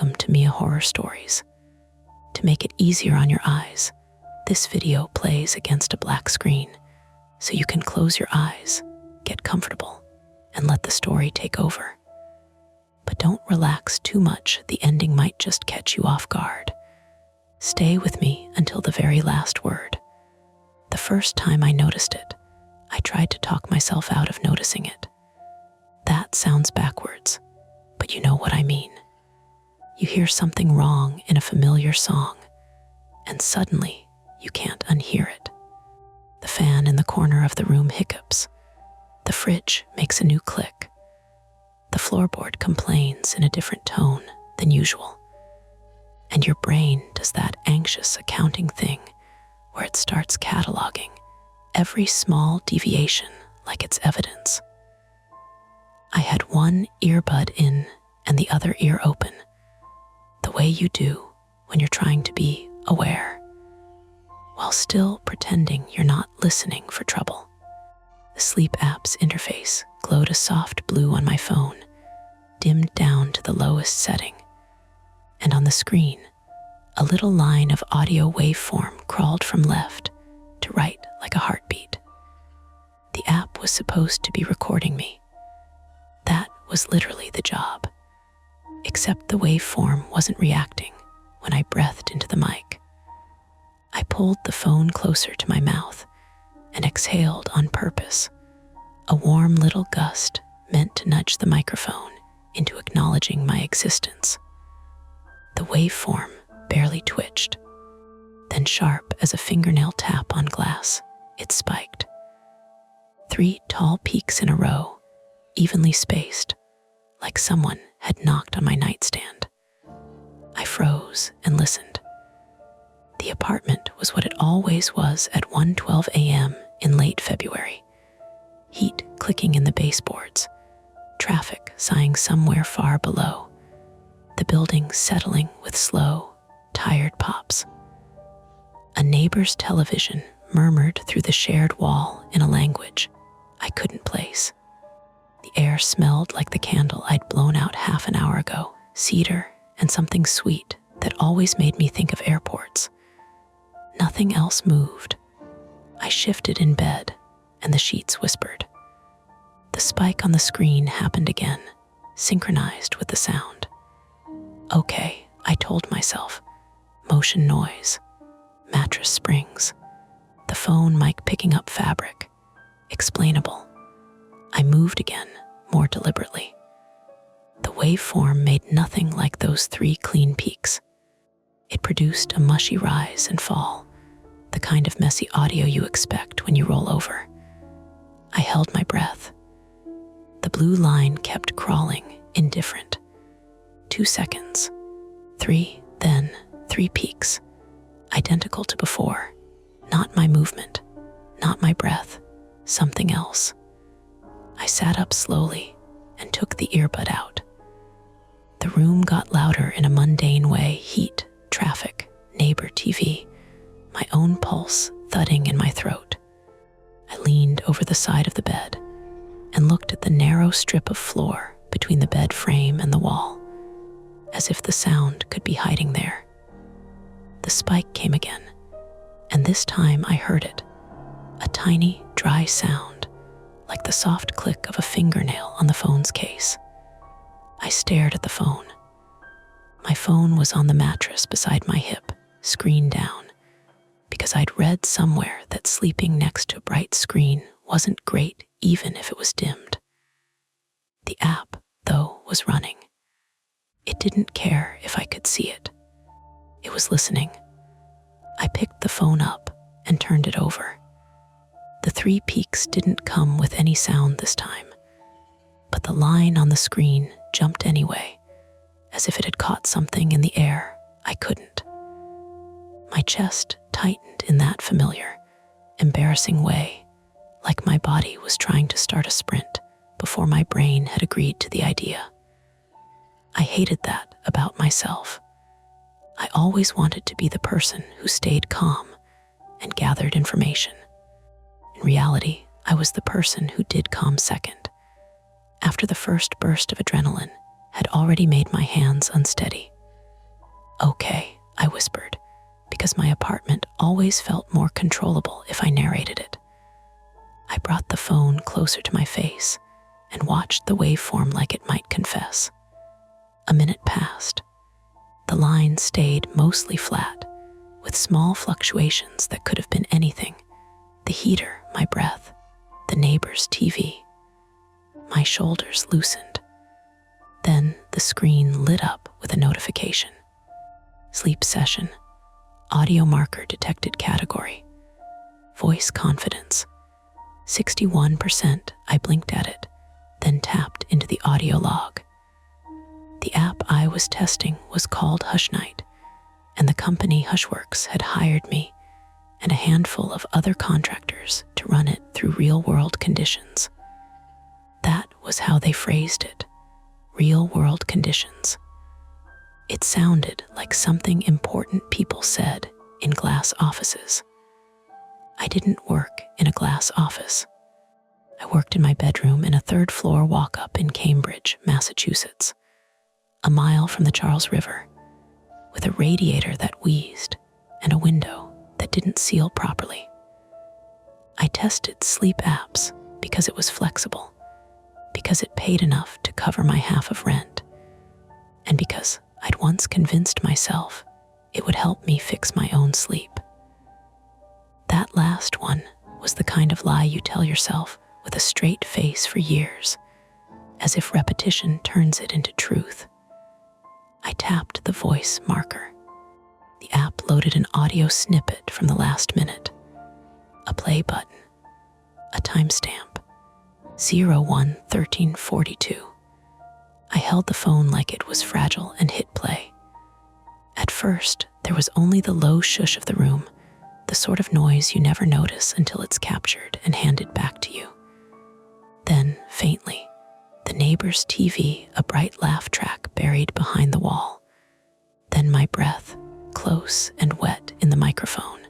Welcome to Mia Horror Stories. To make it easier on your eyes, this video plays against a black screen, so you can close your eyes, get comfortable, and let the story take over. But don't relax too much, the ending might just catch you off guard. Stay with me until the very last word. The first time I noticed it, I tried to talk myself out of noticing it. That sounds backwards, but you know what I mean. You hear something wrong in a familiar song, and suddenly you can't unhear it. The fan in the corner of the room hiccups. The fridge makes a new click. The floorboard complains in a different tone than usual. And your brain does that anxious accounting thing where it starts cataloging every small deviation like it's evidence. I had one earbud in and the other ear open, the way you do when you're trying to be aware, while still pretending you're not listening for trouble. The sleep app's interface glowed a soft blue on my phone, dimmed down to the lowest setting, and on the screen, a little line of audio waveform crawled from left to right like a heartbeat. The app was supposed to be recording me. That was literally the job. Except the waveform wasn't reacting when I breathed into the mic. I pulled the phone closer to my mouth and exhaled on purpose, a warm little gust meant to nudge the microphone into acknowledging my existence. The waveform barely twitched. Then, sharp as a fingernail tap on glass, it spiked. 3 tall peaks in a row, evenly spaced, like someone had knocked on my nightstand. I froze and listened. The apartment was what it always was at 1:12 a.m. in late February. Heat clicking in the baseboards, traffic sighing somewhere far below, the building settling with slow, tired pops. A neighbor's television murmured through the shared wall in a language I couldn't place. The air smelled like the candle I'd blown out half an hour ago, cedar and something sweet that always made me think of airports. Nothing else moved. I shifted in bed, and the sheets whispered. The spike on the screen happened again, synchronized with the sound. Okay, I told myself. Motion noise, mattress springs, the phone mic picking up fabric. Explainable. I moved again, more deliberately. The waveform made nothing like those 3 clean peaks. It produced a mushy rise and fall, the kind of messy audio you expect when you roll over. I held my breath. The blue line kept crawling, indifferent. 2 seconds, 3, then 3 peaks, identical to before. Not my movement, not my breath, something else. I sat up slowly and took the earbud out. The room got louder in a mundane way: heat, traffic, neighbor TV, my own pulse thudding in my throat. I leaned over the side of the bed and looked at the narrow strip of floor between the bed frame and the wall, as if the sound could be hiding there. The spike came again, and this time I heard it, a tiny, dry sound, like the soft click of a fingernail on the phone's case. I stared at the phone. My phone was on the mattress beside my hip, screen down, because I'd read somewhere that sleeping next to a bright screen wasn't great even if it was dimmed. The app, though, was running. It didn't care if I could see it. It was listening. I picked the phone up and turned it over. The 3 peaks didn't come with any sound this time, but the line on the screen jumped anyway, as if it had caught something in the air I couldn't. My chest tightened in that familiar, embarrassing way, like my body was trying to start a sprint before my brain had agreed to the idea. I hated that about myself. I always wanted to be the person who stayed calm and gathered information. In reality, I was the person who did calm second, after the first burst of adrenaline had already made my hands unsteady. Okay, I whispered, because my apartment always felt more controllable if I narrated it. I brought the phone closer to my face and watched the waveform like it might confess. A minute passed. The line stayed mostly flat, with small fluctuations that could have been anything. The heater, my breath, the neighbor's TV. My shoulders loosened. Then the screen lit up with a notification. Sleep session. Audio marker detected category. Voice confidence. 61%. I blinked at it, then tapped into the audio log. The app I was testing was called Hush Night, and the company Hushworks had hired me and a handful of other contractors to run it through real-world conditions. That was how they phrased it, real-world conditions. It sounded like something important people said in glass offices. I didn't work in a glass office. I worked in my bedroom in a third-floor walk-up in Cambridge, Massachusetts, a mile from the Charles River, with a radiator that wheezed and a window that didn't seal properly. I tested sleep apps because it was flexible, because it paid enough to cover my half of rent, and because I'd once convinced myself it would help me fix my own sleep. That last one was the kind of lie you tell yourself with a straight face for years, as if repetition turns it into truth. I tapped the voice marker. The app loaded an audio snippet from the last minute, a play button, a timestamp, 01:13:42. I held the phone like it was fragile and hit play. At first, there was only the low shush of the room, the sort of noise you never notice until it's captured and handed back to you. Then, faintly, the neighbor's TV, a bright laugh track buried behind the wall. Then my breath, close and wet in the microphone.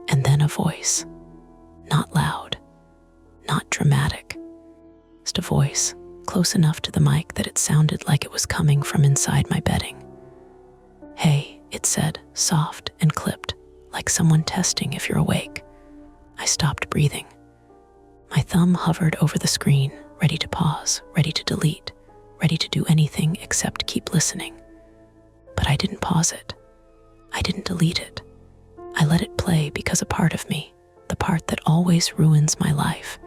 And then a voice, not loud, not dramatic, just a voice close enough to the mic that it sounded like it was coming from inside my bedding. Hey, it said, soft and clipped, like someone testing if you're awake. I stopped breathing. My thumb hovered over the screen, ready to pause, ready to delete, ready to do anything except keep listening. But I didn't pause it. I didn't delete it. I let it play because a part of me, the part that always ruins my life,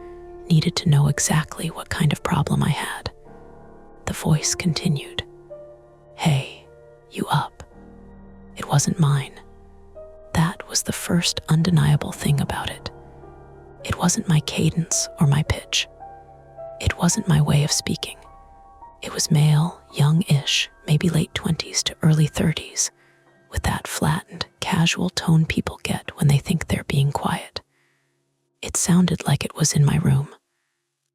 needed to know exactly what kind of problem I had. The voice continued. Hey, you up? It wasn't mine. That was the first undeniable thing about it. It wasn't my cadence or my pitch. It wasn't my way of speaking. It was male, young-ish, maybe late 20s to early 30s, with that flattened, casual tone people get when they think they're being quiet. It sounded like it was in my room.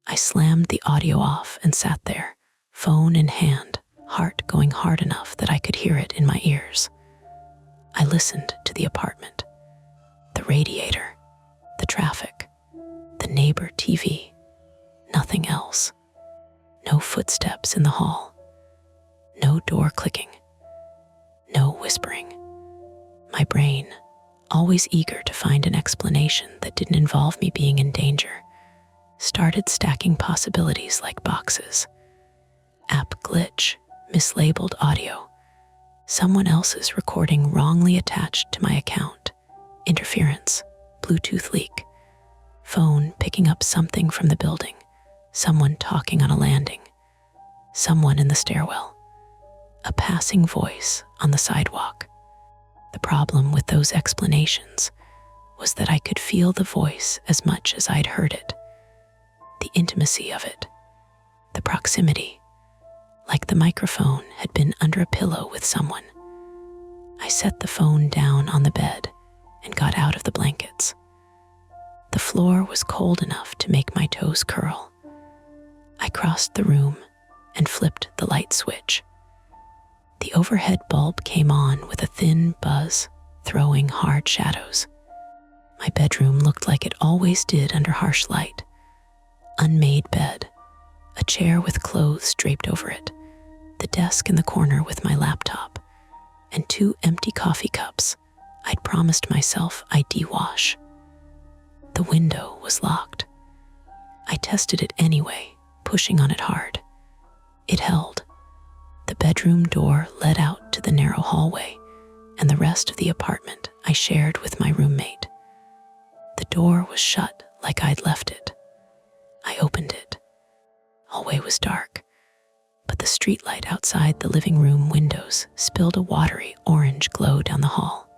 I slammed the audio off and sat there, phone in hand, heart going hard enough that I could hear it in my ears. I listened to the apartment, the radiator, the traffic, the neighbor TV, nothing else. No footsteps in the hall, no door clicking, no whispering. My brain, always eager to find an explanation that didn't involve me being in danger, started stacking possibilities like boxes. App glitch, mislabeled audio, someone else's recording wrongly attached to my account, interference, Bluetooth leak, phone picking up something from the building, someone talking on a landing, someone in the stairwell, a passing voice on the sidewalk. The problem with those explanations was that I could feel the voice as much as I'd heard it, the intimacy of it, the proximity, like the microphone had been under a pillow with someone. I set the phone down on the bed and got out of the blankets. The floor was cold enough to make my toes curl. I crossed the room and flipped the light switch. The overhead bulb came on with a thin buzz, throwing hard shadows. My bedroom looked like it always did under harsh light. Unmade bed, a chair with clothes draped over it, the desk in the corner with my laptop, and 2 empty coffee cups I'd promised myself I'd dewash. The window was locked. I tested it anyway, pushing on it hard. It held. The bedroom door led out to the narrow hallway, and the rest of the apartment I shared with my roommate. The door was shut like I'd left it. I opened it. Hallway was dark, but the streetlight outside the living room windows spilled a watery orange glow down the hall.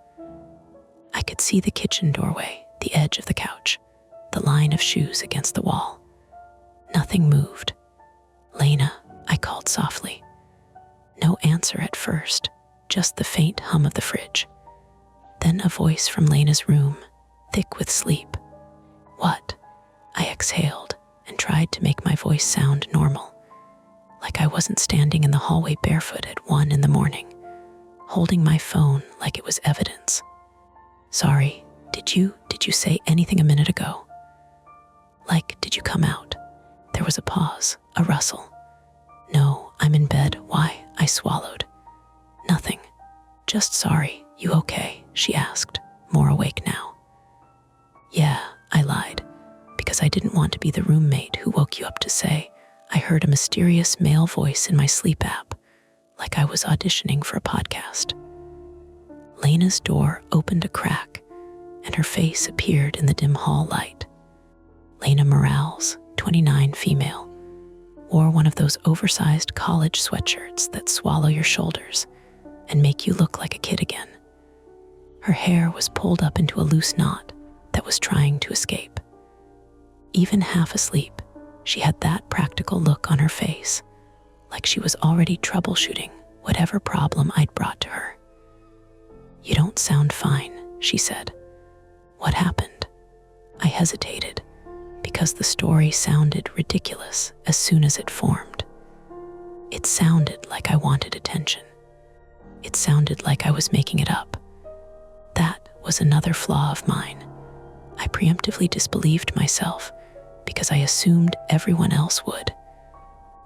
I could see the kitchen doorway, the edge of the couch, the line of shoes against the wall. Nothing moved. "Lena," I called softly. No answer at first, just the faint hum of the fridge. Then a voice from Lena's room, thick with sleep. "What?" I exhaled and tried to make my voice sound normal, like I wasn't standing in the hallway barefoot at 1 in the morning, holding my phone like it was evidence. "Sorry, did you say anything a minute ago? Like, did you come out?" There was a pause, a rustle. "No, I'm in bed. Why?" I swallowed. "Nothing. Just sorry. You okay?" she asked, more awake now. "Yeah," I lied, because I didn't want to be the roommate who woke you up to say I heard a mysterious male voice in my sleep app, like I was auditioning for a podcast. Lena's door opened a crack, and her face appeared in the dim hall light. Lena Morales, 29, female, wore one of those oversized college sweatshirts that swallow your shoulders and make you look like a kid again. Her hair was pulled up into a loose knot that was trying to escape. Even half asleep, she had that practical look on her face, like she was already troubleshooting whatever problem I'd brought to her. "You don't sound fine," she said. "What happened?" I hesitated, because the story sounded ridiculous as soon as it formed. It sounded like I wanted attention. It sounded like I was making it up. That was another flaw of mine. I preemptively disbelieved myself because I assumed everyone else would.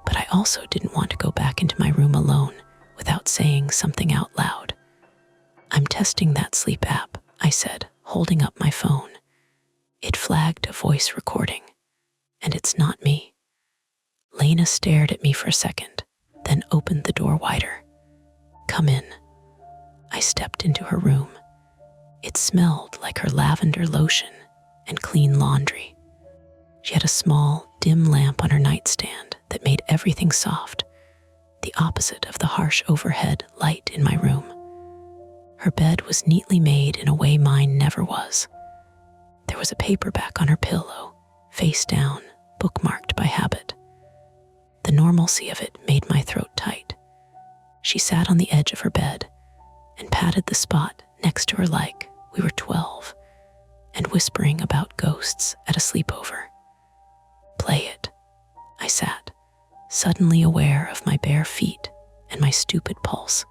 But I also didn't want to go back into my room alone without saying something out loud. "I'm testing that sleep app," I said, holding up my phone. It flagged a voice recording, and it's not me. Lena stared at me for a second, then opened the door wider. "Come in." I stepped into her room. It smelled like her lavender lotion and clean laundry. She had a small, dim lamp on her nightstand that made everything soft, the opposite of the harsh overhead light in my room. Her bed was neatly made in a way mine never was. There was a paperback on her pillow, face down, bookmarked by habit. The normalcy of it made my throat tight. She sat on the edge of her bed and patted the spot next to her like we were 12 and whispering about ghosts at a sleepover. "Play it." I sat, suddenly aware of my bare feet and my stupid pulse.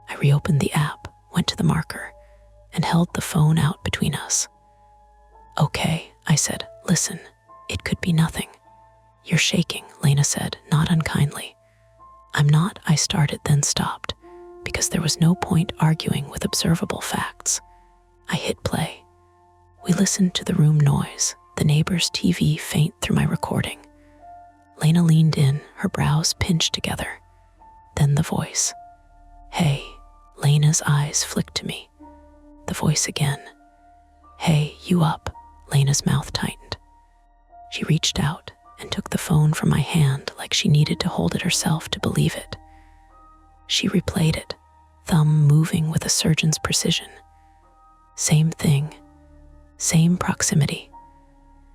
I reopened the app, went to the marker, and held the phone out between us. "Okay," I said. "Listen, it could be nothing." "You're shaking," Lena said, not unkindly. "I'm not," I started, then stopped, because there was no point arguing with observable facts. I hit play. We listened to the room noise, the neighbor's TV faint through my recording. Lena leaned in, her brows pinched together. Then the voice. "Hey." Lena's eyes flicked to me. The voice again. "Hey, you up?" Lena's mouth tightened. She reached out and took the phone from my hand like she needed to hold it herself to believe it. She replayed it, thumb moving with a surgeon's precision. Same thing, same proximity.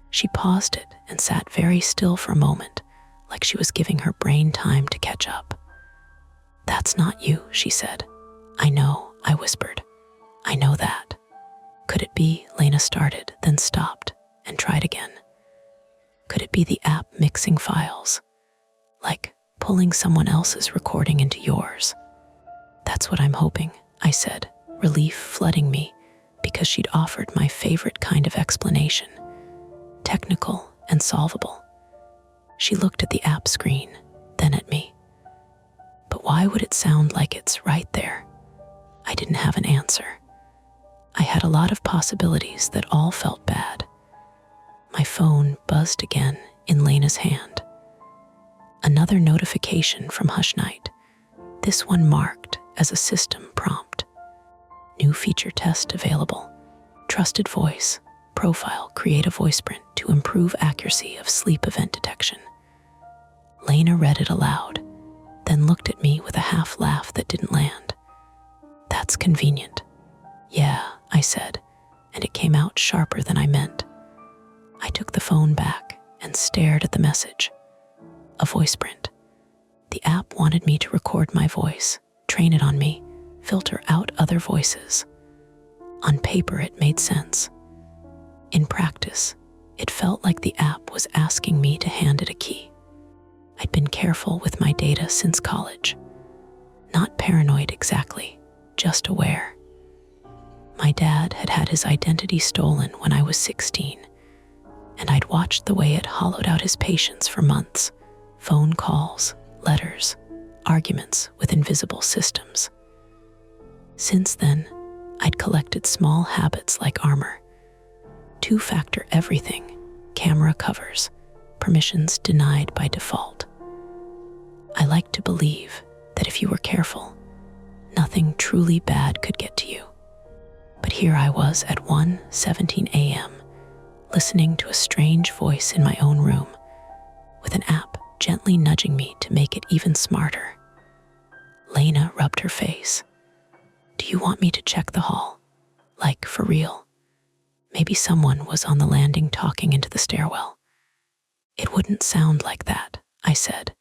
She paused it and sat very still for a moment, like she was giving her brain time to catch up. "That's not you," she said. "I know," I whispered. "I know that." "Could it be?" Lena started, then stopped and tried again. "Could it be the app mixing files? Like pulling someone else's recording into yours?" "That's what I'm hoping," I said, relief flooding me because she'd offered my favorite kind of explanation, technical and solvable. She looked at the app screen, then at me. "But why would it sound like it's right there? I didn't have an answer. I had a lot of possibilities that all felt bad. My phone buzzed again in Lena's hand. Another notification from Hush Night, this one marked as a system prompt. New feature test available. Trusted voice, profile, create a voice print to improve accuracy of sleep event detection. Lena read it aloud, then looked at me with a half laugh that didn't land. That's convenient. Yeah, I said, and it came out sharper than I meant. I took the phone back and stared at the message. A voice print. The app wanted me to record my voice, train it on me, filter out other voices. On paper, it made sense. In practice, it felt like the app was asking me to hand it a key. I'd been careful with my data since college. Not paranoid exactly, just aware. My dad had had his identity stolen when I was 16, and I'd watched the way it hollowed out his patience for months. Phone calls, letters, arguments with invisible systems. Since then, I'd collected small habits like armor. Two-factor everything, camera covers, permissions denied by default. I like to believe that if you were careful, nothing truly bad could get to you. But here I was at 1:17 a.m., listening to a strange voice in my own room, with an app gently nudging me to make it even smarter. Lena rubbed her face. Do you want me to check the hall? Like, for real? Maybe someone was on the landing talking into the stairwell. It wouldn't sound like that, I said,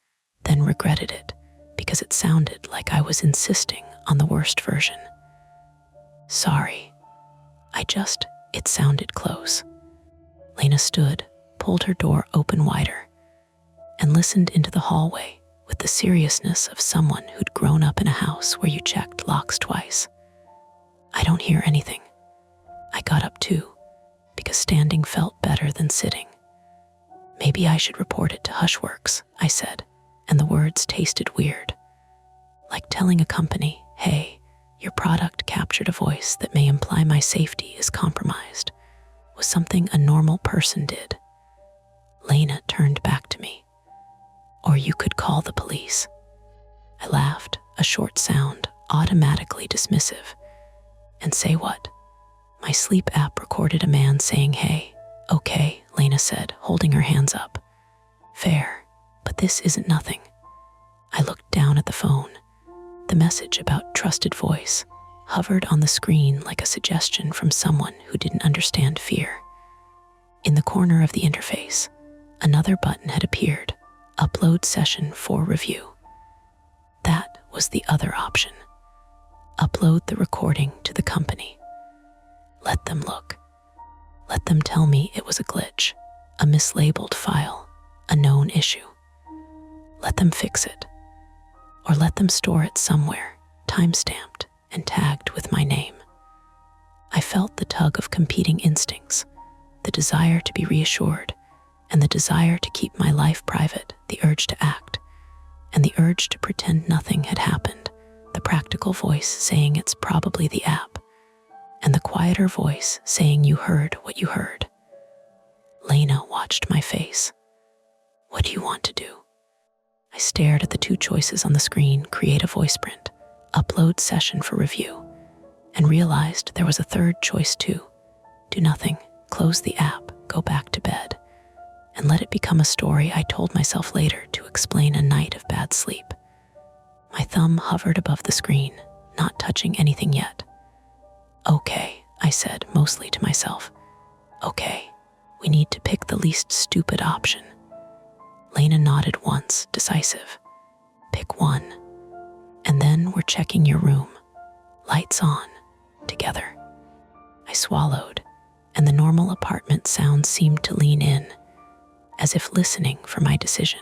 then regretted it, because it sounded like I was insisting on the worst version. Sorry. It sounded close. Lena stood, pulled her door open wider, and listened into the hallway with the seriousness of someone who'd grown up in a house where you checked locks twice. I don't hear anything. I got up too, because standing felt better than sitting. Maybe I should report it to Hushworks, I said, and the words tasted weird. Like telling a company, hey, your product captured a voice that may imply my safety is compromised, was something a normal person did. Lena turned back to me. Or you could call the police. I laughed, a short sound, automatically dismissive. And say what? My sleep app recorded a man saying, hey, okay, Lena said, holding her hands up. Fair, but this isn't nothing. I looked down at the phone. The message about trusted voice hovered on the screen like a suggestion from someone who didn't understand fear. In the corner of the interface, another button had appeared, upload session for review. That was the other option. Upload the recording to the company. Let them look. Let them tell me it was a glitch, a mislabeled file, a known issue. Let them fix it. Or let them store it somewhere, time-stamped and tagged with my name. I felt the tug of competing instincts, the desire to be reassured, and the desire to keep my life private, the urge to act, and the urge to pretend nothing had happened, the practical voice saying it's probably the app, and the quieter voice saying you heard what you heard. Lena watched my face. What do you want to do? I stared at the two choices on the screen, create a voice print, upload session for review, and realized there was a third choice too. Do nothing, close the app, go back to bed, and let it become a story I told myself later to explain a night of bad sleep. My thumb hovered above the screen, not touching anything yet. Okay, I said, mostly to myself. Okay, we need to pick the least stupid option. Lena nodded once, decisive. Pick one. And then we're checking your room. Lights on, together. I swallowed, and the normal apartment sound seemed to lean in, as if listening for my decision.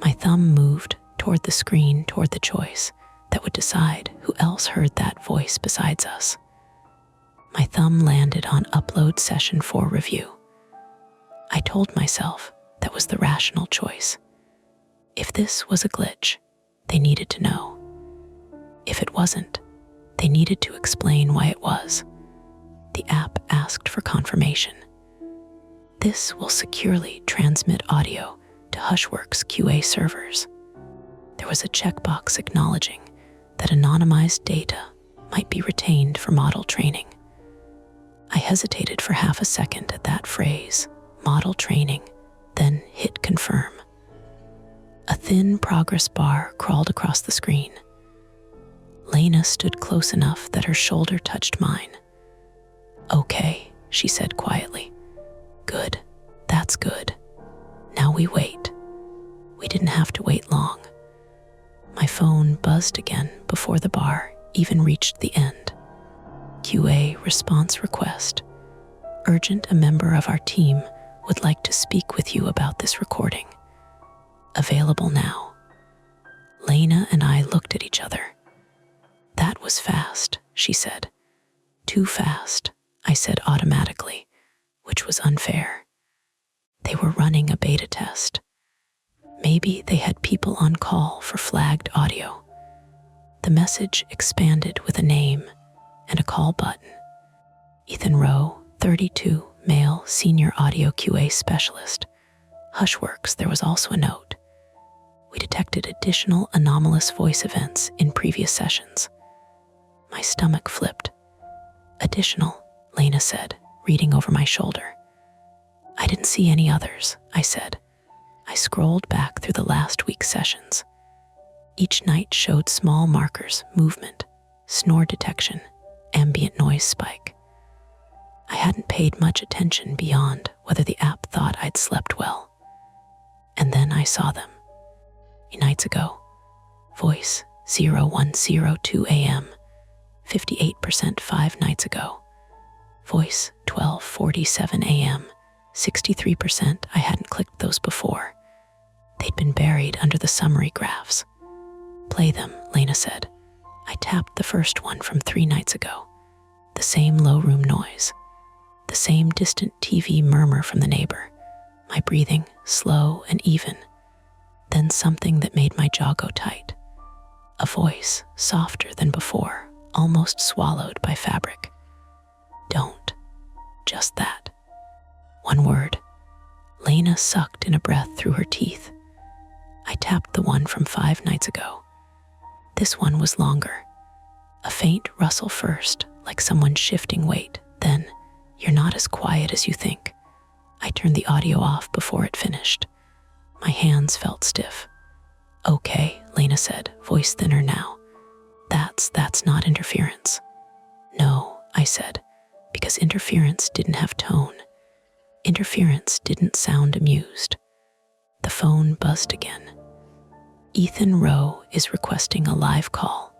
My thumb moved toward the screen, toward the choice that would decide who else heard that voice besides us. My thumb landed on upload session for review. I told myself that was the rational choice. If this was a glitch, they needed to know. If it wasn't, They needed to explain why it was. The app asked for confirmation. This will securely transmit audio to Hushworks QA servers. There was a checkbox acknowledging that anonymized data might be retained for model training. I hesitated for half a second at that phrase, model training, then hit confirm. A thin progress bar crawled across the screen. Lena stood close enough that her shoulder touched mine. "Okay," she said quietly. "Good, that's good. Now we wait." We didn't have to wait long. My phone buzzed again before the bar even reached the end. QA response request. Urgent, a member of our team would like to speak with you about this recording. Available now. Lena and I looked at each other. "That was fast," she said. "Too fast," I said automatically, which was unfair. They were running a beta test. Maybe they had people on call for flagged audio. The message expanded with a name and a call button. Ethan Rowe, 32, male, senior audio QA specialist. Hushworks, there was also a note. We detected additional anomalous voice events in previous sessions. My stomach flipped. "Additional," Lena said, reading over my shoulder. "I didn't see any others," I said. I scrolled back through the last week's sessions. Each night showed small markers, movement, snore detection, ambient noise spike. I hadn't paid much attention beyond whether the app thought I'd slept well. And then I saw them. Nights ago, voice 0102 AM, 58% 5 nights ago. Voice 1247 AM, 63%. I hadn't clicked those before. They'd been buried under the summary graphs. "Play them," Lena said. I tapped the first one from 3 nights ago. The same low room noise. The same distant TV murmur from the neighbor. My breathing slow and even. Then something that made my jaw go tight. A voice, softer than before, almost swallowed by fabric. "Don't." Just that. One word. Lena sucked in a breath through her teeth. I tapped the one from 5 nights ago. This one was longer. A faint rustle first, like someone shifting weight. Then, "You're not as quiet as you think." I turned the audio off before it finished. My hands felt stiff. "Okay," Lena said, voice thinner now. That's not interference." "No," I said, because interference didn't have tone. Interference didn't sound amused. The phone buzzed again. "Ethan Rowe is requesting a live call."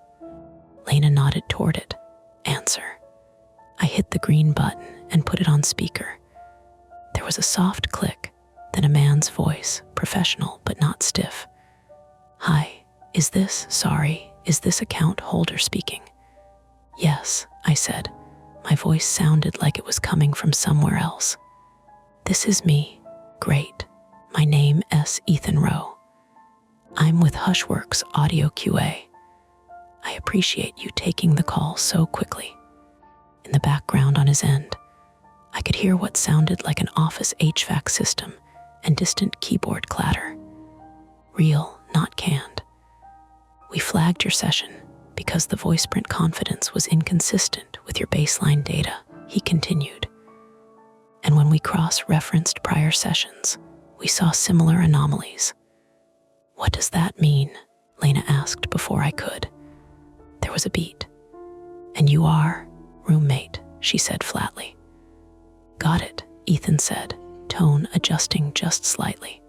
Lena nodded toward it. "Answer." I hit the green button and put it on speaker. There was a soft click, then a man's voice, professional but not stiff. "Hi, is this account holder speaking?" "Yes," I said. My voice sounded like it was coming from somewhere else. "This is me. Great. My name is Ethan Rowe. I'm with Hushworks Audio QA. I appreciate you taking the call so quickly." In the background on his end, I could hear what sounded like an office HVAC system and distant keyboard clatter. Real, not canned. "We flagged your session because the voice print confidence was inconsistent with your baseline data," he continued. "And when we cross-referenced prior sessions, we saw similar anomalies." "What does that mean?" Lena asked before I could. There was a beat. "And you are roommate," she said flatly. "Got it," Ethan said, tone adjusting just slightly.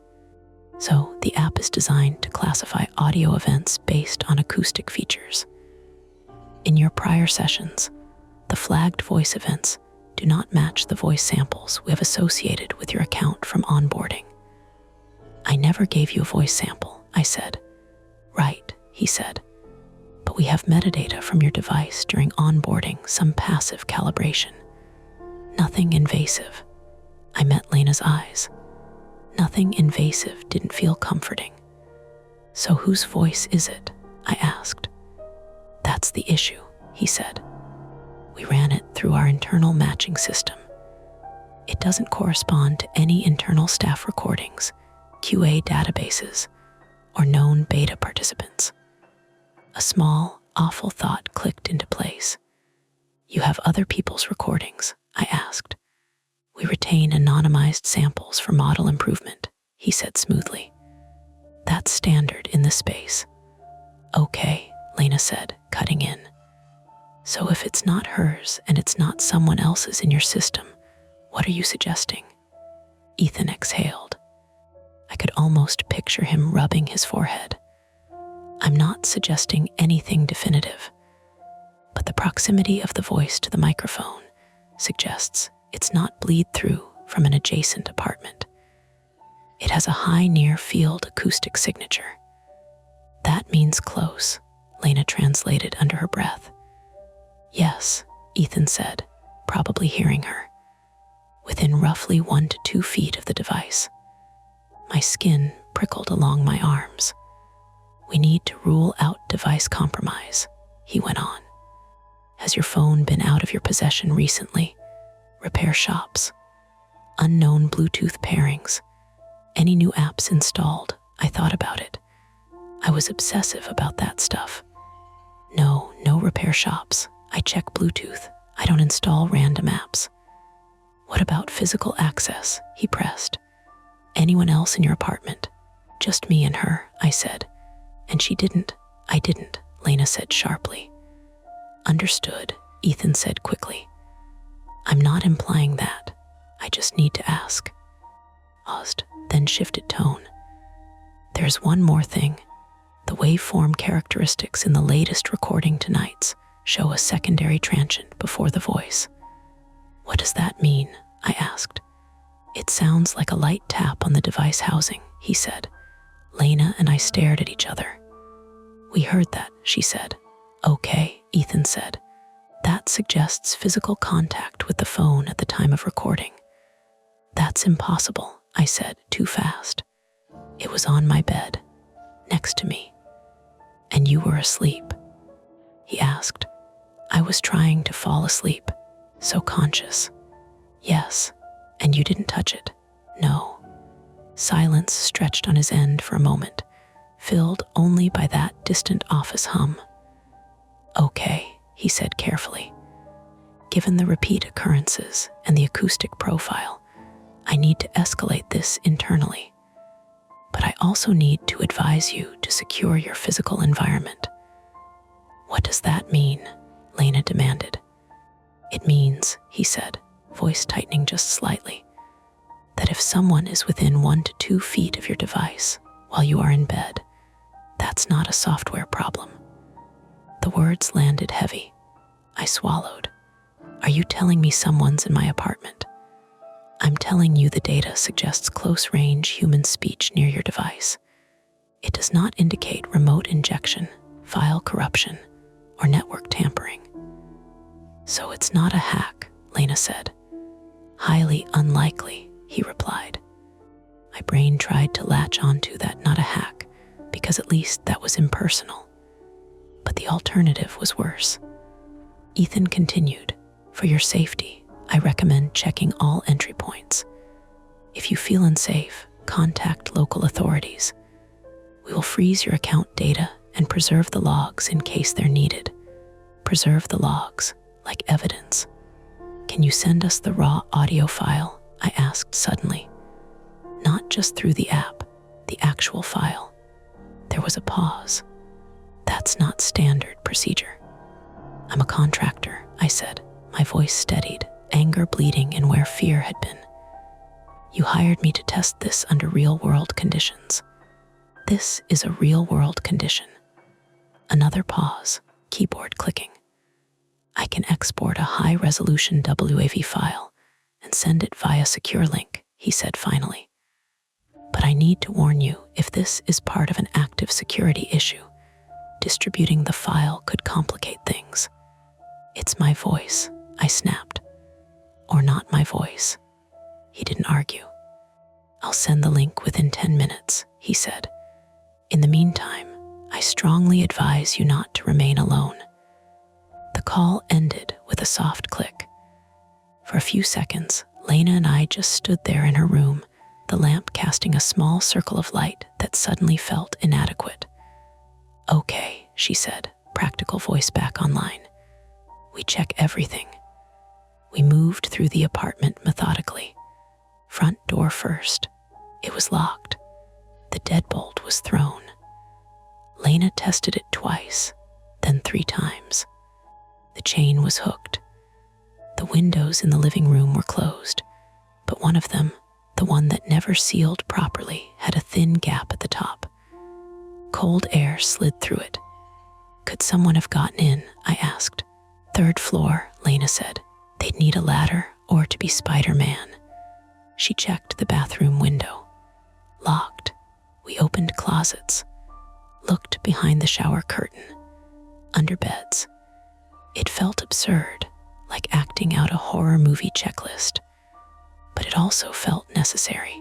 "So the app is designed to classify audio events based on acoustic features. In your prior sessions, the flagged voice events do not match the voice samples we have associated with your account from onboarding." "I never gave you a voice sample," I said. "Right," he said. "But we have metadata from your device during onboarding, some passive calibration. Nothing invasive." I met Lena's eyes. Nothing invasive didn't feel comforting. "So whose voice is it?" I asked. "That's the issue," he said. We ran it through our internal matching system. It doesn't correspond to any internal staff recordings, QA databases, or known beta participants. A small, awful thought clicked into place. You have other people's recordings, I asked. We retain anonymized samples for model improvement, he said smoothly. That's standard in this space. Okay, Lena said, cutting in. So if it's not hers and it's not someone else's in your system, what are you suggesting? Ethan exhaled. I could almost picture him rubbing his forehead. I'm not suggesting anything definitive, but the proximity of the voice to the microphone suggests it's not bleed through from an adjacent apartment. It has a high near-field acoustic signature. That means close, Lena translated under her breath. Yes, Ethan said, probably hearing her. Within roughly 1 to 2 feet of the device. My skin prickled along my arms. We need to rule out device compromise, he went on. Has your phone been out of your possession recently? Repair shops, unknown Bluetooth pairings, any new apps installed? I thought about it. I was obsessive about that stuff. No repair shops. I check Bluetooth. I don't install random apps. What about physical access? He pressed. Anyone else in your apartment? Just me and her, I said. And she didn't. I didn't, Lena said sharply. Understood, Ethan said quickly. I'm not implying that. I just need to ask. Paused, then shifted tone. There's one more thing. The waveform characteristics in the latest recording tonight's show a secondary transient before the voice. What does that mean? I asked. It sounds like a light tap on the device housing, he said. Lena and I stared at each other. We heard that, she said. Okay, Ethan said. That suggests physical contact with the phone at the time of recording. That's impossible, I said, too fast. It was on my bed, next to me. And you were asleep? He asked. I was trying to fall asleep, so conscious. Yes, and you didn't touch it? No. Silence stretched on his end for a moment, filled only by that distant office hum. Okay, he said carefully. Given the repeat occurrences and the acoustic profile, I need to escalate this internally. But I also need to advise you to secure your physical environment. What does that mean? Lena demanded. It means, he said, voice tightening just slightly, that if someone is within 1 to 2 feet of your device while you are in bed, that's not a software problem. The words landed heavy. I swallowed. Are you telling me someone's in my apartment? I'm telling you the data suggests close-range human speech near your device. It does not indicate remote injection, file corruption, or network tampering. So it's not a hack, Lena said. Highly unlikely, he replied. My brain tried to latch onto that not a hack, because at least that was impersonal. But the alternative was worse. Ethan continued, for your safety, I recommend checking all entry points. If you feel unsafe, contact local authorities. We will freeze your account data and preserve the logs in case they're needed. Preserve the logs, like evidence. Can you send us the raw audio file? I asked suddenly. Not just through the app, the actual file. There was a pause. That's not standard procedure. I'm a contractor, I said, my voice steadied, anger bleeding in where fear had been. You hired me to test this under real-world conditions. This is a real-world condition. Another pause, keyboard clicking. I can export a high-resolution WAV file and send it via secure link, he said finally. But I need to warn you, if this is part of an active security issue, distributing the file could complicate things. It's my voice, I snapped. Or not my voice. He didn't argue. I'll send the link within 10 minutes, he said. In the meantime, I strongly advise you not to remain alone. The call ended with a soft click. For a few seconds, Lena and I just stood there in her room, the lamp casting a small circle of light that suddenly felt inadequate. "Okay," she said, practical voice back online. "We check everything." We moved through the apartment methodically. Front door first. It was locked. The deadbolt was thrown. Lena tested it twice, then 3 times. The chain was hooked. The windows in the living room were closed, but one of them, the one that never sealed properly, had a thin gap at the top. Cold air slid through it. "Could someone have gotten in?" I asked. "3rd floor," Lena said. "They'd need a ladder or to be Spider-Man." She checked the bathroom window. Locked. We opened closets, looked behind the shower curtain, under beds. It felt absurd, like acting out a horror movie checklist, but it also felt necessary.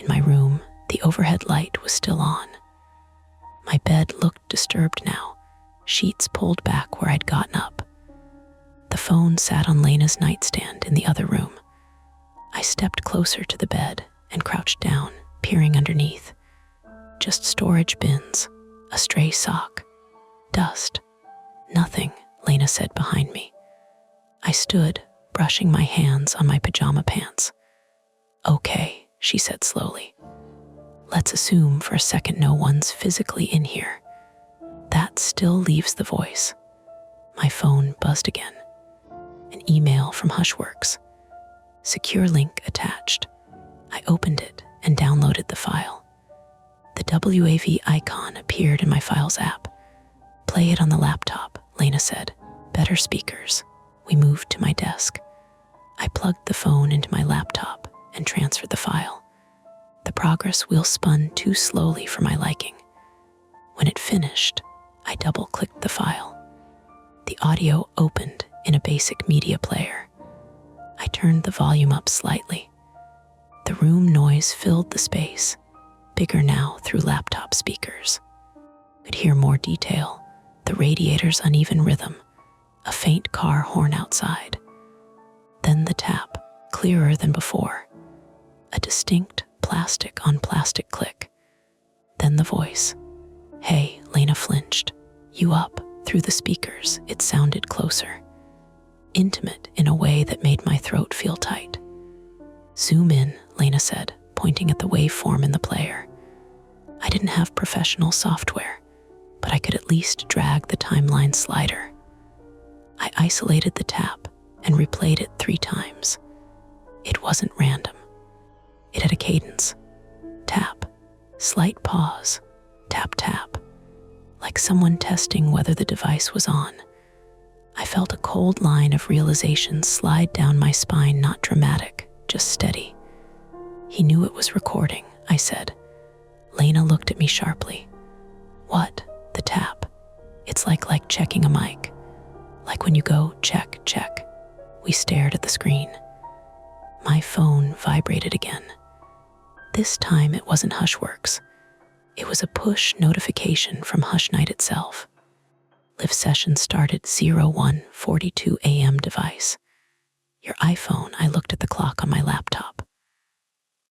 In my room, the overhead light was still on. My bed looked disturbed now, sheets pulled back where I'd gotten up. The phone sat on Lena's nightstand in the other room. I stepped closer to the bed and crouched down, peering underneath. Just storage bins, a stray sock, dust. "Nothing," Lena said behind me. I stood, brushing my hands on my pajama pants. "Okay," she said slowly. "Let's assume for a second no one's physically in here. That still leaves the voice." My phone buzzed again. An email from Hushworks. Secure link attached. I opened it and downloaded the file. The WAV icon appeared in my Files app. "Play it on the laptop," Lena said. "Better speakers." We moved to my desk. I plugged the phone into my laptop and transferred the file. The progress wheel spun too slowly for my liking. When it finished, I double-clicked the file. The audio opened in a basic media player. I turned the volume up slightly. The room noise filled the space, bigger now through laptop speakers. Could hear more detail, the radiator's uneven rhythm, a faint car horn outside. Then the tap, clearer than before. A distinct plastic-on-plastic click. Then the voice. "Hey," Lena flinched. "You up?" Through the speakers, it sounded closer. Intimate in a way that made my throat feel tight. "Zoom in," Lena said, pointing at the waveform in the player. I didn't have professional software, but I could at least drag the timeline slider. I isolated the tap and replayed it 3 times. It wasn't random. It had a cadence. Tap, slight pause, tap, tap, like someone testing whether the device was on. I felt a cold line of realization slide down my spine, not dramatic, just steady. "He knew it was recording," I said. Lena looked at me sharply. "What?" "The tap. It's like checking a mic. Like when you go, check, check." We stared at the screen. My phone vibrated again. This time it wasn't Hushworks. It was a push notification from Hush Night itself. Live session started 01:42 a.m. device. "Your iPhone," I looked at the clock on my laptop.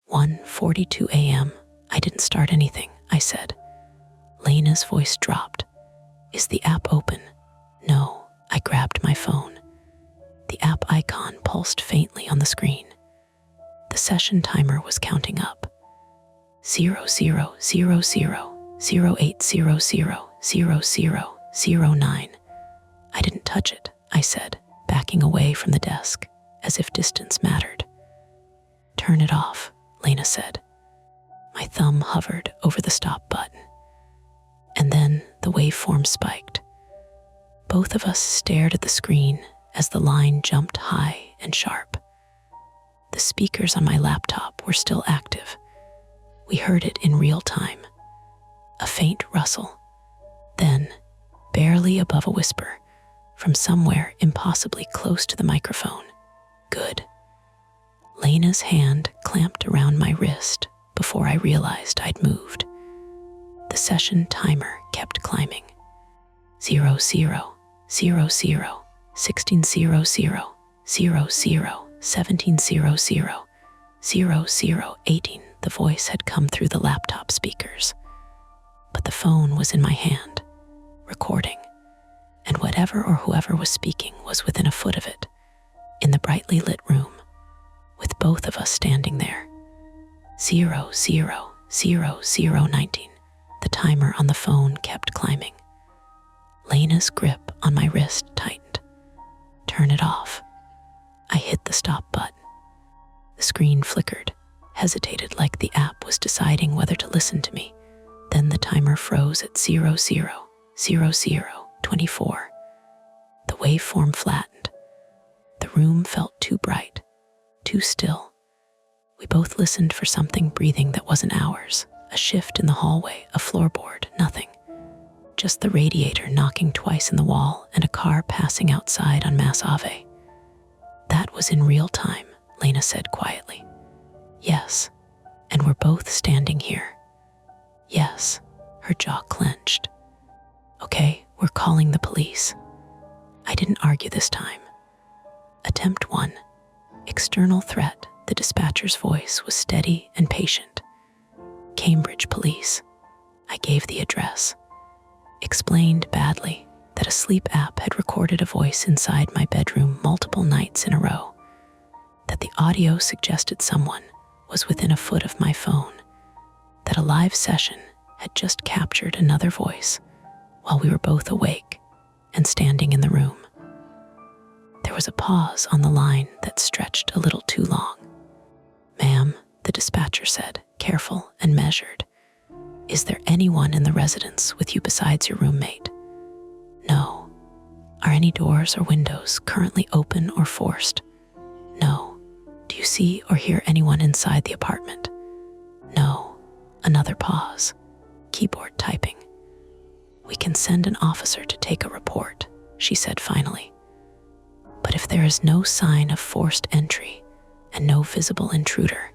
1:42 a.m. "I didn't start anything," I said. Lena's voice dropped. "Is the app open?" "No." I grabbed my phone. The app icon pulsed faintly on the screen. The session timer was counting up. 0000 0800 0009. "I didn't touch it," I said, backing away from the desk, as if distance mattered. "Turn it off," Lena said. My thumb hovered over the stop button. And then the waveform spiked. Both of us stared at the screen as the line jumped high and sharp. The speakers on my laptop were still active. We heard it in real time. A faint rustle. Then, barely above a whisper, from somewhere impossibly close to the microphone. "Good." Lena's hand clamped around my wrist before I realized I'd moved. The session timer kept climbing. 0000 1600, 1700, 0018. The voice had come through the laptop speakers. But the phone was in my hand, recording, and whatever or whoever was speaking was within a foot of it, in the brightly lit room, with both of us standing there. 000019. The timer on the phone kept climbing. Lena's grip on my wrist tightened. Turn it off. I hit the stop button. The screen flickered, hesitated like the app was deciding whether to listen to me. Then the timer froze at 000024. The waveform flattened. The room felt too bright, too still. We both listened for something breathing that wasn't ours. A shift in the hallway, a floorboard, nothing. Just the radiator knocking twice in the wall and a car passing outside on Mass Ave. That was in real time, Lena said quietly. Yes, and we're both standing here. Yes, her jaw clenched. Okay, we're calling the police. I didn't argue this time. Attempt 1. External threat. The dispatcher's voice was steady and patient. Cambridge Police. I gave the address. Explained badly that a sleep app had recorded a voice inside my bedroom multiple nights in a row. That the audio suggested someone was within a foot of my phone. That a live session had just captured another voice while we were both awake and standing in the room. There was a pause on the line that stretched a little too long. Ma'am, the dispatcher said, careful and measured. Is there anyone in the residence with you besides your roommate? No. Are any doors or windows currently open or forced? No. Do you see or hear anyone inside the apartment? No. Another pause. Keyboard typing. We can send an officer to take a report, she said finally. But if there is no sign of forced entry and no visible intruder,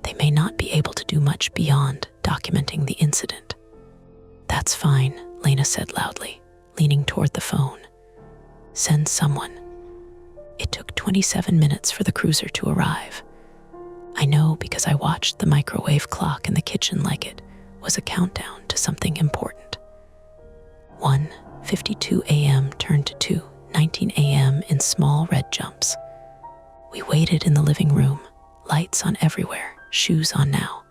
they may not be able to do much beyond documenting the incident. That's fine, Lena said loudly, leaning toward the phone. Send someone. It took 27 minutes for the cruiser to arrive. I know because I watched the microwave clock in the kitchen like it was a countdown to something important. 1:52 a.m. turned to 2:19 a.m. in small red jumps. We waited in the living room, lights on everywhere, shoes on now.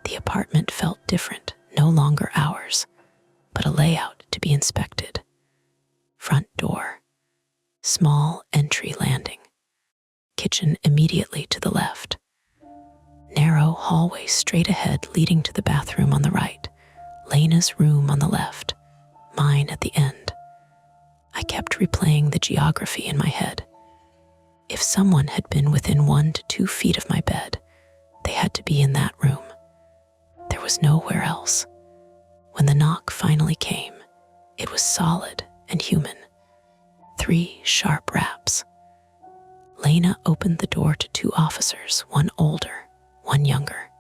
The apartment felt different, no longer ours, but a layout to be inspected. Front door, small entry landing. Kitchen immediately to the left. Narrow hallway straight ahead leading to the bathroom on the right. Lena's room on the left, mine at the end. I kept replaying the geography in my head. If someone had been within 1 to 2 feet of my bed, they had to be in that room. There was nowhere else. When the knock finally came, it was solid and human. 3 sharp raps. Lena opened the door to 2 officers, one older, one younger.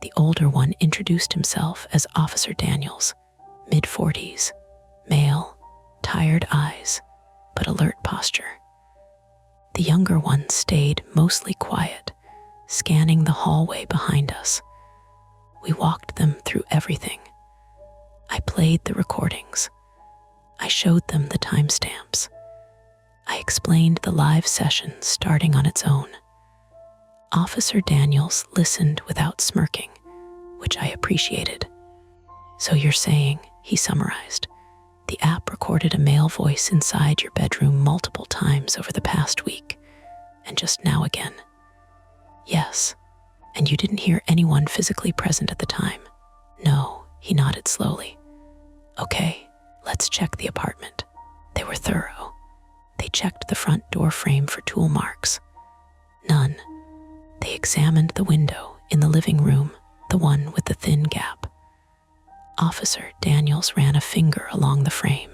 The older one introduced himself as Officer Daniels, mid-40s, male, tired eyes, but alert posture. The younger one stayed mostly quiet, scanning the hallway behind us. We walked them through everything. I played the recordings. I showed them the timestamps. I explained the live session starting on its own. Officer Daniels listened without smirking, which I appreciated. So you're saying, he summarized, the app recorded a male voice inside your bedroom multiple times over the past week, and just now again. Yes, and you didn't hear anyone physically present at the time. No, he nodded slowly. Okay, let's check the apartment. They were thorough. They checked the front door frame for tool marks. None. They examined the window in the living room, the one with the thin gap. Officer Daniels ran a finger along the frame.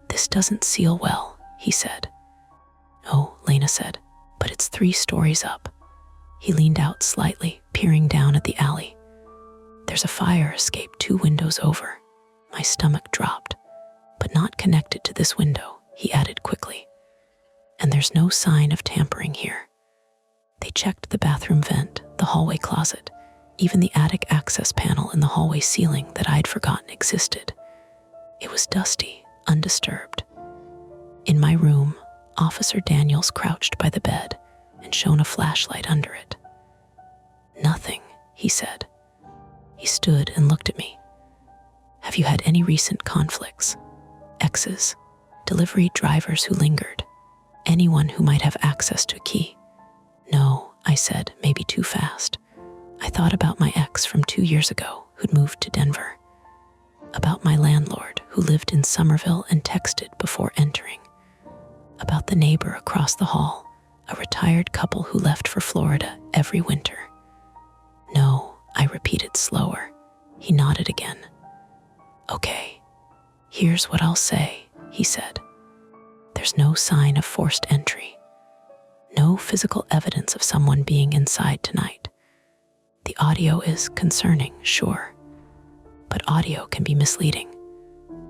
This doesn't seal well, he said. No, Lena said, but it's 3 stories up. He leaned out slightly, peering down at the alley. There's a fire escape 2 windows over. My stomach dropped, but not connected to this window, he added quickly. And there's no sign of tampering here. They checked the bathroom vent, the hallway closet, even the attic access panel in the hallway ceiling that I'd forgotten existed. It was dusty, undisturbed. In my room, Officer Daniels crouched by the bed and shone a flashlight under it. "Nothing," he said. He stood and looked at me. "Have you had any recent conflicts? Exes, delivery drivers who lingered, anyone who might have access to a key?" "No," I said, maybe too fast. "I thought about my ex from 2 years ago who'd moved to Denver. About my landlord who lived in Somerville and texted before entering. About the neighbor across the hall, a retired couple who left for Florida every winter." "No," I repeated slower. He nodded again. "Okay, here's what I'll say," he said. "There's no sign of forced entry. No physical evidence of someone being inside tonight. The audio is concerning, sure, but audio can be misleading.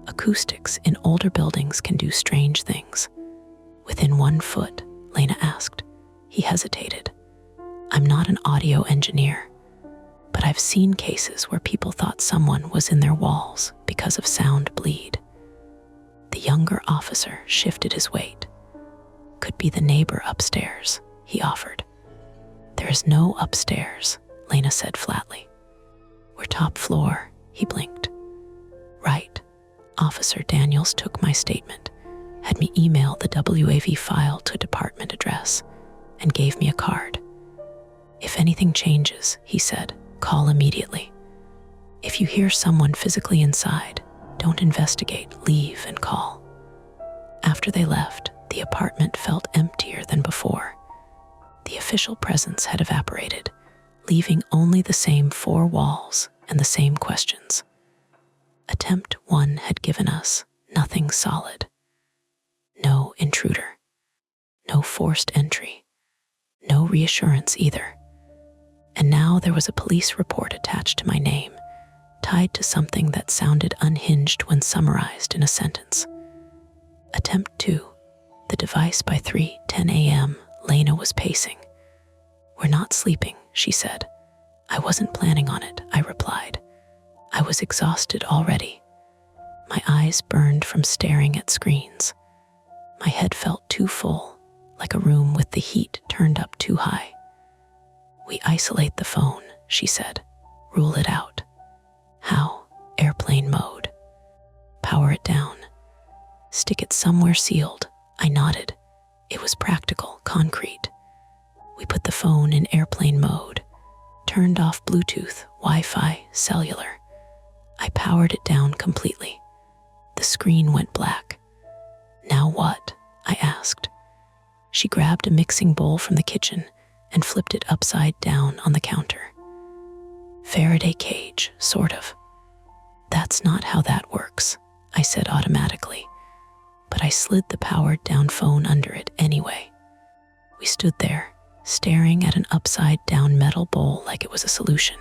Acoustics in older buildings can do strange things." "Within 1 foot?" Lena asked. He hesitated. "I'm not an audio engineer, but I've seen cases where people thought someone was in their walls because of sound bleed." The younger officer shifted his weight. "Could be the neighbor upstairs," he offered. "There is no upstairs," Lena said flatly. "We're top floor," he blinked. "Right." Officer Daniels took my statement, had me email the WAV file to a department address, and gave me a card. "If anything changes," he said, "call immediately. If you hear someone physically inside, don't investigate, leave and call." After they left, the apartment felt emptier than before. The official presence had evaporated, leaving only the same 4 walls and the same questions. Attempt 1 had given us nothing solid. No intruder. No forced entry. No reassurance either. And now there was a police report attached to my name, tied to something that sounded unhinged when summarized in a sentence. Attempt 2. The device by 3:10 a.m., Lena was pacing. "We're not sleeping," she said. "I wasn't planning on it," I replied. I was exhausted already. My eyes burned from staring at screens. My head felt too full, like a room with the heat turned up too high. "We isolate the phone," she said. "Rule it out." "How?" "Airplane mode. Power it down. Stick it somewhere sealed." I nodded. It was practical, concrete. We put the phone in airplane mode, turned off Bluetooth, Wi-Fi, cellular. I powered it down completely. The screen went black. "Now what?" I asked. She grabbed a mixing bowl from the kitchen and flipped it upside down on the counter. "Faraday cage, sort of." "That's not how that works," I said automatically, but I slid the powered-down phone under it anyway. We stood there, staring at an upside-down metal bowl like it was a solution.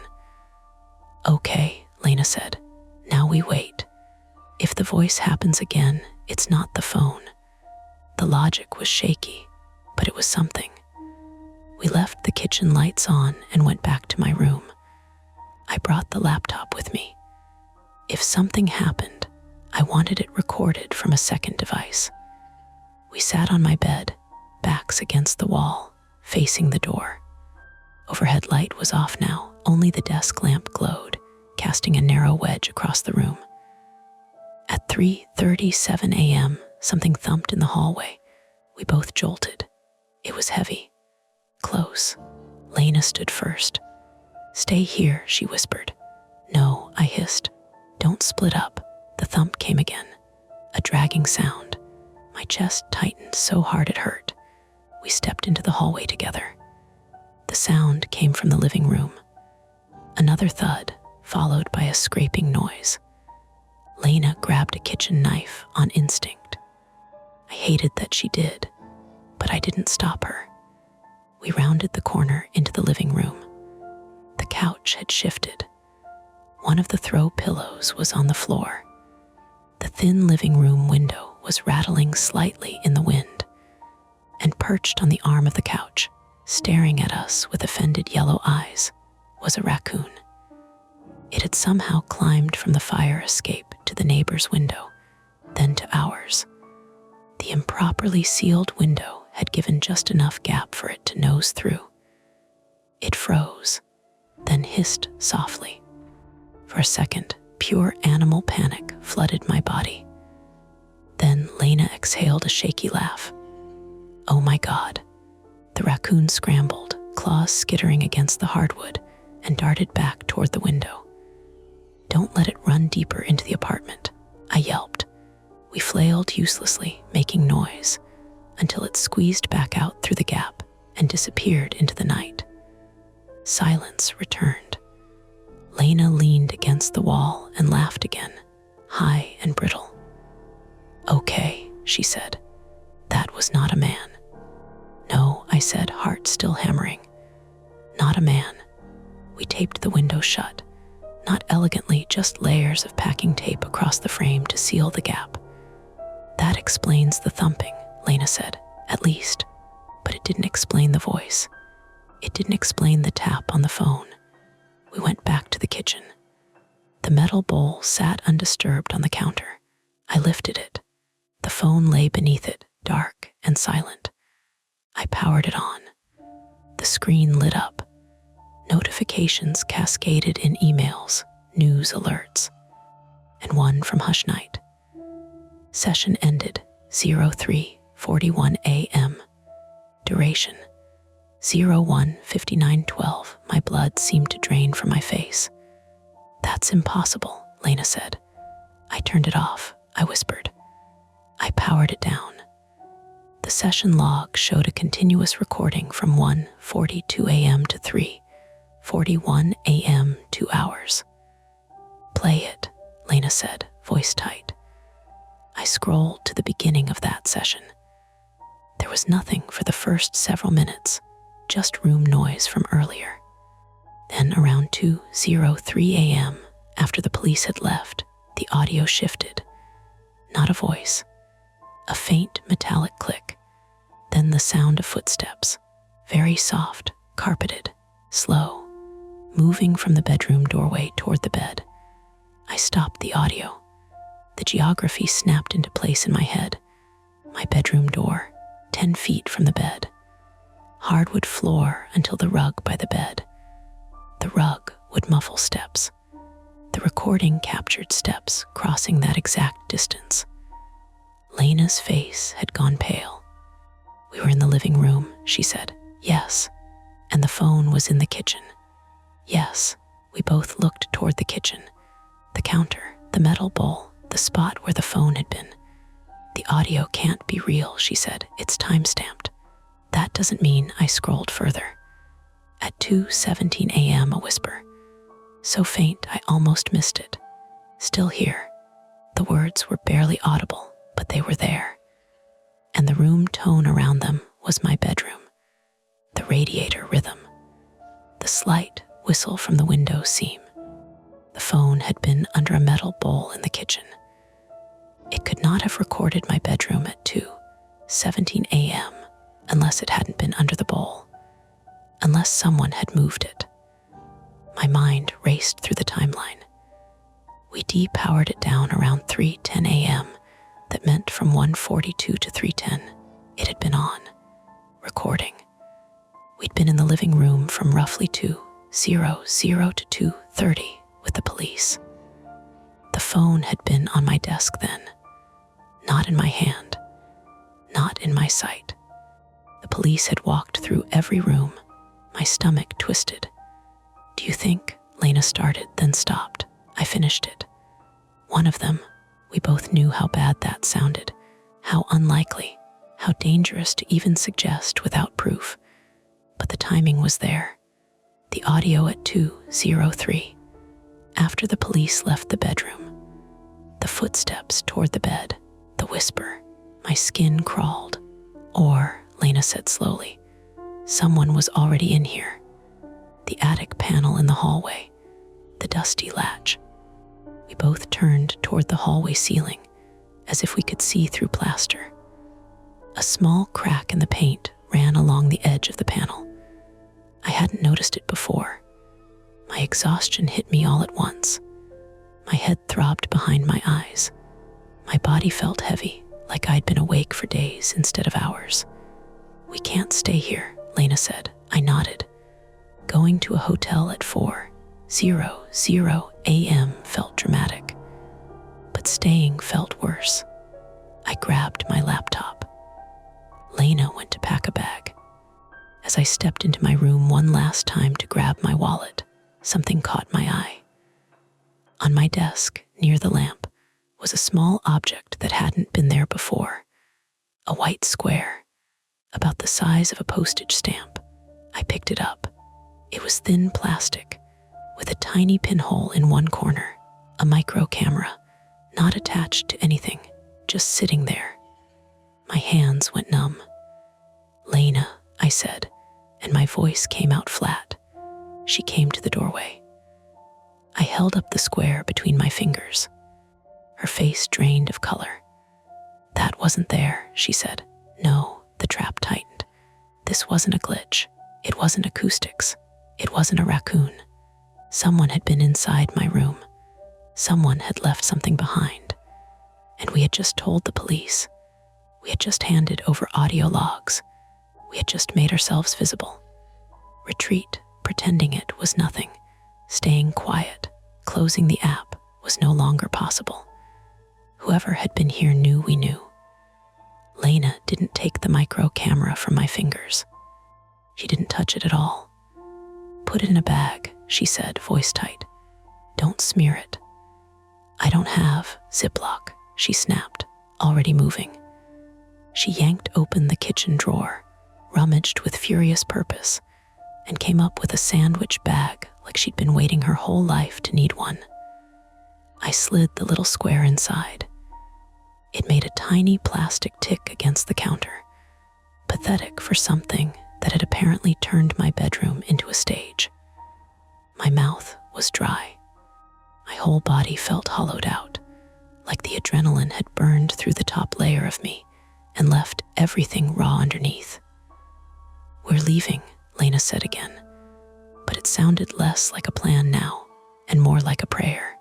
"Okay," Lena said. "Now we wait. If the voice happens again, it's not the phone." The logic was shaky, but it was something. We left the kitchen lights on and went back to my room. I brought the laptop with me. If something happened, I wanted it recorded from a second device. We sat on my bed, backs against the wall, facing the door. Overhead light was off now, only the desk lamp glowed, casting a narrow wedge across the room. At 3:37 a.m., something thumped in the hallway. We both jolted. It was heavy. Close. Lena stood first. "Stay here," she whispered. "No," I hissed. "Don't split up." The thump came again. A dragging sound. My chest tightened so hard it hurt. We stepped into the hallway together. The sound came from the living room. Another thud, followed by a scraping noise. Lena grabbed a kitchen knife on instinct. I hated that she did, but I didn't stop her. We rounded the corner into the living room. The couch had shifted. One of the throw pillows was on the floor. The thin living room window was rattling slightly in the wind, and perched on the arm of the couch, staring at us with offended yellow eyes, was a raccoon. It had somehow climbed from the fire escape to the neighbor's window, then to ours. The improperly sealed window had given just enough gap for it to nose through. It froze, then hissed softly. For a second, pure animal panic flooded my body. Then Lena exhaled a shaky laugh. Oh my God. The raccoon scrambled, claws skittering against the hardwood, and darted back toward the window. Don't let it run deeper into the apartment, I yelped. We flailed uselessly, making noise, until it squeezed back out through the gap and disappeared into the night. Silence returned. Lena leaned against the wall and laughed again, high and brittle. Okay, she said. That was not a man. No, I said, heart still hammering. Not a man. We taped the window shut. Not elegantly, just layers of packing tape across the frame to seal the gap. That explains the thumping, Lena said, at least. But it didn't explain the voice. It didn't explain the tap on the phone. We went back to the kitchen. The metal bowl sat undisturbed on the counter. I lifted it. The phone lay beneath it, dark and silent. I powered it on. The screen lit up. Notifications cascaded in emails, news alerts, and one from Hush Night. Session ended 03:41 a.m. Duration 01:59:12. My blood seemed to drain from my face. That's impossible, Lena said. I turned it off, I whispered. I powered it down. The session log showed a continuous recording from 1:42 a.m. to 3:41 a.m. 2 hours. Play it, Lena said, voice tight. I scrolled to the beginning of that session. There was nothing for the first several minutes, just room noise from earlier. Then around 2:03 a.m., after the police had left, the audio shifted. Not a voice. A faint metallic click. Then the sound of footsteps, very soft, carpeted, slow, moving from the bedroom doorway toward the bed. I stopped the audio. The geography snapped into place in my head. My bedroom door, 10 feet from the bed. Hardwood floor until the rug by the bed. The rug would muffle steps. The recording captured steps crossing that exact distance. Lena's face had gone pale. We were in the living room, she said. Yes. And the phone was in the kitchen. Yes. We both looked toward the kitchen. The counter, the metal bowl, the spot where the phone had been. The audio can't be real, she said. It's time-stamped. That doesn't mean. I scrolled further. At 2:17 a.m., a whisper. So faint I almost missed it. Still here. The words were barely audible, but they were there. And the room tone around them was my bedroom. The radiator rhythm. The slight whistle from the window seam. The phone had been under a metal bowl in the kitchen. It could not have recorded my bedroom at 2:17 a.m. unless it hadn't been under the bowl. Unless someone had moved it. My mind raced through the timeline. We depowered it down around 3:10 a.m. That meant from 1:42 to 3:10, it had been on, recording. We'd been in the living room from roughly 2:00 to 2:30 with the police. The phone had been on my desk then, not in my hand, not in my sight. The police had walked through every room. My stomach twisted. Do you think? Lena started, then stopped. I finished it. One of them. We both knew how bad that sounded, how unlikely, how dangerous to even suggest without proof. But the timing was there. The audio at 2:03. After the police left the bedroom. The footsteps toward the bed. The whisper. My skin crawled. Or, Lena said slowly, someone was already in here. The attic panel in the hallway. The dusty latch. We both turned toward the hallway ceiling, as if we could see through plaster. A small crack in the paint ran along the edge of the panel. I hadn't noticed it before. My exhaustion hit me all at once. My head throbbed behind my eyes. My body felt heavy, like I'd been awake for days instead of hours. "We can't stay here," Lena said. I nodded. Going to a hotel at 4:00 a.m. felt dramatic, but staying felt worse. I grabbed my laptop. Lena went to pack a bag. As I stepped into my room one last time to grab my wallet, something caught my eye. On my desk, near the lamp, was a small object that hadn't been there before. A white square, about the size of a postage stamp. I picked it up. It was thin plastic, with a tiny pinhole in one corner, a micro camera, not attached to anything, just sitting there. My hands went numb. "Lena," I said, and my voice came out flat. She came to the doorway. I held up the square between my fingers. Her face drained of color. "That wasn't there," she said. "No," the trap tightened. "This wasn't a glitch. It wasn't acoustics. It wasn't a raccoon. Someone had been inside my room. Someone had left something behind. And we had just told the police. We had just handed over audio logs. We had just made ourselves visible. Retreat, pretending it was nothing. Staying quiet, closing the app was no longer possible. Whoever had been here knew we knew." Lena didn't take the micro camera from my fingers. She didn't touch it at all. "Put it in a bag," she said, voice tight. "Don't smear it." "I don't have Ziploc," she snapped, already moving. She yanked open the kitchen drawer, rummaged with furious purpose, and came up with a sandwich bag like she'd been waiting her whole life to need one. I slid the little square inside. It made a tiny plastic tick against the counter, pathetic for something that had apparently turned my bedroom into a stage. My mouth was dry. My whole body felt hollowed out, like the adrenaline had burned through the top layer of me and left everything raw underneath. "We're leaving," Lena said again, but it sounded less like a plan now and more like a prayer.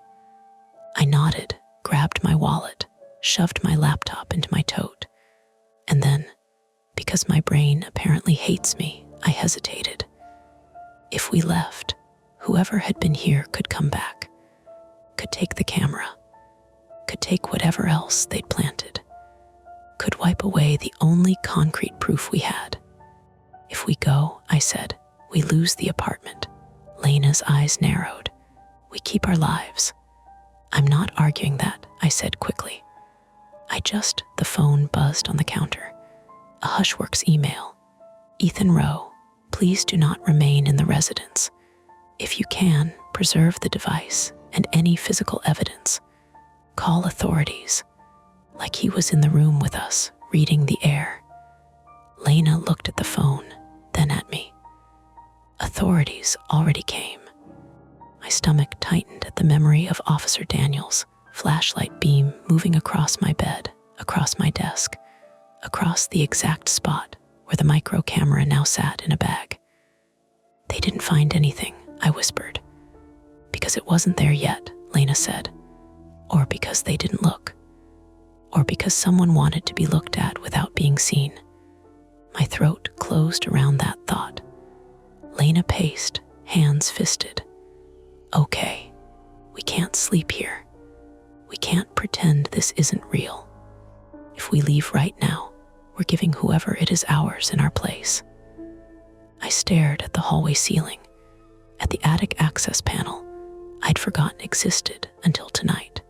I nodded, grabbed my wallet, shoved my laptop into my tote, and then, because my brain apparently hates me, I hesitated. If we left, whoever had been here could come back, could take the camera, could take whatever else they'd planted, could wipe away the only concrete proof we had. "If we go," I said, "we lose the apartment." Lena's eyes narrowed. "We keep our lives." "I'm not arguing that," I said quickly. The phone buzzed on the counter. A Hushworks email. "Ethan Rowe, please do not remain in the residence. If you can, preserve the device and any physical evidence. Call authorities." Like he was in the room with us, reading the air. Lena looked at the phone, then at me. Authorities already came. My stomach tightened at the memory of Officer Daniels' flashlight beam moving across my bed, across my desk, across the exact spot where the micro camera now sat in a bag. "They didn't find anything," I whispered. "Because it wasn't there yet," Lena said. "Or because they didn't look. Or because someone wanted to be looked at without being seen." My throat closed around that thought. Lena paced, hands fisted. "Okay, we can't sleep here. We can't pretend this isn't real. If we leave right now, we're giving whoever it is ours in our place." I stared at the hallway ceiling, at the attic access panel I'd forgotten existed until tonight.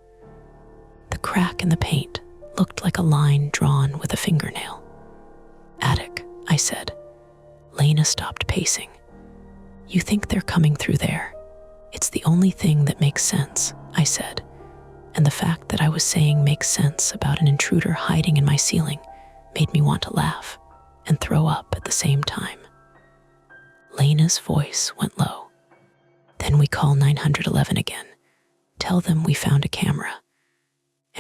The crack in the paint looked like a line drawn with a fingernail. "Attic," I said. Lena stopped pacing. "You think they're coming through there? It's the only thing that makes sense," I said, and the fact that I was saying makes sense about an intruder hiding in my ceiling made me want to laugh and throw up at the same time. Lena's voice went low. "Then we call 911 again. Tell them we found a camera.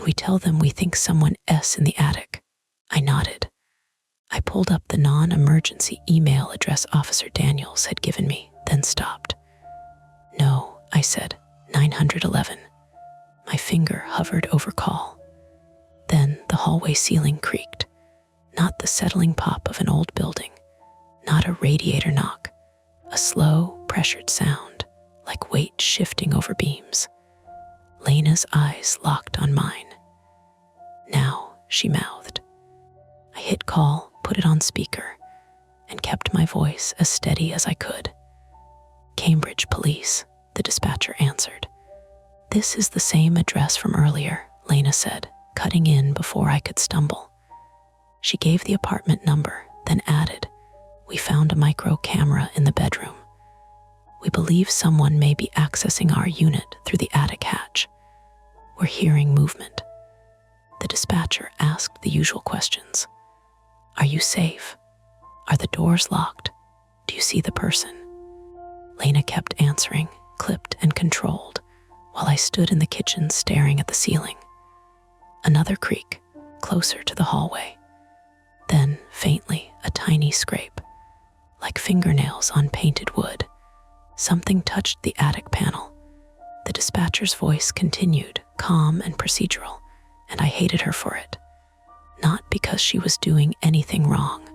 and we tell them we think someone S in the attic. I nodded. I pulled up the non-emergency email address Officer Daniels had given me, then stopped. No, I said, 911. My finger hovered over call. Then the hallway ceiling creaked. Not the settling pop of an old building, not a radiator knock, a slow, pressured sound, like weight shifting over beams. Lena's eyes locked on mine. Now, she mouthed. I hit call, put it on speaker, and kept my voice as steady as I could. Cambridge Police, the dispatcher answered. This is the same address from earlier, Lena said, cutting in before I could stumble. She gave the apartment number, then added, we found a micro camera in the bedroom. We believe someone may be accessing our unit through the attic hatch. We're hearing movement. The dispatcher asked the usual questions. Are you safe? Are the doors locked? Do you see the person? Lena kept answering, clipped and controlled, while I stood in the kitchen staring at the ceiling. Another creak, closer to the hallway. Then, faintly, a tiny scrape. Like fingernails on painted wood. Something touched the attic panel. The dispatcher's voice continued, calm and procedural, and I hated her for it. Not because she was doing anything wrong,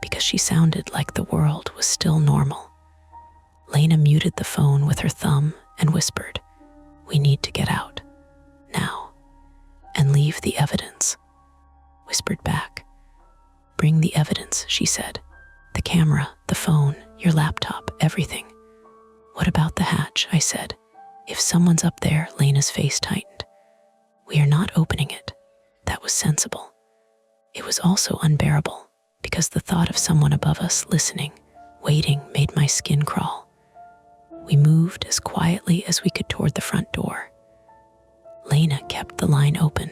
because she sounded like the world was still normal. Lena muted the phone with her thumb and whispered, we need to get out, now, and leave the evidence. Whispered back. Bring the evidence, she said. The camera, the phone, your laptop, everything. What about the hatch, I said. If someone's up there, Lena's face tightened. We are not opening it. That was sensible. It was also unbearable, because the thought of someone above us listening, waiting, made my skin crawl. We moved as quietly as we could toward the front door. Lena kept the line open,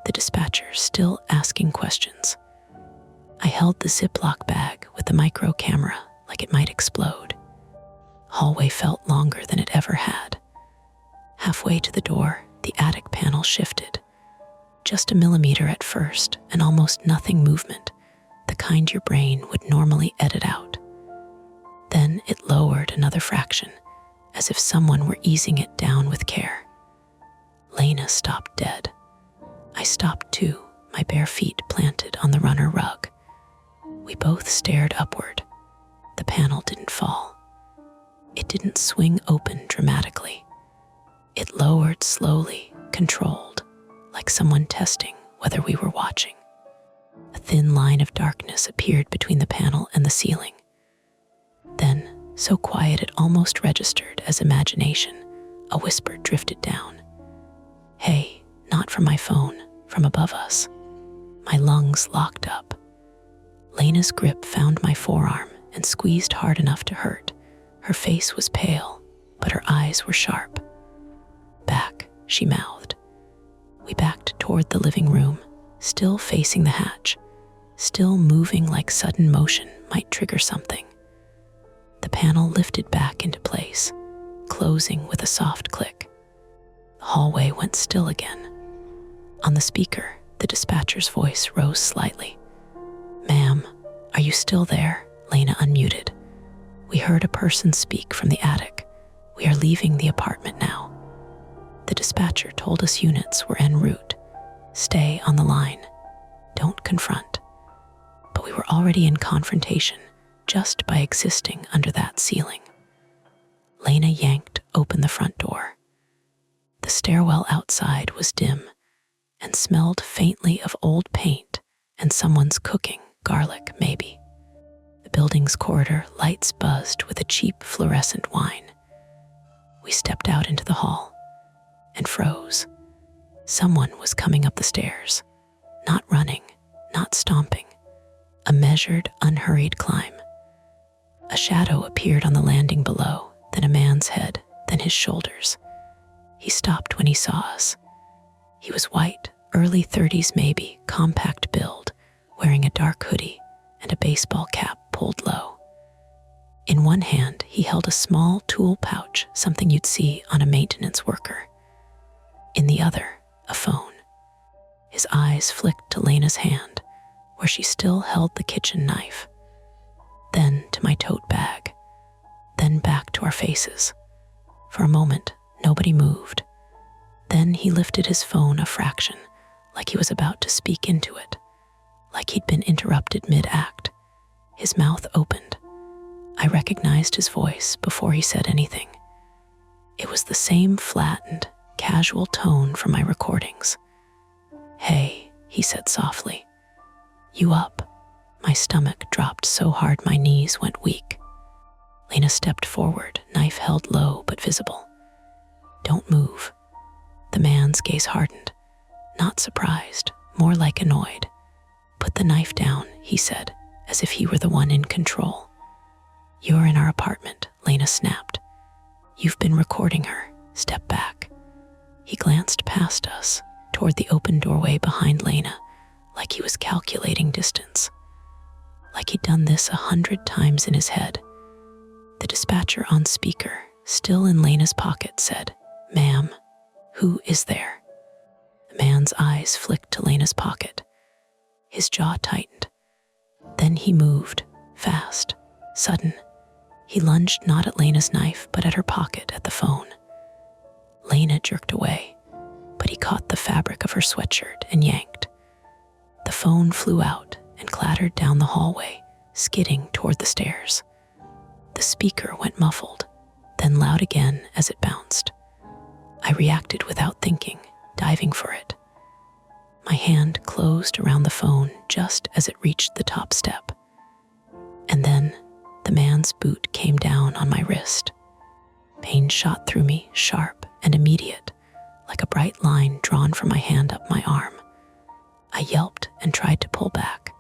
the dispatcher still asking questions. I held the Ziploc bag with the micro camera like it might explode. Hallway felt longer than it ever had. Halfway to the door, the attic panel shifted. Just a millimeter at first, and almost nothing movement, the kind your brain would normally edit out. Then it lowered another fraction, as if someone were easing it down with care. Lena stopped dead. I stopped too, my bare feet planted on the runner rug. We both stared upward. The panel didn't fall. It didn't swing open dramatically. It lowered slowly, controlled, like someone testing whether we were watching. A thin line of darkness appeared between the panel and the ceiling. Then, so quiet it almost registered as imagination, a whisper drifted down. Hey, not from my phone, from above us. My lungs locked up. Lena's grip found my forearm and squeezed hard enough to hurt. Her face was pale, but her eyes were sharp. Back, she mouthed. We backed toward the living room, still facing the hatch, still moving like sudden motion might trigger something. The panel lifted back into place, closing with a soft click. The hallway went still again. On the speaker, the dispatcher's voice rose slightly. Ma'am, are you still there? Lena unmuted. We heard a person speak from the attic. We are leaving the apartment now. The dispatcher told us units were en route. Stay on the line. Don't confront. But we were already in confrontation just by existing under that ceiling. Lena yanked open the front door. The stairwell outside was dim and smelled faintly of old paint and someone's cooking, garlic maybe. The building's corridor lights buzzed with a cheap fluorescent wine. We stepped out into the hall and froze. Someone was coming up the stairs, not running, not stomping, a measured, unhurried climb. A shadow appeared on the landing below, then a man's head, then his shoulders. He stopped when he saw us. He was white, early 30s maybe, compact build, wearing a dark hoodie and a baseball cap pulled low. In one hand, he held a small tool pouch, something you'd see on a maintenance worker. In the other, a phone, His eyes flicked to Lena's hand, where she still held the kitchen knife. Then to my tote bag. Then back to our faces. For a moment, nobody moved. Then he lifted his phone a fraction, like he was about to speak into it, like he'd been interrupted mid-act. His mouth opened. I recognized his voice before he said anything. It was the same flattened, casual tone from my recordings. "Hey," he said softly. "You up?" My stomach dropped so hard my knees went weak. Lena stepped forward, knife held low but visible. "Don't move." The man's gaze hardened, not surprised, more like annoyed. "Put the knife down," he said, as if he were the one in control. "You're in our apartment," Lena snapped. "You've been recording her. Step back." He glanced past us, toward the open doorway behind Lena, like he was calculating distance. Like he'd done this 100 times in his head. The dispatcher on speaker, still in Lena's pocket, said, "Ma'am, who is there?" The man's eyes flicked to Lena's pocket. His jaw tightened. Then he moved, fast, sudden. He lunged not at Lena's knife, but at her pocket, at the phone. Lena jerked away, but he caught the fabric of her sweatshirt and yanked. The phone flew out and clattered down the hallway, skidding toward the stairs. The speaker went muffled, then loud again as it bounced. I reacted without thinking, diving for it. My hand closed around the phone just as it reached the top step. And then the man's boot came down on my wrist. Pain shot through me, sharp and immediate, like a bright line drawn from my hand up my arm. I yelped and tried to pull back,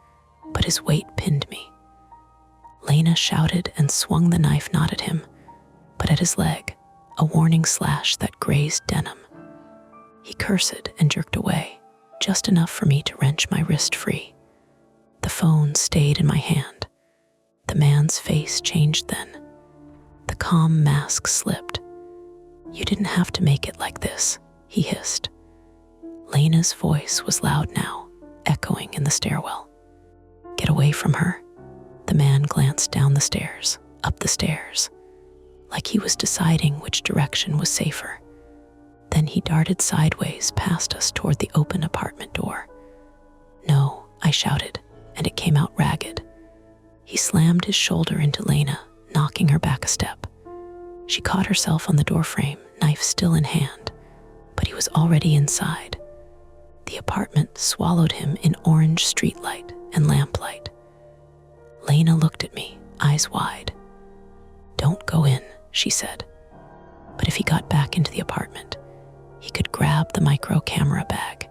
but his weight pinned me. Lena shouted and swung the knife not at him, but at his leg, a warning slash that grazed denim. He cursed and jerked away, just enough for me to wrench my wrist free. The phone stayed in my hand. The man's face changed then. The calm mask slipped. "You didn't have to make it like this," he hissed. Lena's voice was loud now, echoing in the stairwell. "Get away from her." The man glanced down the stairs, up the stairs, like he was deciding which direction was safer. Then he darted sideways past us toward the open apartment door. "No," I shouted, and it came out ragged. He slammed his shoulder into Lena, knocking her back a step. She caught herself on the doorframe, knife still in hand, but he was already inside. The apartment swallowed him in orange streetlight and lamplight. Lena looked at me, eyes wide. "Don't go in," she said. But if he got back into the apartment, he could grab the micro camera bag.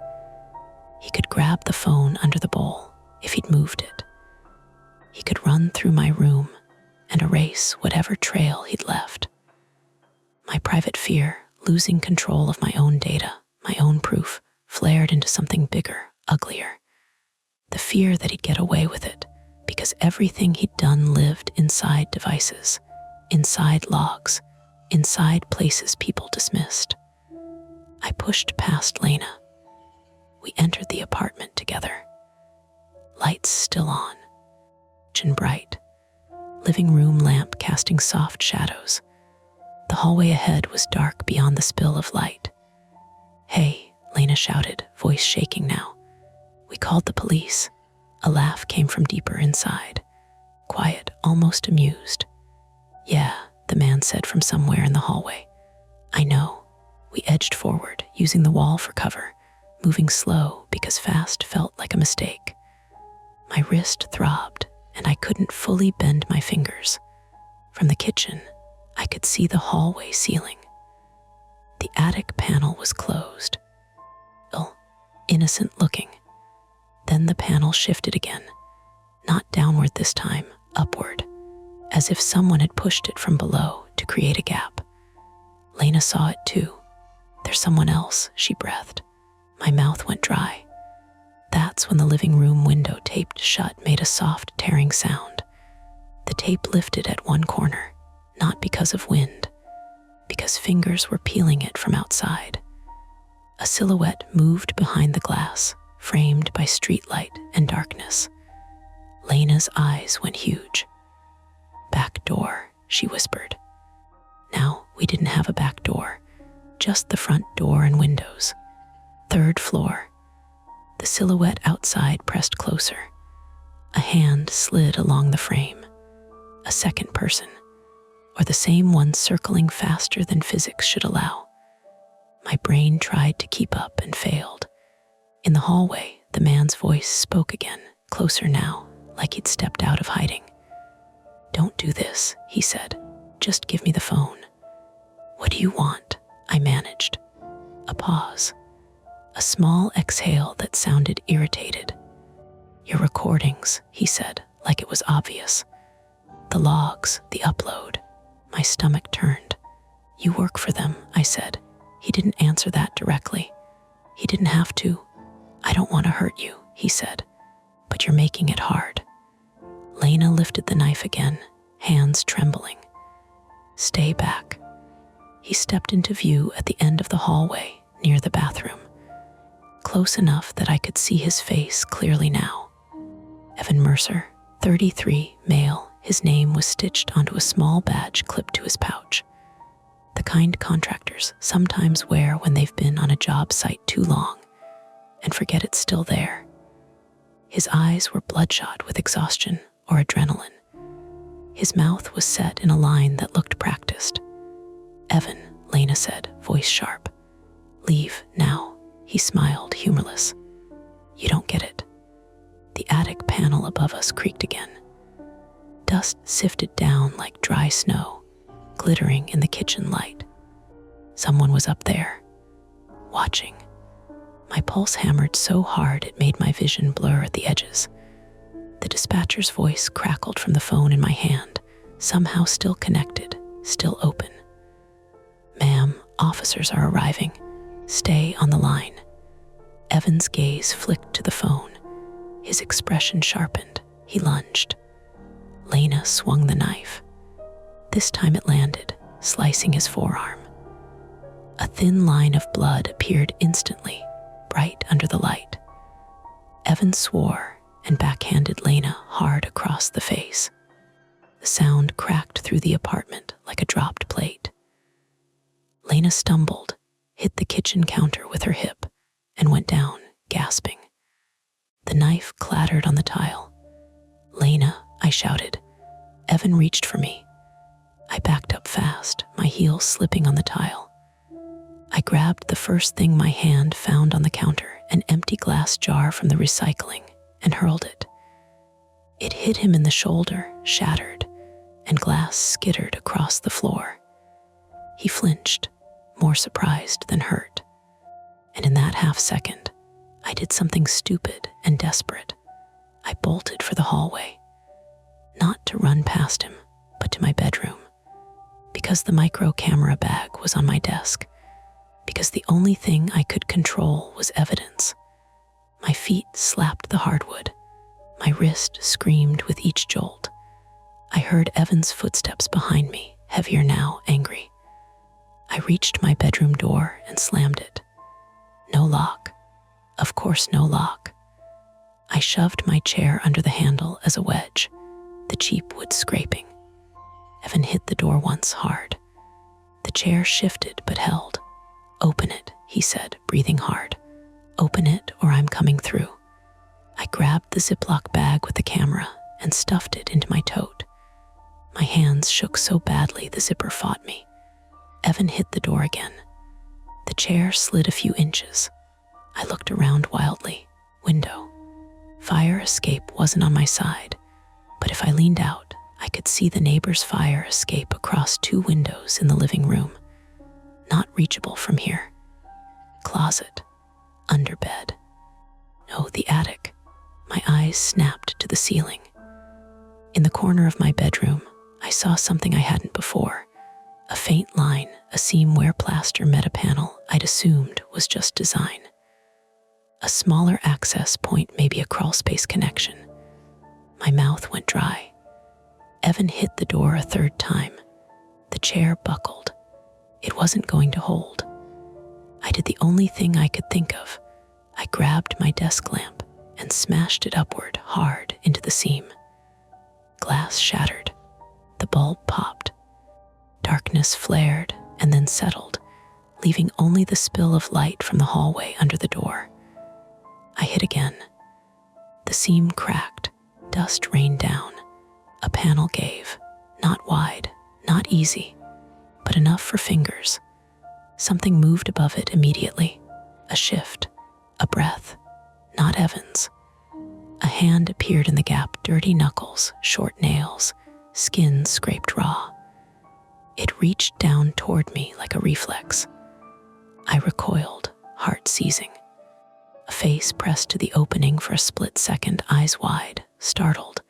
He could grab the phone under the bowl if he'd moved it. He could run through my room and erase whatever trail he'd left. My private fear, losing control of my own data, my own proof, flared into something bigger, uglier. The fear that he'd get away with it, because everything he'd done lived inside devices, inside logs, inside places people dismissed. I pushed past Lena. We entered the apartment together. Lights still on, and bright. Living room lamp casting soft shadows. The hallway ahead was dark beyond the spill of light. "Hey," Lena shouted, voice shaking now. "We called the police." A laugh came from deeper inside, quiet, almost amused. "Yeah," the man said from somewhere in the hallway. "I know." We edged forward, using the wall for cover, moving slow because fast felt like a mistake. My wrist throbbed, and I couldn't fully bend my fingers. From the kitchen, I could see the hallway ceiling. The attic panel was closed. Innocent looking. Then the panel shifted again, not downward this time, upward, as if someone had pushed it from below to create a gap. Lena saw it too. "There's someone else," she breathed. My mouth went dry. That's when the living room window taped shut made a soft tearing sound. The tape lifted at one corner, not because of wind, because fingers were peeling it from outside. A silhouette moved behind the glass, framed by streetlight and darkness. Lena's eyes went huge. "Back door," she whispered. Now, we didn't have a back door, just the front door and windows. 3rd floor. The silhouette outside pressed closer. A hand slid along the frame. A second person, or the same one circling faster than physics should allow. My brain tried to keep up and failed. In the hallway, the man's voice spoke again, closer now, like he'd stepped out of hiding. "Don't do this," he said. "Just give me the phone." "What do you want?" I managed. A pause. A small exhale that sounded irritated. "Your recordings," he said, like it was obvious. "The logs, the upload." My stomach turned. "You work for them," I said. He didn't answer that directly. He didn't have to. "I don't want to hurt you," he said, "but you're making it hard." Lena lifted the knife again, hands trembling. "Stay back." He stepped into view at the end of the hallway, near the bathroom. Close enough that I could see his face clearly now. Evan Mercer, 33, male. His name was stitched onto a small badge clipped to his pouch. The kind contractors sometimes wear when they've been on a job site too long and forget it's still there. His eyes were bloodshot with exhaustion or adrenaline. His mouth was set in a line that looked practiced. "Evan," Lena said, voice sharp. "Leave now." He smiled, humorless. "You don't get it." The attic panel above us creaked again. Dust sifted down like dry snow, glittering in the kitchen light. Someone was up there, watching. My pulse hammered so hard it made my vision blur at the edges. The dispatcher's voice crackled from the phone in my hand, somehow still connected, still open. "Ma'am, officers are arriving. Stay on the line." Evan's gaze flicked to the phone. His expression sharpened. He lunged. Lena swung the knife. This time it landed, slicing his forearm. A thin line of blood appeared instantly, bright under the light. Evan swore and backhanded Lena hard across the face. The sound cracked through the apartment like a dropped plate. Lena stumbled, hit the kitchen counter with her hip, and went down, gasping. The knife clattered on the tile. "Lena," I shouted. Evan reached for me. I backed up fast, my heels slipping on the tile. I grabbed the first thing my hand found on the counter, an empty glass jar from the recycling, and hurled it. It hit him in the shoulder, shattered, and glass skittered across the floor. He flinched, more surprised than hurt. And in that half second, I did something stupid and desperate. I bolted for the hallway. Not to run past him, but to my bedroom. Because the micro camera bag was on my desk. Because the only thing I could control was evidence. My feet slapped the hardwood. My wrist screamed with each jolt. I heard Evan's footsteps behind me, heavier now, angry. I reached my bedroom door and slammed it. No lock. Of course, no lock. I shoved my chair under the handle as a wedge, the cheap wood scraping. Evan hit the door once hard. The chair shifted but held. "Open it," he said, breathing hard. "Open it or I'm coming through." I grabbed the Ziploc bag with the camera and stuffed it into my tote. My hands shook so badly the zipper fought me. Evan hit the door again. The chair slid a few inches. I looked around wildly. Window. Fire escape wasn't on my side, but if I leaned out, I could see the neighbor's fire escape across 2 windows in the living room. Not reachable from here. Closet. Under bed. No, the attic. My eyes snapped to the ceiling. In the corner of my bedroom, I saw something I hadn't before. A faint line, a seam where plaster met a panel I'd assumed was just design. A smaller access point, maybe a crawlspace connection. My mouth went dry. Evan hit the door a 3rd time. The chair buckled. It wasn't going to hold. I did the only thing I could think of. I grabbed my desk lamp and smashed it upward hard into the seam. Glass shattered. The bulb popped. Darkness flared and then settled, leaving only the spill of light from the hallway under the door. I hit again. The seam cracked. Dust rained down. A panel gave. Not wide, not easy, but enough for fingers. Something moved above it immediately. A shift. A breath. Not Evan's. A hand appeared in the gap, dirty knuckles, short nails, skin scraped raw. It reached down toward me like a reflex. I recoiled, heart seizing. A face pressed to the opening for a split second, eyes wide, startled,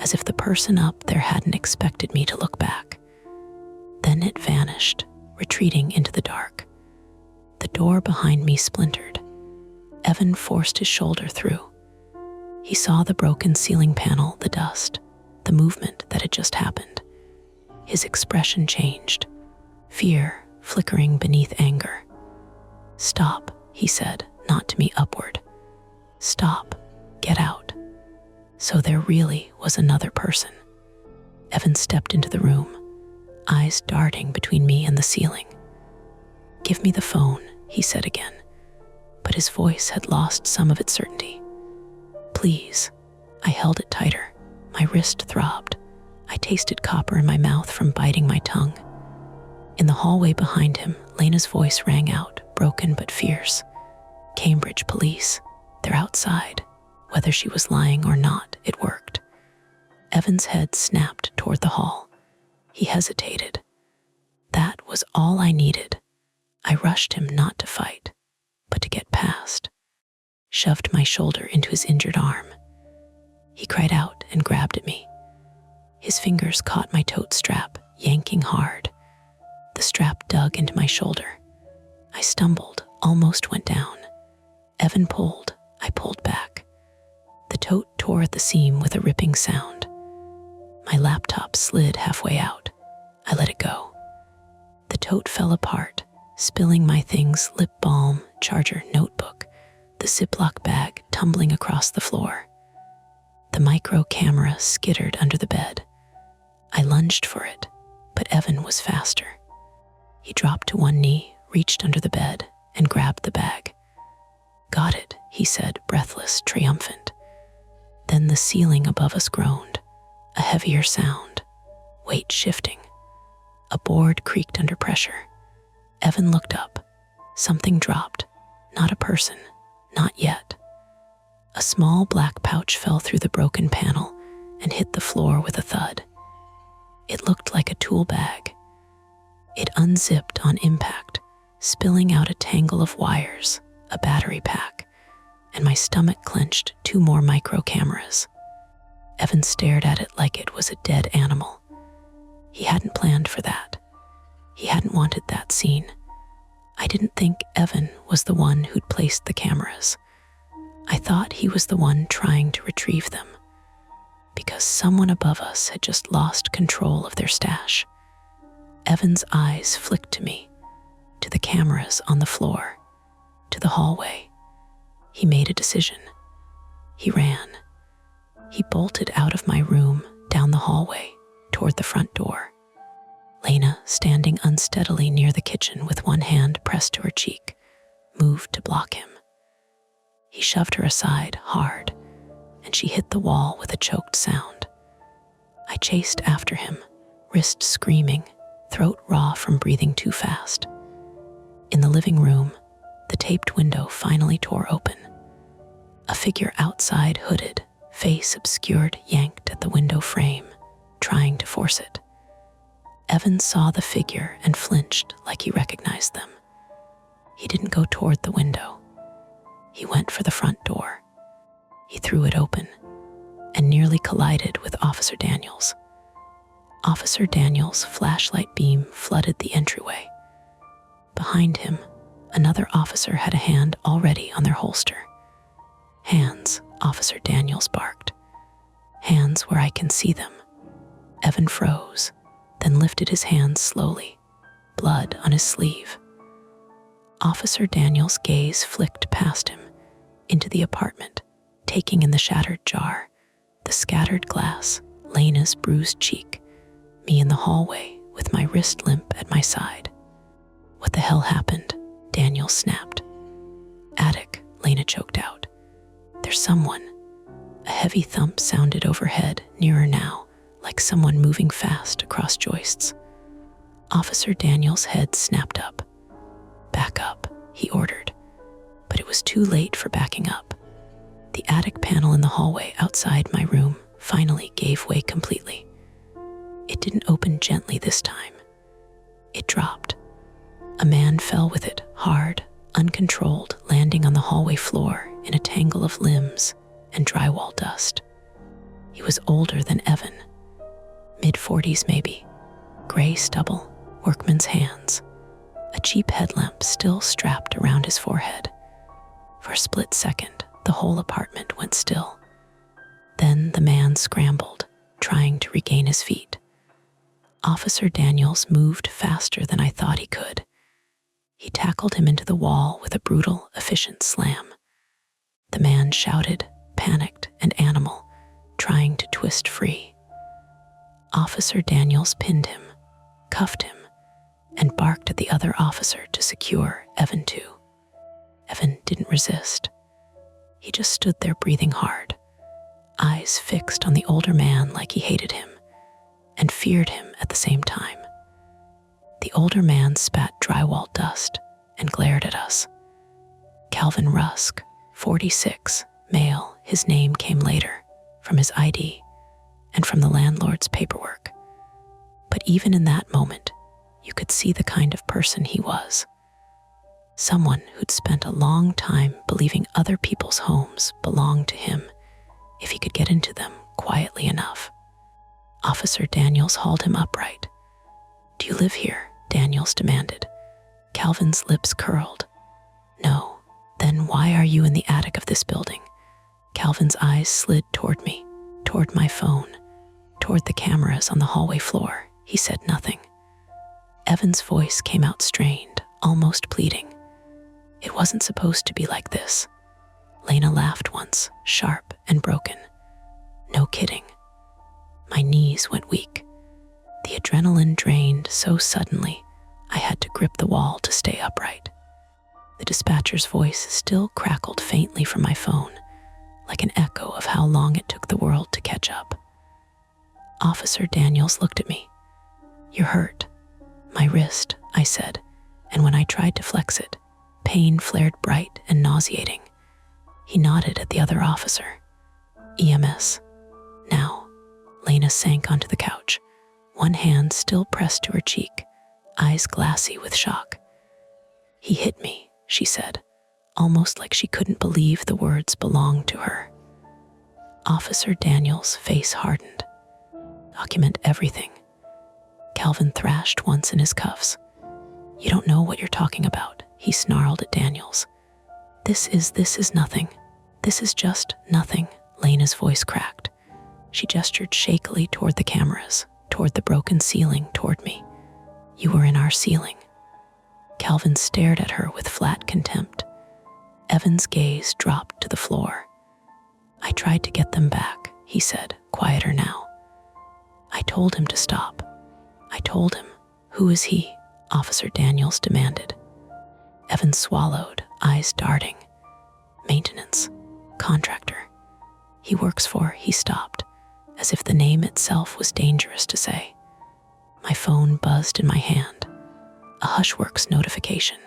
as if the person up there hadn't expected me to look back. Then it vanished, retreating into the dark. The door behind me splintered. Evan forced his shoulder through. He saw the broken ceiling panel, the dust, the movement that had just happened. His expression changed, fear flickering beneath anger. "Stop," he said, not to me, upward. "Stop. Get out." So there really was another person. Evan stepped into the room, eyes darting between me and the ceiling. "Give me the phone," he said again, but his voice had lost some of its certainty. "Please." I held it tighter. My wrist throbbed. I tasted copper in my mouth from biting my tongue. In the hallway behind him, Lena's voice rang out, broken but fierce. "Cambridge police. They're outside." Whether she was lying or not, it worked. Evan's head snapped toward the hall. He hesitated. That was all I needed. I rushed him not to fight, but to get past. Shoved my shoulder into his injured arm. He cried out and grabbed at me. His fingers caught my tote strap, yanking hard. The strap dug into my shoulder. I stumbled, almost went down. Evan pulled. I pulled back. The tote tore at the seam with a ripping sound. My laptop slid halfway out. I let it go. The tote fell apart, spilling my things: lip balm, charger, notebook, the Ziploc bag tumbling across the floor. The micro camera skittered under the bed. I lunged for it, but Evan was faster. He dropped to one knee, reached under the bed, and grabbed the bag. "Got it," he said, breathless, triumphant. Then the ceiling above us groaned, a heavier sound, weight shifting. A board creaked under pressure. Evan looked up. Something dropped. Not a person. Not yet. A small black pouch fell through the broken panel and hit the floor with a thud. It looked like a tool bag. It unzipped on impact, spilling out a tangle of wires, a battery pack, and my stomach clenched. 2 more micro cameras. Evan stared at it like it was a dead animal. He hadn't planned for that. He hadn't wanted that scene. I didn't think Evan was the one who'd placed the cameras. I thought he was the one trying to retrieve them, because someone above us had just lost control of their stash. Evan's eyes flicked to me, to the cameras on the floor, to the hallway. He made a decision. He ran. He bolted out of my room, down the hallway, toward the front door. Lena, standing unsteadily near the kitchen with one hand pressed to her cheek, moved to block him. He shoved her aside hard, and she hit the wall with a choked sound. I chased after him, wrist screaming, throat raw from breathing too fast. In the living room, the taped window finally tore open. A figure outside, hooded, face obscured, yanked at the window frame, trying to force it. Evan saw the figure and flinched like he recognized them. He didn't go toward the window. He went for the front door. He threw it open and nearly collided with Officer Daniels. Officer Daniels' flashlight beam flooded the entryway. Behind him, another officer had a hand already on their holster. "Hands," Officer Daniels barked. "Hands where I can see them." Evan froze, then lifted his hands slowly, blood on his sleeve. Officer Daniels' gaze flicked past him, into the apartment, taking in the shattered jar, the scattered glass, Lena's bruised cheek, me in the hallway with my wrist limp at my side. "What the hell happened?" Daniel snapped. "Attic," Lena choked out. "There's someone." A heavy thump sounded overhead, nearer now, like someone moving fast across joists. Officer Daniel's head snapped up. "Back up," he ordered. But it was too late for backing up. The attic panel in the hallway outside my room finally gave way completely. It didn't open gently this time. It dropped. A man fell with it, hard, uncontrolled, landing on the hallway floor in a tangle of limbs and drywall dust. He was older than Evan, mid-40s maybe, gray stubble, workman's hands, a cheap headlamp still strapped around his forehead. For a split second, the whole apartment went still. Then the man scrambled, trying to regain his feet. Officer Daniels moved faster than I thought he could. He tackled him into the wall with a brutal, efficient slam. The man shouted, panicked and animal, trying to twist free. Officer Daniels pinned him, cuffed him, and barked at the other officer to secure Evan too. Evan didn't resist. He just stood there breathing hard, eyes fixed on the older man like he hated him and feared him at the same time. The older man spat drywall dust and glared at us. Calvin Rusk, 46, male, his name came later, from his ID and from the landlord's paperwork. But even in that moment, you could see the kind of person he was. Someone who'd spent a long time believing other people's homes belonged to him if he could get into them quietly enough. Officer Daniels hauled him upright. "Do you live here?" Daniels demanded. Calvin's lips curled. "No." "Then why are you in the attic of this building?" Calvin's eyes slid toward me, toward my phone, toward the cameras on the hallway floor. He said nothing. Evan's voice came out strained, almost pleading. "It wasn't supposed to be like this." Lena laughed once, sharp and broken. "No kidding." My knees went weak. The adrenaline drained so suddenly, I had to grip the wall to stay upright. The dispatcher's voice still crackled faintly from my phone, like an echo of how long it took the world to catch up. Officer Daniels looked at me. "You're hurt." "My wrist," I said, and when I tried to flex it, pain flared bright and nauseating. He nodded at the other officer. "EMS. Now." Lena sank onto the couch, one hand still pressed to her cheek, eyes glassy with shock. "He hit me," she said, almost like she couldn't believe the words belonged to her. Officer Daniels' face hardened. "Document everything." Calvin thrashed once in his cuffs. "You don't know what you're talking about," he snarled at Daniels. This is nothing. This is just nothing," Lena's voice cracked. She gestured shakily toward the cameras, toward the broken ceiling, toward me. "You were in our ceiling." Calvin stared at her with flat contempt. Evan's gaze dropped to the floor. "I tried to get them back," he said, quieter now. "I told him to stop. I told him." "Who is he?" Officer Daniels demanded. Evan swallowed, eyes darting. "Maintenance. Contractor. He works for," he stopped, as if the name itself was dangerous to say. My phone buzzed in my hand. A Hushworks notification.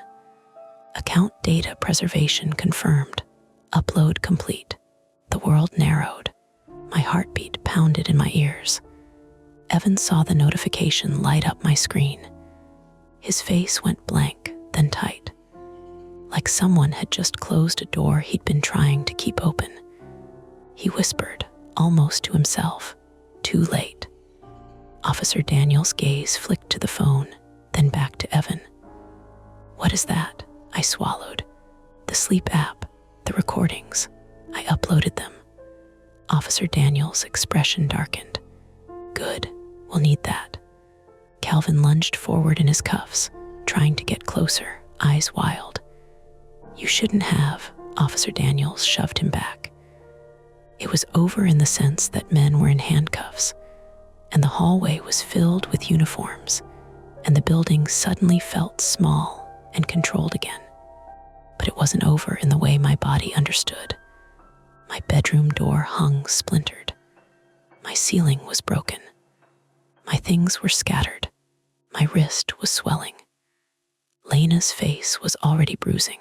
"Account data preservation confirmed. Upload complete." The world narrowed. My heartbeat pounded in my ears. Evan saw the notification light up my screen. His face went blank, then tight, like someone had just closed a door he'd been trying to keep open. He whispered, almost to himself, "Too late." Officer Daniels' gaze flicked to the phone, then back to Evan. "What is that?" I swallowed. "The sleep app, the recordings. I uploaded them." Officer Daniels' expression darkened. "Good, we'll need that." Calvin lunged forward in his cuffs, trying to get closer, eyes wild. "You shouldn't have," Officer Daniels shoved him back. It was over in the sense that men were in handcuffs, and the hallway was filled with uniforms, and the building suddenly felt small and controlled again. But it wasn't over in the way my body understood. My bedroom door hung splintered. My ceiling was broken. My things were scattered. My wrist was swelling. Lena's face was already bruising.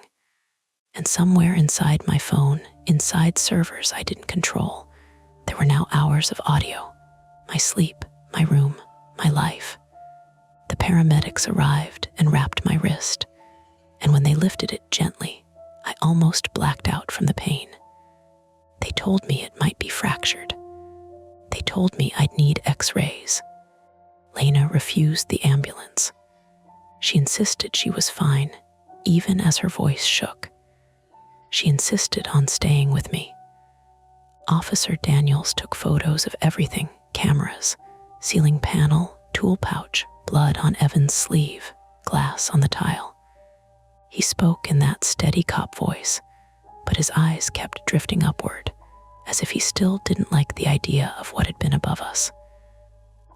And somewhere inside my phone, inside servers I didn't control, there were now hours of audio. My sleep, my room, my life. The paramedics arrived and wrapped my wrist, and when they lifted it gently, I almost blacked out from the pain. They told me it might be fractured. They told me I'd need X-rays. Lena refused the ambulance. She insisted she was fine, even as her voice shook. She insisted on staying with me. Officer Daniels took photos of everything: cameras, ceiling panel, tool pouch, blood on Evan's sleeve, glass on the tile. He spoke in that steady cop voice, but his eyes kept drifting upward, as if he still didn't like the idea of what had been above us.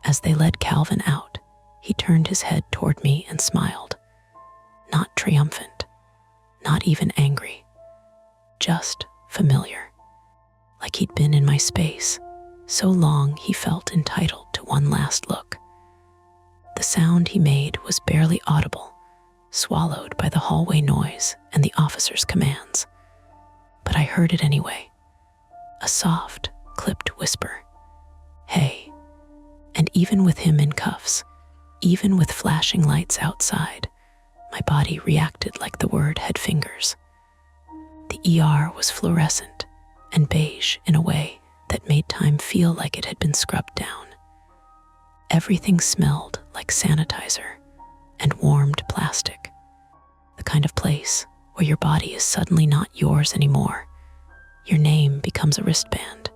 As they led Calvin out, he turned his head toward me and smiled. Not triumphant, not even angry, just familiar. Like he'd been in my space so long he felt entitled to one last look. The sound he made was barely audible, swallowed by the hallway noise and the officer's commands. But I heard it anyway. A soft, clipped whisper. Hey. And even with him in cuffs, even with flashing lights outside, my body reacted like the word had fingers. The ER was fluorescent and beige in a way that made time feel like it had been scrubbed down. Everything smelled like sanitizer and warmed plastic, the kind of place where your body is suddenly not yours anymore. Your name becomes a wristband.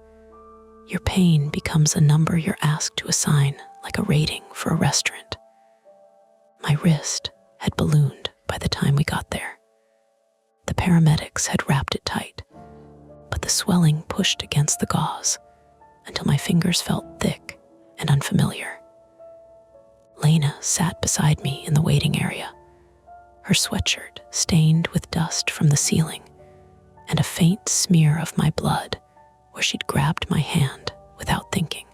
Your pain becomes a number you're asked to assign, like a rating for a restaurant. My wrist had ballooned by the time we got there. The paramedics had wrapped it tight, but the swelling pushed against the gauze until my fingers felt thick and unfamiliar. Lena sat beside me in the waiting area, her sweatshirt stained with dust from the ceiling and a faint smear of my blood where she'd grabbed my hand without thinking.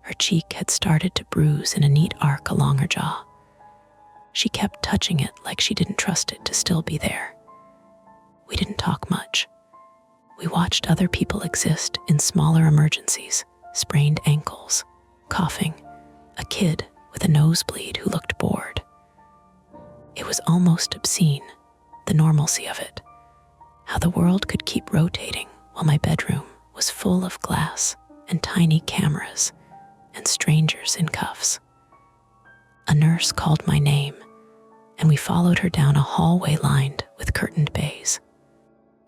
Her cheek had started to bruise in a neat arc along her jaw. She kept touching it like she didn't trust it to still be there. We didn't talk much. We watched other people exist in smaller emergencies, sprained ankles, coughing, a kid with a nosebleed who looked bored. It was almost obscene, the normalcy of it, how the world could keep rotating while my bedroom was full of glass and tiny cameras and strangers in cuffs. A nurse called my name, and we followed her down a hallway lined with curtained bays.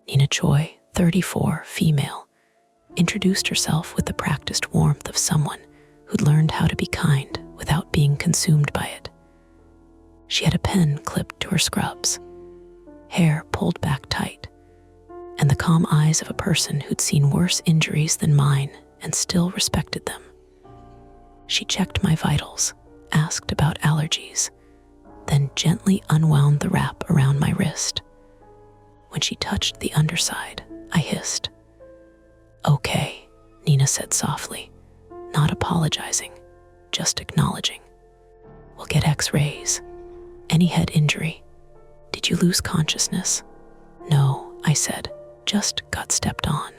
Nina Choi, 34, female, introduced herself with the practiced warmth of someone who'd learned how to be kind without being consumed by it. She had a pen clipped to her scrubs, hair pulled back tight, and the calm eyes of a person who'd seen worse injuries than mine and still respected them. She checked my vitals, asked about allergies, then gently unwound the wrap around my wrist. When she touched the underside, I hissed. "Okay," Nina said softly, not apologizing, just acknowledging. "We'll get X-rays. Any head injury? Did you lose consciousness?" "No," I said, "just got stepped on."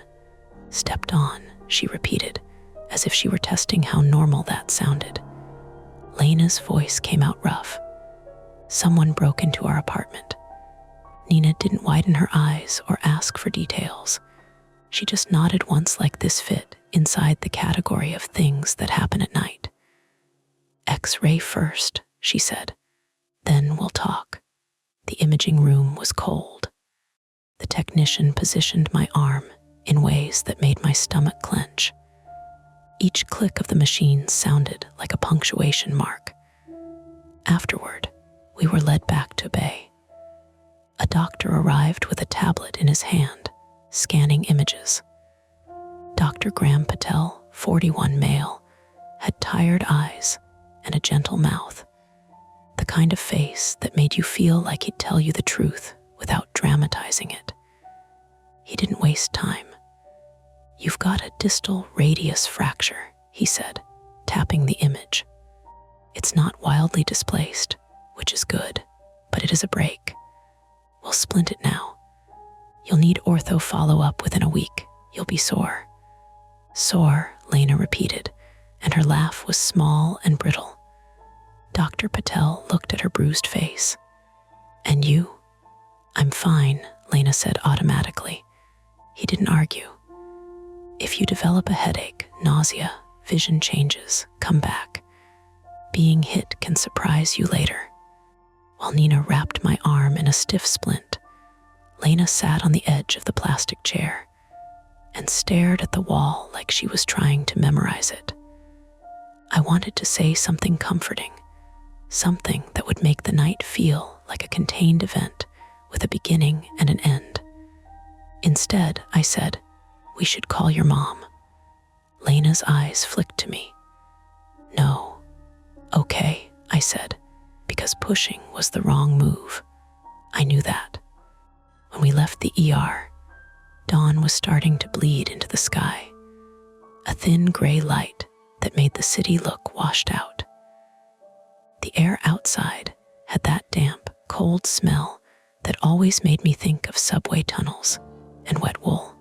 "Stepped on," she repeated, as if she were testing how normal that sounded. Lena's voice came out rough. "Someone broke into our apartment." Nina didn't widen her eyes or ask for details. She just nodded once like this fit inside the category of things that happen at night. "X-ray first," she said. "Then we'll talk." The imaging room was cold. The technician positioned my arm in ways that made my stomach clench. Each click of the machine sounded like a punctuation mark. Afterward, we were led back to bay. A doctor arrived with a tablet in his hand, scanning images. Dr. Graham Patel, 41 male, had tired eyes and a gentle mouth, the kind of face that made you feel like he'd tell you the truth without dramatizing it. He didn't waste time. "You've got a distal radius fracture," he said, tapping the image. "It's not wildly displaced, which is good, but it is a break. We'll splint it now. You'll need ortho follow-up within a week. You'll be sore." "Sore," Lena repeated, and her laugh was small and brittle. Dr. Patel looked at her bruised face. "And you?" "I'm fine," Lena said automatically. He didn't argue. "If you develop a headache, nausea, vision changes, come back. Being hit can surprise you later." While Nina wrapped my arm in a stiff splint, Lena sat on the edge of the plastic chair and stared at the wall like she was trying to memorize it. I wanted to say something comforting, something that would make the night feel like a contained event with a beginning and an end. Instead, I said, "We should call your mom." Lena's eyes flicked to me. "No." "Okay," I said, because pushing was the wrong move. I knew that. When we left the ER, dawn was starting to bleed into the sky, a thin gray light that made the city look washed out. The air outside had that damp, cold smell that always made me think of subway tunnels and wet wool.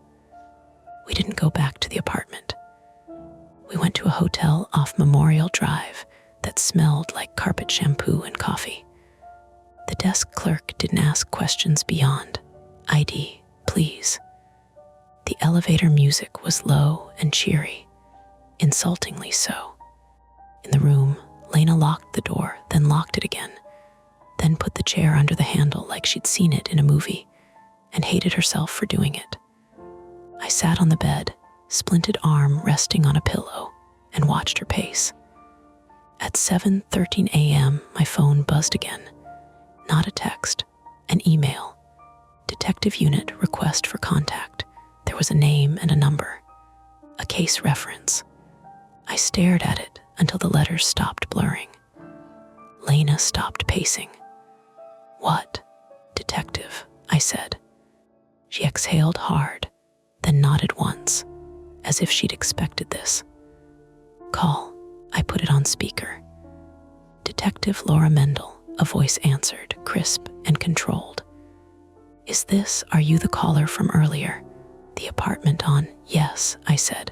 We didn't go back to the apartment. We went to a hotel off Memorial Drive that smelled like carpet shampoo and coffee. The desk clerk didn't ask questions beyond, "ID, please." The elevator music was low and cheery, insultingly so. In the room, Lena locked the door, then locked it again, then put the chair under the handle like she'd seen it in a movie and hated herself for doing it. I sat on the bed, splinted arm resting on a pillow, and watched her pace. At 7:13 a.m., my phone buzzed again. Not a text, an email. Detective Unit request for contact. There was a name and a number, a case reference. I stared at it until the letters stopped blurring. Lena stopped pacing. "What?" "Detective," I said. She exhaled hard, then nodded once, as if she'd expected this. "Call." I put it on speaker. "Detective Laura Mendel," a voice answered, crisp and controlled. Are you the caller from earlier? The apartment on?" "Yes," I said,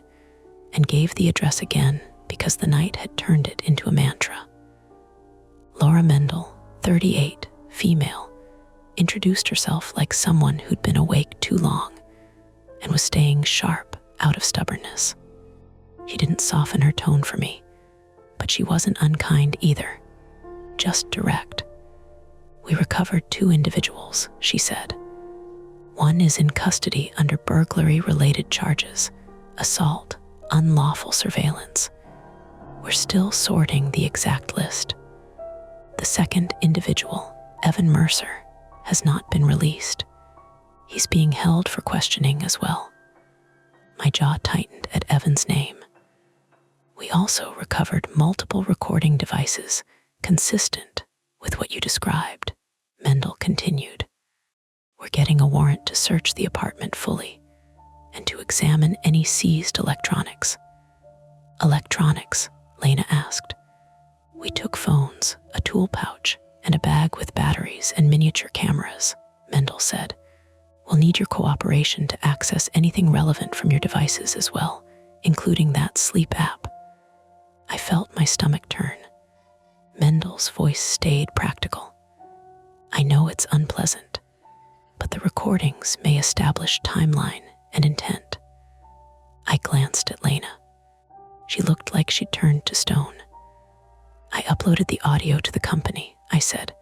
and gave the address again because the night had turned it into a mantra. Laura Mendel, 38, female, introduced herself like someone who'd been awake too long and was staying sharp out of stubbornness. She didn't soften her tone for me, but she wasn't unkind either, just direct. "We recovered 2 individuals," she said. "One is in custody under burglary-related charges, assault, unlawful surveillance. We're still sorting the exact list. The second individual, Evan Mercer, has not been released. He's being held for questioning as well." My jaw tightened at Evan's name. "We also recovered multiple recording devices consistent with what you described," Mendel continued. "We're getting a warrant to search the apartment fully and to examine any seized electronics." "Electronics?" Lena asked. "We took phones, a tool pouch, and a bag with batteries and miniature cameras," Mendel said. "We'll need your cooperation to access anything relevant from your devices as well, including that sleep app." I felt my stomach turn. Mendel's voice stayed practical. "I know it's unpleasant, but the recordings may establish timeline and intent." I glanced at Lena. She looked like she'd turned to stone. "I uploaded the audio to the company," I said.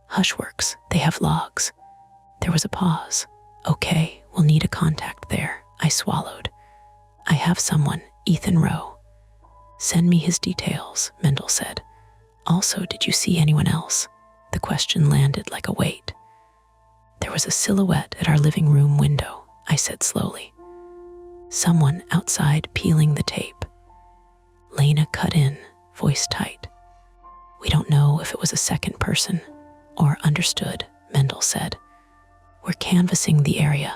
"Hushworks, they have logs." There was a pause. "Okay, we'll need a contact there," I swallowed. "I have someone, Ethan Rowe." "Send me his details," Mendel said. "Also, did you see anyone else?" The question landed like a weight. There was a silhouette at our living room window, I said slowly. Someone outside peeling the tape. Lena cut in, voice tight. We don't know if it was a second person or understood, Mendel said. We're canvassing the area,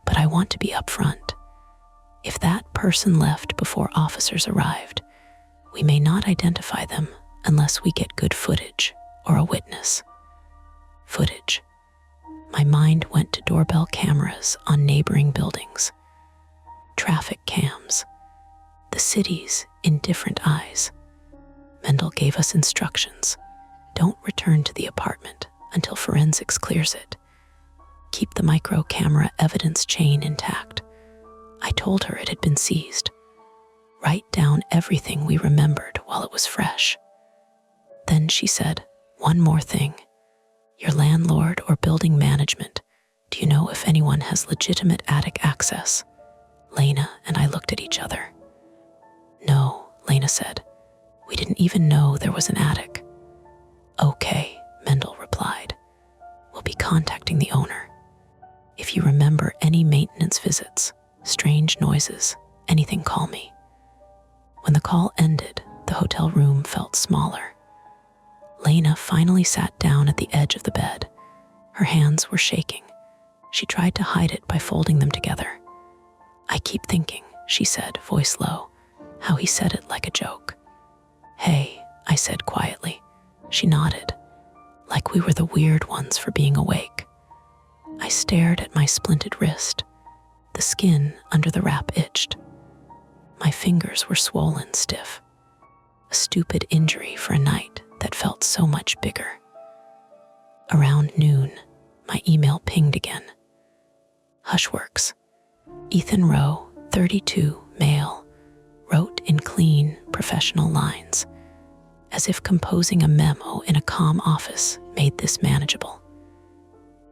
but I want to be upfront. If that person left before officers arrived, we may not identify them unless we get good footage or a witness. Footage. My mind went to doorbell cameras on neighboring buildings. Traffic cams. The cities in different eyes. Mendel gave us instructions. Don't return to the apartment until forensics clears it. Keep the micro camera evidence chain intact. I told her it had been seized. Write down everything we remembered while it was fresh. Then she said, one more thing. Your landlord or building management, do you know if anyone has legitimate attic access? Lena and I looked at each other. No, Lena said. We didn't even know there was an attic. Okay, Mendel replied. We'll be contacting the owner. If you remember any maintenance visits, strange noises, anything, call me. When the call ended, the hotel room felt smaller. Lena finally sat down at the edge of the bed. Her hands were shaking. She tried to hide it by folding them together. I keep thinking, she said, voice low, how he said it like a joke. Hey, I said quietly. She nodded, like we were the weird ones for being awake. I stared at my splinted wrist. The skin under the wrap itched. My fingers were swollen stiff. A stupid injury for a night that felt so much bigger. Around noon, my email pinged again. Hushworks. Ethan Rowe, 32, male, wrote in clean, professional lines, as if composing a memo in a calm office made this manageable.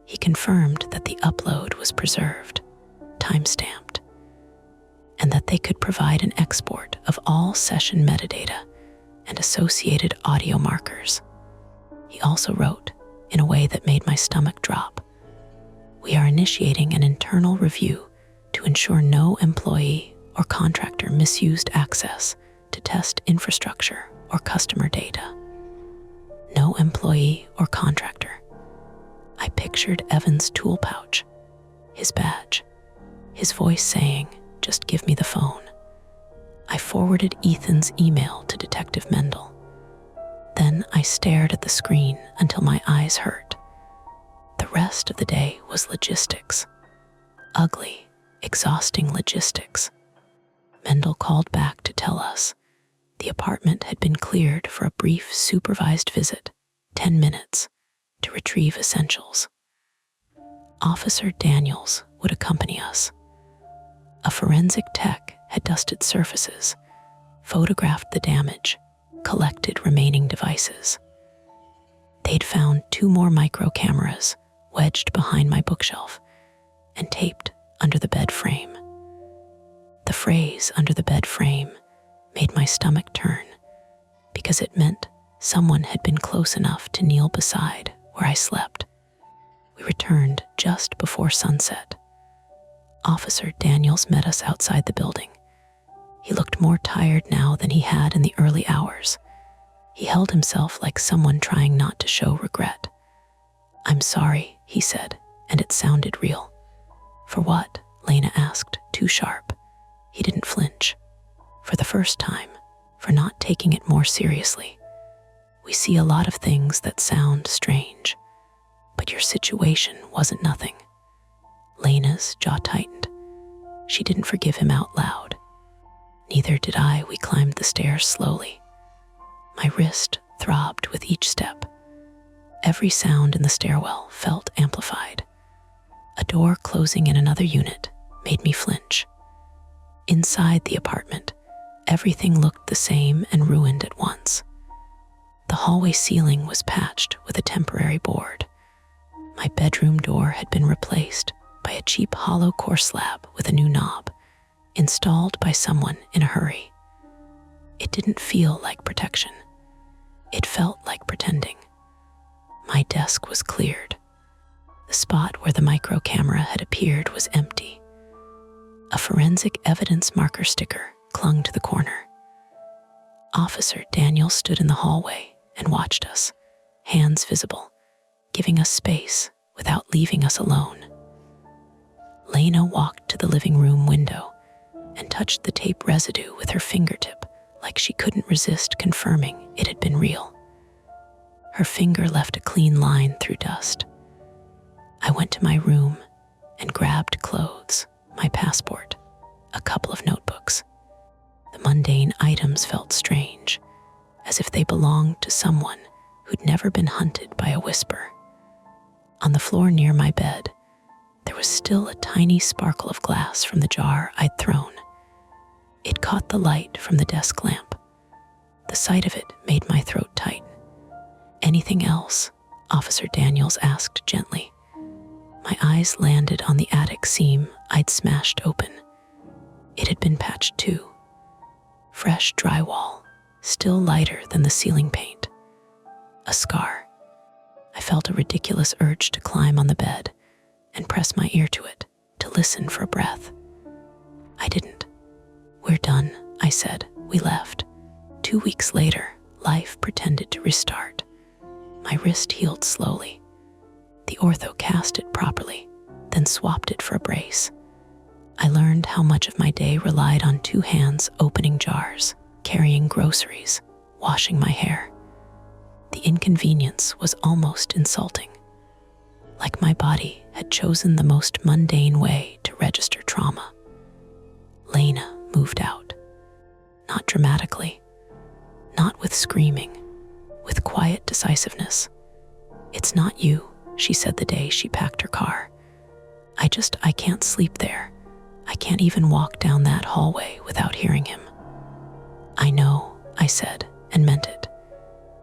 He confirmed that the upload was preserved, time-stamped, and that they could provide an export of all session metadata and associated audio markers. He also wrote, in a way that made my stomach drop, we are initiating an internal review to ensure no employee or contractor misused access to test infrastructure or customer data. No employee or contractor. I pictured Evan's tool pouch, his badge, his voice saying, just give me the phone. I forwarded Ethan's email to Detective Mendel. Then I stared at the screen until my eyes hurt. The rest of the day was logistics. Ugly, exhausting logistics. Mendel called back to tell us the apartment had been cleared for a brief supervised visit, 10 minutes, to retrieve essentials. Officer Daniels would accompany us. A forensic tech had dusted surfaces, photographed the damage, collected remaining devices. They'd found 2 more micro cameras wedged behind my bookshelf and taped under the bed frame. The phrase under the bed frame made my stomach turn because it meant someone had been close enough to kneel beside where I slept. We returned just before sunset. Officer Daniels met us outside the building. He looked more tired now than he had in the early hours. He held himself like someone trying not to show regret. I'm sorry, he said, and it sounded real. For what? Lena asked, too sharp. He didn't flinch. For the first time, for not taking it more seriously. We see a lot of things that sound strange, but your situation wasn't nothing. Lena's jaw tightened. She didn't forgive him out loud. Neither did I. We climbed the stairs slowly. My wrist throbbed with each step. Every sound in the stairwell felt amplified. A door closing in another unit made me flinch. Inside the apartment, everything looked the same and ruined at once. The hallway ceiling was patched with a temporary board. My bedroom door had been replaced by a cheap hollow core slab with a new knob, installed by someone in a hurry. It didn't feel like protection. It felt like pretending. My desk was cleared. The spot where the micro camera had appeared was empty. A forensic evidence marker sticker clung to the corner. Officer Daniel stood in the hallway and watched us, hands visible, giving us space without leaving us alone. Lena walked to the living room window and touched the tape residue with her fingertip like she couldn't resist confirming it had been real. Her finger left a clean line through dust. I went to my room and grabbed clothes, my passport, a couple of notebooks. The mundane items felt strange, as if they belonged to someone who'd never been hunted by a whisper. On the floor near my bed, there was still a tiny sparkle of glass from the jar I'd thrown. It caught the light from the desk lamp. The sight of it made my throat tight. "Anything else?" Officer Daniels asked gently. My eyes landed on the attic seam I'd smashed open. It had been patched too. Fresh drywall, still lighter than the ceiling paint. A scar. I felt a ridiculous urge to climb on the bed and press my ear to it, to listen for a breath. I didn't. "We're done," I said. We left. 2 weeks later, life pretended to restart. My wrist healed slowly. The ortho cast it properly, then swapped it for a brace. I learned how much of my day relied on 2 hands opening jars, carrying groceries, washing my hair. The inconvenience was almost insulting. Like my body had chosen the most mundane way to register trauma. Lena moved out. Not dramatically, not with screaming, with quiet decisiveness. "It's not you," she said the day she packed her car. I can't sleep there. I can't even walk down that hallway without hearing him." "I know," I said, and meant it.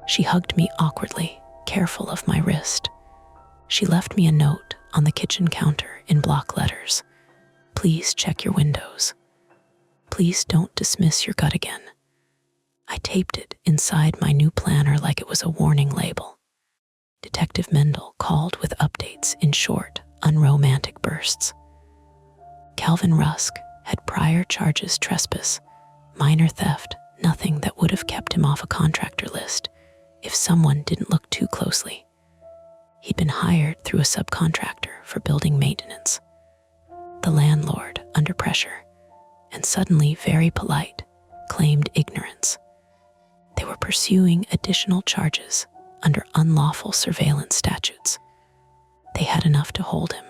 She hugged me awkwardly, careful of my wrist. She left me a note on the kitchen counter in block letters. "Please check your windows. Please don't dismiss your gut again." I taped it inside my new planner like it was a warning label. Detective Mendel called with updates in short, unromantic bursts. Calvin Rusk had prior charges: trespass, minor theft, nothing that would have kept him off a contractor list if someone didn't look too closely. He'd been hired through a subcontractor for building maintenance. The landlord, under pressure, and suddenly very polite, claimed ignorance. They were pursuing additional charges under unlawful surveillance statutes. They had enough to hold him.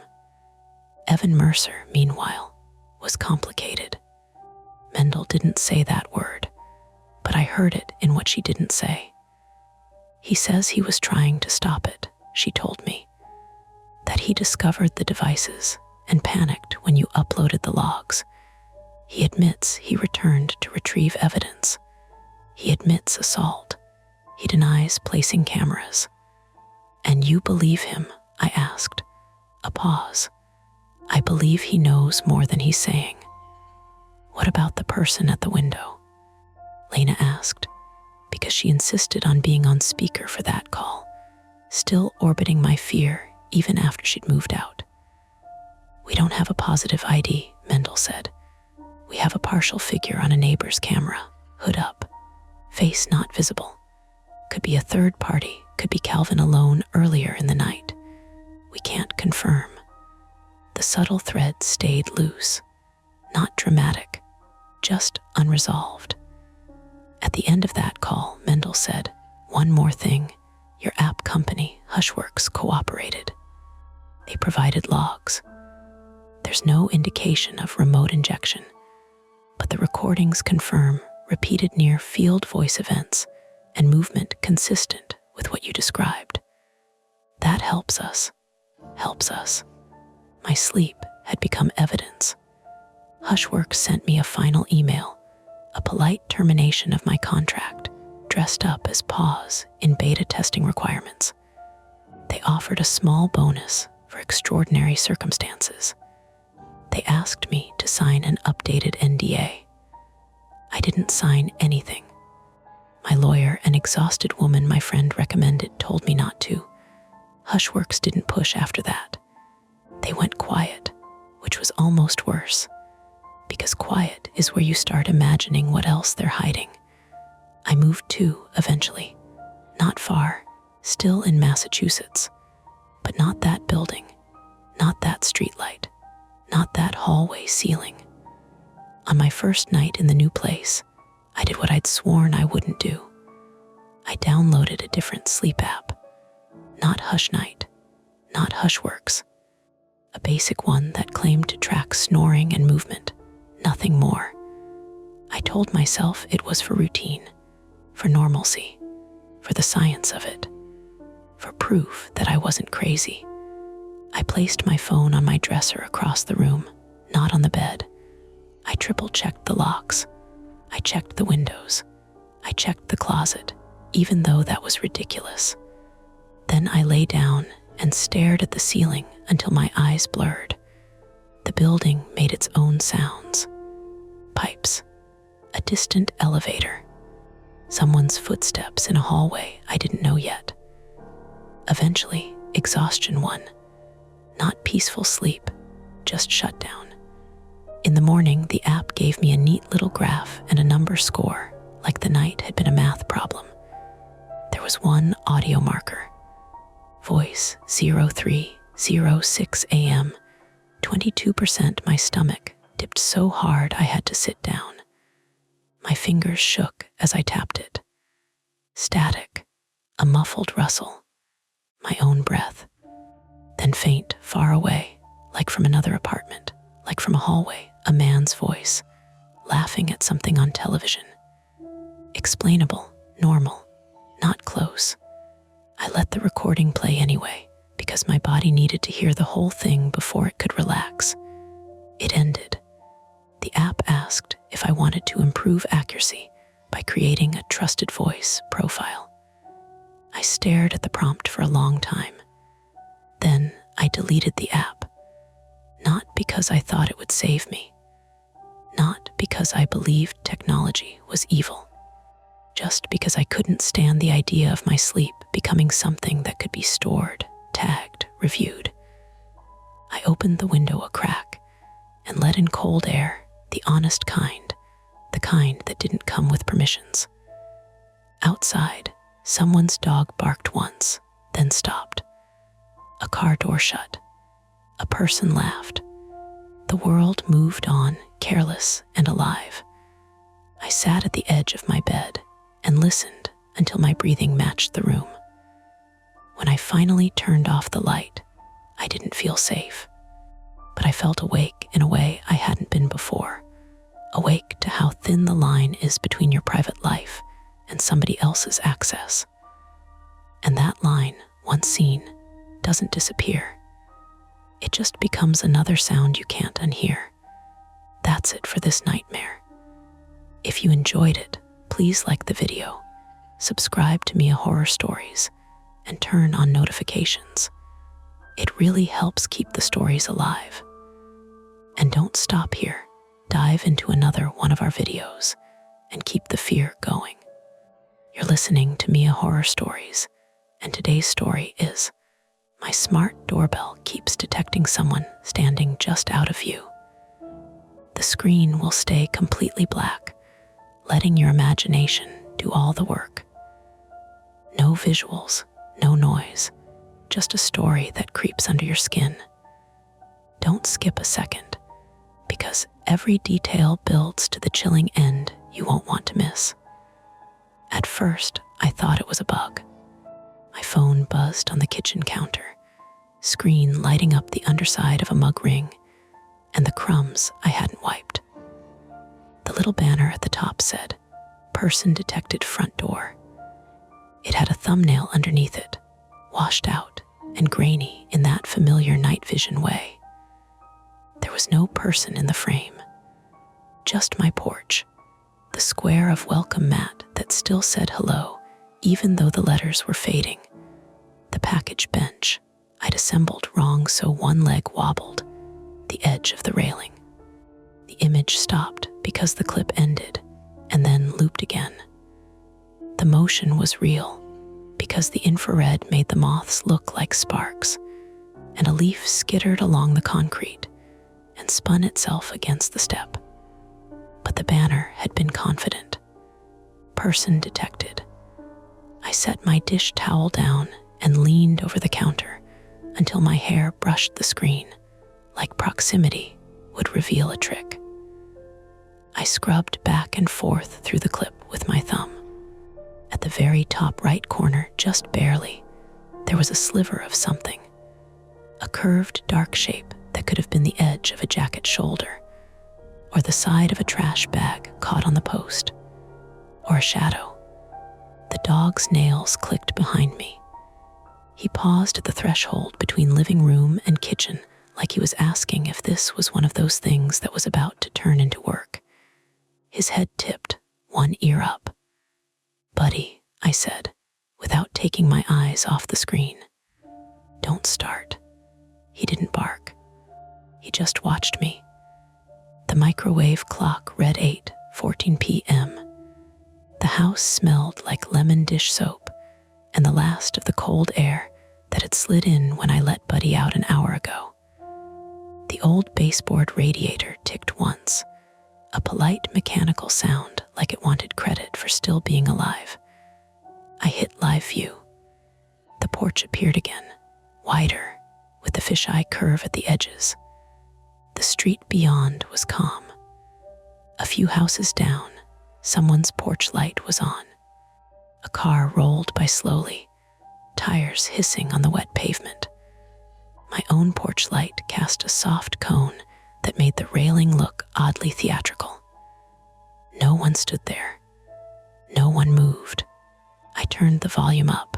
Evan Mercer, meanwhile, was complicated. Mendel didn't say that word, but I heard it in what she didn't say. "He says he was trying to stop it," she told me. "That he discovered the devices and panicked when you uploaded the logs. He admits he returned to retrieve evidence. He admits assault. He denies placing cameras." "And you believe him?" I asked. A pause. "I believe he knows more than he's saying." "What about the person at the window?" Lena asked, because she insisted on being on speaker for that call, still orbiting my fear even after she'd moved out. "We don't have a positive ID," Mendel said. "We have a partial figure on a neighbor's camera, hood up, face not visible. Could be a third party, could be Calvin alone earlier in the night. We can't confirm." The subtle thread stayed loose, not dramatic, just unresolved. At the end of that call, Mendel said, "One more thing. Your app company, Hushworks, cooperated. They provided logs. There's no indication of remote injection, but the recordings confirm repeated near-field voice events and movement consistent with what you described. That helps us. My sleep had become evidence. Hushworks sent me a final email, a polite termination of my contract, dressed up as pause in beta testing requirements. They offered a small bonus for extraordinary circumstances. They asked me to sign an updated NDA. I didn't sign anything. My lawyer, an exhausted woman my friend recommended, told me not to. Hushworks didn't push after that. They went quiet, which was almost worse, because quiet is where you start imagining what else they're hiding. I moved too, eventually. Not far, still in Massachusetts, but not that building, not that streetlight, not that hallway ceiling. On my first night in the new place, I did what I'd sworn I wouldn't do. I downloaded a different sleep app. Not Hush Night, not Hushworks. A basic one that claimed to track snoring and movement, nothing more. I told myself it was for routine, for normalcy, for the science of it, for proof that I wasn't crazy. I placed my phone on my dresser across the room, not on the bed. I triple-checked the locks. I checked the windows. I checked the closet, even though that was ridiculous. Then I lay down and stared at the ceiling until my eyes blurred. The building made its own sounds. Pipes, a distant elevator, someone's footsteps in a hallway I didn't know yet. Eventually, exhaustion won. Not peaceful sleep, just shutdown. In the morning, the app gave me a neat little graph and a number score, like the night had been a math problem. There was one audio marker. Voice 03:06 a.m. 22% my stomach dipped so hard I had to sit down. My fingers shook as I tapped it. Static, a muffled rustle, my own breath. Then faint, far away, like from another apartment, like from a hallway, a man's voice, laughing at something on television. Explainable, normal, not close. I let the recording play anyway, because my body needed to hear the whole thing before it could relax. It ended. The app asked if I wanted to improve accuracy by creating a trusted voice profile. I stared at the prompt for a long time. Then I deleted the app, not because I thought it would save me, not because I believed technology was evil, just because I couldn't stand the idea of my sleep becoming something that could be stored, tagged, reviewed. I opened the window a crack and let in cold air, the honest kind, the kind that didn't come with permissions. Outside, someone's dog barked once, then stopped. A car door shut. A person laughed. The world moved on, careless and alive. I sat at the edge of my bed and listened until my breathing matched the room. When I finally turned off the light, I didn't feel safe, but I felt awake in a way I hadn't been before, awake to how thin the line is between your private life and somebody else's access. And that line, once seen, doesn't disappear. It just becomes another sound you can't unhear. That's it for this nightmare. If you enjoyed it, please like the video, subscribe to Mia Horror Stories, and turn on notifications. It really helps keep the stories alive. And don't stop here. Dive into another one of our videos and keep the fear going. You're listening to Mia Horror Stories, and today's story is My Smart Doorbell Keeps Detecting Someone Standing Just Out of View. The screen will stay completely black, letting your imagination do all the work. No visuals, no noise, just a story that creeps under your skin. Don't skip a second, because every detail builds to the chilling end you won't want to miss. At first, I thought it was a bug. My phone buzzed on the kitchen counter, screen lighting up the underside of a mug ring, and the crumbs I hadn't wiped. The little banner at the top said, "Person detected front door." It had a thumbnail underneath it, washed out and grainy in that familiar night vision way. There was no person in the frame, just my porch, the square of welcome mat that still said hello, even though the letters were fading, the package bench I'd assembled wrong so one leg wobbled, the edge of the railing. The image stopped because the clip ended and then looped again. The motion was real because the infrared made the moths look like sparks, and a leaf skittered along the concrete and spun itself against the step. But the banner had been confident. Person detected. I set my dish towel down and leaned over the counter until my hair brushed the screen, like proximity would reveal a trick. I scrubbed back and forth through the clip with my thumb. At the very top right corner, just barely, there was a sliver of something. A curved, dark shape that could have been the edge of a jacket shoulder, or the side of a trash bag caught on the post, or a shadow. The dog's nails clicked behind me. He paused at the threshold between living room and kitchen, like he was asking if this was one of those things that was about to turn into work. His head tipped, one ear up. "Buddy," I said, without taking my eyes off the screen. "Don't start." He didn't bark. He just watched me. The microwave clock read 8:14 p.m. The house smelled like lemon dish soap and the last of the cold air that had slid in when I let Buddy out an hour ago. The old baseboard radiator ticked once, a polite mechanical sound like it wanted credit for still being alive. I hit live view. The porch appeared again, wider, with the fisheye curve at the edges. The street beyond was calm. A few houses down, someone's porch light was on. A car rolled by slowly, tires hissing on the wet pavement. My own porch light cast a soft cone that made the railing look oddly theatrical. No one stood there. No one moved. I turned the volume up.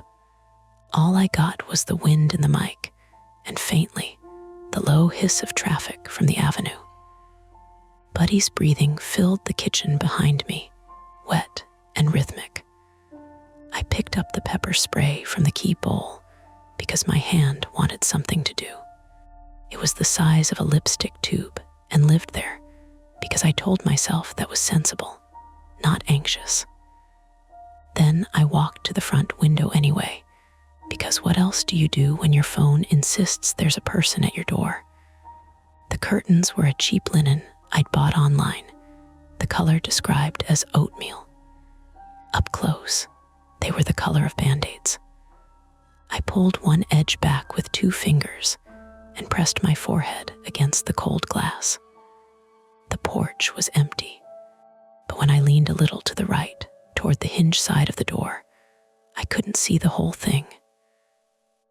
All I got was the wind in the mic, and faintly, the low hiss of traffic from the avenue. Buddy's breathing filled the kitchen behind me, wet and rhythmic. I picked up the pepper spray from the key bowl because my hand wanted something to do. It was the size of a lipstick tube and lived there because I told myself that was sensible, not anxious. Then I walked to the front window anyway, because what else do you do when your phone insists there's a person at your door? The curtains were a cheap linen I'd bought online, the color described as oatmeal. Up close, they were the color of Band-Aids. I pulled one edge back with 2 fingers and pressed my forehead against the cold glass. The porch was empty, but when I leaned a little to the right, toward the hinge side of the door, I couldn't see the whole thing.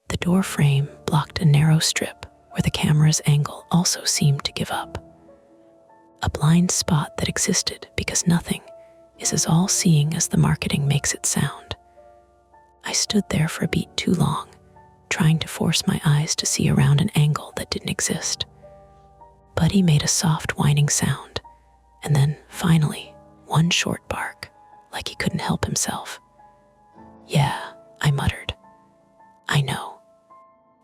The door frame blocked a narrow strip where the camera's angle also seemed to give up. A blind spot that existed because nothing is as all-seeing as the marketing makes it sound. I stood there for a beat too long, trying to force my eyes to see around an angle that didn't exist. Buddy made a soft whining sound, and then, finally, one short bark, like he couldn't help himself. "Yeah," I muttered. "I know."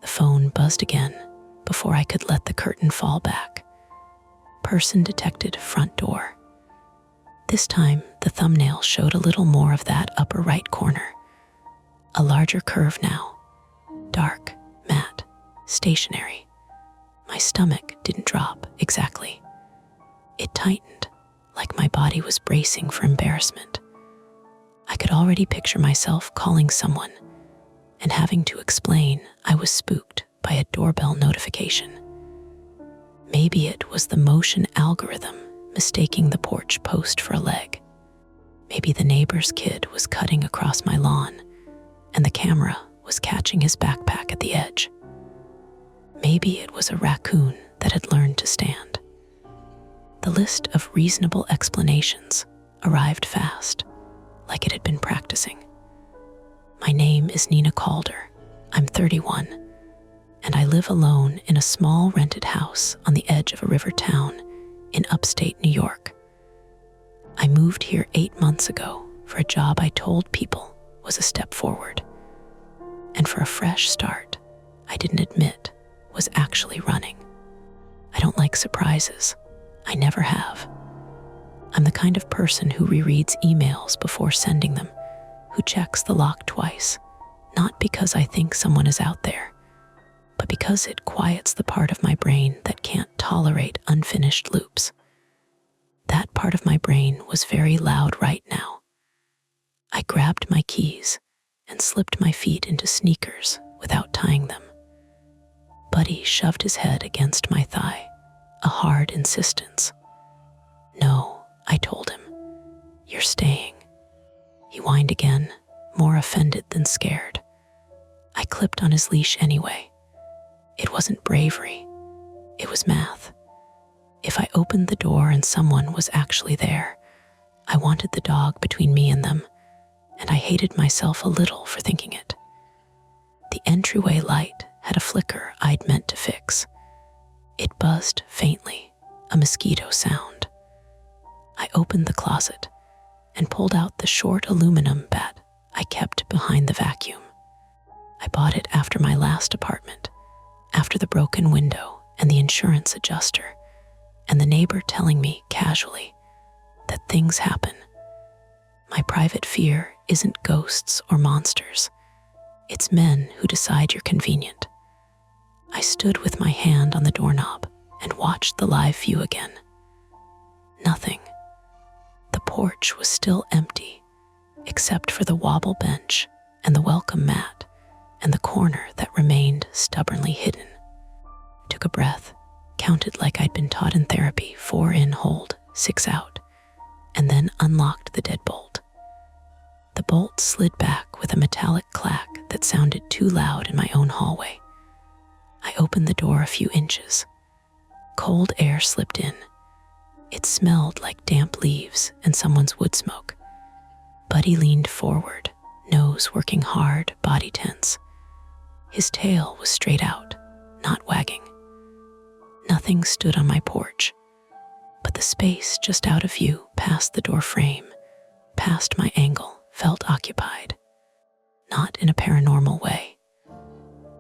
The phone buzzed again before I could let the curtain fall back. Person detected, front door. This time, the thumbnail showed a little more of that upper right corner. A larger curve now. Dark, matte, stationary. My stomach didn't drop exactly. It tightened, like my body was bracing for embarrassment. I could already picture myself calling someone and having to explain I was spooked by a doorbell notification. Maybe it was the motion algorithm mistaking the porch post for a leg. Maybe the neighbor's kid was cutting across my lawn and the camera was catching his backpack at the edge. Maybe it was a raccoon that had learned to stand. The list of reasonable explanations arrived fast, like it had been practicing. My name is Nina Calder. I'm 31, and I live alone in a small rented house on the edge of a river town in upstate New York. I moved here 8 months ago for a job I told people was a step forward, and for a fresh start I didn't admit was actually running. I don't like surprises. I never have. I'm the kind of person who rereads emails before sending them, who checks the lock twice, not because I think someone is out there, but because it quiets the part of my brain that can't tolerate unfinished loops. That part of my brain was very loud right now. I grabbed my keys and slipped my feet into sneakers without tying them. Buddy shoved his head against my thigh, a hard insistence. "No," I told him. "You're staying." He whined again, more offended than scared. I clipped on his leash anyway. It wasn't bravery, it was math. If I opened the door and someone was actually there, I wanted the dog between me and them, and I hated myself a little for thinking it. The entryway light had a flicker I'd meant to fix. It buzzed faintly, a mosquito sound. I opened the closet and pulled out the short aluminum bat I kept behind the vacuum. I bought it after my last apartment, after the broken window and the insurance adjuster, and the neighbor telling me casually that things happen. My private fear isn't ghosts or monsters. It's men who decide you're convenient. I stood with my hand on the doorknob and watched the live view again. Nothing. The porch was still empty, except for the wobble bench and the welcome mat and the corner that remained stubbornly hidden. Took a breath, counted like I'd been taught in therapy, 4 in, hold, 6 out, and then unlocked the deadbolt. The bolt slid back with a metallic clack that sounded too loud in my own hallway. I opened the door a few inches. Cold air slipped in. It smelled like damp leaves and someone's wood smoke. Buddy leaned forward, nose working hard, body tense. His tail was straight out, not wagging. Nothing stood on my porch, but the space just out of view, past the door frame, past my angle, felt occupied. Not in a paranormal way.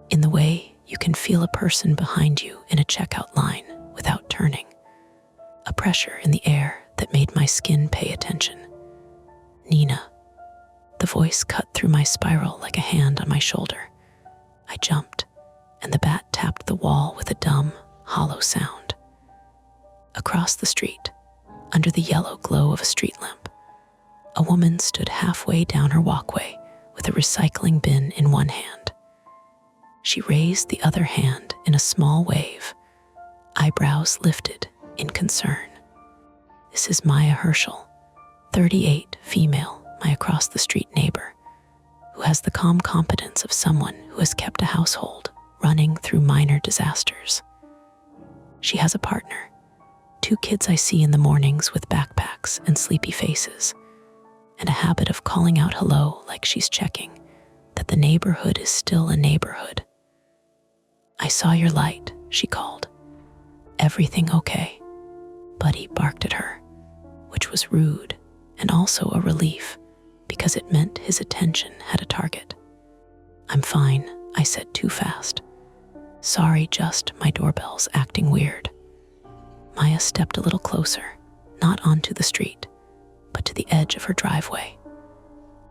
In the way you can feel a person behind you in a checkout line without turning. A pressure in the air that made my skin pay attention. "Nina." The voice cut through my spiral like a hand on my shoulder. I jumped, and the bat tapped the wall with a dumb, hollow sound. Across the street, under the yellow glow of a street lamp, a woman stood halfway down her walkway with a recycling bin in one hand. She raised the other hand in a small wave, eyebrows lifted in concern. This is Maya Herschel, 38, female, my across-the-street neighbor, who has the calm competence of someone who has kept a household running through minor disasters. She has a partner, 2 kids I see in the mornings with backpacks and sleepy faces, and a habit of calling out hello like she's checking that the neighborhood is still a neighborhood. "I saw your light," she called. "Everything okay?" Buddy barked at her, which was rude and also a relief because it meant his attention had a target. "I'm fine," I said too fast. "Sorry, just my doorbell's acting weird." Maya stepped a little closer, not onto the street, but to the edge of her driveway.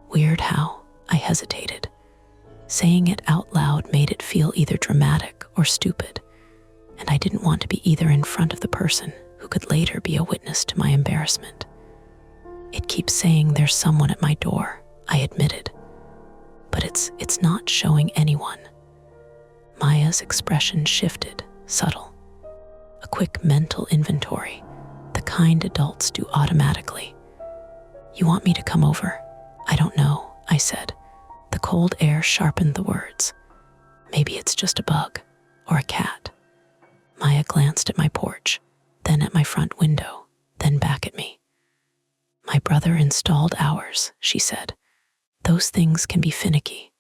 Weird how, I hesitated. Saying it out loud made it feel either dramatic or stupid, and I didn't want to be either in front of the person who could later be a witness to my embarrassment. "It keeps saying there's someone at my door," I admitted, "but it's not showing anyone." Maya's expression shifted, subtle. A quick mental inventory, the kind adults do automatically. "You want me to come over?" "I don't know," I said. The cold air sharpened the words. "Maybe it's just a bug, or a cat." Maya glanced at my porch, then at my front window, then back at me. "My brother installed ours," she said. "Those things can be finicky.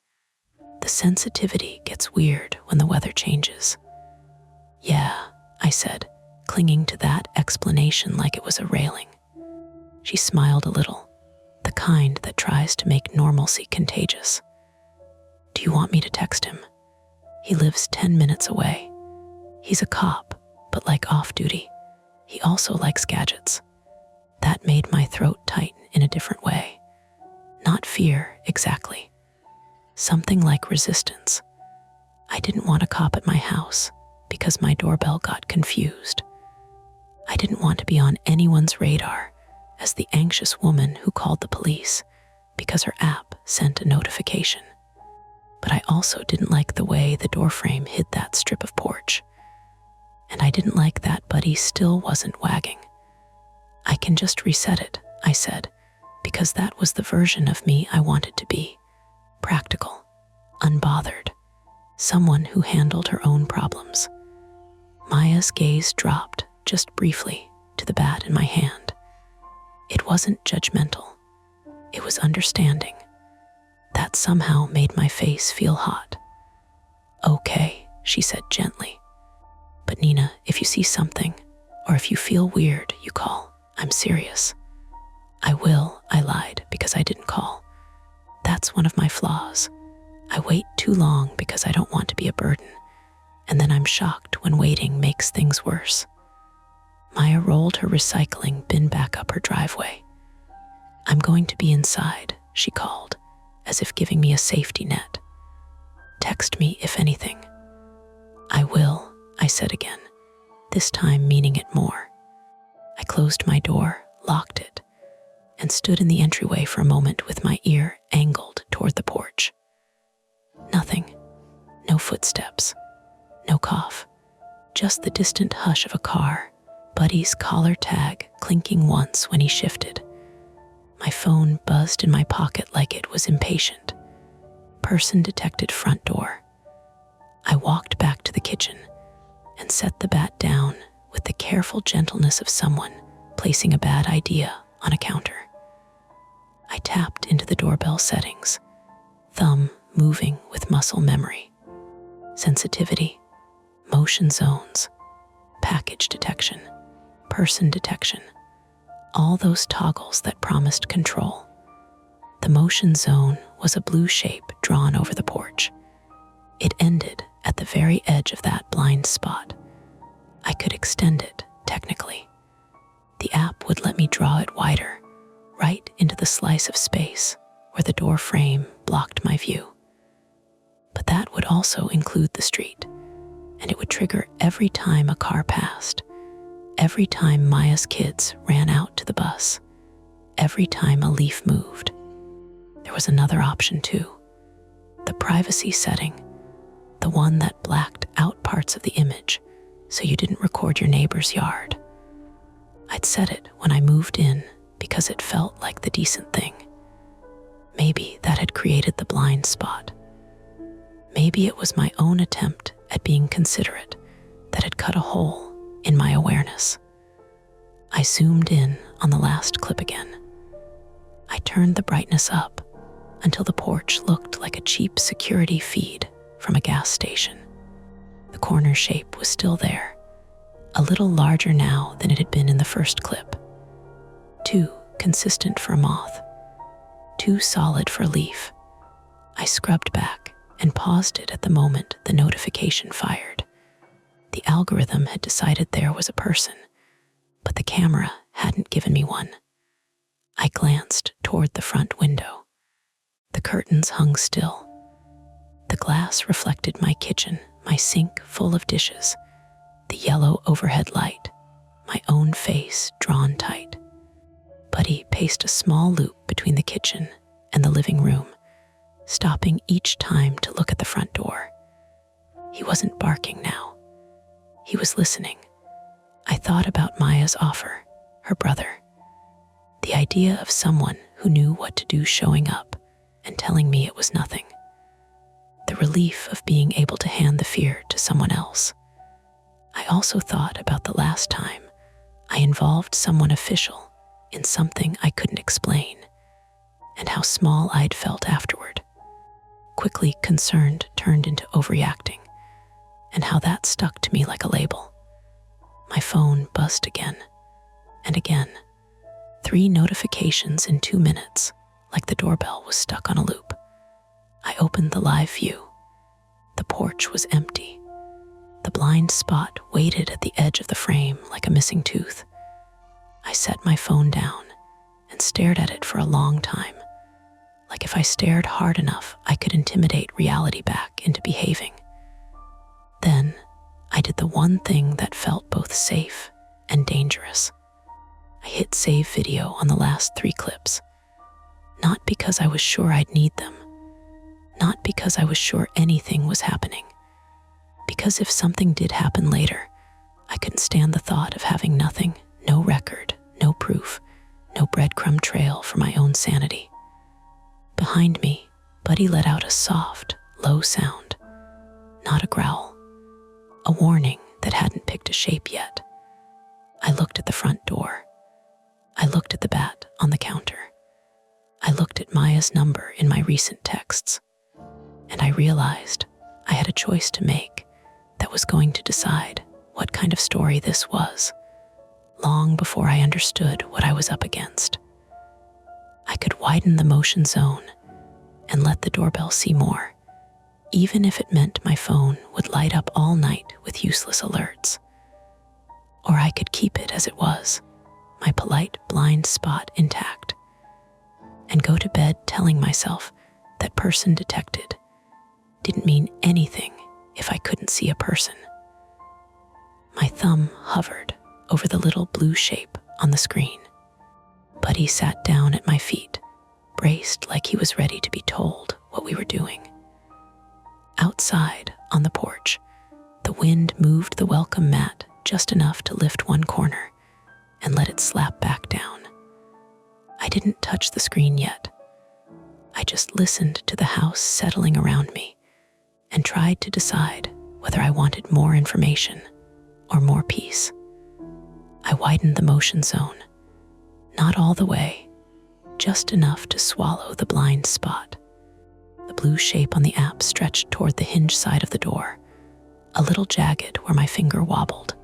The sensitivity gets weird when the weather changes." "Yeah," I said, clinging to that explanation like it was a railing. She smiled a little, the kind that tries to make normalcy contagious. "Do you want me to text him? He lives 10 minutes away. He's a cop, but like off-duty. He also likes gadgets." That made my throat tighten in a different way. Not fear, exactly. Something like resistance. I didn't want a cop at my house because my doorbell got confused. I didn't want to be on anyone's radar as the anxious woman who called the police because her app sent a notification. But I also didn't like the way the doorframe hid that strip of porch. And I didn't like that Buddy still wasn't wagging. I can just reset it, I said, because that was the version of me I wanted to be. Practical, unbothered, someone who handled her own problems. Maya's gaze dropped, just briefly, to the bat in my hand. It wasn't judgmental. It was understanding. That somehow made my face feel hot. Okay, she said gently. But Nina, if you see something, or if you feel weird, you call. I'm serious. I will, I lied because I didn't call. That's one of my flaws. I wait too long because I don't want to be a burden, and then I'm shocked when waiting makes things worse. Maya rolled her recycling bin back up her driveway. I'm going to be inside, she called, as if giving me a safety net. Text me if anything. I will, I said again, this time meaning it more. I closed my door, locked it, and stood in the entryway for a moment with my ear angled toward the porch. Nothing. No footsteps. No cough. Just the distant hush of a car, Buddy's collar tag clinking once when he shifted. My phone buzzed in my pocket like it was impatient. Person detected front door. I walked back to the kitchen and set the bat down with the careful gentleness of someone placing a bad idea on a counter. I tapped into the doorbell settings, thumb moving with muscle memory. Sensitivity, motion zones, package detection, person detection, all those toggles that promised control. The motion zone was a blue shape drawn over the porch. It ended at the very edge of that blind spot. I could extend it, technically. The app would let me draw it wider, right into the slice of space where the door frame blocked my view. But that would also include the street, and it would trigger every time a car passed, every time Maya's kids ran out to the bus, every time a leaf moved. There was another option too, the privacy setting, the one that blacked out parts of the image so you didn't record your neighbor's yard. I'd set it when I moved in because it felt like the decent thing. Maybe that had created the blind spot. Maybe it was my own attempt at being considerate that had cut a hole in my awareness. I zoomed in on the last clip again. I turned the brightness up until the porch looked like a cheap security feed from a gas station. The corner shape was still there, a little larger now than it had been in the first clip. Too consistent for a moth, too solid for a leaf. I scrubbed back and paused it at the moment the notification fired. The algorithm had decided there was a person, but the camera hadn't given me one. I glanced toward the front window. The curtains hung still. The glass reflected my kitchen, my sink full of dishes, the yellow overhead light, my own face drawn tight. Buddy paced a small loop between the kitchen and the living room, stopping each time to look at the front door. He wasn't barking now. He was listening. I thought about Maya's offer, her brother. The idea of someone who knew what to do showing up and telling me it was nothing. The relief of being able to hand the fear to someone else. I also thought about the last time I involved someone official in something I couldn't explain, and how small I'd felt afterward. Quickly concerned turned into overreacting, and how that stuck to me like a label. My phone buzzed again and again. 3 notifications in 2 minutes, like the doorbell was stuck on a loop. I opened the live view. The porch was empty. The blind spot waited at the edge of the frame like a missing tooth. I set my phone down and stared at it for a long time, like if I stared hard enough, I could intimidate reality back into behaving. Then, I did the one thing that felt both safe and dangerous. I hit save video on the last 3 clips. Not because I was sure I'd need them. Not because I was sure anything was happening. Because if something did happen later, I couldn't stand the thought of having nothing, no record, no proof, no breadcrumb trail for my own sanity. Behind me, Buddy let out a soft, low sound. Not a growl. A warning that hadn't picked a shape yet. I looked at the front door. I looked at the bat on the counter. I looked at Maya's number in my recent texts. And I realized I had a choice to make that was going to decide what kind of story this was, long before I understood what I was up against. I could widen the motion zone and let the doorbell see more, even if it meant my phone would light up all night with useless alerts. Or I could keep it as it was, my polite blind spot intact, and go to bed telling myself that person detected didn't mean anything if I couldn't see a person. My thumb hovered over the little blue shape on the screen. Buddy sat down at my feet, braced like he was ready to be told what we were doing. Outside, on the porch, the wind moved the welcome mat just enough to lift one corner and let it slap back down. I didn't touch the screen yet. I just listened to the house settling around me and tried to decide whether I wanted more information or more peace. I widened the motion zone, not all the way, just enough to swallow the blind spot. The blue shape on the app stretched toward the hinge side of the door, a little jagged where my finger wobbled.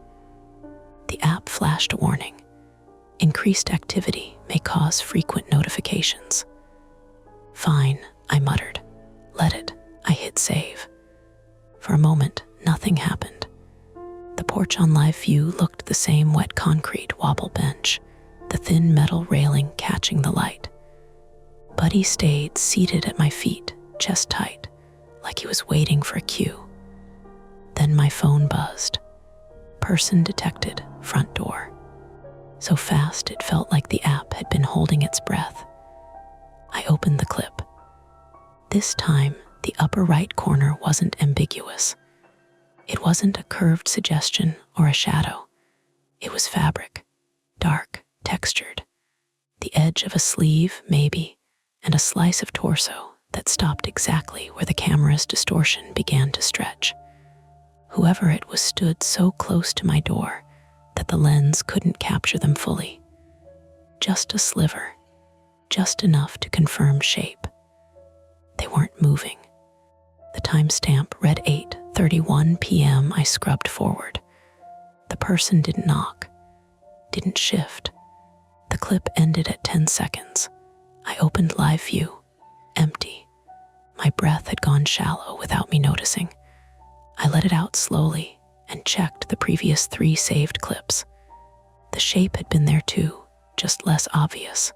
The app flashed a warning. Increased activity may cause frequent notifications. Fine, I muttered. Let it. I hit save. For a moment, nothing happened. The porch on live view looked the same wet concrete wobble bench, the thin metal railing catching the light. Buddy stayed seated at my feet, chest tight, like he was waiting for a cue. Then my phone buzzed. Person detected, front door. So fast it felt like the app had been holding its breath. I opened the clip. This time, the upper right corner wasn't ambiguous. It wasn't a curved suggestion or a shadow. It was fabric, dark, textured. The edge of a sleeve, maybe, and a slice of torso that stopped exactly where the camera's distortion began to stretch. Whoever it was stood so close to my door that the lens couldn't capture them fully. Just a sliver, just enough to confirm shape. They weren't moving. The timestamp read 8:31 p.m. I scrubbed forward. The person didn't knock, didn't shift. The clip ended at 10 seconds. I opened live view, empty. My breath had gone shallow without me noticing. I let it out slowly and checked the previous 3 saved clips. The shape had been there too, just less obvious,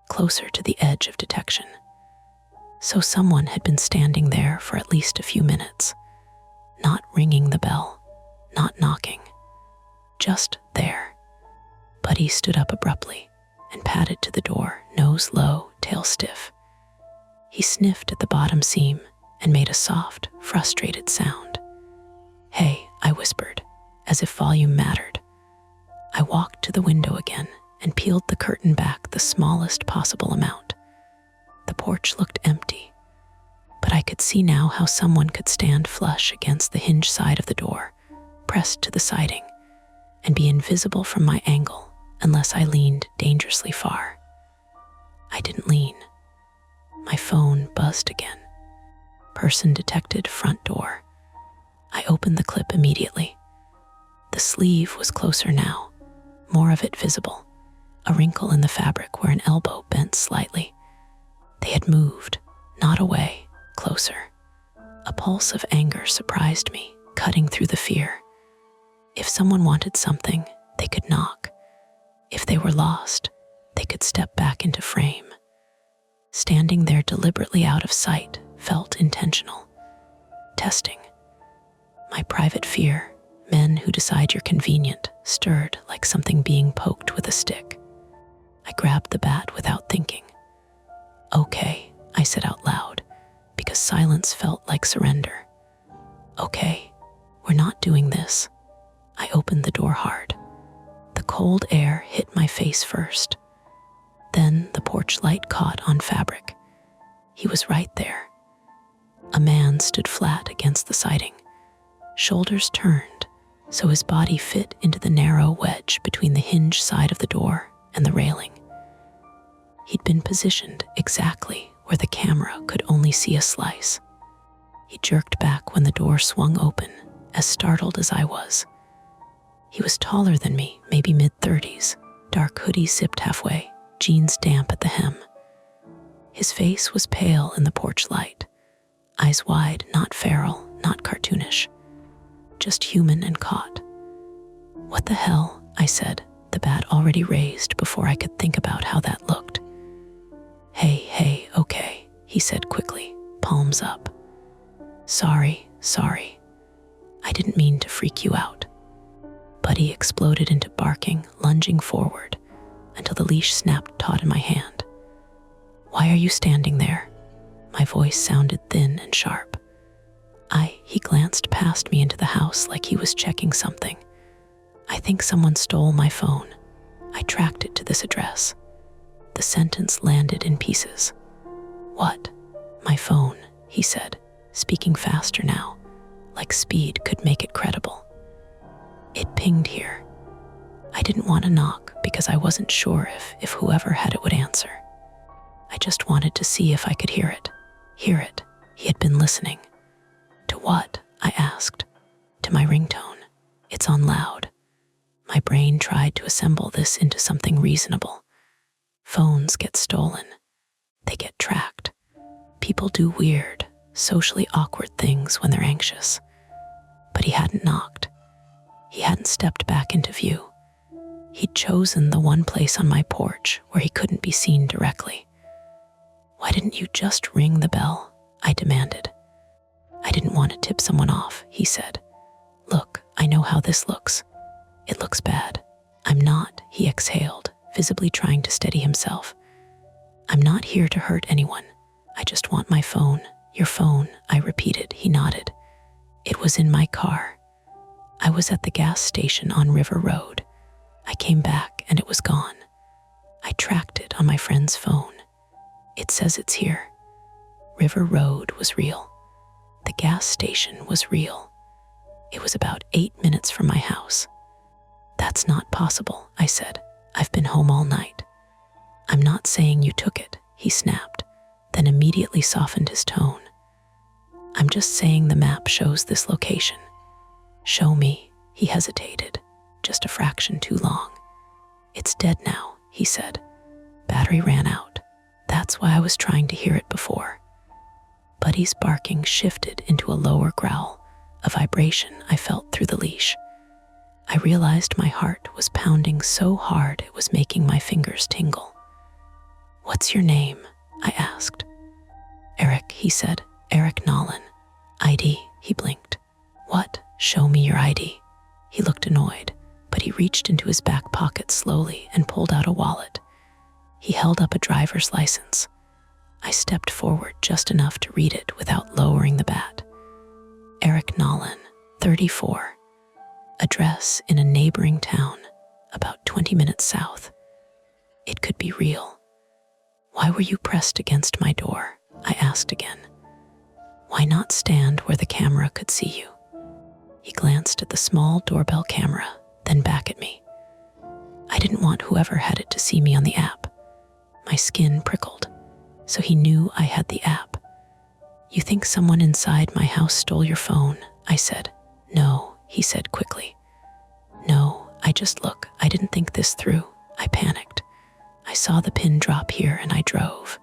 closer to the edge of detection. So someone had been standing there for at least a few minutes, not ringing the bell, not knocking, just there. Buddy stood up abruptly and padded to the door, nose low, tail stiff. He sniffed at the bottom seam and made a soft, frustrated sound. "Hey," I whispered, as if volume mattered. I walked to the window again and peeled the curtain back the smallest possible amount. The porch looked empty, but I could see now how someone could stand flush against the hinge side of the door, pressed to the siding, and be invisible from my angle unless I leaned dangerously far. I didn't lean. My phone buzzed again. Person detected, front door. I opened the clip immediately. The sleeve was closer now, more of it visible, a wrinkle in the fabric where an elbow bent slightly. They had moved, not away, closer. A pulse of anger surprised me, cutting through the fear. If someone wanted something, they could knock. If they were lost, they could step back into frame. Standing there deliberately out of sight felt intentional. Testing. My private fear, men who decide you're convenient, stirred like something being poked with a stick. I grabbed the bat without thinking. "Okay," I said out loud, because silence felt like surrender. "Okay, we're not doing this." I opened the door hard. The cold air hit my face first. Then the porch light caught on fabric. He was right there. A man stood flat against the siding, shoulders turned so his body fit into the narrow wedge between the hinge side of the door and the railing. He'd been positioned exactly where the camera could only see a slice. He jerked back when the door swung open, as startled as I was. He was taller than me, maybe mid-30s, dark hoodie zipped halfway, jeans damp at the hem. His face was pale in the porch light, eyes wide, not feral, not cartoonish, just human and caught. "What the hell?" I said, the bat already raised before I could think about how that looked. Hey, okay," he said quickly, palms up. Sorry. I didn't mean to freak you out." Buddy exploded into barking, lunging forward, until the leash snapped taut in my hand. "Why are you standing there?" My voice sounded thin and sharp. He glanced past me into the house like he was checking something. "I think someone stole my phone. I tracked it to this address." The sentence landed in pieces. "What?" "My phone," he said, speaking faster now, like speed could make it credible. "It pinged here." I didn't want to knock because I wasn't sure if whoever had it would answer. I just wanted to see if I could hear it. He had been listening. "To what?" I asked. "To my ringtone. It's on loud." My brain tried to assemble this into something reasonable. Phones get stolen. They get tracked. People do weird, socially awkward things when they're anxious. But he hadn't knocked. He hadn't stepped back into view. He'd chosen the one place on my porch where he couldn't be seen directly. "Why didn't you just ring the bell?" I demanded. "I didn't want to tip someone off," he said. "Look, I know how this looks. It looks bad." "I'm not," he exhaled, visibly trying to steady himself. "I'm not here to hurt anyone. I just want my phone." "Your phone," I repeated. He nodded. "It was in my car. I was at the gas station on River Road. I came back and it was gone. I tracked it on my friend's phone. It says it's here." River Road was real. The gas station was real. It was about 8 minutes from my house. "That's not possible," I said. "I've been home all night." "I'm not saying you took it," he snapped, then immediately softened his tone. "I'm just saying the map shows this location." "Show me," he hesitated, just a fraction too long. "It's dead now," he said. "Battery ran out. That's why I was trying to hear it before." Buddy's barking shifted into a lower growl, a vibration I felt through the leash. I realized my heart was pounding so hard it was making my fingers tingle. "What's your name?" I asked. "Eric," he said. "Eric Nolan." "ID?" He blinked. "What? Show me your ID." He looked annoyed, but he reached into his back pocket slowly and pulled out a wallet. He held up a driver's license. I stepped forward just enough to read it without lowering the bat. Eric Nolan, 34. Address in a neighboring town, about 20 minutes south. It could be real. "Why were you pressed against my door?" I asked again. "Why not stand where the camera could see you?" He glanced at the small doorbell camera, then back at me. I didn't want whoever had it to see me on the app. My skin prickled, so he knew I had the app. "You think someone inside my house stole your phone?" I said. "No," he said quickly. "No, I didn't think this through." I panicked. "I saw the pin drop here and I drove."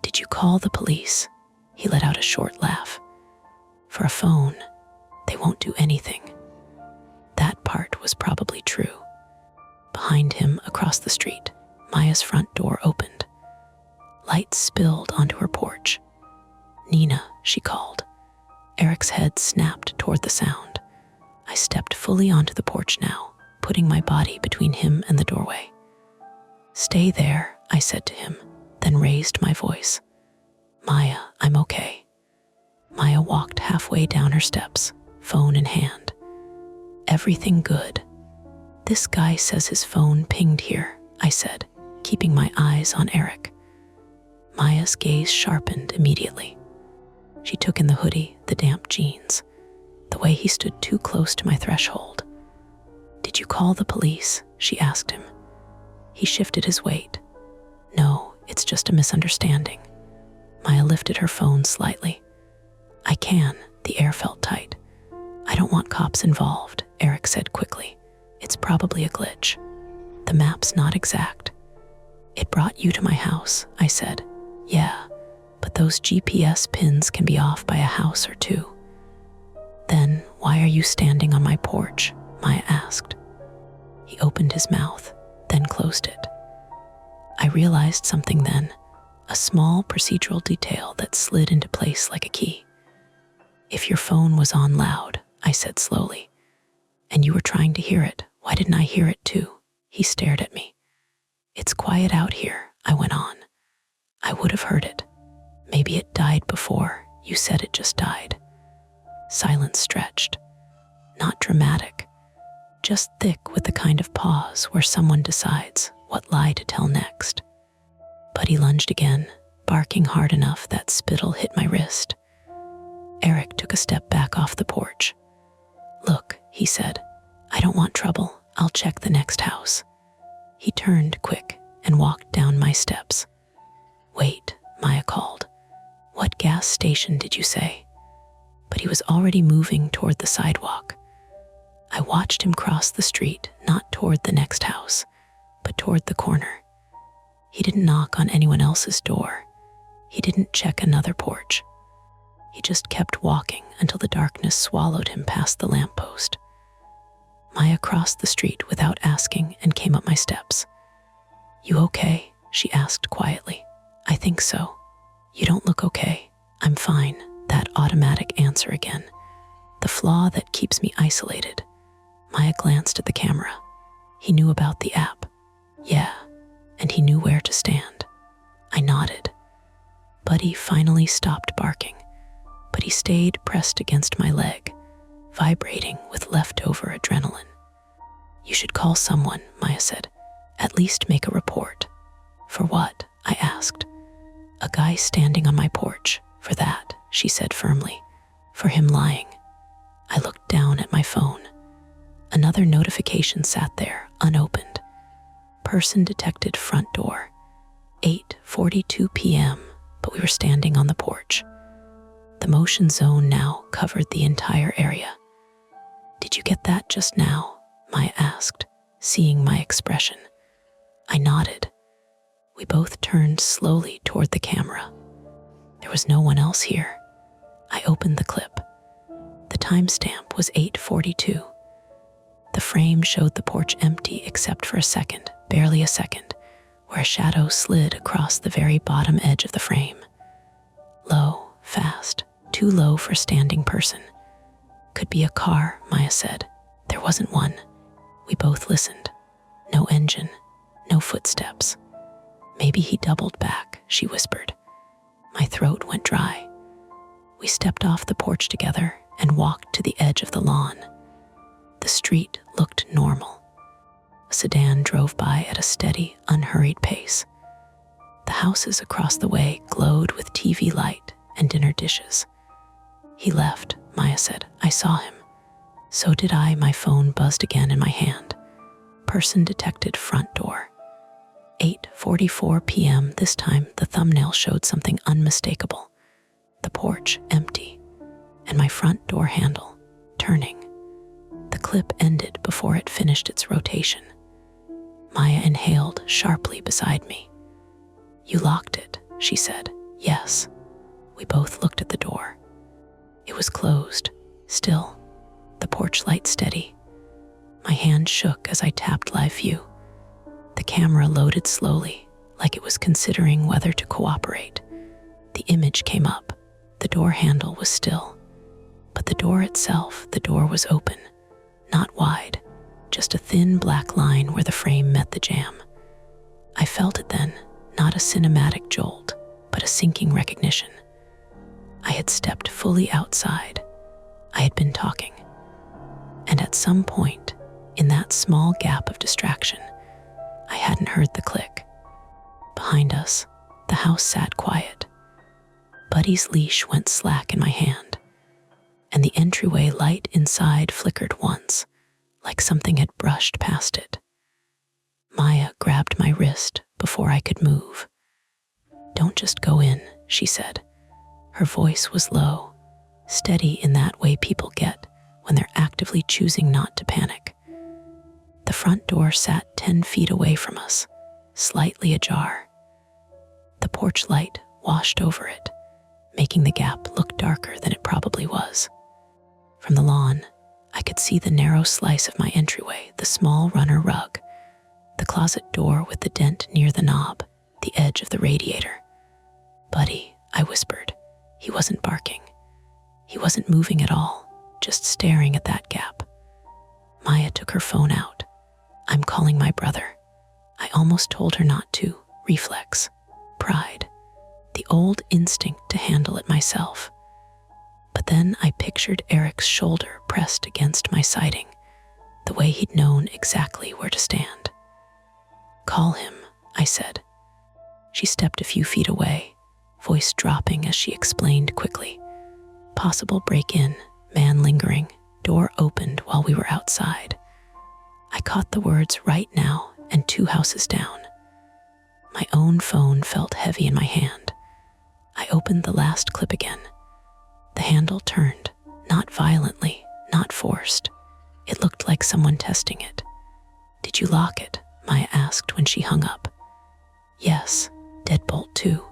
"Did you call the police?" He let out a short laugh. "For a phone, they won't do anything." That part was probably true. Behind him, across the street, Maya's front door opened. Light spilled onto her porch. "Nina," she called. Eric's head snapped toward the sound. I stepped fully onto the porch now, putting my body between him and the doorway. "Stay there," I said to him, then raised my voice. "Maya, I'm okay." Maya walked halfway down her steps, phone in hand. "Everything good?" "This guy says his phone pinged here," I said, keeping my eyes on Eric. Maya's gaze sharpened immediately. She took in the hoodie, the damp jeans, the way he stood too close to my threshold. "Did you call the police?" she asked him. He shifted his weight. "No, it's just a misunderstanding." Maya lifted her phone slightly. "I can." The air felt tight. "I don't want cops involved," Eric said quickly. "It's probably a glitch. The map's not exact." "It brought you to my house," I said. "Yeah, but those GPS pins can be off by a house or two." "Then why are you standing on my porch?" Maya asked. He opened his mouth, then closed it. I realized something then, a small procedural detail that slid into place like a key. "If your phone was on loud," I said slowly, "and you were trying to hear it, why didn't I hear it too?" He stared at me. "It's quiet out here," I went on. "I would have heard it. Maybe it died before you said it just died." Silence stretched. Not dramatic, just thick with the kind of pause where someone decides what lie to tell next. But he lunged again, barking hard enough that spittle hit my wrist. Eric took a step back off the porch. "Look," he said, "I don't want trouble. I'll check the next house." He turned quick and walked down my steps. "Wait," Maya called. "What gas station did you say?" But he was already moving toward the sidewalk. I watched him cross the street, not toward the next house, but toward the corner. He didn't knock on anyone else's door. He didn't check another porch. He just kept walking until the darkness swallowed him past the lamppost. Maya crossed the street without asking and came up my steps. "You okay?" she asked quietly. "I think so." "You don't look okay." "I'm fine." That automatic answer again. The flaw that keeps me isolated. Maya glanced at the camera. He knew about the app. "Yeah," and he knew where to stand. I nodded. Buddy finally stopped barking, but he stayed pressed against my leg, vibrating with leftover adrenaline. "You should call someone," Maya said. "At least make a report." "For what?" I asked. "A guy standing on my porch. For that," she said firmly. "For him lying." I looked down at my phone. Another notification sat there, unopened. Person detected front door. 8:42 p.m., but we were standing on the porch. The motion zone now covered the entire area. "Did you get that just now?" Maya asked, seeing my expression. I nodded. We both turned slowly toward the camera. There was no one else here. I opened the clip. The timestamp was 8:42. The frame showed the porch empty except for a second, barely a second, where a shadow slid across the very bottom edge of the frame. Low, fast, too low for a standing person. "Could be a car," Maya said. There wasn't one. We both listened. No engine, no footsteps. "Maybe he doubled back," she whispered. My throat went dry. We stepped off the porch together and walked to the edge of the lawn. The street looked normal. A sedan drove by at a steady, unhurried pace. The houses across the way glowed with TV light and dinner dishes. "He left," Maya said. "I saw him." "So did I." My phone buzzed again in my hand. Person detected front door. 8:44 p.m. This time, the thumbnail showed something unmistakable. The porch empty, and my front door handle turning. The clip ended before it finished its rotation. Maya inhaled sharply beside me. "You locked it," she said. "Yes." We both looked at the door. It was closed, still, the porch light steady. My hand shook as I tapped live view. The camera loaded slowly, like it was considering whether to cooperate. The image came up. The door handle was still. But the door was open, not wide, just a thin black line where the frame met the jamb. I felt it then, not a cinematic jolt, but a sinking recognition. I had stepped fully outside. I had been talking. And at some point, in that small gap of distraction, I hadn't heard the click. Behind us, the house sat quiet. Buddy's leash went slack in my hand, and the entryway light inside flickered once, like something had brushed past it. Maya grabbed my wrist before I could move. "Don't just go in," she said. Her voice was low, steady in that way people get when they're actively choosing not to panic. The front door sat 10 feet away from us, slightly ajar. The porch light washed over it, making the gap look darker than it probably was. From the lawn, I could see the narrow slice of my entryway, the small runner rug, the closet door with the dent near the knob, the edge of the radiator. "Buddy," I whispered. He wasn't barking. He wasn't moving at all, just staring at that gap. Maya took her phone out. "I'm calling my brother." I almost told her not to. Reflex. Pride. The old instinct to handle it myself. But then I pictured Eric's shoulder pressed against my siding, the way he'd known exactly where to stand. "Call him," I said. She stepped a few feet away, voice dropping as she explained quickly. Possible break-in, man lingering, door opened while we were outside. I caught the words "right now" and 2 houses down. My own phone felt heavy in my hand. I opened the last clip again. The handle turned, not violently, not forced. It looked like someone testing it. "Did you lock it?" Maya asked when she hung up. "Yes." "Deadbolt too?"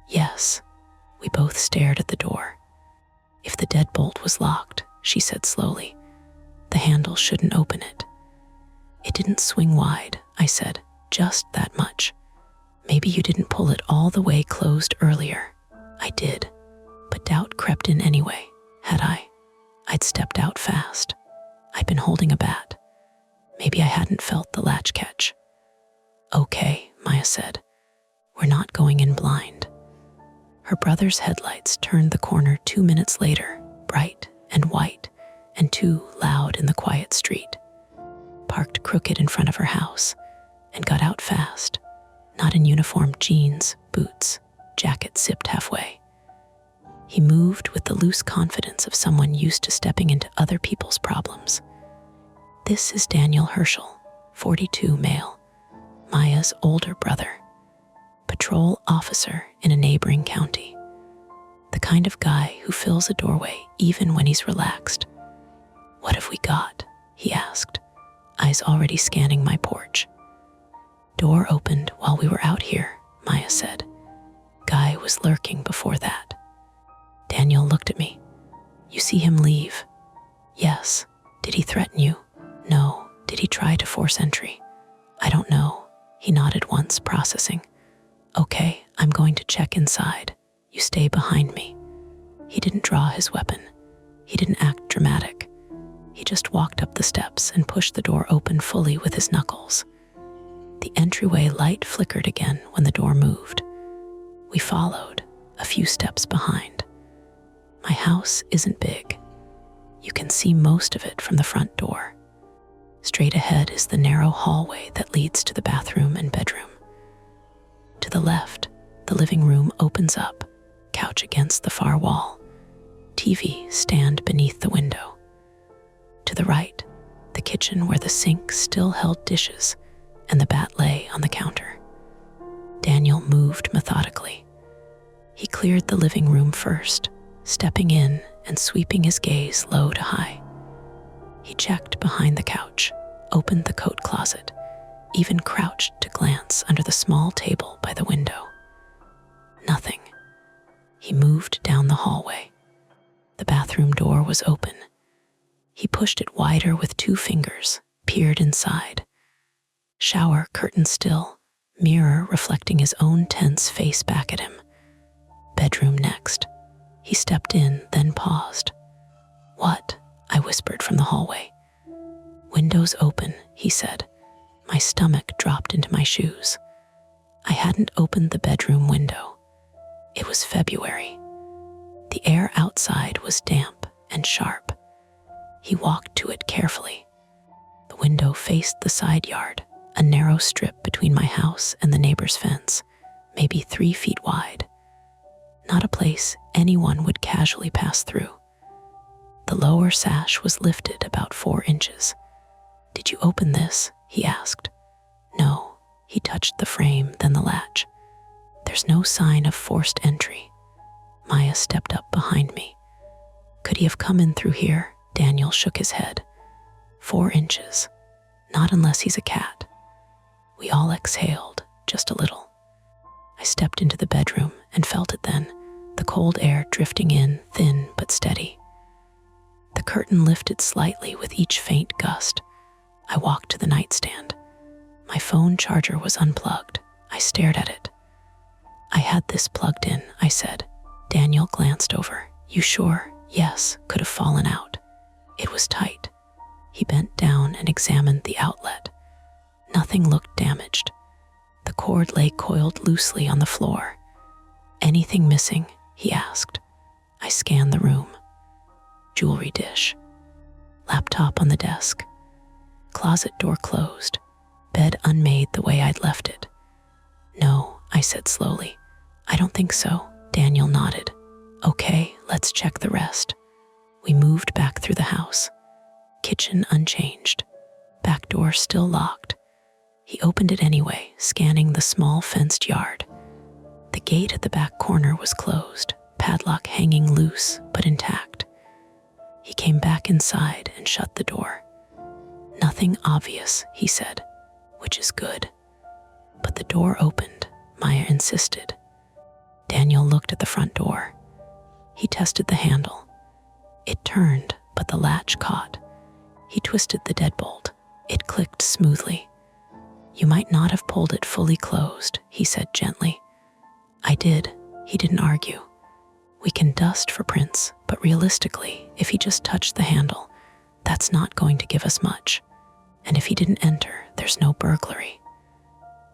"Yes." We both stared at the door. "If the deadbolt was locked," she said slowly, "the handle shouldn't open it." "It didn't swing wide," I said, "just that much. Maybe you didn't pull it all the way closed earlier." I did, but doubt crept in anyway. Had I? I'd stepped out fast. I'd been holding a bat. Maybe I hadn't felt the latch catch. "Okay," Maya said. "We're not going in blind." Her brother's headlights turned the corner 2 minutes later, bright and white, and too loud in the quiet street. Parked crooked in front of her house, and got out fast, not in uniform, jeans, boots, jacket zipped halfway. He moved with the loose confidence of someone used to stepping into other people's problems. "This is Daniel Herschel, 42, male, Maya's older brother, patrol officer in a neighboring county. The kind of guy who fills a doorway even when he's relaxed." "What have we got?" he asked, eyes already scanning my porch. "Door opened while we were out here," Maya said. "Guy was lurking before that." Daniel looked at me. "You see him leave?" "Yes." "Did he threaten you?" "No." "Did he try to force entry?" "I don't know." He nodded once, processing. "Okay, I'm going to check inside. You stay behind me." He didn't draw his weapon. He didn't act dramatic. He just walked up the steps and pushed the door open fully with his knuckles. The entryway light flickered again when the door moved. We followed, a few steps behind. My house isn't big. You can see most of it from the front door. Straight ahead is the narrow hallway that leads to the bathroom and bedroom. To the left, the living room opens up, couch against the far wall, TV stand beneath the window. To the right, the kitchen where the sink still held dishes and the bat lay on the counter. Daniel moved methodically. He cleared the living room first, stepping in and sweeping his gaze low to high. He checked behind the couch, opened the coat closet, even crouched to glance under the small table by the window. Nothing. He moved down the hallway. The bathroom door was open. He pushed it wider with 2 fingers, peered inside. Shower curtain still, mirror reflecting his own tense face back at him. Bedroom next. He stepped in, then paused. whispered from the hallway. "Windows open," he said. My stomach dropped into my shoes. I hadn't opened the bedroom window. It was February. The air outside was damp and sharp. He walked to it carefully. The window faced the side yard, a narrow strip between my house and the neighbor's fence, maybe 3 feet wide. Not a place anyone would casually pass through. The lower sash was lifted about 4 inches. "Did you open this?" he asked. "No." He touched the frame, then the latch. "There's no sign of forced entry." Maya stepped up behind me. "Could he have come in through here?" Daniel shook his head. 4 inches. Not unless he's a cat. We all exhaled, just a little. I stepped into the bedroom and felt it then, the cold air drifting in, thin but steady. The curtain lifted slightly with each faint gust. I walked to the nightstand. My phone charger was unplugged. I stared at it. "I had this plugged in," I said. Daniel glanced over. "You sure?" "Yes, could have fallen out." It was tight. He bent down and examined the outlet. Nothing looked damaged. The cord lay coiled loosely on the floor. "Anything missing?" he asked. I scanned the room. Jewelry dish. Laptop on the desk. Closet door closed. Bed unmade the way I'd left it. "No," I said slowly. "I don't think so." Daniel nodded. "Okay, let's check the rest." We moved back through the house. Kitchen unchanged. Back door still locked. He opened it anyway, scanning the small fenced yard. The gate at the back corner was closed, padlock hanging loose but intact. He came back inside and shut the door. "Nothing obvious," he said, "which is good." "But the door opened," Maya insisted. Daniel looked at the front door. He tested the handle. It turned, but the latch caught. He twisted the deadbolt. It clicked smoothly. "You might not have pulled it fully closed," he said gently. I did. He didn't argue. "We can dust for prints, but realistically, if he just touched the handle, that's not going to give us much. And if he didn't enter, there's no burglary."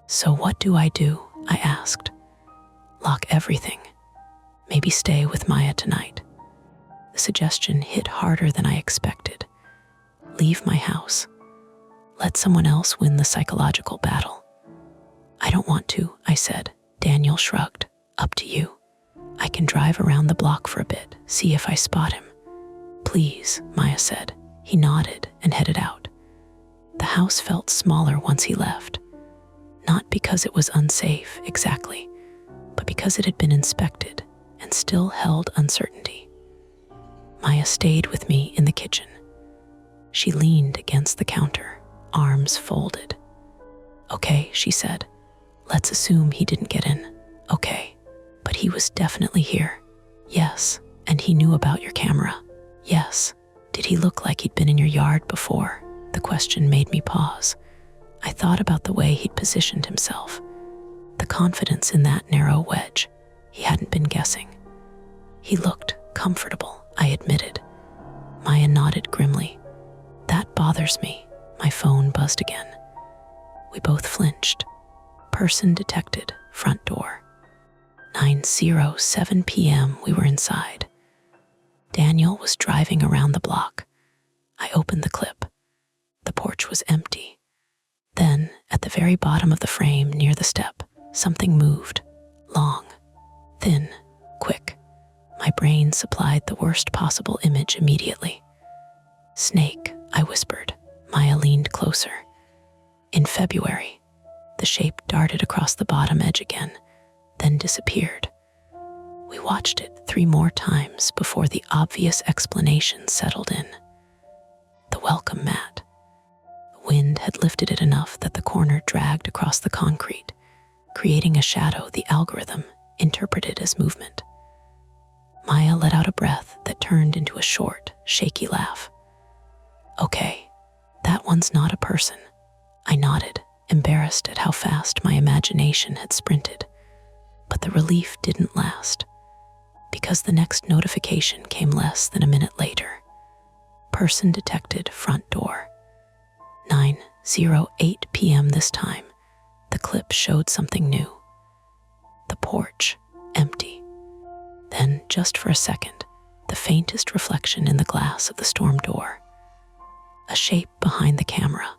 "So what do I do?" I asked. "Lock everything. Maybe stay with Maya tonight." The suggestion hit harder than I expected. Leave my house. Let someone else win the psychological battle. "I don't want to," I said. Daniel shrugged. "Up to you. I can drive around the block for a bit, see if I spot him." "Please," Maya said. He nodded and headed out. The house felt smaller once he left. Not because it was unsafe, exactly, but because it had been inspected and still held uncertainty. Maya stayed with me in the kitchen. She leaned against the counter, arms folded. "Okay," she said. "Let's assume he didn't get in." "Okay, but he was definitely here." "Yes, and he knew about your camera." "Yes." "Did he look like he'd been in your yard before?" The question made me pause. I thought about the way he'd positioned himself, the confidence in that narrow wedge. He hadn't been guessing. "He looked comfortable," I admitted. Maya nodded grimly. "That bothers me." My phone buzzed again. We both flinched. Person detected, front door. 9:07 p.m. we were inside. Daniel was driving around the block. I opened the clip. The porch was empty. Then, at the very bottom of the frame near the step, something moved. Long, thin, quick. My brain supplied the worst possible image immediately. "Snake," I whispered. Maya leaned closer. In February, the shape darted across the bottom edge again, then disappeared. We watched it 3 more times before the obvious explanation settled in. The welcome mat. The wind had lifted it enough that the corner dragged across the concrete, creating a shadow the algorithm interpreted as movement. Maya let out a breath that turned into a short, shaky laugh. "Okay, that one's not a person." I nodded, embarrassed at how fast my imagination had sprinted. But the relief didn't last, because the next notification came less than a minute later. Person detected front door. 9:08 p.m. this time, the clip showed something new. The porch, empty. Then, just for a second, the faintest reflection in the glass of the storm door. A shape behind the camera.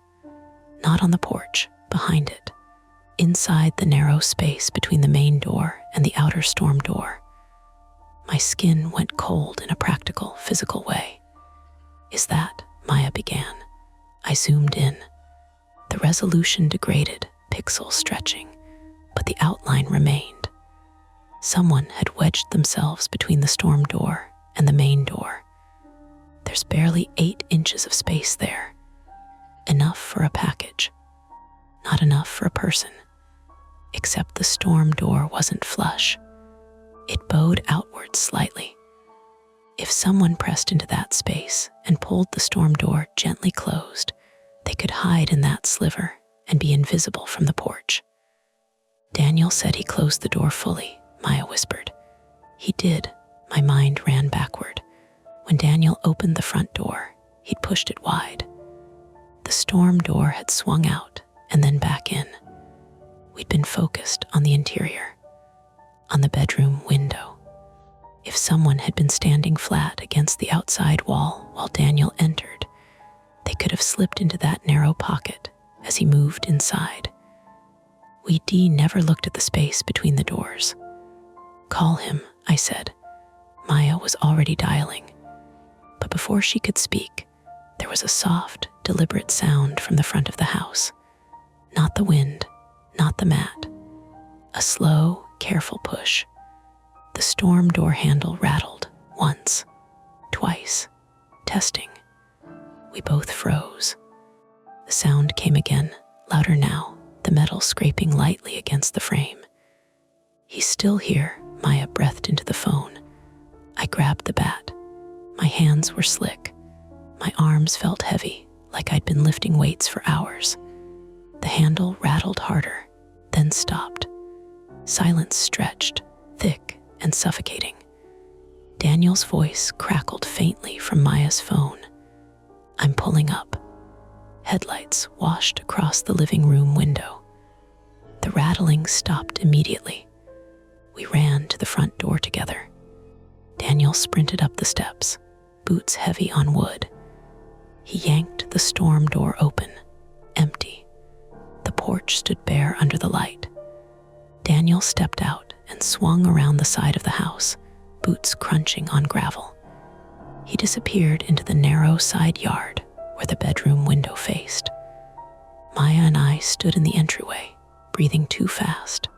Not on the porch, behind it. Inside the narrow space between the main door and the outer storm door. My skin went cold in a practical, physical way. Is that? Maya began. I zoomed in. The resolution degraded, pixels stretching, but the outline remained. Someone had wedged themselves between the storm door and the main door. There's barely 8 inches of space there. Enough for a package. Not enough for a person. Except the storm door wasn't flush. It bowed outward slightly. If someone pressed into that space and pulled the storm door gently closed, they could hide in that sliver and be invisible from the porch. Daniel said he closed the door fully, Maya whispered. He did. My mind ran backward. When Daniel opened the front door, he'd pushed it wide. The storm door had swung out and then back in. We'd been focused on the interior, on the bedroom window. If someone had been standing flat against the outside wall while Daniel entered, they could have slipped into that narrow pocket as he moved inside. We never looked at the space between the doors. Call him, I said. Maya was already dialing. But before she could speak, there was a soft, deliberate sound from the front of the house. Not the wind, not the mat. A slow, careful push. The storm door handle rattled once, twice, testing. We both froze. The sound came again, louder now, the metal scraping lightly against the frame. He's still here, Maya breathed into the phone. I grabbed the bat. My hands were slick. My arms felt heavy, like I'd been lifting weights for hours. The handle rattled harder, then stopped. Silence stretched, thick and suffocating. Daniel's voice crackled faintly from Maya's phone. I'm pulling up. Headlights washed across the living room window. The rattling stopped immediately. We ran to the front door together. Daniel sprinted up the steps, boots heavy on wood. He yanked the storm door open, empty. The porch stood bare under the light. Daniel stepped out and swung around the side of the house, boots crunching on gravel. He disappeared into the narrow side yard where the bedroom window faced. Maya and I stood in the entryway, breathing too fast.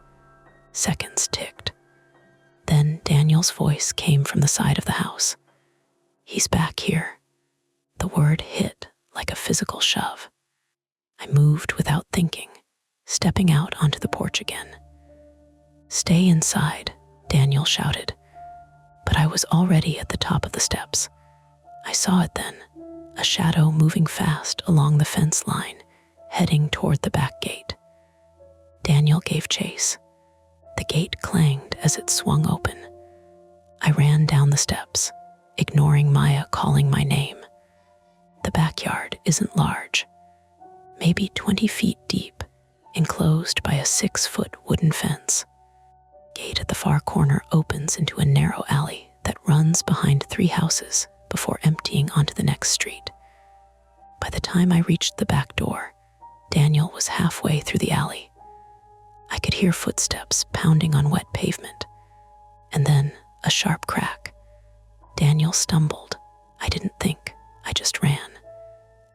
Seconds ticked. Then Daniel's voice came from the side of the house. He's back here. The word hit like a physical shove. I moved without thinking, stepping out onto the porch again. Stay inside, Daniel shouted. But I was already at the top of the steps. I saw it then, a shadow moving fast along the fence line, heading toward the back gate. Daniel gave chase. The gate clanged as it swung open. I ran down the steps, ignoring Maya calling my name. The backyard isn't large, maybe 20 feet deep, enclosed by a 6-foot wooden fence. Gate at the far corner opens into a narrow alley that runs behind 3 houses before emptying onto the next street. By the time I reached the back door, Daniel was halfway through the alley. I could hear footsteps pounding on wet pavement, and then a sharp crack. Daniel stumbled. I didn't think, I just ran.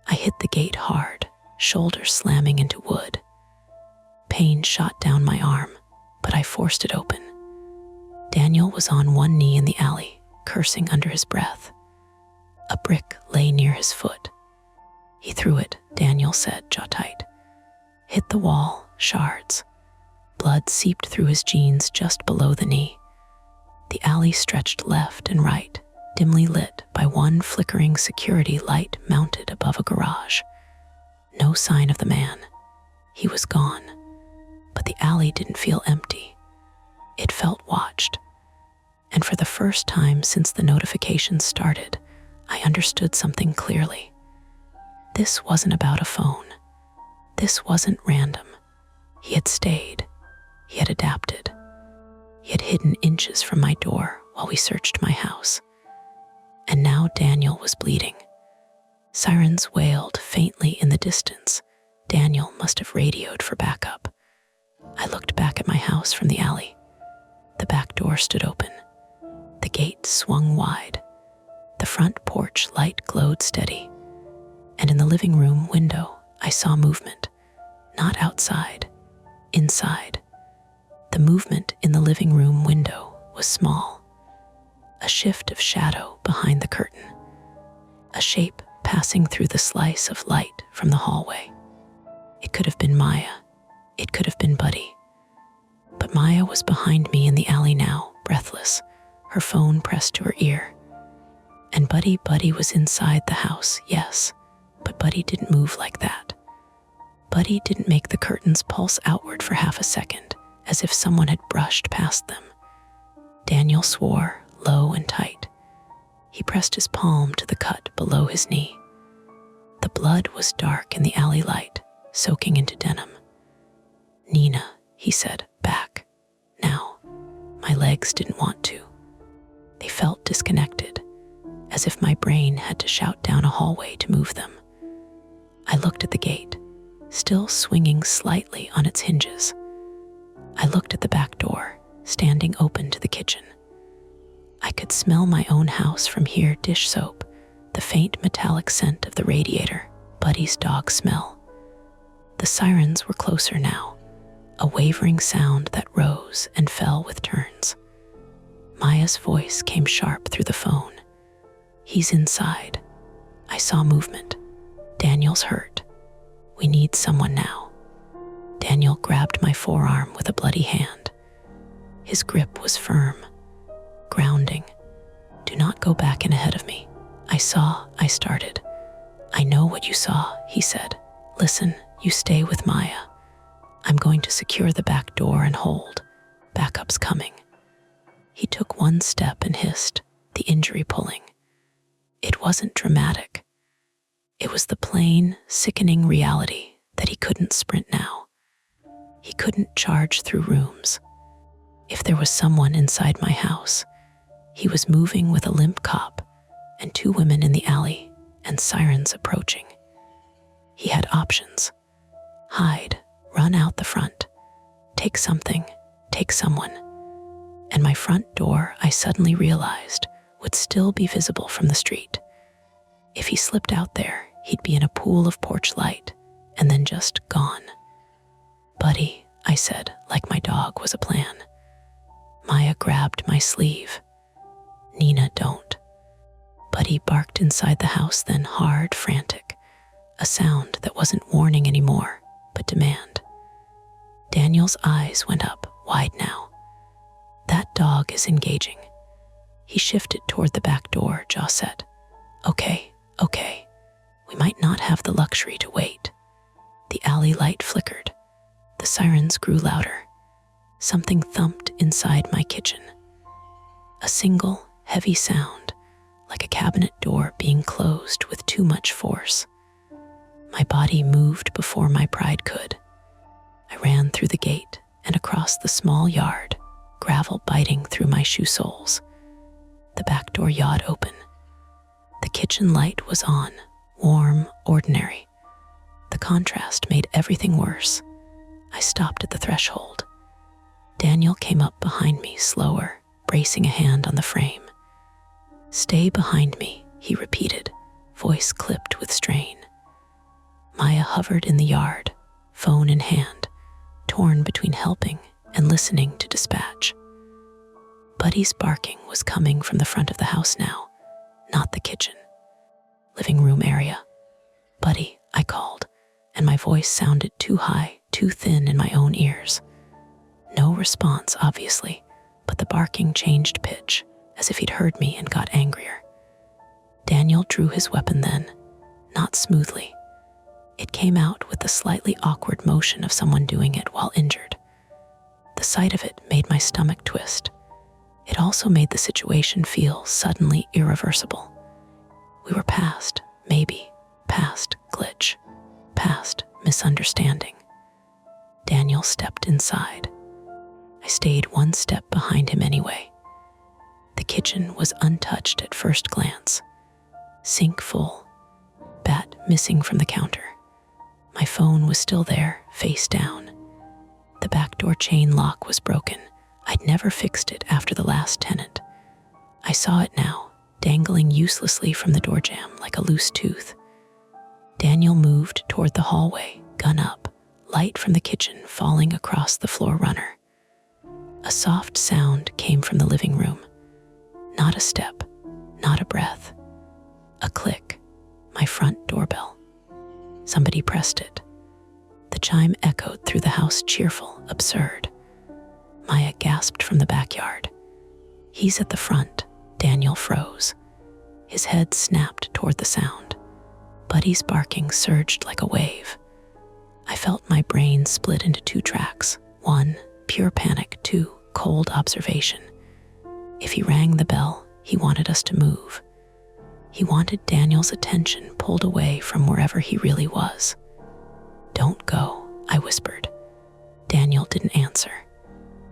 I hit the gate hard, shoulder slamming into wood. Pain shot down my arm, but I forced it open. Daniel was on one knee in the alley, cursing under his breath. A brick lay near his foot. He threw it, Daniel said, jaw tight. Hit the wall, shards. Blood seeped through his jeans just below the knee. The alley stretched left and right, dimly lit by one flickering security light mounted above a garage. No sign of the man. He was gone. But the alley didn't feel empty. It felt watched. And for the first time since the notifications started, I understood something clearly. This wasn't about a phone. This wasn't random. He had stayed. He had adapted. He had hidden inches from my door while we searched my house. And now Daniel was bleeding. Sirens wailed faintly in the distance. Daniel must have radioed for backup. I looked back at my house from the alley. The back door stood open. The gate swung wide. The front porch light glowed steady. And in the living room window, I saw movement. Not outside, inside. The movement in the living room window was small. A shift of shadow behind the curtain. A shape passing through the slice of light from the hallway. It could have been Maya. It could have been Buddy. But Maya was behind me in the alley now, breathless, her phone pressed to her ear. And Buddy was inside the house, yes, but Buddy didn't move like that. Buddy didn't make the curtains pulse outward for half a second, as if someone had brushed past them. Daniel swore, low and tight. He pressed his palm to the cut below his knee. The blood was dark in the alley light, soaking into denim. "Nina," he said, "back. Now." My legs didn't want to. They felt disconnected, as if my brain had to shout down a hallway to move them. I looked at the gate, still swinging slightly on its hinges. I looked at the back door, standing open to the kitchen. I could smell my own house from here, dish soap, the faint metallic scent of the radiator, Buddy's dog smell. The sirens were closer now, a wavering sound that rose and fell with turns. Maya's voice came sharp through the phone. "He's inside. I saw movement. Daniel's hurt. We need someone now." Daniel grabbed my forearm with a bloody hand. His grip was firm, grounding. "Do not go back in ahead of me." I started. "I know what you saw," he said. "Listen, you stay with Maya. I'm going to secure the back door and hold. Backup's coming." He took one step and hissed, the injury pulling. It wasn't dramatic. It was the plain, sickening reality that he couldn't sprint now. He couldn't charge through rooms. If there was someone inside my house, he was moving with a limp cop and 2 women in the alley and sirens approaching. He had options. Hide, run out the front, take something, take someone. And my front door, I suddenly realized, would still be visible from the street. If he slipped out there, he'd be in a pool of porch light and then just gone. "Buddy," I said, like my dog was a plan. Maya grabbed my sleeve. "Nina, don't." Buddy barked inside the house, then hard, frantic, a sound that wasn't warning anymore, but demand. Daniel's eyes went up, wide now. That dog is engaging. He shifted toward the back door, jaw set. Okay. We might not have the luxury to wait." The alley light flickered. The sirens grew louder. Something thumped inside my kitchen. A single, heavy sound, like a cabinet door being closed with too much force. My body moved before my pride could. I ran through the gate and across the small yard, gravel biting through my shoe soles. The back door yawed open. The kitchen light was on, warm, ordinary. The contrast made everything worse. I stopped at the threshold. Daniel came up behind me, slower, bracing a hand on the frame. "Stay behind me," he repeated, voice clipped with strain. Maya hovered in the yard, phone in hand, torn between helping and listening to dispatch. Buddy's barking was coming from the front of the house now, not the kitchen. Living room area. "Buddy," I called, and my voice sounded too high, too thin in my own ears. No response, obviously, but the barking changed pitch, as if he'd heard me and got angrier. Daniel drew his weapon then, not smoothly. It came out with the slightly awkward motion of someone doing it while injured. The sight of it made my stomach twist. It also made the situation feel suddenly irreversible. We were past, maybe, past glitch, past misunderstanding. Daniel stepped inside. I stayed one step behind him anyway. The kitchen was untouched at first glance. Sink full, bat missing from the counter. My phone was still there, face down. The back door chain lock was broken. I'd never fixed it after the last tenant. I saw it now, dangling uselessly from the door jamb like a loose tooth. Daniel moved toward the hallway, gun up, light from the kitchen falling across the floor runner. A soft sound came from the living room. Not a step, not a breath. A click, my front doorbell. Somebody pressed it. The chime echoed through the house, cheerful, absurd. Maya gasped from the backyard. He's at the front. Daniel froze. His head snapped toward the sound. Buddy's barking surged like a wave. I felt my brain split into two tracks. One, pure panic. Two, cold observation. If he rang the bell, he wanted us to move. He wanted Daniel's attention pulled away from wherever he really was. "Don't go," I whispered. Daniel didn't answer.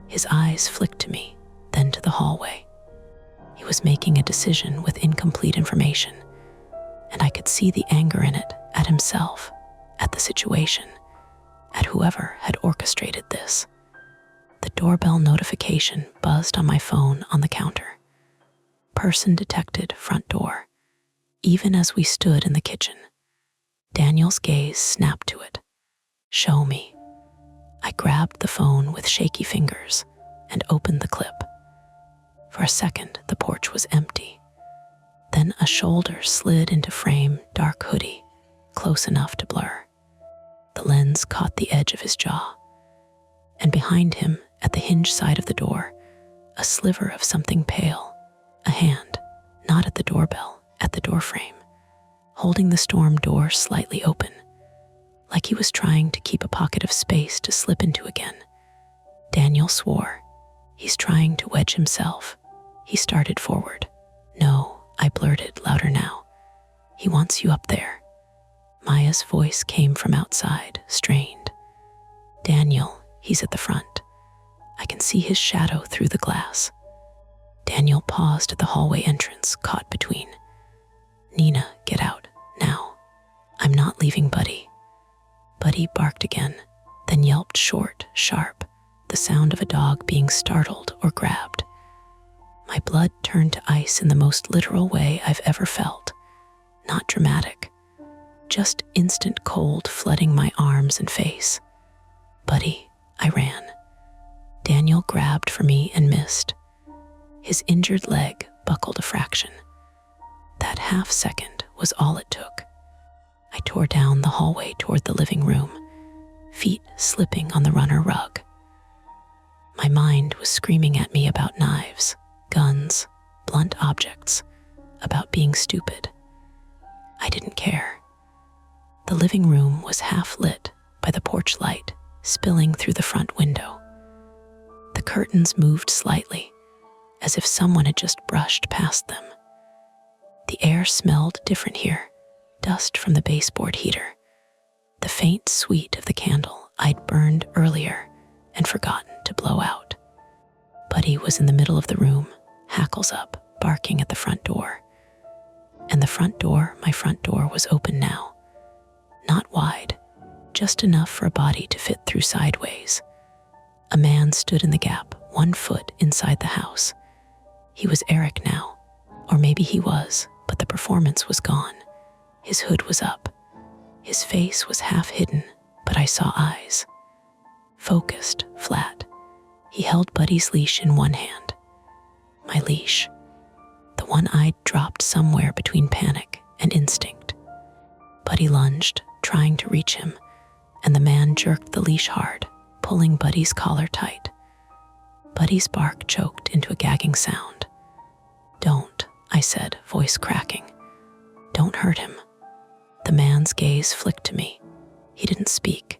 His eyes flicked to me, then to the hallway. He was making a decision with incomplete information, and I could see the anger in it, at himself, at the situation, at whoever had orchestrated this. The doorbell notification buzzed on my phone on the counter. Person detected, front door. Even as we stood in the kitchen, Daniel's gaze snapped to it. "Show me." I grabbed the phone with shaky fingers and opened the clip. For a second, the porch was empty. Then a shoulder slid into frame, dark hoodie, close enough to blur. The lens caught the edge of his jaw. And behind him, at the hinge side of the door, a sliver of something pale, a hand, not at the doorbell, at the doorframe, holding the storm door slightly open, like he was trying to keep a pocket of space to slip into again. Daniel swore. He's trying to wedge himself. He started forward. "No," I blurted, louder now. "He wants you up there." Maya's voice came from outside, strained. "Daniel, he's at the front. I can see his shadow through the glass." Daniel paused at the hallway entrance, caught between. "Nina, get out, now. I'm not leaving Buddy." Buddy barked again, then yelped short, sharp, the sound of a dog being startled or grabbed. My blood turned to ice in the most literal way I've ever felt. Not dramatic, just instant cold flooding my arms and face. "Buddy," I ran. Daniel grabbed for me and missed. His injured leg buckled a fraction. That half second was all it took. I tore down the hallway toward the living room, feet slipping on the runner rug. My mind was screaming at me about knives, guns, blunt objects, about being stupid. I didn't care. The living room was half lit by the porch light spilling through the front window. The curtains moved slightly, as if someone had just brushed past them. The air smelled different here, dust from the baseboard heater, the faint sweet of the candle I'd burned earlier and forgotten to blow out. Buddy was in the middle of the room, hackles up, barking at the front door. And the front door, my front door, was open now. Not wide, just enough for a body to fit through sideways. A man stood in the gap, 1 foot inside the house. He was Eric now, or maybe he was, but the performance was gone. His hood was up. His face was half hidden, but I saw eyes. Focused, flat. He held Buddy's leash in one hand. My leash. The one I'd dropped somewhere between panic and instinct. Buddy lunged, trying to reach him, and the man jerked the leash hard, pulling Buddy's collar tight. Buddy's bark choked into a gagging sound. "Don't," I said, voice cracking. "Don't hurt him." The man's gaze flicked to me. He didn't speak.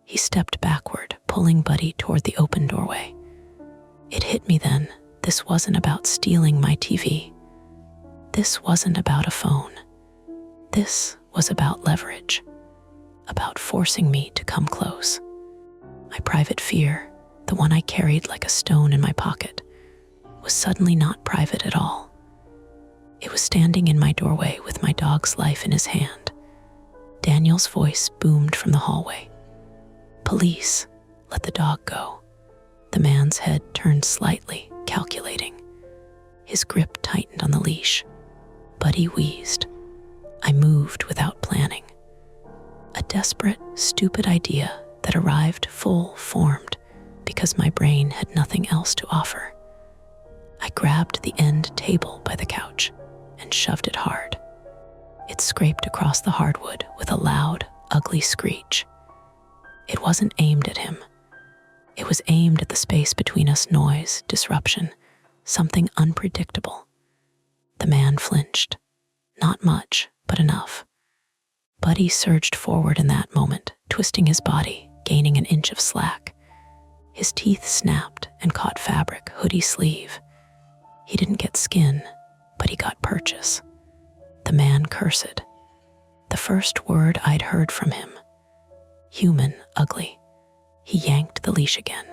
He stepped backward, pulling Buddy toward the open doorway. It hit me then. This wasn't about stealing my TV. This wasn't about a phone. This was about leverage, about forcing me to come close. My private fear, the one I carried like a stone in my pocket, was suddenly not private at all. It was standing in my doorway with my dog's life in his hand. Daniel's voice boomed from the hallway. "Police, let the dog go." The man's head turned slightly, calculating. His grip tightened on the leash. Buddy wheezed. I moved without planning. A desperate, stupid idea that arrived full-formed because my brain had nothing else to offer. I grabbed the end table by the couch and shoved it hard. It scraped across the hardwood with a loud, ugly screech. It wasn't aimed at him. It was aimed at the space between us, noise, disruption, something unpredictable. The man flinched. Not much, but enough. Buddy surged forward in that moment, twisting his body, gaining an inch of slack. His teeth snapped and caught fabric, hoodie sleeve. He didn't get skin, but he got purchase. The man cursed. The first word I'd heard from him. Human, ugly. He yanked the leash again.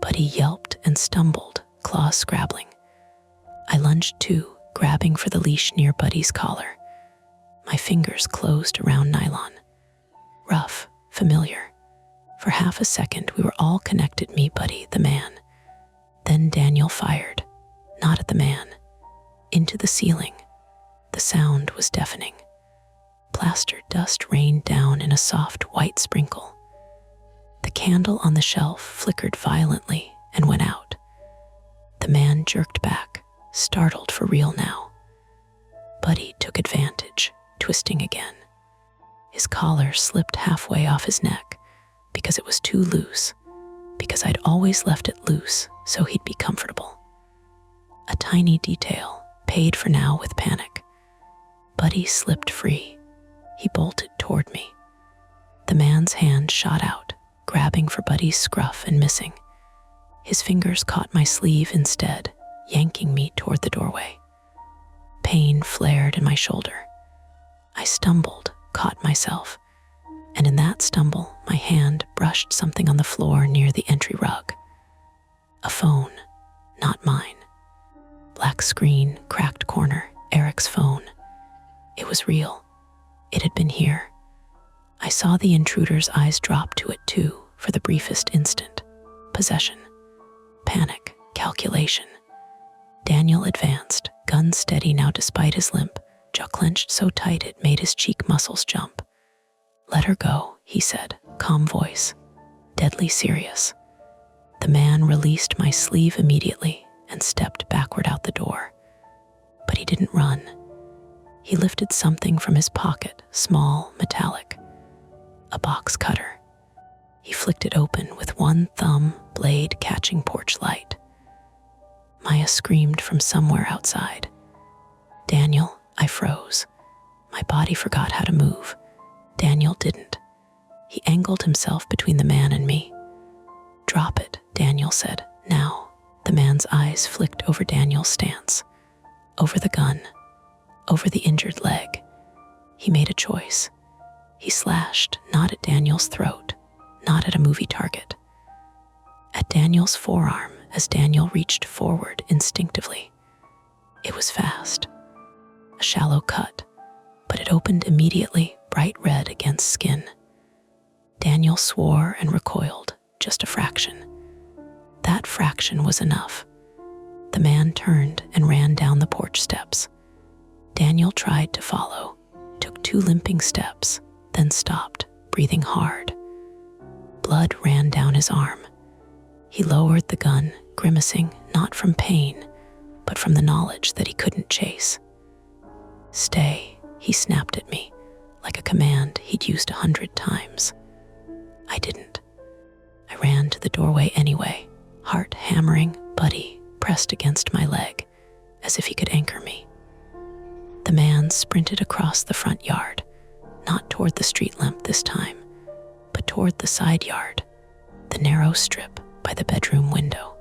Buddy yelped and stumbled, claws scrabbling. I lunged too, grabbing for the leash near Buddy's collar. My fingers closed around nylon. Rough, familiar. For half a second, we were all connected, me, Buddy, the man. Then Daniel fired, not at the man, into the ceiling. The sound was deafening. Plaster dust rained down in a soft white sprinkle. The candle on the shelf flickered violently and went out. The man jerked back, startled for real now. Buddy took advantage, twisting again. His collar slipped halfway off his neck because it was too loose, because I'd always left it loose so he'd be comfortable. A tiny detail, paid for now with panic. Buddy slipped free. He bolted toward me. The man's hand shot out, grabbing for Buddy's scruff and missing. His fingers caught my sleeve instead, yanking me toward the doorway. Pain flared in my shoulder. I stumbled, caught myself, and in that stumble, my hand brushed something on the floor near the entry rug. A phone, not mine. Black screen, cracked corner, Eric's phone. It was real. It had been here. I saw the intruder's eyes drop to it too, for the briefest instant. Possession. Panic. Calculation. Daniel advanced, gun steady now despite his limp, jaw clenched so tight it made his cheek muscles jump. "Let her go," he said, calm voice, deadly serious. The man released my sleeve immediately and stepped backward out the door. But he didn't run. He lifted something from his pocket, small, metallic. A box cutter. He flicked it open with one thumb, blade catching porch light. Maya screamed from somewhere outside. "Daniel," I froze. My body forgot how to move. Daniel didn't. He angled himself between the man and me. "Drop it," Daniel said. "Now." The man's eyes flicked over Daniel's stance, over the gun, over the injured leg. He made a choice. He slashed, not at Daniel's throat, not at a movie target. At Daniel's forearm as Daniel reached forward instinctively. It was fast. A shallow cut, but it opened immediately, bright red against skin. Daniel swore and recoiled, just a fraction. That fraction was enough. The man turned and ran down the porch steps. Daniel tried to follow, took 2 limping steps, then stopped, breathing hard. Blood ran down his arm. He lowered the gun, grimacing not from pain, but from the knowledge that he couldn't chase. "Stay," he snapped at me, like a command he'd used 100 times. I didn't. I ran to the doorway anyway, heart hammering, Buddy pressed against my leg, as if he could anchor me. The man sprinted across the front yard, not toward the street lamp this time, but toward the side yard, the narrow strip by the bedroom window.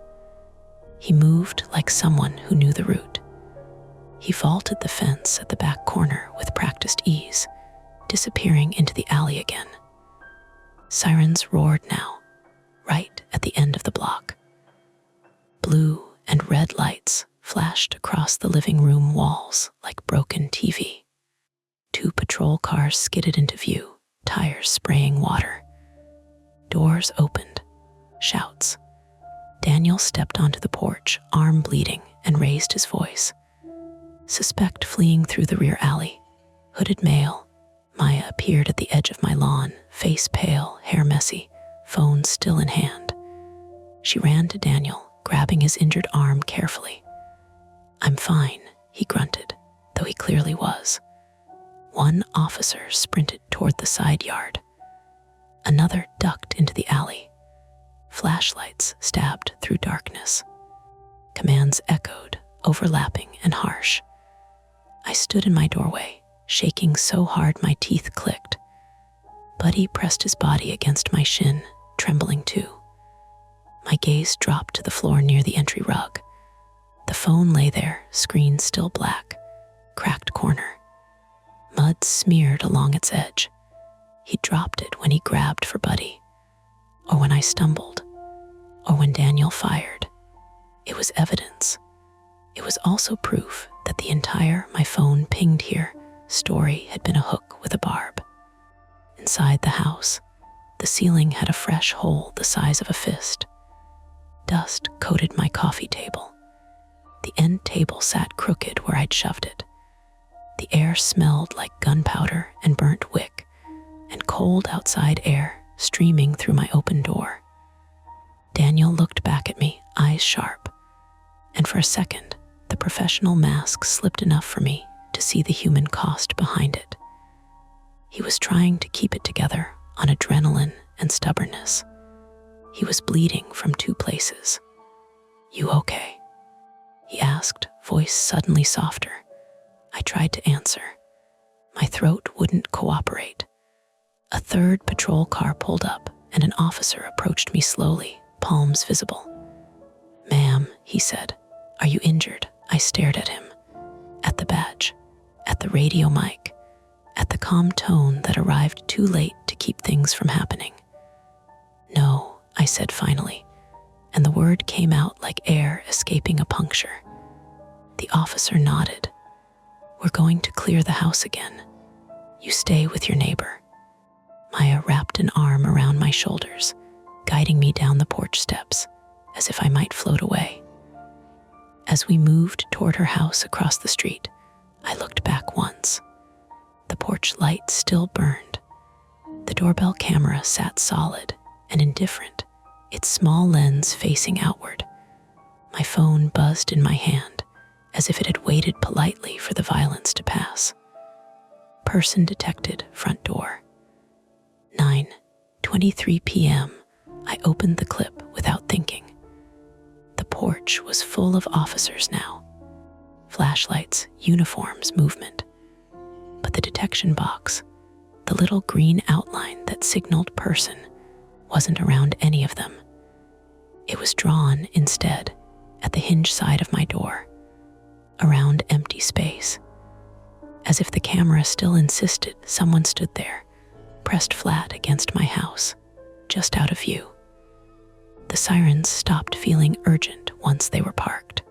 He moved like someone who knew the route. He He vaulted the fence at the back corner with practiced ease, disappearing into the alley again. Sirens roared now, right at the end of the block. Blue and red lights flashed across the living room walls like broken TV. 2 patrol cars skidded into view, tires spraying water. Doors opened. Shouts. Daniel stepped onto the porch, arm bleeding, and raised his voice. Suspect fleeing through the rear alley. Hooded male. Maya appeared at the edge of my lawn, face pale, hair messy, phone still in hand. She ran to Daniel, grabbing his injured arm carefully. "I'm fine," he grunted, though he clearly was. One officer sprinted toward the side yard. Another ducked into the alley. Flashlights stabbed through darkness. Commands echoed, overlapping and harsh. I stood in my doorway, shaking so hard my teeth clicked. Buddy pressed his body against my shin, trembling too. My gaze dropped to the floor near the entry rug. The phone lay there, screen still black, cracked corner. Mud smeared along its edge. He dropped it when he grabbed for Buddy, or when I stumbled, or when Daniel fired. It was evidence. It was also proof that the entire my phone pinged here story had been a hook with a barb. Inside the house, the ceiling had a fresh hole the size of a fist. Dust coated my coffee table. The end table sat crooked where I'd shoved it. The air smelled like gunpowder and burnt wick, and cold outside air streaming through my open door. Daniel looked back at me, eyes sharp, and for a second, the professional mask slipped enough for me to see the human cost behind it. He was trying to keep it together on adrenaline and stubbornness. He was bleeding from 2 places. "You okay?" he asked, voice suddenly softer. I tried to answer. My throat wouldn't cooperate. A 3rd patrol car pulled up, and an officer approached me slowly, palms visible. "Ma'am," he said, "are you injured?" I stared at him. At the badge, at the radio mic, at the calm tone that arrived too late to keep things from happening. "No," I said finally, and the word came out like air escaping a puncture. The officer nodded. "We're going to clear the house again. You stay with your neighbor." Maya wrapped an arm around my shoulders, guiding me down the porch steps, as if I might float away. As we moved toward her house across the street, I looked back once. The porch light still burned. The doorbell camera sat solid and indifferent, its small lens facing outward. My phone buzzed in my hand, as if it had waited politely for the violence to pass. Person detected, front door. 9:23 p.m. I opened the clip without thinking. The porch was full of officers now. Flashlights, uniforms, movement. But the detection box, the little green outline that signaled person, wasn't around any of them. It was drawn, instead, at the hinge side of my door, around empty space. As if the camera still insisted someone stood there, pressed flat against my house, just out of view. The sirens stopped feeling urgent once they were parked.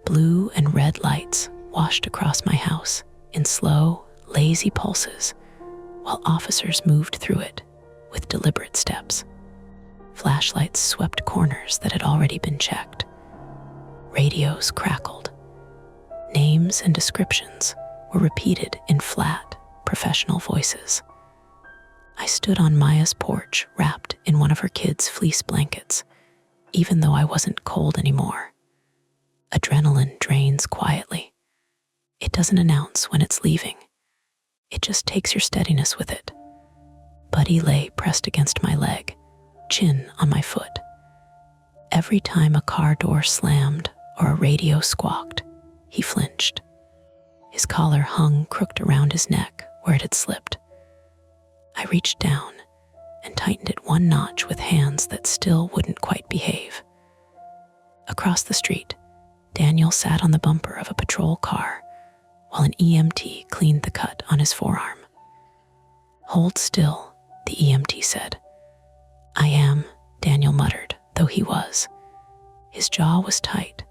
Blue and red lights washed across my house in slow, lazy pulses, while officers moved through it with deliberate steps. Flashlights swept corners that had already been checked. Radios crackled. Names and descriptions were repeated in flat, professional voices. I stood on Maya's porch, wrapped in one of her kids' fleece blankets, even though I wasn't cold anymore. Adrenaline drains quietly. It doesn't announce when it's leaving. It just takes your steadiness with it. Buddy lay pressed against my leg, chin on my foot. Every time a car door slammed or a radio squawked, he flinched. His collar hung crooked around his neck where it had slipped. I reached down and tightened it one notch with hands that still wouldn't quite behave. Across the street, Daniel sat on the bumper of a patrol car while an EMT cleaned the cut on his forearm. "Hold still," the EMT said. "I am," Daniel muttered, though he was. His jaw was tight,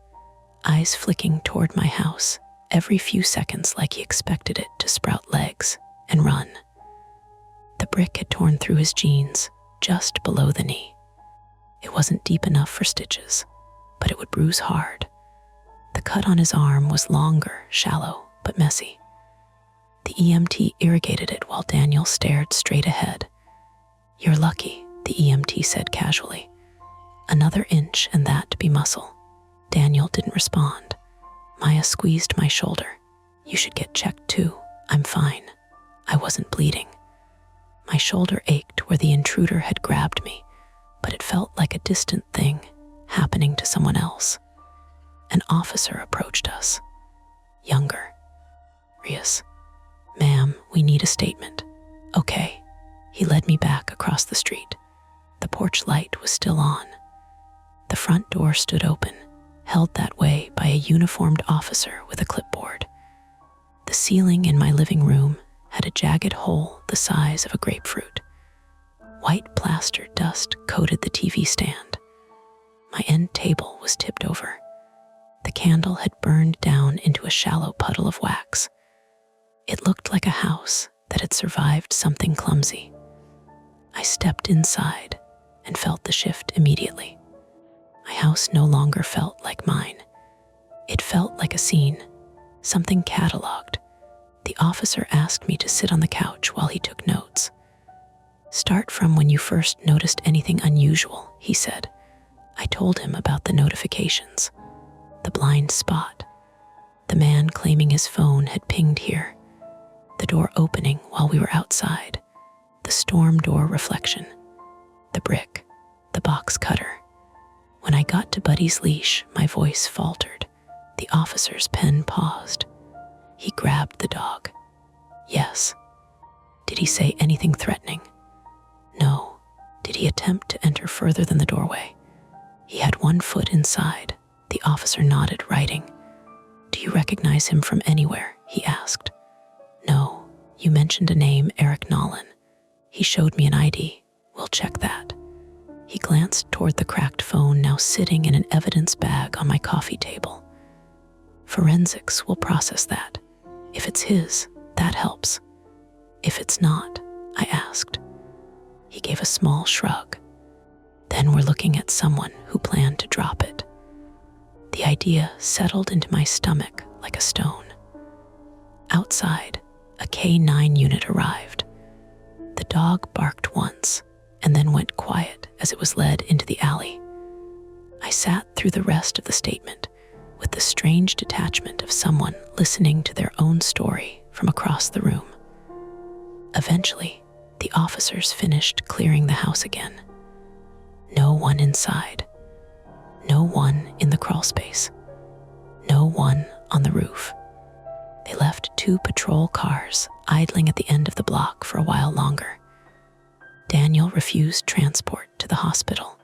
eyes flicking toward my house every few seconds like he expected it to sprout legs and run. The brick had torn through his jeans just below the knee. It wasn't deep enough for stitches, but it would bruise hard. The cut on his arm was longer, shallow, but messy. The EMT irrigated it while Daniel stared straight ahead. "You're lucky," the EMT said casually. "Another inch and that'd be muscle." Daniel didn't respond. Maya squeezed my shoulder. "You should get checked too." "I'm fine." I wasn't bleeding. My shoulder ached where the intruder had grabbed me, but it felt like a distant thing happening to someone else. An officer approached us. Younger. "Rias." "Ma'am, we need a statement." "Okay." He led me back across the street. The porch light was still on. The front door stood open, held that way by a uniformed officer with a clipboard. The ceiling in my living room had a jagged hole the size of a grapefruit. White plaster dust coated the TV stand. My end table was tipped over. The candle had burned down into a shallow puddle of wax. It looked like a house that had survived something clumsy. I stepped inside and felt the shift immediately. My house no longer felt like mine. It felt like a scene, something cataloged. The officer asked me to sit on the couch while he took notes. "Start from when you first noticed anything unusual," he said. I told him about the notifications, the blind spot, the man claiming his phone had pinged here, the door opening while we were outside, the storm door reflection, the brick, the box cutter. When I got to Buddy's leash, my voice faltered. The officer's pen paused. He grabbed the dog. "Yes." "Did he say anything threatening?" "No." "Did he attempt to enter further than the doorway?" "He had one foot inside." The officer nodded, writing. "Do you recognize him from anywhere?" he asked. "No." "You mentioned a name, Eric Nolan. He showed me an ID. We'll check that." He glanced toward the cracked phone now sitting in an evidence bag on my coffee table. "Forensics will process that. If it's his, that helps." "If it's not?" I asked. He gave a small shrug. "Then we're looking at someone who planned to drop it." The idea settled into my stomach like a stone. Outside, a K9 unit arrived. The dog barked once and then went quiet as it was led into the alley. I sat through the rest of the statement with the strange detachment of someone listening to their own story from across the room. Eventually, the officers finished clearing the house again. No one inside. No one in the crawlspace. No one on the roof. They left 2 patrol cars idling at the end of the block for a while longer. Daniel refused transport to the hospital.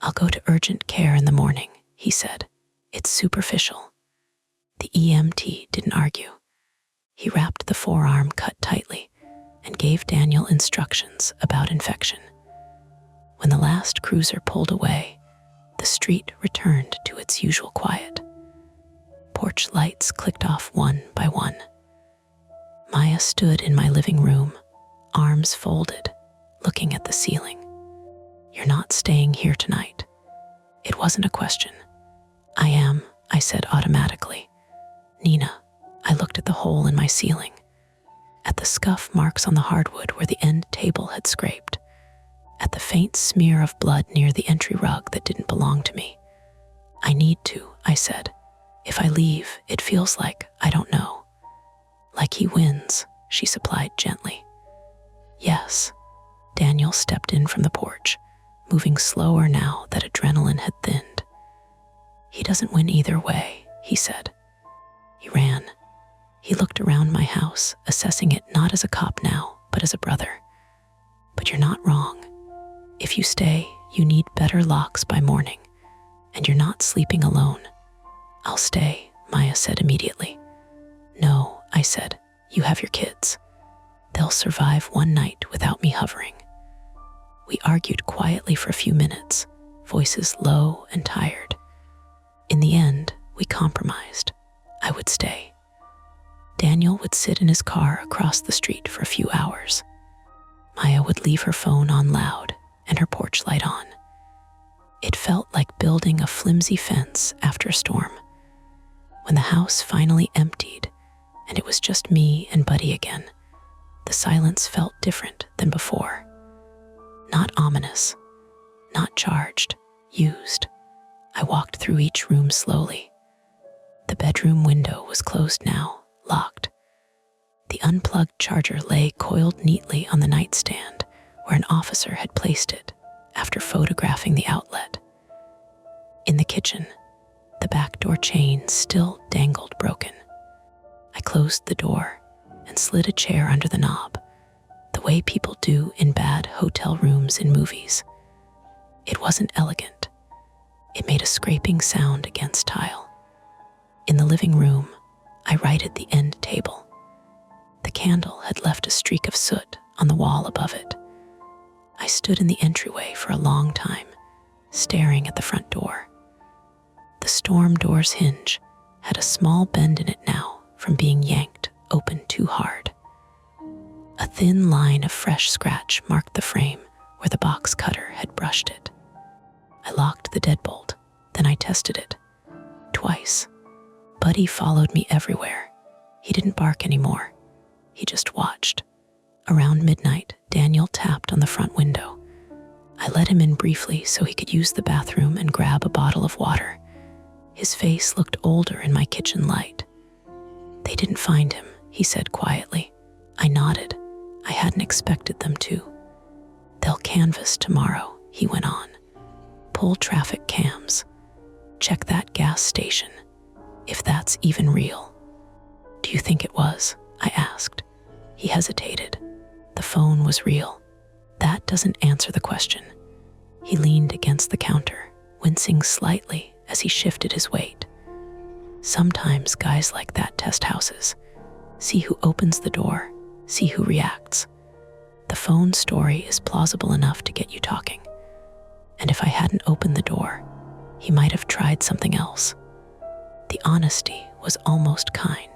"I'll go to urgent care in the morning," he said. "It's superficial." The EMT didn't argue. He wrapped the forearm cut tightly and gave Daniel instructions about infection. When the last cruiser pulled away, the street returned to its usual quiet. Porch lights clicked off one by one. Maya stood in my living room, arms folded, looking at the ceiling. "You're not staying here tonight." It wasn't a question. "I am," I said automatically. "Nina." I looked at the hole in my ceiling, at the scuff marks on the hardwood where the end table had scraped, at the faint smear of blood near the entry rug that didn't belong to me. "I need to," I said. "If I leave, it feels like I don't know." "Like he wins," she supplied gently. "Yes." Daniel stepped in from the porch, moving slower now that adrenaline had thinned. "He doesn't win either way," he said. He ran. He looked around my house, assessing it not as a cop now, but as a brother. "But you're not wrong. If you stay, you need better locks by morning, and you're not sleeping alone." "I'll stay," Maya said immediately. "No," I said, "you have your kids. They'll survive one night without me hovering." We argued quietly for a few minutes, voices low and tired. In the end, we compromised. I would stay. Daniel would sit in his car across the street for a few hours. Maya would leave her phone on loud and her porch light on. It felt like building a flimsy fence after a storm. When the house finally emptied and it was just me and Buddy again, the silence felt different than before. Not ominous, not charged, used. I walked through each room slowly. The bedroom window was closed now, locked. The unplugged charger lay coiled neatly on the nightstand where an officer had placed it after photographing the outlet. In the kitchen, the back door chain still dangled broken. I closed the door and slid a chair under the knob, the way people do in bad hotel rooms in movies. It wasn't elegant. It made a scraping sound against tile. In the living room, I righted the end table. The candle had left a streak of soot on the wall above it. I stood in the entryway for a long time, staring at the front door. The storm door's hinge had a small bend in it now from being yanked open too hard. A thin line of fresh scratch marked the frame where the box cutter had brushed it. I locked the deadbolt, then I tested it. Twice. Buddy followed me everywhere. He didn't bark anymore. He just watched. Around midnight, Daniel tapped on the front window. I let him in briefly so he could use the bathroom and grab a bottle of water. His face looked older in my kitchen light. "They didn't find him," he said quietly. I nodded. I hadn't expected them to. "They'll canvass tomorrow," he went on. "Pull traffic cams. Check that gas station, if that's even real." "Do you think it was?" I asked. He hesitated. The phone was real. That doesn't answer the question. He leaned against the counter, wincing slightly as he shifted his weight. Sometimes guys like that test houses. See who opens the door, see who reacts. The phone story is plausible enough to get you talking. And if I hadn't opened the door, he might have tried something else. The honesty was almost kind.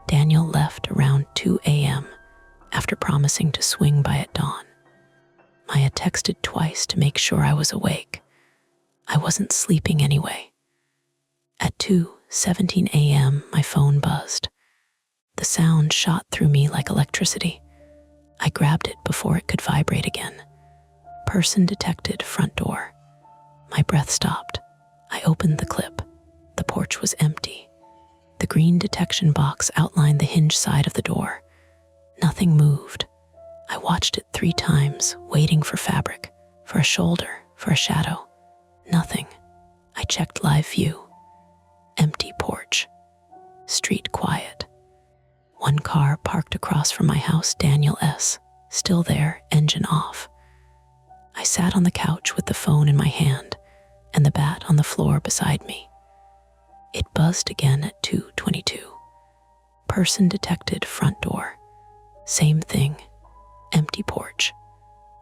Daniel left around 2 a.m. after promising to swing by at dawn. Maya texted twice to make sure I was awake. I wasn't sleeping anyway. At 2:17 a.m., my phone buzzed. The sound shot through me like electricity. I grabbed it before it could vibrate again. Person detected, front door. My breath stopped. I opened the clip. The porch was empty. The green detection box outlined the hinge side of the door. Nothing moved. I watched it 3 times, waiting for fabric, for a shoulder, for a shadow. Nothing. I checked live view. Empty porch. Street quiet. One car parked across from my house, Daniel S., still there, engine off. I sat on the couch with the phone in my hand and the bat on the floor beside me. It buzzed again at 2:22. Person detected, front door. Same thing. Empty porch.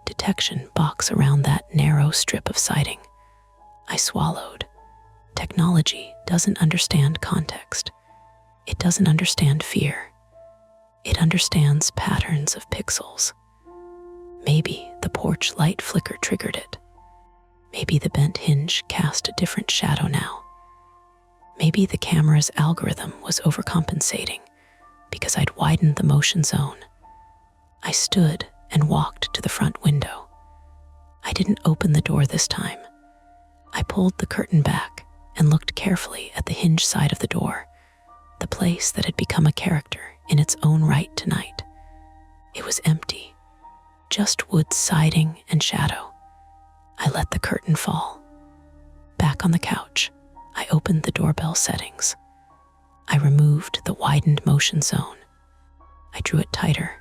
Detection box around that narrow strip of siding. I swallowed. Technology doesn't understand context. It doesn't understand fear. It understands patterns of pixels. Maybe the porch light flicker triggered it. Maybe the bent hinge cast a different shadow now. Maybe the camera's algorithm was overcompensating because I'd widened the motion zone. I stood and walked to the front window. I didn't open the door this time. I pulled the curtain back and looked carefully at the hinge side of the door, the place that had become a character in its own right tonight. It was empty, just wood siding and shadow. I let the curtain fall. Back on the couch, I opened the doorbell settings. I removed the widened motion zone. I drew it tighter,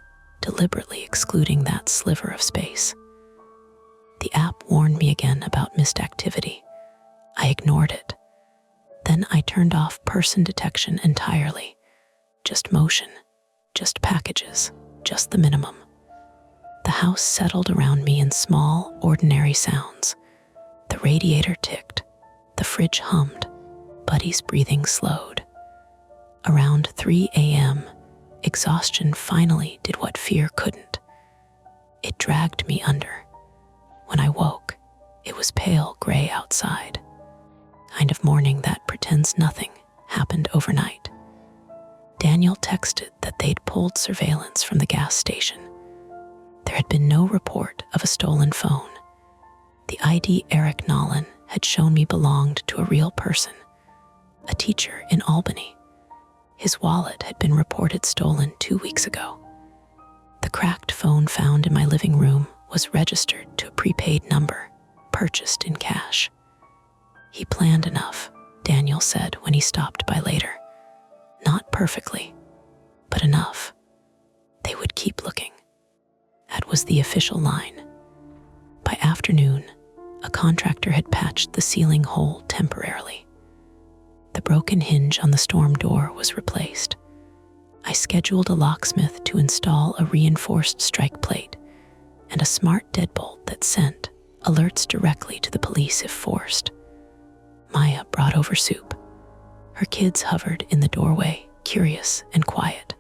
deliberately excluding that sliver of space. The app warned me again about missed activity. I ignored it. Then I turned off person detection entirely. Just motion, just packages, just the minimum. The house settled around me in small, ordinary sounds. The radiator ticked, the fridge hummed, Buddy's breathing slowed. Around 3 a.m., exhaustion finally did what fear couldn't. It dragged me under. When I woke, it was pale gray outside. Kind of morning that pretends nothing happened overnight. Daniel texted that they'd pulled surveillance from the gas station. There had been no report of a stolen phone. The ID Eric Nolan had shown me belonged to a real person, a teacher in Albany. His wallet had been reported stolen 2 weeks ago. The cracked phone found in my living room was registered to a prepaid number, purchased in cash. He planned enough, Daniel said when he stopped by later. Not perfectly, but enough. They would keep looking. That was the official line. By afternoon, a contractor had patched the ceiling hole temporarily. The broken hinge on the storm door was replaced. I scheduled a locksmith to install a reinforced strike plate and a smart deadbolt that sent alerts directly to the police if forced. Maya brought over soup. Her kids hovered in the doorway, curious and quiet.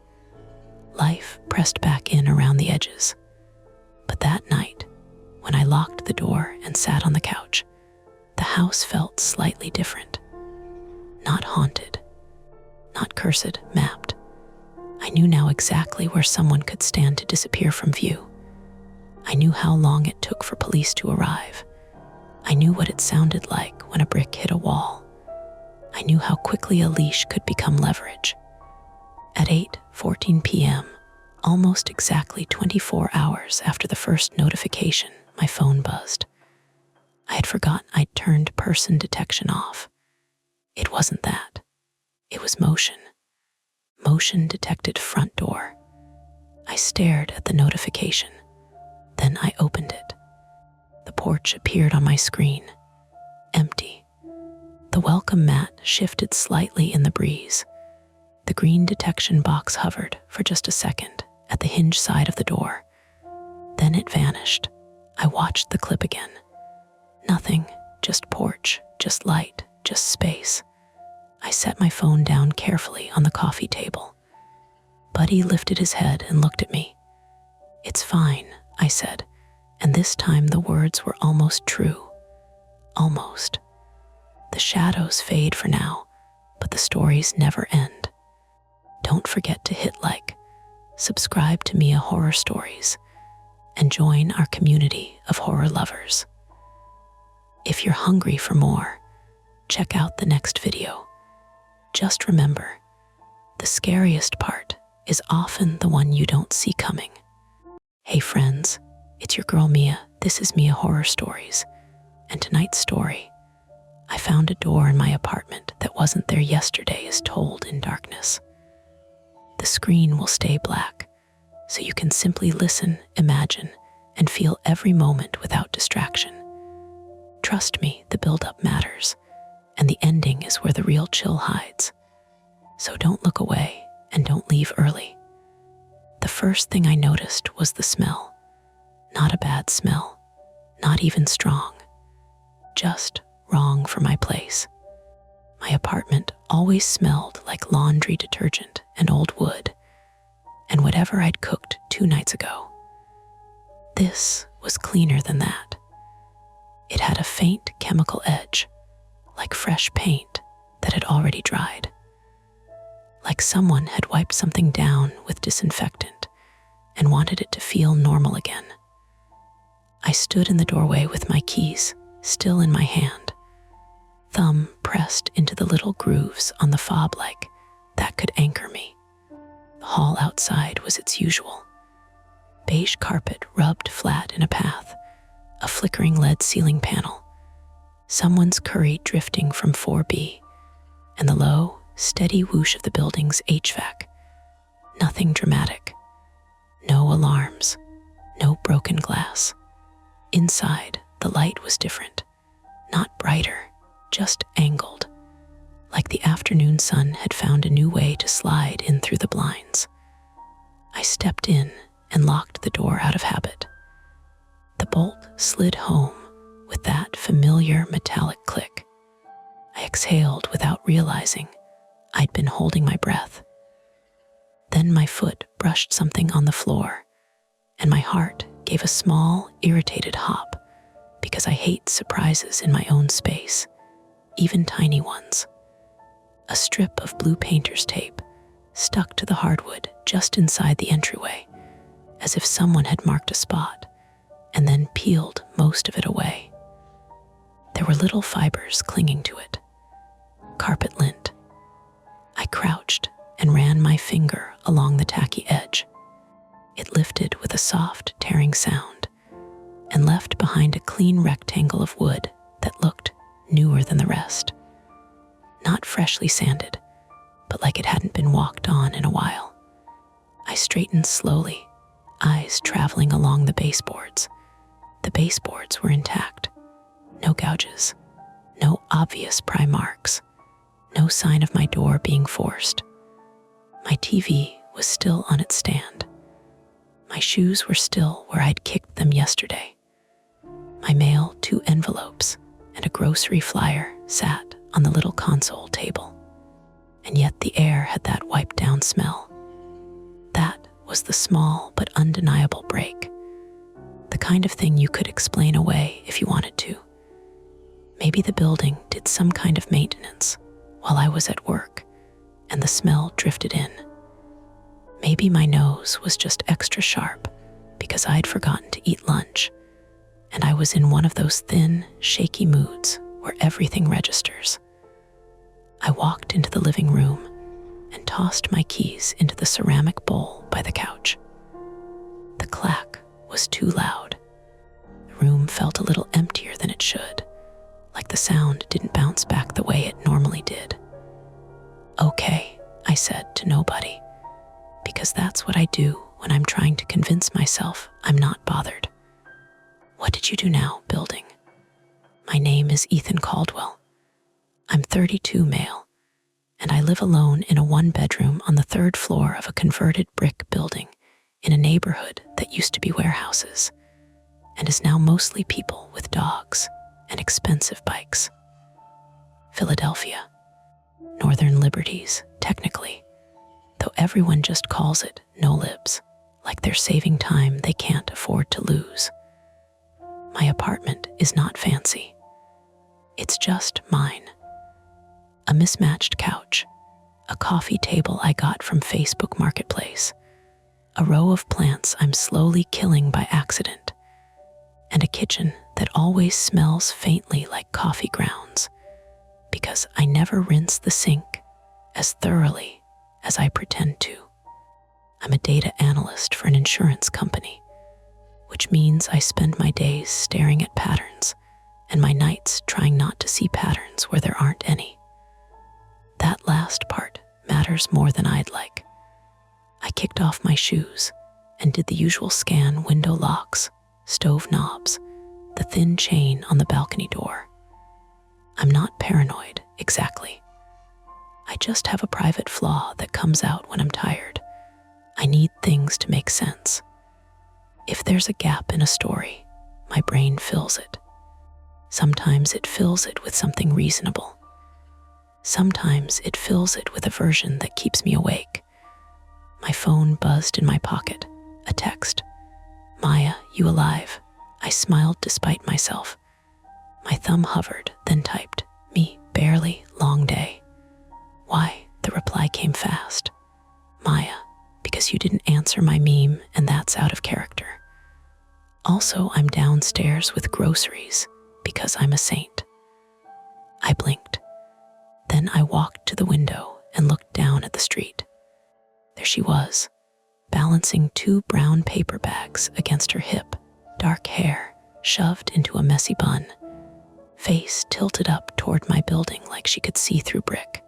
Life pressed back in around the edges. But that night, when I locked the door and sat on the couch, the house felt slightly different. Not haunted, not cursed, mapped. I knew now exactly where someone could stand to disappear from view. I knew how long it took for police to arrive. I knew what it sounded like when a brick hit a wall. I knew how quickly a leash could become leverage. At 8:14 p.m., almost exactly 24 hours after the first notification, my phone buzzed. I had forgotten I'd turned person detection off. It wasn't that. It was motion. Motion detected front door. I stared at the notification. Then I opened it. The porch appeared on my screen, empty. The welcome mat shifted slightly in the breeze. The green detection box hovered for just a second at the hinge side of the door. Then it vanished. I watched the clip again. Nothing, just porch, just light, just space. I set my phone down carefully on the coffee table. Buddy lifted his head and looked at me. "It's fine," I said, and this time the words were almost true. Almost. The shadows fade for now, but the stories never end. Don't forget to hit like, subscribe to Mia Horror Stories, and join our community of horror lovers. If you're hungry for more, check out the next video. Just remember, the scariest part is often the one you don't see coming. Hey friends, it's your girl Mia. This is Mia Horror Stories, and tonight's story, I found a door in my apartment that wasn't there yesterday is told in darkness. The screen will stay black, so you can simply listen, imagine, and feel every moment without distraction. Trust me, the build-up matters, and the ending is where the real chill hides. So don't look away and don't leave early. The first thing I noticed was the smell. Not a bad smell, not even strong, just wrong for my place. My apartment always smelled like laundry detergent and old wood, and whatever I'd cooked 2 nights ago. This was cleaner than that. It had a faint chemical edge, like fresh paint that had already dried. Like someone had wiped something down with disinfectant and wanted it to feel normal again. I stood in the doorway with my keys still in my hand, thumb pressed into the little grooves on the fob like that could anchor me. The hall outside was its usual. Beige carpet rubbed flat in a path, a flickering lead ceiling panel, someone's curry drifting from 4B, and the low, steady whoosh of the building's HVAC. Nothing dramatic. No alarms. No broken glass. Inside, the light was different. Not brighter, just angled. like the afternoon sun had found a new way to slide in through the blinds. I stepped in and locked the door out of habit. The bolt slid home with that familiar metallic click. I exhaled without realizing I'd been holding my breath. Then my foot brushed something on the floor, and my heart gave a small, irritated hop because I hate surprises in my own space, even tiny ones. A strip of blue painter's tape stuck to the hardwood just inside the entryway, as if someone had marked a spot and then peeled most of it away. There were little fibers clinging to it. Carpet lint. I crouched and ran my finger along the tacky edge. It lifted with a soft, tearing sound and left behind a clean rectangle of wood that looked newer than the rest. Not freshly sanded, but like it hadn't been walked on in a while. I straightened slowly, eyes traveling along the baseboards. The baseboards were intact. No gouges, no obvious pry marks, no sign of my door being forced. My TV was still on its stand. My shoes were still where I'd kicked them yesterday. My mail, 2 envelopes, and a grocery flyer sat on the little console table. And yet the air had that wiped-down smell. That was the small but undeniable break. The kind of thing you could explain away if you wanted to. Maybe the building did some kind of maintenance while I was at work, and the smell drifted in. Maybe my nose was just extra sharp because I'd forgotten to eat lunch, and I was in one of those thin, shaky moods where everything registers. I walked into the living room and tossed my keys into the ceramic bowl by the couch. The clack was too loud. The room felt a little emptier than it should, like the sound didn't bounce back the way it normally did. "Okay," I said to nobody, because that's what I do when I'm trying to convince myself I'm not bothered. "What did you do now, building?" "My name is Ethan Caldwell. I'm 32 male, and I live alone in a 1-bedroom on the 3rd floor of a converted brick building in a neighborhood that used to be warehouses and is now mostly people with dogs and expensive bikes. Philadelphia. Northern Liberties, technically, though everyone just calls it no-libs, like they're saving time they can't afford to lose. My apartment is not fancy. It's just mine. A mismatched couch, a coffee table I got from Facebook Marketplace, a row of plants I'm slowly killing by accident, and a kitchen that always smells faintly like coffee grounds because I never rinse the sink as thoroughly as I pretend to. I'm a data analyst for an insurance company, which means I spend my days staring at patterns and my nights trying not to see patterns where there aren't any. That last part matters more than I'd like. I kicked off my shoes and did the usual scan: window locks, stove knobs, the thin chain on the balcony door. I'm not paranoid, exactly. I just have a private flaw that comes out when I'm tired. I need things to make sense. If there's a gap in a story, my brain fills it. Sometimes it fills it with something reasonable. Sometimes it fills it with a version that keeps me awake. My phone buzzed in my pocket. A text. "Maya, you alive?" I smiled despite myself. My thumb hovered, then typed, "Me, barely, long day." "Why?" The reply came fast. "Maya, because you didn't answer my meme, and that's out of character. Also, I'm downstairs with groceries because I'm a saint." I blinked. Then I walked to the window and looked down at the street. There she was, balancing 2 brown paper bags against her hip, dark hair shoved into a messy bun, face tilted up toward my building like she could see through brick.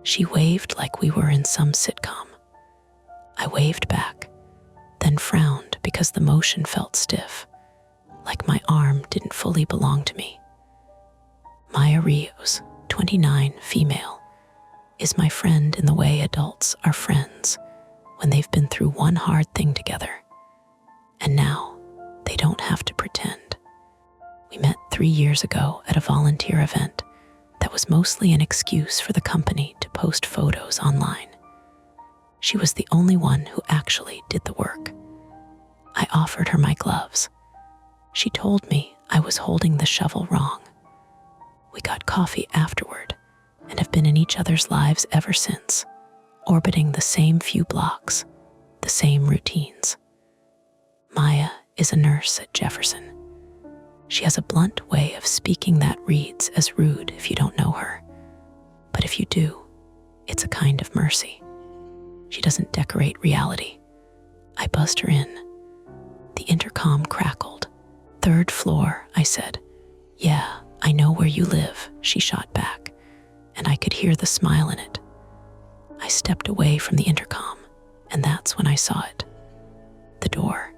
She waved like we were in some sitcom. I waved back, then frowned because the motion felt stiff, like my arm didn't fully belong to me. Maya Rios, 29, female, is my friend in the way adults are friends when they've been through one hard thing together. And now they don't have to pretend. We met 3 years ago at a volunteer event that was mostly an excuse for the company to post photos online. She was the only one who actually did the work. I offered her my gloves. She told me I was holding the shovel wrong. We got coffee afterward and have been in each other's lives ever since, orbiting the same few blocks, the same routines. Maya is a nurse at Jefferson. She has a blunt way of speaking that reads as rude if you don't know her. But if you do, it's a kind of mercy. She doesn't decorate reality. I buzzed her in. The intercom crackled. "Third floor," I said. "Yeah, I know where you live," she shot back, and I could hear the smile in it. I stepped away from the intercom, and that's when I saw it. The door.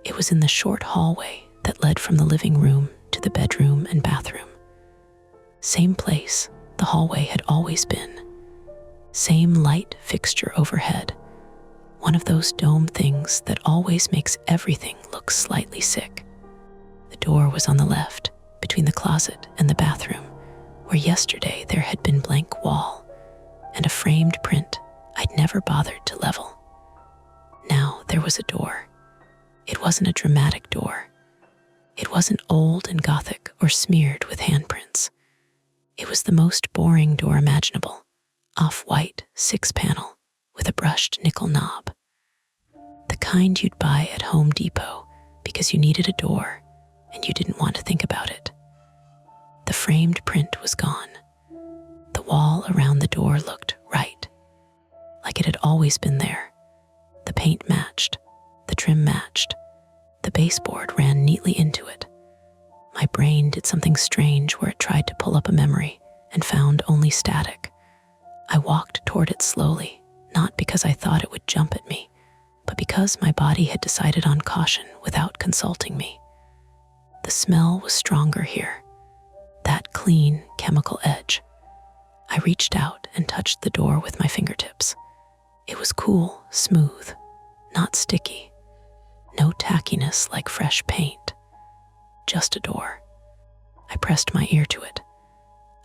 It was in the short hallway that led from the living room to the bedroom and bathroom. Same place the hallway had always been. Same light fixture overhead. One of those dome things that always makes everything look slightly sick. The door was on the left, between the closet and the bathroom, where yesterday there had been blank wall and a framed print I'd never bothered to level. Now there was a door. It wasn't a dramatic door. It wasn't old and gothic or smeared with handprints. It was the most boring door imaginable, off-white, 6-panel, with a brushed nickel knob. The kind you'd buy at Home Depot because you needed a door and you didn't want to think about it. The framed print was gone. The wall around the door looked right, like it had always been there. The paint matched, the trim matched, the baseboard ran neatly into it. My brain did something strange where it tried to pull up a memory and found only static. I walked toward it slowly, not because I thought it would jump at me, but because my body had decided on caution without consulting me. The smell was stronger here, that clean chemical edge. I reached out and touched the door with my fingertips. It was cool, smooth, not sticky. No tackiness like fresh paint. Just a door. I pressed my ear to it.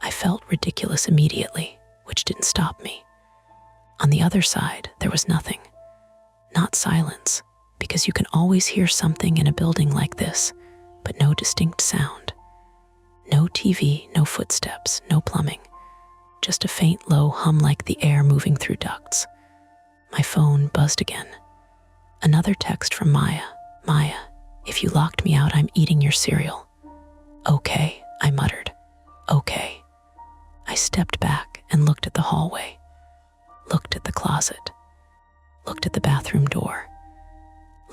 I felt ridiculous immediately, which didn't stop me. On the other side, there was nothing. Not silence, because you can always hear something in a building like this, but no distinct sound. No TV, no footsteps, no plumbing. Just a faint low hum like the air moving through ducts. My phone buzzed again. Another text from Maya. "Maya, if you locked me out, I'm eating your cereal." "Okay," I muttered. "Okay." I stepped back and looked at the hallway, looked at the closet, looked at the bathroom door,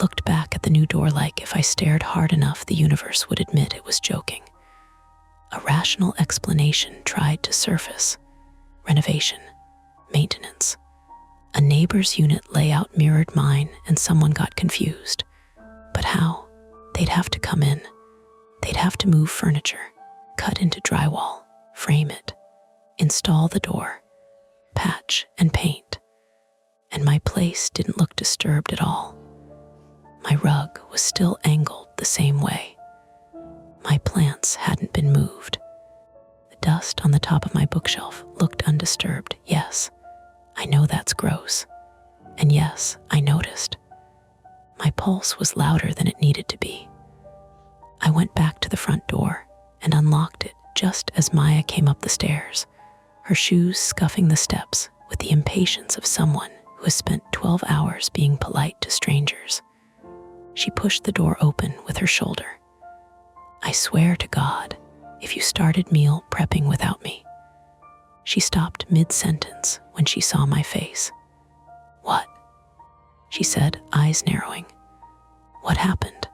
looked back at the new door like if I stared hard enough, the universe would admit it was joking. A rational explanation tried to surface. Renovation, maintenance. A neighbor's unit layout mirrored mine and someone got confused. But how? They'd have to come in. They'd have to move furniture, cut into drywall, frame it, install the door, patch and paint. And my place didn't look disturbed at all. My rug was still angled the same way. My plants hadn't been moved. The dust on the top of my bookshelf looked undisturbed. Yes, I know that's gross. And yes, I noticed. My pulse was louder than it needed to be. I went back to the front door and unlocked it just as Maya came up the stairs, her shoes scuffing the steps with the impatience of someone who has spent 12 hours being polite to strangers. She pushed the door open with her shoulder. "I swear to God, if you started meal prepping without me." She stopped mid-sentence when she saw my face. "What?" she said, eyes narrowing. "What happened?"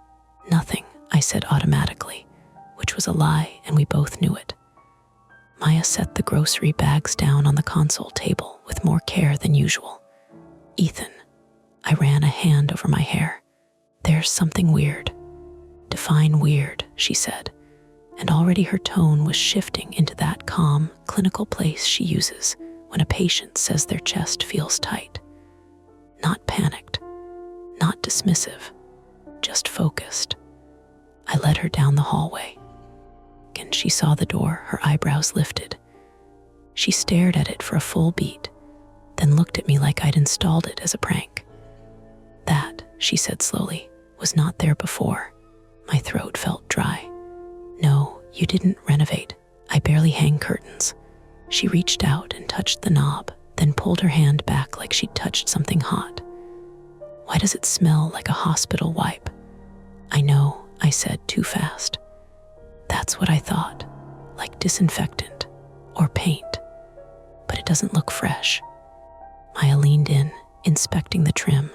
"Nothing," I said automatically, which was a lie, and we both knew it. Maya set the grocery bags down on the console table with more care than usual. "Ethan," I ran a hand over my hair. "There's something weird." "Define weird," she said, and already her tone was shifting into that calm, clinical place she uses when a patient says their chest feels tight. Not panicked, not dismissive, just focused. I led her down the hallway, and she saw the door, her eyebrows lifted. She stared at it for a full beat, then looked at me like I'd installed it as a prank. That, she said slowly, was not there before. My throat felt dry. No, you didn't renovate. I barely hang curtains. She reached out and touched the knob, then pulled her hand back like she'd touched something hot. Why does it smell like a hospital wipe? I know, I said too fast. That's what I thought, like disinfectant or paint, but it doesn't look fresh. Maya leaned in, inspecting the trim,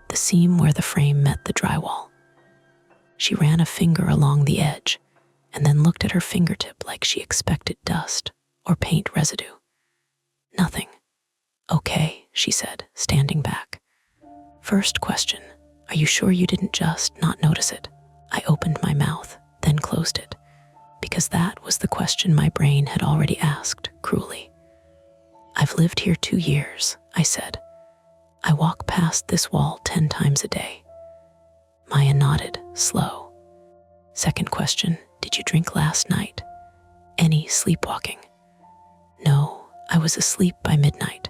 the seam where the frame met the drywall. She ran a finger along the edge and then looked at her fingertip like she expected dust or paint residue. Nothing. Okay, she said, standing back. First question, are you sure you didn't just not notice it? I opened my mouth, then closed it, because that was the question my brain had already asked, cruelly. I've lived here 2 years, I said. I walk past this wall 10 times a day. Maya nodded, slow. Second question, did you drink last night? Any sleepwalking? No, I was asleep by midnight.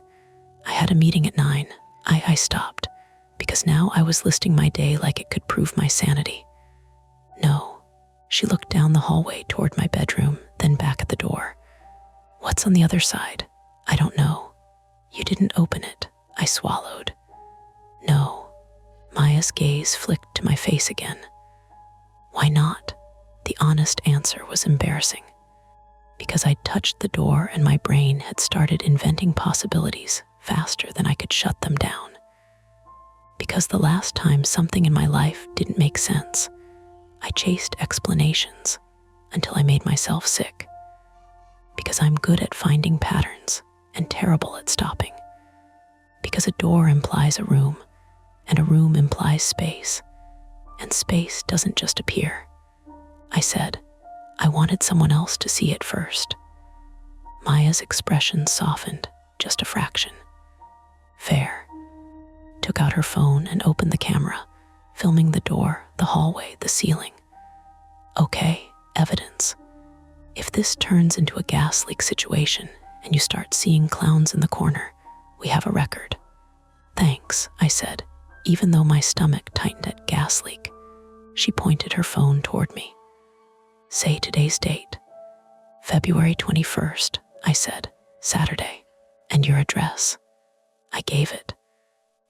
I had a meeting at 9. I stopped, because now I was listing my day like it could prove my sanity. No. She looked down the hallway toward my bedroom, then back at the door. What's on the other side? I don't know. You didn't open it. I swallowed. No. Maya's gaze flicked to my face again. Why not? The honest answer was embarrassing. Because I'd touched the door and my brain had started inventing possibilities faster than I could shut them down. Because the last time something in my life didn't make sense, I chased explanations until I made myself sick. Because I'm good at finding patterns and terrible at stopping. Because a door implies a room, and a room implies space, and space doesn't just appear. I said, I wanted someone else to see it first. Maya's expression softened, just a fraction. Fair. Took out her phone and opened the camera, filming the door, the hallway, the ceiling. Okay, evidence. If this turns into a gas leak situation and you start seeing clowns in the corner, we have a record. Thanks, I said, even though my stomach tightened at gas leak. She pointed her phone toward me. Say today's date. February 21st, I said, Saturday. And your address. I gave it.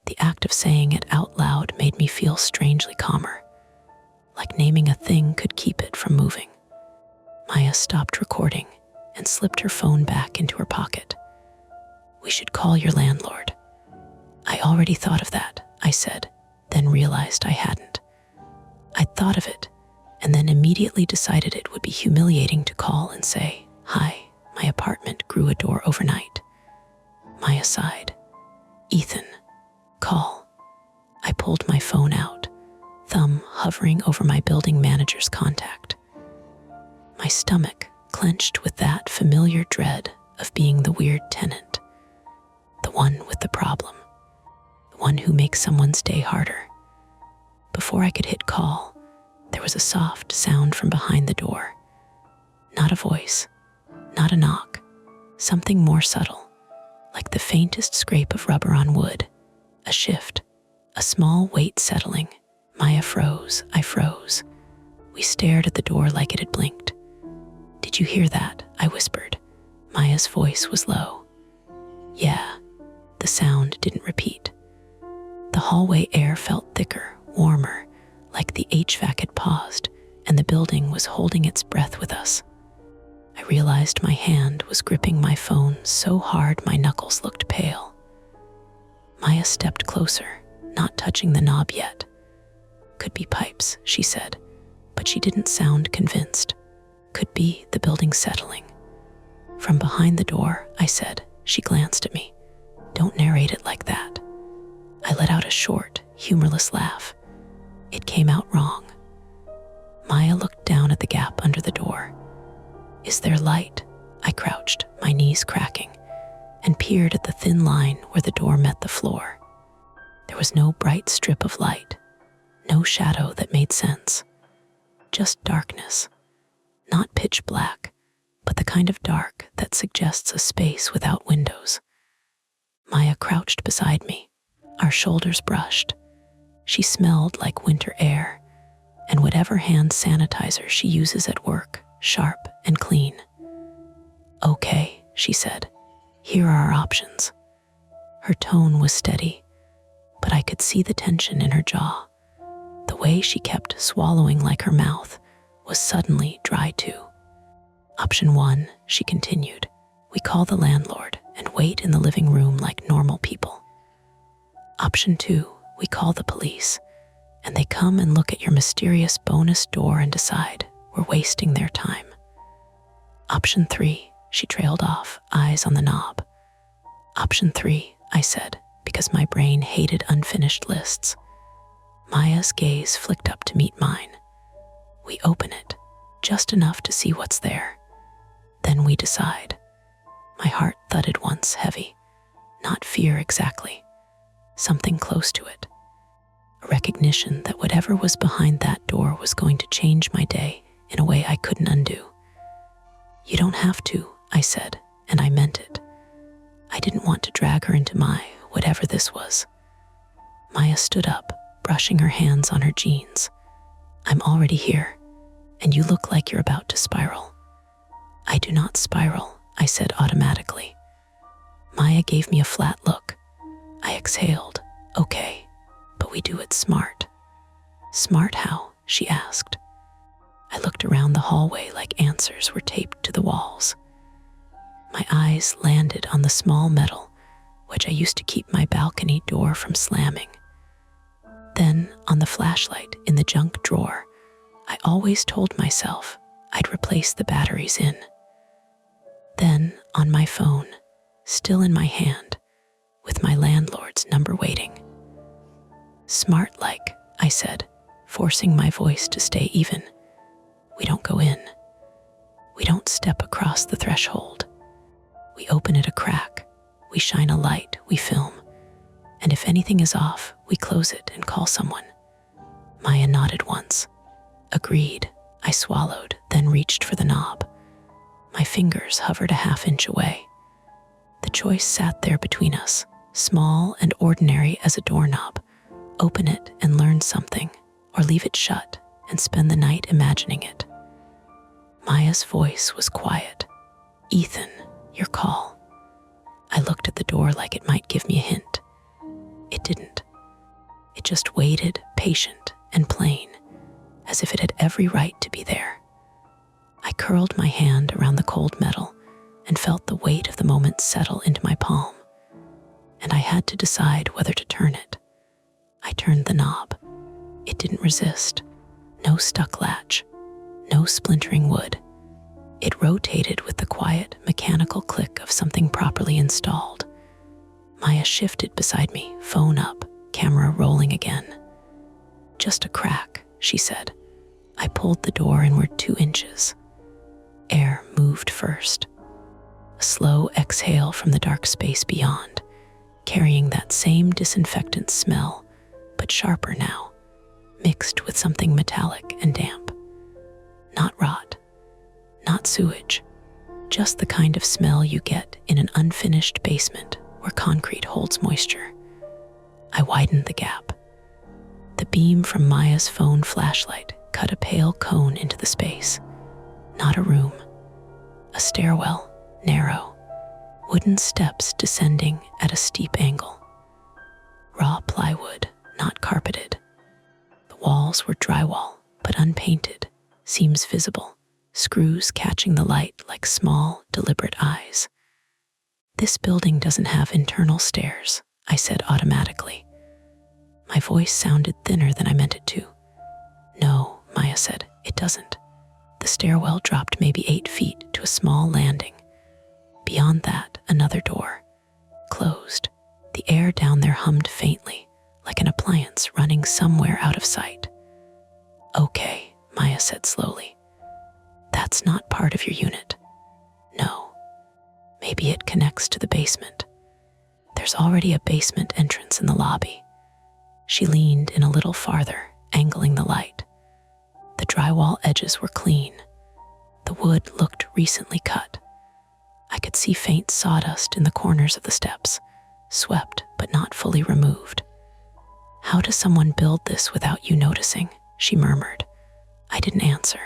The act of saying it out loud made me feel strangely calmer, like naming a thing could keep it from moving. Maya stopped recording and slipped her phone back into her pocket. We should call your landlord. I already thought of that, I said, then realized I hadn't. I'd thought of it, and then immediately decided it would be humiliating to call and say, Hi, my apartment grew a door overnight. Maya sighed. Ethan, call. I pulled my phone out, thumb hovering over my building manager's contact. My stomach clenched with that familiar dread of being the weird tenant, the one with the problem, the one who makes someone's day harder. Before I could hit call, there was a soft sound from behind the door. Not a voice, not a knock, something more subtle, like the faintest scrape of rubber on wood, a shift, a small weight settling. Maya froze, I froze. We stared at the door like it had blinked. Did you hear that? I whispered. Maya's voice was low. Yeah, the sound didn't repeat. The hallway air felt thicker, warmer, like the HVAC had paused and the building was holding its breath with us. I realized my hand was gripping my phone so hard my knuckles looked pale. Maya stepped closer, not touching the knob yet. Could be pipes, she said, but she didn't sound convinced. Could be the building settling. From behind the door, I said. She glanced at me. Don't narrate it like that. I let out a short, humorless laugh. It came out wrong. Maya looked down at the gap under the door. Is there light? I crouched, my knees cracking, and peered at the thin line where the door met the floor. There was no bright strip of light, no shadow that made sense. Just darkness. Not pitch black, but the kind of dark that suggests a space without windows. Maya crouched beside me, our shoulders brushed. She smelled like winter air, and whatever hand sanitizer she uses at work, sharp and clean. Okay, she said, here are our options. Her tone was steady, but I could see the tension in her jaw. The way she kept swallowing like her mouth was suddenly dry too. Option 1, she continued, we call the landlord and wait in the living room like normal people. Option 2, we call the police, and they come and look at your mysterious bonus door and decide we're wasting their time. Option 3, she trailed off, eyes on the knob. Option 3, I said, because my brain hated unfinished lists. Maya's gaze flicked up to meet mine. We open it, just enough to see what's there. Then we decide. My heart thudded once, heavy. Not fear exactly. Something close to it. A recognition that whatever was behind that door was going to change my day in a way I couldn't undo. You don't have to, I said, and I meant it. I didn't want to drag her into my whatever this was. Maya stood up, brushing her hands on her jeans. I'm already here, and you look like you're about to spiral. I do not spiral, I said automatically. Maya gave me a flat look. I exhaled. Okay, but we do it smart. Smart how? She asked. I looked around the hallway like answers were taped to the walls. My eyes landed on the small metal, which I used to keep my balcony door from slamming. Then on the flashlight in the junk drawer, I always told myself I'd replace the batteries in. Then on my phone, still in my hand, with my landlord's number waiting. Smart like, I said, forcing my voice to stay even. We don't go in. We don't step across the threshold. We open it a crack. We shine a light. We film. And if anything is off, we close it and call someone. Maya nodded once. Agreed. I swallowed, then reached for the knob. My fingers hovered a half-inch away. The choice sat there between us, small and ordinary as a doorknob. Open it and learn something, or leave it shut and spend the night imagining it. Maya's voice was quiet. Ethan, your call. I looked at the door like it might give me a hint. It didn't. It just waited, patient and plain, as if it had every right to be there. I curled my hand around the cold metal and felt the weight of the moment settle into my palm. And I had to decide whether to turn it. I turned the knob. It didn't resist. No stuck latch. No splintering wood. It rotated with the quiet, mechanical click of something properly installed. Maya shifted beside me, phone up, camera rolling again. Just a crack, she said. I pulled the door inward 2 inches. Air moved first. A slow exhale from the dark space beyond, carrying that same disinfectant smell, but sharper now, mixed with something metallic and damp. Not rot, not sewage, just the kind of smell you get in an unfinished basement where concrete holds moisture. I widened the gap. The beam from Maya's phone flashlight cut a pale cone into the space. Not a room. A stairwell, narrow, wooden steps descending at a steep angle. Raw plywood, not carpeted. The walls were drywall, but unpainted, seams visible, screws catching the light like small, deliberate eyes. This building doesn't have internal stairs, I said automatically. My voice sounded thinner than I meant it to. No, Maya said, it doesn't. The stairwell dropped maybe 8 feet to a small landing. Beyond that, another door. Closed. The air down there hummed faintly, like an appliance running somewhere out of sight. Okay, Maya said slowly. That's not part of your unit. No. Maybe it connects to the basement. There's already a basement entrance in the lobby. She leaned in a little farther, angling the light. The drywall edges were clean. The wood looked recently cut. I could see faint sawdust in the corners of the steps, swept but not fully removed. How does someone build this without you noticing? She murmured. I didn't answer,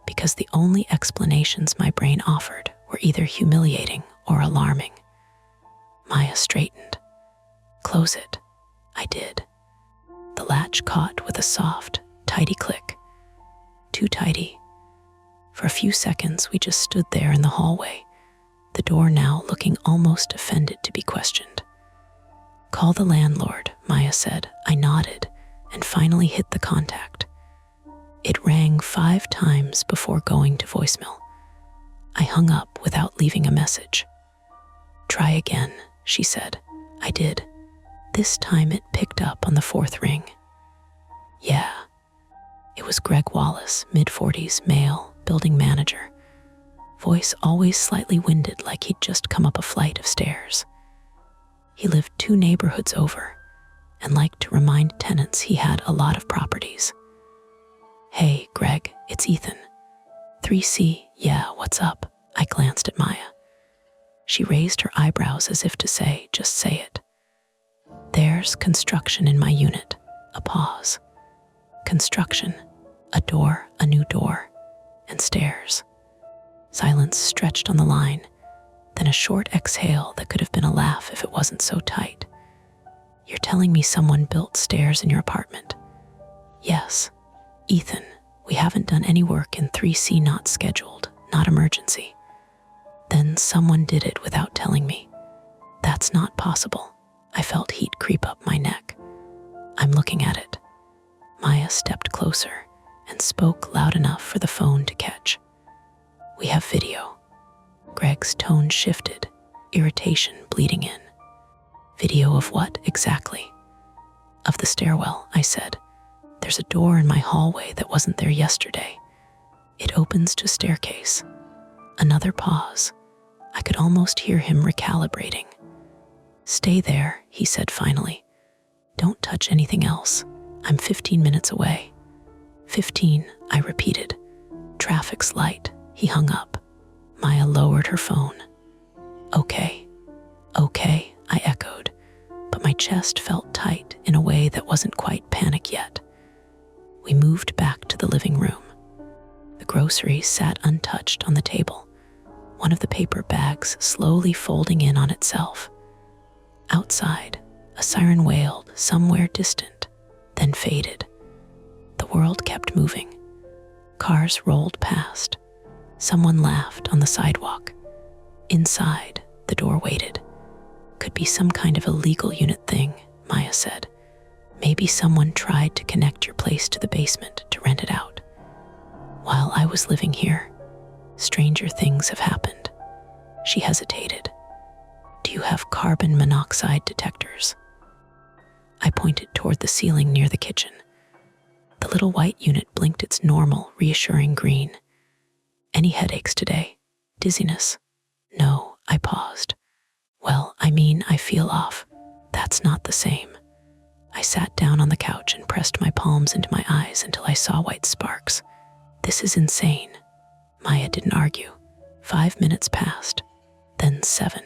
because the only explanations my brain offered were either humiliating or alarming. Maya straightened. Close it. I did. The latch caught with a soft, tidy click. Too tidy. For a few seconds, we just stood there in the hallway, the door now looking almost offended to be questioned. Call the landlord, Maya said. I nodded and finally hit the contact. It rang 5 times before going to voicemail. I hung up without leaving a message. Try again, she said. I did. This time it picked up on the 4th ring. Yeah. It was Greg Wallace, mid-40s, male, building manager. Voice always slightly winded, like he'd just come up a flight of stairs. He lived 2 neighborhoods over and liked to remind tenants he had a lot of properties. Hey, Greg, it's Ethan. 3C, yeah, what's up? I glanced at Maya. She raised her eyebrows as if to say, just say it. There's construction in my unit. A pause. Construction. A door, a new door, and stairs. Silence stretched on the line, then a short exhale that could have been a laugh if it wasn't so tight. You're telling me someone built stairs in your apartment? Yes. Ethan, we haven't done any work in 3C, not scheduled, not emergency. Then someone did it without telling me. That's not possible. I felt heat creep up my neck. I'm looking at it. Maya stepped closer and spoke loud enough for the phone to catch. We have video. Greg's tone shifted, irritation bleeding in. Video of what exactly? Of the stairwell, I said. There's a door in my hallway that wasn't there yesterday. It opens to staircase. Another pause. I could almost hear him recalibrating. Stay there, he said finally. Don't touch anything else. I'm 15 minutes away. 15, I repeated. Traffic's light. He hung up. Maya lowered her phone. Okay, I echoed, but my chest felt tight in a way that wasn't quite panic yet. We moved back to the living room. The groceries sat untouched on the table, one of the paper bags slowly folding in on itself. Outside, a siren wailed somewhere distant, then faded. The world kept moving. Cars rolled past. Someone laughed on the sidewalk. Inside, the door waited. Could be some kind of illegal unit thing, Maya said. Maybe someone tried to connect your place to the basement to rent it out. While I was living here, stranger things have happened. She hesitated. Do you have carbon monoxide detectors? I pointed toward the ceiling near the kitchen. The little white unit blinked its normal, reassuring green. Any headaches today? Dizziness? No, I paused. Well, I feel off. That's not the same. I sat down on the couch and pressed my palms into my eyes until I saw white sparks. This is insane. Maya didn't argue. 5 minutes passed, then 7.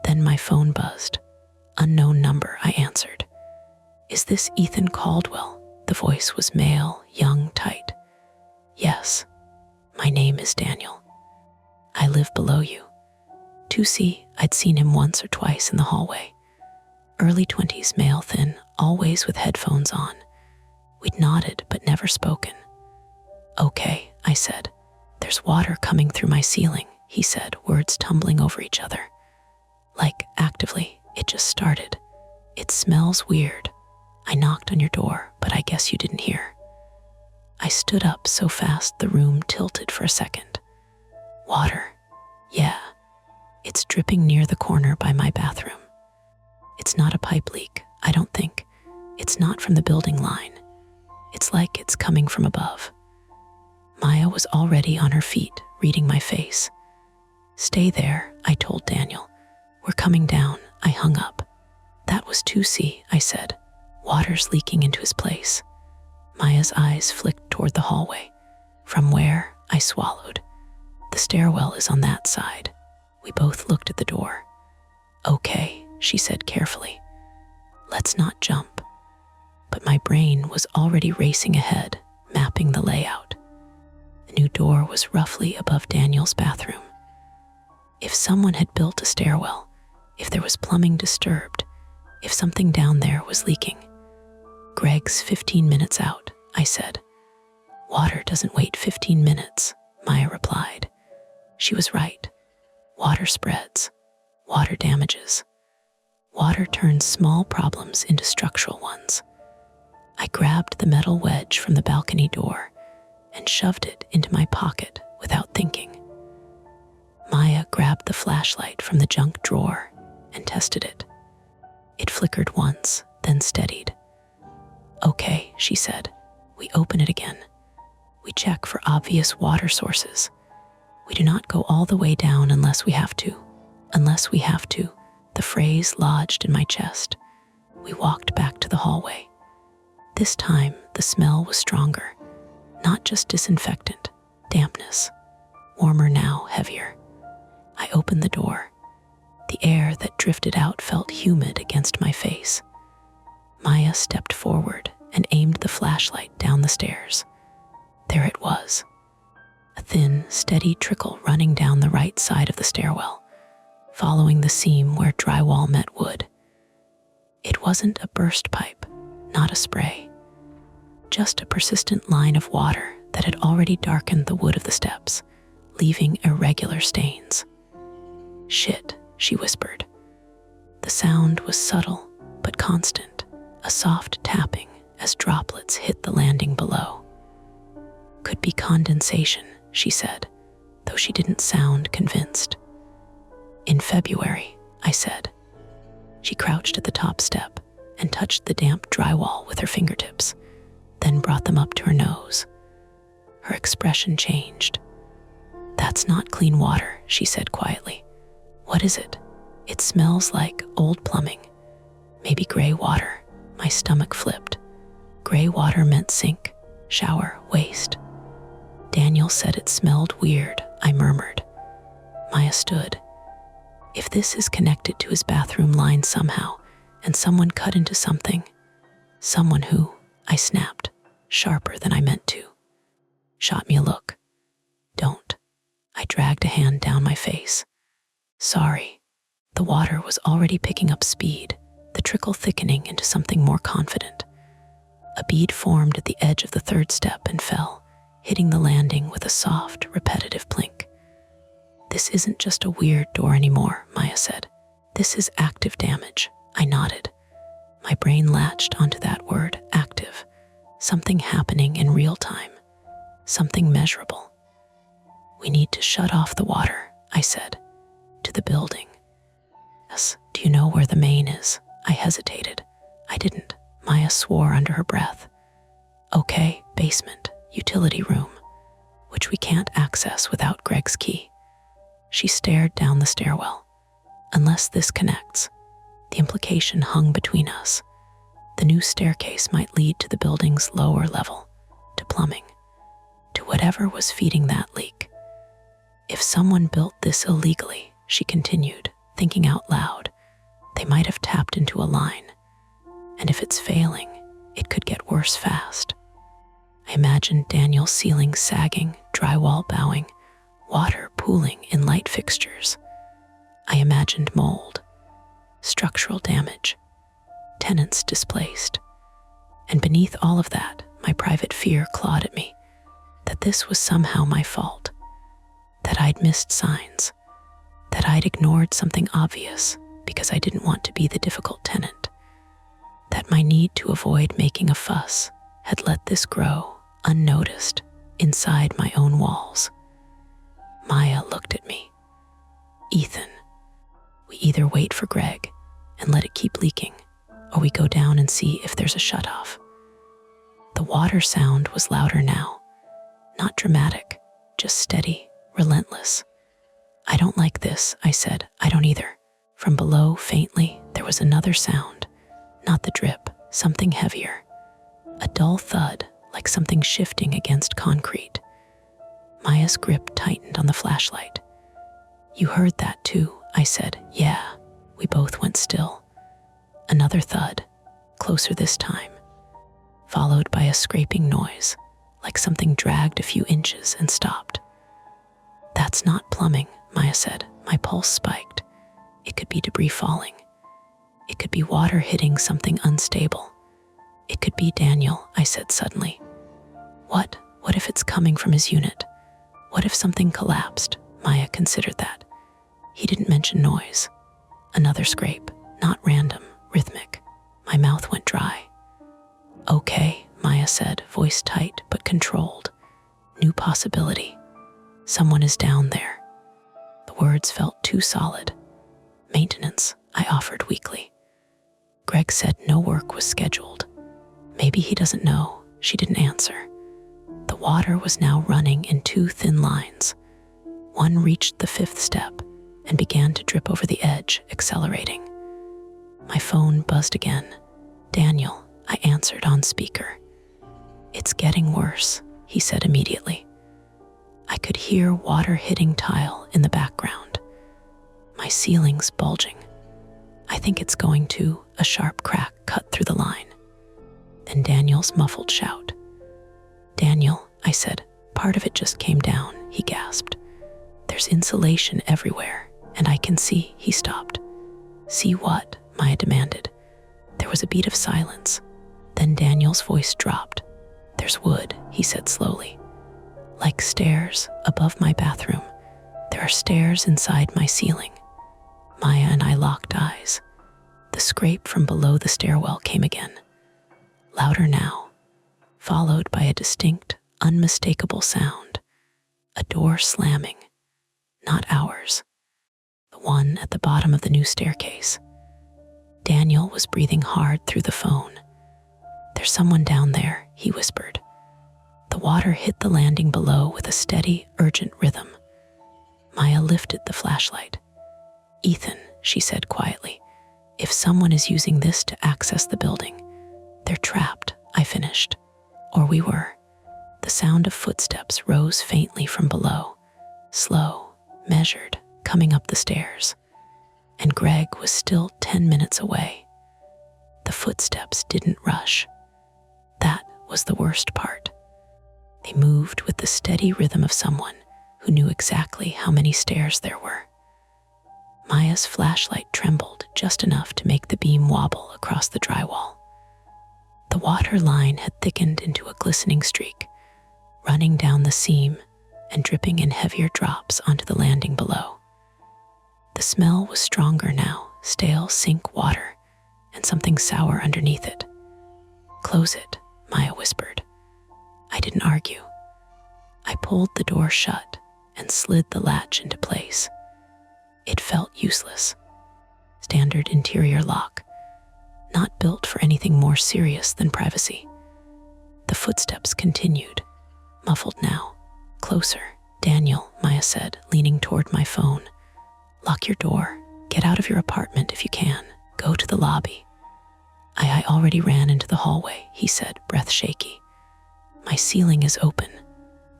Then my phone buzzed. Unknown number, I answered. Is this Ethan Caldwell? The voice was male, young, tight. Yes. My name is Daniel. I live below you. 2C, I'd seen him once or twice in the hallway. Early 20s, male, thin, always with headphones on. We'd nodded but never spoken. Okay, I said. There's water coming through my ceiling, he said, words tumbling over each other. Like, actively, it just started. It smells weird. I knocked on your door, but I guess you didn't hear. I stood up so fast the room tilted for a second. Water. Yeah. It's dripping near the corner by my bathroom. It's not a pipe leak, I don't think. It's not from the building line. It's like it's coming from above. Maya was already on her feet, reading my face. "Stay there," I told Daniel. "We're coming down." I hung up. "That was 2C," I said. "Water's leaking into his place." Maya's eyes flicked toward the hallway. "From where?" I swallowed. "The stairwell is on that side." We both looked at the door. "Okay," she said carefully. "Let's not jump." But my brain was already racing ahead, mapping the layout. The new door was roughly above Daniel's bathroom. If someone had built a stairwell, if there was plumbing disturbed, if something down there was leaking. "Greg's 15 minutes out," I said. "Water doesn't wait 15 minutes, Maya replied. She was right. Water spreads. Water damages. Water turns small problems into structural ones. I grabbed the metal wedge from the balcony door and shoved it into my pocket without thinking. Maya grabbed the flashlight from the junk drawer and tested it. It flickered once, then steadied. "Okay," she said. "We open it again. We check for obvious water sources. We do not go all the way down unless we have to. Unless we have to," the phrase lodged in my chest. We walked back to the hallway. This time, the smell was stronger. Not just disinfectant, dampness. Warmer now, heavier. I opened the door. The air that drifted out felt humid against my face. Maya stepped forward and aimed the flashlight down the stairs. There it was. A thin, steady trickle running down the right side of the stairwell, following the seam where drywall met wood. It wasn't a burst pipe, not a spray. Just a persistent line of water that had already darkened the wood of the steps, leaving irregular stains. "Shit," she whispered. The sound was subtle but constant, a soft tapping as droplets hit the landing below. "Could be condensation," she said, though she didn't sound convinced. "In February," I said. She crouched at the top step and touched the damp drywall with her fingertips, then brought them up to her nose. Her expression changed. "That's not clean water," she said quietly. "What is it?" "It smells like old plumbing. Maybe gray water." My stomach flipped. Gray water meant sink, shower, waste. "Daniel said it smelled weird," I murmured. Maya stood. "If this is connected to his bathroom line somehow, and someone cut into something, someone who," I snapped, sharper than I meant to. "Shot me a look." "Don't." I dragged a hand down my face. "Sorry." The water was already picking up speed, the trickle thickening into something more confident. A bead formed at the edge of the third step and fell, hitting the landing with a soft, repetitive plink. "This isn't just a weird door anymore," Maya said. "This is active damage." I nodded. My brain latched onto that word, active. Something happening in real time. Something measurable. "We need to shut off the water," I said. "To the building." "Yes, do you know where the main is?" I hesitated. I didn't. Maya swore under her breath. "Okay, basement, utility room, which we can't access without Greg's key." She stared down the stairwell. "Unless this connects." The implication hung between us. The new staircase might lead to the building's lower level, to plumbing, to whatever was feeding that leak. "If someone built this illegally," she continued, thinking out loud, "they might have tapped into a line. And if it's failing, it could get worse fast." I imagined Daniel's ceiling sagging, drywall bowing, water pooling in light fixtures. I imagined mold, structural damage, tenants displaced. And beneath all of that, my private fear clawed at me, that this was somehow my fault, that I'd missed signs, that I'd ignored something obvious because I didn't want to be the difficult tenant, that my need to avoid making a fuss had let this grow, unnoticed, inside my own walls. Maya looked at me. "Ethan, we either wait for Greg and let it keep leaking, or we go down and see if there's a shutoff." The water sound was louder now, Not dramatic, just steady, relentless. I don't like this, I said. I don't either. From below, faintly, there was another sound. Not the drip, something heavier. A dull thud, like something shifting against concrete. Maya's grip tightened on the flashlight. You heard that too, I said. Yeah. We both went still. Another thud, closer this time, followed by a scraping noise, like something dragged a few inches and stopped. That's not plumbing, Maya said. My pulse spiked. It could be debris falling. It could be water hitting something unstable. It could be Daniel, I said suddenly. What? What if it's coming from his unit? What if something collapsed? Maya considered that. He didn't mention noise. Another scrape, not random, rhythmic. My mouth went dry. Okay, Maya said, voice tight but controlled. New possibility. Someone is down there. The words felt too solid. Maintenance, I offered weakly. Greg said no work was scheduled. Maybe he doesn't know. She didn't answer. The water was now running in two thin lines. One reached the 5th step and began to drip over the edge, accelerating. My phone buzzed again. Daniel, I answered on speaker. It's getting worse, he said immediately. I could hear water hitting tile in the background. My ceiling's bulging. I think it's going to. A sharp crack cut through the line. Then Daniel's muffled shout. Daniel, I said, part of it just came down, he gasped. There's insulation everywhere, and I can see. He stopped. See what? Maya demanded. There was a beat of silence. Then Daniel's voice dropped. There's wood, he said slowly. Like stairs above my bathroom. There are stairs inside my ceiling. Maya and I locked eyes. The scrape from below the stairwell came again. Louder now, followed by a distinct, unmistakable sound. A door slamming. Not ours. The one at the bottom of the new staircase. Daniel was breathing hard through the phone. There's someone down there, he whispered. The water hit the landing below with a steady, urgent rhythm. Maya lifted the flashlight. Ethan, she said quietly, if someone is using this to access the building, they're trapped, I finished. Or we were. The sound of footsteps rose faintly from below, slow, measured, coming up the stairs. And Greg was still 10 minutes away. The footsteps didn't rush. That was the worst part. They moved with the steady rhythm of someone who knew exactly how many stairs there were. Maya's flashlight trembled just enough to make the beam wobble across the drywall. The water line had thickened into a glistening streak, running down the seam and dripping in heavier drops onto the landing below. The smell was stronger now, stale sink water and something sour underneath it. Close it, Maya whispered. I didn't argue. I pulled the door shut and slid the latch into place. It felt useless. Standard interior lock, not built for anything more serious than privacy. The footsteps continued, muffled now, closer. Daniel, Maya said, leaning toward my phone. Lock your door. Get out of your apartment if you can. Go to the lobby. I already ran into the hallway, he said, breath shaky. My ceiling is open.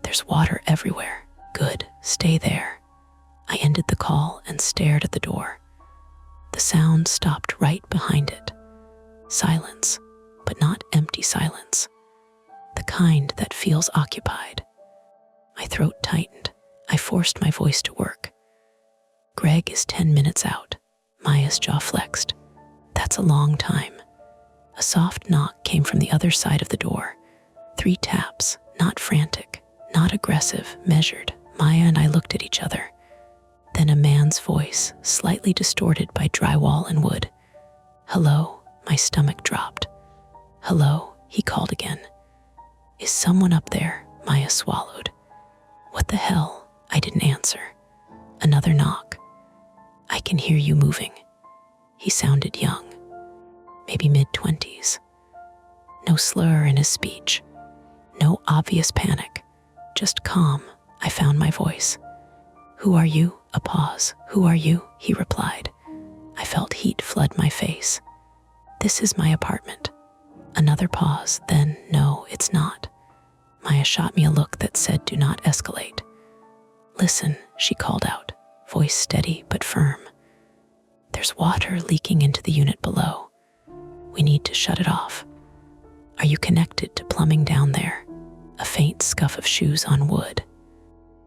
There's water everywhere. Good, stay there. I ended the call and stared at the door. The sound stopped right behind it. Silence, but not empty silence. The kind that feels occupied. My throat tightened. I forced my voice to work. Greg is 10 minutes out. Maya's jaw flexed. That's a long time. A soft knock came from the other side of the door. 3 taps, not frantic, not aggressive, measured. Maya and I looked at each other. Then a man's voice, slightly distorted by drywall and wood. Hello, my stomach dropped. Hello, he called again. Is someone up there? Maya swallowed. What the hell? I didn't answer. Another knock. I can hear you moving. He sounded young, maybe mid-20s. No slur in his speech, no obvious panic, Just calm. I found my voice. Who are you? A pause. Who are you? He replied. I felt heat flood my face. This is my apartment. Another pause, then, no, it's not. Maya shot me a look that said, do not escalate. Listen, she called out, voice steady but firm. There's water leaking into the unit below. We need to shut it off. Are you connected to plumbing down there? A faint scuff of shoes on wood.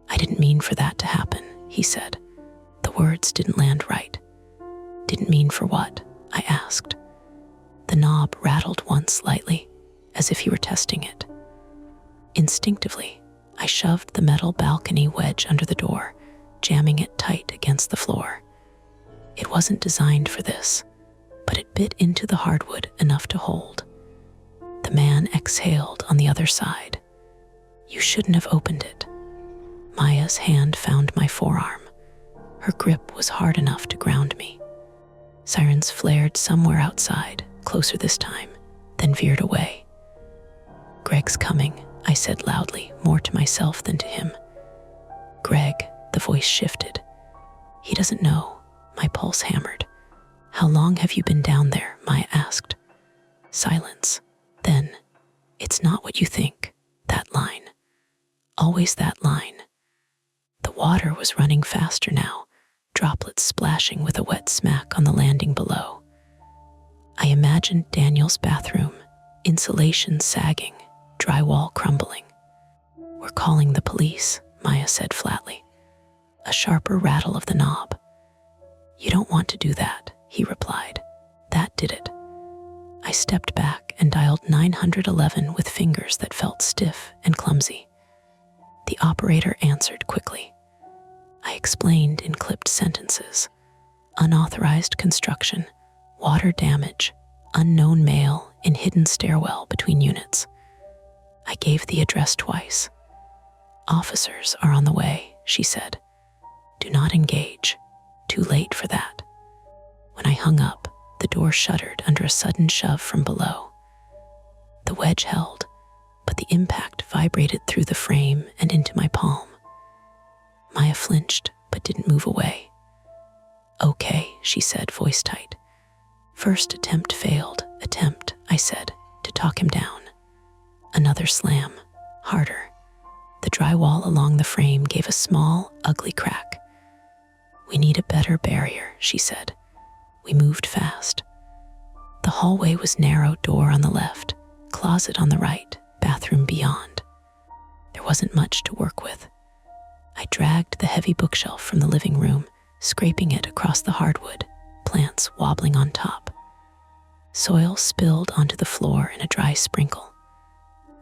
I didn't mean for that to happen, he said. The words didn't land right. Didn't mean for what? I asked. The knob rattled once lightly, as if he were testing it. Instinctively, I shoved the metal balcony wedge under the door, jamming it tight against the floor. It wasn't designed for this, but it bit into the hardwood enough to hold. The man exhaled on the other side. You shouldn't have opened it. Maya's hand found my forearm. Her grip was hard enough to ground me. Sirens flared somewhere outside, closer this time, then veered away. Greg's coming, I said loudly, more to myself than to him. Greg, the voice shifted. He doesn't know. My pulse hammered. How long have you been down there? Maya asked. Silence. Then, it's not what you think. That line. Always that line. The water was running faster now, droplets splashing with a wet smack on the landing below. I imagined Daniel's bathroom, insulation sagging, drywall crumbling. We're calling the police, Maya said flatly. A sharper rattle of the knob. You don't want to do that, he replied. That did it. I stepped back and dialed 911 with fingers that felt stiff and clumsy. The operator answered quickly. I explained in clipped sentences. Unauthorized construction, water damage, unknown male in hidden stairwell between units. I gave the address twice. Officers are on the way, she said. Do not engage. Too late for that. When I hung up, the door shuddered under a sudden shove from below. The wedge held, but the impact vibrated through the frame and into my palm. Maya flinched, but didn't move away. Okay, she said, voice tight. First attempt failed. Attempt, I said, to talk him down. Another slam, harder. The drywall along the frame gave a small, ugly crack. We need a better barrier, she said. We moved fast. The hallway was narrow, door on the left, closet on the right, bathroom beyond. There wasn't much to work with. I dragged the heavy bookshelf from the living room, scraping it across the hardwood, plants wobbling on top. Soil spilled onto the floor in a dry sprinkle.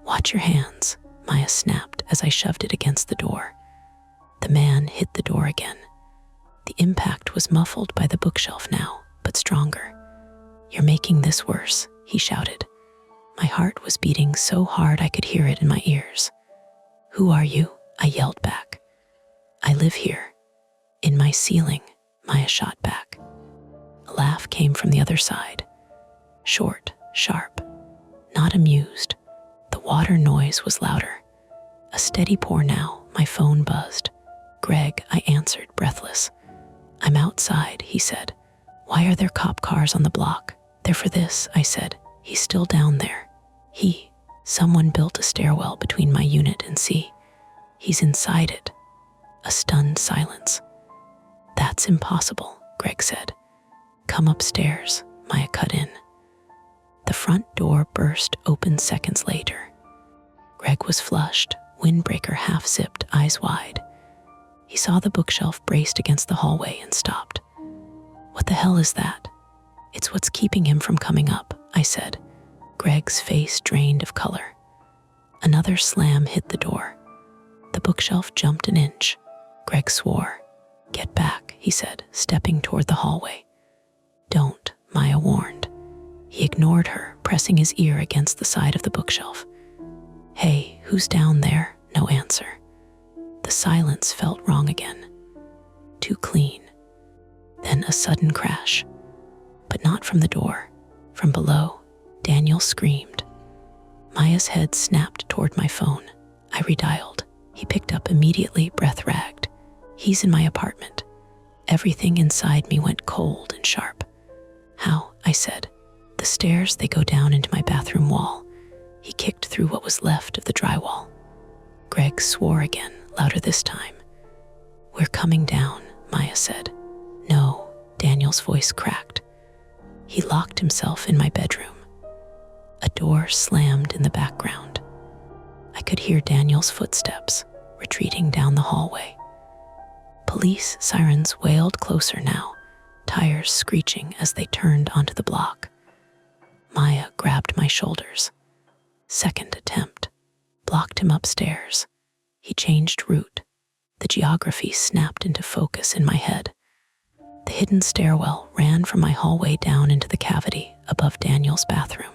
Watch your hands, Maya snapped as I shoved it against the door. The man hit the door again. The impact was muffled by the bookshelf now, but stronger. You're making this worse, he shouted. My heart was beating so hard I could hear it in my ears. Who are you? I yelled back. I live here. In my ceiling, Maya shot back. A laugh came from the other side. Short, sharp, not amused. The water noise was louder. A steady pour now, my phone buzzed. Greg, I answered, breathless. I'm outside, he said. Why are there cop cars on the block? They're for this, I said. He's still down there. Someone built a stairwell between my unit and C. He's inside it. A stunned silence. That's impossible, Greg said. Come upstairs, Maya cut in. The front door burst open seconds later. Greg was flushed, windbreaker half-zipped, eyes wide. He saw the bookshelf braced against the hallway and stopped. What the hell is that? It's what's keeping him from coming up, I said. Greg's face drained of color. Another slam hit the door. The bookshelf jumped an inch. Greg swore. Get back, he said, stepping toward the hallway. Don't, Maya warned. He ignored her, pressing his ear against the side of the bookshelf. Hey, who's down there? No answer. The silence felt wrong again. Too clean. Then a sudden crash. But not from the door. From below, Daniel screamed. Maya's head snapped toward my phone. I redialed. He picked up immediately, breath ragged. "He's in my apartment." Everything inside me went cold and sharp. "How?" I said. "The stairs, they go down into my bathroom wall." He kicked through what was left of the drywall. Greg swore again, louder this time. "We're coming down," Maya said. "No," Daniel's voice cracked. He locked himself in my bedroom. A door slammed in the background. I could hear Daniel's footsteps retreating down the hallway. Police sirens wailed closer now, tires screeching as they turned onto the block. Maya grabbed my shoulders. Second attempt. Blocked him upstairs. He changed route. The geography snapped into focus in my head. The hidden stairwell ran from my hallway down into the cavity above Daniel's bathroom.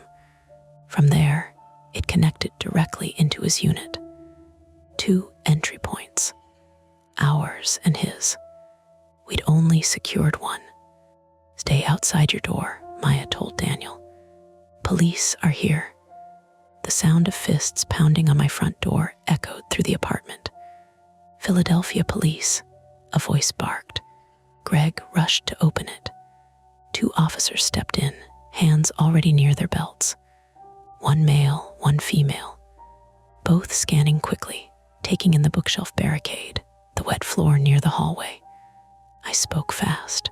From there, it connected directly into his unit. 2 entry points. Ours and his. We'd only secured one. "Stay outside your door," Maya told Daniel. "Police are here." The sound of fists pounding on my front door echoed through the apartment. "Philadelphia police," a voice barked. Greg rushed to open it. 2 officers stepped in, hands already near their belts. 1 male, 1 female. Both scanning quickly, taking in the bookshelf barricade, the wet floor near the hallway. I spoke fast.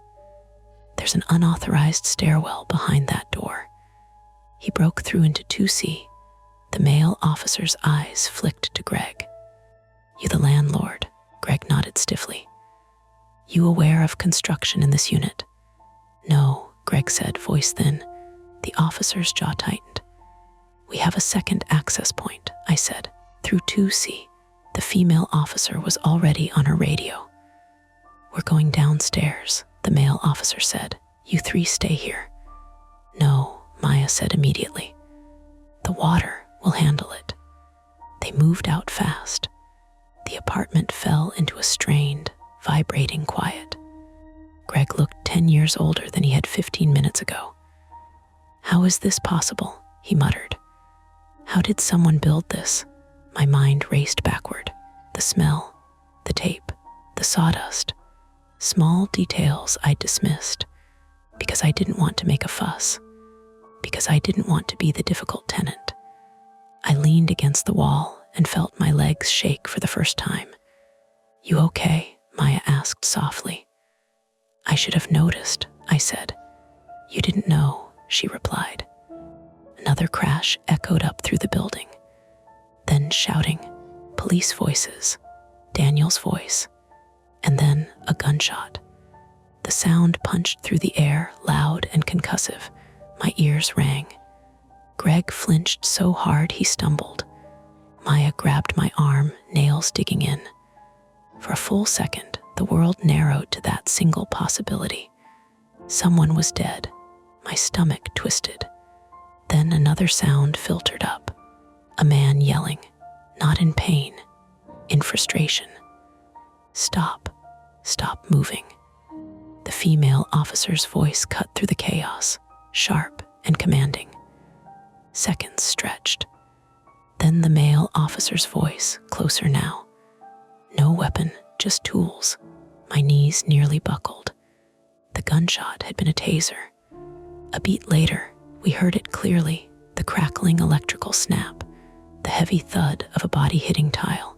"There's an unauthorized stairwell behind that door." He broke through into 2C. The male officer's eyes flicked to Greg. "You the landlord?" Greg nodded stiffly. "You aware of construction in this unit?" "No," Greg said, voice thin. The officer's jaw tightened. "We have a second access point," I said, through 2C. The female officer was already on her radio. "We're going downstairs," the male officer said. "You 3 stay here." "No," Maya said immediately. "The water will handle it." They moved out fast. The apartment fell into a strained, vibrating quiet. Greg looked 10 years older than he had 15 minutes ago. "How is this possible?" he muttered. "How did someone build this?" My mind raced backward. The smell, the tape, the sawdust. Small details I dismissed because I didn't want to make a fuss, because I didn't want to be the difficult tenant. I leaned against the wall and felt my legs shake for the first time. "You okay?" Maya asked softly. "I should have noticed," I said. "You didn't know," she replied. Another crash echoed up through the building. Then shouting, police voices, Daniel's voice, and then a gunshot. The sound punched through the air, loud and concussive. My ears rang. Greg flinched so hard he stumbled. Maya grabbed my arm, nails digging in. For a full second, the world narrowed to that single possibility. Someone was dead. My stomach twisted. Then another sound filtered up. A man yelling, not in pain, in frustration. "Stop, stop moving." The female officer's voice cut through the chaos, sharp and commanding. Seconds stretched. Then the male officer's voice, closer now. No weapon, just tools. My knees nearly buckled. The gunshot had been a taser. A beat later, we heard it clearly, the crackling electrical snap, the heavy thud of a body hitting tile.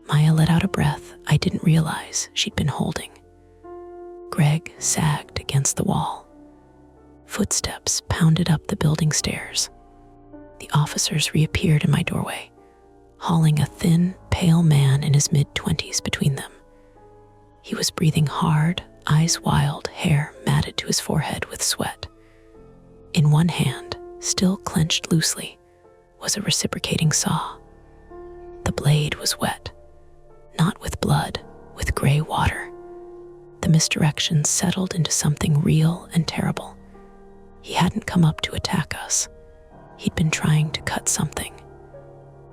Maya let out a breath I didn't realize she'd been holding. Greg sagged against the wall. Footsteps pounded up the building stairs. The officers reappeared in my doorway, hauling a thin, pale man in his mid-20s between them. He was breathing hard, eyes wild, hair matted to his forehead with sweat. In one hand, still clenched loosely, was a reciprocating saw. The blade was wet, not with blood, with gray water. The misdirection settled into something real and terrible. He hadn't come up to attack us. He'd been trying to cut something.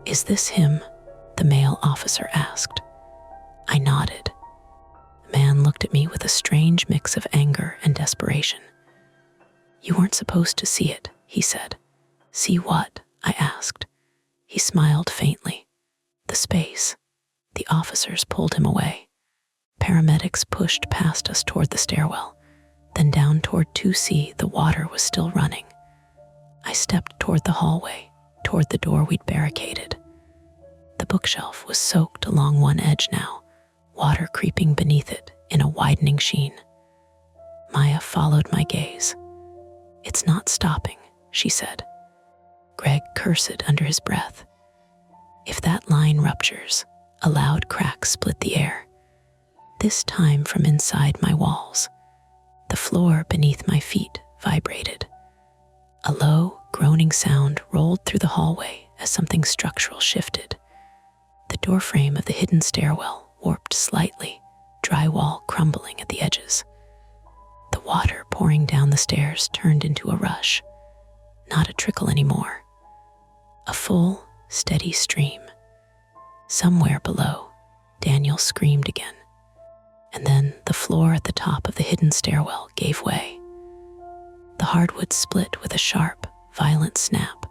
"Is this him?" the male officer asked. I nodded. The man looked at me with a strange mix of anger and desperation. "You weren't supposed to see it," he said. "See what?" I asked. He smiled faintly. "The space." The officers pulled him away. Paramedics pushed past us toward the stairwell, then down toward 2C. The water was still running. I stepped toward the hallway, toward the door we'd barricaded. The bookshelf was soaked along one edge now, water creeping beneath it in a widening sheen. Maya followed my gaze. "It's not stopping," she said. Greg cursed under his breath. If that line ruptures, a loud crack split the air, this time from inside my walls. The floor beneath my feet vibrated. A low, groaning sound rolled through the hallway as something structural shifted. The doorframe of the hidden stairwell warped slightly, drywall crumbling at the edges. The water pouring down the stairs turned into a rush, not a trickle anymore. A full, steady stream. Somewhere below, Daniel screamed again. And then the floor at the top of the hidden stairwell gave way. The hardwood split with a sharp, violent snap,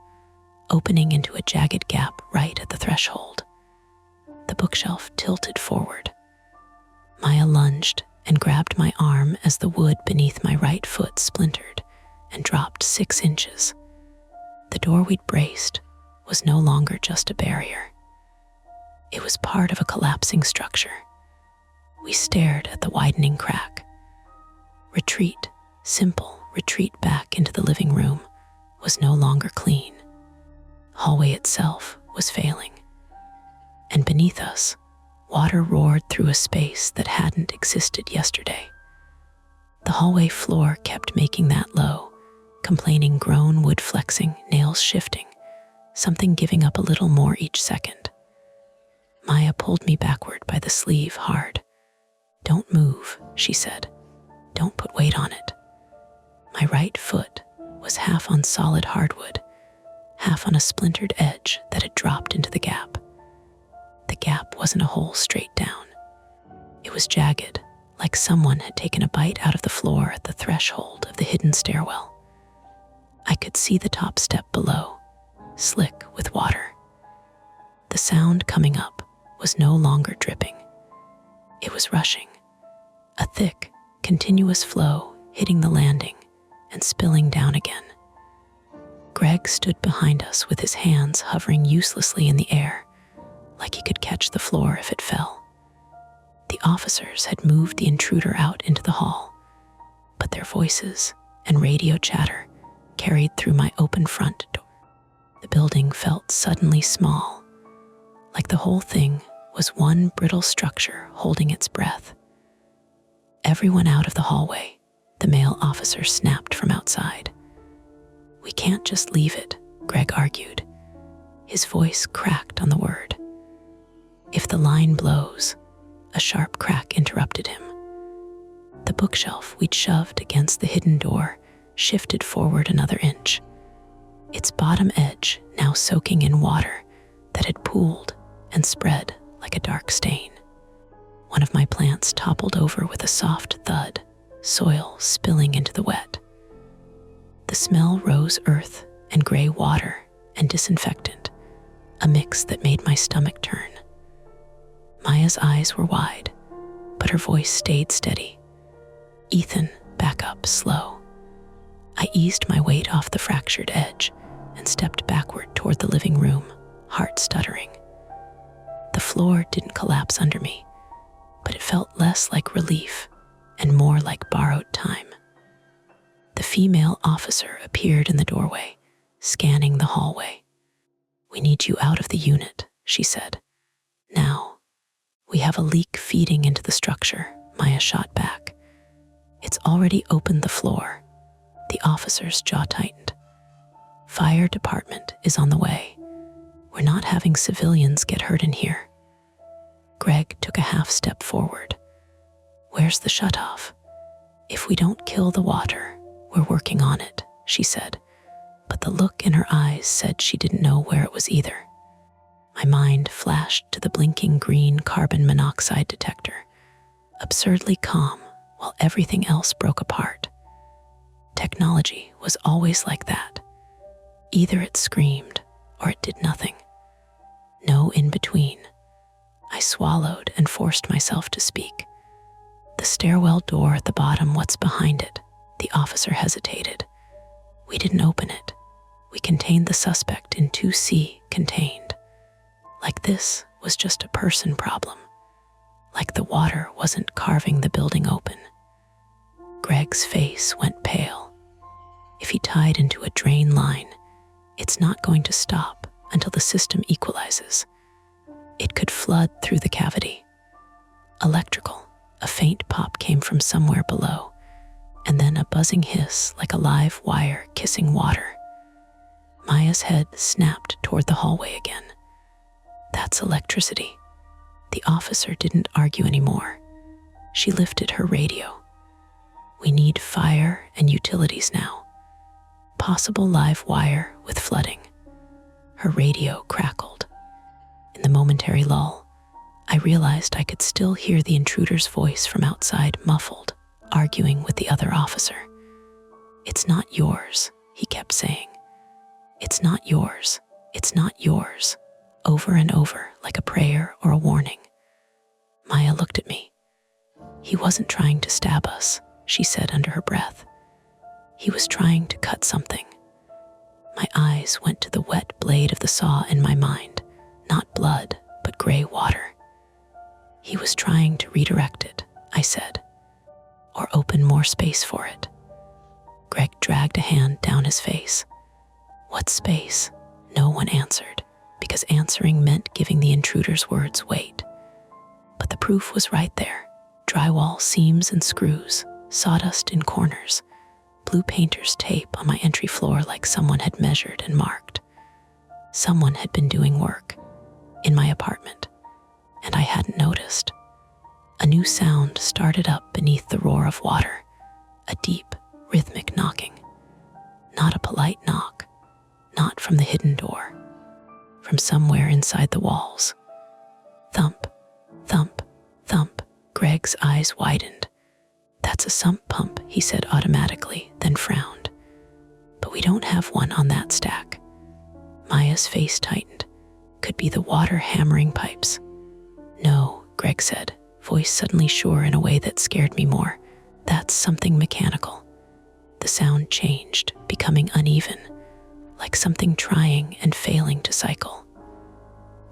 opening into a jagged gap right at the threshold. The bookshelf tilted forward. Maya lunged and grabbed my arm as the wood beneath my right foot splintered and dropped 6 inches. The door we'd braced was no longer just a barrier. It was part of a collapsing structure. We stared at the widening crack. Retreat, simple retreat back into the living room, was no longer clean. Hallway itself was failing. And beneath us, water roared through a space that hadn't existed yesterday. The hallway floor kept making that low, complaining groan, wood flexing, nails shifting, something giving up a little more each second. Maya pulled me backward by the sleeve hard. "Don't move," she said. "Don't put weight on it." My right foot was half on solid hardwood, half on a splintered edge that had dropped into the gap. The gap wasn't a hole straight down. It was jagged, like someone had taken a bite out of the floor at the threshold of the hidden stairwell. I could see the top step below, slick with water. The sound coming up was no longer dripping. It was rushing, a thick, continuous flow hitting the landing and spilling down again. Greg stood behind us with his hands hovering uselessly in the air, like he could catch the floor if it fell. The officers had moved the intruder out into the hall, but their voices and radio chatter carried through my open front door. The building felt suddenly small, like the whole thing was one brittle structure holding its breath. "Everyone out of the hallway," the male officer snapped from outside. "We can't just leave it," Greg argued. His voice cracked on the word. "If the line blows," a sharp crack interrupted him. The bookshelf we'd shoved against the hidden door shifted forward another inch, its bottom edge now soaking in water that had pooled and spread like a dark stain. One of my plants toppled over with a soft thud, soil spilling into the wet. The smell rose earth and gray water and disinfectant, a mix that made my stomach turn. Maya's eyes were wide, but her voice stayed steady. "Ethan, back up, slow." I eased my weight off the fractured edge and stepped backward toward the living room, heart stuttering. The floor didn't collapse under me, but it felt less like relief and more like borrowed time. The female officer appeared in the doorway, scanning the hallway. "We need you out of the unit," she said. "Now." "We have a leak feeding into the structure," Maya shot back. "It's already opened the floor." The officer's jaw tightened. "Fire department is on the way. We're not having civilians get hurt in here." Greg took a half step forward. "Where's the shutoff?" "If we don't kill the water, we're working on it," she said, but the look in her eyes said she didn't know where it was either. My mind flashed to the blinking green carbon monoxide detector, absurdly calm while everything else broke apart. Technology was always like that. Either it screamed or it did nothing. No in between. I swallowed and forced myself to speak. The stairwell door at the bottom, what's behind it? The officer hesitated. We didn't open it. We contained the suspect in 2C, contained. Like this was just a person problem. Like the water wasn't carving the building open. Greg's face went pale. If he tied into a drain line, it's not going to stop until the system equalizes. It could flood through the cavity. Electrical. A faint pop came from somewhere below, and then a buzzing hiss like a live wire kissing water. Maya's head snapped toward the hallway again. That's electricity. The officer didn't argue anymore. She lifted her radio. We need fire and utilities now. Possible live wire with flooding. Her radio crackled. In the momentary lull, I realized I could still hear the intruder's voice from outside, muffled, arguing with the other officer. It's not yours, he kept saying. It's not yours. It's not yours. Over and over, like a prayer or a warning. Maya looked at me. He wasn't trying to stab us, she said under her breath. He was trying to cut something. My eyes went to the wet blade of the saw in my mind, not blood, but gray water. He was trying to redirect it, I said, or open more space for it. Greg dragged a hand down his face. What space? No one answered, because answering meant giving the intruder's words weight. But the proof was right there. Drywall, seams and screws, sawdust in corners, blue painter's tape on my entry floor like someone had measured and marked. Someone had been doing work in my apartment, and I hadn't noticed. A new sound started up beneath the roar of water, a deep, rhythmic knocking. Not a polite knock, not from the hidden door, from somewhere inside the walls. Thump, thump, thump. Greg's eyes widened. That's a sump pump, he said automatically, then frowned. But we don't have one on that stack. Maya's face tightened. Could be the water hammering pipes. No, Greg said, voice suddenly sure in a way that scared me more. That's something mechanical. The sound changed, becoming uneven, like something trying and failing to cycle.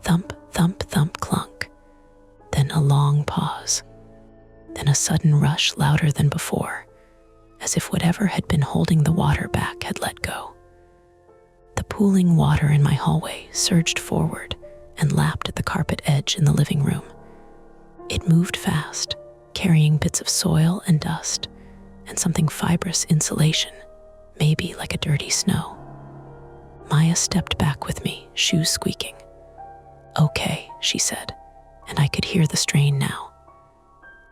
Thump, thump, thump, clunk. Then a long pause. Then a sudden rush louder than before, as if whatever had been holding the water back had let go. The pooling water in my hallway surged forward and lapped at the carpet edge in the living room. It moved fast, carrying bits of soil and dust, and something fibrous insulation, maybe like a dirty snow. Maya stepped back with me, shoes squeaking. Okay, she said, and I could hear the strain now.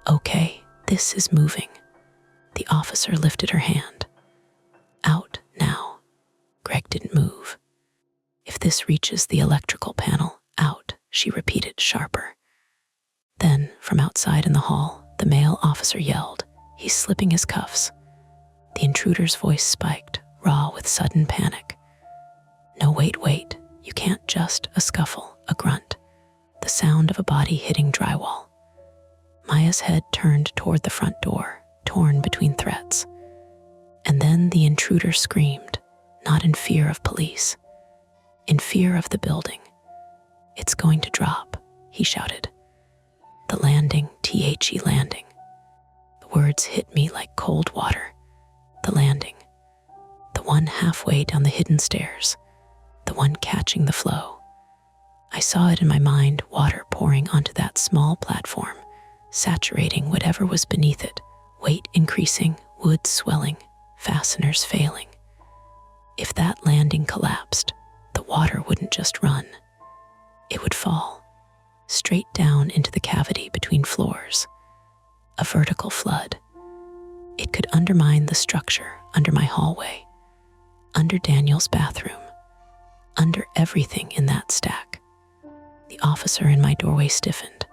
Okay, this is moving. The officer lifted her hand. Out now. Greg didn't move. If this reaches the electrical panel, out, she repeated, sharper. Then, from outside in the hall, the male officer yelled. He's slipping his cuffs. The intruder's voice spiked, raw with sudden panic. No, wait, you can't just, a scuffle, a grunt. The sound of a body hitting drywall. Maya's head turned toward the front door, torn between threats. And then the intruder screamed, not in fear of police, in fear of the building. It's going to drop, he shouted. The landing, THE landing. The words hit me like cold water. The landing. The one halfway down the hidden stairs. The one catching the flow. I saw it in my mind, water pouring onto that small platform, saturating whatever was beneath it, weight increasing, wood swelling, fasteners failing. If that landing collapsed, the water wouldn't just run. It would fall, straight down into the cavity between floors. A vertical flood. It could undermine the structure under my hallway, under Daniel's bathroom, under everything in that stack. The officer in my doorway stiffened.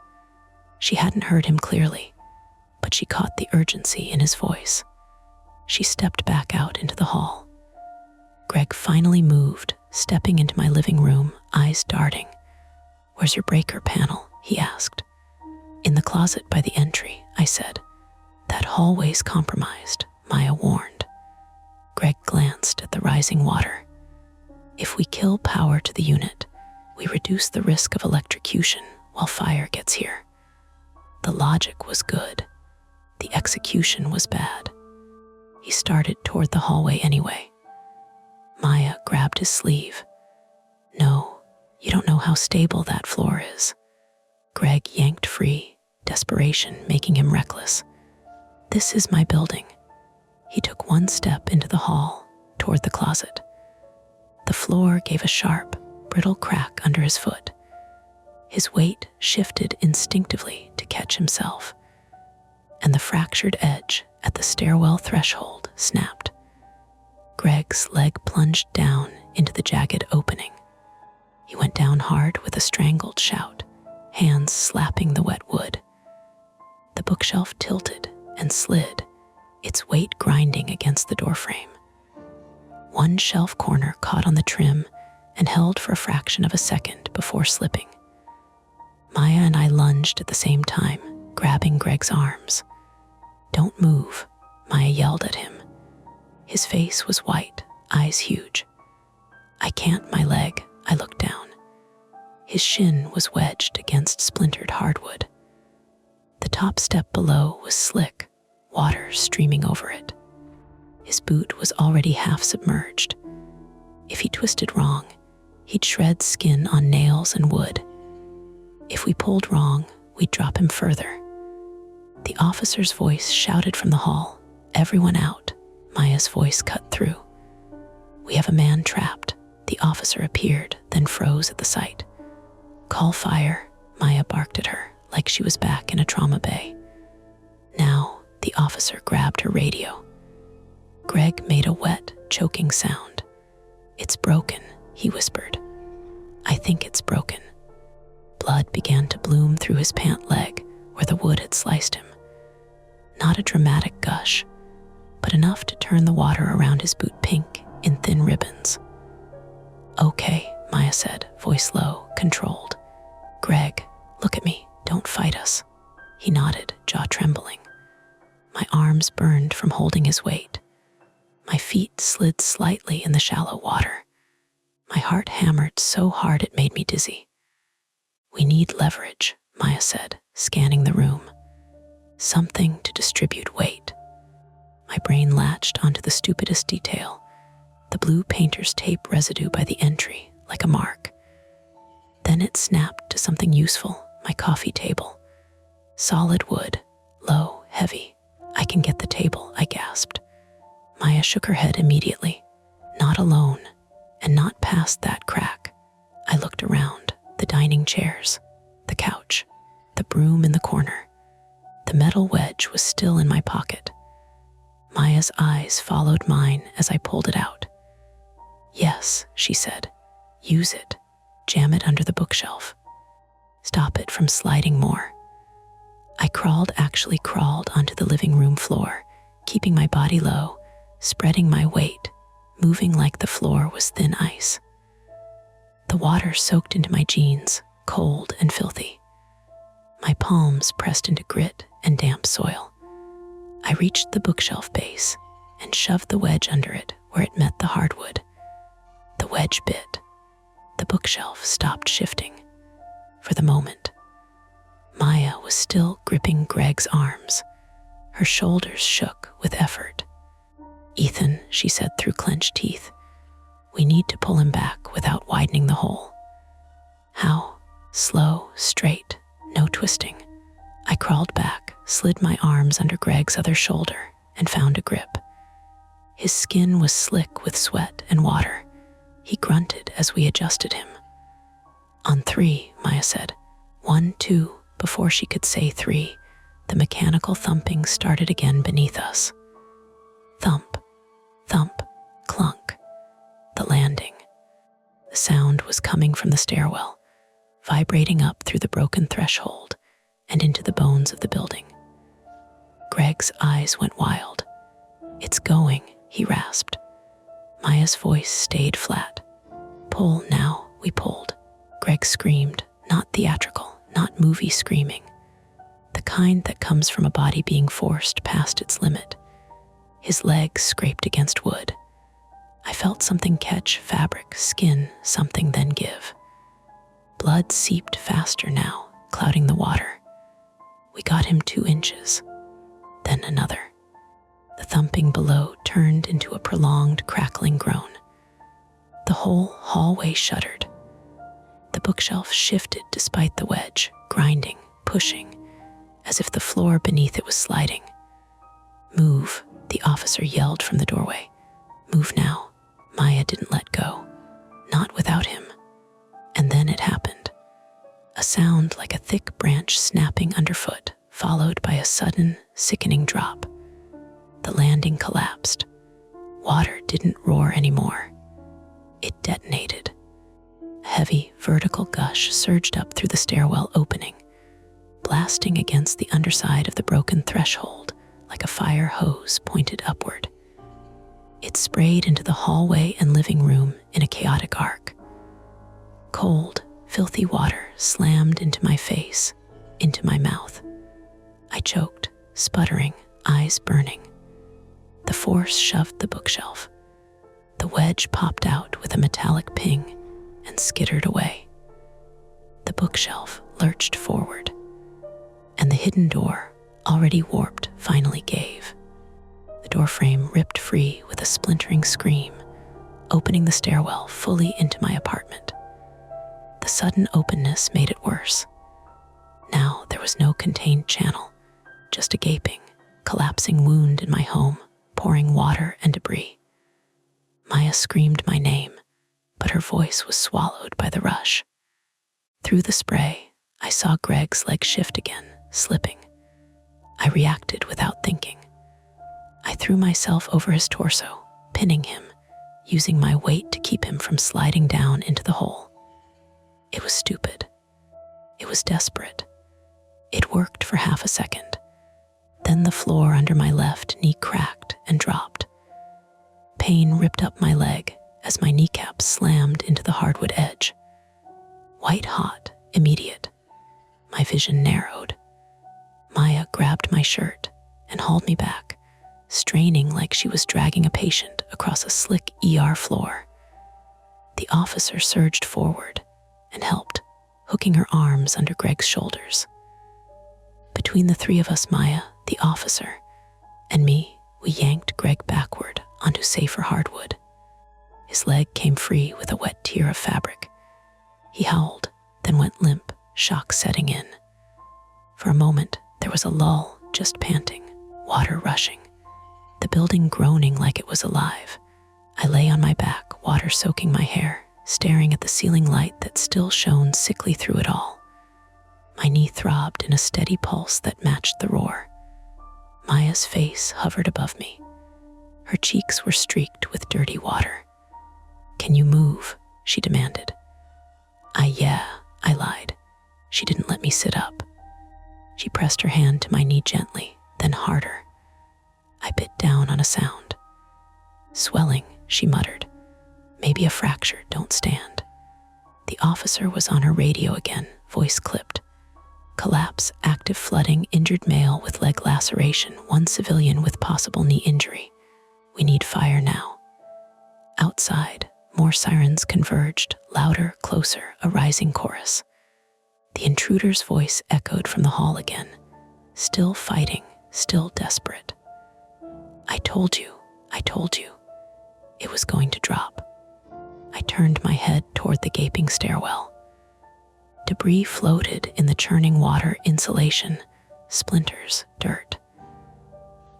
She hadn't heard him clearly, but she caught the urgency in his voice. She stepped back out into the hall. Greg finally moved, stepping into my living room, eyes darting. Where's your breaker panel? he asked. In the closet by the entry, I said. That hallway's compromised, Maya warned. Greg glanced at the rising water. If we kill power to the unit, we reduce the risk of electrocution while fire gets here. The logic was good. The execution was bad. He started toward the hallway anyway. Maya grabbed his sleeve. No, you don't know how stable that floor is. Greg yanked free, desperation making him reckless. This is my building. He took one step into the hall, toward the closet. The floor gave a sharp, brittle crack under his foot. His weight shifted instinctively to catch himself, and the fractured edge at the stairwell threshold snapped. Greg's leg plunged down into the jagged opening. He went down hard with a strangled shout, hands slapping the wet wood. The bookshelf tilted and slid, its weight grinding against the doorframe. One shelf corner caught on the trim and held for a fraction of a second before slipping. Maya and I lunged at the same time, grabbing Greg's arms. Don't move, Maya yelled at him. His face was white, eyes huge. I can't, my leg, I looked down. His shin was wedged against splintered hardwood. The top step below was slick, water streaming over it. His boot was already half submerged. If he twisted wrong, he'd shred skin on nails and wood. If we pulled wrong, we'd drop him further. The officer's voice shouted from the hall, "Everyone out." Maya's voice cut through. "We have a man trapped." The officer appeared, then froze at the sight. "Call fire," Maya barked at her, like she was back in a trauma bay. Now, the officer grabbed her radio. Greg made a wet, choking sound. "It's broken," he whispered. "I think it's broken." Blood began to bloom through his pant leg where the wood had sliced him. Not a dramatic gush, but enough to turn the water around his boot pink in thin ribbons. "Okay," Maya said, voice low, controlled. "Greg, look at me, don't fight us." He nodded, jaw trembling. My arms burned from holding his weight. My feet slid slightly in the shallow water. My heart hammered so hard it made me dizzy. "We need leverage," Maya said, scanning the room. "Something to distribute weight." My brain latched onto the stupidest detail, the blue painter's tape residue by the entry, like a mark. Then it snapped to something useful, my coffee table. Solid wood, low, heavy. "I can get the table," I gasped. Maya shook her head immediately. "Not alone, and not past that crack." I looked around, the dining chairs, the couch, the broom in the corner. The metal wedge was still in my pocket. Maya's eyes followed mine as I pulled it out. "Yes," she said. "Use it. Jam it under the bookshelf. Stop it from sliding more." I actually crawled onto the living room floor, keeping my body low, spreading my weight, moving like the floor was thin ice. The water soaked into my jeans, cold and filthy. My palms pressed into grit and damp soil. I reached the bookshelf base and shoved the wedge under it where it met the hardwood. The wedge bit. The bookshelf stopped shifting. For the moment, Maya was still gripping Greg's arms. Her shoulders shook with effort. "Ethan," she said through clenched teeth, "we need to pull him back without widening the hole." "How?" "Slow, straight, no twisting." I crawled back, slid my arms under Greg's other shoulder, and found a grip. His skin was slick with sweat and water. He grunted as we adjusted him. "On 3, Maya said. 1, 2, before she could say 3, the mechanical thumping started again beneath us. Thump, thump, clunk. The landing. The sound was coming from the stairwell, vibrating up through the broken threshold and into the bones of the building. Greg's eyes went wild. "It's going," he rasped. Maya's voice stayed flat. "Pull now," we pulled. Greg screamed, not theatrical, not movie screaming, the kind that comes from a body being forced past its limit. His legs scraped against wood. I felt something catch fabric, skin, something then give. Blood seeped faster now, clouding the water. We got him 2 inches, then another. The thumping below turned into a prolonged, crackling groan. The whole hallway shuddered. The bookshelf shifted despite the wedge, grinding, pushing, as if the floor beneath it was sliding. "Move," the officer yelled from the doorway. "Move now." Maya didn't let go, not without him. And then it happened. A sound like a thick branch snapping underfoot, followed by a sudden, sickening drop. The landing collapsed. Water didn't roar anymore. It detonated. A heavy, vertical gush surged up through the stairwell opening, blasting against the underside of the broken threshold like a fire hose pointed upward. It sprayed into the hallway and living room in a chaotic arc. Cold, filthy water slammed into my face, into my mouth. I choked, sputtering, eyes burning. The force shoved the bookshelf. The wedge popped out with a metallic ping and skittered away. The bookshelf lurched forward, and the hidden door, already warped, finally gave. The doorframe ripped free with a splintering scream, opening the stairwell fully into my apartment. The sudden openness made it worse. Now there was no contained channel, just a gaping, collapsing wound in my home, pouring water and debris. Maya screamed my name, but her voice was swallowed by the rush. Through the spray, I saw Greg's leg shift again, slipping. I reacted without thinking. I threw myself over his torso, pinning him, using my weight to keep him from sliding down into the hole. It was stupid. It was desperate. It worked for half a second. Then the floor under my left knee cracked and dropped. Pain ripped up my leg as my kneecap slammed into the hardwood edge. White hot, immediate. My vision narrowed. Maya grabbed my shirt and hauled me back, straining like she was dragging a patient across a slick ER floor. The officer surged forward and helped, hooking her arms under Greg's shoulders. Between the 3 of us, Maya, the officer, and me, we yanked Greg backward onto safer hardwood. His leg came free with a wet tear of fabric. He howled, then went limp, shock setting in. For a moment, there was a lull, just panting, water rushing, the building groaning like it was alive. I lay on my back, water soaking my hair, staring at the ceiling light that still shone sickly through it all. My knee throbbed in a steady pulse that matched the roar. Maya's face hovered above me. Her cheeks were streaked with dirty water. "Can you move?" she demanded. Yeah, I lied. She didn't let me sit up. She pressed her hand to my knee gently, then harder. I bit down on a sound. "Swelling," she muttered. "Maybe a fracture, don't stand." The officer was on her radio again, voice clipped. "Collapse, active flooding, injured male with leg laceration, 1 civilian with possible knee injury. We need fire now." Outside, more sirens converged, louder, closer, a rising chorus. The intruder's voice echoed from the hall again, still fighting, still desperate. I told you. It was going to drop." I turned my head toward the gaping stairwell. Debris floated in the churning water, insulation, splinters, dirt.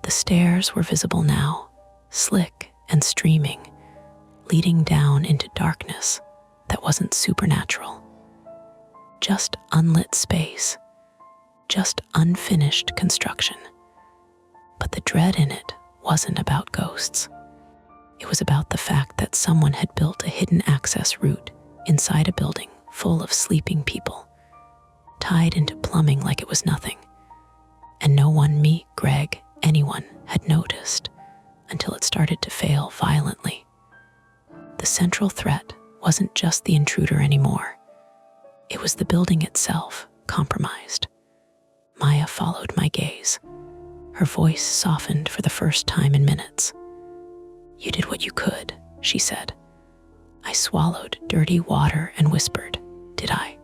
The stairs were visible now, slick and streaming, leading down into darkness that wasn't supernatural. Just unlit space, just unfinished construction. But the dread in it wasn't about ghosts. It was about the fact that someone had built a hidden access route inside a building full of sleeping people, tied into plumbing like it was nothing. And no one, me, Greg, anyone, had noticed until it started to fail violently. The central threat wasn't just the intruder anymore. It was the building itself, compromised. Maya followed my gaze. Her voice softened for the first time in minutes. "You did what you could," she said. I swallowed dirty water and whispered, "Did I?"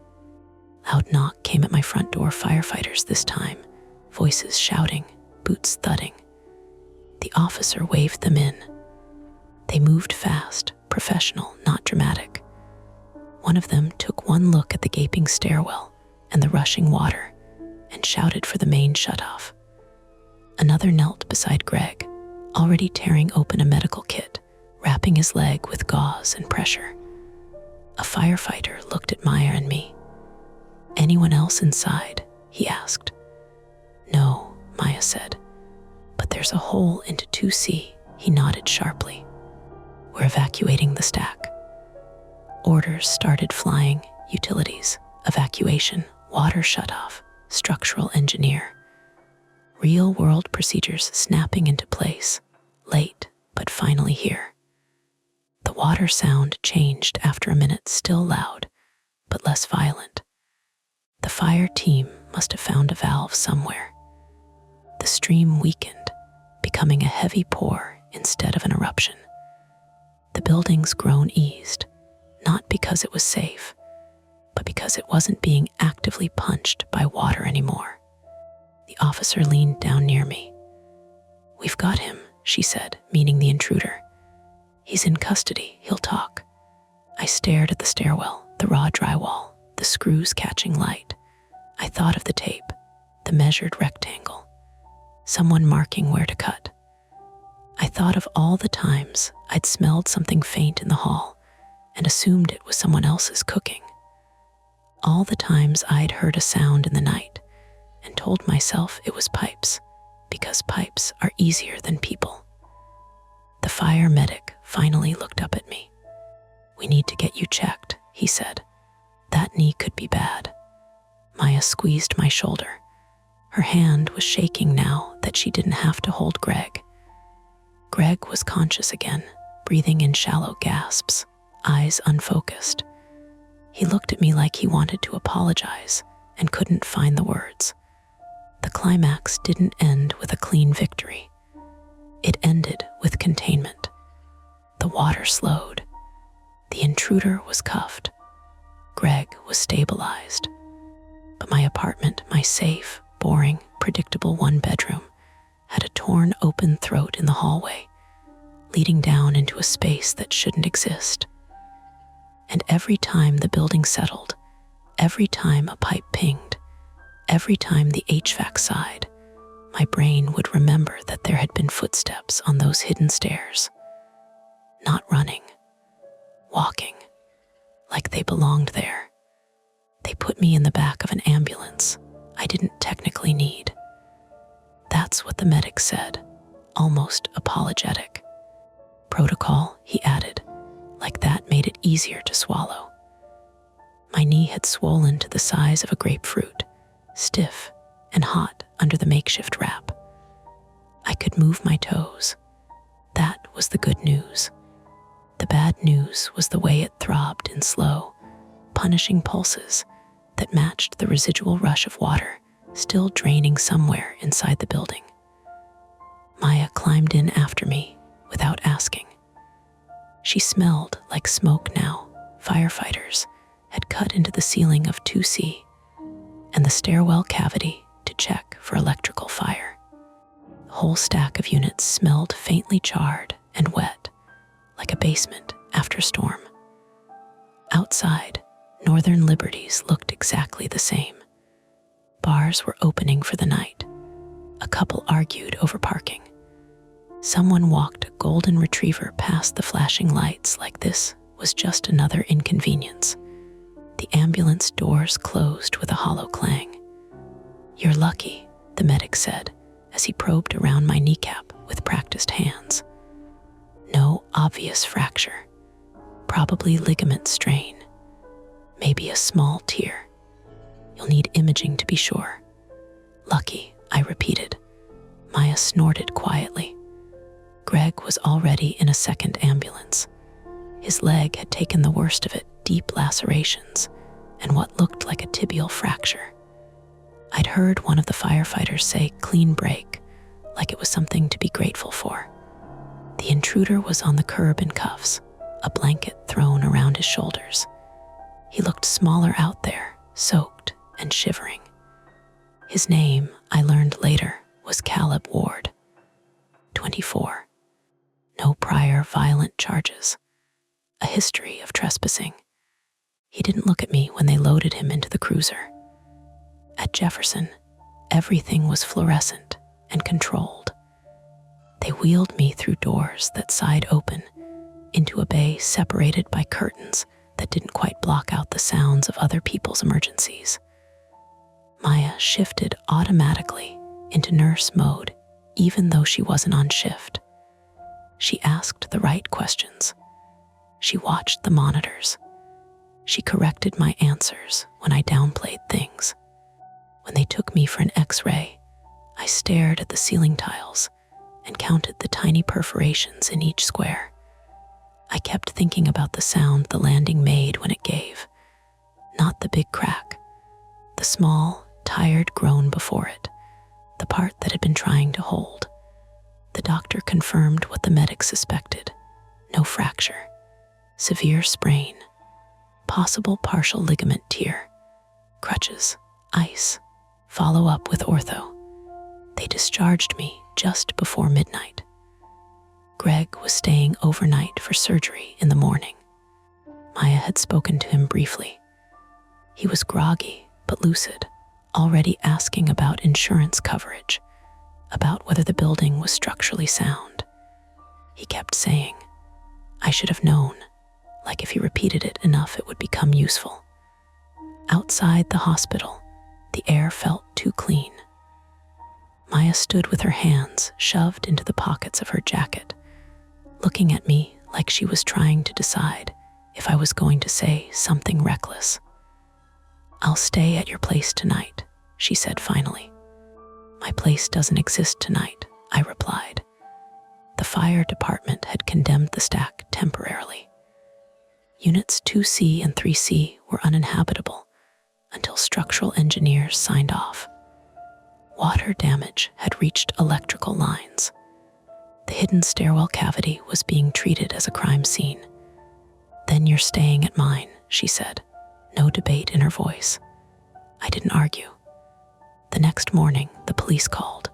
Loud knock came at my front door. Firefighters this time, voices shouting, boots thudding. The officer waved them in. They moved fast, professional, not dramatic. One of them took one look at the gaping stairwell and the rushing water and shouted for the main shutoff. Another knelt beside Greg, already tearing open a medical kit, wrapping his leg with gauze and pressure. A firefighter looked at Maya and me. "Anyone else inside?" he asked. "No," Maya said. "But there's a hole into 2C, he nodded sharply. "We're evacuating the stack." Orders started flying: utilities, evacuation, water shutoff, structural engineer. Real-world procedures snapping into place, late, but finally here. The water sound changed after a minute, still loud, but less violent. The fire team must have found a valve somewhere. The stream weakened, becoming a heavy pour instead of an eruption. The building's groan eased, not because it was safe, but because it wasn't being actively punched by water anymore. The officer leaned down near me. "We've got him," she said, meaning the intruder. "He's in custody, he'll talk." I stared at the stairwell, the raw drywall, the screws catching light. I thought of the tape, the measured rectangle, someone marking where to cut. I thought of all the times I'd smelled something faint in the hall and assumed it was someone else's cooking. All the times I'd heard a sound in the night and told myself it was pipes, because pipes are easier than people. The fire medic finally looked up at me. "We need to get you checked," he said. "That knee could be bad." Maya squeezed my shoulder. Her hand was shaking now that she didn't have to hold Greg. Greg was conscious again, breathing in shallow gasps, eyes unfocused. He looked at me like he wanted to apologize and couldn't find the words. The climax didn't end with a clean victory. It ended with containment. The water slowed. The intruder was cuffed. Greg was stabilized. But my apartment, my safe, boring, predictable one-bedroom, had a torn open throat in the hallway, leading down into a space that shouldn't exist. And every time the building settled, every time a pipe pinged, every time the HVAC sighed, my brain would remember that there had been footsteps on those hidden stairs. Not running, walking, like they belonged there. They put me in the back of an ambulance I didn't technically need. That's what the medic said, almost apologetic. "Protocol," he added, like that made it easier to swallow. My knee had swollen to the size of a grapefruit, stiff and hot under the makeshift wrap. I could move my toes. That was the good news. The bad news was the way it throbbed in slow, punishing pulses that matched the residual rush of water still draining somewhere inside the building. Maya climbed in after me without asking. She smelled like smoke now. Firefighters had cut into the ceiling of 2C and the stairwell cavity to check for electrical fire. The whole stack of units smelled faintly charred and wet, like a basement after storm. Outside, Northern Liberties looked exactly the same. Bars were opening for the night. A couple argued over parking. Someone walked a golden retriever past the flashing lights like this was just another inconvenience. The ambulance doors closed with a hollow clang. "You're lucky," the medic said as he probed around my kneecap with practiced hands. "No obvious fracture. Probably ligament strain. Maybe a small tear. You'll need imaging to be sure." "Lucky," I repeated. Maya snorted quietly. Greg was already in a second ambulance. His leg had taken the worst of it, deep lacerations, and what looked like a tibial fracture. I'd heard one of the firefighters say clean break, like it was something to be grateful for. The intruder was on the curb in cuffs, a blanket thrown around his shoulders. He looked smaller out there, soaked and shivering. His name, I learned later, was Caleb Ward, 24. No prior violent charges. A history of trespassing. He didn't look at me when they loaded him into the cruiser. At Jefferson, everything was fluorescent and controlled. They wheeled me through doors that sighed open into a bay separated by curtains that didn't quite block out the sounds of other people's emergencies. Maya shifted automatically into nurse mode, even though she wasn't on shift. She asked the right questions. She watched the monitors. She corrected my answers when I downplayed things. When they took me for an X-ray, I stared at the ceiling tiles and counted the tiny perforations in each square. I kept thinking about the sound the landing made when it gave. Not the big crack, the small, tired groan before it, the part that had been trying to hold. The doctor confirmed what the medics suspected. No fracture, severe sprain, possible partial ligament tear, crutches, ice, follow up with ortho. They discharged me just before midnight. Greg was staying overnight for surgery in the morning. Maya had spoken to him briefly. He was groggy but lucid, already asking about insurance coverage, about whether the building was structurally sound. He kept saying, I should have known, like if he repeated it enough it would become useful. Outside the hospital, the air felt too clean. Maya stood with her hands shoved into the pockets of her jacket, looking at me like she was trying to decide if I was going to say something reckless. I'll stay at your place tonight, she said finally. My place doesn't exist tonight, I replied. The fire department had condemned the stack temporarily. Units 2C and 3C were uninhabitable until structural engineers signed off. Water damage had reached electrical lines. The hidden stairwell cavity was being treated as a crime scene. Then you're staying at mine, she said, no debate in her voice. I didn't argue. The next morning, the police called.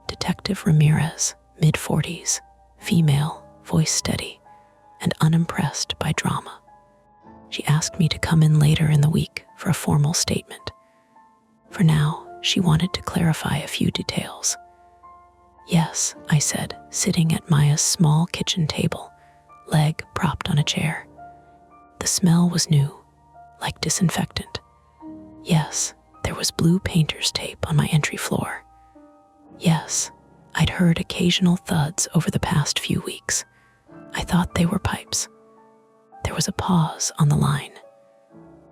Detective Ramirez, mid-40s, female, voice steady, and unimpressed by drama. She asked me to come in later in the week for a formal statement. For now, she wanted to clarify a few details. Yes, I said, sitting at Maya's small kitchen table, leg propped on a chair. The smell was new, like disinfectant. Yes, there was blue painter's tape on my entry floor. Yes, I'd heard occasional thuds over the past few weeks. I thought they were pipes. There was a pause on the line.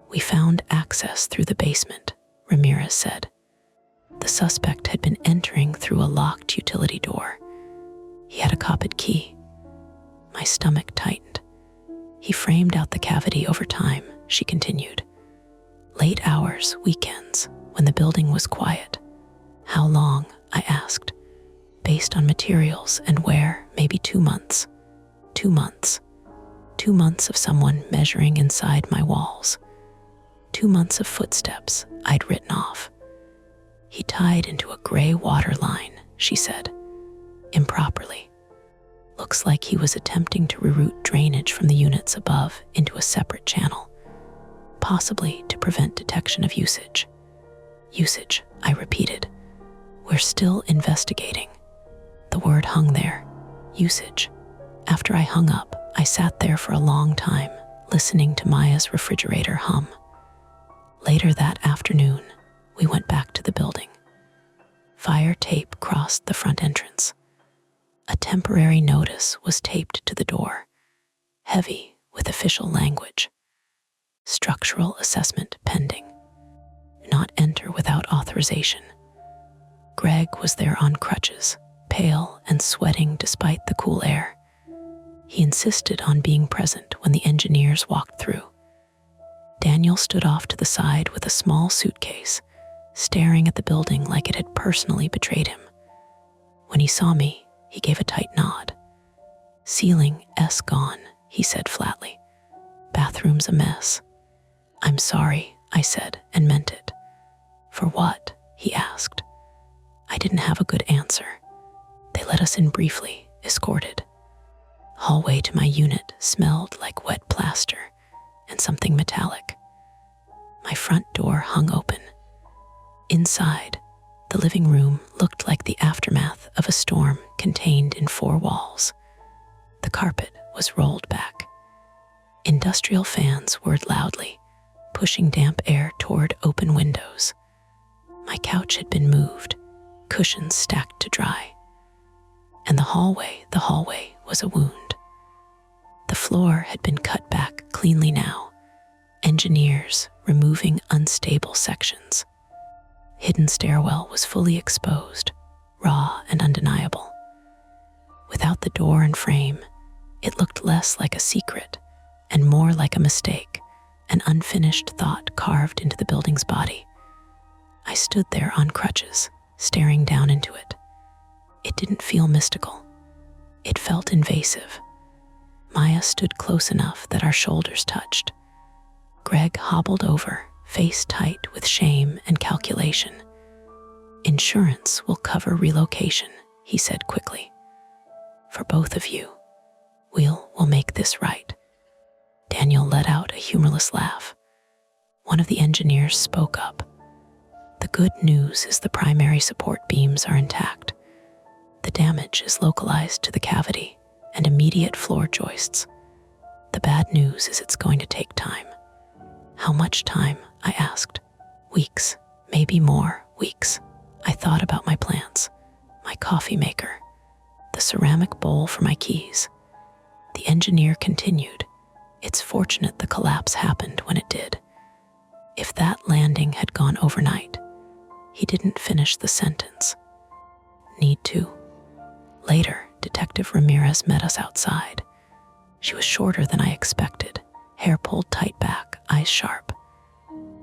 We found access through the basement, Ramirez said. The suspect had been entering through a locked utility door. He had a copied key. My stomach tightened. He framed out the cavity over time, she continued. Late hours, weekends, when the building was quiet. How long, I asked. Based on materials and where, maybe 2 months. 2 months. 2 months of someone measuring inside my walls. 2 months of footsteps I'd written off. He tied into a gray water line, she said, improperly. Looks like he was attempting to reroute drainage from the units above into a separate channel, possibly to prevent detection of usage. Usage, I repeated. We're still investigating. The word hung there. Usage. After I hung up, I sat there for a long time, listening to Maya's refrigerator hum. Later that afternoon, we went back to the building. Fire tape crossed the front entrance. A temporary notice was taped to the door, heavy with official language. Structural assessment pending. Do not enter without authorization. Greg was there on crutches, pale and sweating despite the cool air. He insisted on being present when the engineers walked through. Daniel stood off to the side with a small suitcase, staring at the building like it had personally betrayed him. When he saw me, he gave a tight nod. "Ceiling S gone," he said flatly. "Bathroom's a mess." "I'm sorry," I said, and meant it. "For what?" he asked. I didn't have a good answer. They let us in briefly, escorted. Hallway to my unit smelled like wet plaster and something metallic. My front door hung open. Inside, the living room looked like the aftermath of a storm contained in 4 walls. The carpet was rolled back. Industrial fans whirred loudly, pushing damp air toward open windows. My couch had been moved, cushions stacked to dry. And the hallway was a wound. The floor had been cut back cleanly now, engineers removing unstable sections. Hidden stairwell was fully exposed, raw and undeniable. Without the door and frame, it looked less like a secret and more like a mistake, an unfinished thought carved into the building's body. I stood there on crutches, staring down into it. It didn't feel mystical. It felt invasive. Maya stood close enough that our shoulders touched. Greg hobbled over, face tight with shame and calculation. "Insurance will cover relocation," he said quickly. "For both of you. We'll make this right." Daniel let out a humorless laugh. One of the engineers spoke up. "The good news is the primary support beams are intact. The damage is localized to the cavity and immediate floor joists. The bad news is it's going to take time." "How much time?" I asked. "Weeks, maybe more weeks." I thought about my plants, my coffee maker, the ceramic bowl for my keys. The engineer continued, "It's fortunate the collapse happened when it did. If that landing had gone overnight." He didn't finish the sentence. "Need to." Later, Detective Ramirez met us outside. She was shorter than I expected, hair pulled tight back, eyes sharp.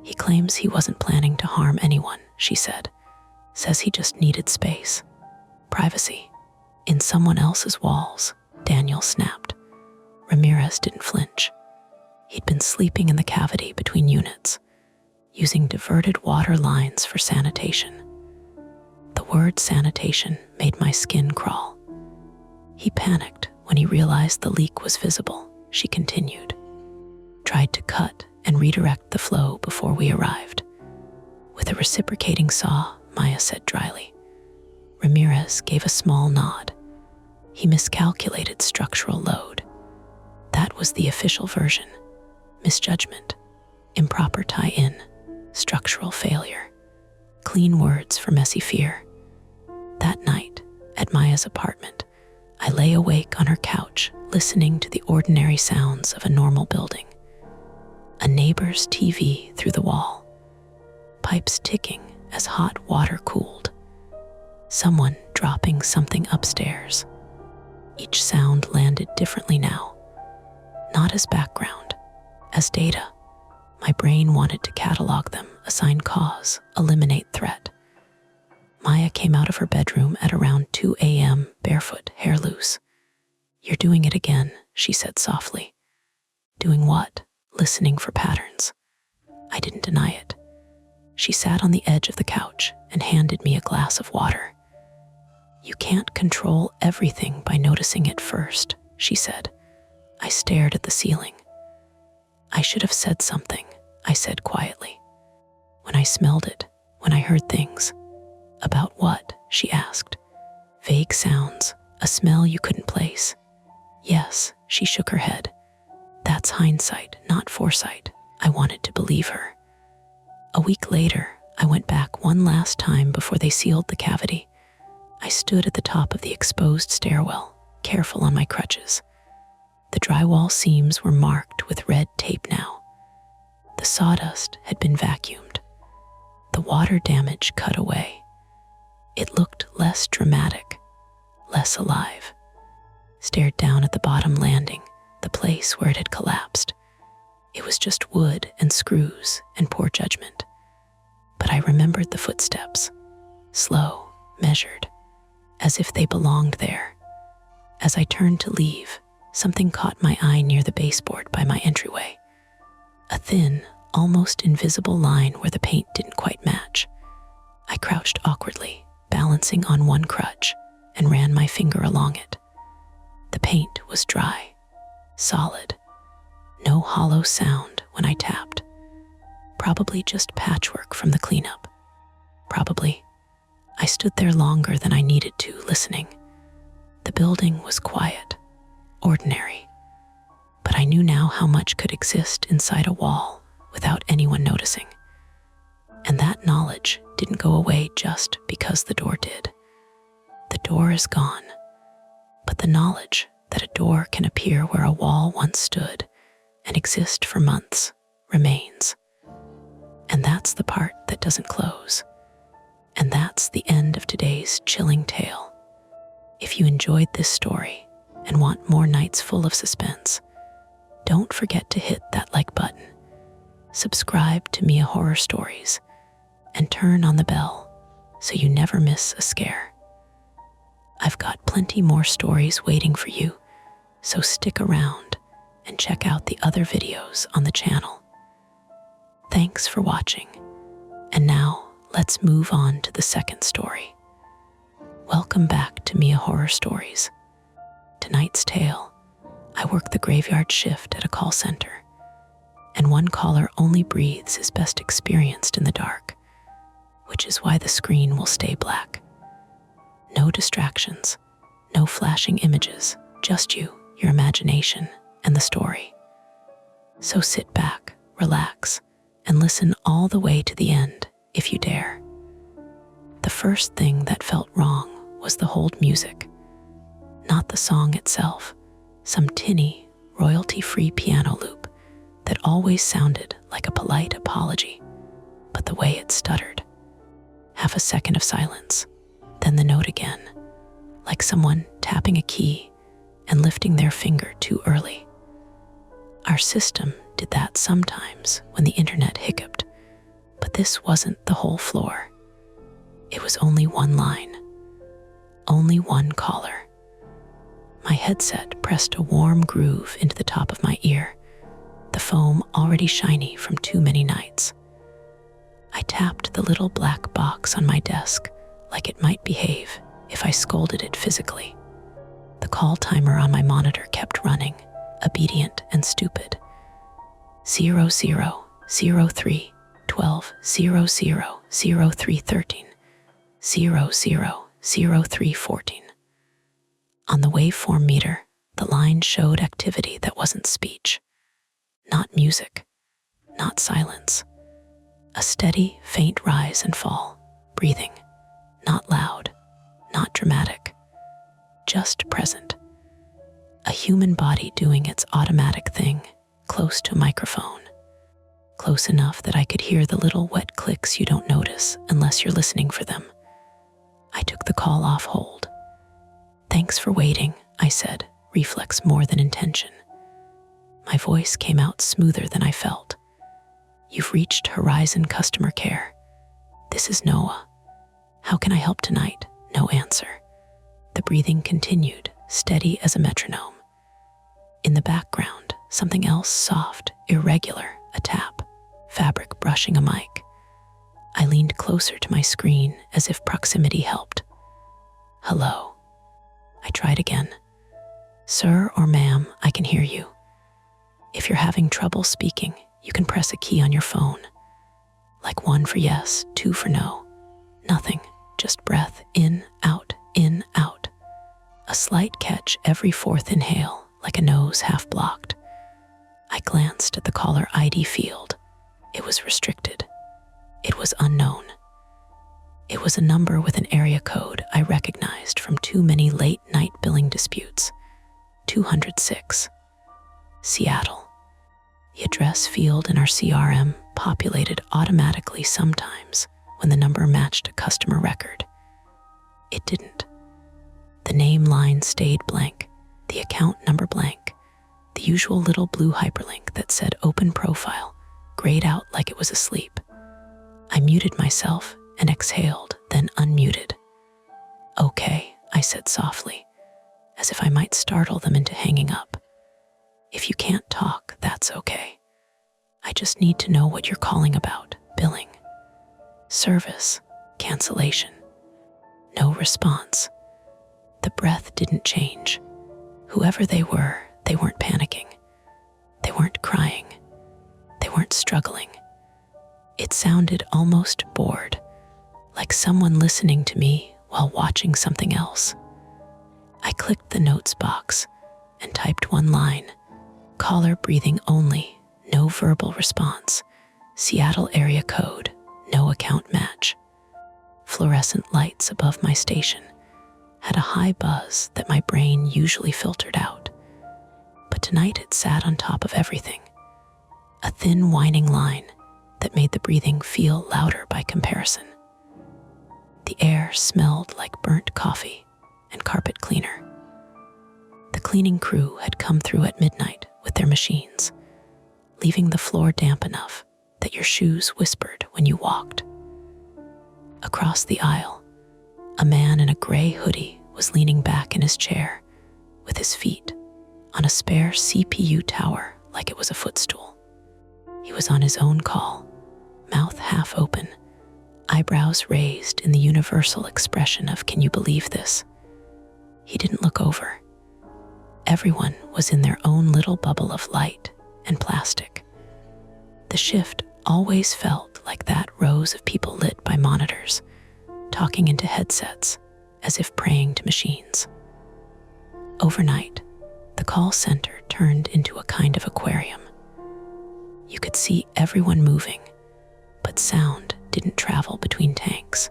"He claims he wasn't planning to harm anyone," she said. "Says he just needed space. Privacy. In someone else's walls," Daniel snapped. Ramirez didn't flinch. He'd been sleeping in the cavity between units, using diverted water lines for sanitation. The word sanitation made my skin crawl. "He panicked when he realized the leak was visible," she continued. "Tried to cut and redirect the flow before we arrived." "With a reciprocating saw," Maya said dryly. Ramirez gave a small nod. "He miscalculated structural load. That was the official version. Misjudgment, improper tie-in, structural failure. Clean words for messy fear." That night, at Maya's apartment, I lay awake on her couch, listening to the ordinary sounds of a normal building. A neighbor's TV through the wall, pipes ticking as hot water cooled, someone dropping something upstairs. Each sound landed differently now, not as background, as data. My brain wanted to catalog them, assign cause, eliminate threat. Maya came out of her bedroom at around 2 a.m., barefoot, hair loose. "You're doing it again," she said softly. "Doing what?" "Listening for patterns." I didn't deny it. She sat on the edge of the couch and handed me a glass of water. "You can't control everything by noticing it first," she said. I stared at the ceiling. "I should have said something," I said quietly. "When I smelled it, when I heard things." "About what?" she asked. "Vague sounds, a smell you couldn't place." "Yes," she shook her head. "That's hindsight, not foresight." I wanted to believe her. A week later, I went back one last time before they sealed the cavity. I stood at the top of the exposed stairwell, careful on my crutches. The drywall seams were marked with red tape now. The sawdust had been vacuumed. The water damage cut away. It looked less dramatic, less alive. Stared down at the bottom landing, the place where it had collapsed. It was just wood and screws and poor judgment. But I remembered the footsteps, slow, measured, as if they belonged there. As I turned to leave, something caught my eye near the baseboard by my entryway. A thin, almost invisible line where the paint didn't quite match. I crouched awkwardly, balancing on one crutch, and ran my finger along it. The paint was dry, solid, no hollow sound when I tapped. Probably just patchwork from the cleanup. Probably. I stood there longer than I needed to, listening. The building was quiet, ordinary, but I knew now how much could exist inside a wall without anyone noticing. And that knowledge didn't go away just because the door did. The door is gone, but the knowledge that a door can appear where a wall once stood and exist for months remains. And that's the part that doesn't close. And that's the end of today's chilling tale. If you enjoyed this story and want more nights full of suspense, don't forget to hit that like button, subscribe to Mia Horror Stories, and turn on the bell so you never miss a scare. I've got plenty more stories waiting for you, so stick around and check out the other videos on the channel. Thanks for watching, and now let's move on to the second story. Welcome back to Mia Horror Stories. Tonight's tale, I work the graveyard shift at a call center, and one caller only breathes his best experienced in the dark, which is why the screen will stay black. No distractions, no flashing images, just you, your imagination, and the story. So sit back, relax, and listen all the way to the end if you dare. The first thing that felt wrong was the hold music. Not the song itself, some tinny, royalty-free piano loop that always sounded like a polite apology, but the way it stuttered. Half a second of silence, then the note again, like someone tapping a key and lifting their finger too early. Our system did that sometimes when the internet hiccuped, but this wasn't the whole floor. It was only one line, only one caller. My headset pressed a warm groove into the top of my ear, the foam already shiny from too many nights. I tapped the little black box on my desk like it might behave if I scolded it physically. The call timer on my monitor kept running, obedient and stupid. 0003 12 0003 13 0003 14. On the waveform meter, the line showed activity that wasn't speech, not music, not silence. A steady, faint rise and fall, breathing, not loud, not dramatic, just present. A human body doing its automatic thing, close to a microphone. Close enough that I could hear the little wet clicks you don't notice unless you're listening for them. I took the call off hold. "Thanks for waiting," I said, reflex more than intention. My voice came out smoother than I felt. "You've reached Horizon Customer Care. This is Noah. How can I help tonight?" No answer. The breathing continued, steady as a metronome. In the background, something else soft, irregular, a tap, fabric brushing a mic. I leaned closer to my screen as if proximity helped. "Hello." I tried again. "Sir or ma'am, I can hear you. If you're having trouble speaking, you can press a key on your phone. Like 1 for yes, 2 for no. Nothing, just breath in, out, in, out. A slight catch every 4th inhale, like a nose half blocked. I glanced at the caller ID field. It was restricted. It was unknown. It was a number with an area code I recognized from too many late-night billing disputes. 206. Seattle. The address field in our CRM populated automatically sometimes when the number matched a customer record. It didn't. The name line stayed blank, the account number blank, the usual little blue hyperlink that said open profile, grayed out like it was asleep. I muted myself and exhaled, then unmuted. "Okay," I said softly, as if I might startle them into hanging up. "If you can't talk, that's okay. I just need to know what you're calling about. Billing, service, cancellation." No response. The breath didn't change. Whoever they weren't panicking. They weren't crying. They weren't struggling. It sounded almost bored, like someone listening to me while watching something else. I clicked the notes box and typed one line: caller breathing only, no verbal response, Seattle area code, no account match. Fluorescent lights above my station had a high buzz that my brain usually filtered out, but tonight it sat on top of everything. A thin whining line that made the breathing feel louder by comparison. The air smelled like burnt coffee and carpet cleaner. The cleaning crew had come through at midnight with their machines, leaving the floor damp enough that your shoes whispered when you walked. Across the aisle, a man in a gray hoodie was leaning back in his chair with his feet on a spare CPU tower like it was a footstool. He was on his own call, mouth half open, eyebrows raised in the universal expression of "can you believe this?" He didn't look over. Everyone was in their own little bubble of light and plastic. The shift always felt like that rows of people lit by monitors, talking into headsets as if praying to machines. Overnight, the call center turned into a kind of aquarium. You could see everyone moving, but sound didn't travel between tanks.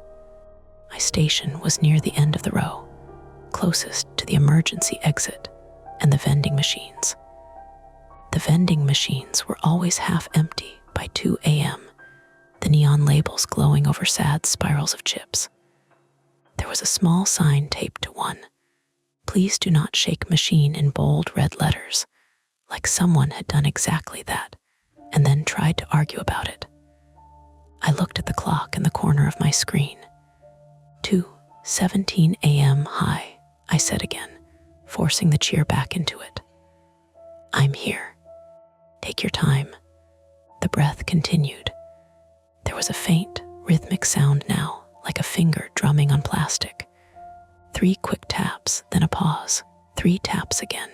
My station was near the end of the row, closest to the emergency exit and the vending machines. The vending machines were always half empty by 2 a.m., the neon labels glowing over sad spirals of chips. There was a small sign taped to one: "Please do not shake machine," in bold red letters, like someone had done exactly that and then tried to argue about it. I looked at the clock in the corner of my screen. 2:17 a.m. Hi, I said again, forcing the cheer back into it. "I'm here. Take your time." The breath continued. There was a faint, rhythmic sound now, like a finger drumming on plastic. 3 quick taps, then a pause. 3 taps again.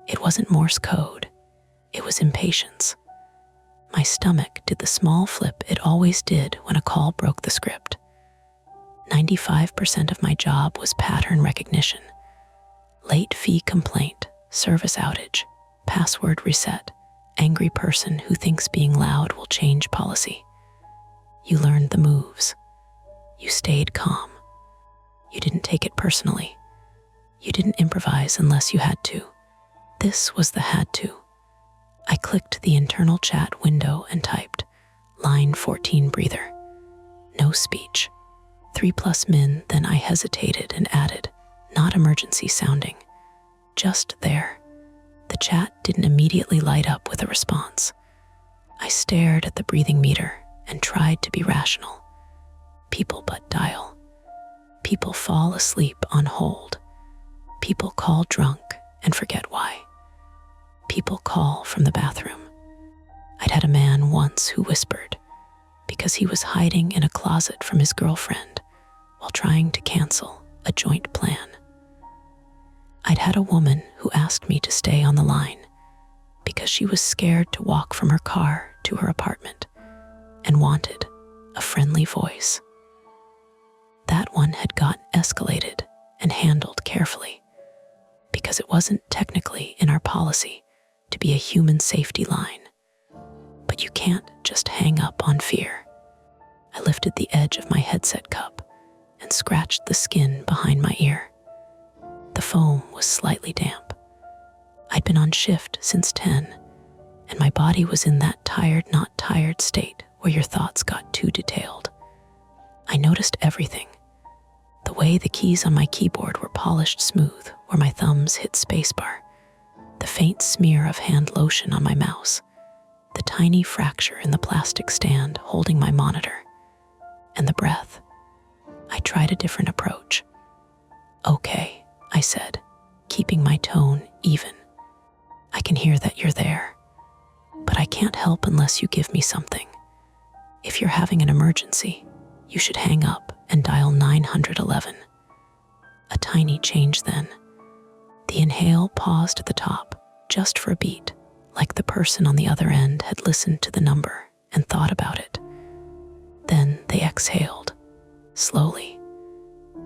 It wasn't Morse code. It was impatience. My stomach did the small flip it always did when a call broke the script. 95% of my job was pattern recognition. Late fee complaint, service outage, password reset, angry person who thinks being loud will change policy. You learned the moves. You stayed calm. You didn't take it personally. You didn't improvise unless you had to. This was the had to. I clicked the internal chat window and typed, "Line 14 breather." No speech. 3+ min, then I hesitated and added, "Not emergency sounding." Just there. The chat didn't immediately light up with a response. I stared at the breathing meter and tried to be rational. People but dial. People fall asleep on hold. People call drunk and forget why. People call from the bathroom. I'd had a man once who whispered because he was hiding in a closet from his girlfriend while trying to cancel a joint plan. I'd had a woman who asked me to stay on the line because she was scared to walk from her car to her apartment and wanted a friendly voice. That one had gotten escalated and handled carefully because it wasn't technically in our policy to be a human safety line. But you can't just hang up on fear. I lifted the edge of my headset cup and scratched the skin behind my ear. The foam was slightly damp. I'd been on shift since 10, and my body was in that tired, not tired state where your thoughts got too detailed. I noticed everything. The way the keys on my keyboard were polished smooth where my thumbs hit spacebar, the faint smear of hand lotion on my mouse, the tiny fracture in the plastic stand holding my monitor. and the breath. I tried a different approach. "Okay," I said, keeping my tone even. "I can hear that you're there, but I can't help unless you give me something. If you're having an emergency, you should hang up and dial 911. A tiny change then. The inhale paused at the top, just for a beat, like the person on the other end had listened to the number and thought about it. Then they exhaled, slowly.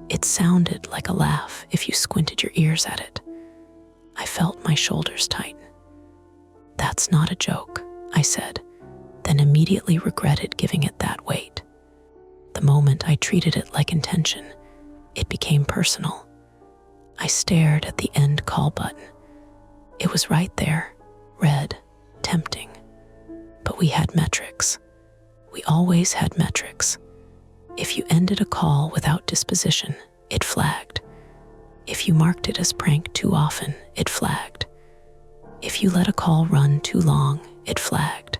It sounded like a laugh if you squinted your ears at it. I felt my shoulders tighten. "That's not a joke," I said, then immediately regretted giving it that weight. The moment I treated it like intention, it became personal. I stared at the end call button. It was right there, red, tempting. But we had metrics. We always had metrics. If you ended a call without disposition, it flagged. If you marked it as prank too often, it flagged. If you let a call run too long, it flagged.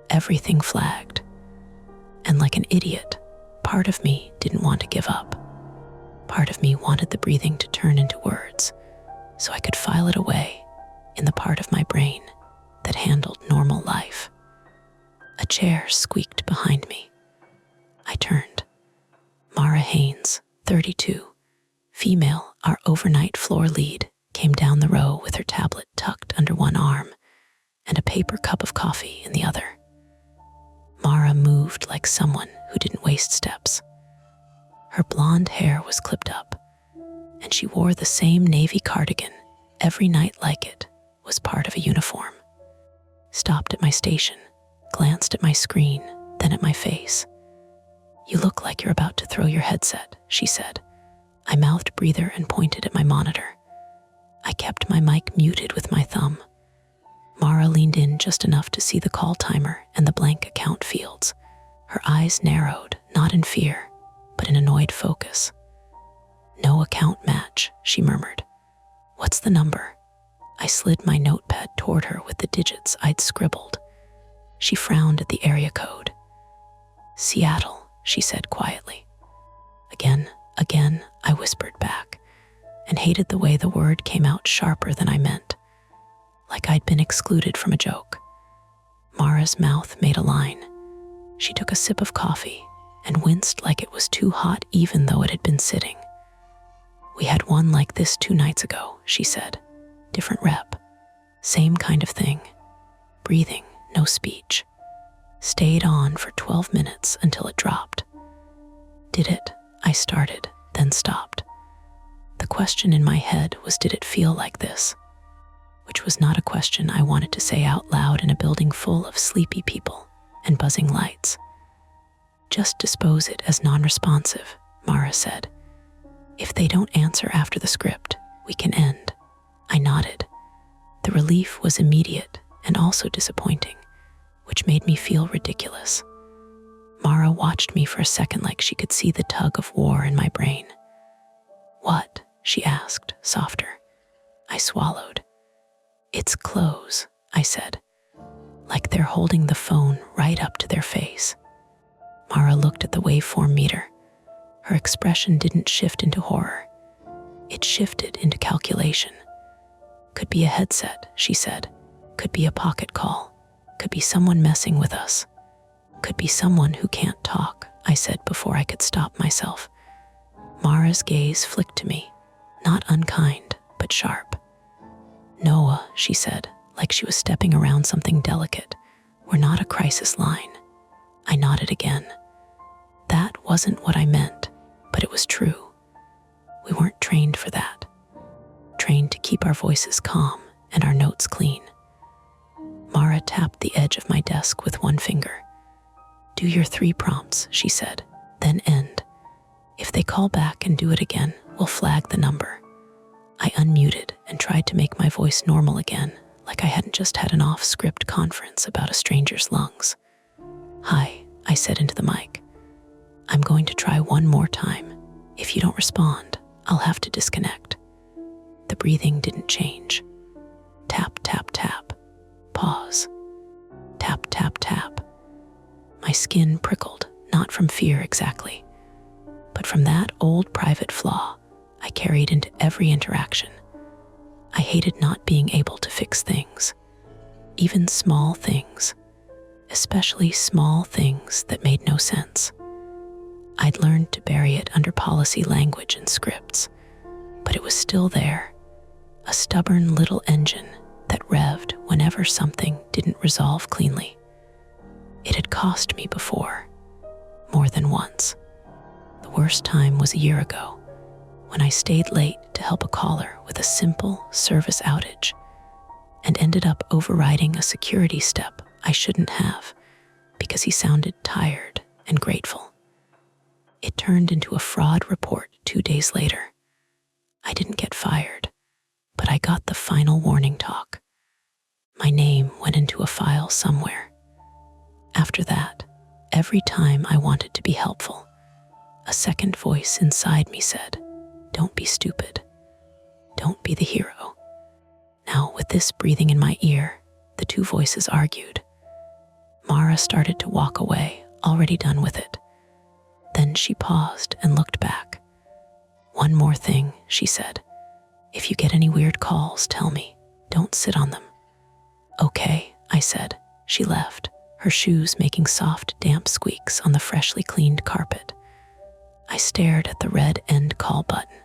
Everything flagged. And like an idiot, part of me didn't want to give up. Part of me wanted the breathing to turn into words, so I could file it away in the part of my brain that handled normal life. A chair squeaked behind me. I turned. Mara Haynes, 32, female, our overnight floor lead, came down the row with her tablet tucked under one arm and a paper cup of coffee in the other. Mara moved like someone who didn't waste steps. Her blonde hair was clipped up, and she wore the same navy cardigan every night like it was part of a uniform. Stopped at my station, glanced at my screen, then at my face. "You look like you're about to throw your headset," she said. I mouthed breather and pointed at my monitor. I kept my mic muted with my thumb. Mara leaned in just enough to see the call timer and the blank account fields. Her eyes narrowed, not in fear, but in annoyed focus. "No account match," she murmured. "What's the number?" I slid my notepad toward her with the digits I'd scribbled. She frowned at the area code. "Seattle," she said quietly. Again, I whispered back, and hated the way the word came out sharper than I meant, like I'd been excluded from a joke. Mara's mouth made a line. She took a sip of coffee and winced like it was too hot even though it had been sitting. "We had one like this 2 nights ago," she said. "Different rep. Same kind of thing. Breathing, no speech. Stayed on for 12 minutes until it dropped." "Did it?" I started, then stopped. The question in my head was, did it feel like this? Which was not a question I wanted to say out loud in a building full of sleepy people and buzzing lights. "Just dispose it as non-responsive," Mara said. "If they don't answer after the script, we can end." I nodded. The relief was immediate and also disappointing, which made me feel ridiculous. Mara watched me for a second like she could see the tug of war in my brain. "What?" she asked, softer. I swallowed. "It's close," I said, like they're holding the phone right up to their face. Mara looked at the waveform meter. Her expression didn't shift into horror. It shifted into calculation. "Could be a headset," she said. "Could be a pocket call. Could be someone messing with us. Could be someone who can't talk," I said before I could stop myself. Mara's gaze flicked to me, not unkind, but sharp. "Noah," she said, like she was stepping around something delicate. "We're not a crisis line." I nodded again. That wasn't what I meant, but it was true. We weren't trained for that. Trained to keep our voices calm and our notes clean. Mara tapped the edge of my desk with one finger. "Do your 3 prompts," she said, "then end. If they call back and do it again, we'll flag the number." I unmuted and tried to make my voice normal again, like I hadn't just had an off-script conference about a stranger's lungs. "Hi," I said into the mic. "I'm going to try one more time. If you don't respond, I'll have to disconnect." The breathing didn't change. Tap, tap, tap. Pause. Tap, tap, tap. My skin prickled, not from fear exactly, but from that old private flaw I carried into every interaction. I hated not being able to fix things, even small things, especially small things that made no sense. I'd learned to bury it under policy language and scripts, but it was still there, a stubborn little engine that revved whenever something didn't resolve cleanly. It had cost me before, more than once. The worst time was a year ago, when I stayed late to help a caller with a simple service outage and ended up overriding a security step I shouldn't have because he sounded tired and grateful. It turned into a fraud report 2 days later. I didn't get fired, but I got the final warning talk. My name went into a file somewhere. After that, every time I wanted to be helpful, a second voice inside me said, "Don't be stupid. Don't be the hero." Now, with this breathing in my ear, the two voices argued. Mara started to walk away, already done with it. Then she paused and looked back. "One more thing," she said. "If you get any weird calls, tell me. Don't sit on them." "Okay," I said. She left, her shoes making soft, damp squeaks on the freshly cleaned carpet. I stared at the red end call button.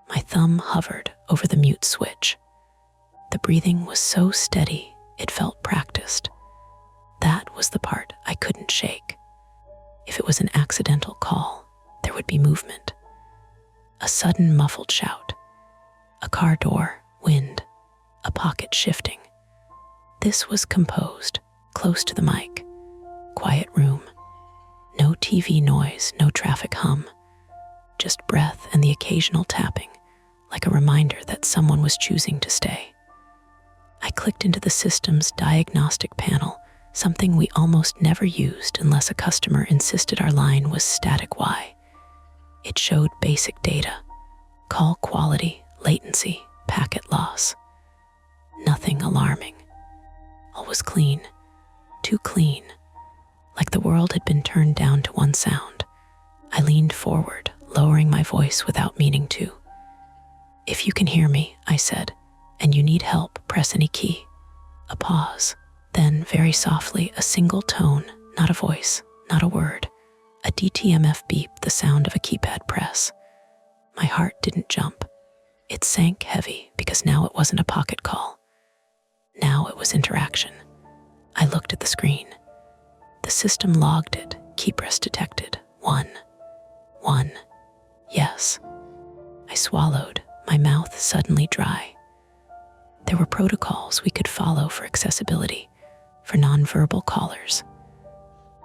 My thumb hovered over the mute switch. The breathing was so steady, it felt practiced. That was the part I couldn't shake. If it was an accidental call, there would be movement. A sudden muffled shout. A car door, wind, a pocket shifting. This was composed, close to the mic. Quiet room. No TV noise, no traffic hum. Just breath and the occasional tapping, like a reminder that someone was choosing to stay. I clicked into the system's diagnostic panel, something we almost never used unless a customer insisted our line was static Y. It showed basic data: call quality, latency, packet loss. Nothing alarming. All was clean, too clean, like the world had been turned down to one sound. I leaned forward, lowering my voice without meaning to. "If you can hear me," I said, "and you need help, press any key." A pause. Then, very softly, a single tone, not a voice, not a word, a DTMF beep, the sound of a keypad press. My heart didn't jump. It sank heavy because now it wasn't a pocket call. Now it was interaction. I looked at the screen. The system logged it, key press detected. One. Yes. I swallowed, my mouth suddenly dry. There were protocols we could follow for accessibility, for nonverbal callers.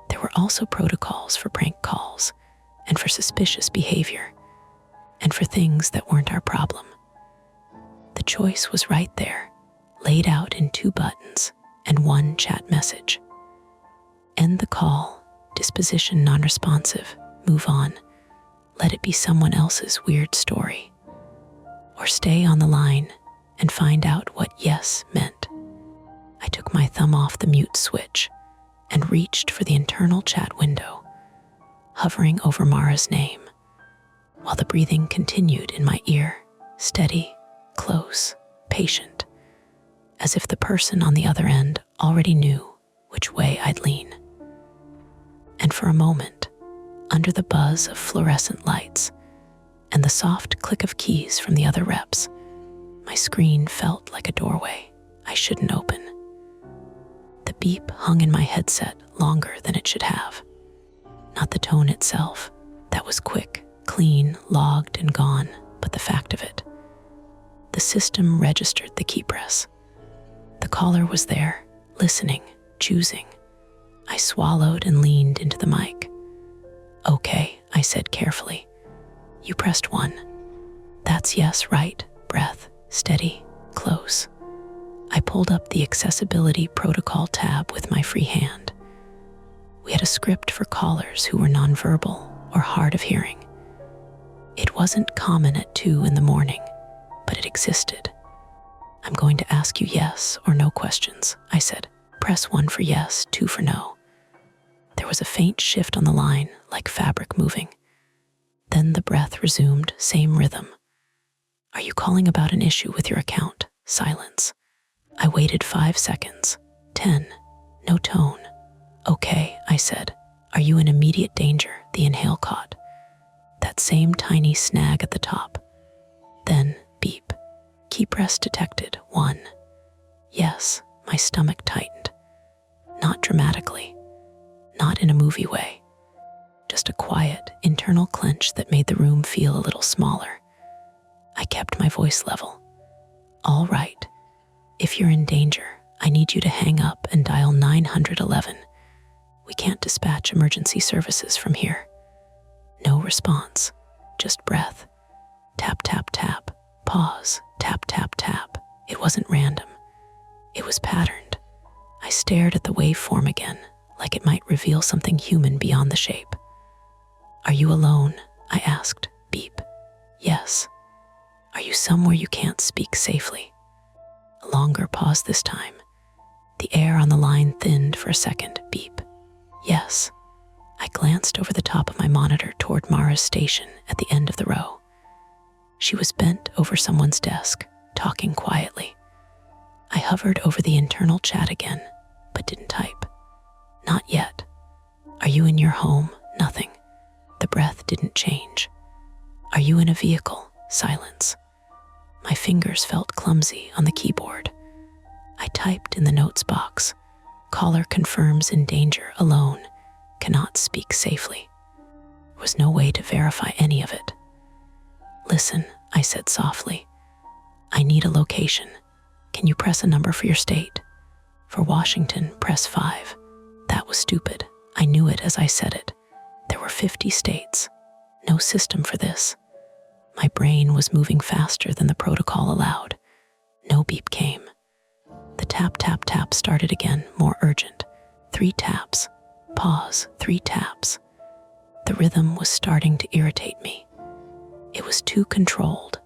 There were also protocols for prank calls, and for suspicious behavior, and for things that weren't our problem. The choice was right there, laid out in 2 buttons and 1 chat message. End the call, disposition non-responsive, move on, let it be someone else's weird story. Or stay on the line and find out what yes meant. I took my thumb off the mute switch and reached for the internal chat window, hovering over Mara's name, while the breathing continued in my ear, steady, close, patient, as if the person on the other end already knew which way I'd lean. And for a moment, under the buzz of fluorescent lights and the soft click of keys from the other reps, my screen felt like a doorway I shouldn't open. The beep hung in my headset longer than it should have. Not the tone itself, that was quick, clean, logged, and gone, but the fact of it. The system registered the key press. The caller was there, listening, choosing. I swallowed and leaned into the mic. "Okay," I said carefully. "You pressed 1. That's yes, right, breath, steady, close." I pulled up the accessibility protocol tab with my free hand. We had a script for callers who were nonverbal or hard of hearing. It wasn't common at 2 in the morning, but it existed. "I'm going to ask you yes or no questions," I said. "Press 1 for yes, 2 for no." There There was a faint shift on the line, like fabric moving. Then the breath resumed, same rhythm. Are you calling about an issue with your account? Silence. I waited 5 seconds. 10. No tone. Okay, I said. Are you in immediate danger? The inhale caught. That same tiny snag at the top. Then, beep. Key press detected. 1. Yes, my stomach tightened. Not dramatically. Not in a movie way. Just a quiet, internal clench that made the room feel a little smaller. I kept my voice level. All right. If you're in danger, I need you to hang up and dial 911. We can't dispatch emergency services from here. No response. Just breath. Tap, tap, tap. Pause. Tap, tap, tap. It wasn't random. It was patterned. I stared at the waveform again, like it might reveal something human beyond the shape. Are you alone? I asked. Beep. Yes. Are you somewhere you can't speak safely? A longer pause this time. The air on the line thinned for a second. Beep. Yes. I glanced over the top of my monitor toward Mara's station at the end of the row. She was bent over someone's desk, talking quietly. I hovered over the internal chat again, but didn't type. Not yet. Are you in your home? Nothing. The breath didn't change. Are you in a vehicle? Silence. My fingers felt clumsy on the keyboard. I typed in the notes box. Caller confirms in danger, alone, cannot speak safely. There was no way to verify any of it. Listen, I said softly. I need a location. Can you press a number for your state? For Washington, press 5. That was stupid. I knew it as I said it. There were 50 states. No system for this. My brain was moving faster than the protocol allowed. No beep came. The tap, tap, tap started again, more urgent. 3 taps. Pause. 3 taps. The rhythm was starting to irritate me. It was too controlled,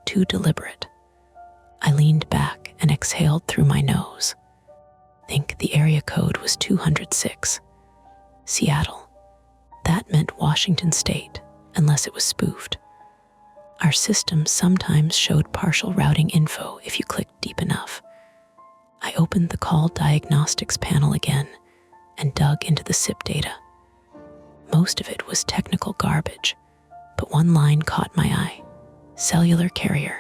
too deliberate. I leaned back and exhaled through my nose. Think the area code was 206. Seattle. That meant Washington State, unless it was spoofed. Our system sometimes showed partial routing info if you clicked deep enough. I opened the call diagnostics panel again and dug into the SIP data. Most of it was technical garbage, but one line caught my eye. Cellular carrier,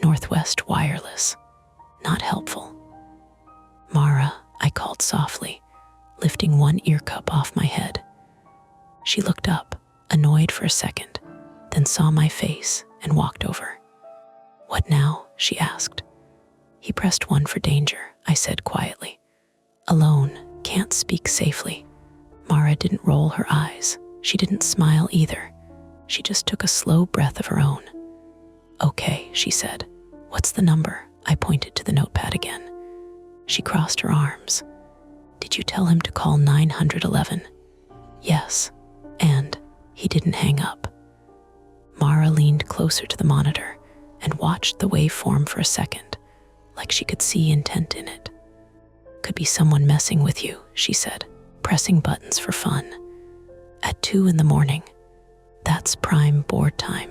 Northwest Wireless. Not helpful. Mara, I called softly, lifting one ear cup off my head. She looked up, annoyed for a second, then saw my face and walked over. What now? She asked. He pressed 1 for danger, I said quietly. Alone, can't speak safely. Mara didn't roll her eyes. She didn't smile either. She just took a slow breath of her own. Okay, she said. What's the number? I pointed to the notepad again. She crossed her arms. Did you tell him to call 911? Yes. And he didn't hang up. Mara leaned closer to the monitor and watched the waveform for a second, like she could see intent in it. Could be someone messing with you, she said, pressing buttons for fun. At 2 a.m, that's prime bored time.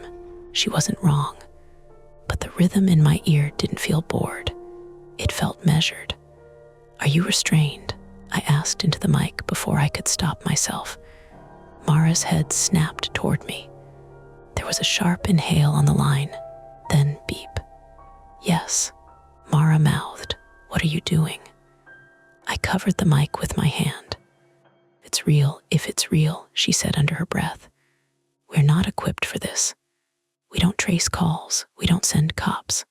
She wasn't wrong. But the rhythm in my ear didn't feel bored. It felt measured. Are you restrained? I asked into the mic before I could stop myself. Mara's head snapped toward me. There was a sharp inhale on the line, then beep. Yes, Mara mouthed. What are you doing? I covered the mic with my hand. It's real, if it's real, she said under her breath. We're not equipped for this. We don't trace calls. We don't send cops.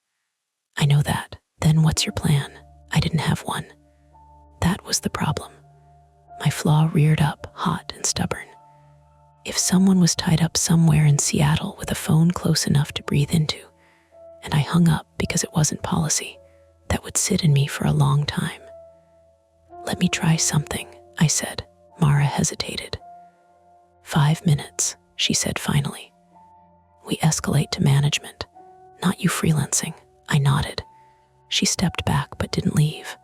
I know that. Then what's your plan? I didn't have one. That was the problem. My flaw reared up, hot and stubborn. If someone was tied up somewhere in Seattle with a phone close enough to breathe into, and I hung up because it wasn't policy, that would sit in me for a long time. Let me try something, I said. Mara hesitated. 5 minutes, she said finally. We escalate to management, not you freelancing. I nodded. She stepped back but didn't leave.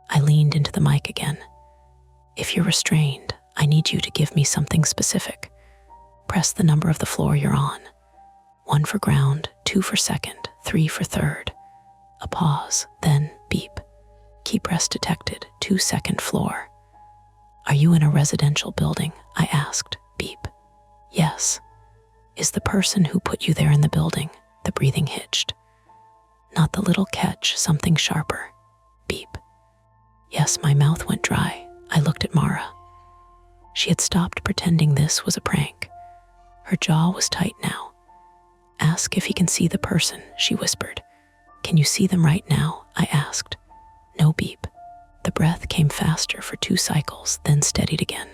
I leaned into the mic again. If you're restrained, I need you to give me something specific. Press the number of the floor you're on. 1 for ground, 2 for second, 3 for third. A pause, then beep. Key press detected, 2nd floor. Are you in a residential building? I asked. Beep. Yes. Is the person who put you there in the building? The breathing hitched. Not the little catch, something sharper. Beep. Yes, my mouth went dry. I looked at Mara. She had stopped pretending this was a prank. Her jaw was tight now. Ask if he can see the person, she whispered. Can you see them right now? I asked. No beep. The breath came faster for 2 cycles, then steadied again.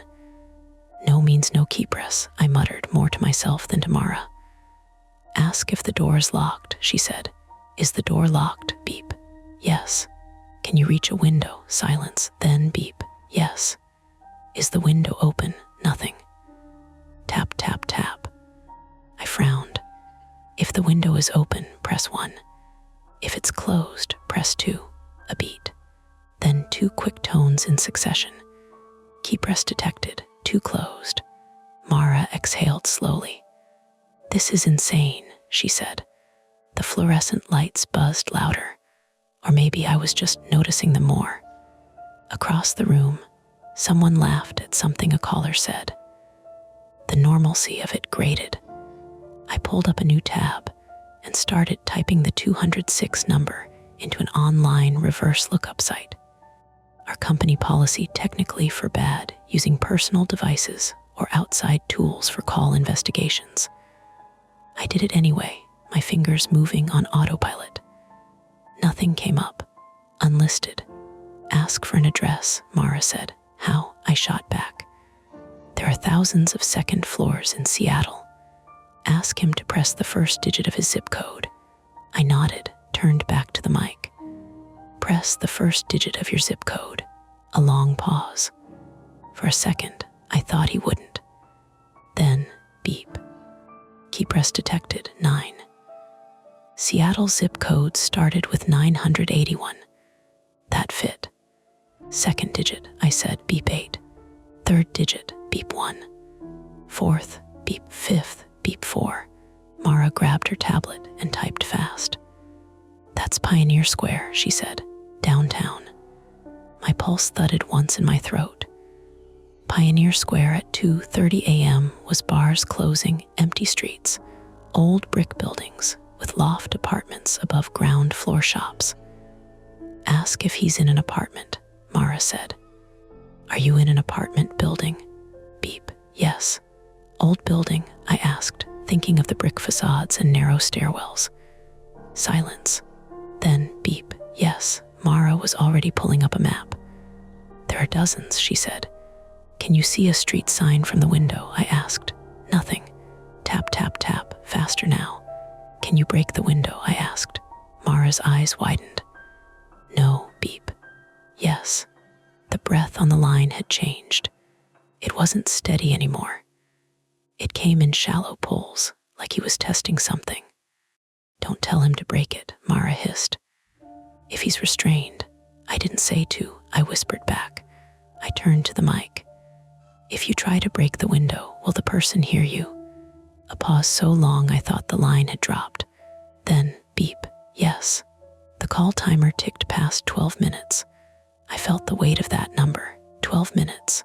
No means no key press, I muttered, more to myself than to Mara. Ask if the door is locked, she said. Is the door locked? Beep. Yes. Can you reach a window? Silence, then beep. Yes. Is the window open? Nothing. Tap, tap, tap. I frowned. If the window is open, press 1. If it's closed, press 2. A beat. Then 2 quick tones in succession. Key press detected, 2 closed. Mara exhaled slowly. This is insane, she said. The fluorescent lights buzzed louder. Or maybe I was just noticing them more. Across the room, someone laughed at something a caller said. The normalcy of it grated. I pulled up a new tab and started typing the 206 number into an online reverse lookup site. Our company policy technically forbade using personal devices or outside tools for call investigations. I did it anyway, my fingers moving on autopilot. Nothing came up. Unlisted. Ask for an address, Mara said. How? I shot back. There are thousands of second floors in Seattle. Ask him to press the first digit of his zip code. I nodded, turned back to the mic. Press the first digit of your zip code. A long pause. For a second, I thought he wouldn't. Then, beep. Key press detected, 9. Seattle's zip code started with 981. That fit. Second digit, I said, beep 8. Third digit, beep 1. Fourth, beep 5th, beep 4. Mara grabbed her tablet and typed fast. That's Pioneer Square, she said. Downtown. My pulse thudded once in my throat. Pioneer Square at 2:30 a.m. was bars closing, empty streets, old brick buildings with loft apartments above ground floor shops. Ask if he's in an apartment, Mara said. Are you in an apartment building? Beep. Yes. Old building, I asked, thinking of the brick facades and narrow stairwells. Silence. Then beep. Yes. Mara was already pulling up a map. There are dozens, she said. Can you see a street sign from the window? I asked. Nothing. Tap, tap, tap. Faster now. Can you break the window? I asked. Mara's eyes widened. No, beep. Yes. The breath on the line had changed. It wasn't steady anymore. It came in shallow pulls, like he was testing something. Don't tell him to break it, Mara hissed. If he's restrained, I didn't say to, I whispered back. I turned to the mic. If you try to break the window, will the person hear you? A pause so long I thought the line had dropped. Then, beep, yes. The call timer ticked past 12 minutes. I felt the weight of that number, 12 minutes.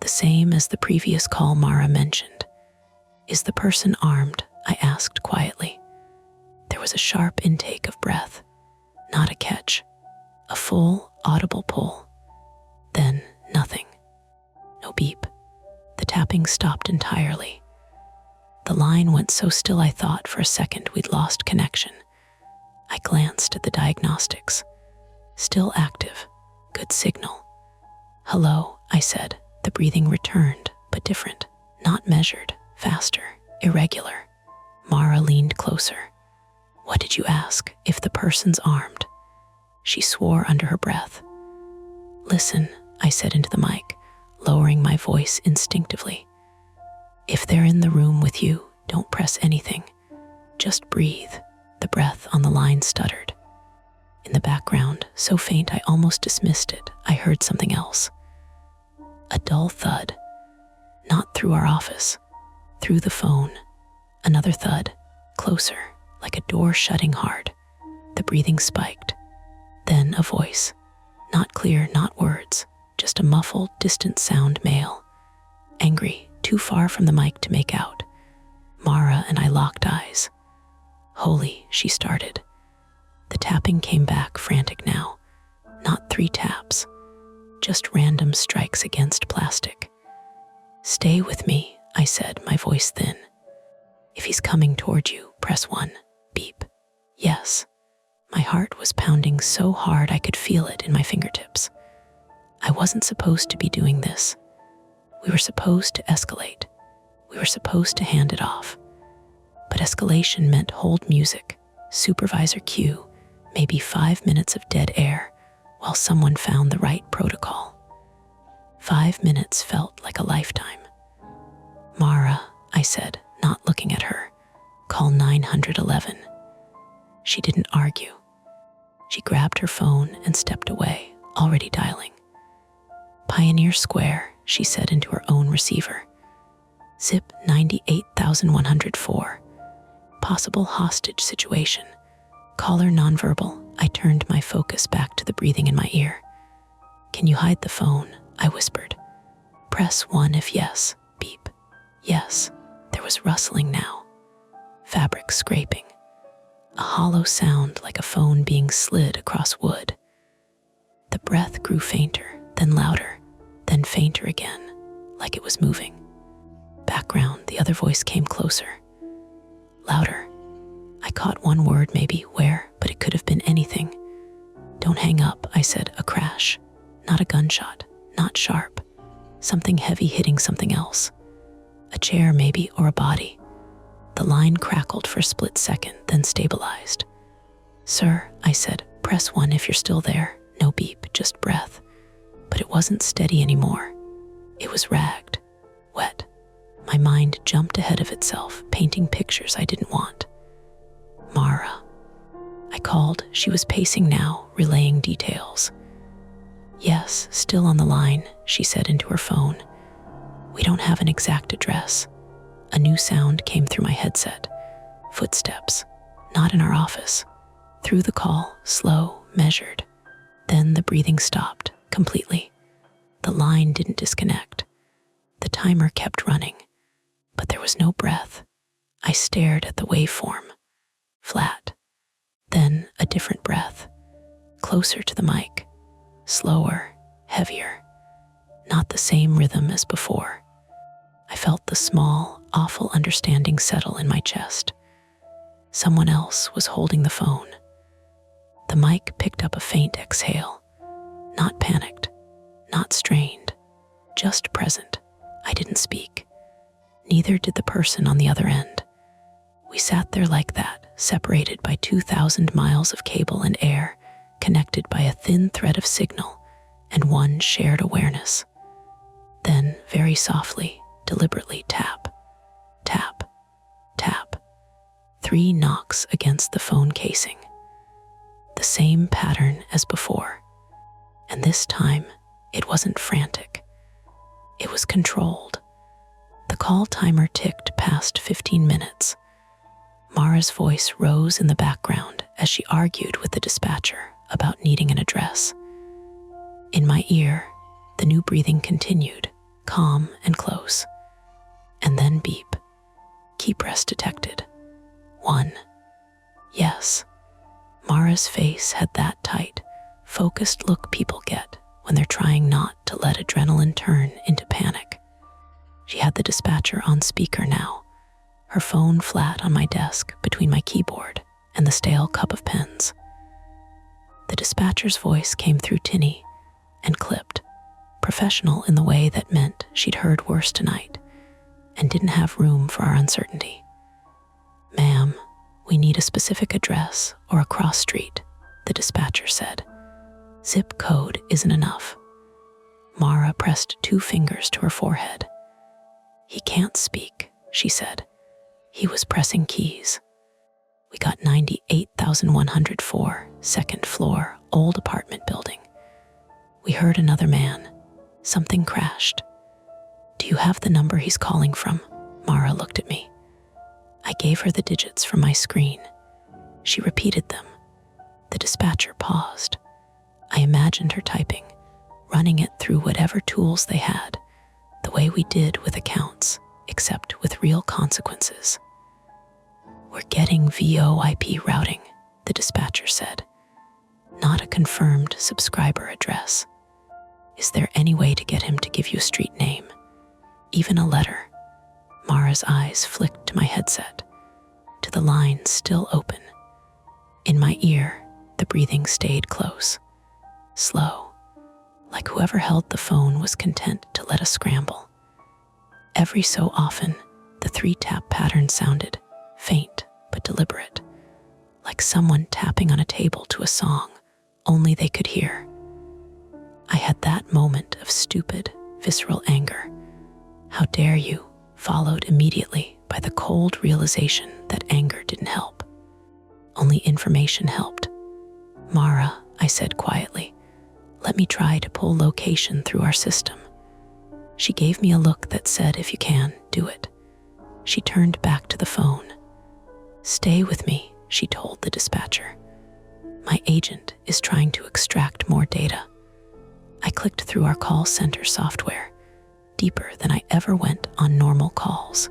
The same as the previous call Mara mentioned. Is the person armed? I asked quietly. There was a sharp intake of breath. Not a catch. A full, audible pull. Then, nothing. No beep. The tapping stopped entirely. The line went so still I thought for a second we'd lost connection. I glanced at the diagnostics. Still active. Good signal. Hello, I said. The breathing returned, but different. Not measured, faster, irregular. Mara leaned closer. What did you ask? If the person's armed? She swore under her breath. Listen, I said into the mic, lowering my voice instinctively. If they're in the room with you, don't press anything. Just breathe. The breath on the line stuttered. In the background, so faint I almost dismissed it, I heard something else. A dull thud. through our office, through the phone. Another thud, closer, like a door shutting hard. The breathing spiked. Then a voice. Not clear, not words, just a muffled, distant sound, male. Angry, too far from the mic to make out. Mara and I locked eyes. Holy, she started. The tapping came back, frantic now. Not 3 taps, just random strikes against plastic. Stay with me, I said, my voice thin. If he's coming toward you, press 1. Beep. Yes. My heart was pounding so hard I could feel it in my fingertips. I wasn't supposed to be doing this. We were supposed to escalate. We were supposed to hand it off. But escalation meant hold music, supervisor cue, maybe 5 minutes of dead air while someone found the right protocol. 5 minutes felt like a lifetime. Mara, I said, not looking at her, call 911. She didn't argue. She grabbed her phone and stepped away, already dialing. Pioneer Square, she said into her own receiver. Zip 98,104. Possible hostage situation. Caller nonverbal. I turned my focus back to the breathing in my ear. Can you hide the phone? I whispered. Press 1 if yes. Beep. Yes. There was rustling now. Fabric scraping. A hollow sound like a phone being slid across wood. The breath grew fainter, then louder, then fainter again, like it was moving. Background, the other voice came closer. Louder. I caught one word, maybe, where, but it could have been anything. Don't hang up, I said, a crash. Not a gunshot, not sharp. Something heavy hitting something else. A chair, maybe, or a body. The line crackled for a split second, then stabilized. Sir, I said, press 1 if you're still there. No beep, just breath. But it wasn't steady anymore. It was ragged, wet. My mind jumped ahead of itself, painting pictures I didn't want. Mara. I called. She was pacing now, relaying details. Yes, still on the line, she said into her phone. We don't have an exact address. A new sound came through my headset. Footsteps. Not in our office. Through the call, slow, measured. Then the breathing stopped, completely. The line didn't disconnect. The timer kept running. But there was no breath. I stared at the waveform. Flat. Then a different breath. Closer to the mic. Slower, heavier. Not the same rhythm as before. I felt the small, awful understanding settle in my chest. Someone else was holding the phone. The mic picked up a faint exhale. Not panicked, not strained, just present. I didn't speak. Neither did the person on the other end. We sat there like that, separated by 2,000 miles of cable and air, connected by a thin thread of signal and one shared awareness. Then, very softly, deliberately, tap, tap, tap. 3 knocks against the phone casing. The same pattern as before. And this time, it wasn't frantic. It was controlled. The call timer ticked past 15 minutes. Mara's voice rose in the background as she argued with the dispatcher about needing an address. In my ear, the new breathing continued, calm and close. And then beep. Key press detected. 1. Yes. Mara's face had that tight, focused look people get when they're trying not to let adrenaline turn into panic. She had the dispatcher on speaker now, her phone flat on my desk between my keyboard and the stale cup of pens. The dispatcher's voice came through tinny and clipped, professional in the way that meant she'd heard worse tonight and didn't have room for our uncertainty. Ma'am, we need a specific address or a cross street, the dispatcher said. Zip code isn't enough. Mara pressed 2 fingers to her forehead. He can't speak, she said. He was pressing keys. We got 98,104, 2nd floor, old apartment building. We heard another man. Something crashed. Do you have the number he's calling from? Mara looked at me. I gave her the digits from my screen. She repeated them. The dispatcher paused. I imagined her typing, running it through whatever tools they had, the way we did with accounts, except with real consequences. We're getting VoIP routing, the dispatcher said. Not a confirmed subscriber address. Is there any way to get him to give you a street name? Even a letter? Mara's eyes flicked to my headset, to the line still open. In my ear, the breathing stayed close, slow, like whoever held the phone was content to let us scramble. Every so often, the 3-tap pattern sounded, faint but deliberate, like someone tapping on a table to a song only they could hear. I had that moment of stupid, visceral anger. How dare you, followed immediately by the cold realization that anger didn't help. Only information helped. Mara, I said quietly, let me try to pull location through our system. She gave me a look that said, if you can, do it. She turned back to the phone. Stay with me, she told the dispatcher. My agent is trying to extract more data. I clicked through our call center software, deeper than I ever went on normal calls.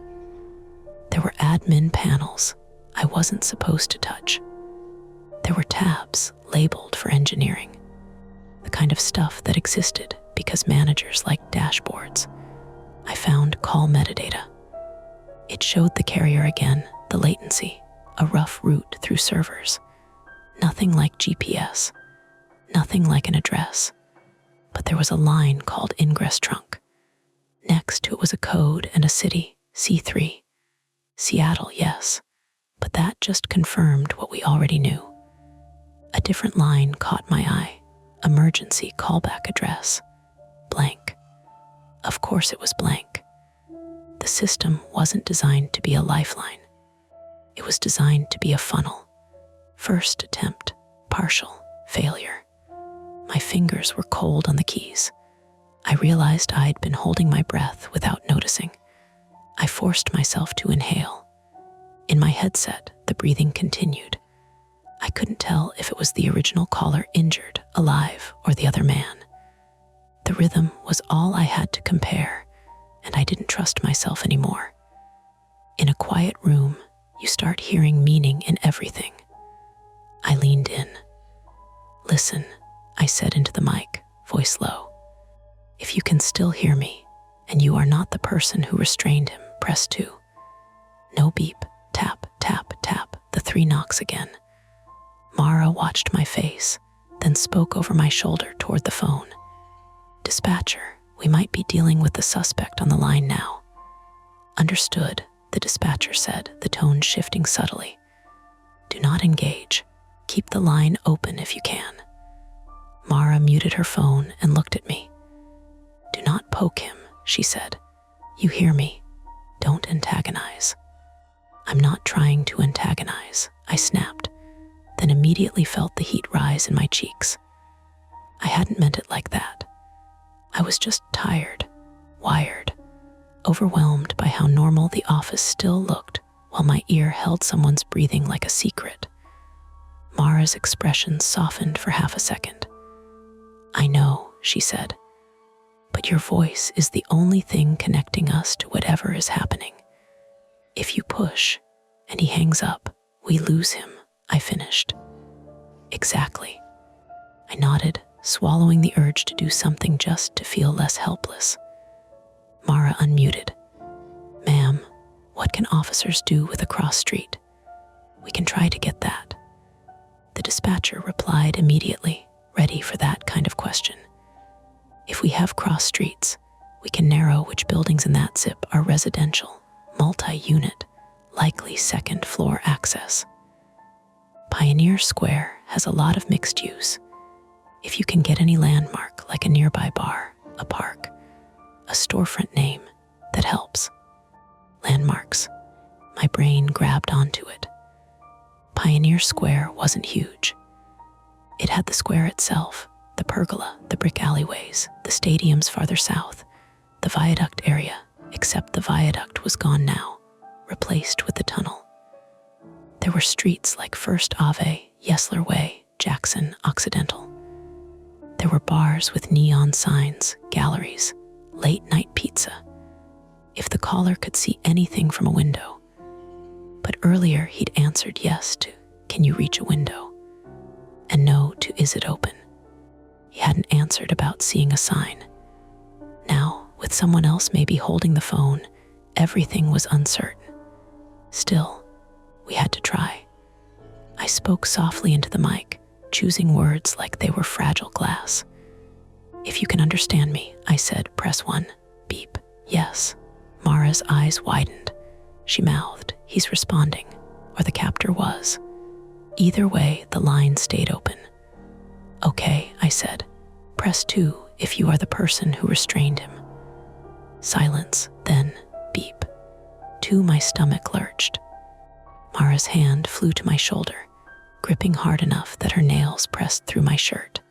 There were admin panels I wasn't supposed to touch. There were tabs labeled for engineering, the kind of stuff that existed because managers liked dashboards. I found call metadata. It showed the carrier again, the latency, a rough route through servers. Nothing like GPS, nothing like an address, but there was a line called ingress trunk. Next to it was a code and a city, C3. Seattle, yes, but that just confirmed what we already knew. A different line caught my eye, emergency callback address, blank. Of course it was blank. The system wasn't designed to be a lifeline. It was designed to be a funnel. First attempt, partial, failure. My fingers were cold on the keys. I realized I'd been holding my breath without noticing. I forced myself to inhale. In my headset, the breathing continued. I couldn't tell if it was the original caller injured, alive, or the other man. The rhythm was all I had to compare, and I didn't trust myself anymore. In a quiet room, you start hearing meaning in everything. I leaned in. Listen, I said into the mic, voice low. If you can still hear me, and you are not the person who restrained him, press 2. No beep, tap, tap, tap, the 3 knocks again. Mara watched my face, then spoke over my shoulder toward the phone. Dispatcher, we might be dealing with the suspect on the line now. Understood, the dispatcher said, the tone shifting subtly. Do not engage. Keep the line open if you can. Mara muted her phone and looked at me. Do not poke him, she said. You hear me. Don't antagonize. I'm not trying to antagonize, I snapped, then immediately felt the heat rise in my cheeks. I hadn't meant it like that. I was just tired, wired, overwhelmed by how normal the office still looked while my ear held someone's breathing like a secret. Mara's expression softened for half a second. I know, she said, but your voice is the only thing connecting us to whatever is happening. If you push, and he hangs up, we lose him, I finished. Exactly. I nodded, swallowing the urge to do something just to feel less helpless. Mara unmuted. Ma'am, what can officers do with a cross street? We can try to get that. The dispatcher replied immediately, ready for that kind of question. If we have cross streets, we can narrow which buildings in that zip are residential, multi-unit, likely second-floor access. Pioneer Square has a lot of mixed use. If you can get any landmark like a nearby bar, a park, a storefront name, that helps. Landmarks. My brain grabbed onto it. Pioneer Square wasn't huge. It had the square itself, the pergola, the brick alleyways, the stadiums farther south, The viaduct area, except the viaduct was gone now, replaced with the tunnel. There were streets like First Ave, Yesler Way, Jackson, Occidental. There were bars with neon signs, galleries, late-night pizza. If the caller could see anything from a window. But earlier he'd answered yes to, "Can you reach a window?" and no to, "Is it open?" He hadn't answered about seeing a sign. Now, with someone else maybe holding the phone, everything was uncertain. Still, we had to try. I spoke softly into the mic, choosing words like they were fragile glass. "If you can understand me," I said, "press 1. Beep." "Yes." Mara's eyes widened. She mouthed, "He's responding," or the captor was. Either way, the line stayed open. "Okay," I said. "Press 2 if you are the person who restrained him." Silence, then beep. 2, my stomach lurched. Mara's hand flew to my shoulder, gripping hard enough that her nails pressed through my shirt.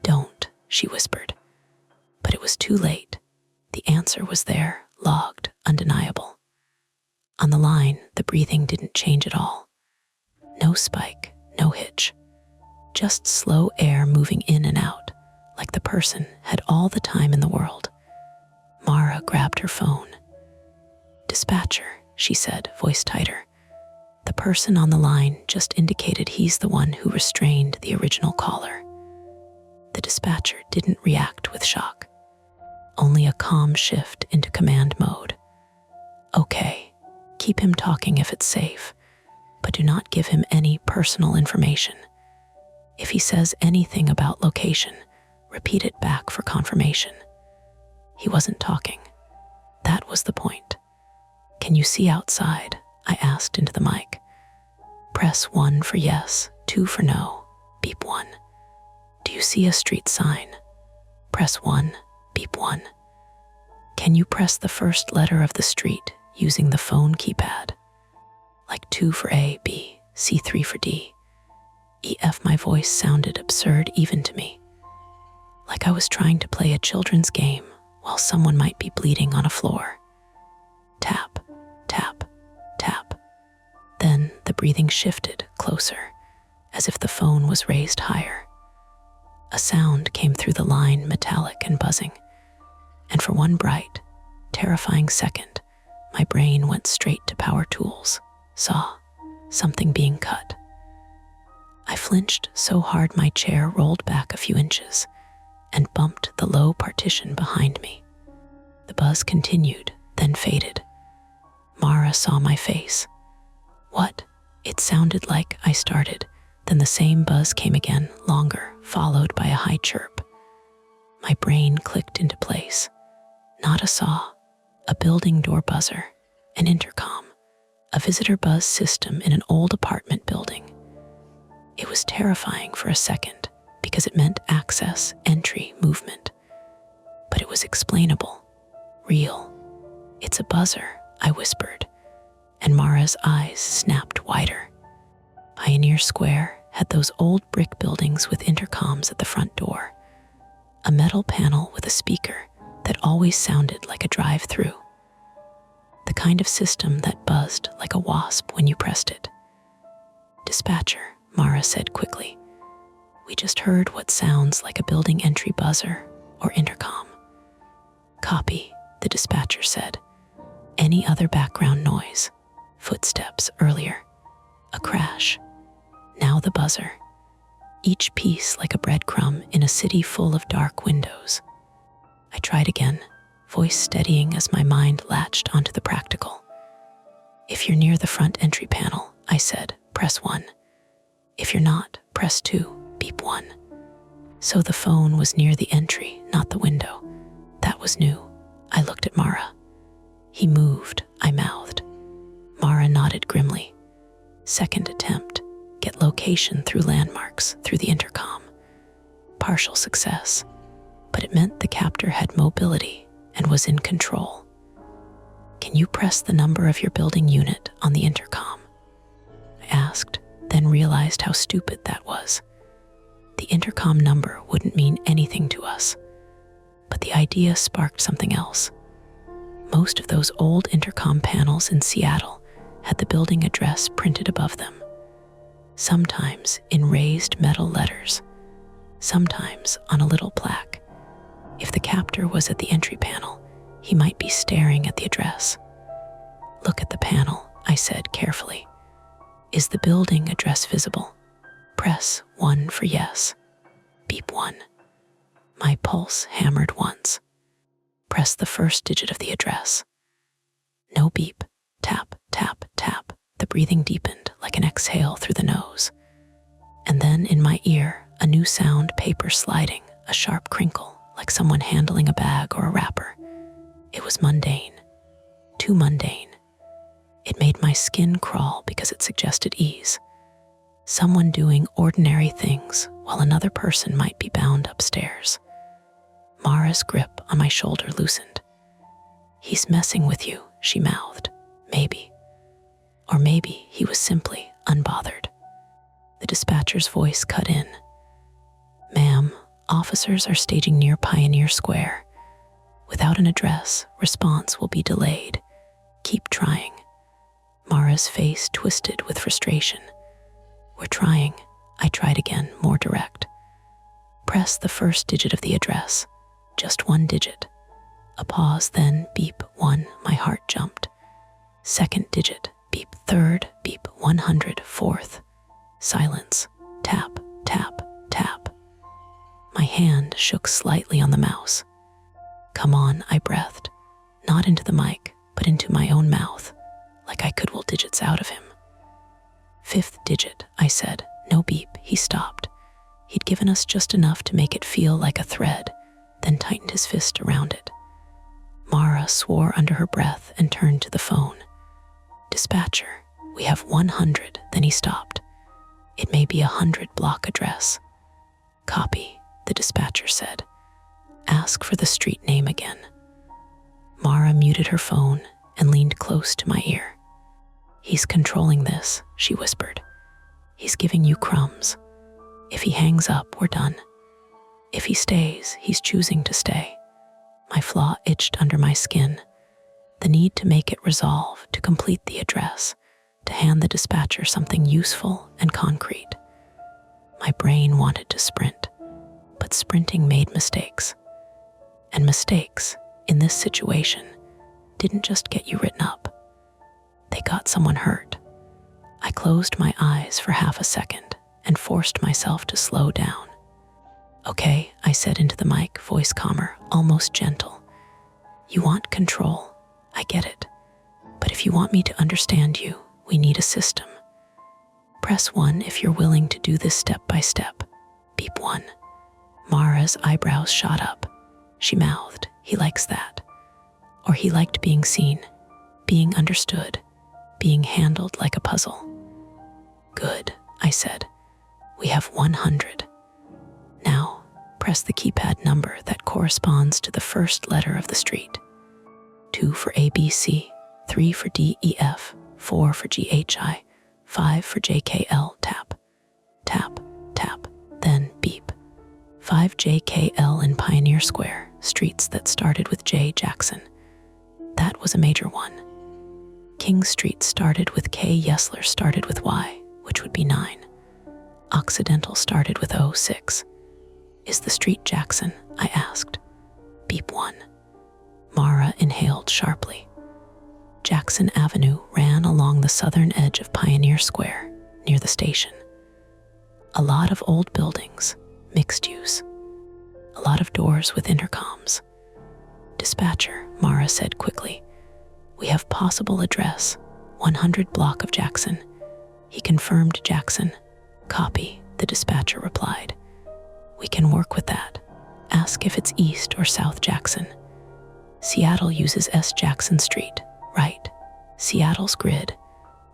"Don't," she whispered. But it was too late. The answer was there, logged, undeniable. On the line, the breathing didn't change at all. No spike, no hitch. Just slow air moving in and out, like the person had all the time in the world. Mara grabbed her phone. "Dispatcher," she said, voice tighter. The person on the line just indicated he's the one who restrained the original caller. The dispatcher didn't react with shock, only a calm shift into command mode. "Okay, keep him talking if it's safe, but do not give him any personal information. If he says anything about location, repeat it back for confirmation." He wasn't talking. That was the point. "Can you see outside?" I asked into the mic. "Press 1 for yes, 2 for no, beep 1. "Do you see a street sign?" "Press 1, beep 1. "Can you press the first letter of the street using the phone keypad?" "Like 2 for A, B, C3 for D. E, F." My voice sounded absurd even to me. Like I was trying to play a children's game while someone might be bleeding on a floor. Tap, tap, tap. Then the breathing shifted closer, as if the phone was raised higher. A sound came through the line, metallic and buzzing, and for one bright, terrifying second, my brain went straight to power tools, saw something being cut. I flinched so hard my chair rolled back a few inches and bumped the low partition behind me. The buzz continued, then faded. Mara saw my face. "What?" It sounded like I started. Then the same buzz came again, longer, followed by a high chirp. My brain clicked into place. Not a saw, a building door buzzer, an intercom, a visitor buzz system in an old apartment building. It was terrifying for a second because it meant access, entry, movement. But it was explainable, real. "It's a buzzer," I whispered, and Mara's eyes snapped wider. Pioneer Square had those old brick buildings with intercoms at the front door, a metal panel with a speaker that always sounded like a drive-through. The kind of system that buzzed like a wasp when you pressed it. "Dispatcher," Mara said quickly. "We just heard what sounds like a building entry buzzer or intercom." "Copy," the dispatcher said. "Any other background noise?" Footsteps earlier. A crash. Now the buzzer. Each piece like a breadcrumb in a city full of dark windows. I tried again, voice steadying as my mind latched onto the practical. "If you're near the front entry panel," I said, "press 1. If you're not, press 2, beep 1. So the phone was near the entry, not the window. That was new. I looked at Mara. "He moved," I mouthed. Mara nodded grimly. Second attempt, get location through landmarks, through the intercom. Partial success, but it meant the captor had mobility and was in control. "Can you press the number of your building unit on the intercom?" I asked, then realized how stupid that was. The intercom number wouldn't mean anything to us. But the idea sparked something else. Most of those old intercom panels in Seattle had the building address printed above them, sometimes in raised metal letters, sometimes on a little plaque. If the captor was at the entry panel, he might be staring at the address. "Look at the panel," I said carefully. "Is the building address visible? Press 1 for yes." Beep 1. My pulse hammered once. Press the first digit of the address. No beep. Tap, tap, tap. The breathing deepened like an exhale through the nose. And then in my ear, a new sound, paper sliding, a sharp crinkle, like someone handling a bag or a wrapper. It was mundane. Too mundane. It made my skin crawl because it suggested ease. Someone doing ordinary things while another person might be bound upstairs. Mara's grip on my shoulder loosened. "He's messing with you," she mouthed. "Maybe." Or maybe he was simply unbothered. The dispatcher's voice cut in. "Ma'am, officers are staging near Pioneer Square. Without an address, response will be delayed. Keep trying." Mara's face twisted with frustration. "We're trying." I tried again, more direct. "Press the first digit of the address. Just one digit." A pause, then beep 1. My heart jumped. Second digit, beep. Third, beep. 100. Fourth. Silence. Tap, tap, tap. My hand shook slightly on the mouse. "Come on," I breathed, not into the mic, but into my own mouth, like I could will digits out of him. "Fifth digit," I said. No beep. He stopped. He'd given us just enough to make it feel like a thread, then tightened his fist around it. Mara swore under her breath and turned to the phone. "Dispatcher, we have 100. Then he stopped. "It may be a 100-block address." "Copy," the dispatcher said. "Ask for the street name again." Mara muted her phone and leaned close to my ear. "He's controlling this," she whispered. "He's giving you crumbs. If he hangs up, we're done. If he stays, he's choosing to stay." My flaw itched under my skin. The need to make it resolve, to complete the address, to hand the dispatcher something useful and concrete. My brain wanted to sprint, but sprinting made mistakes. And mistakes, in this situation, didn't just get you written up. They got someone hurt. I closed my eyes for half a second and forced myself to slow down. "Okay," I said into the mic, voice calmer, almost gentle. "You want control. I get it. But if you want me to understand you, we need a system. Press 1 if you're willing to do this step by step." Beep 1. Mara's eyebrows shot up. She mouthed, "He likes that." Or he liked being seen, being understood, being handled like a puzzle. "Good," I said. "We have 100. Now, press the keypad number that corresponds to the first letter of the street. 2 for ABC, 3 for DEF, 4 for GHI, 5 for JKL. Tap, tap, tap, then beep. 5 JKL in Pioneer Square, streets that started with J. Jackson. That was a major one. King Street started with K. Yesler started with Y, which would be 9. Occidental started with O. 6. "Is the street Jackson?" I asked. Beep 1. Mara inhaled sharply. Jackson Avenue ran along the southern edge of Pioneer Square, near the station. A lot of old buildings, mixed use. A lot of doors with intercoms. "Dispatcher," Mara said quickly. "We have possible address, 100 block of Jackson." He confirmed Jackson. "Copy," the dispatcher replied. "We can work with that. Ask if it's East or South Jackson." Seattle uses S. Jackson Street, right? Seattle's grid.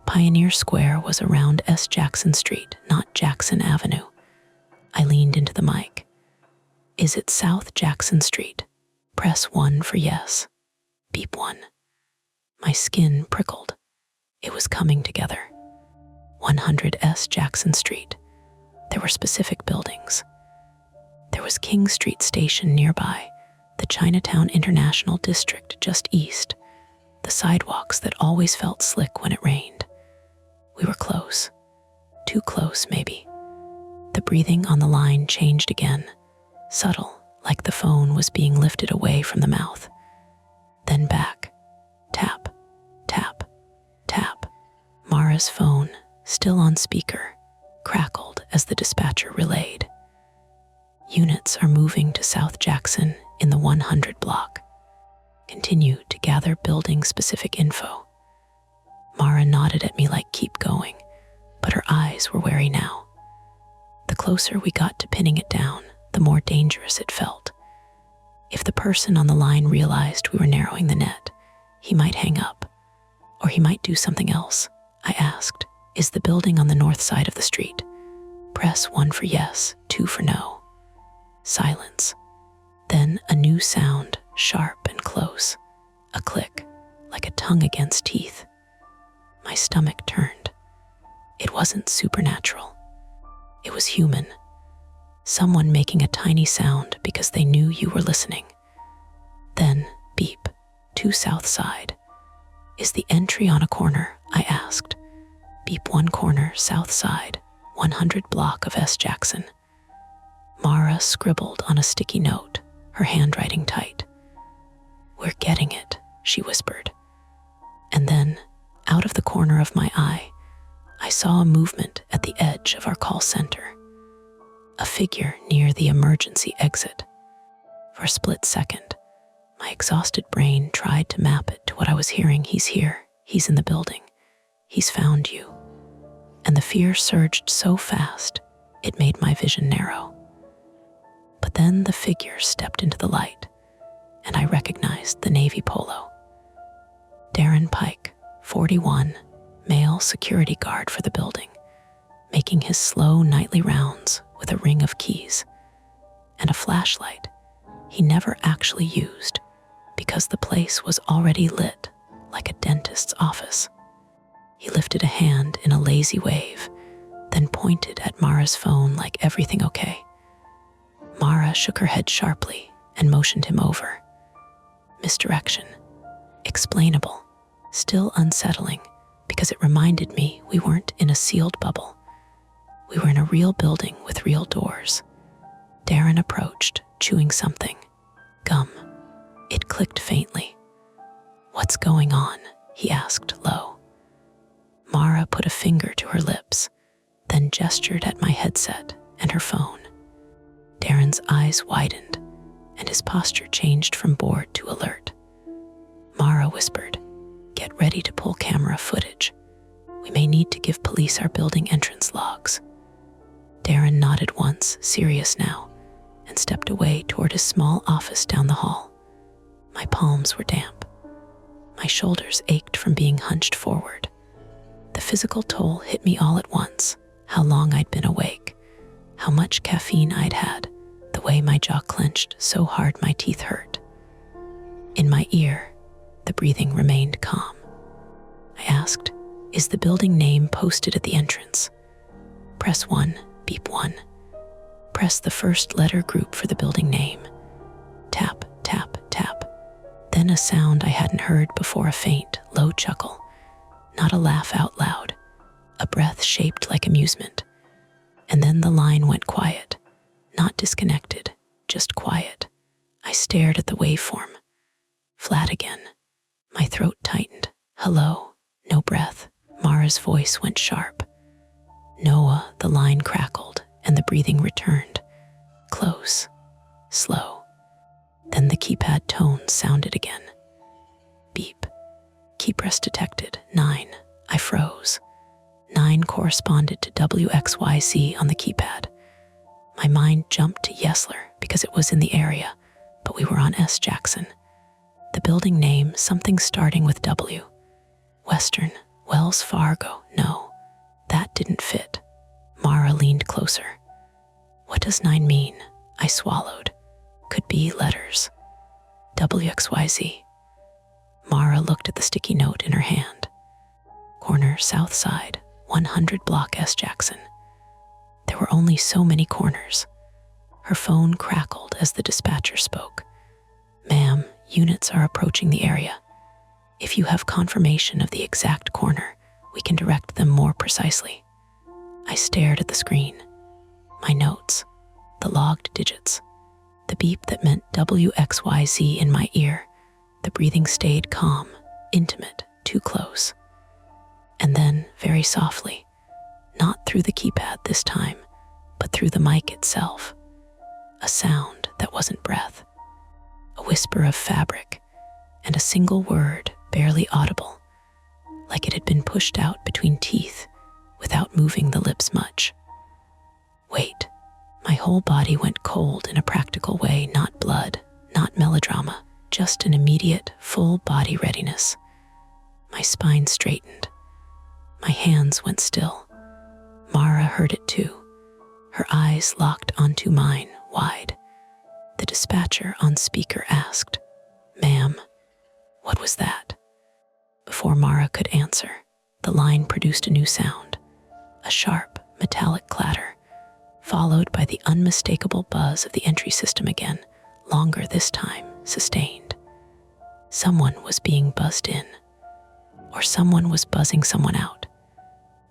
Pioneer Square was around S. Jackson Street, not Jackson Avenue. I leaned into the mic. "Is it South Jackson Street?" Press 1 for yes. Beep 1. My skin prickled. It was coming together. 100 S. Jackson Street. There were specific buildings. There was King Street Station nearby, The Chinatown International District just east, the sidewalks that always felt slick when it rained. We were close. Too close, maybe. The breathing on the line changed again, subtle, like the phone was being lifted away from the mouth. Then back. Tap, tap, tap. Mara's phone, still on speaker, crackled as the dispatcher relayed. Units are moving to South Jackson in the 100 block. Continue to gather building-specific info. Mara nodded at me like keep going, but her eyes were wary now. The closer we got to pinning it down, the more dangerous it felt. If the person on the line realized we were narrowing the net, he might hang up, or he might do something else. I asked, "Is the building on the north side of the street?" Press 1 for yes, 2 for no. Silence. Then a new sound, sharp and close. A click, like a tongue against teeth. My stomach turned. It wasn't supernatural. It was human. Someone making a tiny sound because they knew you were listening. Then, beep, to south side. "Is the entry on a corner?" I asked. "Beep 1 corner, south side, 100 block of S. Jackson." Mara scribbled on a sticky note, her handwriting tight. "We're getting it," she whispered. And then, out of the corner of my eye, I saw a movement at the edge of our call center. A figure near the emergency exit. For a split second, my exhausted brain tried to map it to what I was hearing. "He's here. He's in the building. He's found you." And the fear surged so fast, it made my vision narrow. But then the figure stepped into the light, and I recognized the navy polo. Darren Pike, 41, male security guard for the building, making his slow nightly rounds with a ring of keys and a flashlight he never actually used because the place was already lit like a dentist's office. He lifted a hand in a lazy wave, then pointed at Mara's phone like everything okay. Mara shook her head sharply and motioned him over. Misdirection. Explainable. Still unsettling because it reminded me we weren't in a sealed bubble. We were in a real building with real doors. Darren approached, chewing something. Gum. It clicked faintly. "What's going on?" he asked low. Mara put a finger to her lips, then gestured at my headset and her phone. Darren's eyes widened, and his posture changed from bored to alert. Mara whispered, "Get ready to pull camera footage. We may need to give police our building entrance logs." Darren nodded once, serious now, and stepped away toward his small office down the hall. My palms were damp. My shoulders ached from being hunched forward. The physical toll hit me all at once. How long I'd been awake, how much caffeine I'd had, the way my jaw clenched so hard my teeth hurt. In my ear, the breathing remained calm. I asked, "Is the building name posted at the entrance?" Press 1, beep 1. Press the first letter group for the building name. Tap, tap, tap. Then a sound I hadn't heard before, a faint, low chuckle. Not a laugh out loud, a breath shaped like amusement. And then the line went quiet, not disconnected, just quiet. I stared at the waveform. Flat again. My throat tightened. "Hello." No breath. Mara's voice went sharp. "Noah," the line crackled, and the breathing returned. Close. Slow. Then the keypad tone sounded again. Beep. Key press detected. 9. I froze. 9 corresponded to WXYZ on the keypad. My mind jumped to Yesler because it was in the area, but we were on S. Jackson. The building name, something starting with W. Western, Wells Fargo. No, that didn't fit. Mara leaned closer. "What does 9 mean?" I swallowed. Could be letters. WXYZ. Mara looked at the sticky note in her hand. Corner south side, 100 block S. Jackson. There were only so many corners. Her phone crackled as the dispatcher spoke. Ma'am, units are approaching the area. If you have confirmation of the exact corner, we can direct them more precisely. I stared at the screen. My notes, the logged digits, the beep that meant WXYZ in my ear. The breathing stayed calm, intimate, too close. And then, very softly, not through the keypad this time, but through the mic itself, a sound that wasn't breath, a whisper of fabric, and a single word barely audible, like it had been pushed out between teeth without moving the lips much. Wait. My whole body went cold in a practical way, not blood, not melodrama, just an immediate, full body readiness. My spine straightened. My hands went still. Mara heard it too. Her eyes locked onto mine, wide. The dispatcher on speaker asked, "Ma'am, what was that?" Before Mara could answer, the line produced a new sound, a sharp, metallic clatter, followed by the unmistakable buzz of the entry system again, longer this time, sustained. Someone was being buzzed in, or someone was buzzing someone out.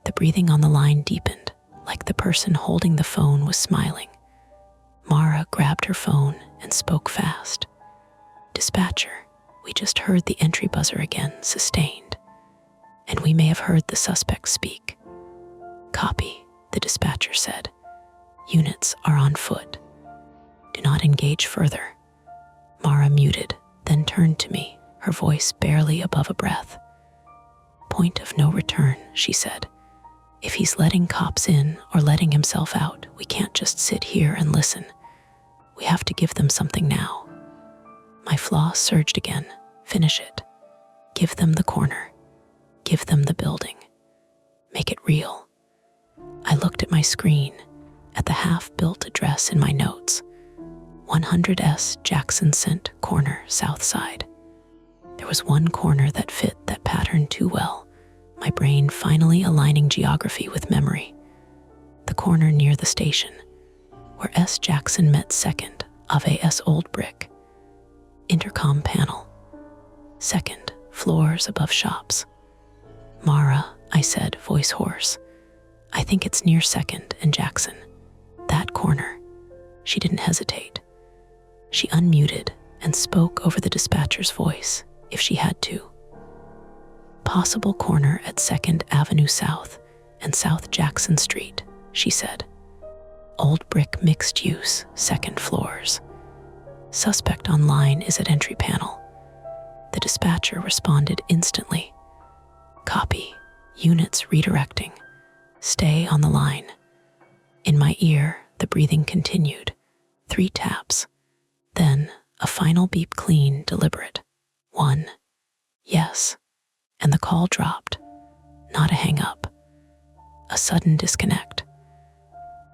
The breathing on the line deepened, like the person holding the phone was smiling. Mara grabbed her phone and spoke fast. "Dispatcher, we just heard the entry buzzer again, sustained. And we may have heard the suspect speak." "Copy," the dispatcher said. "Units are on foot. Do not engage further." Mara muted, then turned to me, her voice barely above a breath. "Point of no return," she said. "If he's letting cops in or letting himself out, we can't just sit here and listen. We have to give them something now." My floss surged again. "Finish it. Give them the corner. Give them the building. Make it real." I looked at my screen, at the half-built address in my notes, 100S Jackson Cent Corner, South Side. There was one corner that fit that pattern too well, my brain finally aligning geography with memory. The corner near the station, where S. Jackson met 2nd Ave S. Old Brick. Intercom panel. 2nd, floors above shops. "Mara," I said, voice hoarse. "I think it's near 2nd and Jackson. That corner." She didn't hesitate. She unmuted and spoke over the dispatcher's voice, if she had to. "Possible corner at 2nd Avenue South and South Jackson Street," she said. "Old brick mixed use, 2nd floors. Suspect on line is at entry panel." The dispatcher responded instantly. "Copy. Units redirecting. Stay on the line." In my ear, the breathing continued. 3 taps. Then a final beep, clean, deliberate. 1. "Yes." And the call dropped. Not a hang-up. A sudden disconnect.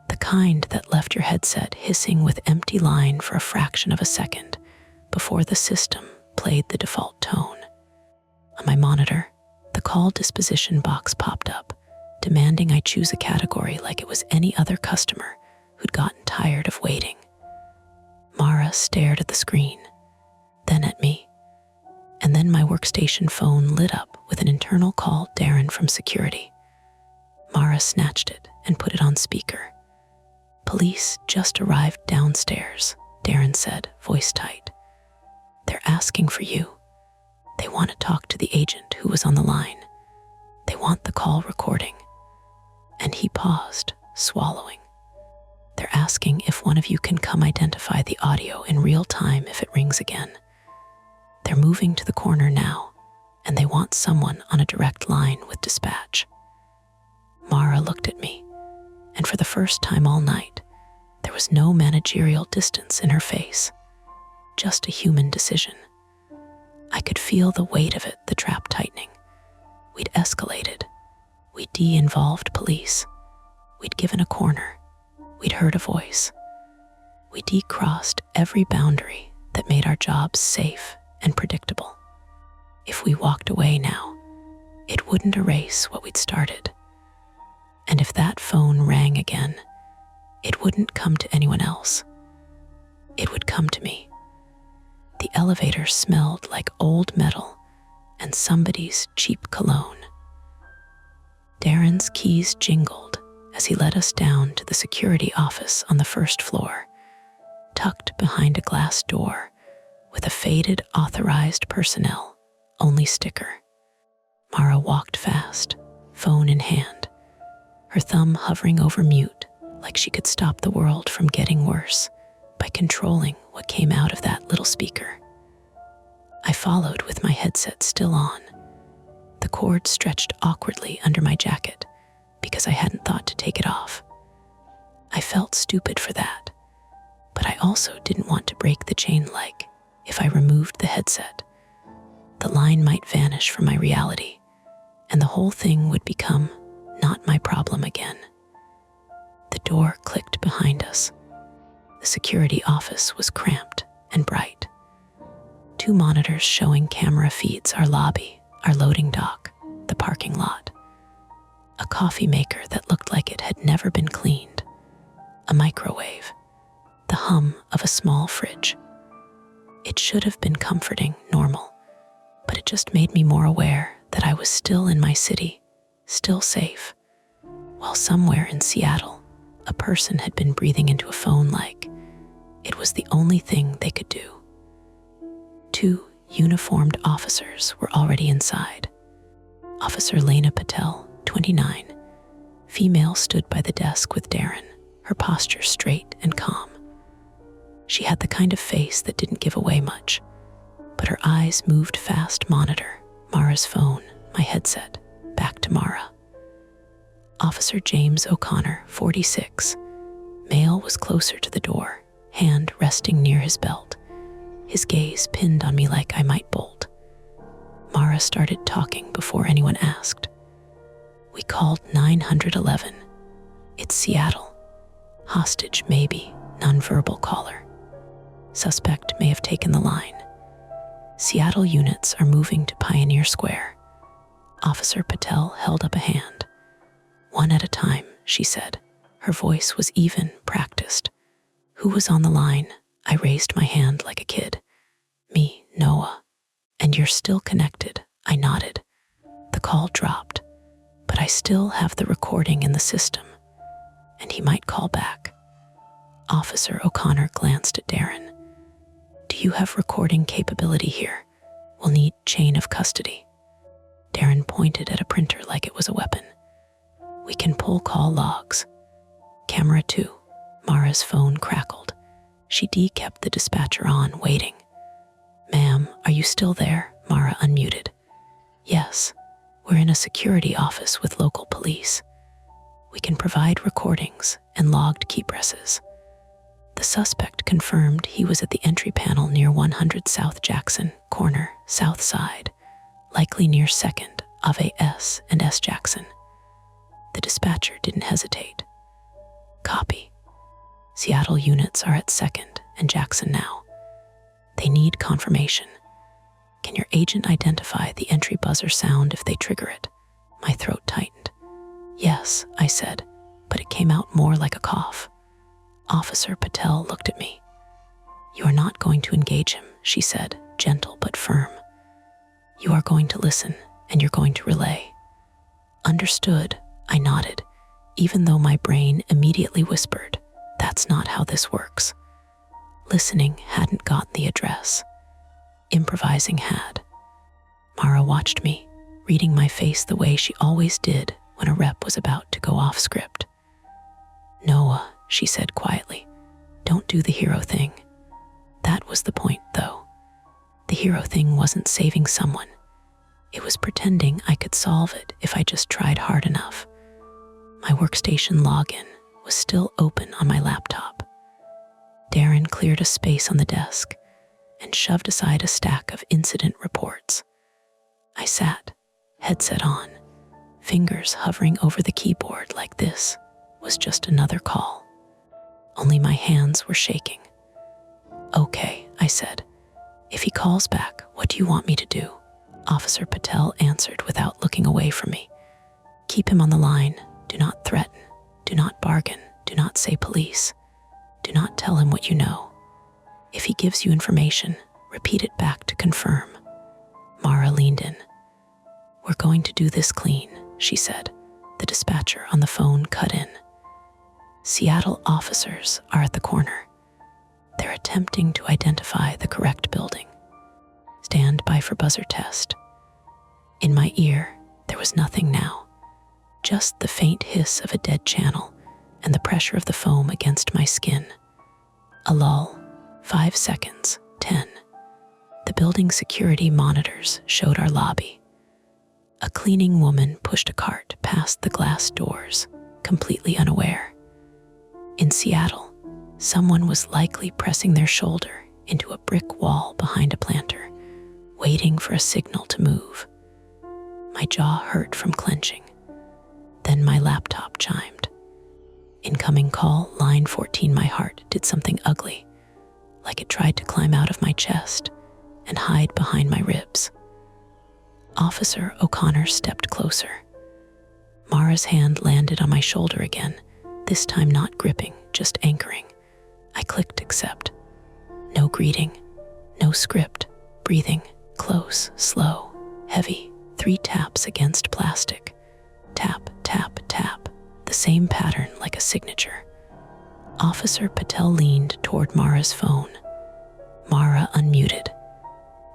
The kind that left your headset hissing with empty line for a fraction of a second before the system played the default tone. On my monitor, the call disposition box popped up, demanding I choose a category like it was any other customer who'd gotten tired of waiting. Mara stared at the screen, then at me, and then my workstation phone lit up with an internal call, Darren from security. Mara snatched it and put it on speaker. "Police just arrived downstairs," Darren said, voice tight. "They're asking for you. They want to talk to the agent who was on the line. They want the call recording." And he paused, swallowing. "They're asking if one of you can come identify the audio in real time if it rings again. They're moving to the corner now, and they want someone on a direct line with dispatch." Mara looked at me, and for the first time all night, there was no managerial distance in her face, just a human decision. I could feel the weight of it, the trap tightening. We'd escalated. We'd de-involved police. We'd given a corner. We'd heard a voice. We decrossed every boundary that made our jobs safe and predictable. If we walked away now, it wouldn't erase what we'd started. And if that phone rang again, it wouldn't come to anyone else. It would come to me. The elevator smelled like old metal and somebody's cheap cologne. Darren's keys jingled as he led us down to the security office on the first floor, tucked behind a glass door with a faded authorized personnel only sticker. Mara walked fast, phone in hand, her thumb hovering over mute like she could stop the world from getting worse by controlling what came out of that little speaker. I followed with my headset still on, the cord stretched awkwardly under my jacket because I hadn't thought to take it off. I felt stupid for that, but I also didn't want to break the chain like, if I removed the headset, the line might vanish from my reality, and the whole thing would become not my problem again. The door clicked behind us. The security office was cramped and bright. 2 monitors showing camera feeds our lobby, our loading dock, the parking lot. A coffee maker that looked like it had never been cleaned. A microwave. The hum of a small fridge. It should have been comforting, normal, but it just made me more aware that I was still in my city, still safe, while somewhere in Seattle, a person had been breathing into a phone like it was the only thing they could do. 2 uniformed officers were already inside. Officer Lena Patel, 29, female, stood by the desk with Darren, her posture straight and calm. She had the kind of face that didn't give away much, but her eyes moved fast. Monitor, Mara's phone, my headset, back to Mara. Officer James O'Connor, 46, male, was closer to the door, hand resting near his belt, his gaze pinned on me like I might bolt. Mara started talking before anyone asked. We called 911. It's Seattle. Hostage, maybe, nonverbal caller. Suspect may have taken the line. Seattle units are moving to Pioneer Square. Officer Patel held up a hand. One at a time, she said. Her voice was even, practiced. Who was on the line? I raised my hand like a kid. Me, Noah. And you're still connected, I nodded. The call dropped, but I still have the recording in the system, and he might call back. Officer O'Connor glanced at Darren. Do you have recording capability here? We'll need chain of custody. Darren pointed at a printer like it was a weapon. We can pull call logs. Camera 2. Mara's phone crackled. She kept the dispatcher on, waiting. Ma'am, are you still there? Mara unmuted. Yes, we're in a security office with local police. We can provide recordings and logged key presses. The suspect confirmed he was at the entry panel near 100 South Jackson, corner, south side, likely near 2nd, Ave S and S Jackson. The dispatcher didn't hesitate. Copy. Seattle units are at 2nd and Jackson now. They need confirmation. Can your agent identify the entry buzzer sound if they trigger it? My throat tightened. Yes, I said, but it came out more like a cough. Officer Patel looked at me. You are not going to engage him, she said, gentle but firm. You are going to listen, and you're going to relay. Understood, I nodded, even though my brain immediately whispered, that's not how this works. Listening hadn't gotten the address. Improvising had. Mara watched me, reading my face the way she always did when a rep was about to go off script. Noah, she said quietly, don't do the hero thing. That was the point, though. The hero thing wasn't saving someone. It was pretending I could solve it if I just tried hard enough. My workstation login was still open on my laptop. Darren cleared a space on the desk and shoved aside a stack of incident reports. I sat, headset on, fingers hovering over the keyboard like this was just another call. Only my hands were shaking. Okay, I said. If he calls back, what do you want me to do? Officer Patel answered without looking away from me. Keep him on the line. Do not threaten. Do not bargain. Do not say police. Do not tell him what you know. If he gives you information, Repeat it back to confirm. Mara leaned in. We're going to do this clean, she said. The dispatcher on the phone cut in. Seattle officers are at the corner. They're attempting to identify the correct building. Stand by for buzzer test. In my ear, there was nothing now, just the faint hiss of a dead channel and the pressure of the foam against my skin. A lull. 5 seconds. 10. The building security monitors showed our lobby. A cleaning woman pushed a cart past the glass doors, completely unaware. In Seattle, someone was likely pressing their shoulder into a brick wall behind a planter, waiting for a signal to move. My jaw hurt from clenching. Then my laptop chimed. Incoming call, line 14. My heart did something ugly, like it tried to climb out of my chest and hide behind my ribs. Officer O'Connor stepped closer. Mara's hand landed on my shoulder again, this time not gripping, just anchoring. I clicked accept. No greeting, no script, breathing, close, slow, heavy, 3 taps against plastic. Tap, tap, tap, the same pattern like a signature. Officer Patel leaned toward Mara's phone. Mara unmuted.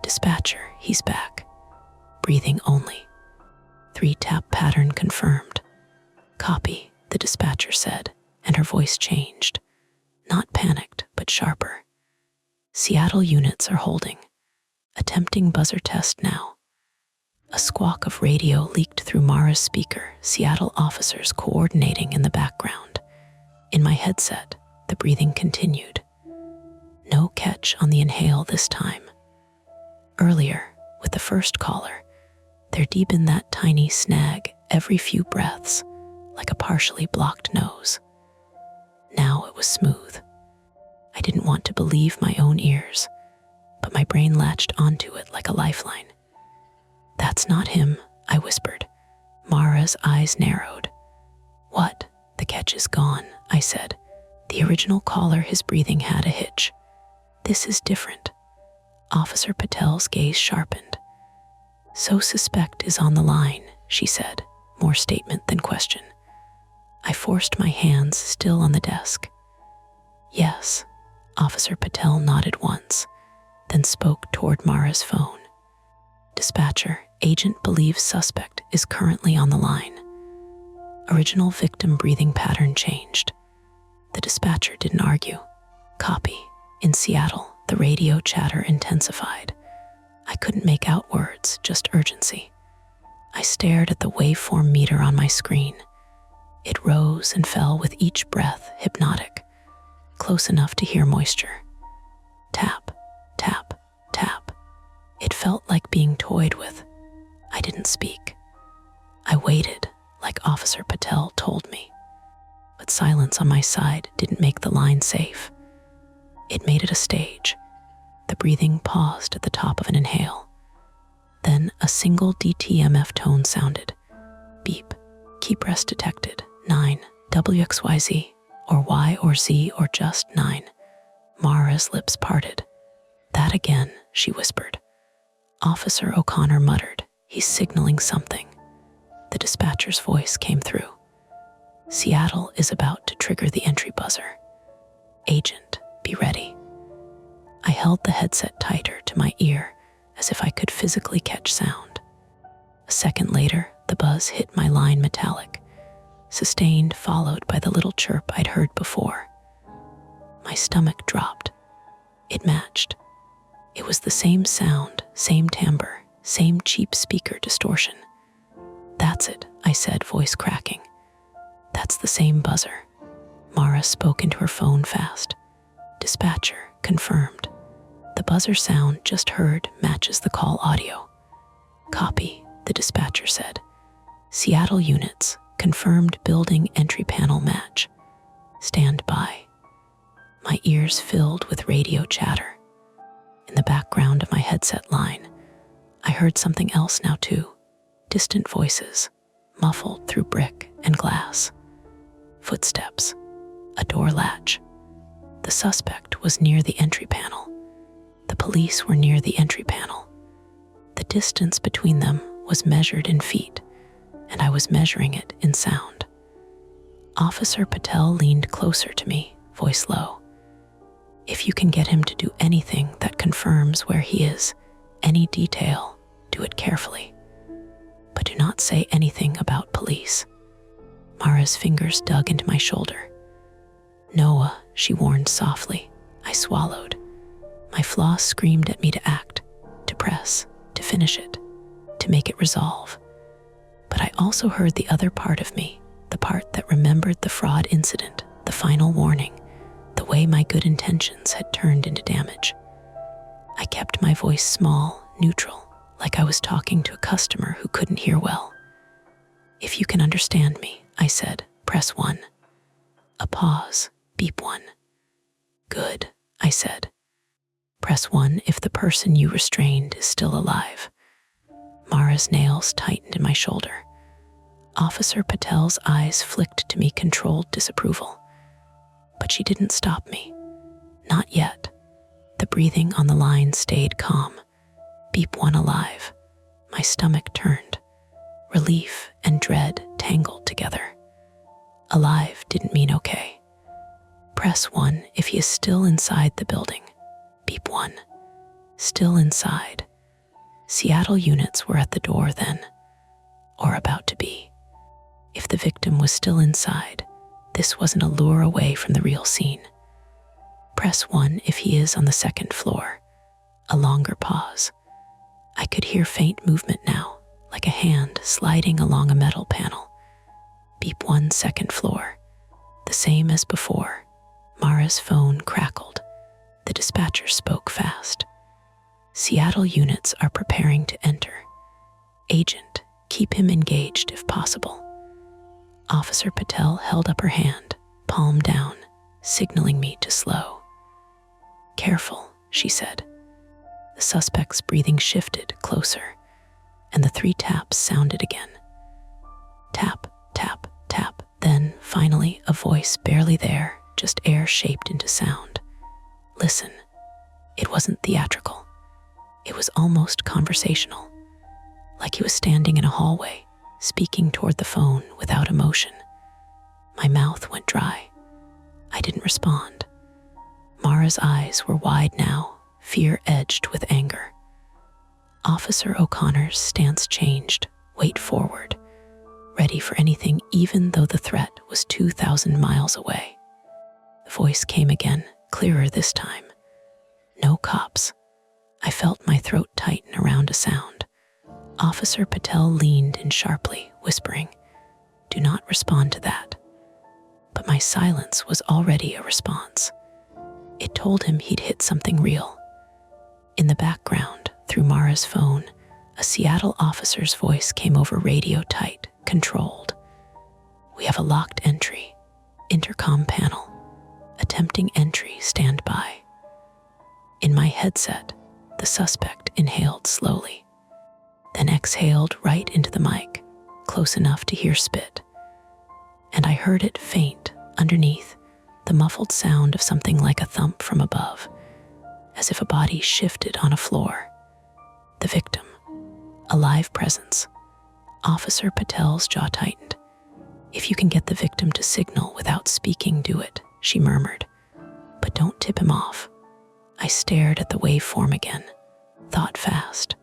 Dispatcher, he's back. Breathing only. 3-tap pattern confirmed. Copy, the dispatcher said, and her voice changed. Not panicked, but sharper. Seattle units are holding. Attempting buzzer test now. A squawk of radio leaked through Mara's speaker, Seattle officers coordinating in the background. In my headset, the breathing continued. No catch on the inhale this time. Earlier, with the first caller, they're deep in that tiny snag every few breaths, like a partially blocked nose. Now it was smooth. I didn't want to believe my own ears, but my brain latched onto it like a lifeline. That's not him, I whispered. Mara's eyes narrowed. What? The catch is gone, I said. The original caller, his breathing had a hitch. This is different. Officer Patel's gaze sharpened. So suspect is on the line, she said, more statement than question. I forced my hands still on the desk. Yes, Officer Patel nodded once, then spoke toward Mara's phone. Dispatcher, agent believes suspect is currently on the line. Original victim breathing pattern changed. The dispatcher didn't argue. Copy. In Seattle, the radio chatter intensified. I couldn't make out words, just urgency. I stared at the waveform meter on my screen. It rose and fell with each breath, hypnotic, close enough to hear moisture. Tap, tap, tap. It felt like being toyed with. I didn't speak. I waited, like Officer Patel told me. But silence on my side didn't make the line safe. It made it a stage. The breathing paused at the top of an inhale. Then a single DTMF tone sounded. Beep. Keep rest detected. 9. WXYZ. Or Y or Z or just 9. Mara's lips parted. That again, she whispered. Officer O'Connor muttered. He's signaling something. The dispatcher's voice came through. Seattle is about to trigger the entry buzzer. Agent, be ready. I held the headset tighter to my ear as if I could physically catch sound. A second later, the buzz hit my line metallic, sustained, followed by the little chirp I'd heard before. My stomach dropped. It matched. It was the same sound, same timbre, same cheap speaker distortion. That's it, I said, voice cracking. That's the same buzzer. Mara spoke into her phone fast. Dispatcher, confirmed. The buzzer sound just heard matches the call audio. Copy, the dispatcher said. Seattle units, confirmed building entry panel match. Stand by. My ears filled with radio chatter. In the background of my headset line, I heard something else now too. Distant voices, muffled through brick and glass. Footsteps, a door latch. The suspect was near the entry panel. The police were near the entry panel. The distance between them was measured in feet, and I was measuring it in sound. Officer Patel leaned closer to me, voice low. If you can get him to do anything that confirms where he is, any detail, do it carefully. But do not say anything about police. Mara's fingers dug into my shoulder. Noah, she warned softly. I swallowed. My flaw screamed at me to act, to press, to finish it, to make it resolve. But I also heard the other part of me, the part that remembered the fraud incident, the final warning, the way my good intentions had turned into damage. I kept my voice small, neutral, like I was talking to a customer who couldn't hear well. If you can understand me, I said, press 1. A pause, beep 1. Good, I said. Press 1 if the person you restrained is still alive. Mara's nails tightened in my shoulder. Officer Patel's eyes flicked to me controlled disapproval. But she didn't stop me. Not yet. The breathing on the line stayed calm. Beep 1 alive. My stomach turned. Relief and dread tangled together. Alive didn't mean okay. Press 1 if he is still inside the building. Beep 1. Still inside. Seattle units were at the door then, or about to be. If the victim was still inside, this wasn't a lure away from the real scene. Press 1 if he is on the second floor. A longer pause. I could hear faint movement now, like a hand sliding along a metal panel. Beep 1 second floor. The same as before. Mara's phone crackled. The dispatcher spoke fast. Seattle units are preparing to enter. Agent, keep him engaged if possible. Officer Patel held up her hand, palm down, signaling me to slow. Careful, she said. The suspect's breathing shifted closer, and the 3 taps sounded again. Tap, tap, tap. Then, finally, a voice barely there, just air shaped into sound. Listen. It wasn't theatrical. It was almost conversational, like he was standing in a hallway, speaking toward the phone without emotion. My mouth went dry. I didn't respond. Mara's eyes were wide now, fear edged with anger. Officer O'Connor's stance changed, weight forward, ready for anything even though the threat was 2,000 miles away. The voice came again, clearer this time. No cops. I felt my throat tighten around a sound. Officer Patel leaned in sharply, whispering, "Do not respond to that." But my silence was already a response. It told him he'd hit something real. In the background, through Mara's phone, a Seattle officer's voice came over radio tight, controlled. "We have a locked entry. Intercom panel. Attempting entry, stand by." In my headset, the suspect inhaled slowly, then exhaled right into the mic, close enough to hear spit. And I heard it faint underneath, the muffled sound of something like a thump from above, as if a body shifted on a floor. The victim, a live presence. Officer Patel's jaw tightened. "If you can get the victim to signal without speaking, do it," she murmured. "But don't tip him off." I stared at the waveform again, thought fast.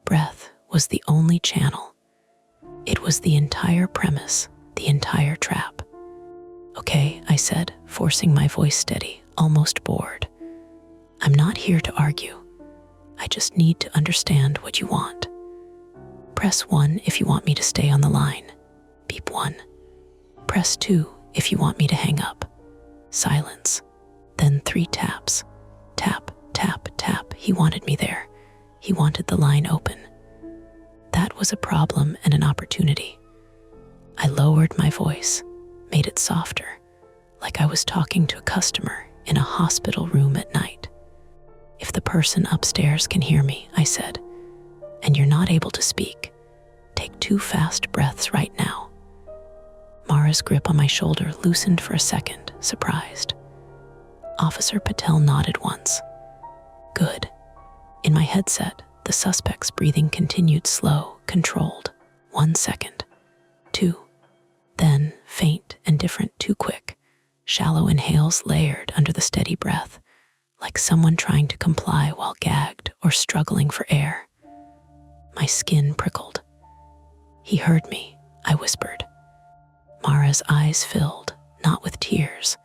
Breath was the only channel. It was the entire premise, the entire trap. "Okay," I said, forcing my voice steady, almost bored. "I'm not here to argue. I just need to understand what you want. Press 1 if you want me to stay on the line. Beep 1. Press 2 if you want me to hang up. Silence. Then 3 taps. Tap, tap, tap. He wanted me there. He wanted the line open. That was a problem and an opportunity. I lowered my voice, made it softer, like I was talking to a customer in a hospital room at night. "If the person upstairs can hear me," I said, "and you're not able to speak, take 2 fast breaths right now." Mara's grip on my shoulder loosened for a second, surprised. Officer Patel nodded once. "Good," In my headset, the suspect's breathing continued slow, controlled. 1 second. 2. Then, faint and different, too quick. Shallow inhales layered under the steady breath, like someone trying to comply while gagged or struggling for air. My skin prickled. "He heard me," I whispered. Mara's eyes filled, not with tears,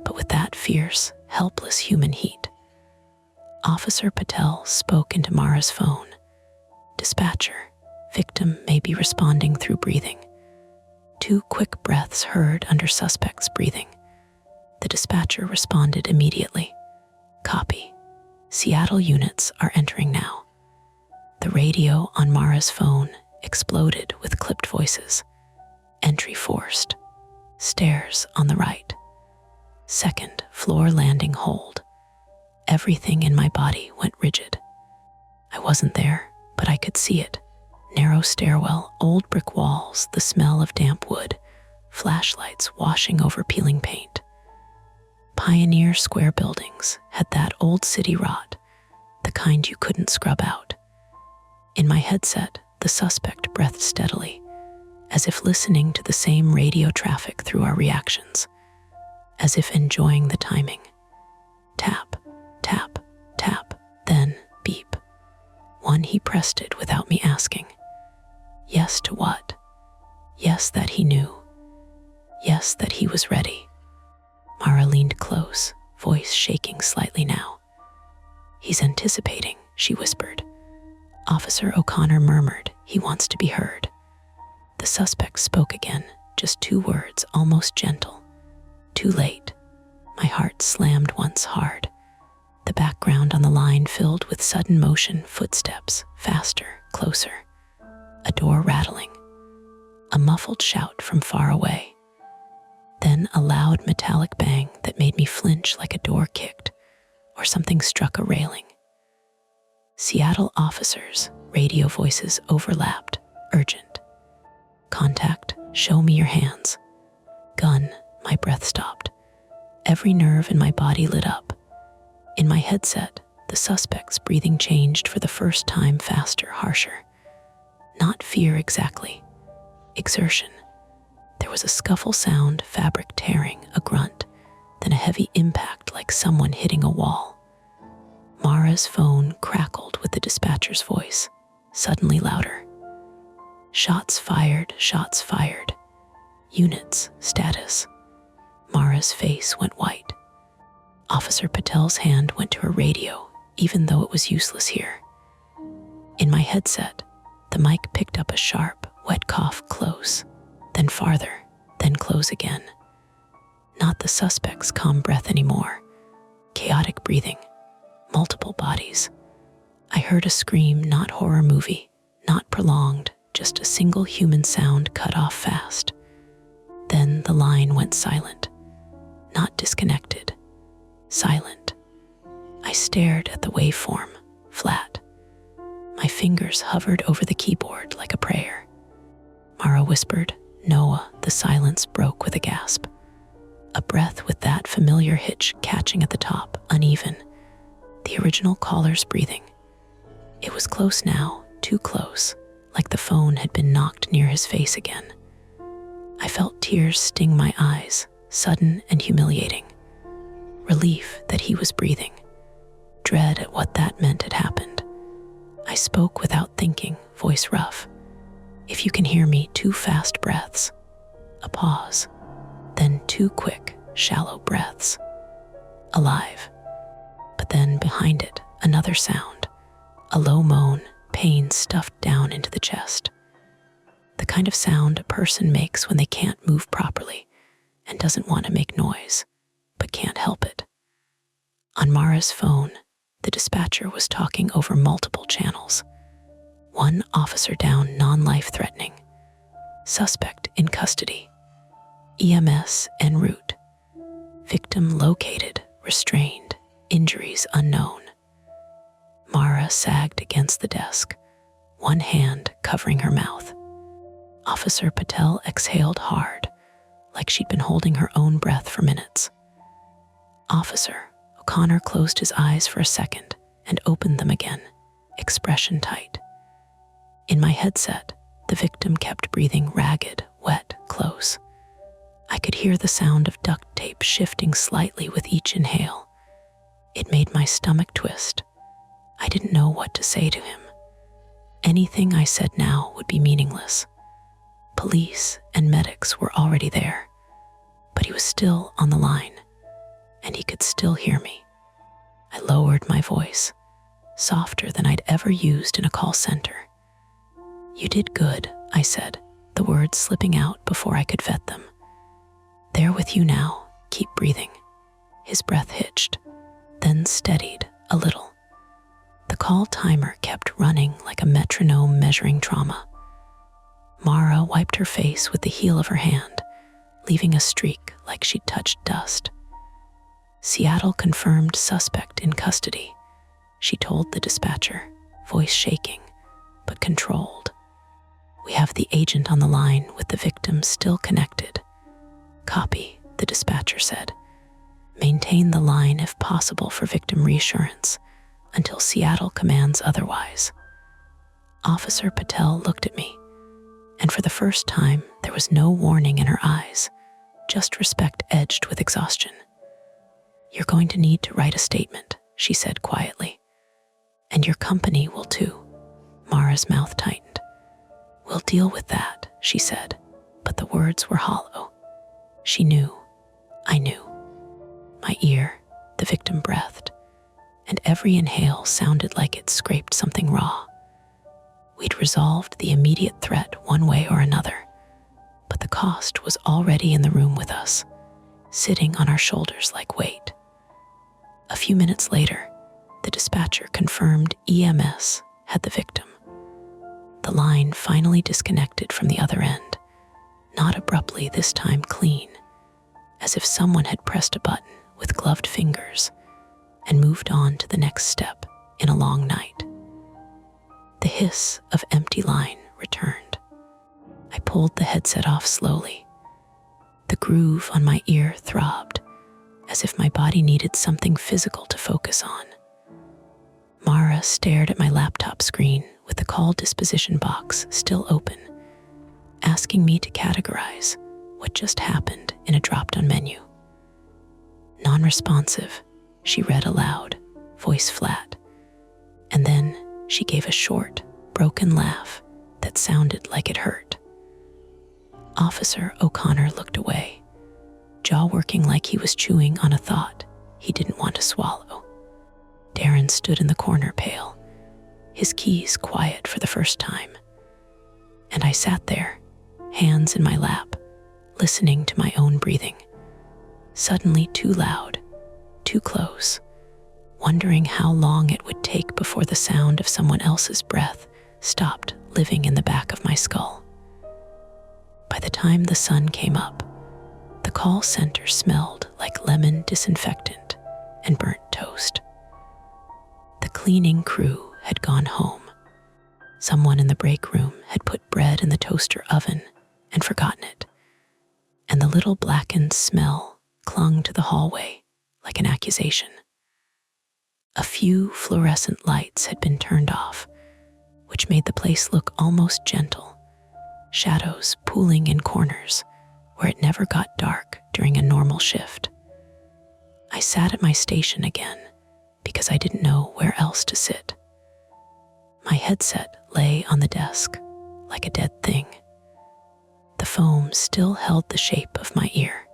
but with that fierce, helpless human heat. Officer Patel spoke into Mara's phone. "Dispatcher, victim may be responding through breathing." 2 quick breaths heard under suspect's breathing. The dispatcher responded immediately. "Copy. Seattle units are entering now." The radio on Mara's phone exploded with clipped voices. "Entry forced. Stairs on the right. Second floor landing hold." Everything in my body went rigid. I wasn't there, but I could see it. Narrow stairwell, old brick walls, the smell of damp wood, flashlights washing over peeling paint. Pioneer Square buildings had that old city rot, the kind you couldn't scrub out. In my headset, the suspect breathed steadily, as if listening to the same radio traffic through our reactions, as if enjoying the timing. Tap, tap, tap, then beep. One he pressed it without me asking. Yes to what? Yes that he knew. Yes that he was ready. Mara leaned close, voice shaking slightly now. "He's anticipating," she whispered. Officer O'Connor murmured, "He wants to be heard." The suspect spoke again, just 2 words, almost gentle. "Too late." My heart slammed once hard. The background on the line filled with sudden motion, footsteps, faster, closer. A door rattling. A muffled shout from far away. Then a loud metallic bang that made me flinch like a door kicked or something struck a railing. Seattle officers, radio voices overlapped, urgent. "Contact, show me your hands." "Gun," my breath stopped. Every nerve in my body lit up. In my headset, the suspect's breathing changed for the first time, faster, harsher. Not fear exactly. Exertion. There was a scuffle sound, fabric tearing, a grunt, then a heavy impact like someone hitting a wall. Mara's phone crackled with the dispatcher's voice, suddenly louder. Shots fired, shots fired. Units, status." Mara's face went white. Officer Patel's hand went to her radio, even though it was useless here. In my headset, the mic picked up a sharp, wet cough close, then farther, then close again. Not the suspect's calm breath anymore. Chaotic breathing, multiple bodies. I heard a scream, not horror movie, not prolonged, just a single human sound cut off fast. Then the line went silent. Not disconnected. Silent. I stared at the waveform, flat. My fingers hovered over the keyboard like a prayer. Mara whispered, "Noah." The silence broke with a gasp. A breath with that familiar hitch catching at the top, uneven. The original caller's breathing. It was close now, too close, like the phone had been knocked near his face again. I felt tears sting my eyes, sudden and humiliating. Relief that he was breathing. Dread at what that meant had happened. I spoke without thinking, voice rough. "If you can hear me, 2 fast breaths." A pause. Then 2 quick, shallow breaths. Alive. But then behind it, another sound. A low moan, pain stuffed down into the chest. The kind of sound a person makes when they can't move properly and doesn't want to make noise, but can't help it. On Mara's phone, the dispatcher was talking over multiple channels. 1 officer down, non-life threatening. Suspect in custody. EMS en route. Victim located, restrained, injuries unknown. Mara sagged against the desk, 1 hand covering her mouth. Officer Patel exhaled hard, like she'd been holding her own breath for minutes. Officer O'Connor closed his eyes for a second and opened them again, expression tight. In my headset, the victim kept breathing ragged, wet, close. I could hear the sound of duct tape shifting slightly with each inhale. It made my stomach twist. I didn't know what to say to him. Anything I said now would be meaningless. Police and medics were already there, but he was still on the line, and he could still hear me. I lowered my voice, softer than I'd ever used in a call center. "You did good," I said, the words slipping out before I could vet them. "They're with you now. Keep breathing." His breath hitched, then steadied a little. The call timer kept running like a metronome measuring trauma. Mara wiped her face with the heel of her hand, leaving a streak like she'd touched dust. "Seattle confirmed suspect in custody," she told the dispatcher, voice shaking, but controlled. "We have the agent on the line with the victim still connected." "Copy," the dispatcher said. "Maintain the line if possible for victim reassurance until Seattle commands otherwise." Officer Patel looked at me, and for the first time, there was no warning in her eyes, just respect edged with exhaustion. "You're going to need to write a statement," she said quietly. "And your company will too." Mara's mouth tightened. "We'll deal with that," she said, but the words were hollow. She knew. I knew. My ear, the victim breathed, and every inhale sounded like it scraped something raw. We'd resolved the immediate threat one way or another, but the cost was already in the room with us, sitting on our shoulders like weight. A few minutes later, the dispatcher confirmed EMS had the victim. The line finally disconnected from the other end, not abruptly this time clean, as if someone had pressed a button with gloved fingers and moved on to the next step in a long night. The hiss of empty line returned. I pulled the headset off slowly. The groove on my ear throbbed, as if my body needed something physical to focus on. Mara stared at my laptop screen with the call disposition box still open, asking me to categorize what just happened in a drop-down menu. "Non-responsive," she read aloud, voice flat, and then she gave a short, broken laugh that sounded like it hurt. Officer O'Connor looked away, jaw working like he was chewing on a thought he didn't want to swallow. Darren stood in the corner pale, his keys quiet for the first time. And I sat there, hands in my lap, listening to my own breathing. Suddenly too loud, too close, wondering how long it would take before the sound of someone else's breath stopped living in the back of my skull. By the time the sun came up, the call center smelled like lemon disinfectant and burnt toast. The cleaning crew had gone home. Someone in the break room had put bread in the toaster oven and forgotten it, and the little blackened smell clung to the hallway like an accusation. A few fluorescent lights had been turned off, which made the place look almost gentle, shadows pooling in corners where it never got dark during a normal shift. I sat at my station again because I didn't know where else to sit. My headset lay on the desk like a dead thing. The foam still held the shape of my ear.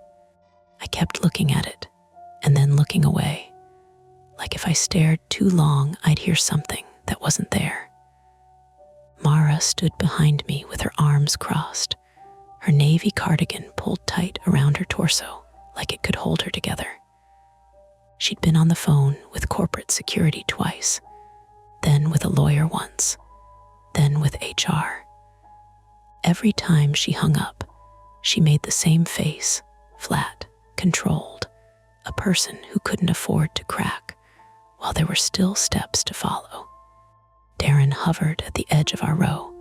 I kept looking at it and then looking away, like if I stared too long, I'd hear something that wasn't there. Mara stood behind me with her arms crossed, her navy cardigan pulled tight around her torso like it could hold her together. She'd been on the phone with corporate security twice, then with a lawyer once, then with HR. Every time she hung up, she made the same face, flat, controlled, a person who couldn't afford to crack while there were still steps to follow. Darren hovered at the edge of our row,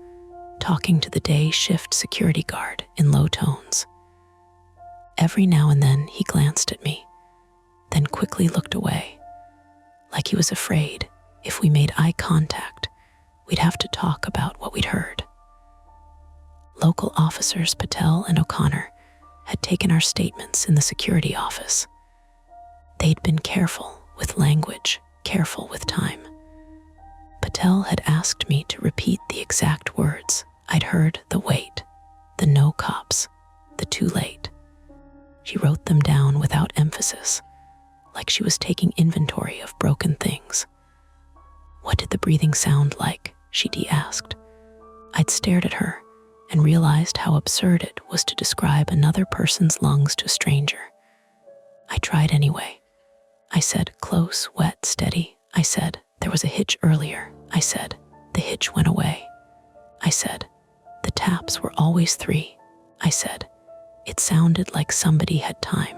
talking to the day shift security guard in low tones. Every now and then he glanced at me, then quickly looked away, like he was afraid If we made eye contact, we'd have to talk about what we'd heard. Local officers Patel and O'Connor had taken our statements in the security office. They'd been careful with language, careful with time. Patel had asked me to repeat the exact words I'd heard: the wait, the no cops, the too late. She wrote them down without emphasis, like she was taking inventory of broken things. "What did the breathing sound like?" she asked. I'd stared at her and realized how absurd it was to describe another person's lungs to a stranger. I tried anyway. I said, "Close, wet, steady." I said, "There was a hitch earlier." I said, "The hitch went away." I said, "The taps were always 3. I said, "It sounded like somebody had time."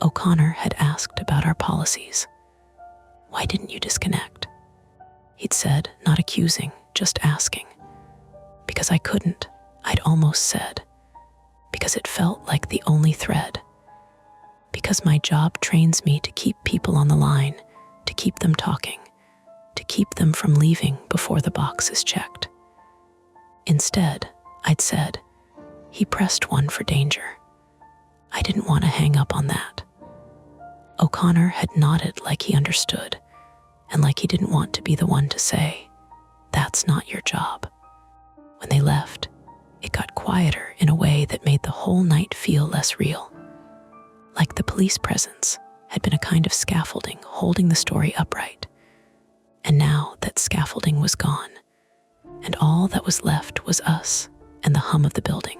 O'Connor had asked about our policies. "Why didn't you disconnect?" He'd said, not accusing, just asking. "Because I couldn't," I'd almost said. "Because it felt like the only thread. Because my job trains me to keep people on the line, to keep them talking, to keep them from leaving before the box is checked." Instead, I'd said, "He pressed 1 for danger." I didn't want to hang up on that. O'Connor had nodded like he understood, and like he didn't want to be the one to say, "That's not your job." When they left, it got quieter in a way that made the whole night feel less real. Like the police presence had been a kind of scaffolding holding the story upright. And now that scaffolding was gone, and all that was left was us and the hum of the building.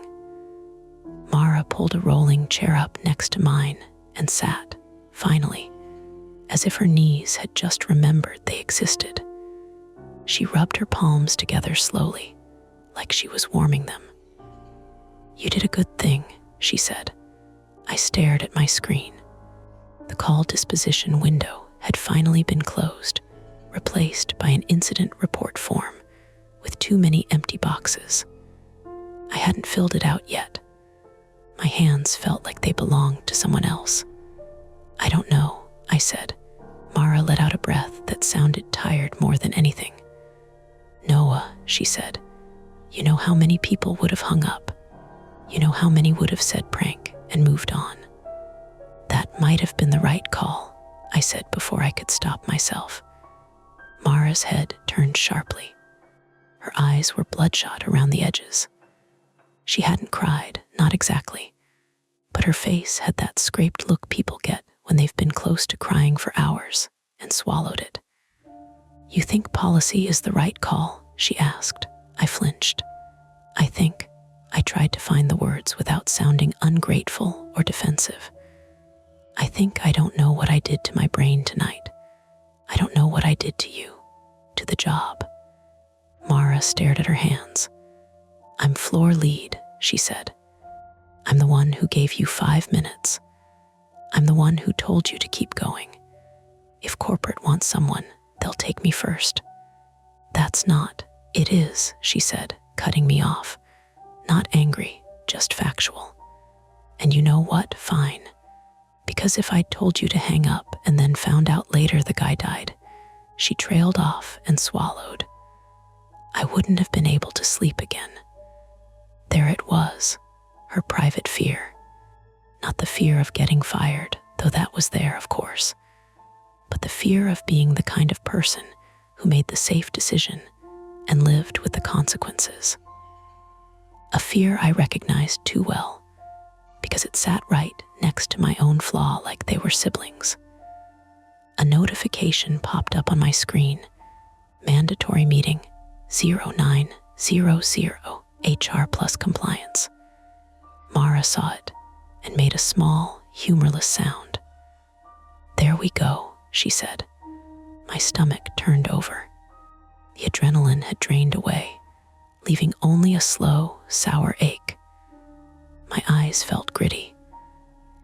Mara pulled a rolling chair up next to mine and sat, finally, as if her knees had just remembered they existed. She rubbed her palms together slowly, like she was warming them. "You did a good thing," she said. I stared at my screen. The call disposition window had finally been closed, replaced by an incident report form with too many empty boxes. I hadn't filled it out yet. My hands felt like they belonged to someone else. "I don't know," I said. Mara let out a breath that sounded tired more than anything. "Noah," she said, "you know how many people would have hung up? You know how many would have said prank and moved on?" "That might have been the right call," I said before I could stop myself. Mara's head turned sharply. Her eyes were bloodshot around the edges. She hadn't cried, not exactly, but her face had that scraped look people get when they've been close to crying for hours and swallowed it. "You think policy is the right call?" she asked. I flinched. "I think." I tried to find the words without sounding ungrateful or defensive. "I think I don't know what I did to my brain tonight. I don't know what I did to you, to the job." Mara stared at her hands. "I'm floor lead," she said. "I'm the one who gave you 5 minutes. I'm the one who told you to keep going. If corporate wants someone, they'll take me first." "That's not." "It is," she said, cutting me off. Not angry, just factual. "And you know what? Fine. Because if I'd told you to hang up and then found out later the guy died," she trailed off and swallowed, "I wouldn't have been able to sleep again." There it was, her private fear. Not the fear of getting fired, though that was there, of course, but the fear of being the kind of person who made the safe decision and lived with the consequences. A fear I recognized too well, because it sat right next to my own flaw like they were siblings. A notification popped up on my screen. Mandatory meeting 0900 HR plus compliance. Mara saw it and made a small, humorless sound. "There we go," she said. My stomach turned over. The adrenaline had drained away, leaving only a slow, sour ache. My eyes felt gritty.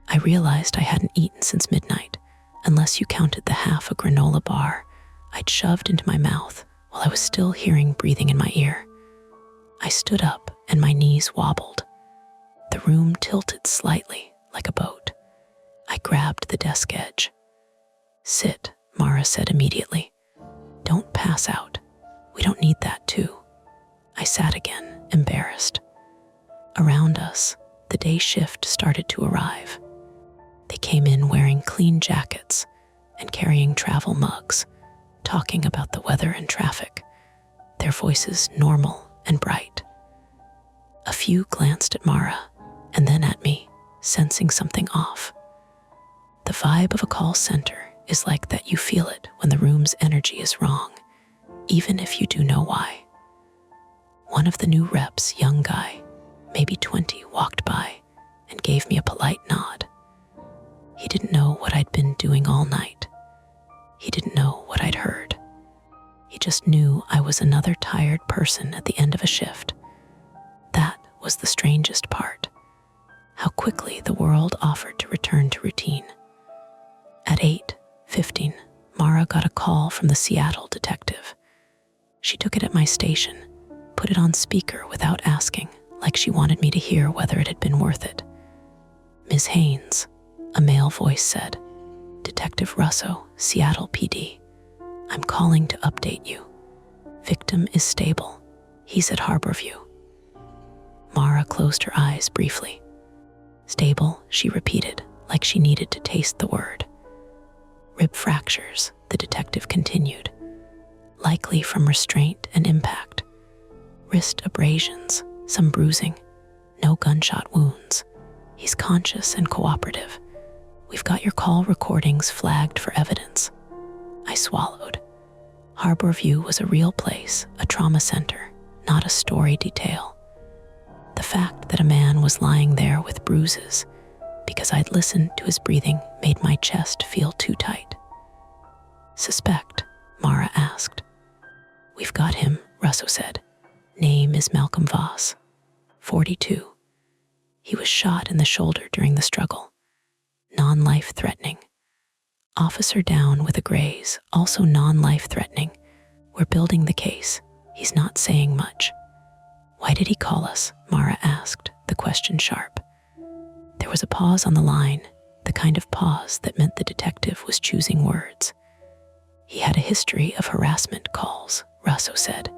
I realized I hadn't eaten since midnight, unless you counted the half a granola bar I'd shoved into my mouth while I was still hearing breathing in my ear. I stood up and my knees wobbled. The room tilted slightly, like a boat. I grabbed the desk edge. "Sit," Mara said immediately. Don't pass out. We don't need that too. I sat again, embarrassed. Around us, the day shift started to arrive. They came in wearing clean jackets and carrying travel mugs, talking about the weather and traffic, their voices normal and bright. A few glanced at Mara and then at me, sensing something off. The vibe of a call center is like that. You feel it when the room's energy is wrong, even if you do know why. One of the new reps, young guy, maybe 20, walked by and gave me a polite nod. He didn't know what I'd been doing all night. He didn't know what I'd heard. He just knew I was another tired person at the end of a shift. That was the strangest part. How quickly the world offered to return to routine. At 8:15, Mara got a call from the Seattle detective. She took it at my station, put it on speaker without asking, like she wanted me to hear whether it had been worth it. "Ms. Haynes," a male voice said. "Detective Russo, Seattle PD. I'm calling to update you. Victim is stable. He's at Harborview." Mara closed her eyes briefly. "Stable," she repeated, like she needed to taste the word. "Rib fractures," the detective continued, "likely from restraint and impact. Wrist abrasions, some bruising, no gunshot wounds. He's conscious and cooperative. We've got your call recordings flagged for evidence." I swallowed. Harborview was a real place, a trauma center, not a story detail. The fact that a man was lying there with bruises because I'd listened to his breathing made my chest feel too tight. "Suspect?" Mara asked. "We've got him," Russo said. "Name is Malcolm Voss, 42. He was shot in the shoulder during the struggle. Non-life threatening. Officer down with a graze, also non-life threatening. We're building the case. He's not saying much." "Why did he call us?" Mara asked, the question sharp. There was a pause on the line, the kind of pause that meant the detective was choosing words. "He had a history of harassment calls," Russo said.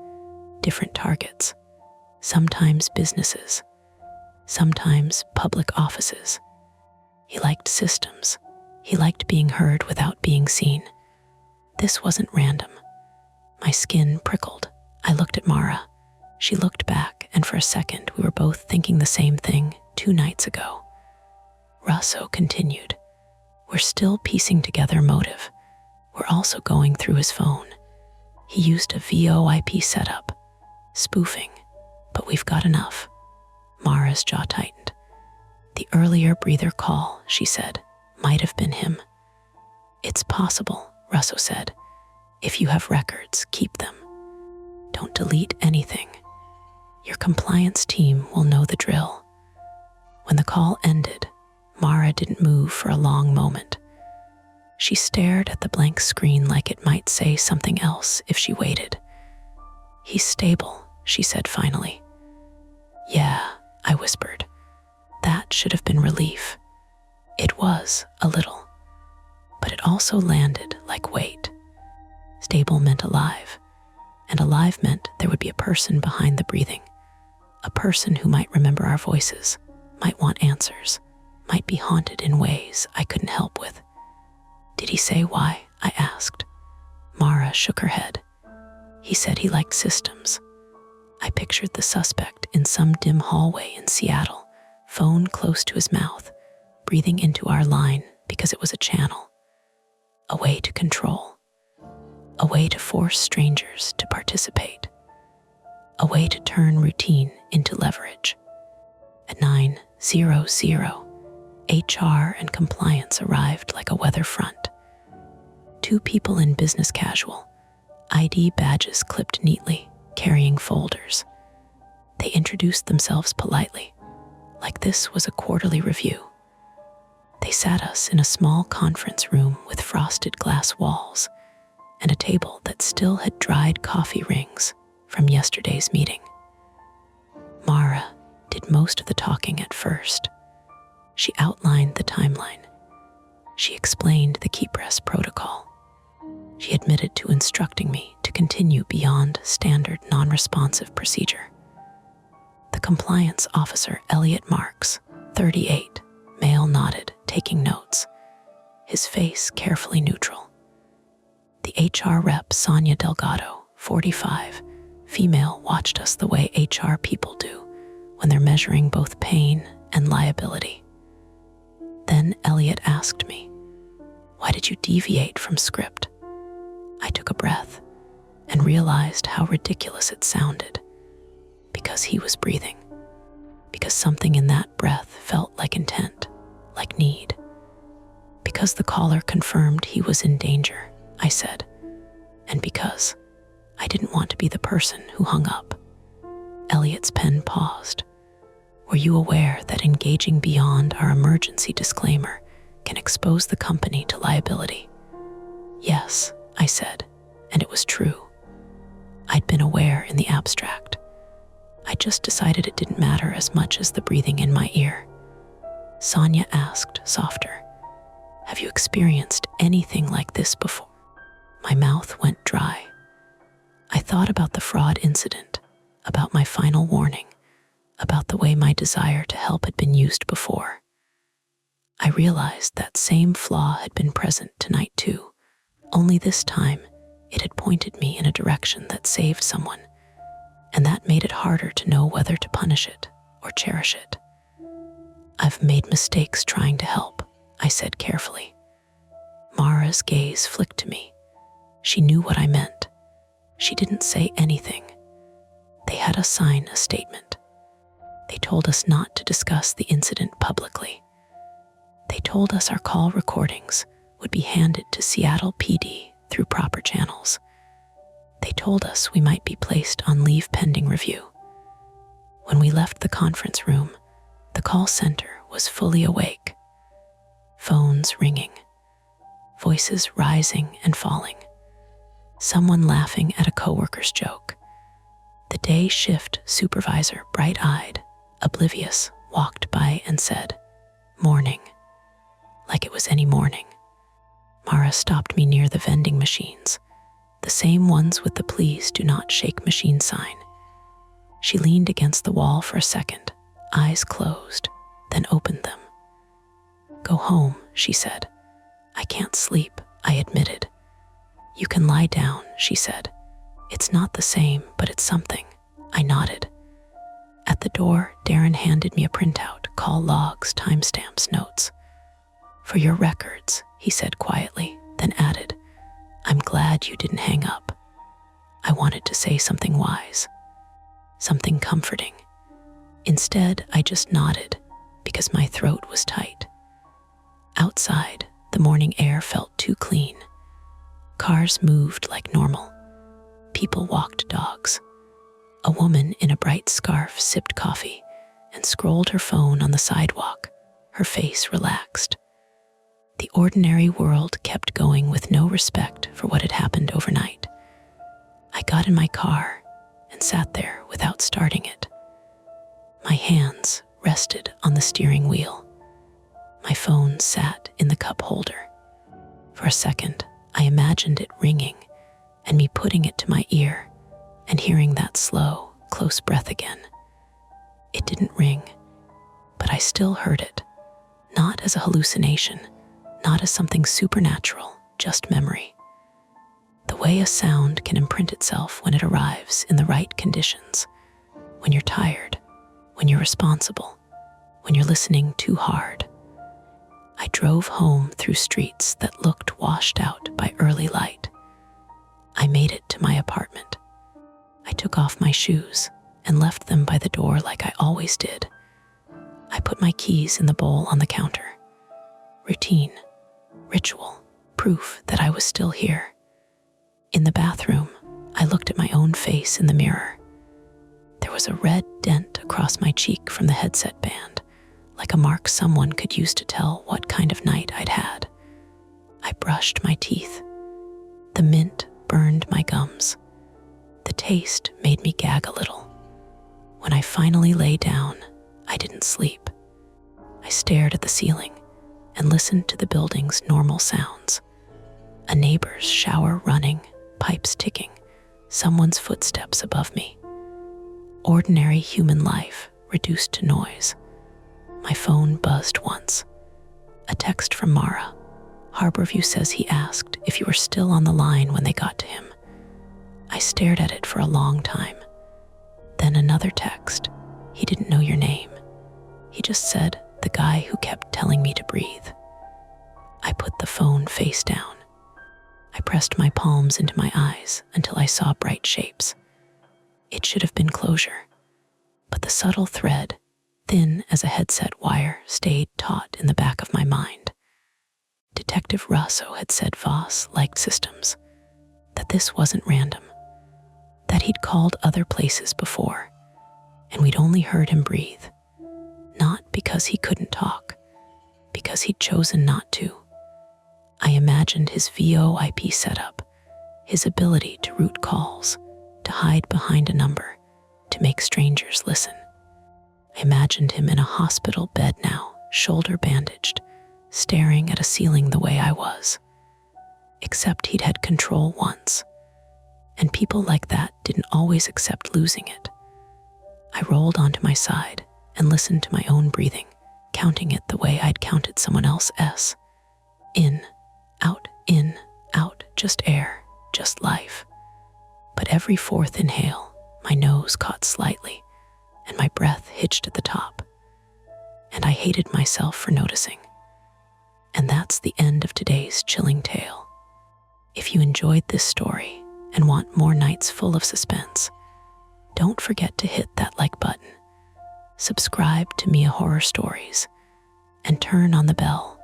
"Different targets. Sometimes businesses. Sometimes public offices. He liked systems. He liked being heard without being seen. This wasn't random." My skin prickled. I looked at Mara. She looked back, and for a second we were both thinking the same thing 2 nights ago. Russo continued. "We're still piecing together motive. We're also going through his phone. He used a VoIP setup. Spoofing. But we've got enough." Mara's jaw tightened. "The earlier breather call," she said, "might have been him." "It's possible," Russo said. "If you have records, keep them. Don't delete anything. Your compliance team will know the drill." When the call ended, Mara didn't move for a long moment. She stared at the blank screen like it might say something else if she waited. "He's stable," she said finally. "Yeah," I whispered. That should have been relief. It was, a little. But it also landed like weight. Stable meant alive, and alive meant there would be a person behind the breathing. A person who might remember our voices, might want answers, might be haunted in ways I couldn't help with. "Did he say why?" I asked. Mara shook her head. "He said he liked systems." I pictured the suspect in some dim hallway in Seattle, phone close to his mouth, breathing into our line because it was a channel. A way to control. A way to force strangers to participate. A way to turn routine into leverage. At 9:00, HR and compliance arrived like a weather front. 2 people in business casual, ID badges clipped neatly, carrying folders. They introduced themselves politely, like this was a quarterly review. They sat us in a small conference room with frosted glass walls and a table that still had dried coffee rings from yesterday's meeting. Mara did most of the talking at first. She outlined the timeline. She explained the keep rest protocol. She admitted to instructing me to continue beyond standard non-responsive procedure. The compliance officer, Elliot Marks, 38, male, nodded, taking notes, his face carefully neutral. The HR rep, Sonia Delgado, 45, female, watched us the way HR people do when they're measuring both pain and liability. Then Elliot asked me, "Why did you deviate from script?" I took a breath and realized how ridiculous it sounded. Because he was breathing. Because something in that breath felt like intent, like need. Because the caller confirmed he was in danger, I said. And because I didn't want to be the person who hung up. Elliot's pen paused. Were you aware that engaging beyond our emergency disclaimer can expose the company to liability? Yes, I said, and it was true. I'd been aware in the abstract. I just decided it didn't matter as much as the breathing in my ear. Sonia asked, softer, "Have you experienced anything like this before?" My mouth went dry. I thought about the fraud incident, about my final warning, about the way my desire to help had been used before. I realized that same flaw had been present tonight too, only this time it had pointed me in a direction that saved someone, and that made it harder to know whether to punish it or cherish it. "I've made mistakes trying to help," I said carefully. Mara's gaze flicked to me. She knew what I meant. She didn't say anything. They had us sign a statement. They told us not to discuss the incident publicly. They told us our call recordings would be handed to Seattle PD through proper channels. They told us we might be placed on leave pending review. When we left the conference room, the call center was fully awake. Phones ringing, voices rising and falling, someone laughing at a coworker's joke. The day shift supervisor, bright-eyed, oblivious, walked by and said, "Morning," like it was any morning. Mara stopped me near the vending machines, the same ones with the "please do not shake" machine sign. She leaned against the wall for a second, eyes closed, then opened them. "Go home," she said. "I can't sleep," I admitted. "You can lie down," she said. "It's not the same, but it's something." I nodded. At the door, Darren handed me a printout, call logs, timestamps, notes. "For your records," he said quietly, then added, "I'm glad you didn't hang up." I wanted to say something wise, something comforting. Instead, I just nodded because my throat was tight. Outside, the morning air felt too clean. Cars moved like normal. People walked dogs. A woman in a bright scarf sipped coffee and scrolled her phone on the sidewalk, her face relaxed. The ordinary world kept going with no respect for what had happened overnight. I got in my car and sat there without starting it. My hands rested on the steering wheel. My phone sat in the cup holder. For a second, I imagined it ringing and me putting it to my ear and hearing that slow, close breath again. It didn't ring, but I still heard it, not as a hallucination, not as something supernatural, just memory. The way a sound can imprint itself when it arrives in the right conditions, when you're tired, when you're responsible, when you're listening too hard. I drove home through streets that looked washed out by early light. I made it to my apartment. I took off my shoes and left them by the door like I always did. I put my keys in the bowl on the counter. Routine, ritual, proof that I was still here. In the bathroom, I looked at my own face in the mirror. There was a red dent across my cheek from the headset band, like a mark someone could use to tell what kind of night I'd had. I brushed my teeth. The mint burned my gums. The taste made me gag a little. When I finally lay down, I didn't sleep. I stared at the ceiling and listened to the building's normal sounds. A neighbor's shower running, pipes ticking, someone's footsteps above me. Ordinary human life reduced to noise. My phone buzzed once. A text from Mara. Harborview says he asked if you were still on the line when they got to him. I stared at it for a long time. Then another text. He didn't know your name. He just said, the guy who kept telling me to breathe. I put the phone face down. I pressed my palms into my eyes until I saw bright shapes. It should have been closure, but the subtle thread, thin as a headset wire, stayed taut in the back of my mind. Detective Russo had said Voss liked systems, that this wasn't random, that he'd called other places before, and we'd only heard him breathe, not because he couldn't talk, because he'd chosen not to. I imagined his VoIP setup, his ability to route calls, to hide behind a number, to make strangers listen. I imagined him in a hospital bed now, shoulder bandaged, staring at a ceiling the way I was. Except he'd had control once, and people like that didn't always accept losing it. I rolled onto my side and listened to my own breathing, counting it the way I'd counted someone else's. In, out, just air, just life. But every fourth inhale, my nose caught slightly, and my breath hitched at the top. And I hated myself for noticing. And that's the end of today's chilling tale. If you enjoyed this story and want more nights full of suspense, don't forget to hit that like button, subscribe to Mia Horror Stories, and turn on the bell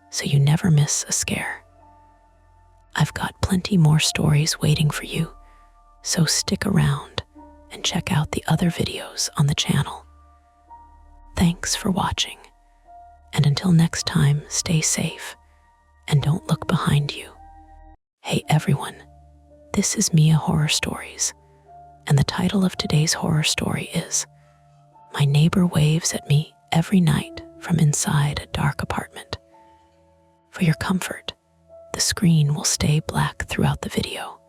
so you never miss a scare. I've got plenty more stories waiting for you, so stick around and check out the other videos on the channel. Thanks for watching, and until next time, stay safe and don't look behind you. Hey everyone, this is Mia Horror Stories, and the title of today's horror story is My Neighbor Waves at Me Every Night from Inside a Dark Apartment. For your comfort, the screen will stay black throughout the video,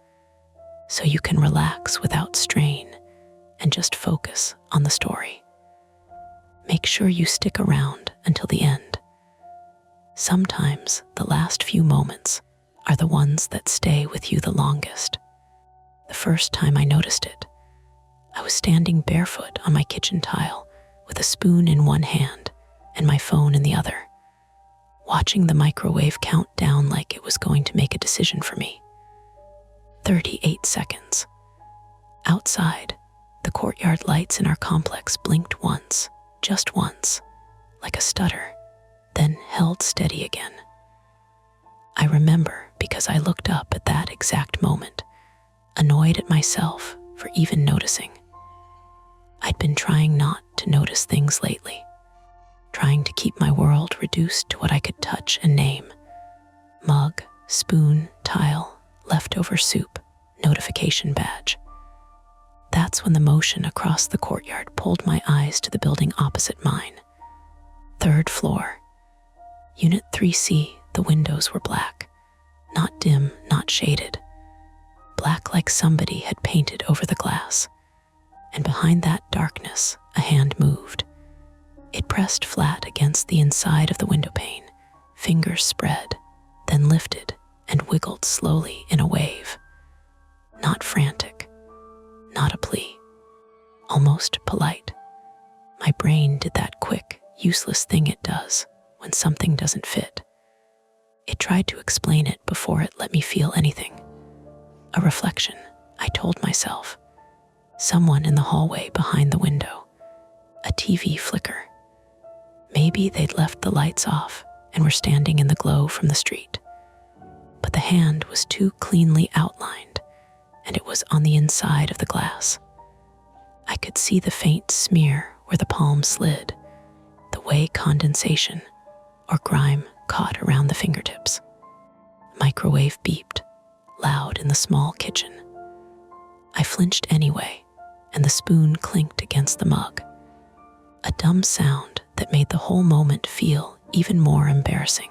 so you can relax without strain and just focus on the story. Make sure you stick around until the end. Sometimes the last few moments are the ones that stay with you the longest. The first time I noticed it, I was standing barefoot on my kitchen tile with a spoon in one hand and my phone in the other, watching the microwave count down like it was going to make a decision for me. 38 seconds. Outside, the courtyard lights in our complex blinked once, just once, like a stutter, then held steady again. I remember because I looked up at that exact moment, annoyed at myself for even noticing. I'd been trying not to notice things lately, trying to keep my world reduced to what I could touch and name. Mug, spoon, tile, leftover soup, notification badge. That's when the motion across the courtyard pulled my eyes to the building opposite mine. 3rd floor. Unit 3C, the windows were black. Not dim, not shaded. Black like somebody had painted over the glass. And behind that darkness, a hand moved. It pressed flat against the inside of the window pane, fingers spread, then lifted and wiggled slowly in a wave. Not frantic, not a plea, almost polite. My brain did that quick, useless thing it does when something doesn't fit. It tried to explain it before it let me feel anything. A reflection, I told myself. Someone in the hallway behind the window. A TV flicker. Maybe they'd left the lights off and were standing in the glow from the street. But the hand was too cleanly outlined, and it was on the inside of the glass. I could see the faint smear where the palm slid, the way condensation or grime caught around the fingertips. Microwave beeped, loud in the small kitchen. I flinched anyway, and the spoon clinked against the mug. A dumb sound that made the whole moment feel even more embarrassing,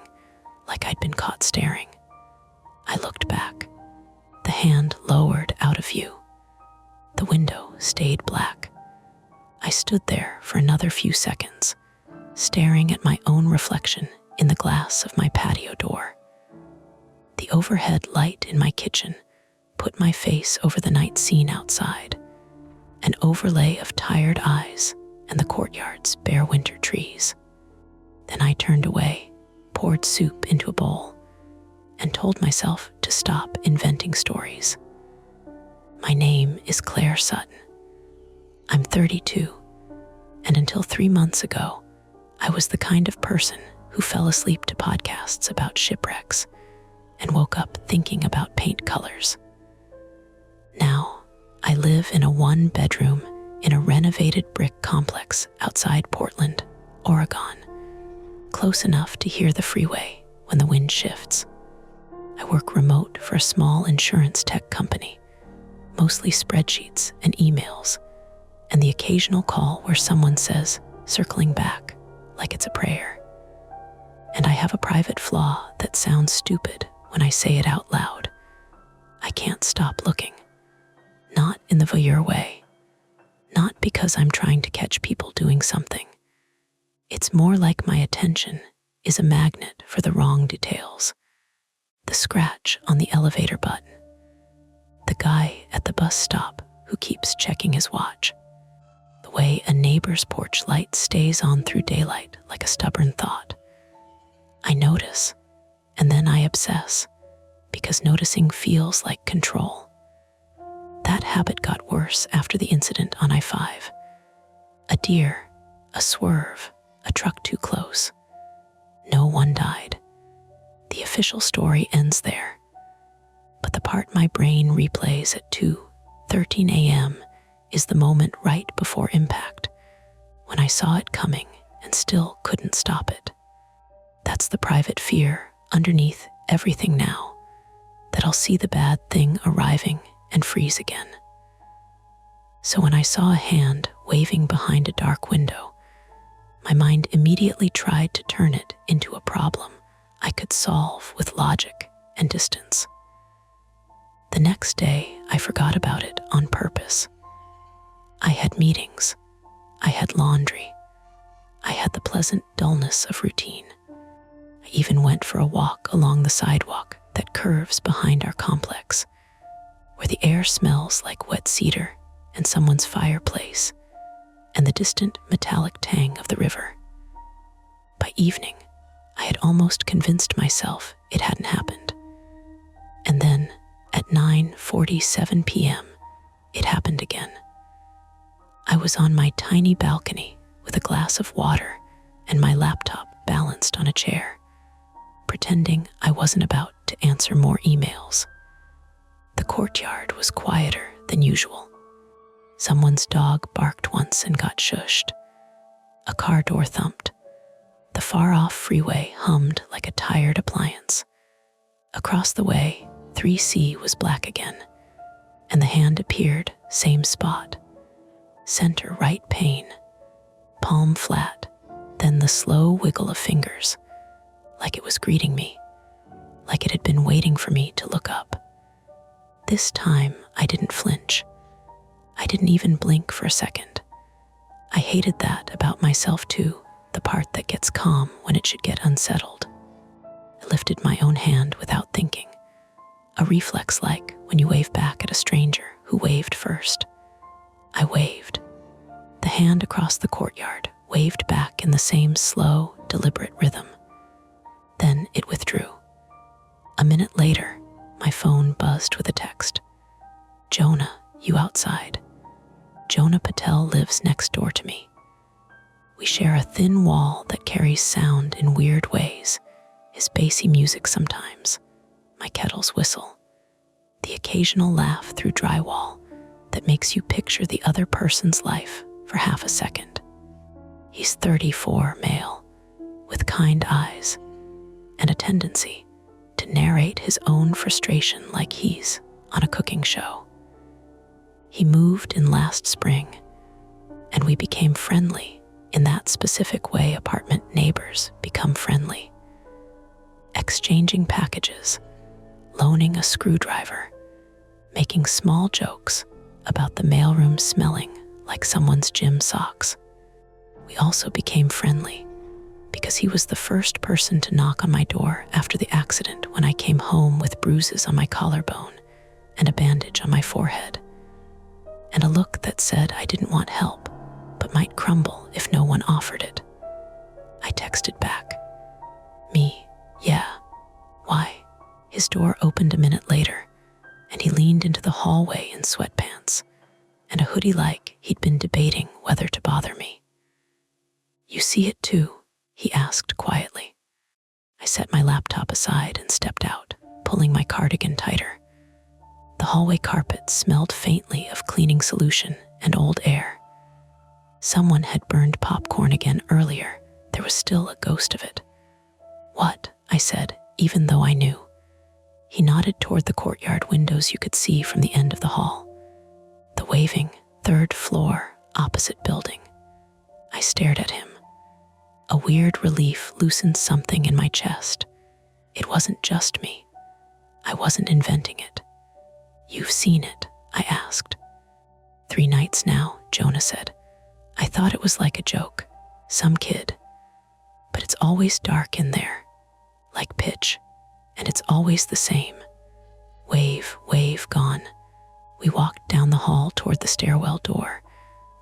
like I'd been caught staring. I looked back, the hand lowered out of view. The window stayed black. I stood there for another few seconds, staring at my own reflection in the glass of my patio door. The overhead light in my kitchen put my face over the night scene outside, an overlay of tired eyes and the courtyard's bare winter trees. Then I turned away, poured soup into a bowl, and told myself to stop inventing stories. My name is Claire Sutton. I'm 32, and until 3 months ago, I was the kind of person who fell asleep to podcasts about shipwrecks and woke up thinking about paint colors. Now, I live in a 1-bedroom in a renovated brick complex outside Portland, Oregon, close enough to hear the freeway when the wind shifts. I work remote for a small insurance tech company, mostly spreadsheets and emails, and the occasional call where someone says, circling back, like it's a prayer. And I have a private flaw that sounds stupid when I say it out loud. I can't stop looking. Not in the voyeur way. Not because I'm trying to catch people doing something. It's more like my attention is a magnet for the wrong details. The scratch on the elevator button. The guy at the bus stop who keeps checking his watch. The way a neighbor's porch light stays on through daylight like a stubborn thought. I notice, and then I obsess, because noticing feels like control. That habit got worse after the incident on I-5. A deer, a swerve, a truck too close. No one died. The official story ends there. But the part my brain replays at 2:13 a.m. is the moment right before impact, when I saw it coming and still couldn't stop it. That's the private fear underneath everything now, that I'll see the bad thing arriving and freeze again. So when I saw a hand waving behind a dark window, my mind immediately tried to turn it into a problem I could solve with logic and distance. The next day, I forgot about it on purpose. I had meetings. I had laundry. I had the pleasant dullness of routine. I even went for a walk along the sidewalk that curves behind our complex, where the air smells like wet cedar and someone's fireplace, and the distant metallic tang of the river. By evening, I had almost convinced myself it hadn't happened. And then, at 9:47 p.m., it happened again. I was on my tiny balcony with a glass of water and my laptop balanced on a chair, pretending I wasn't about to answer more emails. The courtyard was quieter than usual. Someone's dog barked once and got shushed. A car door thumped. The far-off freeway hummed like a tired appliance. Across the way, 3C was black again, and the hand appeared, same spot. Center right pane, palm flat, then the slow wiggle of fingers, like it was greeting me, like it had been waiting for me to look up. This time, I didn't flinch. I didn't even blink for a second. I hated that about myself too, the part that gets calm when it should get unsettled. I lifted my own hand without thinking, a reflex like when you wave back at a stranger who waved first. I waved. The hand across the courtyard waved back in the same slow, deliberate rhythm. Then it withdrew. A minute later, my phone buzzed with a text. Jonah, you outside? Jonah Patel lives next door to me. We share a thin wall that carries sound in weird ways, his bassy music sometimes, my kettle's whistle, the occasional laugh through drywall that makes you picture the other person's life for half a second. He's 34, male, with kind eyes, and a tendency to narrate his own frustration like he's on a cooking show. He moved in last spring, and we became friendly in that specific way apartment neighbors become friendly. Exchanging packages, loaning a screwdriver, making small jokes about the mailroom smelling like someone's gym socks. We also became friendly because he was the first person to knock on my door after the accident when I came home with bruises on my collarbone and a bandage on my forehead, and a look that said I didn't want help but might crumble if no one offered it. I texted back, "Me, yeah, why?" His door opened a minute later, and he leaned into the hallway in sweatpants and a hoodie like he'd been debating whether to bother me. "You see it too?" he asked quietly. I set my laptop aside and stepped out, pulling my cardigan tighter. The hallway carpet smelled faintly of cleaning solution and old air. Someone had burned popcorn again earlier. There was still a ghost of it. "What?" I said, even though I knew. He nodded toward the courtyard windows you could see from the end of the hall. The waving third floor opposite building. I stared at him. A weird relief loosened something in my chest. It wasn't just me. I wasn't inventing it. "You've seen it?" I asked. "3 nights now," Jonah said. "I thought it was like a joke, some kid. But it's always dark in there, like pitch, and it's always the same. Wave, gone." We walked down the hall toward the stairwell door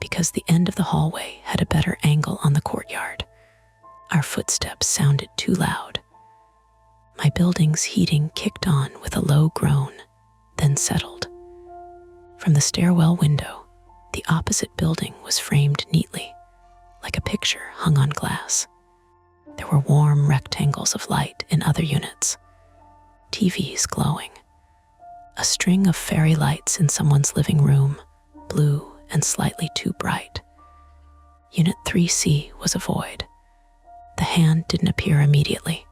because the end of the hallway had a better angle on the courtyard. Our footsteps sounded too loud. My building's heating kicked on with a low groan, then settled. From the stairwell window, the opposite building was framed neatly, like a picture hung on glass. There were warm rectangles of light in other units, TVs glowing, a string of fairy lights in someone's living room, blue and slightly too bright. Unit 3C was a void. The hand didn't appear immediately.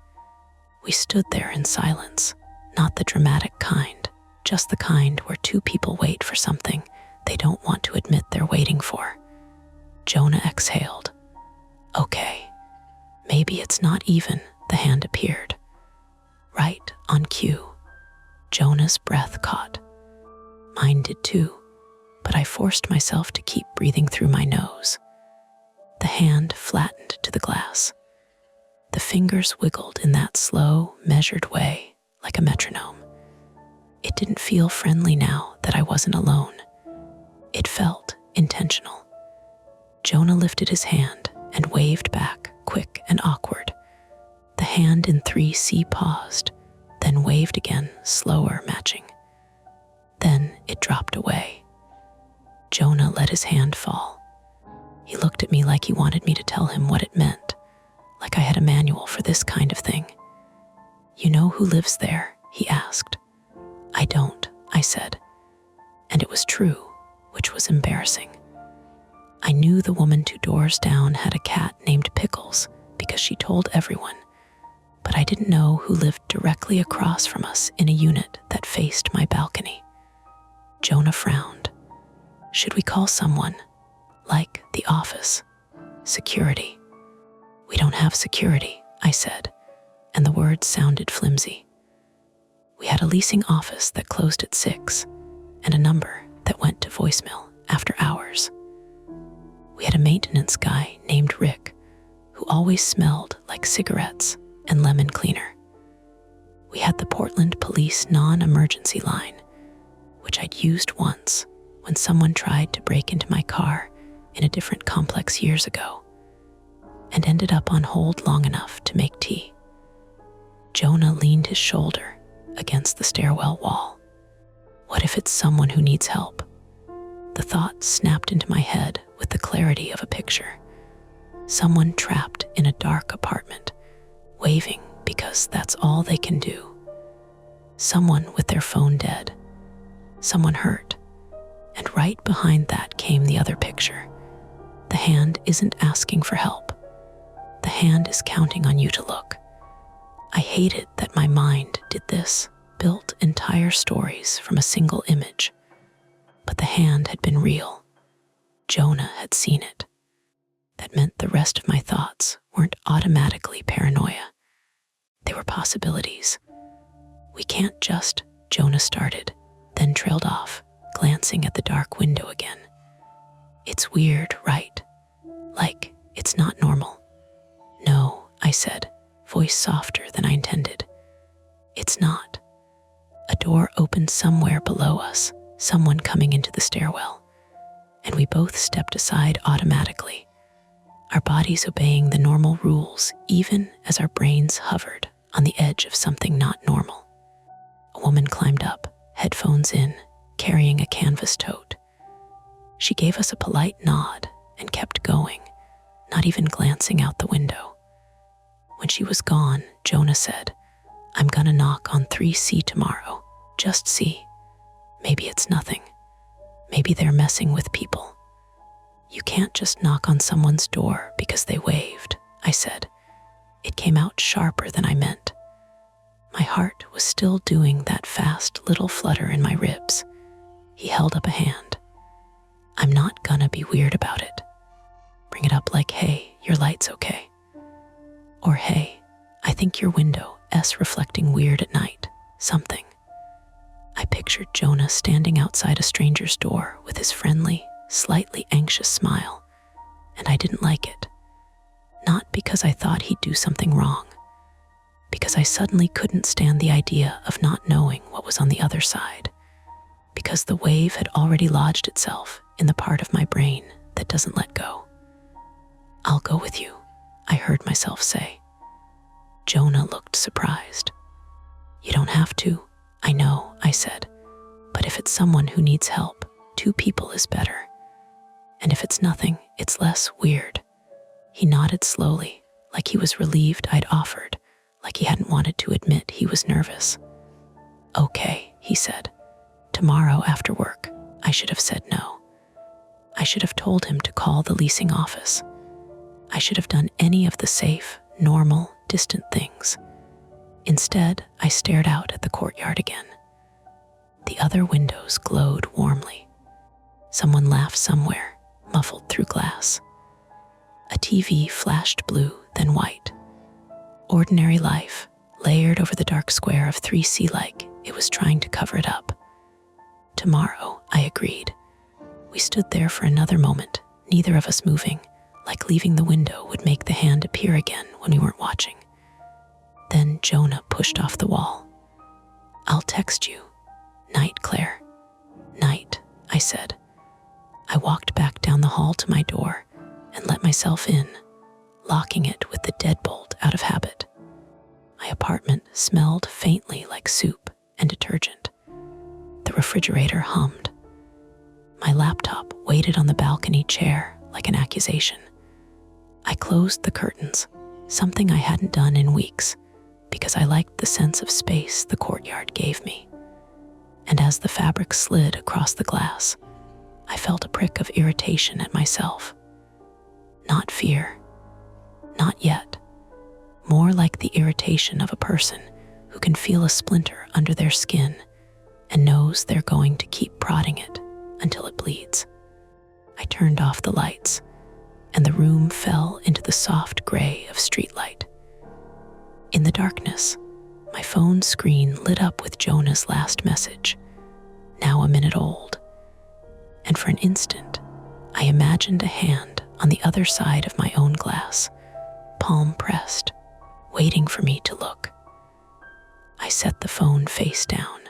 We stood there in silence, not the dramatic kind, just the kind where 2 people wait for something they don't want to admit they're waiting for. Jonah exhaled. "Okay, maybe it's not even," the hand appeared. Right on cue. Jonah's breath caught. Mine did too, but I forced myself to keep breathing through my nose. The hand flattened to the glass. The fingers wiggled in that slow, measured way, like a metronome. It didn't feel friendly now that I wasn't alone. It felt intentional. Jonah lifted his hand and waved back, quick and awkward. The hand in 3C paused, then waved again, slower, matching. Then it dropped away. Jonah let his hand fall. He looked at me like he wanted me to tell him what it meant, like I had a manual for this kind of thing. "You know who lives there?" he asked. "I don't," I said. And it was true, which was embarrassing. I knew the woman 2 doors down had a cat named Pickles because she told everyone, but I didn't know who lived directly across from us in a unit that faced my balcony. Jonah frowned. "Should we call someone? Like the office? Security?" "We don't have security," I said, and the words sounded flimsy. We had a leasing office that closed at 6 and a number that went to voicemail after hours. We had a maintenance guy named Rick who always smelled like cigarettes and lemon cleaner. We had the Portland Police non-emergency line, which I'd used once when someone tried to break into my car in a different complex years ago, and ended up on hold long enough to make tea. Jonah leaned his shoulder against the stairwell wall. What if it's someone who needs help? The thought snapped into my head with the clarity of a picture. Someone trapped in a dark apartment, waving because that's all they can do. Someone with their phone dead. Someone hurt. And right behind that came the other picture. The hand isn't asking for help. The hand is counting on you to look. I hated that my mind did this, built entire stories from a single image. But the hand had been real. Jonah had seen it. That meant the rest of my thoughts weren't automatically paranoia. They were possibilities. "We can't just," Jonah started, then trailed off, glancing at the dark window again. "It's weird, right? Like, it's not normal." "No," I said, voice softer than I intended. "It's not." A door opened somewhere below us, someone coming into the stairwell, and we both stepped aside automatically, our bodies obeying the normal rules even as our brains hovered on the edge of something not normal. A woman climbed up, headphones in, carrying a canvas tote. She gave us a polite nod and kept going, not even glancing out the window. When she was gone, Jonah said, "I'm gonna knock on 3C tomorrow. Just see. Maybe it's nothing. Maybe they're messing with people." "You can't just knock on someone's door because they waved," I said. It came out sharper than I meant. My heart was still doing that fast little flutter in my ribs. He held up a hand. "I'm not gonna be weird about it. Bring it up like, 'Hey, your light's okay.' Or, 'Hey, I think your window is reflecting weird at night.' Something." I pictured Jonah standing outside a stranger's door with his friendly, slightly anxious smile, and I didn't like it. Not because I thought he'd do something wrong, because I suddenly couldn't stand the idea of not knowing what was on the other side, because the wave had already lodged itself in the part of my brain that doesn't let go. "I'll go with you," I heard myself say. Jonah looked surprised. "You don't have to, I know," I said, "but if it's someone who needs help, 2 people is better. And if it's nothing, it's less weird." He nodded slowly, like he was relieved I'd offered, like he hadn't wanted to admit he was nervous. "Okay," he said. "Tomorrow after work." I should have said no. I should have told him to call the leasing office. I should have done any of the safe, normal, distant things. Instead, I stared out at the courtyard again. The other windows glowed warmly. Someone laughed somewhere, muffled through glass. A TV flashed blue, then white. Ordinary life, layered over the dark square of 3C like it was trying to cover it up. "Tomorrow," I agreed. We stood there for another moment, neither of us moving, like leaving the window would make the hand appear again when we weren't watching. Then Jonah pushed off the wall. "I'll text you. Night, Claire." "Night," I said. I walked back down the hall to my door and let myself in, locking it with the deadbolt out of habit. My apartment smelled faintly like soup and detergent. The refrigerator hummed. My laptop waited on the balcony chair like an accusation. I closed the curtains, something I hadn't done in weeks, because I liked the sense of space the courtyard gave me. And as the fabric slid across the glass, I felt a prick of irritation at myself. Not fear. Not yet. More like the irritation of a person who can feel a splinter under their skin and knows they're going to keep prodding it until it bleeds. I turned off the lights, and the room fell into the soft gray of streetlight. In the darkness, my phone screen lit up with Jonah's last message, now a minute old. And for an instant, I imagined a hand on the other side of my own glass, palm pressed, waiting for me to look. I set the phone face down.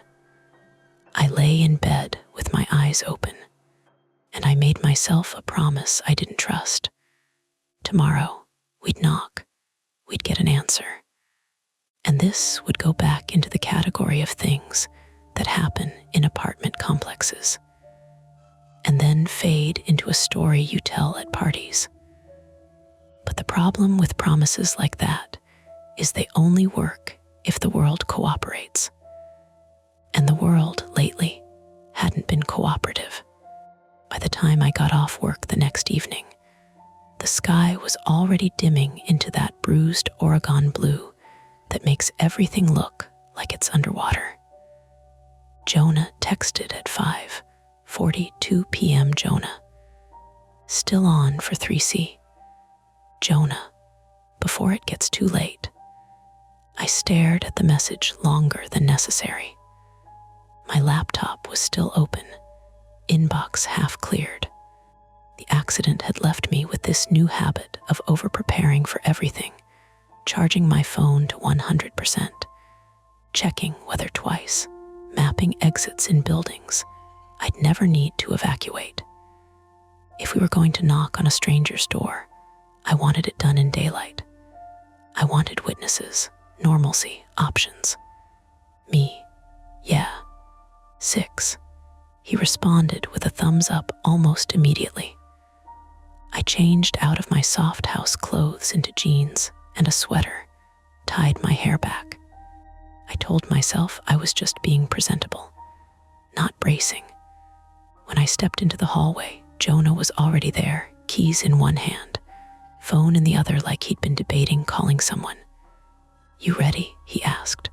I lay in bed with my eyes open, and I made myself a promise I didn't trust. Tomorrow, we'd knock. We'd get an answer. And this would go back into the category of things that happen in apartment complexes, and then fade into a story you tell at parties. But the problem with promises like that is they only work if the world cooperates. And the world, lately, hadn't been cooperative. By the time I got off work the next evening, the sky was already dimming into that bruised Oregon blue that makes everything look like it's underwater. Jonah texted at 5:42 p.m. Jonah. Still on for 3C. Jonah, before it gets too late. I stared at the message longer than necessary. My laptop was still open, inbox half cleared. The accident had left me with this new habit of over-preparing for everything, charging my phone to 100%, checking weather twice, mapping exits in buildings I'd never need to evacuate. If we were going to knock on a stranger's door, I wanted it done in daylight. I wanted witnesses, normalcy, options. Me, yeah. 6. He responded with a thumbs up almost immediately. I changed out of my soft house clothes into jeans and a sweater, tied my hair back. I told myself I was just being presentable, not bracing. When I stepped into the hallway, Jonah was already there, keys in one hand, phone in the other, like he'd been debating calling someone. "You ready?" he asked.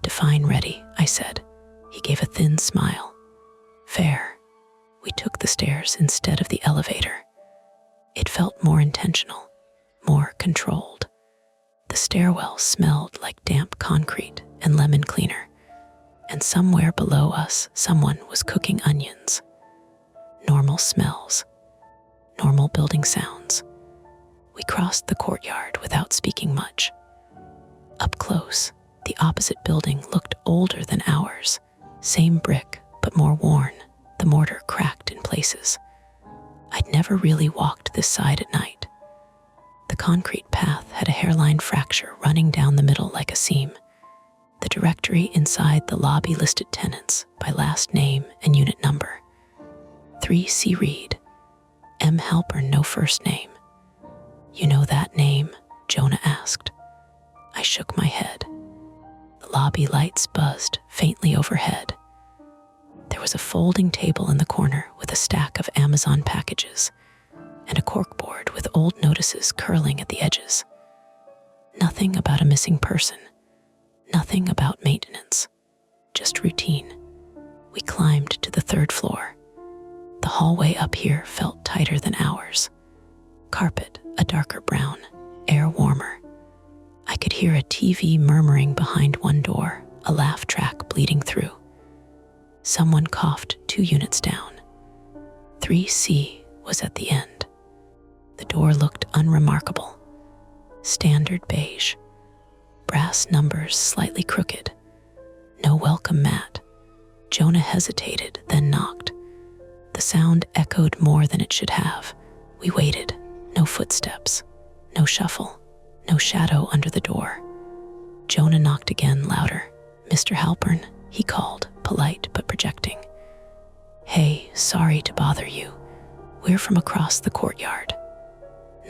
"Define ready," I said. He gave a thin smile. "Fair." We took the stairs instead of the elevator. It felt more intentional, more controlled. The stairwell smelled like damp concrete and lemon cleaner, and somewhere below us, someone was cooking onions. Normal smells, normal building sounds. We crossed the courtyard without speaking much. Up close, the opposite building looked older than ours. Same brick, but more worn, the mortar cracked in places. I'd never really walked this side at night. The concrete path had a hairline fracture running down the middle like a seam. The directory inside the lobby listed tenants by last name and unit number. 3C Reed, M. Halpern, no first name. "You know that name?" Jonah asked. I shook my head. The lobby lights buzzed faintly overhead. There was a folding table in the corner with a stack of Amazon packages and a corkboard with old notices curling at the edges. Nothing about a missing person, nothing about maintenance, just routine. We climbed to the 3rd floor. The hallway up here felt tighter than ours. Carpet, a darker brown, air warmer. I could hear a TV murmuring behind one door, a laugh track bleeding through. Someone coughed 2 units down. 3C was at the end. The door looked unremarkable. Standard beige. Brass numbers slightly crooked. No welcome mat. Jonah hesitated, then knocked. The sound echoed more than it should have. We waited. No footsteps. No shuffle. No shadow under the door. Jonah knocked again, louder. "Mr. Halpern," he called, polite but projecting. "Hey, sorry to bother you. We're from across the courtyard."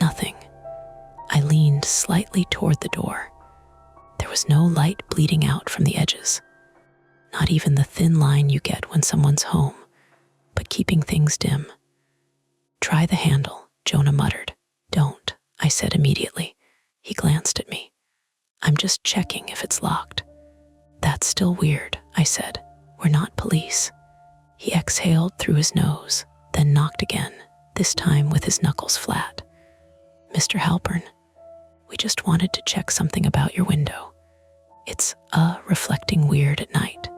Nothing. I leaned slightly toward the door. There was no light bleeding out from the edges. Not even the thin line you get when someone's home, but keeping things dim. "Try the handle," Jonah muttered. "Don't," I said immediately. He glanced at me. "I'm just checking if it's locked." "That's still weird," I said. "We're not police." He exhaled through his nose, then knocked again, this time with his knuckles flat. "Mr. Halpern, we just wanted to check something about your window. It's, reflecting weird at night."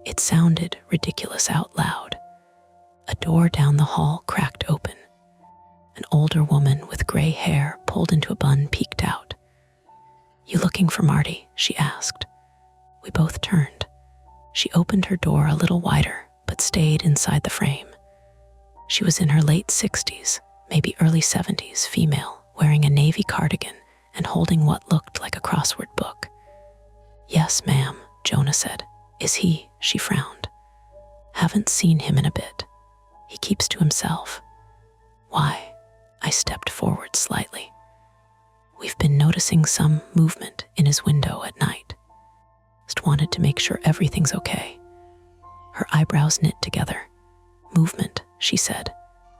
It sounded ridiculous out loud. A door down the hall cracked open. An older woman with gray hair pulled into a bun peeked out. "You looking for Marty?" she asked. We both turned. She opened her door a little wider, but stayed inside the frame. She was in her late 60s, maybe early 70s, female, wearing a navy cardigan and holding what looked like a crossword book. "Yes, ma'am," Jonah said. "Is he?" She frowned. "Haven't seen him in a bit. He keeps to himself." "Why?" I stepped forward slightly. "We've been noticing some movement in his window at night. Just wanted to make sure everything's okay." Her eyebrows knit together. "Movement," she said.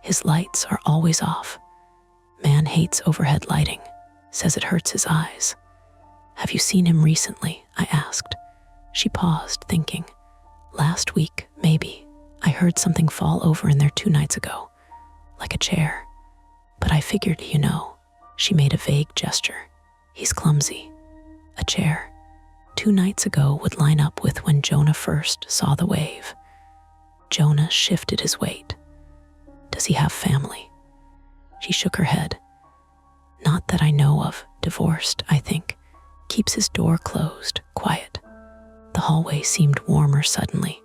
"His lights are always off. Man hates overhead lighting, says it hurts his eyes." "Have you seen him recently?" I asked. She paused, thinking. "Last week, maybe. I heard something fall over in there 2 nights ago, like a chair. But I figured, She made a vague gesture. "He's clumsy. A chair, 2 nights ago, would line up with when Jonah first saw the wave. Jonah shifted his weight. Does he have family? She shook her head. Not that I know of. Divorced, I think. Keeps his door closed, quiet. The hallway seemed warmer suddenly.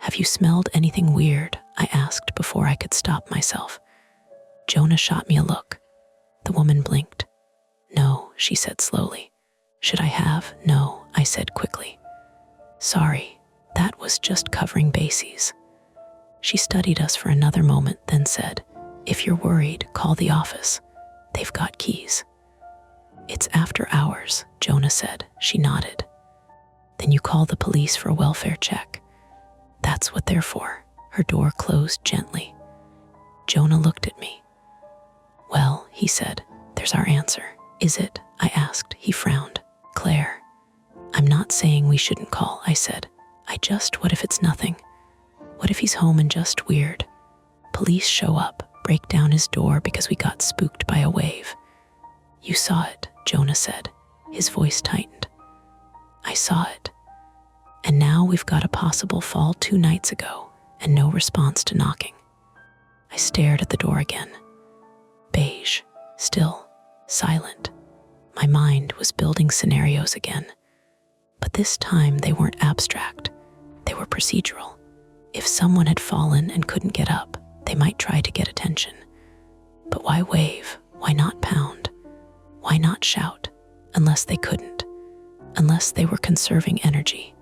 Have you smelled anything weird? I asked before I could stop myself. Jonah shot me a look. The woman blinked. No, she said slowly. Should I have? No, I said quickly. Sorry, that was just covering bases. She studied us for another moment, then said, if you're worried, call the office. They've got keys. It's after hours, Jonah said. She nodded. Then you call the police for a welfare check. That's what they're for. Her door closed gently. Jonah looked at me. Well, he said, there's our answer. Is it? I asked. He frowned. Claire. I'm not saying we shouldn't call, I said. What if it's nothing? What if he's home and just weird? Police show up, break down his door because we got spooked by a wave. You saw it, Jonah said. His voice tightened. I saw it. And now we've got a possible fall 2 nights ago and no response to knocking. I stared at the door again. Beige, still, silent. My mind was building scenarios again. But this time they weren't abstract. They were procedural. If someone had fallen and couldn't get up, they might try to get attention. But why wave? Why not pound? Why not shout? Unless they couldn't. Unless they were conserving energy.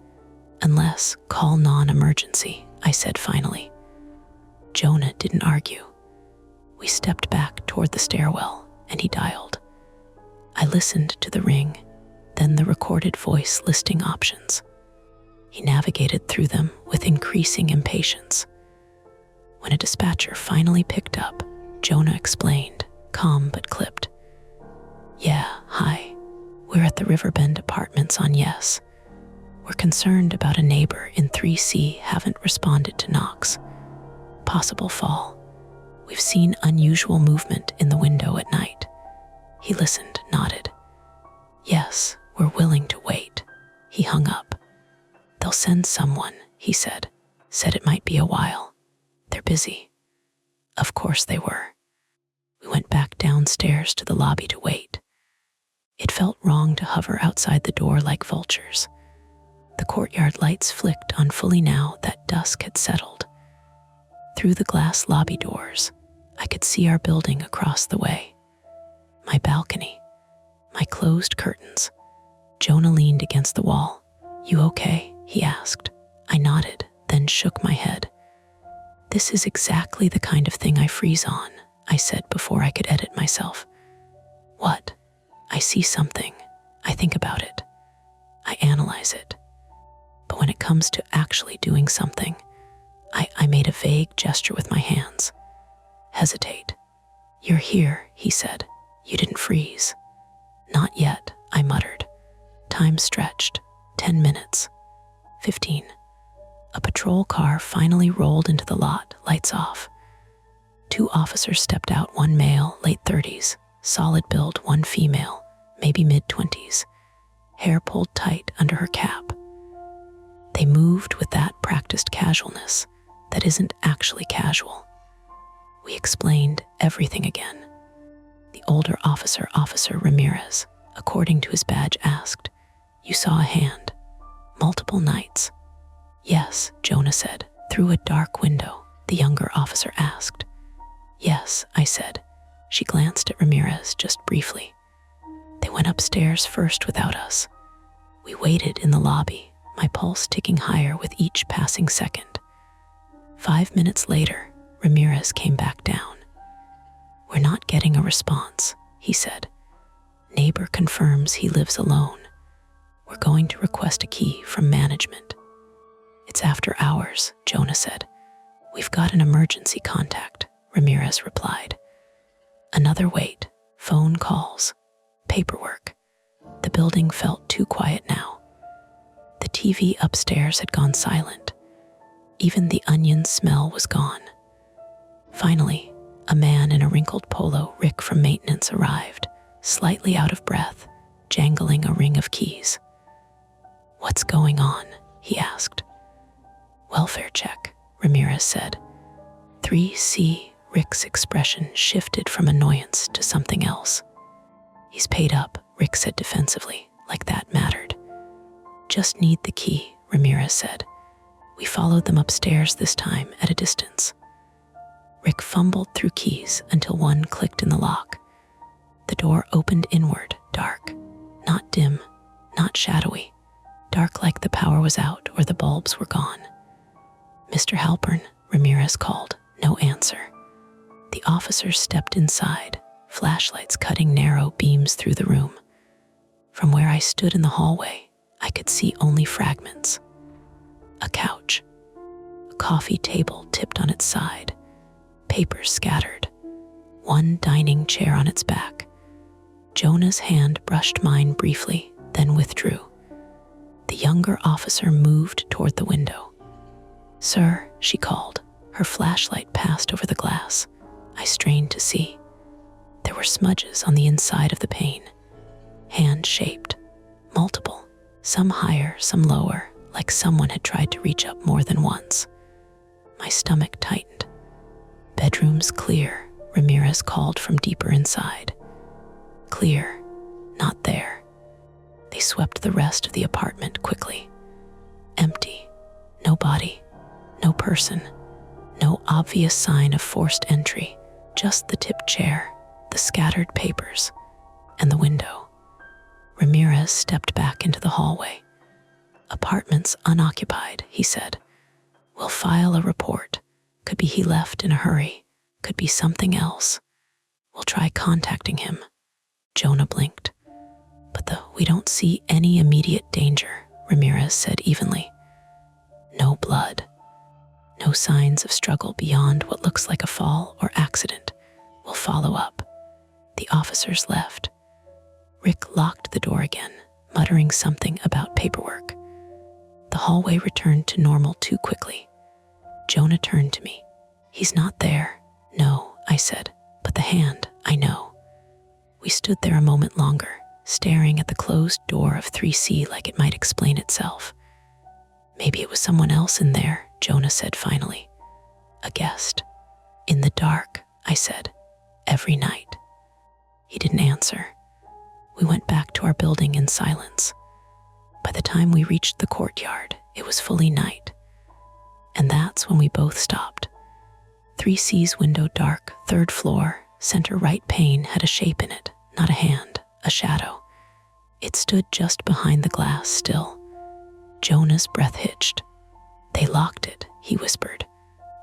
Unless call non-emergency, I said finally. Jonah didn't argue. We stepped back toward the stairwell, and he dialed. I listened to the ring, then the recorded voice listing options. He navigated through them with increasing impatience. When a dispatcher finally picked up, Jonah explained, calm but clipped. Yeah, hi. We're at the Riverbend Apartments on Yes. We're concerned about a neighbor in 3C haven't responded to knocks. Possible fall. We've seen unusual movement in the window at night. He listened, nodded. Yes, we're willing to wait. He hung up. They'll send someone, he said. Said it might be a while. They're busy. Of course they were. We went back downstairs to the lobby to wait. It felt wrong to hover outside the door like vultures. The courtyard lights flicked on fully now that dusk had settled. Through the glass lobby doors, I could see our building across the way. My balcony, my closed curtains. Jonah leaned against the wall. You okay? He asked. I nodded, then shook my head. This is exactly the kind of thing I freeze on, I said before I could edit myself. What? I see something. I think about it. I analyze it. But when it comes to actually doing something, I made a vague gesture with my hands. Hesitate. You're here, he said. You didn't freeze. Not yet, I muttered. Time stretched. 10 minutes. 15. A patrol car finally rolled into the lot, lights off. 2 officers stepped out, 1 male, late 30s, solid build, 1 female, maybe mid-20s, hair pulled tight under her cap. They moved with that practiced casualness that isn't actually casual. We explained everything again. The older officer, Officer Ramirez, according to his badge, asked, You saw a hand? Multiple nights? Yes, Jonah said. Through a dark window, the younger officer asked. Yes, I said. She glanced at Ramirez just briefly. They went upstairs first without us. We waited in the lobby, my pulse ticking higher with each passing second. 5 minutes later, Ramirez came back down. We're not getting a response, he said. Neighbor confirms he lives alone. We're going to request a key from management. It's after hours, Jonah said. We've got an emergency contact, Ramirez replied. Another wait, phone calls, paperwork. The building felt too quiet now. The TV upstairs had gone silent. Even the onion smell was gone. Finally, a man in a wrinkled polo, Rick from maintenance, arrived, slightly out of breath, jangling a ring of keys. "What's going on?" he asked. "Welfare check," Ramirez said. 3C. Rick's expression shifted from annoyance to something else. "He's paid up," Rick said defensively, like that mattered. "Just need the key," Ramirez said. "We followed them upstairs this time at a distance." Rick fumbled through keys until one clicked in the lock. The door opened inward, dark, not dim, not shadowy, dark like the power was out or the bulbs were gone. "Mr. Halpern," Ramirez called. No answer. The officers stepped inside, flashlights cutting narrow beams through the room. From where I stood in the hallway, I could see only fragments. A couch, a coffee table tipped on its side, papers scattered, one dining chair on its back. Jonah's hand brushed mine briefly, then withdrew. The younger officer moved toward the window. "Sir," she called. Her flashlight passed over the glass. I strained to see. There were smudges on the inside of the pane, hand-shaped, multiple, some higher, some lower, like someone had tried to reach up more than once. My stomach tightened. "Bedroom's clear," Ramirez called from deeper inside. "Clear, not there." They swept the rest of the apartment quickly. Empty, no body, no person, no obvious sign of forced entry, just the tipped chair, the scattered papers, and the window. Ramirez stepped back into the hallway. "Apartment's unoccupied," he said. "We'll file a report. Could be he left in a hurry. Could be something else. We'll try contacting him." Jonah blinked. We don't see any immediate danger," Ramirez said evenly. "No blood. No signs of struggle beyond what looks like a fall or accident. We'll follow up." The officers left. Rick locked the door again, muttering something about paperwork. The hallway returned to normal too quickly. Jonah turned to me. "He's not there." "No," I said, "but the hand, I know." We stood there a moment longer, staring at the closed door of 3C like it might explain itself. "Maybe it was someone else in there," Jonah said finally. "A guest." "In the dark," I said, "every night." He didn't answer. We went back to our building in silence. By the time we reached the courtyard, it was fully night. And that's when we both stopped. 3C's window dark, third floor, center right pane had a shape in it, not a hand, a shadow. It stood just behind the glass still. Jonah's breath hitched. "They locked it," he whispered.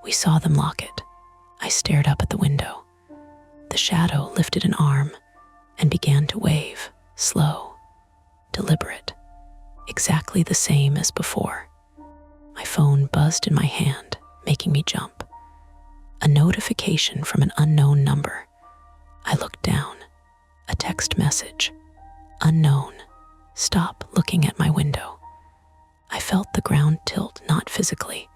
"We saw them lock it." I stared up at the window. The shadow lifted an arm and began to wave, slow, deliberate, exactly the same as before. My phone buzzed in my hand, making me jump. A notification from an unknown number. I looked down. A text message. "Unknown. Stop looking at my window." I felt the ground tilt, not physically,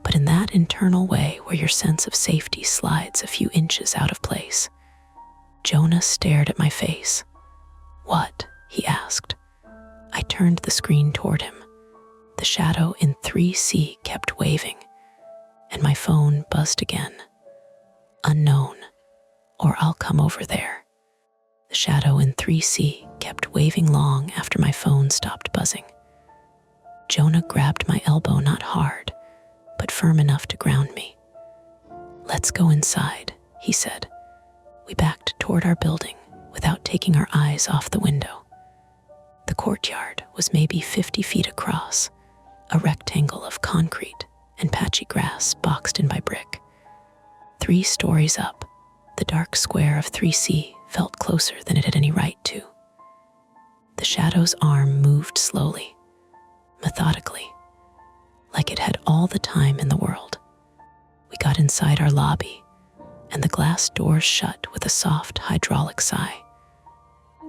but in that internal way where your sense of safety slides a few inches out of place. Jonah stared at my face. "What?" he asked. I turned the screen toward him. The shadow in 3C kept waving, and my phone buzzed again. "Unknown, or I'll come over there." The shadow in 3C kept waving long after my phone stopped buzzing. Jonah grabbed my elbow, not hard, but firm enough to ground me. "Let's go inside," he said. We backed toward our building without taking our eyes off the window. The courtyard was maybe 50 feet across, a rectangle of concrete and patchy grass boxed in by brick. 3 stories up, the dark square of 3C felt closer than it had any right to. The shadow's arm moved slowly, methodically, like it had all the time in the world. We got inside our lobby, and the glass doors shut with a soft hydraulic sigh.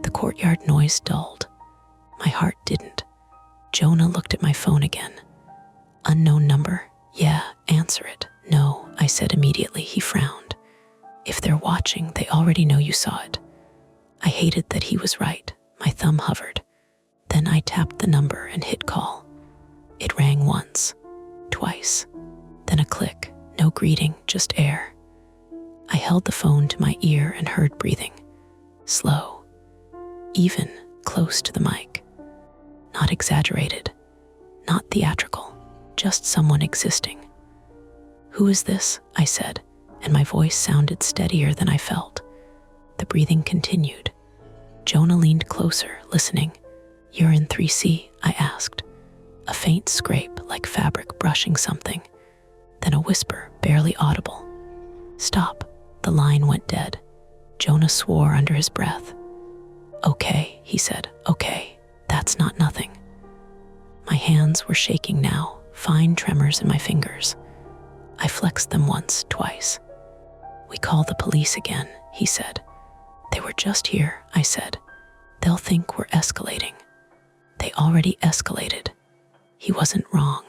The courtyard noise dulled. My heart didn't. Jonah looked at my phone again. "Unknown number? Yeah, answer it." "No," I said immediately. He frowned. "If they're watching, they already know you saw it." I hated that he was right. My thumb hovered. Then I tapped the number and hit call. It rang once, twice, then a click. No greeting, just air. I held the phone to my ear and heard breathing. Slow, even, close to the mic. Not exaggerated, not theatrical, just someone existing. "Who is this?" I said, and my voice sounded steadier than I felt. The breathing continued. Jonah leaned closer, listening. "You're in 3C?" I asked. A faint scrape like fabric brushing something, then a whisper, barely audible. "Stop." The line went dead. Jonah swore under his breath. "Okay," he said, "okay, that's not nothing." My hands were shaking now, fine tremors in my fingers. I flexed them once, twice. "We call the police again," he said. "They were just here," I said. "They'll think we're escalating." They already escalated. He wasn't wrong.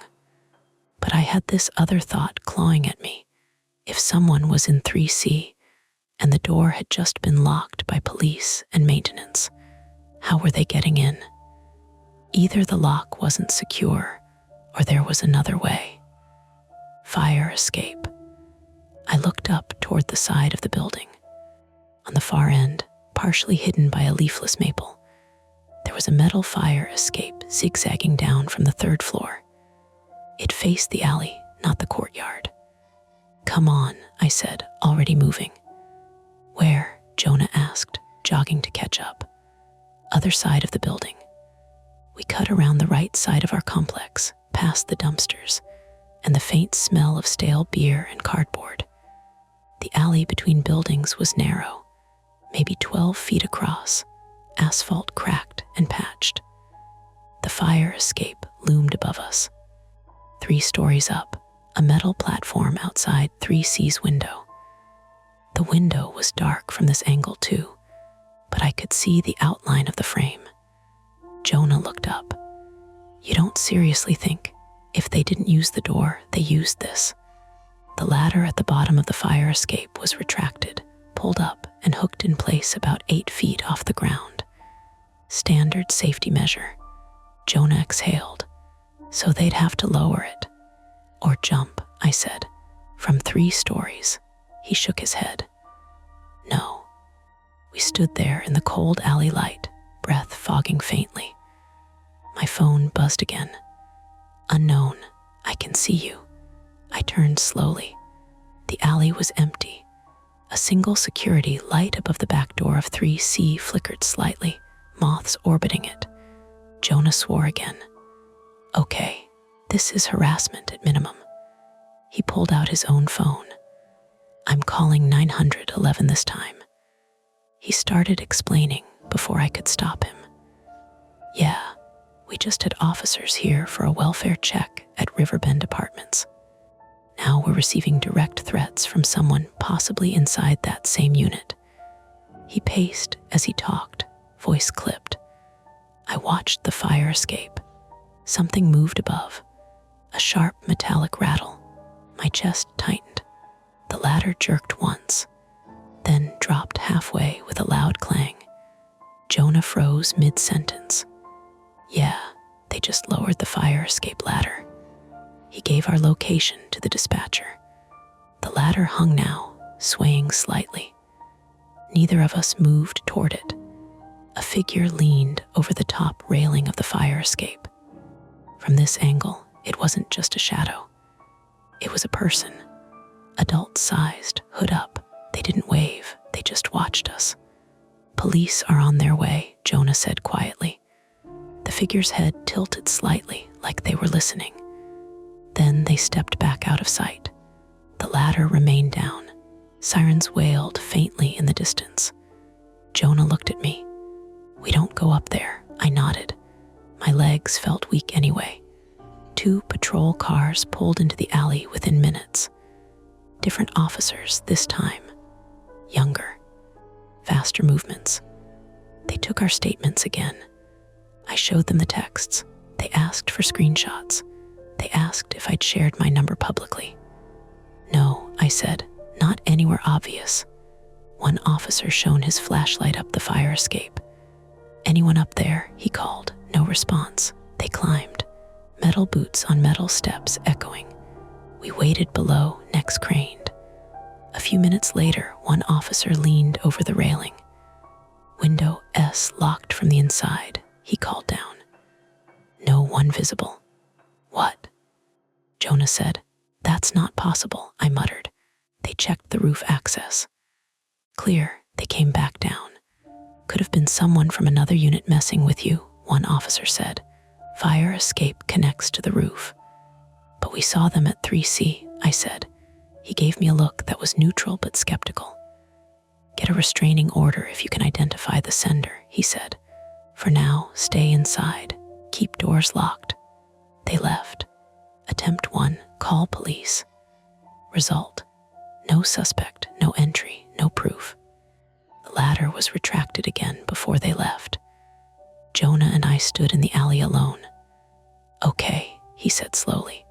But I had this other thought clawing at me. If someone was in 3C and the door had just been locked by police and maintenance, how were they getting in? Either the lock wasn't secure or there was another way. Fire escape. I looked up toward the side of the building. On the far end, partially hidden by a leafless maple, there was a metal fire escape zigzagging down from the 3rd floor. It faced the alley, not the courtyard. "Come on," I said, already moving. "Where?" Jonah asked, jogging to catch up. "Other side of the building." We cut around the right side of our complex, past the dumpsters, and the faint smell of stale beer and cardboard. The alley between buildings was narrow, maybe 12 feet across, asphalt cracked and patched. The fire escape loomed above us. 3 stories up, a metal platform outside 3C's window. The window was dark from this angle too, but I could see the outline of the frame. Jonah looked up. "You don't seriously think, if they didn't use the door, they used this?" The ladder at the bottom of the fire escape was retracted, pulled up, and hooked in place about 8 feet off the ground. Standard safety measure. Jonah exhaled. "So they'd have to lower it. Or jump," I said. "From 3 stories. He shook his head. "No." We stood there in the cold alley light, breath fogging faintly. My phone buzzed again. "Unknown, I can see you." I turned slowly. The alley was empty. A single security light above the back door of 3C flickered slightly, moths orbiting it. Jonah swore again. "Okay, this is harassment at minimum." He pulled out his own phone. "I'm calling 911 this time." He started explaining before I could stop him. "Yeah, we just had officers here for a welfare check at Riverbend Apartments. Now we're receiving direct threats from someone possibly inside that same unit." He paced as he talked, voice clipped. I watched the fire escape. Something moved above, a sharp metallic rattle. My chest tightened. The ladder jerked once, then dropped halfway with a loud clang. Jonah froze mid-sentence. "Yeah, they just lowered the fire escape ladder." He gave our location to the dispatcher. The ladder hung now, swaying slightly. Neither of us moved toward it. A figure leaned over the top railing of the fire escape. From this angle, it wasn't just a shadow. It was a person, adult-sized, hood up. They didn't wave, they just watched us. "Police are on their way," Jonah said quietly. The figure's head tilted slightly, like they were listening. Then they stepped back out of sight. The ladder remained down. Sirens wailed faintly in the distance. Jonah looked at me. "We don't go up there," I nodded. My legs felt weak anyway. 2 patrol cars pulled into the alley within minutes. Different officers this time. Younger. Faster movements. They took our statements again. I showed them the texts. They asked for screenshots. They asked if I'd shared my number publicly. "No," I said, "not anywhere obvious." One officer shone his flashlight up the fire escape. "Anyone up there?" he called. No response. They climbed. Metal boots on metal steps echoing. We waited below, necks craned. A few minutes later, one officer leaned over the railing. "Window S locked from the inside," he called down. "No one visible." "What?" Jonah said. "That's not possible," I muttered. They checked the roof access. "Clear." They came back down. "Could have been someone from another unit messing with you," one officer said. "Fire escape connects to the roof." "But we saw them at 3C, I said. He gave me a look that was neutral but skeptical. "Get a restraining order if you can identify the sender," he said. "For now, stay inside. Keep doors locked." They left. Attempt 1, call police. Result: no suspect, no entry, no proof. The ladder was retracted again before they left. Jonah and I stood in the alley alone. "Okay," he said slowly.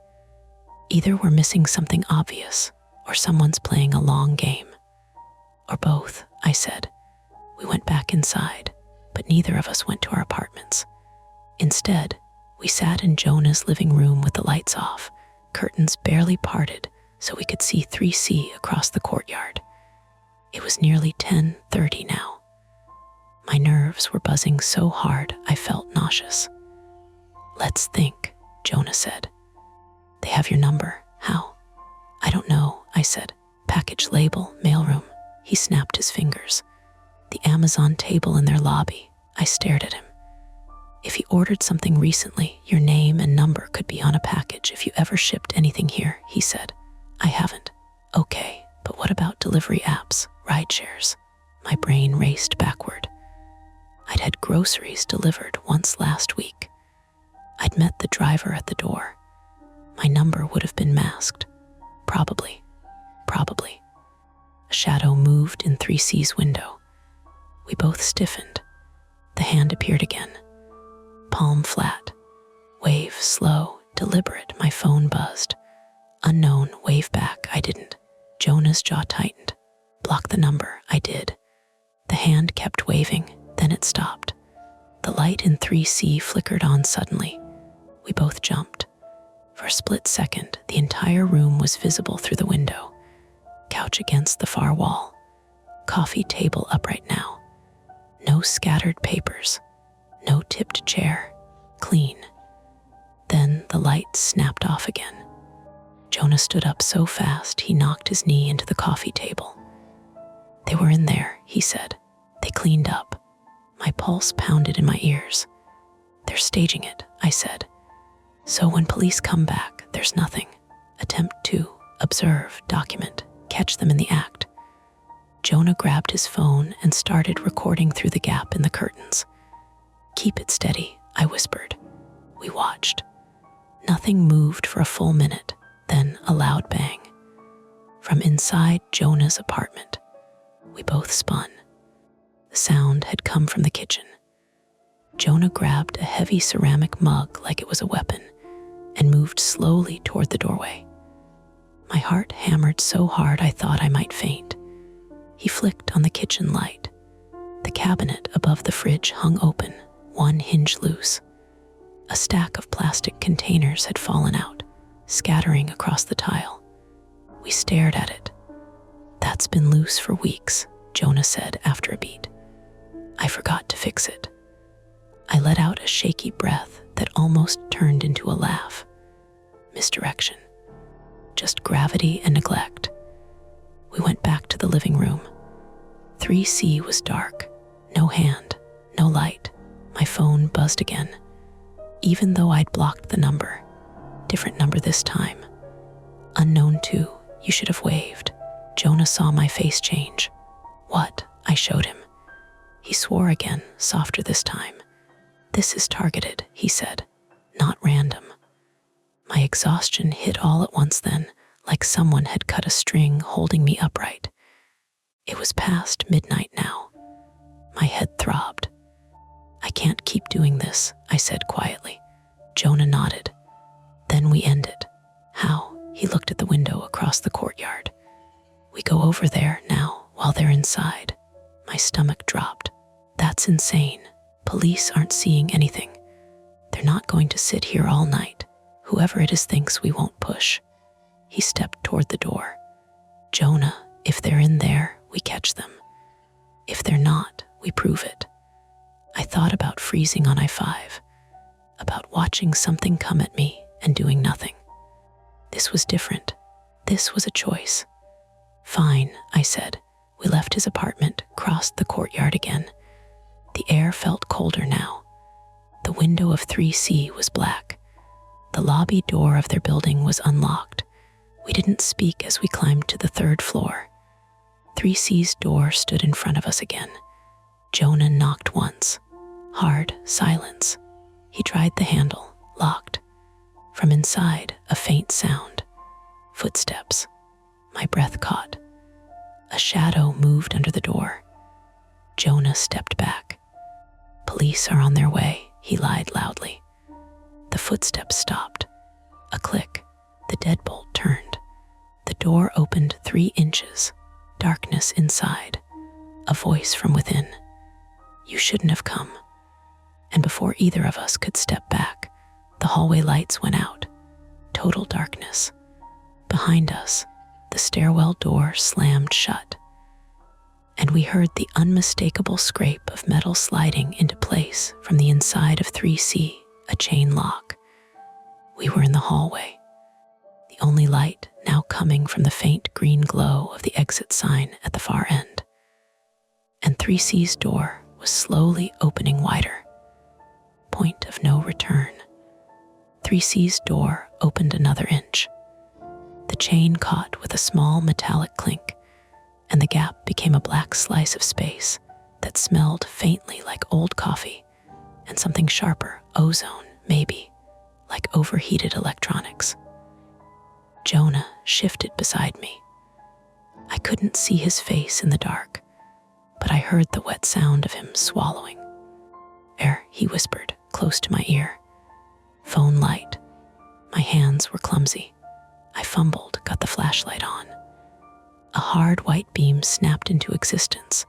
"Either we're missing something obvious, or someone's playing a long game. Or both," I said. We went back inside, but neither of us went to our apartments. Instead, we sat in Jonah's living room with the lights off, curtains barely parted so we could see 3C across the courtyard. It was nearly 10:30 now. My nerves were buzzing so hard I felt nauseous. "Let's think," Jonah said. "They have your number. How?" "I don't know," I said. "Package label, mailroom." He snapped his fingers. "The Amazon table in their lobby." I stared at him. "If he ordered something recently, your name and number could be on a package if you ever shipped anything here," he said. "I haven't." "Okay, but what about delivery apps, ride shares?" My brain raced backward. I'd had groceries delivered once last week. I'd met the driver at the door. My number would have been masked. Probably. A shadow moved in 3C's window. We both stiffened. The hand appeared again. Palm flat. Wave slow, deliberate. My phone buzzed. Unknown, wave back. I didn't. Jonah's jaw tightened. Block the number. I did. The hand kept waving, then it stopped. The light in 3C flickered on suddenly. We both jumped. For a split second, the entire room was visible through the window. Couch against the far wall. Coffee table upright now. No scattered papers. No tipped chair. Clean. Then the light snapped off again. Jonah stood up so fast he knocked his knee into the coffee table. "They were in there," he said. "They cleaned up." My pulse pounded in my ears. "They're staging it," I said. "So when police come back, there's nothing. Attempt 2, observe, document, catch them in the act." Jonah grabbed his phone and started recording through the gap in the curtains. "Keep it steady," I whispered. We watched. Nothing moved for a full minute, then a loud bang. From inside Jonah's apartment. We both spun. The sound had come from the kitchen. Jonah grabbed a heavy ceramic mug like it was a weapon and moved slowly toward the doorway. My heart hammered so hard I thought I might faint. He flicked on the kitchen light. The cabinet above the fridge hung open, one hinge loose. A stack of plastic containers had fallen out, scattering across the tile. We stared at it. "That's been loose for weeks," Jonah said after a beat. "I forgot to fix it." I let out a shaky breath that almost turned into a laugh. Misdirection. Just gravity and neglect. We went back to the living room. 3C was dark. No hand, no light. My phone buzzed again. Even though I'd blocked the number. Different number this time. "Unknown 2, you should have waved." Jonah saw my face change. "What?" I showed him. He swore again, softer this time. "This is targeted," he said. "Not random." My exhaustion hit all at once then, like someone had cut a string holding me upright. It was past midnight now. My head throbbed. "I can't keep doing this," I said quietly. Jonah nodded. "Then we end it." "How?" He looked at the window across the courtyard. "We go over there now while they're inside." My stomach dropped. "That's insane." Police aren't seeing anything. They're not going to sit here all night. Whoever it is thinks we won't push. He stepped toward the door. Jonah, if they're in there, we catch them. If they're not, we prove it. I thought about freezing on I-5, about watching something come at me and doing nothing. This was different. This was a choice. Fine, I said. We left his apartment, crossed the courtyard again. The air felt colder now. The window of 3C was black. The lobby door of their building was unlocked. We didn't speak as we climbed to the 3rd floor. 3C's door stood in front of us again. Jonah knocked once. Hard silence. He tried the handle, locked. From inside, a faint sound. Footsteps. My breath caught. A shadow moved under the door. Jonah stepped back. Police are on their way, he lied loudly. The footsteps stopped. A click. The deadbolt turned. The door opened 3 inches. Darkness inside. A voice from within. You shouldn't have come. And before either of us could step back, the hallway lights went out. Total darkness. Behind us, the stairwell door slammed shut. And we heard the unmistakable scrape of metal sliding into place from the inside of 3C, a chain lock. We were in the hallway. The only light now coming from the faint green glow of the exit sign at the far end. And 3C's door was slowly opening wider. Point of no return. 3C's door opened another inch. The chain caught with a small metallic clink, and the gap became a black slice of space that smelled faintly like old coffee and something sharper, ozone, maybe, like overheated electronics. Jonah shifted beside me. I couldn't see his face in the dark, but I heard the wet sound of him swallowing. Air, he whispered, close to my ear. Phone light. My hands were clumsy. I fumbled, got the flashlight on. A hard white beam snapped into existence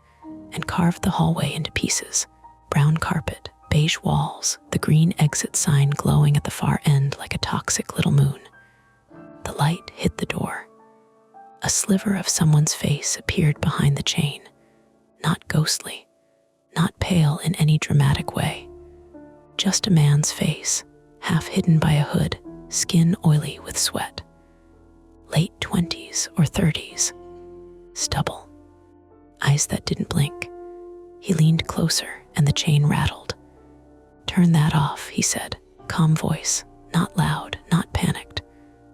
and carved the hallway into pieces. Brown carpet, beige walls, the green exit sign glowing at the far end like a toxic little moon. The light hit the door. A sliver of someone's face appeared behind the chain. Not ghostly, not pale in any dramatic way. Just a man's face, half hidden by a hood, skin oily with sweat. Late 20s or 30s. Stubble. Eyes that didn't blink. He leaned closer and the chain rattled. Turn that off, he said, calm voice, not loud, not panicked,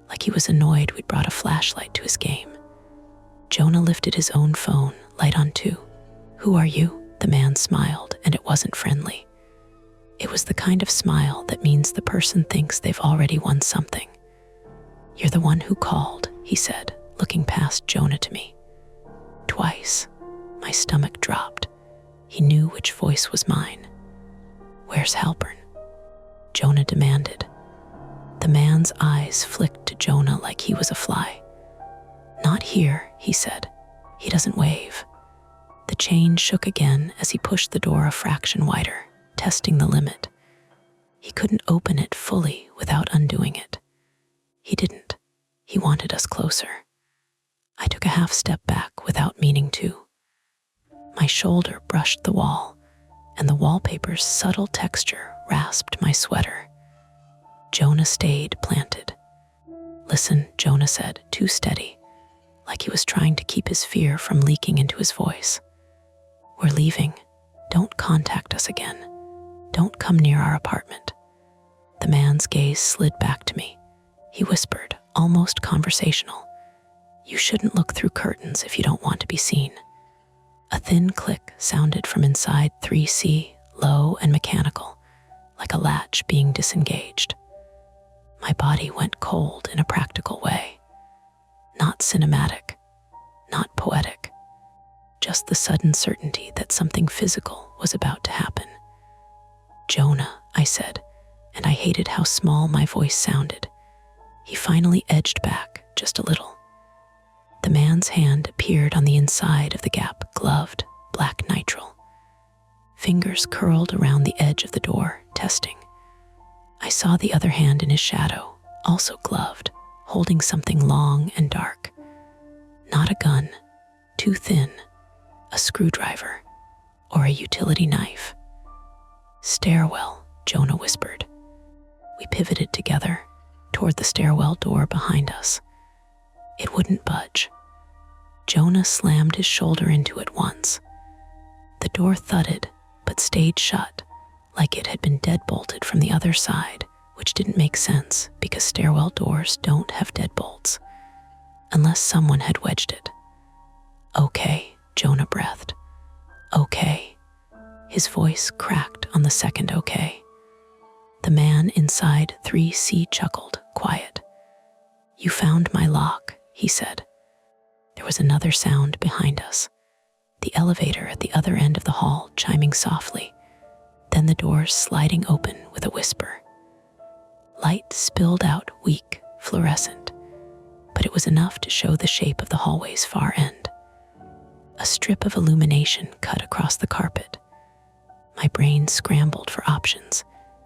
like he was annoyed we'd brought a flashlight to his game. Jonah lifted his own phone, light on too. Who are you? The man smiled, and it wasn't friendly. It was the kind of smile that means the person thinks they've already won something. You're the one who called, he said, looking past Jonah to me. Twice. My stomach dropped. He knew which voice was mine. Where's Halpern? Jonah demanded. The man's eyes flicked to Jonah like he was a fly. Not here, he said. He doesn't wave. The chain shook again as he pushed the door a fraction wider, testing the limit. He couldn't open it fully without undoing it. He didn't. He wanted us closer. I took a half step back without meaning to. My shoulder brushed the wall, and the wallpaper's subtle texture rasped my sweater. Jonah stayed planted. Listen, Jonah said, too steady, like he was trying to keep his fear from leaking into his voice. We're leaving. Don't contact us again. Don't come near our apartment. The man's gaze slid back to me. He whispered, almost conversational. You shouldn't look through curtains if you don't want to be seen. A thin click sounded from inside 3C, low and mechanical, like a latch being disengaged. My body went cold in a practical way. Not cinematic, not poetic, just the sudden certainty that something physical was about to happen. Jonah, I said, and I hated how small my voice sounded. He finally edged back just a little. The man's hand appeared on the inside of the gap, gloved, black nitrile. fingers curled around the edge of the door, testing. I saw the other hand in his shadow, also gloved, holding something long and dark. Not a gun, too thin, a screwdriver, or a utility knife. "Stairwell," Jonah whispered. We pivoted together toward the stairwell door behind us. It wouldn't budge. Jonah slammed his shoulder into it once. The door thudded, but stayed shut, like it had been deadbolted from the other side, which didn't make sense because stairwell doors don't have deadbolts, unless someone had wedged it. "Okay," Jonah breathed. "Okay." His voice cracked on the second okay. The man inside 3C chuckled, quiet. "You found my lock," he said. There was another sound behind us, the elevator at the other end of the hall chiming softly, then the doors sliding open with a whisper. Light spilled out, weak, fluorescent, but it was enough to show the shape of the hallway's far end. A strip of illumination cut across the carpet. My brain scrambled for options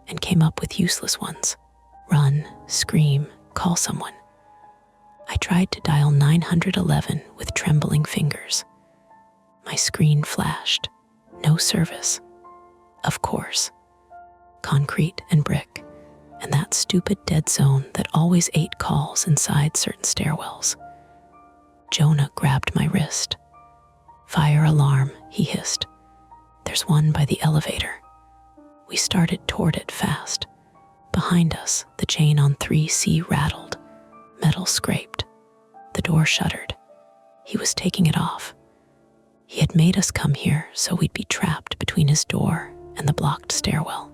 and came up with useless ones. Run, scream, call someone. I tried to dial 911 with trembling fingers. My screen flashed. No service. Of course. Concrete and brick, and that stupid dead zone that always ate calls inside certain stairwells. Jonah grabbed my wrist. "Fire alarm," he hissed. "There's one by the elevator." We started toward it fast. Behind us, the chain on 3C rattled. Metal scraped. The door shuddered. He was taking it off. He had made us come here so we'd be trapped between his door and the blocked stairwell.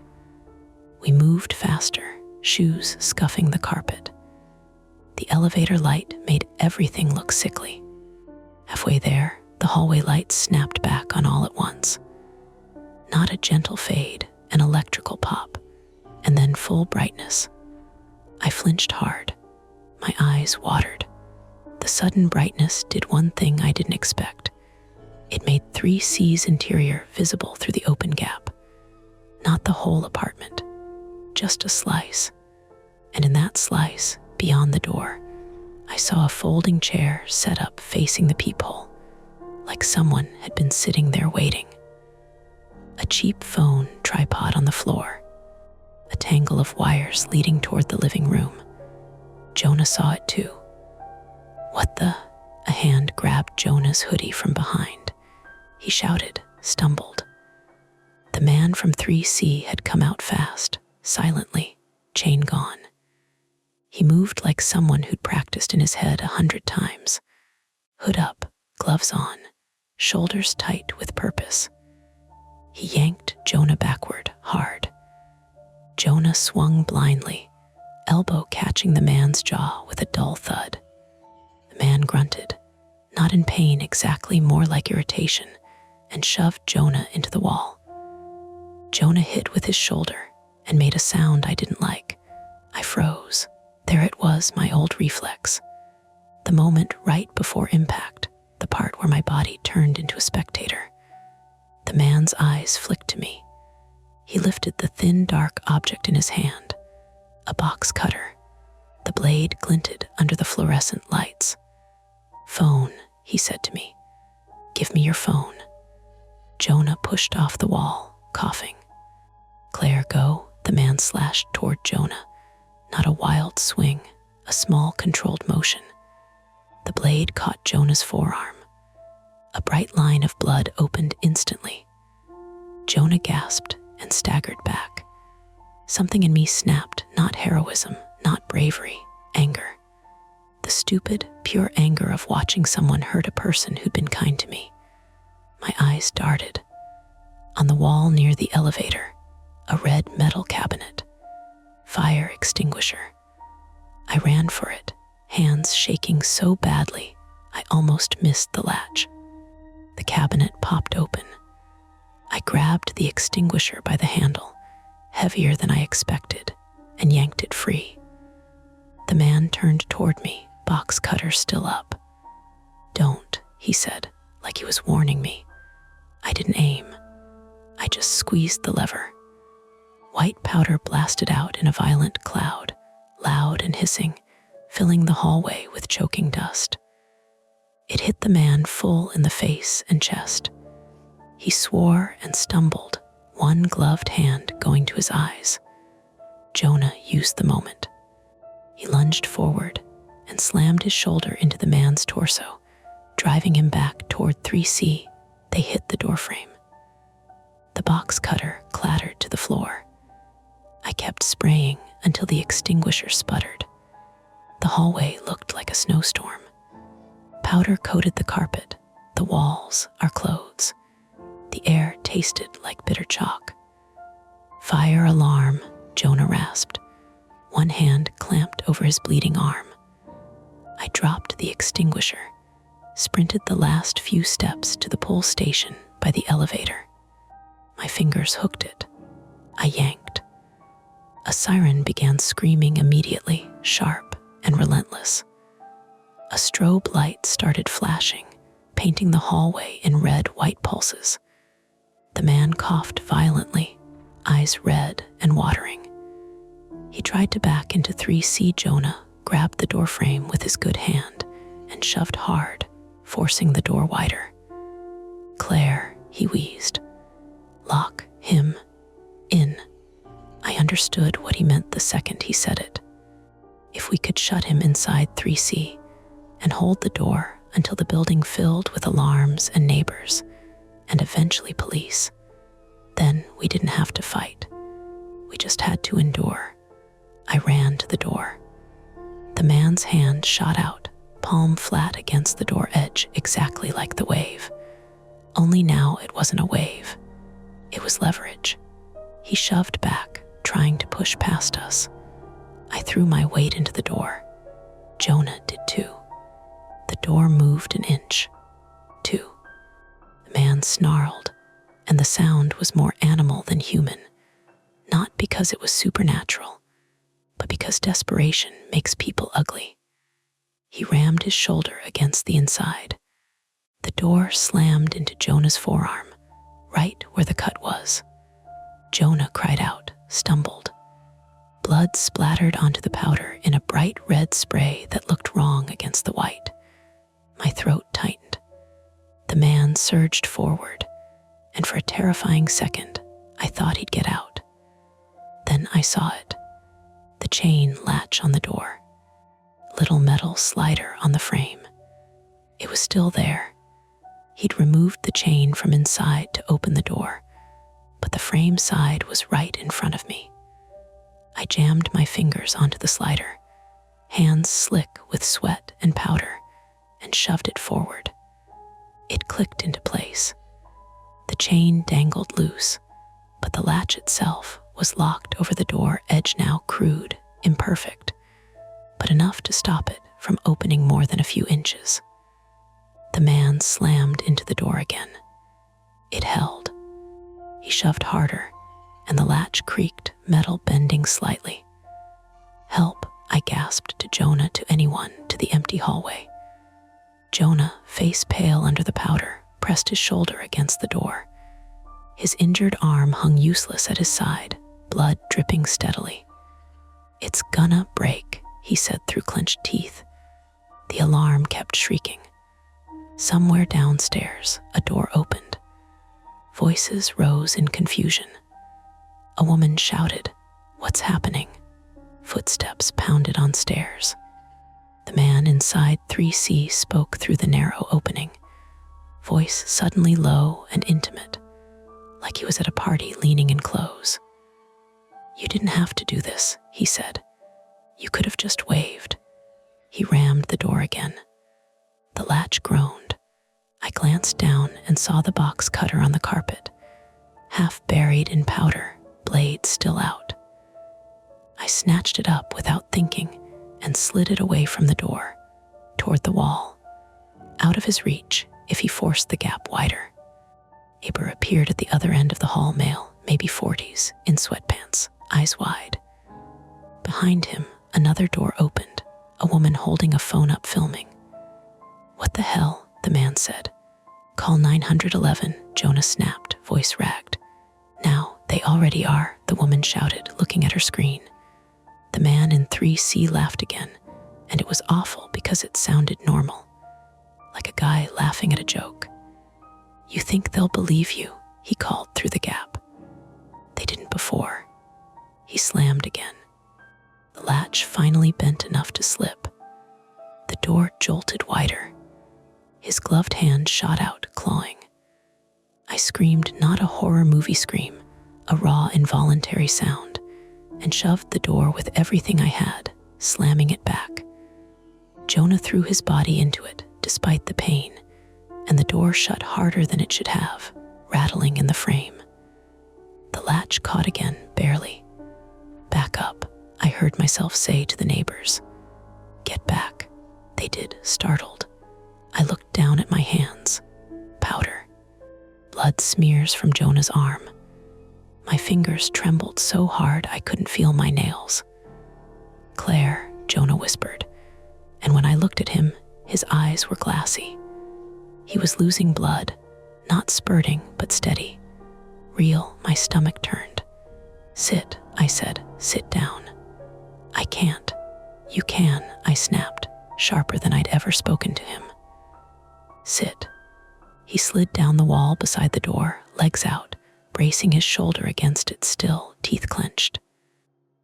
We moved faster, shoes scuffing the carpet. The elevator light made everything look sickly. Halfway there, the hallway lights snapped back on all at once. Not a gentle fade, an electrical pop, and then full brightness. I flinched hard. My eyes watered. The sudden brightness did one thing I didn't expect. It made 3C's interior visible through the open gap. Not the whole apartment, just a slice. And in that slice, beyond the door, I saw a folding chair set up facing the peephole, like someone had been sitting there waiting. A cheap phone tripod on the floor, a tangle of wires leading toward the living room. Jonah saw it too. "What the?" A hand grabbed Jonah's hoodie from behind. He shouted, stumbled. The man from 3C had come out fast, silently, chain gone. He moved like someone who'd practiced in his head 100 times. Hood up, gloves on, shoulders tight with purpose. He yanked Jonah backward, hard. Jonah swung blindly, elbow catching the man's jaw with a dull thud. The man grunted, not in pain exactly, more like irritation, and shoved Jonah into the wall. Jonah hit with his shoulder and made a sound I didn't like. I froze. There it was, my old reflex. The moment right before impact, the part where my body turned into a spectator. The man's eyes flicked to me. He lifted the thin, dark object in his hand, a box cutter. The blade glinted under the fluorescent lights. "Phone," he said to me. "Give me your phone." Jonah pushed off the wall, coughing. "Claire, go." The man slashed toward Jonah. Not a wild swing, a small, controlled motion. The blade caught Jonah's forearm. A bright line of blood opened instantly. Jonah gasped and staggered back. Something in me snapped, not heroism, not bravery, anger. The stupid, pure anger of watching someone hurt a person who'd been kind to me. My eyes darted. On the wall near the elevator, a red metal cabinet. Fire extinguisher. I ran for it, hands shaking so badly I almost missed the latch. The cabinet popped open. I grabbed the extinguisher by the handle, heavier than I expected, and yanked it free. The man turned toward me, box cutter still up. "Don't," he said, like he was warning me. I didn't aim. I just squeezed the lever. White powder blasted out in a violent cloud, loud and hissing, filling the hallway with choking dust. It hit the man full in the face and chest. He swore and stumbled, one gloved hand going to his eyes. Jonah used the moment. He lunged forward and slammed his shoulder into the man's torso, driving him back toward 3C. They hit the doorframe. The box cutter clattered to the floor. I kept spraying until the extinguisher sputtered. The hallway looked like a snowstorm. Powder coated the carpet, the walls, our clothes. The air tasted like bitter chalk. "Fire alarm," Jonah rasped. One hand clamped over his bleeding arm. I dropped the extinguisher, sprinted the last few steps to the pull station by the elevator. My fingers hooked it. I yanked. A siren began screaming immediately, sharp and relentless. A strobe light started flashing, painting the hallway in red-white pulses. The man coughed violently, eyes red and watering. He tried to back into 3C. Jonah grabbed the doorframe with his good hand and shoved hard, forcing the door wider. "Claire," he wheezed. "Lock him in." I understood what he meant the second he said it. If we could shut him inside 3C and hold the door until the building filled with alarms and neighbors, and eventually police, then we didn't have to fight. We just had to endure. I ran to the door. The man's hand shot out, palm flat against the door edge, exactly like the wave. Only now it wasn't a wave. It was leverage. He shoved back, trying to push past us. I threw my weight into the door. Jonah did too. The door moved an inch. 2. The man snarled, and the sound was more animal than human. Not because it was supernatural, but because desperation makes people ugly. He rammed his shoulder against the inside. The door slammed into Jonah's forearm, right where the cut was. Jonah cried out, stumbled. Blood splattered onto the powder in a bright red spray that looked wrong against the white. My throat tightened. The man surged forward, and for a terrifying second, I thought he'd get out. Then I saw it. The chain latch on the door. Little metal slider on the frame. It was still there. He'd removed the chain from inside to open the door, but the frame side was right in front of me. I jammed my fingers onto the slider, hands slick with sweat and powder, and shoved it forward. It clicked into place. The chain dangled loose, but the latch itself was locked over the door edge, now crude, imperfect, but enough to stop it from opening more than a few inches. The man slammed into the door again. It held. He shoved harder, and the latch creaked, metal bending slightly. "Help," I gasped to Jonah, to anyone, to the empty hallway. Jonah, face pale under the powder, pressed his shoulder against the door. His injured arm hung useless at his side, blood dripping steadily. "It's gonna break," he said through clenched teeth. The alarm kept shrieking. Somewhere downstairs, a door opened. Voices rose in confusion. A woman shouted, "What's happening?" Footsteps pounded on stairs. The man inside 3C spoke through the narrow opening, voice suddenly low and intimate, like he was at a party leaning in close. "You didn't have to do this," he said. "You could have just waved." He rammed the door again. The latch groaned. I glanced down and saw the box cutter on the carpet, half buried in powder, blade still out. I snatched it up without thinking and slid it away from the door, toward the wall, out of his reach if he forced the gap wider. Aber appeared at the other end of the hall, male, maybe 40s, in sweatpants, eyes wide. Behind him, another door opened, a woman holding a phone up filming. "What the hell?" the man said. "Call 911, Jonah snapped, voice ragged. already are," the woman shouted, looking at her screen. The man in 3C laughed again, and it was awful because it sounded normal, like a guy laughing at a joke. "You think they'll believe you?" he called through the gap. "They didn't before." He slammed again. The latch finally bent enough to slip. The door jolted wider. His gloved hand shot out, clawing. I screamed, not a horror movie scream, a raw, involuntary sound, and shoved the door with everything I had, slamming it back. Jonah threw his body into it, despite the pain, and the door shut harder than it should have, rattling in the frame. The latch caught again, barely. "Back up," I heard myself say to the neighbors. "Get back." They did, startled. I looked down at my hands. Powder. Blood smears from Jonah's arm. My fingers trembled so hard I couldn't feel my nails. "Claire," Jonah whispered, and when I looked at him, his eyes were glassy. He was losing blood, not spurting, but steady. Real. My stomach turned. "Sit," I said. "Sit down." "I can't." "You can," I snapped, sharper than I'd ever spoken to him. "Sit." He slid down the wall beside the door, legs out, bracing his shoulder against it still, teeth clenched.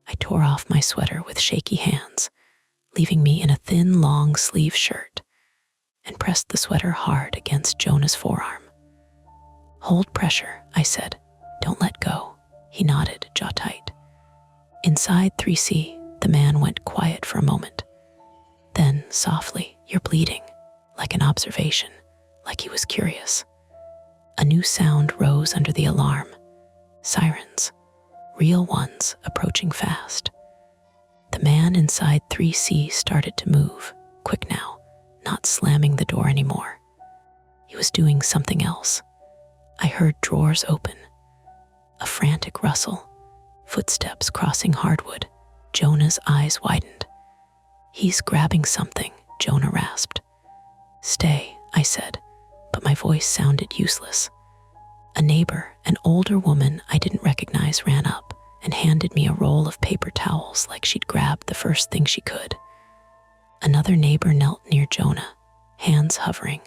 I tore off my sweater with shaky hands, leaving me in a thin, long-sleeve shirt, and pressed the sweater hard against Jonah's forearm. "Hold pressure," I said. "Don't let go." He nodded, jaw tight. Inside 3C, the man went quiet for a moment. Then, softly, "You're bleeding," like an observation, like he was curious. A new sound rose under the alarm. Sirens. Real ones, approaching fast. The man inside 3C started to move, quick now, not slamming the door anymore. He was doing something else. I heard drawers open. A frantic rustle. Footsteps crossing hardwood. Jonah's eyes widened. "He's grabbing something," Jonah rasped. "Stay," I said, but my voice sounded useless. A neighbor, an older woman I didn't recognize, ran up and handed me a roll of paper towels like she'd grabbed the first thing she could. Another neighbor knelt near Jonah, hands hovering,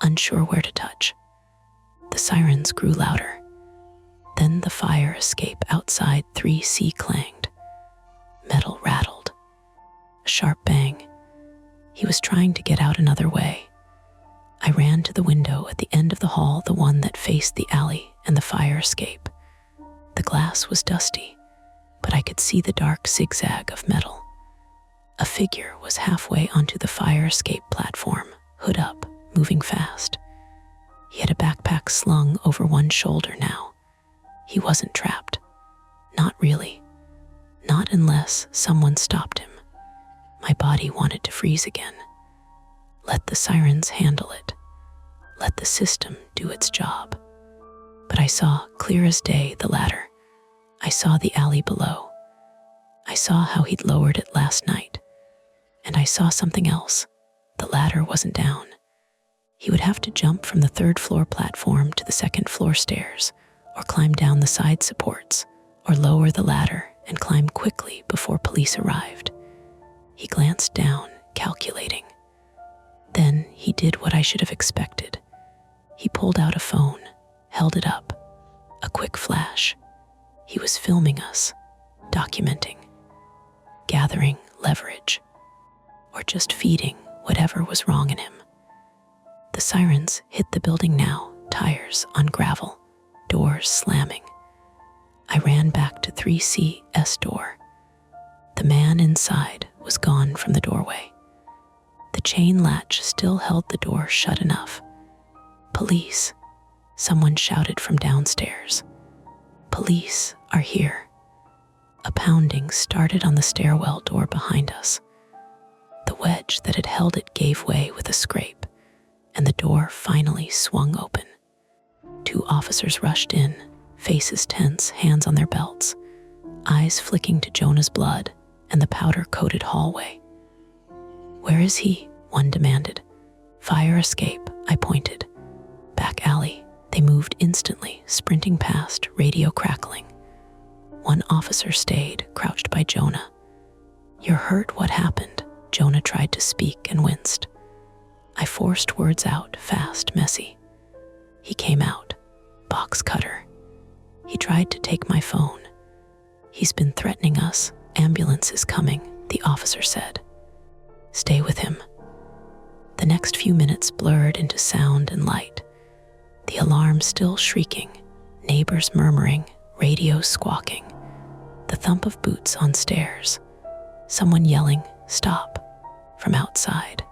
unsure where to touch. The sirens grew louder. Then the fire escape outside 3C clanged. Metal rattled. A sharp bang. He was trying to get out another way. I ran to the window at the end of the hall, the one that faced the alley and the fire escape. The glass was dusty, but I could see the dark zigzag of metal. A figure was halfway onto the fire escape platform, hood up, moving fast. He had a backpack slung over one shoulder now. He wasn't trapped. Not really. Not unless someone stopped him. My body wanted to freeze again. Let the sirens handle it. Let the system do its job. But I saw, clear as day, the ladder. I saw the alley below. I saw how he'd lowered it last night. And I saw something else. The ladder wasn't down. He would have to jump from the third-floor platform to the second-floor stairs, or climb down the side supports, or lower the ladder and climb quickly before police arrived. He glanced down, calculating. Then he did what I should have expected. He pulled out a phone, held it up. A quick flash. He was filming us, documenting, gathering leverage, or just feeding whatever was wrong in him. The sirens hit the building now, tires on gravel, doors slamming. I ran back to 3C's door. The man inside was gone from the doorway. The chain latch still held the door shut enough. "Police," someone shouted from downstairs. "Police are here." A pounding started on the stairwell door behind us. The wedge that had held it gave way with a scrape, and the door finally swung open. 2 officers rushed in, faces tense, hands on their belts, eyes flicking to Jonah's blood and the powder-coated hallway. "Where is he?" one demanded. "Fire escape," I pointed. "Back alley." They moved instantly, sprinting past, radio crackling. One officer stayed, crouched by Jonah. "You're hurt, what happened?" Jonah tried to speak and winced. I forced words out, fast, messy. "He came out. Box cutter. He tried to take my phone. He's been threatening us. Ambulance is coming," the officer said. "Stay with him." The next few minutes blurred into sound and light. The alarm still shrieking, neighbors murmuring, radios squawking, the thump of boots on stairs, someone yelling, "Stop," from outside.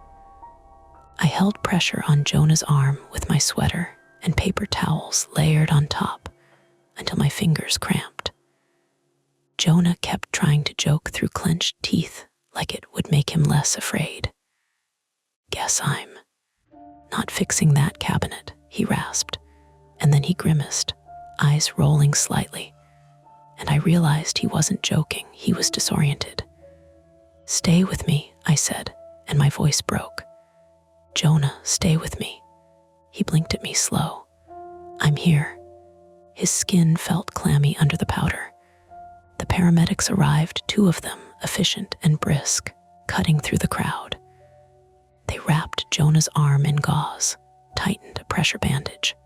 I held pressure on Jonah's arm with my sweater and paper towels layered on top until my fingers cramped. Jonah kept trying to joke through clenched teeth like it would make him less afraid. "Guess I'm not fixing that cabinet," he rasped, and then he grimaced, eyes rolling slightly, and I realized he wasn't joking, he was disoriented. "Stay with me," I said, and my voice broke. "Jonah, stay with me." He blinked at me slow. "I'm here." His skin felt clammy under the powder. The paramedics arrived, 2 of them, efficient and brisk, cutting through the crowd. They wrapped Jonah's arm in gauze, tightened a pressure bandage.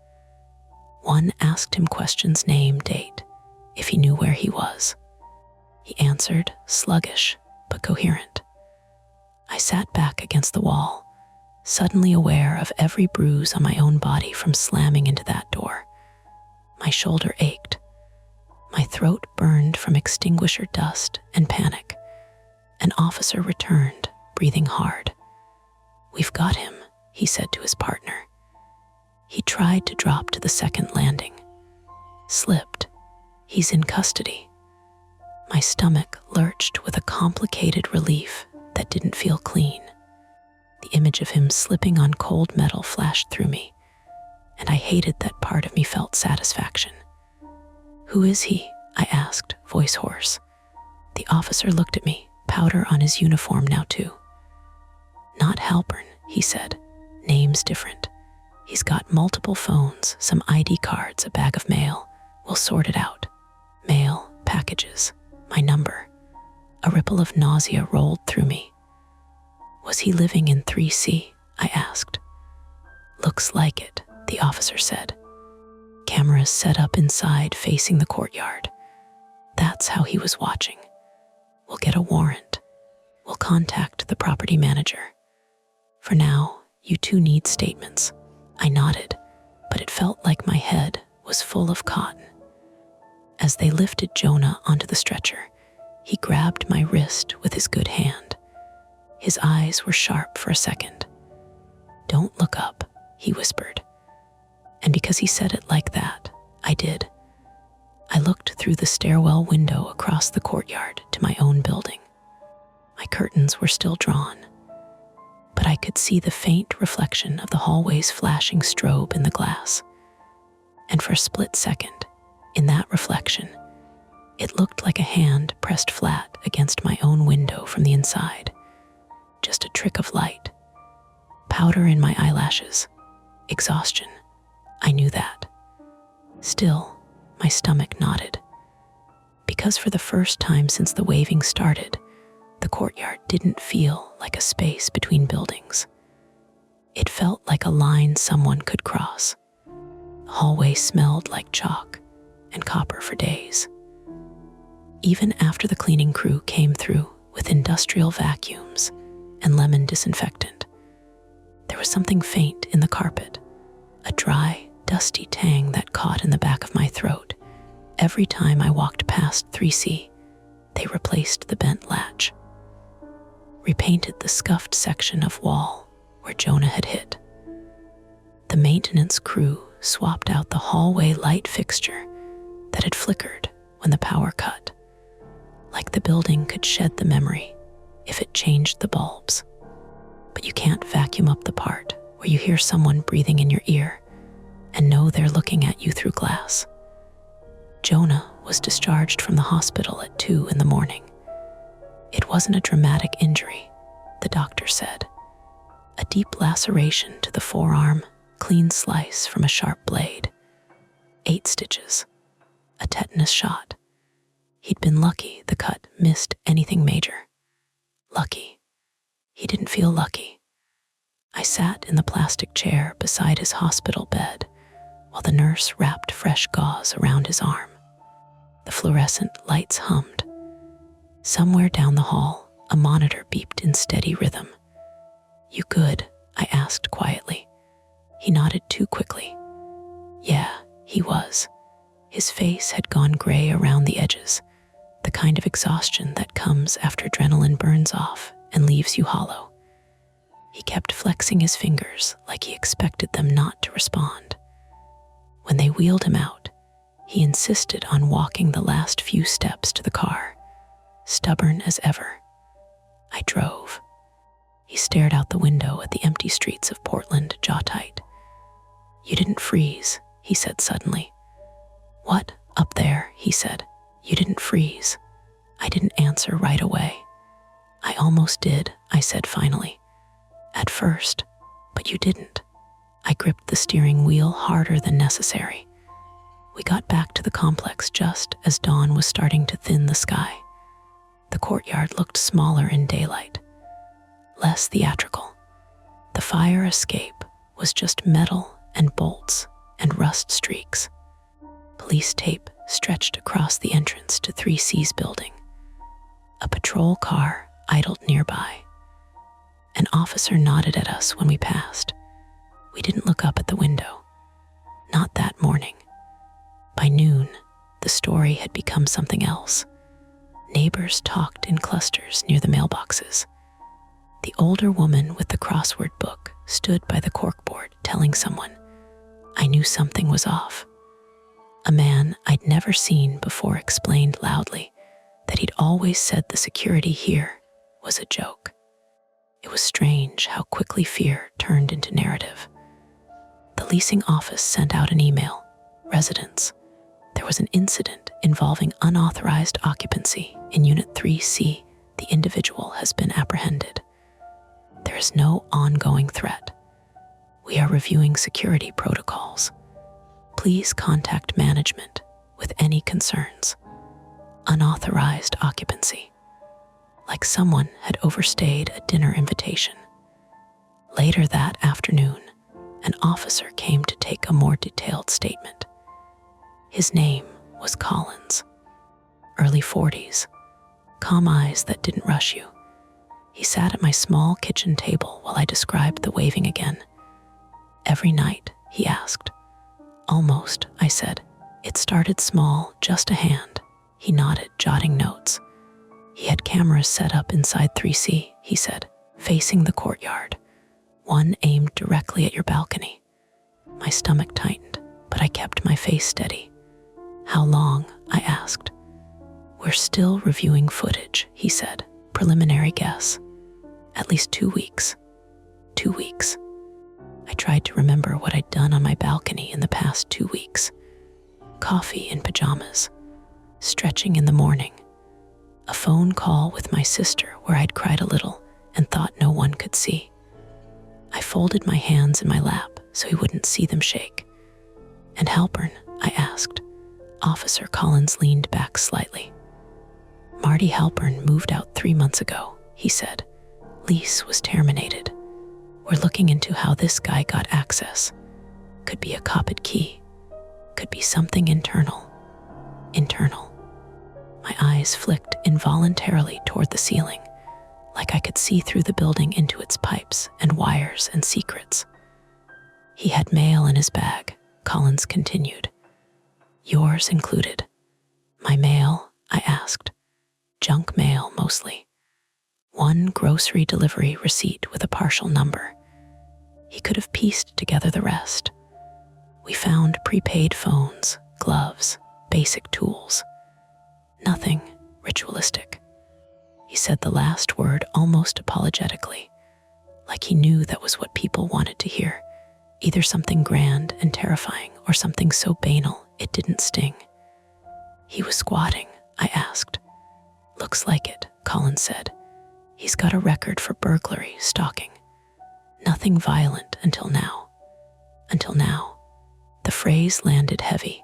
One asked him questions: name, date, if he knew where he was. He answered, sluggish but coherent. I sat back against the wall, suddenly aware of every bruise on my own body from slamming into that door. My shoulder ached. My throat burned from extinguisher dust and panic. An officer returned, breathing hard. "We've got him," he said to his partner. He tried to drop to the second landing. Slipped. "He's in custody." My stomach lurched with a complicated relief that didn't feel clean. The image of him slipping on cold metal flashed through me, and I hated that part of me felt satisfaction. "Who is he?" I asked, voice hoarse. The officer looked at me, powder on his uniform now too. "Not Halpern," he said. "Name's different. He's got multiple phones, some ID cards, a bag of mail. We'll sort it out. Mail, packages, my number." A ripple of nausea rolled through me. "Was he living in 3C?" I asked. "Looks like it," the officer said. Cameras set up inside facing the courtyard. That's how he was watching. "We'll get a warrant. We'll contact the property manager. For now, you 2 need statements." I nodded, but it felt like my head was full of cotton. As they lifted Jonah onto the stretcher, he grabbed my wrist with his good hand. His eyes were sharp for a second. "Don't look up," he whispered. And because he said it like that, I did. I looked through the stairwell window across the courtyard to my own building. My curtains were still drawn, but I could see the faint reflection of the hallway's flashing strobe in the glass. And for a split second, in that reflection, it looked like a hand pressed flat against my own window from the inside. Just a trick of light. Powder in my eyelashes. Exhaustion. I knew that. Still, my stomach knotted. Because for the first time since the waving started, the courtyard didn't feel like a space between buildings. It felt like a line someone could cross. The hallway smelled like chalk and copper for days. Even after the cleaning crew came through with industrial vacuums and lemon disinfectant, there was something faint in the carpet, a dry, dusty tang that caught in the back of my throat. Every time I walked past 3C, they replaced the bent latch, repainted the scuffed section of wall where Jonah had hit. The maintenance crew swapped out the hallway light fixture that had flickered when the power cut, like the building could shed the memory if it changed the bulbs. But you can't vacuum up the part where you hear someone breathing in your ear and know they're looking at you through glass. Jonah was discharged from the hospital at 2 in the morning. It wasn't a dramatic injury, the doctor said. A deep laceration to the forearm, clean slice from a sharp blade. 8 stitches. A tetanus shot. He'd been lucky the cut missed anything major. Lucky. He didn't feel lucky. I sat in the plastic chair beside his hospital bed while the nurse wrapped fresh gauze around his arm. The fluorescent lights hummed. Somewhere down the hall, a monitor beeped in steady rhythm. "You good?" I asked quietly. He nodded too quickly. Yeah, he was. His face had gone gray around the edges, the kind of exhaustion that comes after adrenaline burns off and leaves you hollow. He kept flexing his fingers like he expected them not to respond. When they wheeled him out, he insisted on walking the last few steps to the car, stubborn as ever. I drove. He stared out the window at the empty streets of Portland, jaw tight. "You didn't freeze," he said suddenly. "What? Up there," he said. "You didn't freeze." I didn't answer right away. "I almost did," I said finally. "At first, but you didn't." I gripped the steering wheel harder than necessary. We got back to the complex just as dawn was starting to thin the sky. The courtyard looked smaller in daylight, less theatrical. The fire escape was just metal and bolts and rust streaks. Police tape stretched across the entrance to 3C's building. A patrol car idled nearby. An officer nodded at us when we passed. We didn't look up at the window. Not that morning. By noon, the story had become something else. Neighbors talked in clusters near the mailboxes. The older woman with the crossword book stood by the corkboard telling someone. I knew something was off. A man I'd never seen before explained loudly that he'd always said the security here was a joke. It was strange how quickly fear turned into narrative. The leasing office sent out an email. Residents, there was an incident involving unauthorized occupancy in Unit 3C. The individual has been apprehended. There is no ongoing threat. We are reviewing security protocols. Please contact management with any concerns. Unauthorized occupancy. Like someone had overstayed a dinner invitation. Later that afternoon, an officer came to take a more detailed statement. His name was Collins. Early 40s. Calm eyes that didn't rush you. He sat at my small kitchen table while I described the waving again. Every night, he asked. Almost, I said. It started small, just a hand. He nodded, jotting notes. He had cameras set up inside 3C, he said, facing the courtyard. One aimed directly at your balcony. My stomach tightened, but I kept my face steady. How long? I asked. We're still reviewing footage, he said. Preliminary guess. At least 2 weeks. 2 weeks. I tried to remember what I'd done on my balcony in the past 2 weeks. Coffee in pajamas. Stretching in the morning. A phone call with my sister where I'd cried a little and thought no one could see. I folded my hands in my lap so he wouldn't see them shake. And Halpern? I asked. Officer Collins leaned back slightly. Marty Halpern moved out 3 months ago, he said. Lease was terminated. We're looking into how this guy got access. Could be a copied key. Could be something internal. Internal. My eyes flicked involuntarily toward the ceiling, like I could see through the building into its pipes and wires and secrets. He had mail in his bag, Collins continued. Yours included. My mail? I asked. Junk mail, mostly. One grocery delivery receipt with a partial number. He could have pieced together the rest. We found prepaid phones, gloves, basic tools. Nothing ritualistic. He said the last word almost apologetically, like he knew that was what people wanted to hear, either something grand and terrifying or something so banal it didn't sting. He was squatting, I asked. Looks like it, Collins said. He's got a record for burglary, stalking. Nothing violent until now. Until now. The phrase landed heavy.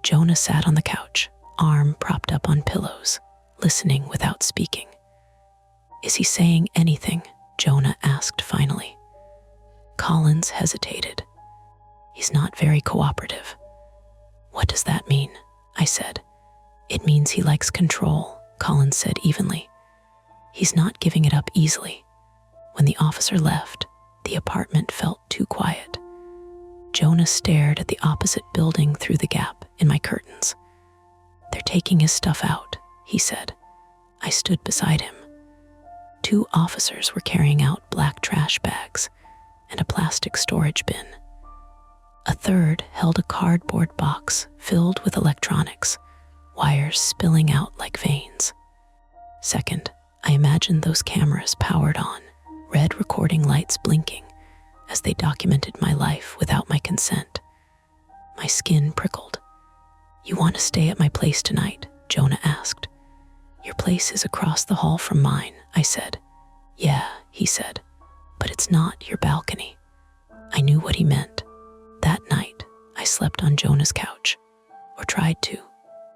Jonah sat on the couch, arm propped up on pillows, listening without speaking. "Is he saying anything?" Jonah asked finally. Collins hesitated. "He's not very cooperative." "What does that mean?" I said. "It means he likes control," Collins said evenly. "He's not giving it up easily." When the officer left, the apartment felt too quiet. Jonah stared at the opposite building through the gap in my curtains. "They're taking his stuff out," he said. I stood beside him. 2 officers were carrying out black trash bags and a plastic storage bin. A third held a cardboard box filled with electronics, wires spilling out like veins. Second, I imagined those cameras powered on, red recording lights blinking as they documented my life without my consent. My skin prickled. "You want to stay at my place tonight?" Jonah asked. "Your place is across the hall from mine," I said. "Yeah," he said, "but it's not your balcony." I knew what he meant. That night, I slept on Jonah's couch, or tried to.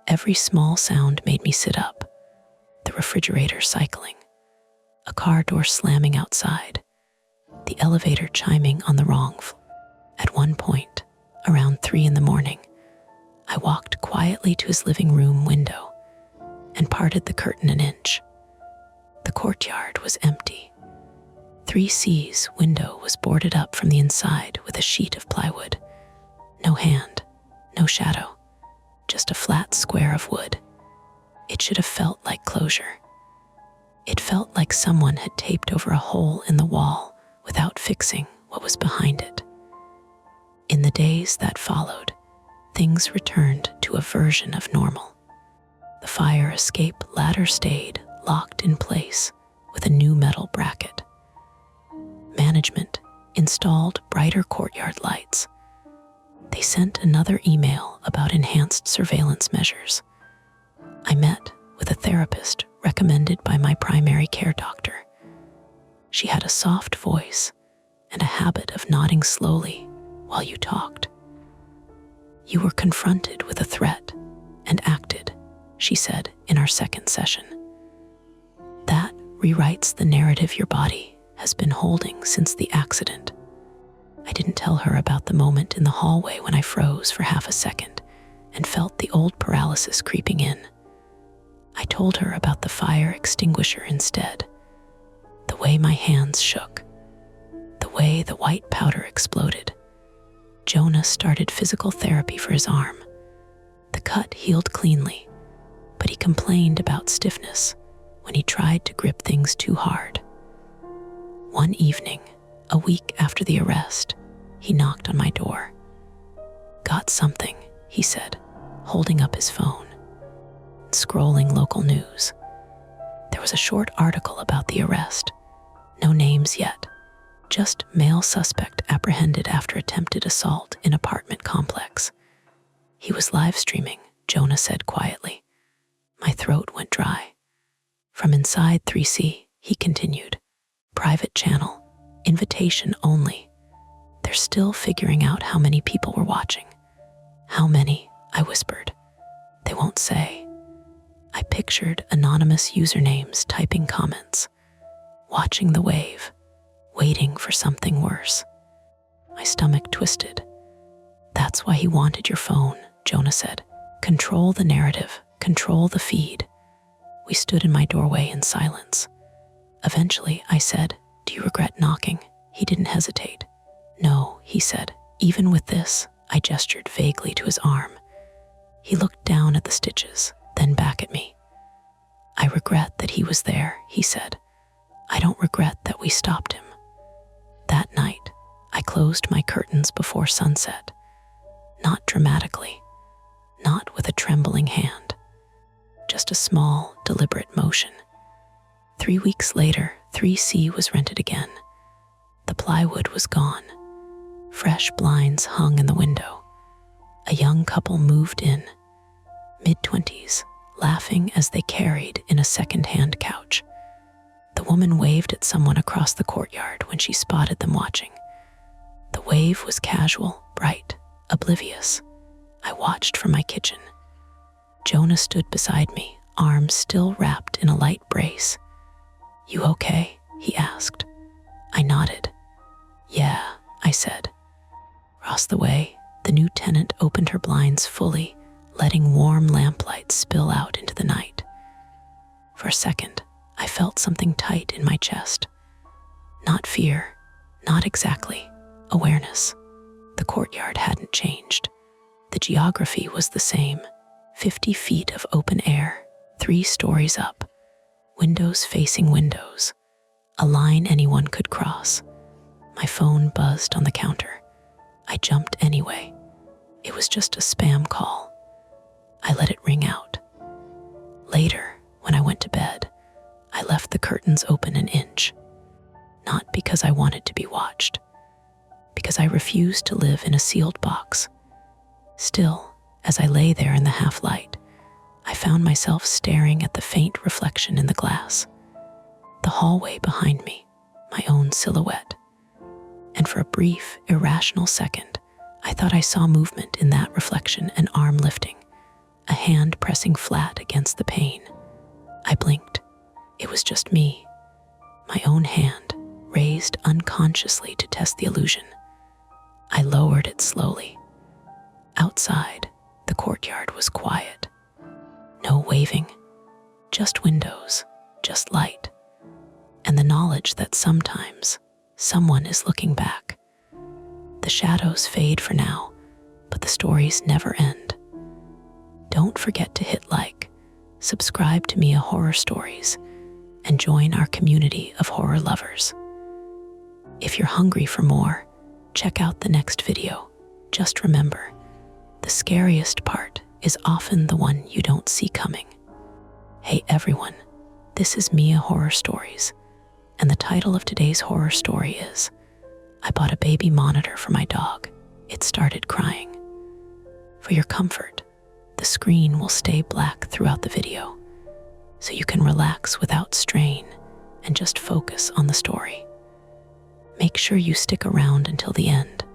Every small sound made me sit up. The refrigerator cycling, a car door slamming outside, the elevator chiming on the wrong floor. At one point, around 3 a.m, I walked quietly to his living room window and parted the curtain an inch. The courtyard was empty. 3C's window was boarded up from the inside with a sheet of plywood. No hand, no shadow, just a flat square of wood. It should have felt like closure. It felt like someone had taped over a hole in the wall without fixing what was behind it. In the days that followed, things returned to a version of normal. The fire escape ladder stayed locked in place with a new metal bracket. Management installed brighter courtyard lights. They sent another email about enhanced surveillance measures. I met with a therapist recommended by my primary care doctor. She had a soft voice and a habit of nodding slowly while you talked. "You were confronted with a threat and acted," she said in our second session. "That rewrites the narrative your body has been holding since the accident." I didn't tell her about the moment in the hallway when I froze for half a second and felt the old paralysis creeping in. I told her about the fire extinguisher instead. The way my hands shook. The way the white powder exploded. Jonah started physical therapy for his arm. The cut healed cleanly, but he complained about stiffness when he tried to grip things too hard. One evening, a week after the arrest, he knocked on my door. "Got something," he said, holding up his phone, scrolling local news. There was a short article about the arrest. No names yet, just male suspect apprehended after attempted assault in apartment complex. He was live streaming, Jonah said quietly. My throat went dry. From inside 3C, he continued. Private channel, invitation only. They're still figuring out how many people were watching. How many? I whispered. They won't say. I pictured anonymous usernames typing comments, watching the wave, waiting for something worse. My stomach twisted. That's why he wanted your phone, Jonah said. Control the narrative, control the feed. We stood in my doorway in silence. Eventually, I said, "Do you regret knocking?" He didn't hesitate. "No," he said. "Even with this," I gestured vaguely to his arm. He looked down at the stitches, then back at me. "I regret that he was there," he said. "I don't regret that we stopped him." That night, I closed my curtains before sunset. Not dramatically, not with a trembling hand, just a small, deliberate motion. 3 weeks later, 3C was rented again. The plywood was gone. Fresh blinds hung in the window. A young couple moved in, mid-20s, laughing as they carried in a second-hand couch. The woman waved at someone across the courtyard when she spotted them watching. The wave was casual, bright, oblivious. I watched from my kitchen. Jonah stood beside me, arms still wrapped in a light brace. "You okay?" he asked. I nodded. "Yeah," I said. Across the way, the new tenant opened her blinds fully, letting warm lamplight spill out into the night. For a second, I felt something tight in my chest. Not fear, not exactly. Awareness. The courtyard hadn't changed. The geography was the same. 50 feet of open air, 3 stories up, windows facing windows, a line anyone could cross. My phone buzzed on the counter. I jumped anyway. It was just a spam call. I let it ring out. Later, when I went to bed, I left the curtains open an inch. Not because I wanted to be watched, because I refused to live in a sealed box. Still, as I lay there in the half-light, I found myself staring at the faint reflection in the glass. The hallway behind me, my own silhouette. And for a brief, irrational second, I thought I saw movement in that reflection, an arm lifting, a hand pressing flat against the pane. I blinked. It was just me, my own hand, raised unconsciously to test the illusion. I lowered it slowly. Outside, the courtyard was quiet. No waving, just windows, just light, and the knowledge that sometimes someone is looking back. The shadows fade for now, but the stories never end. Don't forget to hit like, subscribe to Mia Horror Stories, and join our community of horror lovers. If you're hungry for more, check out the next video. Just remember, the scariest part is often the one you don't see coming. Hey everyone, this is Mia Horror Stories, and the title of today's horror story is, I bought a baby monitor for my dog. It started crying. For your comfort, the screen will stay black throughout the video, so you can relax without strain and just focus on the story. Make sure you stick around until the end.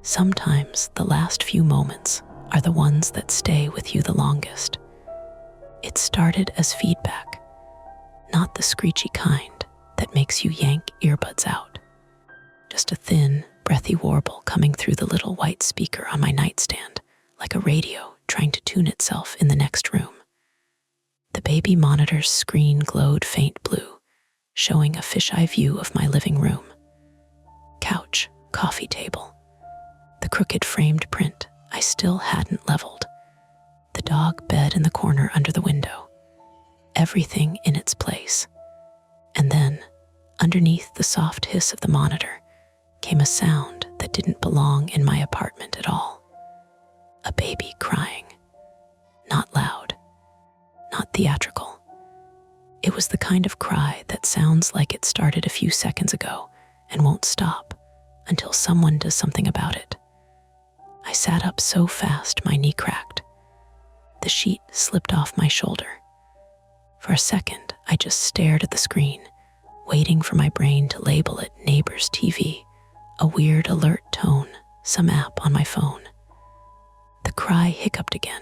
Sometimes the last few moments are the ones that stay with you the longest. It started as feedback, not the screechy kind that makes you yank earbuds out. Just a thin, breathy warble coming through the little white speaker on my nightstand, like a radio trying to tune itself in the next room. The baby monitor's screen glowed faint blue, showing a fisheye view of my living room. Couch, coffee table, the crooked framed print I still hadn't leveled, the dog bed in the corner under the window, everything in its place. And then, underneath the soft hiss of the monitor, came a sound that didn't belong in my apartment at all. A baby crying. Not loud, not theatrical. It was the kind of cry that sounds like it started a few seconds ago and won't stop until someone does something about it. I sat up so fast my knee cracked. The sheet slipped off my shoulder. For a second, I just stared at the screen, waiting for my brain to label it neighbor's TV, a weird alert tone, some app on my phone. The cry hiccuped again,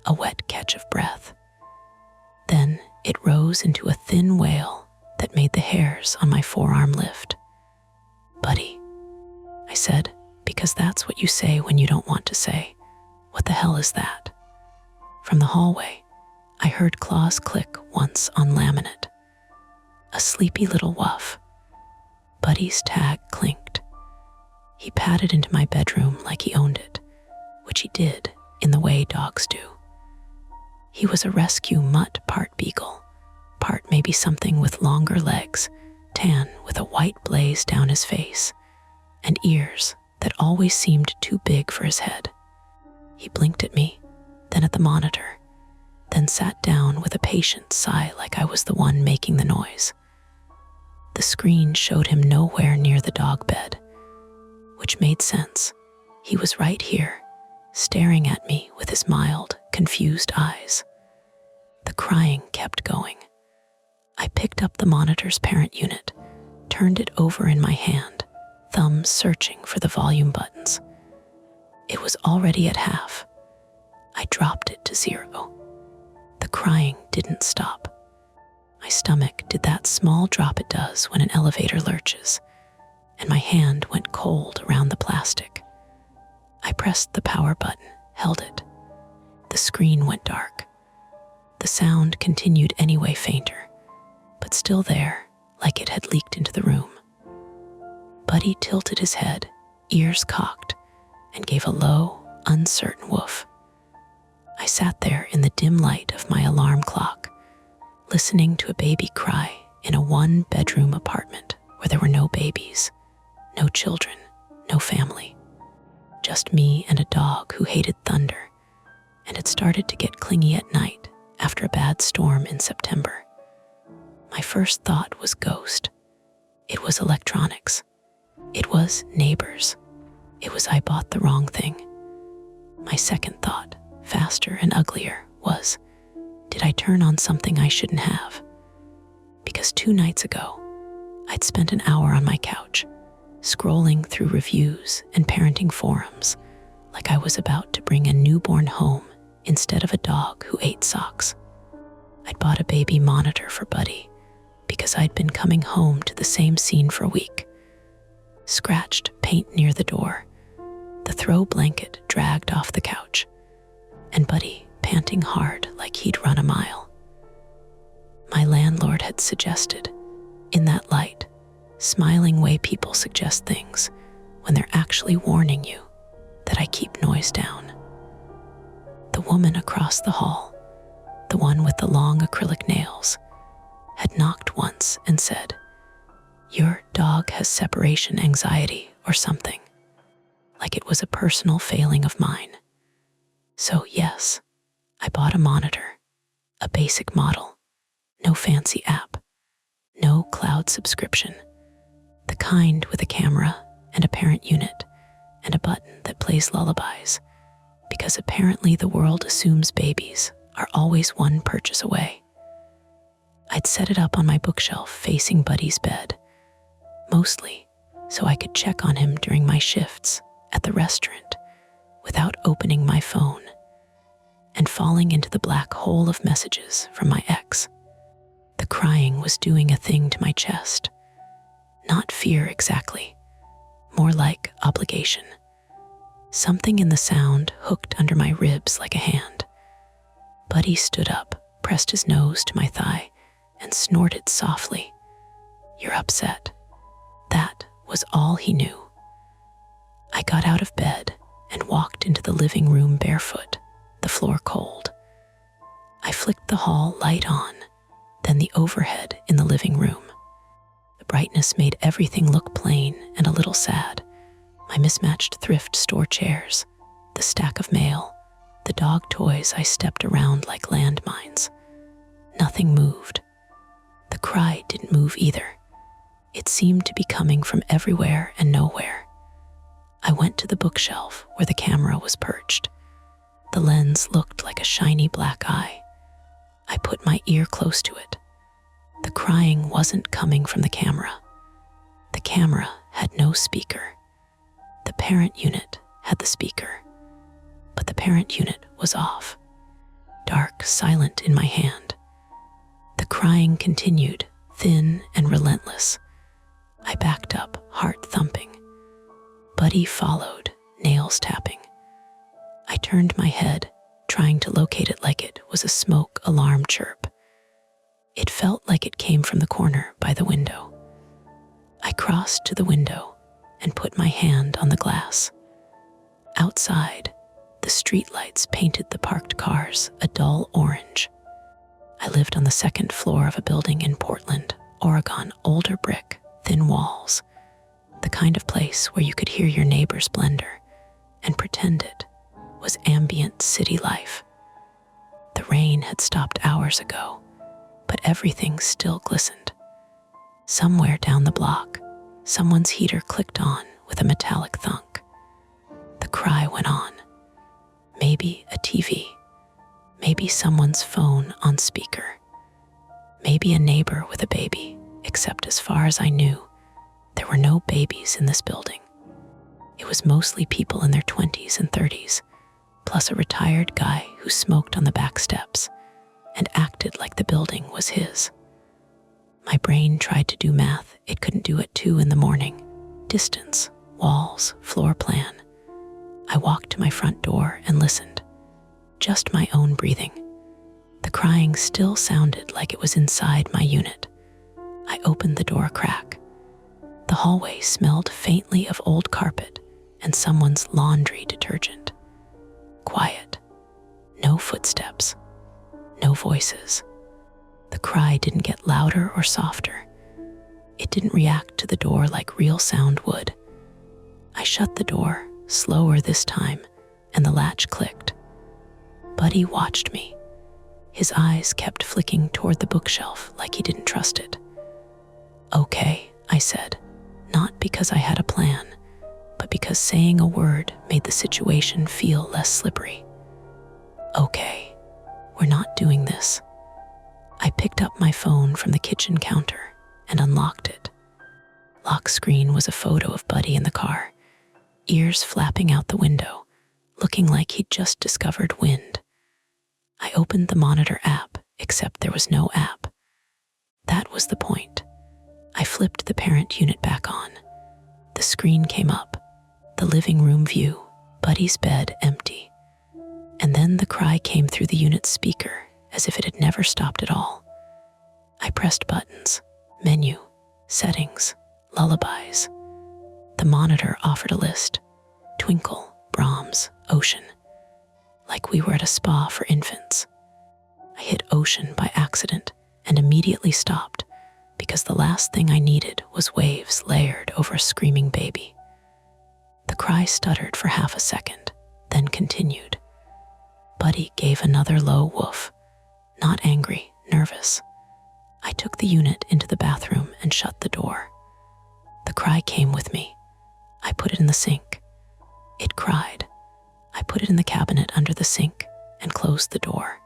a wet catch of breath. Then it rose into a thin wail that made the hairs on my forearm lift. "Buddy," I said, because that's what you say when you don't want to say. "What the hell is that?" From the hallway, I heard claws click once on laminate. A sleepy little woof. Buddy's tag clinked. He padded into my bedroom like he owned it, which he did in the way dogs do. He was a rescue mutt, part beagle, part maybe something with longer legs, tan with a white blaze down his face, and ears that always seemed too big for his head. He blinked at me, then at the monitor, then sat down with a patient sigh like I was the one making the noise. The screen showed him nowhere near the dog bed, which made sense. He was right here, staring at me with his mild, confused eyes. The crying kept going. I picked up the monitor's parent unit, turned it over in my hand, thumbs searching for the volume buttons. It was already at half. I I dropped it to 0. The crying didn't stop. My stomach did that small drop it does when an elevator lurches, and my hand went cold around the plastic. I pressed the power button, held it. The screen went dark. The sound continued anyway, fainter, but still there, like it had leaked into the room. Buddy tilted his head, ears cocked, and gave a low, uncertain woof. I sat there in the dim light of my alarm clock, listening to a baby cry in a one-bedroom apartment where there were no babies, no children, no family. Just me and a dog who hated thunder, and it started to get clingy at night after a bad storm in September. My first thought was ghost. It was electronics. It was neighbors. It was I bought the wrong thing. My second thought, faster and uglier, was, did I turn on something I shouldn't have? Because 2 nights ago, I'd spent an hour on my couch, scrolling through reviews and parenting forums like I was about to bring a newborn home instead of a dog who ate socks. I'd bought a baby monitor for Buddy because I'd been coming home to the same scene for a week. Scratched paint near the door, the throw blanket dragged off the couch, and Buddy panting hard like he'd run a mile. My landlord had suggested, in that light, smiling way people suggest things when they're actually warning you, that I keep noise down. The woman across the hall, the one with the long acrylic nails, had knocked once and said, "Your dog has separation anxiety or something," like it was a personal failing of mine. So yes, I bought a monitor, a basic model, no fancy app, no cloud subscription, the kind with a camera and a parent unit and a button that plays lullabies, because apparently the world assumes babies are always one purchase away. I'd set it up on my bookshelf facing Buddy's bed, mostly so I could check on him during my shifts at the restaurant without opening my phone and falling into the black hole of messages from my ex. The crying was doing a thing to my chest. Not fear exactly, more like obligation. Something in the sound hooked under my ribs like a hand. Buddy stood up, pressed his nose to my thigh, and snorted softly. "You're upset." That was all he knew. I got out of bed and walked into the living room barefoot, the floor cold. I flicked the hall light on, then the overhead in the living room. The brightness made everything look plain and a little sad. My mismatched thrift store chairs, the stack of mail, the dog toys I stepped around like landmines. Nothing moved. The cry didn't move either. It seemed to be coming from everywhere and nowhere. I went to the bookshelf where the camera was perched. The lens looked like a shiny black eye. I put my ear close to it. The crying wasn't coming from the camera. The camera had no speaker. The parent unit had the speaker, but the parent unit was off. Dark, silent in my hand. The crying continued, thin and relentless. I backed up, heart thumping. Buddy followed, nails tapping. I turned my head, trying to locate it like it was a smoke alarm chirp. It felt like it came from the corner by the window. I crossed to the window and put my hand on the glass. Outside, the streetlights painted the parked cars a dull orange. I lived on the second floor of a building in Portland, Oregon, older brick, thin walls, the kind of place where you could hear your neighbor's blender and pretend it was ambient city life. The rain had stopped hours ago, but everything still glistened. Somewhere down the block, someone's heater clicked on with a metallic thunk. The cry went on. Maybe a TV, maybe someone's phone on speaker, maybe a neighbor with a baby, except as far as I knew, there were no babies in this building. It was mostly people in their 20s and 30s, plus a retired guy who smoked on the back steps and acted like the building was his. My brain tried to do math it couldn't do at 2 a.m. Distance, walls, floor plan. I walked to my front door and listened. Just my own breathing. The crying still sounded like it was inside my unit. I opened the door a crack. The hallway smelled faintly of old carpet and someone's laundry detergent. Quiet. No footsteps. No voices. The cry didn't get louder or softer. It didn't react to the door like real sound would. I shut the door, slower this time, and the latch clicked. Buddy watched me. His eyes kept flicking toward the bookshelf like he didn't trust it. "Okay," I said, not because I had a plan, but because saying a word made the situation feel less slippery. "Okay, we're not doing this." I picked up my phone from the kitchen counter and unlocked it. Lock screen was a photo of Buddy in the car, ears flapping out the window, looking like he'd just discovered wind. I opened the monitor app, except there was no app. That was the point. I flipped the parent unit back on. The screen came up, the living room view, Buddy's bed empty. And then the cry came through the unit's speaker as if it had never stopped at all. I pressed buttons, menu, settings, lullabies. The monitor offered a list: Twinkle, Brahms, Ocean. Like we were at a spa for infants. I hit Ocean by accident and immediately stopped because the last thing I needed was waves layered over a screaming baby. The cry stuttered for half a second, then continued. Buddy gave another low woof, not angry, nervous. I took the unit into the bathroom and shut the door. The cry came with me. I put it in the sink. It cried. I put it in the cabinet under the sink and closed the door.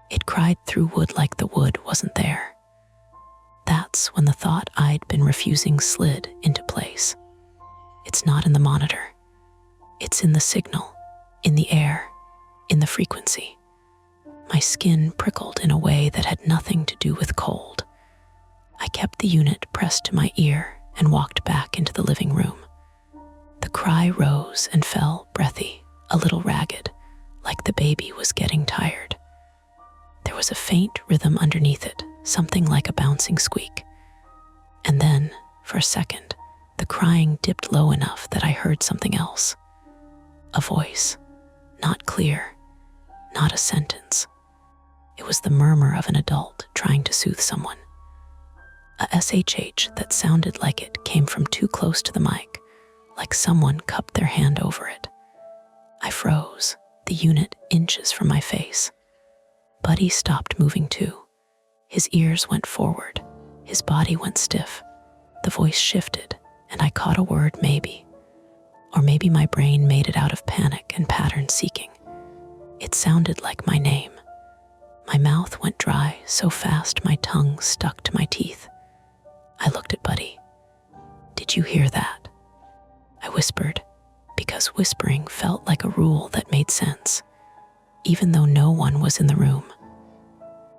It cried through wood like the wood wasn't there. That's when the thought I'd been refusing slid into place. It's not in the monitor. It's in the signal, in the air, in the frequency. My skin prickled in a way that had nothing to do with cold. I kept the unit pressed to my ear and walked back into the living room. The cry rose and fell, breathy, a little ragged, like the baby was getting tired. There was a faint rhythm underneath it, something like a bouncing squeak. And then, for a second, the crying dipped low enough that I heard something else. A voice, not clear, not a sentence. It was the murmur of an adult trying to soothe someone. A SHH that sounded like it came from too close to the mic, like someone cupped their hand over it. I froze, the unit inches from my face. Buddy stopped moving too. His ears went forward, his body went stiff. The voice shifted, and I caught a word, maybe. Or maybe my brain made it out of panic and pattern seeking. It sounded like my name. My mouth went dry so fast my tongue stuck to my teeth. I looked at Buddy. "Did you hear that?" I whispered, because whispering felt like a rule that made sense, even though no one was in the room.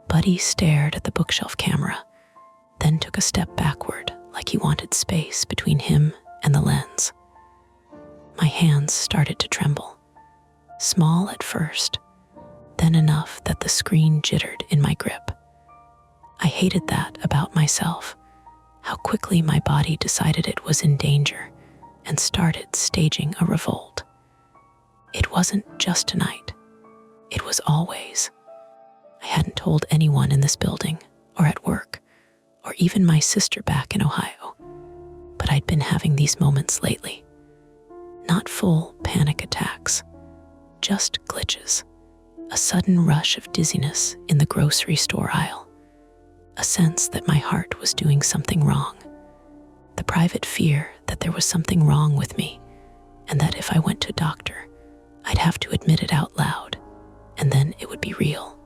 Buddy stared at the bookshelf camera, then took a step backward like he wanted space between him and the lens. My hands started to tremble, small at first, then enough that the screen jittered in my grip. I hated that about myself, how quickly my body decided it was in danger and started staging a revolt. It wasn't just tonight. It was always. I hadn't told anyone in this building, or at work, or even my sister back in Ohio, but I'd been having these moments lately. Not full panic attacks, just glitches. A sudden rush of dizziness in the grocery store aisle. A sense that my heart was doing something wrong. The private fear that there was something wrong with me, and that if I went to a doctor, I'd have to admit it out loud, and then it would be real.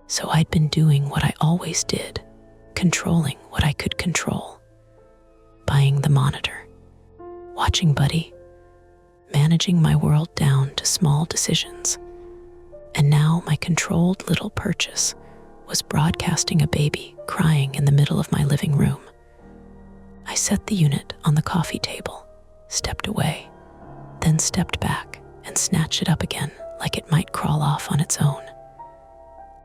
So I'd been doing what I always did, controlling what I could control. Buying the monitor. Watching Buddy. managing my world down to small decisions. And now my controlled little purchase was broadcasting a baby crying in the middle of my living room. I set the unit on the coffee table, stepped away, then stepped back and snatched it up again like it might crawl off on its own.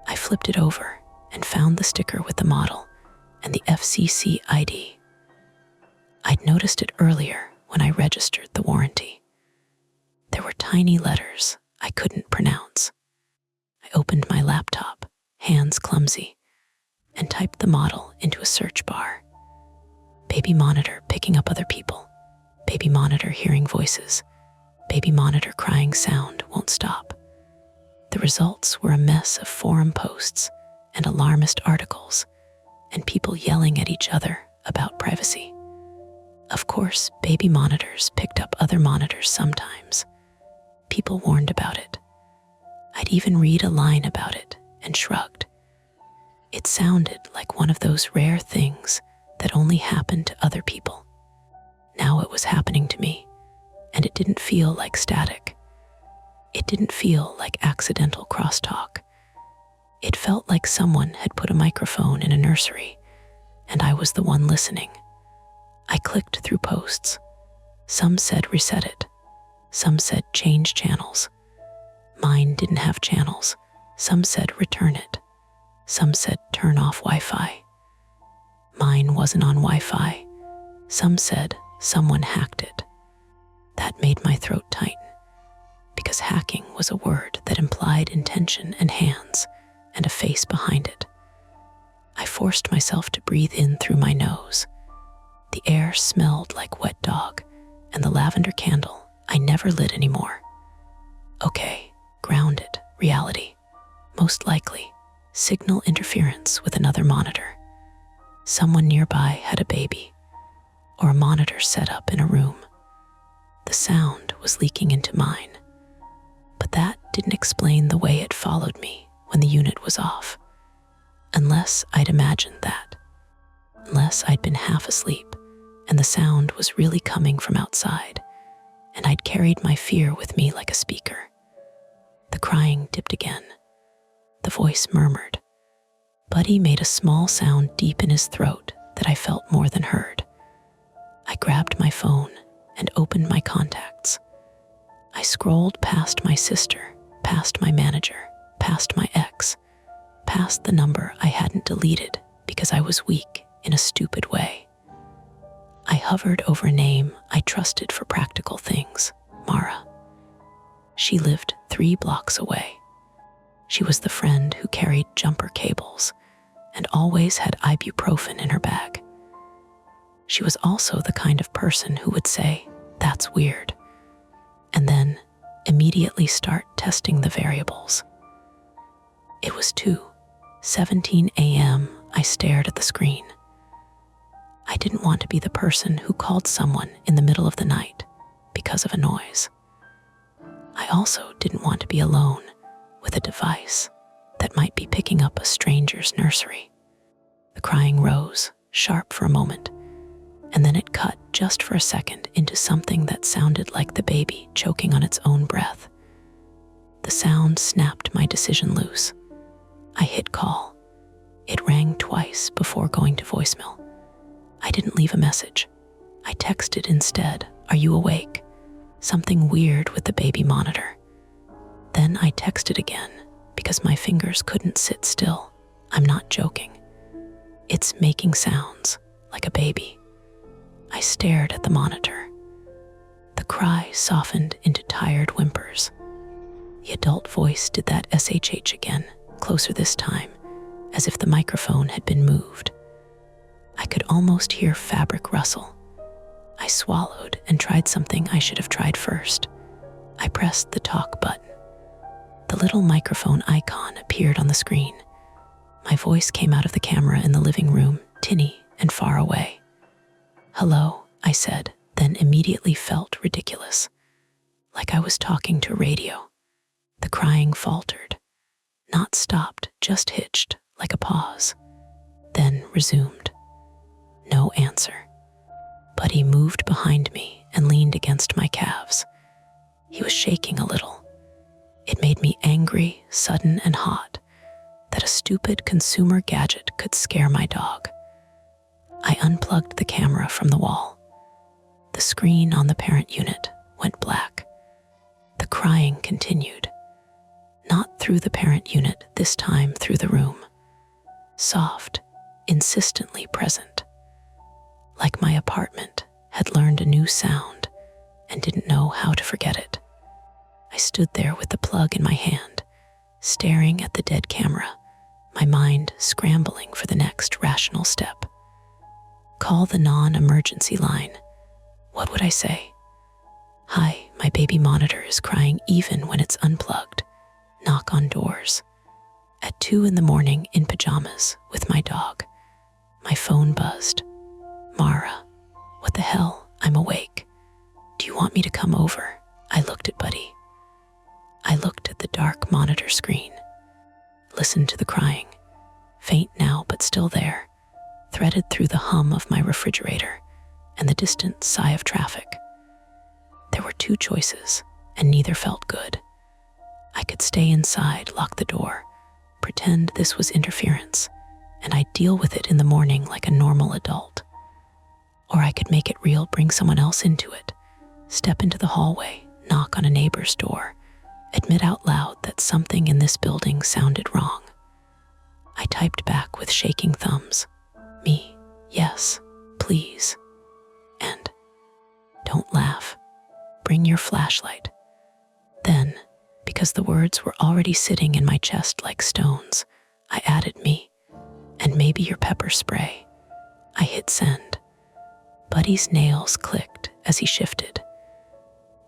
I flipped it over and found the sticker with the model and the FCC ID. I'd noticed it earlier when I registered the warranty. There were tiny letters I couldn't pronounce. I opened my laptop, hands clumsy, and typed the model into a search bar. Baby monitor picking up other people. Baby monitor hearing voices. Baby monitor crying sound won't stop. The results were a mess of forum posts and alarmist articles, and people yelling at each other about privacy. Of course, baby monitors picked up other monitors sometimes. People warned about it. I'd even read a line about it and shrugged. It sounded like one of those rare things that only happened to other people. Now it was happening to me, and it didn't feel like static. It didn't feel like accidental crosstalk. It felt like someone had put a microphone in a nursery, and I was the one listening. I clicked through posts. Some said reset it. Some said change channels. Mine didn't have channels. Some said return it. Some said turn off Wi-Fi. Mine wasn't on Wi-Fi. Some said someone hacked it. That made my throat tighten, because hacking was a word that implied intention and hands and a face behind it. I forced myself to breathe in through my nose. The air smelled like wet dog, and the lavender candle I never lit anymore. Okay, grounded, reality. Most likely, signal interference with another monitor. Someone nearby had a baby, or a monitor set up in a room. The sound was leaking into mine, but that didn't explain the way it followed me when the unit was off. Unless I'd imagined that. Unless I'd been half asleep and the sound was really coming from outside, and I'd carried my fear with me like a speaker. The crying dipped again. The voice murmured. Buddy made a small sound deep in his throat that I felt more than heard. I grabbed my phone and opened my contacts. I scrolled past my sister, past my manager, past my ex, past the number I hadn't deleted because I was weak in a stupid way. I hovered over a name I trusted for practical things, Mara. She lived 3 blocks away. She was the friend who carried jumper cables and always had ibuprofen in her bag. She was also the kind of person who would say, "That's weird," and then immediately start testing the variables. It was 2:17 a.m. I stared at the screen. I didn't want to be the person who called someone in the middle of the night because of a noise. I also didn't want to be alone with a device that might be picking up a stranger's nursery. The crying rose, sharp for a moment, and then it cut just for a second into something that sounded like the baby choking on its own breath. The sound snapped my decision loose. I hit call. It rang twice before going to voicemail. I didn't leave a message. I texted instead, "Are you awake?" Something weird with the baby monitor. Then I texted again because my fingers couldn't sit still. I'm not joking. It's making sounds like a baby. I stared at the monitor. The cry softened into tired whimpers. The adult voice did that SHH again, closer this time, as if the microphone had been moved. I could almost hear fabric rustle. I swallowed and tried something I should have tried first. I pressed the talk button. The little microphone icon appeared on the screen. My voice came out of the camera in the living room, tinny and far away. "Hello," I said, then immediately felt ridiculous, like I was talking to a radio. The crying faltered, not stopped, just hitched, like a pause, then resumed. No answer. Buddy moved behind me and leaned against my calves. He was shaking a little. It made me angry, sudden, and hot that a stupid consumer gadget could scare my dog. I unplugged the camera from the wall. The screen on the parent unit went black. The crying continued. Not through the parent unit, this time through the room. Soft, insistently present. Like my apartment had learned a new sound and didn't know how to forget it. I stood there with the plug in my hand, staring at the dead camera, my mind scrambling for the next rational step. Call the non-emergency line. What would I say? Hi, my baby monitor is crying even when it's unplugged. Knock on doors. At 2 a.m. in pajamas with my dog. My phone buzzed. Mara, what the hell? I'm awake. Do you want me to come over? I looked at Buddy. I looked at the dark monitor screen. Listened to the crying. Faint now, but still there. Threaded through the hum of my refrigerator and the distant sigh of traffic. There were 2 choices, and neither felt good. I could stay inside, lock the door, pretend this was interference, and I'd deal with it in the morning like a normal adult. Or I could make it real, bring someone else into it, step into the hallway, knock on a neighbor's door, admit out loud that something in this building sounded wrong. I typed back with shaking thumbs. Me, yes, please. And, don't laugh. Bring your flashlight. Then, because the words were already sitting in my chest like stones, I added me, and maybe your pepper spray. I hit send. Buddy's nails clicked as he shifted.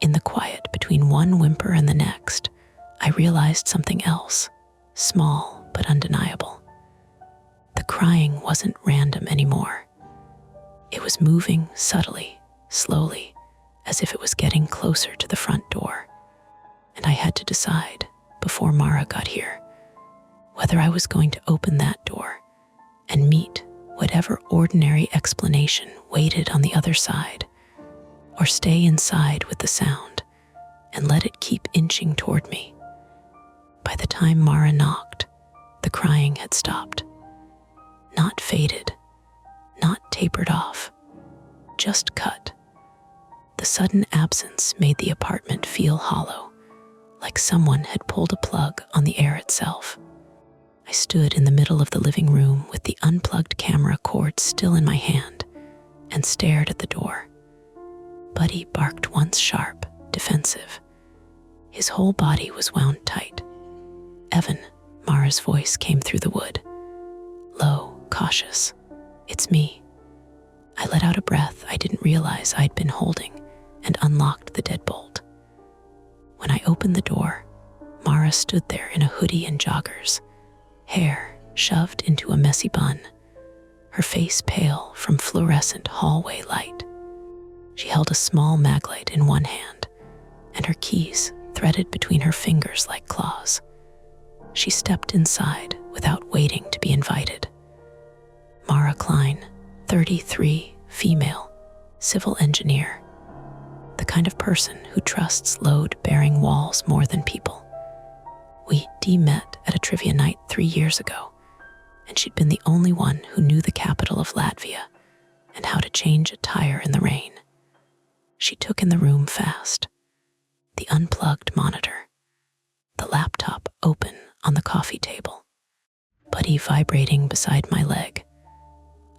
In the quiet between one whimper and the next, I realized something else, small but undeniable. The crying wasn't random anymore. It was moving subtly, slowly, as if it was getting closer to the front door. And I had to decide, before Mara got here, whether I was going to open that door and meet whatever ordinary explanation waited on the other side, or stay inside with the sound and let it keep inching toward me. By the time Mara knocked, the crying had stopped. Not faded, not tapered off, just cut. The sudden absence made the apartment feel hollow, like someone had pulled a plug on the air itself. I stood in the middle of the living room with the unplugged camera cord still in my hand and stared at the door. Buddy barked once sharp, defensive. His whole body was wound tight. Evan, Mara's voice came through the wood. Low, cautious. It's me. I let out a breath I didn't realize I'd been holding and unlocked the deadbolt. When I opened the door, Mara stood there in a hoodie and joggers, hair shoved into a messy bun, her face pale from fluorescent hallway light. She held a small maglite in one hand, and her keys threaded between her fingers like claws. She stepped inside without waiting to be invited. Mara Klein, 33, female, civil engineer. The kind of person who trusts load-bearing walls more than people. We met at a trivia night 3 years ago, and she'd been the only one who knew the capital of Latvia and how to change a tire in the rain. She took in the room fast. The unplugged monitor, the laptop open on the coffee table, Buddy vibrating beside my leg.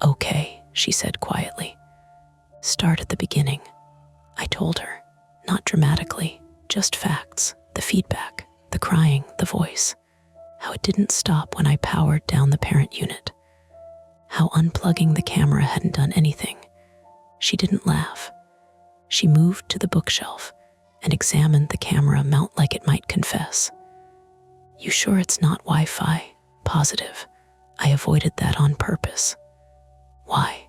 Okay, she said quietly. Start at the beginning. I told her, not dramatically, just facts, the feedback, the crying, the voice, how it didn't stop when I powered down the parent unit, how unplugging the camera hadn't done anything. She didn't laugh. She moved to the bookshelf and examined the camera mount like it might confess. You sure it's not Wi-Fi? Positive. I avoided that on purpose. Why?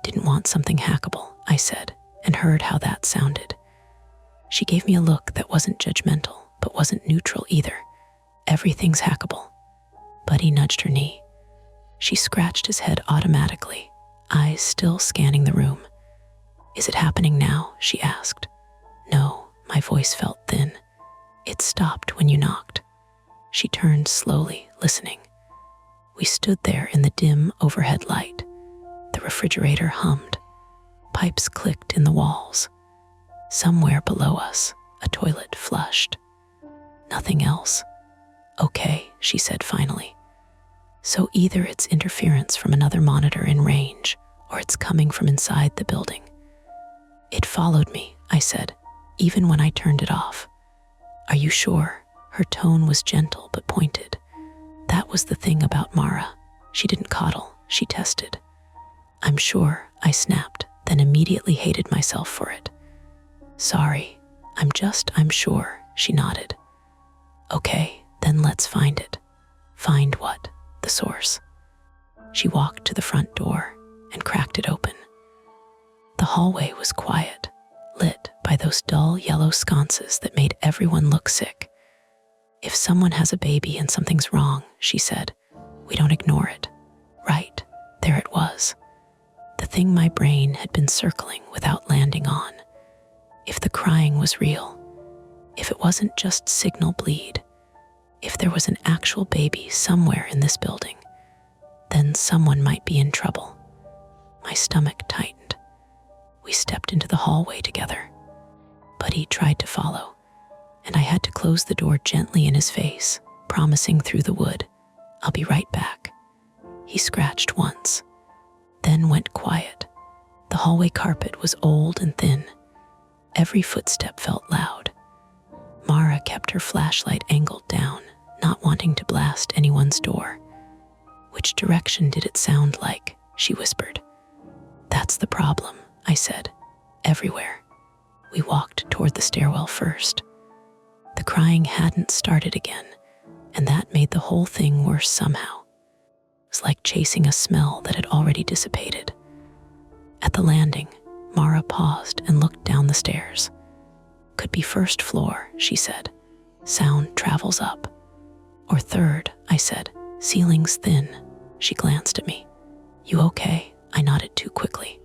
Didn't want something hackable, I said, and heard how that sounded. She gave me a look that wasn't judgmental, but wasn't neutral either. Everything's hackable. Buddy nudged her knee. She scratched his head automatically, eyes still scanning the room. Is it happening now? She asked. No, My voice felt thin. It stopped when you knocked. She turned slowly, listening. We stood there in the dim overhead light. The refrigerator hummed. Pipes clicked in the walls. Somewhere below us, a toilet flushed. Nothing else. Okay, she said finally. So either it's interference from another monitor in range, or it's coming from inside the building. It followed me, I said, even when I turned it off. Are you sure? Her tone was gentle but pointed. That was the thing about Mara. She didn't coddle, she tested. I'm sure, I snapped, then immediately hated myself for it. Sorry, I'm sure, she nodded. Okay, then let's find it. Find what? The source. She walked to the front door and cracked it open. The hallway was quiet, lit by those dull yellow sconces that made everyone look sick. If someone has a baby and something's wrong, she said, we don't ignore it. Right, there it was. The thing my brain had been circling without landing on. If the crying was real, if it wasn't just signal bleed, if there was an actual baby somewhere in this building, then someone might be in trouble. My stomach tightened. We stepped into the hallway together. Buddy tried to follow, and I had to close the door gently in his face, promising through the wood, I'll be right back. He scratched once, then went quiet. The hallway carpet was old and thin. Every footstep felt loud. Mara kept her flashlight angled down, not wanting to blast anyone's door. Which direction did it sound like? She whispered. That's the problem, I said. Everywhere. We walked toward the stairwell first. The crying hadn't started again, and that made the whole thing worse somehow. It was like chasing a smell that had already dissipated. At the landing, Mara paused and looked down the stairs. Could be first floor, she said. Sound travels up. Or third, I said. Ceiling's thin. She glanced at me. You okay? I nodded too quickly.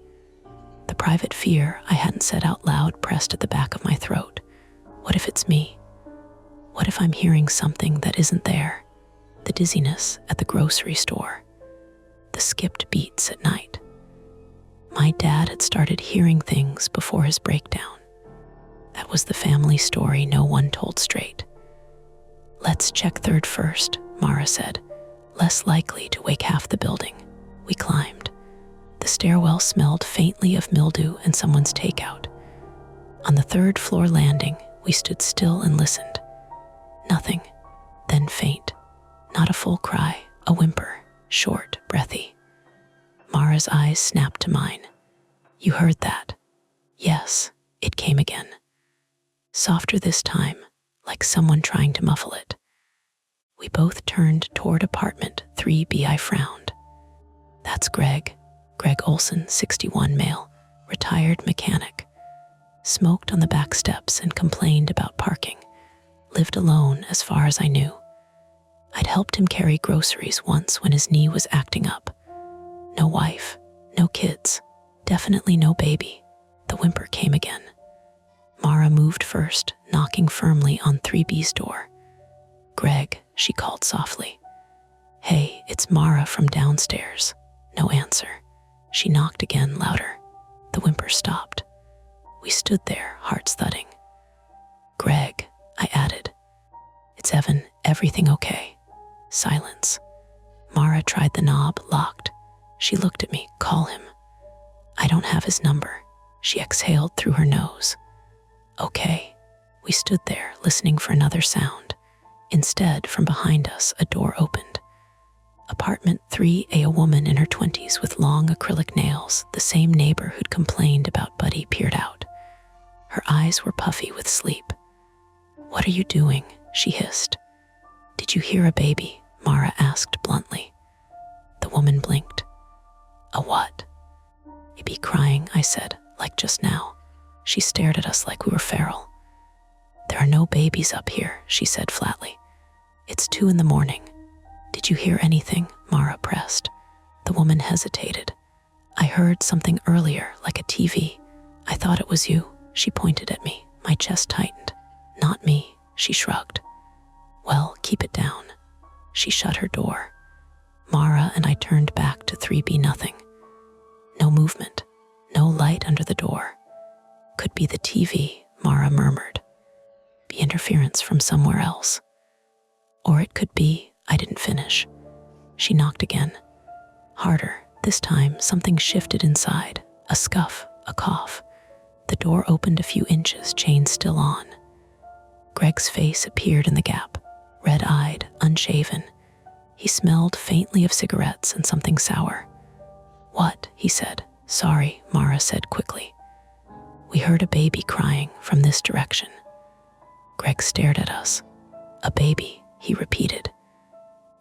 The private fear I hadn't said out loud pressed at the back of my throat. What if it's me? What if I'm hearing something that isn't there? The dizziness at the grocery store. The skipped beats at night. My dad had started hearing things before his breakdown. That was the family story no one told straight. Let's check third first, Mara said. Less likely to wake half the building. We climbed. The stairwell smelled faintly of mildew and someone's takeout. On the third floor landing, we stood still and listened. Nothing. Then faint. Not a full cry, a whimper, short, breathy. Mara's eyes snapped to mine. You heard that? Yes, it came again. Softer this time, like someone trying to muffle it. We both turned toward apartment 3B. I frowned. That's Greg Olson, 61 male, retired mechanic. Smoked on the back steps and complained about parking. Lived alone as far as I knew. I'd helped him carry groceries once when his knee was acting up. No wife, no kids, definitely no baby. The whimper came again. Mara moved first, knocking firmly on 3B's door. Greg, she called softly. Hey, it's Mara from downstairs. No answer. She knocked again, louder. The whimper stopped. We stood there, hearts thudding. Greg, I added. It's Evan, everything okay? Silence. Mara tried the knob, locked. She looked at me, call him. I don't have his number. She exhaled through her nose. Okay. We stood there, listening for another sound. Instead, from behind us, a door opened. Apartment 3A, a woman in her 20s with long acrylic nails, the same neighbor who'd complained about Buddy, peered out. Her eyes were puffy with sleep. What are you doing? She hissed. Did you hear a baby? Mara asked bluntly. The woman blinked. A what? Baby crying, I said, like just now. She stared at us like we were feral. There are no babies up here, she said flatly. It's 2 a.m. Did you hear anything? Mara pressed. The woman hesitated. I heard something earlier, like a TV. I thought it was you. She pointed at me. My chest tightened. Not me, she shrugged. Well, keep it down. She shut her door. Mara and I turned back to 3B nothing. No movement, no light under the door. Could be the TV, Mara murmured. Be interference from somewhere else. Or it could be, I didn't finish. She knocked again. Harder. This time, something shifted inside. A scuff, a cough. The door opened a few inches, chain still on. Greg's face appeared in the gap, red-eyed, unshaven. He smelled faintly of cigarettes and something sour. What? He said. Sorry, Mara said quickly. We heard a baby crying from this direction. Greg stared at us. A baby, he repeated.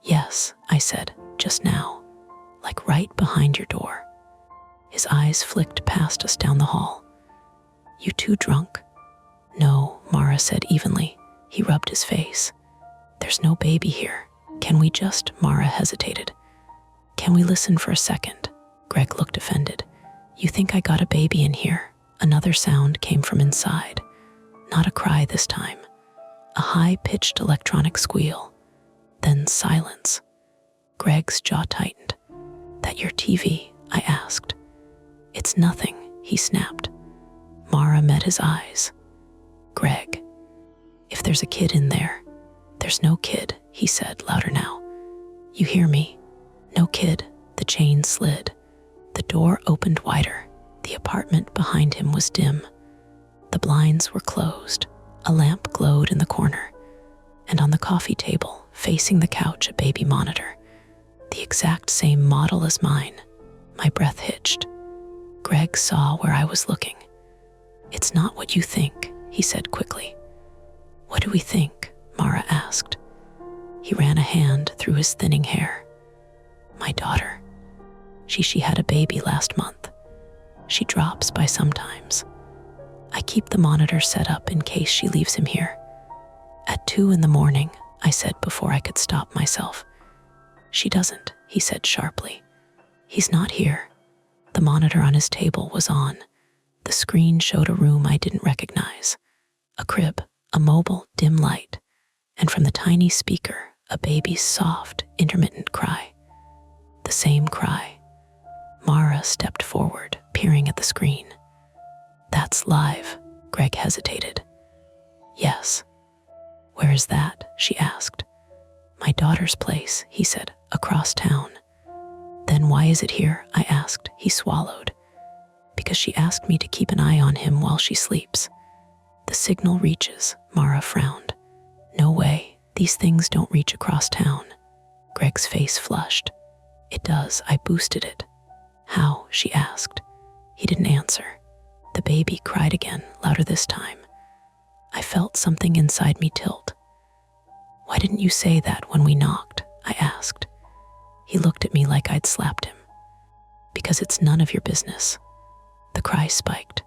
Yes, I said, just now, like right behind your door. His eyes flicked past us down the hall. You too drunk? No, Mara said evenly. He rubbed his face. There's no baby here. Can we just? Mara hesitated. Can we listen for a second? Greg looked offended. You think I got a baby in here? Another sound came from inside. Not a cry this time. A high-pitched electronic squeal. Then silence. Greg's jaw tightened. That your TV? I asked. It's nothing, he snapped. Mara met his eyes. Greg, if there's a kid in there. There's no kid, he said, louder now. You hear me? No kid. The chain slid. The door opened wider. The apartment behind him was dim. The blinds were closed. A lamp glowed in the corner. And on the coffee table, facing the couch, a baby monitor. The exact same model as mine. My breath hitched. Greg saw where I was looking. It's not what you think, he said quickly. What do we think? Mara asked. He ran a hand through his thinning hair. My daughter. She had a baby last month. She drops by sometimes. I keep the monitor set up in case she leaves him here. At 2 a.m, I said before I could stop myself. She doesn't, he said sharply. He's not here. The monitor on his table was on. The screen showed a room I didn't recognize. A crib, a mobile, dim light, and from the tiny speaker, a baby's soft, intermittent cry. The same cry. Mara stepped forward, peering at the screen. That's live, Greg hesitated. Yes. Where is that? She asked. My daughter's place, he said, across town. Then why is it here? I asked. He swallowed. Because she asked me to keep an eye on him while she sleeps. The signal reaches, Mara frowned. No way, these things don't reach across town. Greg's face flushed. It does, I boosted it. How? She asked. He didn't answer. The baby cried again, louder this time. I felt something inside me tilt. Why didn't you say that when we knocked? I asked. He looked at me like I'd slapped him. Because it's none of your business. The cry spiked.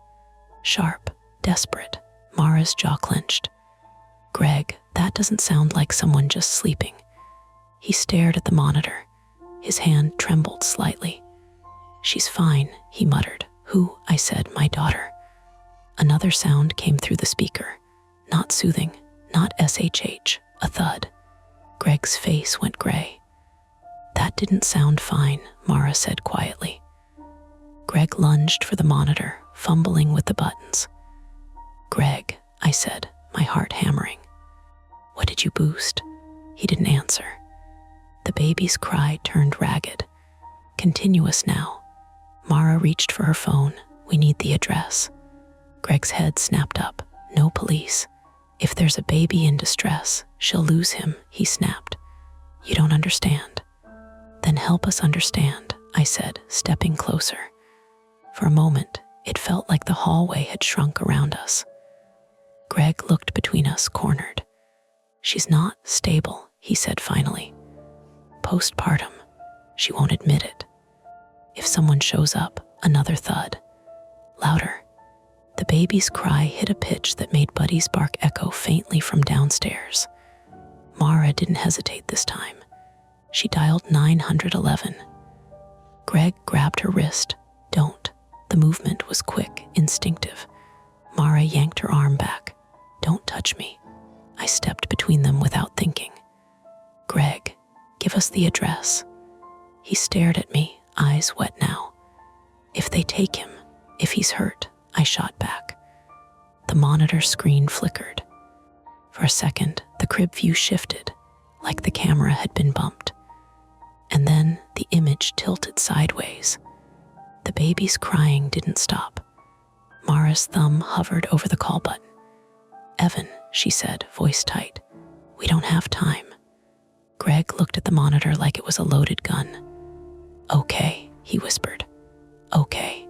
Sharp, desperate. Mara's jaw clenched. Greg, that doesn't sound like someone just sleeping. He stared at the monitor. His hand trembled slightly. She's fine, he muttered. Who? I said, my daughter. Another sound came through the speaker. Not soothing, not SHH, a thud. Greg's face went gray. That didn't sound fine, Mara said quietly. Greg lunged for the monitor, fumbling with the buttons. Greg, I said, my heart hammering. What did you boost? He didn't answer. The baby's cry turned ragged. Continuous now. Mara reached for her phone. We need the address. Greg's head snapped up. No police. If there's a baby in distress, she'll lose him, he snapped. You don't understand. Then help us understand, I said, stepping closer. For a moment, it felt like the hallway had shrunk around us. Greg looked between us, cornered. She's not stable, he said finally. Postpartum. She won't admit it. If someone shows up, another thud. Louder. The baby's cry hit a pitch that made Buddy's bark echo faintly from downstairs. Mara didn't hesitate this time. She dialed 911. Greg grabbed her wrist. Don't. The movement was quick, instinctive. Mara yanked her arm back. "Don't touch me." I stepped between them without thinking. "Greg, give us the address." He stared at me, eyes wet now. "If they take him, if he's hurt," I shot back. The monitor screen flickered. For a second, the crib view shifted, like the camera had been bumped. And then the image tilted sideways. The baby's crying didn't stop. Mara's thumb hovered over the call button. "Evan," she said, voice tight, "we don't have time." Greg looked at the monitor like it was a loaded gun. "Okay," he whispered. "Okay."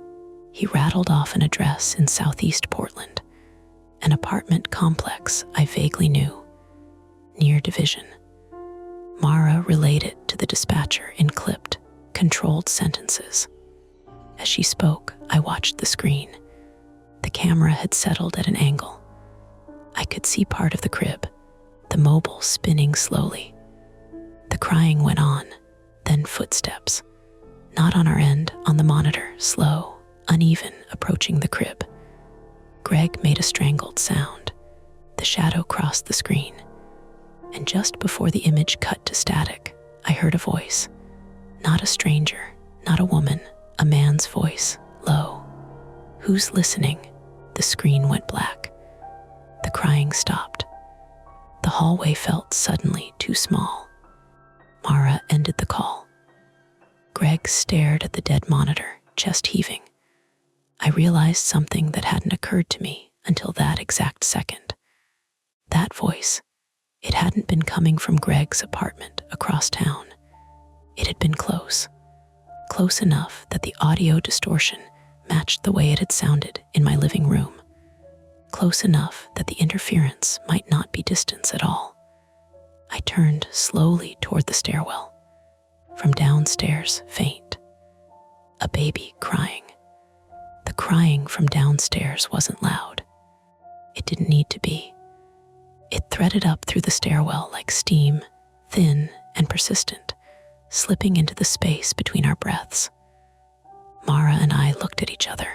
He rattled off an address in southeast Portland, an apartment complex I vaguely knew, near Division. Mara relayed it to the dispatcher in clipped, controlled sentences. As she spoke, I watched the screen. The camera had settled at an angle. I could see part of the crib, the mobile spinning slowly. The crying went on, then footsteps. Not on our end, on the monitor, slow, uneven, approaching the crib. Greg made a strangled sound. The shadow crossed the screen. And just before the image cut to static, I heard a voice. Not a stranger, not a woman, a man's voice, low. "Who's listening?" The screen went black. The crying stopped. The hallway felt suddenly too small. Mara ended the call. Greg stared at the dead monitor, chest heaving. I realized something that hadn't occurred to me until that exact second. That voice, it hadn't been coming from Greg's apartment across town. It had been close. Close enough that the audio distortion matched the way it had sounded in my living room. Close enough that the interference might not be distance at all. I turned slowly toward the stairwell. From downstairs, faint. A baby crying. The crying from downstairs wasn't loud. It didn't need to be. It threaded up through the stairwell like steam, thin and persistent, slipping into the space between our breaths. Mara and I looked at each other.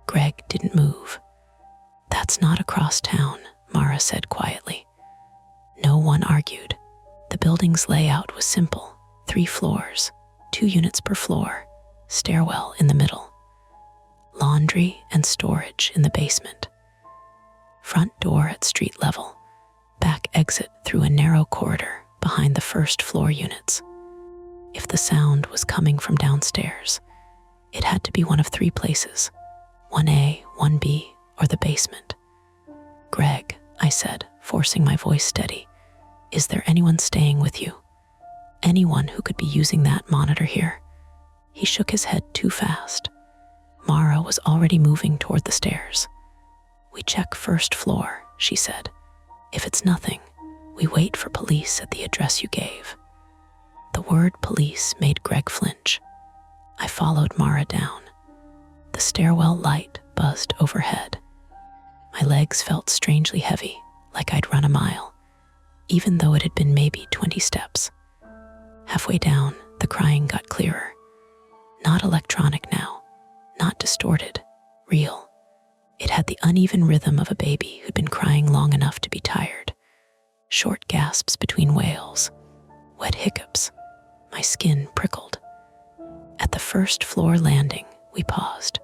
Greg didn't move. "That's not across town," Mara said quietly. No one argued. The building's layout was simple. 3 floors, 2 units per floor, stairwell in the middle. Laundry and storage in the basement. Front door at street level, back exit through a narrow corridor behind the first floor units. If the sound was coming from downstairs, it had to be one of 3 places, 1A, 1B, or the basement. "Greg," I said, forcing my voice steady, "is there anyone staying with you? Anyone who could be using that monitor here?" He shook his head too fast. Mara was already moving toward the stairs. "We check first floor," she said. "If it's nothing, we wait for police at the address you gave." The word police made Greg flinch. I followed Mara down. The stairwell light buzzed overhead. My legs felt strangely heavy, like I'd run a mile, even though it had been maybe 20 steps. Halfway down, the crying got clearer. Not electronic now, not distorted, real. It had the uneven rhythm of a baby who'd been crying long enough to be tired. Short gasps between wails, wet hiccups. My skin prickled. At the first floor landing, we paused.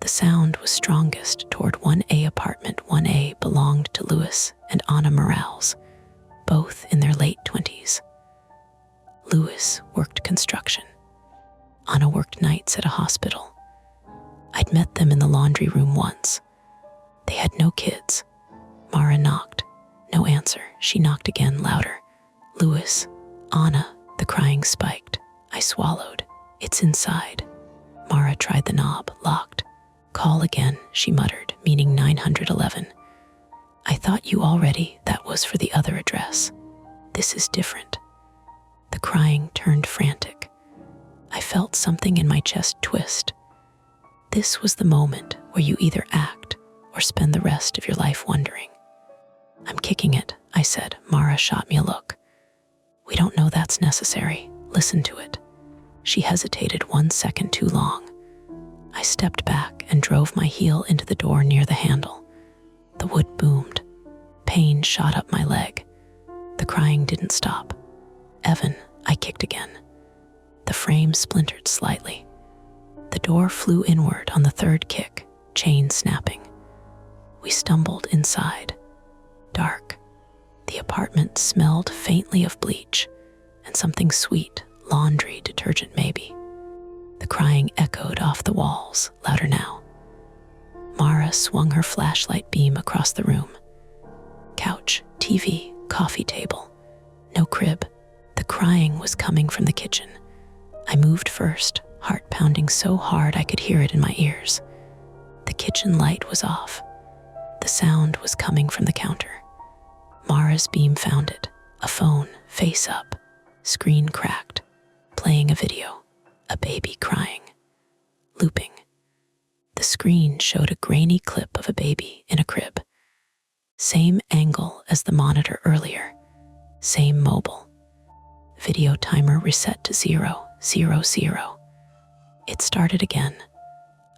The sound was strongest toward 1A apartment. 1A belonged to Louis and Anna Morales, both in their late 20s. Louis worked construction. Anna worked nights at a hospital. I'd met them in the laundry room once. They had no kids. Mara knocked. No answer. She knocked again, louder. "Louis, Anna," the crying spiked. I swallowed. "It's inside." Mara tried the knob, locked. "Call again," she muttered, meaning 911. "I thought you already, that was for the other address. This is different." The crying turned frantic. I felt something in my chest twist. This was the moment where you either act or spend the rest of your life wondering. "I'm kicking it," I said. Mara shot me a look. "We don't know that's necessary. Listen to it." She hesitated 1 second too long. I stepped back back and drove my heel into the door near the handle. The wood boomed. Pain shot up my leg. The crying didn't stop. "Evan," I kicked again. The frame splintered slightly. The door flew inward on the third kick, chain snapping. We stumbled inside. Dark. The apartment smelled faintly of bleach and something sweet, laundry detergent maybe. The crying echoed off the walls, louder now. Mara swung her flashlight beam across the room. Couch, TV, coffee table. No crib. The crying was coming from the kitchen. I moved first, heart pounding so hard I could hear it in my ears. The kitchen light was off. The sound was coming from the counter. Mara's beam found it. A phone, face up, screen cracked, playing a video. A baby crying. Looping. The screen showed a grainy clip of a baby in a crib. Same angle as the monitor earlier. Same mobile. Video timer reset to 0, 0, 0. It started again.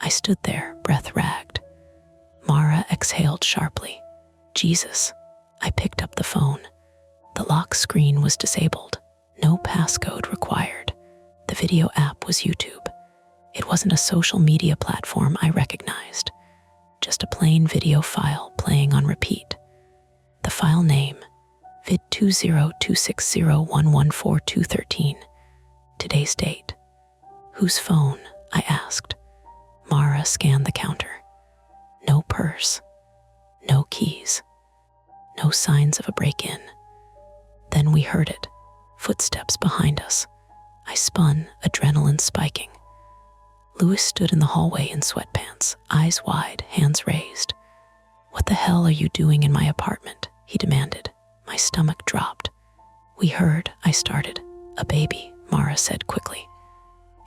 I stood there, breath ragged. Mara exhaled sharply. Jesus. I picked up the phone. The lock screen was disabled. No passcode required. The video app was YouTube. It wasn't a social media platform I recognized. Just a plain video file playing on repeat. The file name, vid202601142213. Today's date. Whose phone? I asked. Mara scanned the counter. No purse. No keys. No signs of a break-in. Then we heard it. Footsteps behind us. I spun, adrenaline spiking. Louis stood in the hallway in sweatpants, eyes wide, hands raised. "What the hell are you doing in my apartment?" he demanded. My stomach dropped. "We heard," I started. "A baby," Mara said quickly.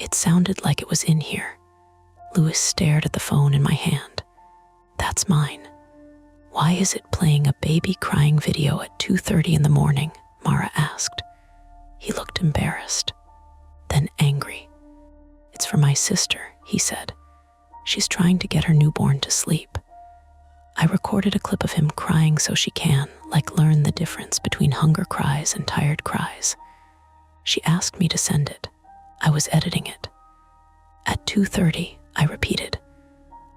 "It sounded like it was in here." Louis stared at the phone in my hand. "That's mine." "Why is it playing a baby crying video at 2:30 in the morning?" Mara asked. He looked embarrassed, then angry. "It's for my sister," he said. "She's trying to get her newborn to sleep." I recorded a clip of him crying so she can, learn the difference between hunger cries and tired cries. She asked me to send it. I was editing it. "At 2:30, I repeated.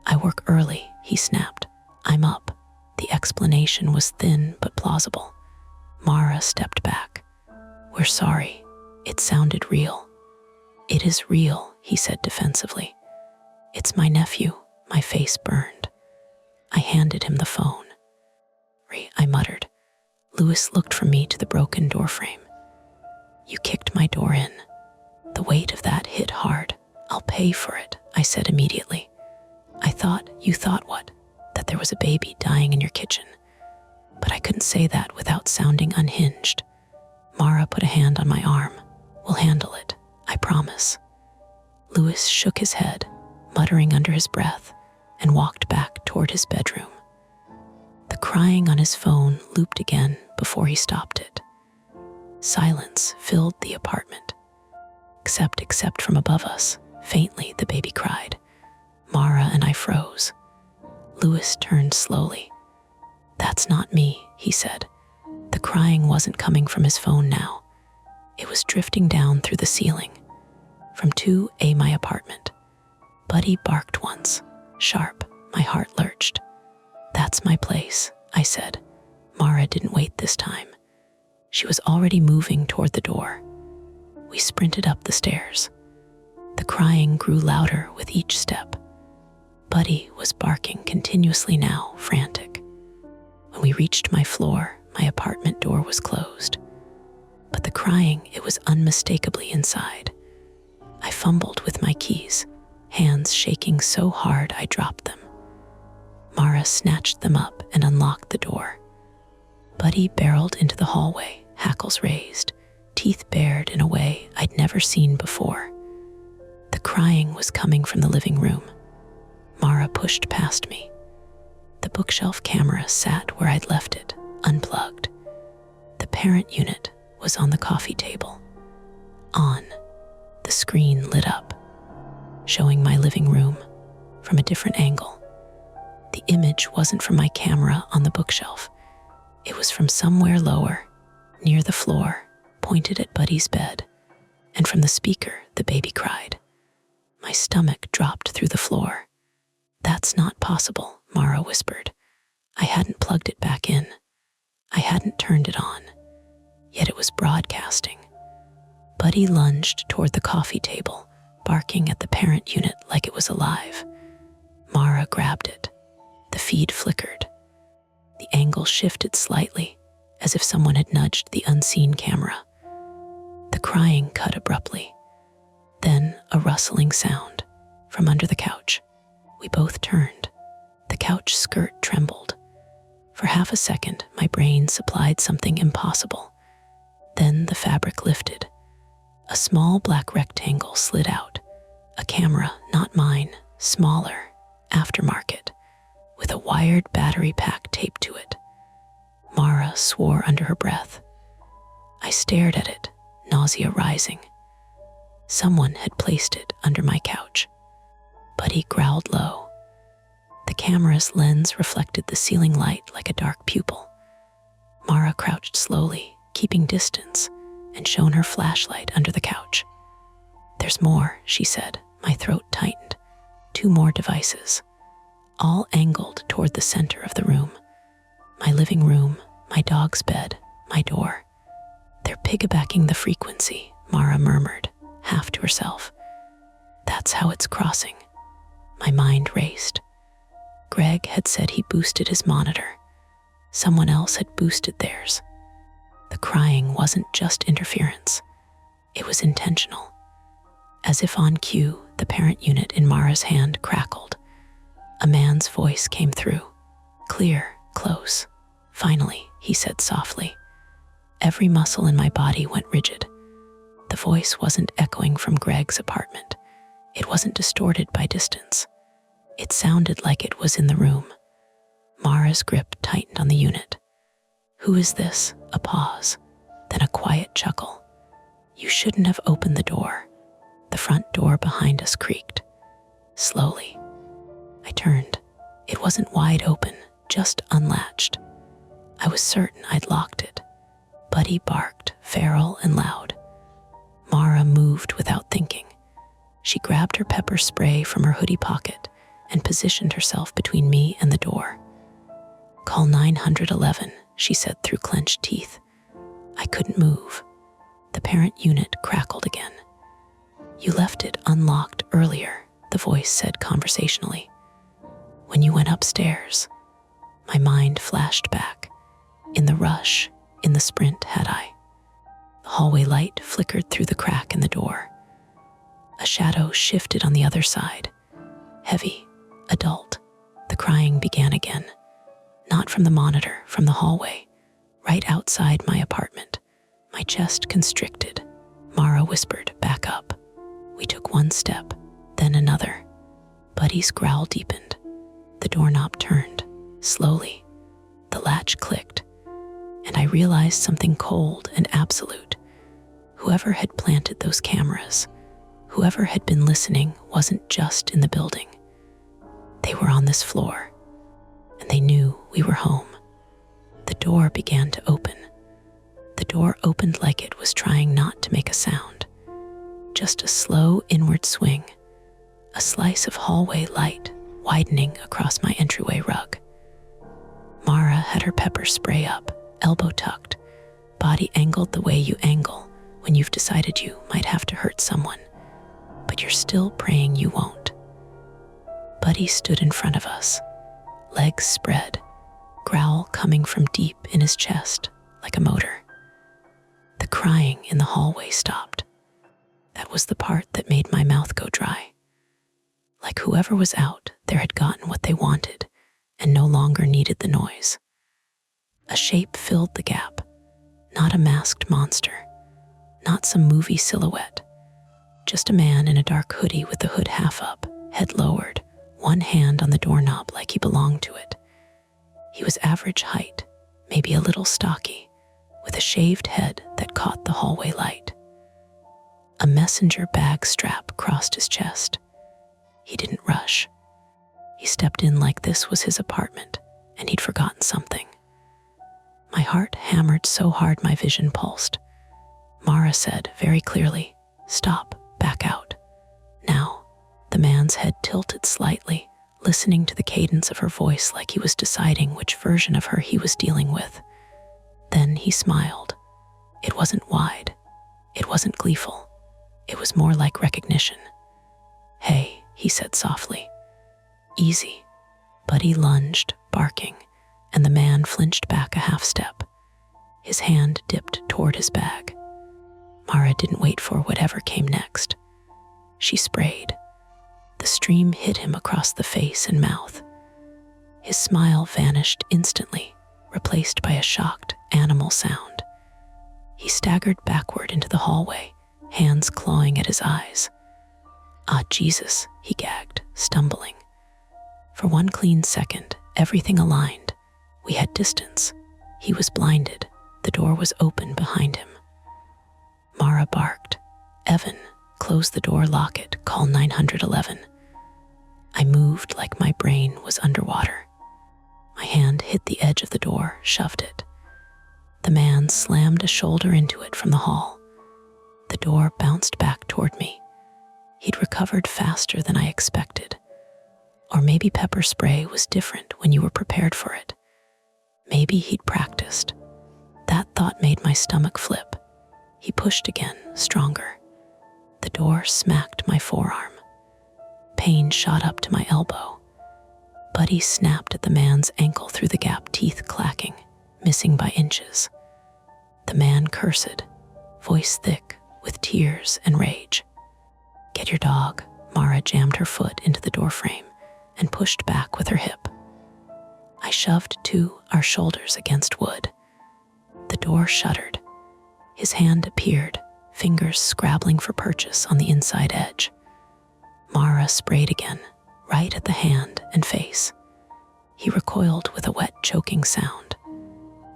"I work early," he snapped. "I'm up." The explanation was thin but plausible. Mara stepped back. "We're sorry. It sounded real." "It is real," he said defensively. "It's my nephew." My face burned. I handed him the phone. I muttered. Louis looked from me to the broken doorframe. "You kicked my door in." The weight of that hit hard. "I'll pay for it," I said immediately. You thought what? That there was a baby dying in your kitchen." But I couldn't say that without sounding unhinged. Mara put a hand on my arm. "We'll handle it, I promise." Louis shook his head, muttering under his breath, and walked back toward his bedroom. The crying on his phone looped again before he stopped it. Silence filled the apartment. Except from above us, faintly the baby cried. Mara and I froze. Louis turned slowly. "That's not me," he said. The crying wasn't coming from his phone now. It was drifting down through the ceiling. From 2A, my apartment. Buddy barked once, sharp. My heart lurched. "That's my place," I said. Mara didn't wait this time. She was already moving toward the door. We sprinted up the stairs. The crying grew louder with each step. Buddy was barking continuously now, frantic. When we reached my floor, my apartment door was closed. But the crying, it was unmistakably inside. I fumbled with my keys, hands shaking so hard I dropped them. Mara snatched them up and unlocked the door. Buddy barreled into the hallway, hackles raised, teeth bared in a way I'd never seen before. The crying was coming from the living room. Mara pushed past me. The bookshelf camera sat where I'd left it, unplugged. The parent unit was on the coffee table. On. The screen lit up, showing my living room, from a different angle. The image wasn't from my camera on the bookshelf. It was from somewhere lower, near the floor, pointed at Buddy's bed, and from the speaker, the baby cried. My stomach dropped through the floor. "That's not possible," Mara whispered. I hadn't plugged it back in. I hadn't turned it on. Yet it was broadcasting. Buddy lunged toward the coffee table, barking at the parent unit like it was alive. Mara grabbed it. The feed flickered. The angle shifted slightly, as if someone had nudged the unseen camera. The crying cut abruptly. Then a rustling sound from under the couch. We both turned. The couch skirt trembled. For half a second, my brain supplied something impossible. Then the fabric lifted. A small black rectangle slid out. A camera, not mine, smaller, aftermarket, with a wired battery pack taped to it. Mara swore under her breath. I stared at it, nausea rising. Someone had placed it under my couch. Buddy growled low. The camera's lens reflected the ceiling light like a dark pupil. Mara crouched slowly, keeping distance, and shone her flashlight under the couch. "There's more," she said. My throat tightened. 2 more devices, all angled toward the center of the room. My living room, my dog's bed, my door. "They're piggybacking the frequency," Mara murmured, half to herself. "That's how it's crossing." My mind raced. Greg had said he boosted his monitor. Someone else had boosted theirs. The crying wasn't just interference. It was intentional. As if on cue, the parent unit in Mara's hand crackled. A man's voice came through. Clear, close. "Finally," he said softly. Every muscle in my body went rigid. The voice wasn't echoing from Greg's apartment. It wasn't distorted by distance. It sounded like it was in the room. Mara's grip tightened on the unit. "Who is this?" A pause, then a quiet chuckle. "You shouldn't have opened the door." The front door behind us creaked. Slowly. I turned. It wasn't wide open, just unlatched. I was certain I'd locked it. Buddy barked, feral and loud. Mara moved without thinking. She grabbed her pepper spray from her hoodie pocket and positioned herself between me and the door. "Call 911, she said through clenched teeth. I couldn't move. The parent unit crackled again. "You left it unlocked earlier," the voice said conversationally. "When you went upstairs." My mind flashed back. In the rush, in the sprint, had I? The hallway light flickered through the crack in the door. A shadow shifted on the other side. Heavy, adult. The crying began again. Not from the monitor, from the hallway, right outside my apartment. My chest constricted. Mara whispered, "Back up." We took one step, then another. Buddy's growl deepened. The doorknob turned, slowly. The latch clicked, and I realized something cold and absolute. Whoever had planted those cameras, whoever had been listening, wasn't just in the building. They were on this floor, and they knew we were home. The door began to open. The door opened like it was trying not to make a sound. Just a slow inward swing, a slice of hallway light widening across my entryway rug. Mara had her pepper spray up, elbow tucked, body angled the way you angle when you've decided you might have to hurt someone, but you're still praying you won't. Buddy stood in front of us, legs spread, growl coming from deep in his chest like a motor. The crying in the hallway stopped. That was the part that made my mouth go dry. Like whoever was out there had gotten what they wanted and no longer needed the noise. A shape filled the gap, not a masked monster, not some movie silhouette, just a man in a dark hoodie with the hood half up, head lowered, one hand on the doorknob like he belonged to it. He was average height, maybe a little stocky, with a shaved head that caught the hallway light. A messenger bag strap crossed his chest. He didn't rush. He stepped in like this was his apartment, and he'd forgotten something. My heart hammered so hard my vision pulsed. Mara said very clearly, "Stop, back out." Now, the man's head tilted slightly, listening to the cadence of her voice like he was deciding which version of her he was dealing with. Then he smiled. It wasn't wide. It wasn't gleeful. It was more like recognition. "Hey," he said softly. "Easy." Buddy lunged, barking, and the man flinched back a half step. His hand dipped toward his bag. Mara didn't wait for whatever came next. She sprayed. The stream hit him across the face and mouth. His smile vanished instantly, replaced by a shocked animal sound. He staggered backward into the hallway, hands clawing at his eyes. "Ah, Jesus," he gagged, stumbling. For one clean second, everything aligned. We had distance. He was blinded. The door was open behind him. Mara barked. "Evan, close the door, lock it, call 911. I moved like my brain was underwater. My hand hit the edge of the door, shoved it. The man slammed a shoulder into it from the hall. The door bounced back toward me. He'd recovered faster than I expected. Or maybe pepper spray was different when you were prepared for it. Maybe he'd practiced. That thought made my stomach flip. He pushed again, stronger. The door smacked my forearm. Pain shot up to my elbow. Buddy snapped at the man's ankle through the gap, teeth clacking, missing by inches. The man cursed, voice thick with tears and rage. "Get your dog." Mara jammed her foot into the doorframe and pushed back with her hip. I shoved our shoulders against wood. The door shuddered. His hand appeared, fingers scrabbling for purchase on the inside edge. Mara sprayed again, right at the hand and face. He recoiled with a wet, choking sound.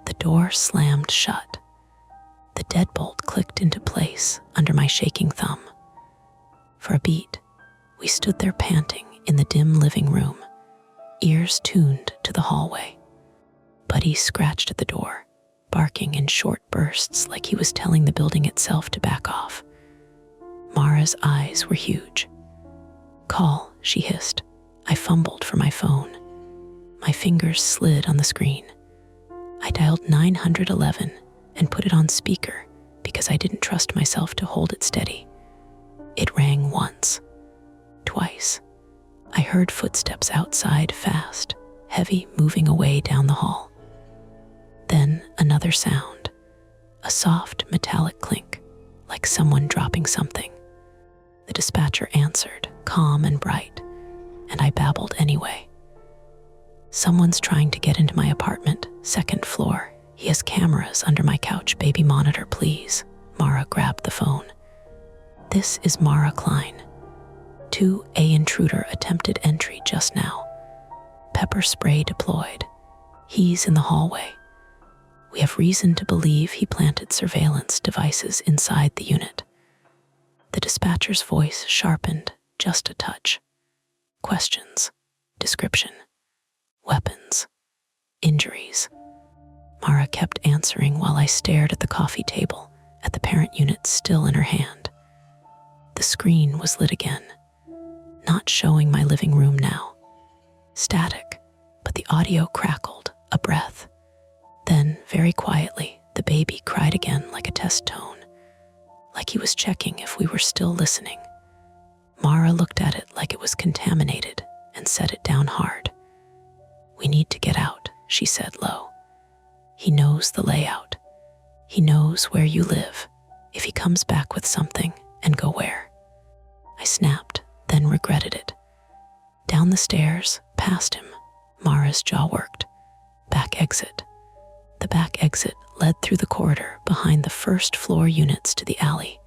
The door slammed shut. The deadbolt clicked into place under my shaking thumb. For a beat, we stood there panting in the dim living room, ears tuned to the hallway. Buddy scratched at the door, barking in short bursts like he was telling the building itself to back off. Mara's eyes were huge. "Call," she hissed. I fumbled for my phone. My fingers slid on the screen. I dialed 911 and put it on speaker because I didn't trust myself to hold it steady. It rang once, twice. I heard footsteps outside, fast, heavy, moving away down the hall. Then another sound, a soft metallic clink, like someone dropping something. The dispatcher answered, calm and bright, and I babbled anyway. "Someone's trying to get into my apartment, second floor. He has cameras under my couch, baby monitor, please." Mara grabbed the phone. "This is Mara Klein. 2A intruder attempted entry just now. Pepper spray deployed. He's in the hallway. We have reason to believe he planted surveillance devices inside the unit." The dispatcher's voice sharpened just a touch. Questions, description, weapons, injuries. Mara kept answering while I stared at the coffee table, at the parent unit still in her hand. The screen was lit again, not showing my living room now. Static, but the audio crackled, a breath. Then, very quietly, the baby cried again like a test tone, like he was checking if we were still listening. Mara looked at it like it was contaminated and set it down hard. "We need to get out," she said low. "He knows the layout. He knows where you live. If he comes back with something, and go where?" I snapped, then regretted it. Down the stairs, past him, Mara's jaw worked. Back exit. The back exit led through the corridor behind the first floor units to the alley.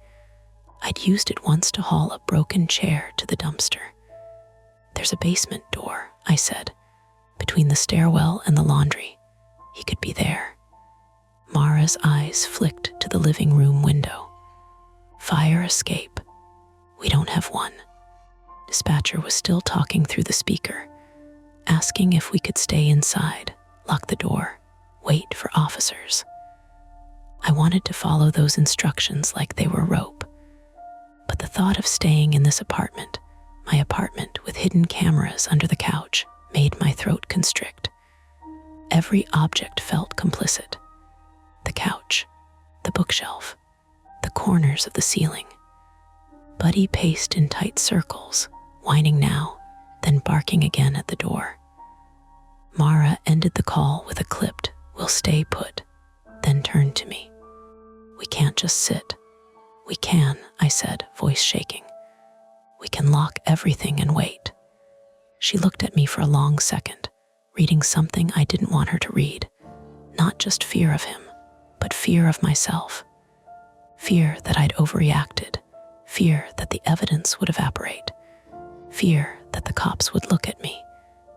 I'd used it once to haul a broken chair to the dumpster. "There's a basement door," I said, "between the stairwell and the laundry. He could be there." Mara's eyes flicked to the living room window. "Fire escape. We don't have one." Dispatcher was still talking through the speaker. asking if we could stay inside, lock the door, wait for officers. I wanted to follow those instructions like they were rope. But the thought of staying in this apartment, my apartment with hidden cameras under the couch, made my throat constrict. Every object felt complicit. The couch, the bookshelf, the corners of the ceiling. Buddy paced in tight circles, whining now, then barking again at the door. Mara ended the call with a clipped, "We'll stay put," then turned to me. "We can't just sit." "We can," I said, voice shaking. "We can lock everything and wait." She looked at me for a long second, reading something I didn't want her to read. Not just fear of him, but fear of myself. Fear that I'd overreacted. Fear that the evidence would evaporate. Fear that the cops would look at me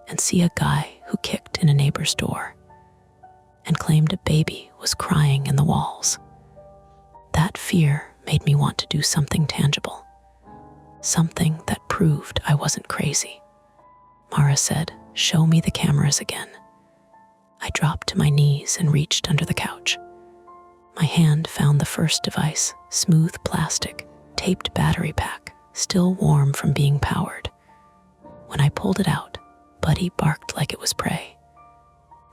and see a guy who kicked in a neighbor's door and claimed a baby was crying in the walls. That fear made me want to do something tangible, something that proved I wasn't crazy. Mara said, "Show me the cameras again." I dropped to my knees and reached under the couch. My hand found the first device, smooth plastic, taped battery pack, still warm from being powered. When I pulled it out, Buddy barked like it was prey.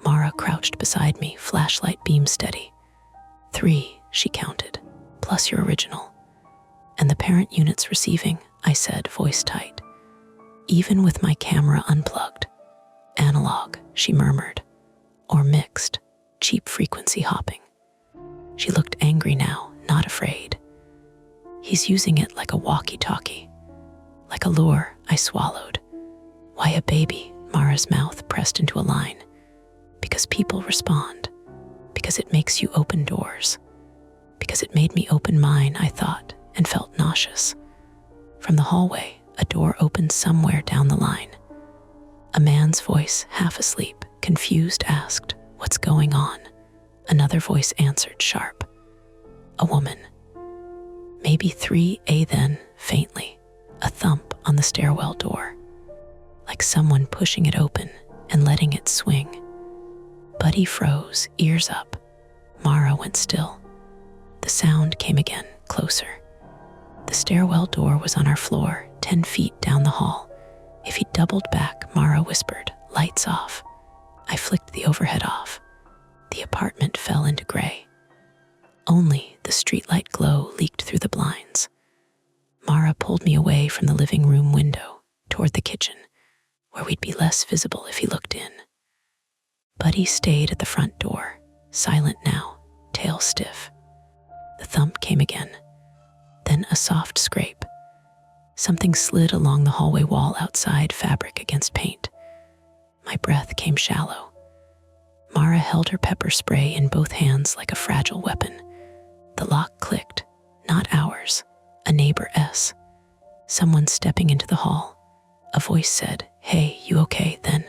Mara crouched beside me, flashlight beam steady. 3, she counted, plus your original. "And the parent unit's receiving," I said, voice tight. "Even with my camera unplugged." "Analog," she murmured. "Or mixed, cheap frequency hopping." She looked angry now, not afraid. "He's using it like a walkie-talkie." "Like a lure," I swallowed. "Why a baby?" Mara's mouth pressed into a line. "Because people respond. Because it makes you open doors. Because it made me open mine," I thought, and felt nauseous. From the hallway, a door opened somewhere down the line. A man's voice, half asleep, confused, asked, "What's going on?" Another voice answered, sharp. A woman. "Maybe 3A then," faintly, a thump on the stairwell door. Like someone pushing it open and letting it swing. Buddy froze, ears up. Mara went still. The sound came again, closer. The stairwell door was on our floor, 10 feet down the hall. If he doubled back, Mara whispered, "Lights off." I flicked the overhead off. The apartment fell into gray. Only the streetlight glow leaked through the blinds. Mara pulled me away from the living room window, toward the kitchen, where we'd be less visible if he looked in. Buddy stayed at the front door, silent now, tail stiff. The thump came again, then a soft scrape. Something slid along the hallway wall outside, fabric against paint. My breath came shallow. Mara held her pepper spray in both hands like a fragile weapon. The lock clicked, not ours, a neighbor's. Someone stepping into the hall. A voice said, "Hey, you okay?" Then,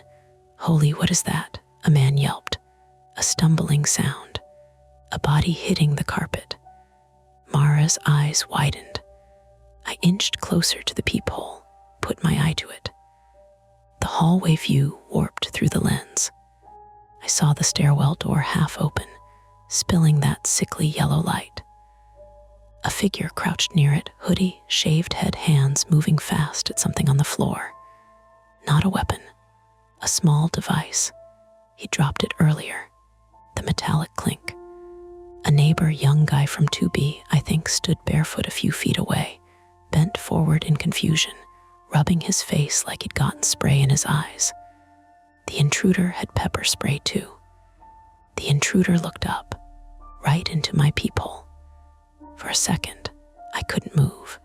"Holy, what is that?" A man yelped. A stumbling sound. A body hitting the carpet. Mara's eyes widened. I inched closer to the peephole, put my eye to it. The hallway view warped through the lens. I saw the stairwell door half open, spilling that sickly yellow light. A figure crouched near it, hoodie, shaved head, hands moving fast at something on the floor. Not a weapon, a small device. He dropped it earlier, the metallic clink. A neighbor, young guy from 2B, I think, stood barefoot a few feet away, bent forward in confusion, rubbing his face like he'd gotten spray in his eyes. The intruder had pepper spray too. The intruder looked up, right into my peephole. For a second, I couldn't move.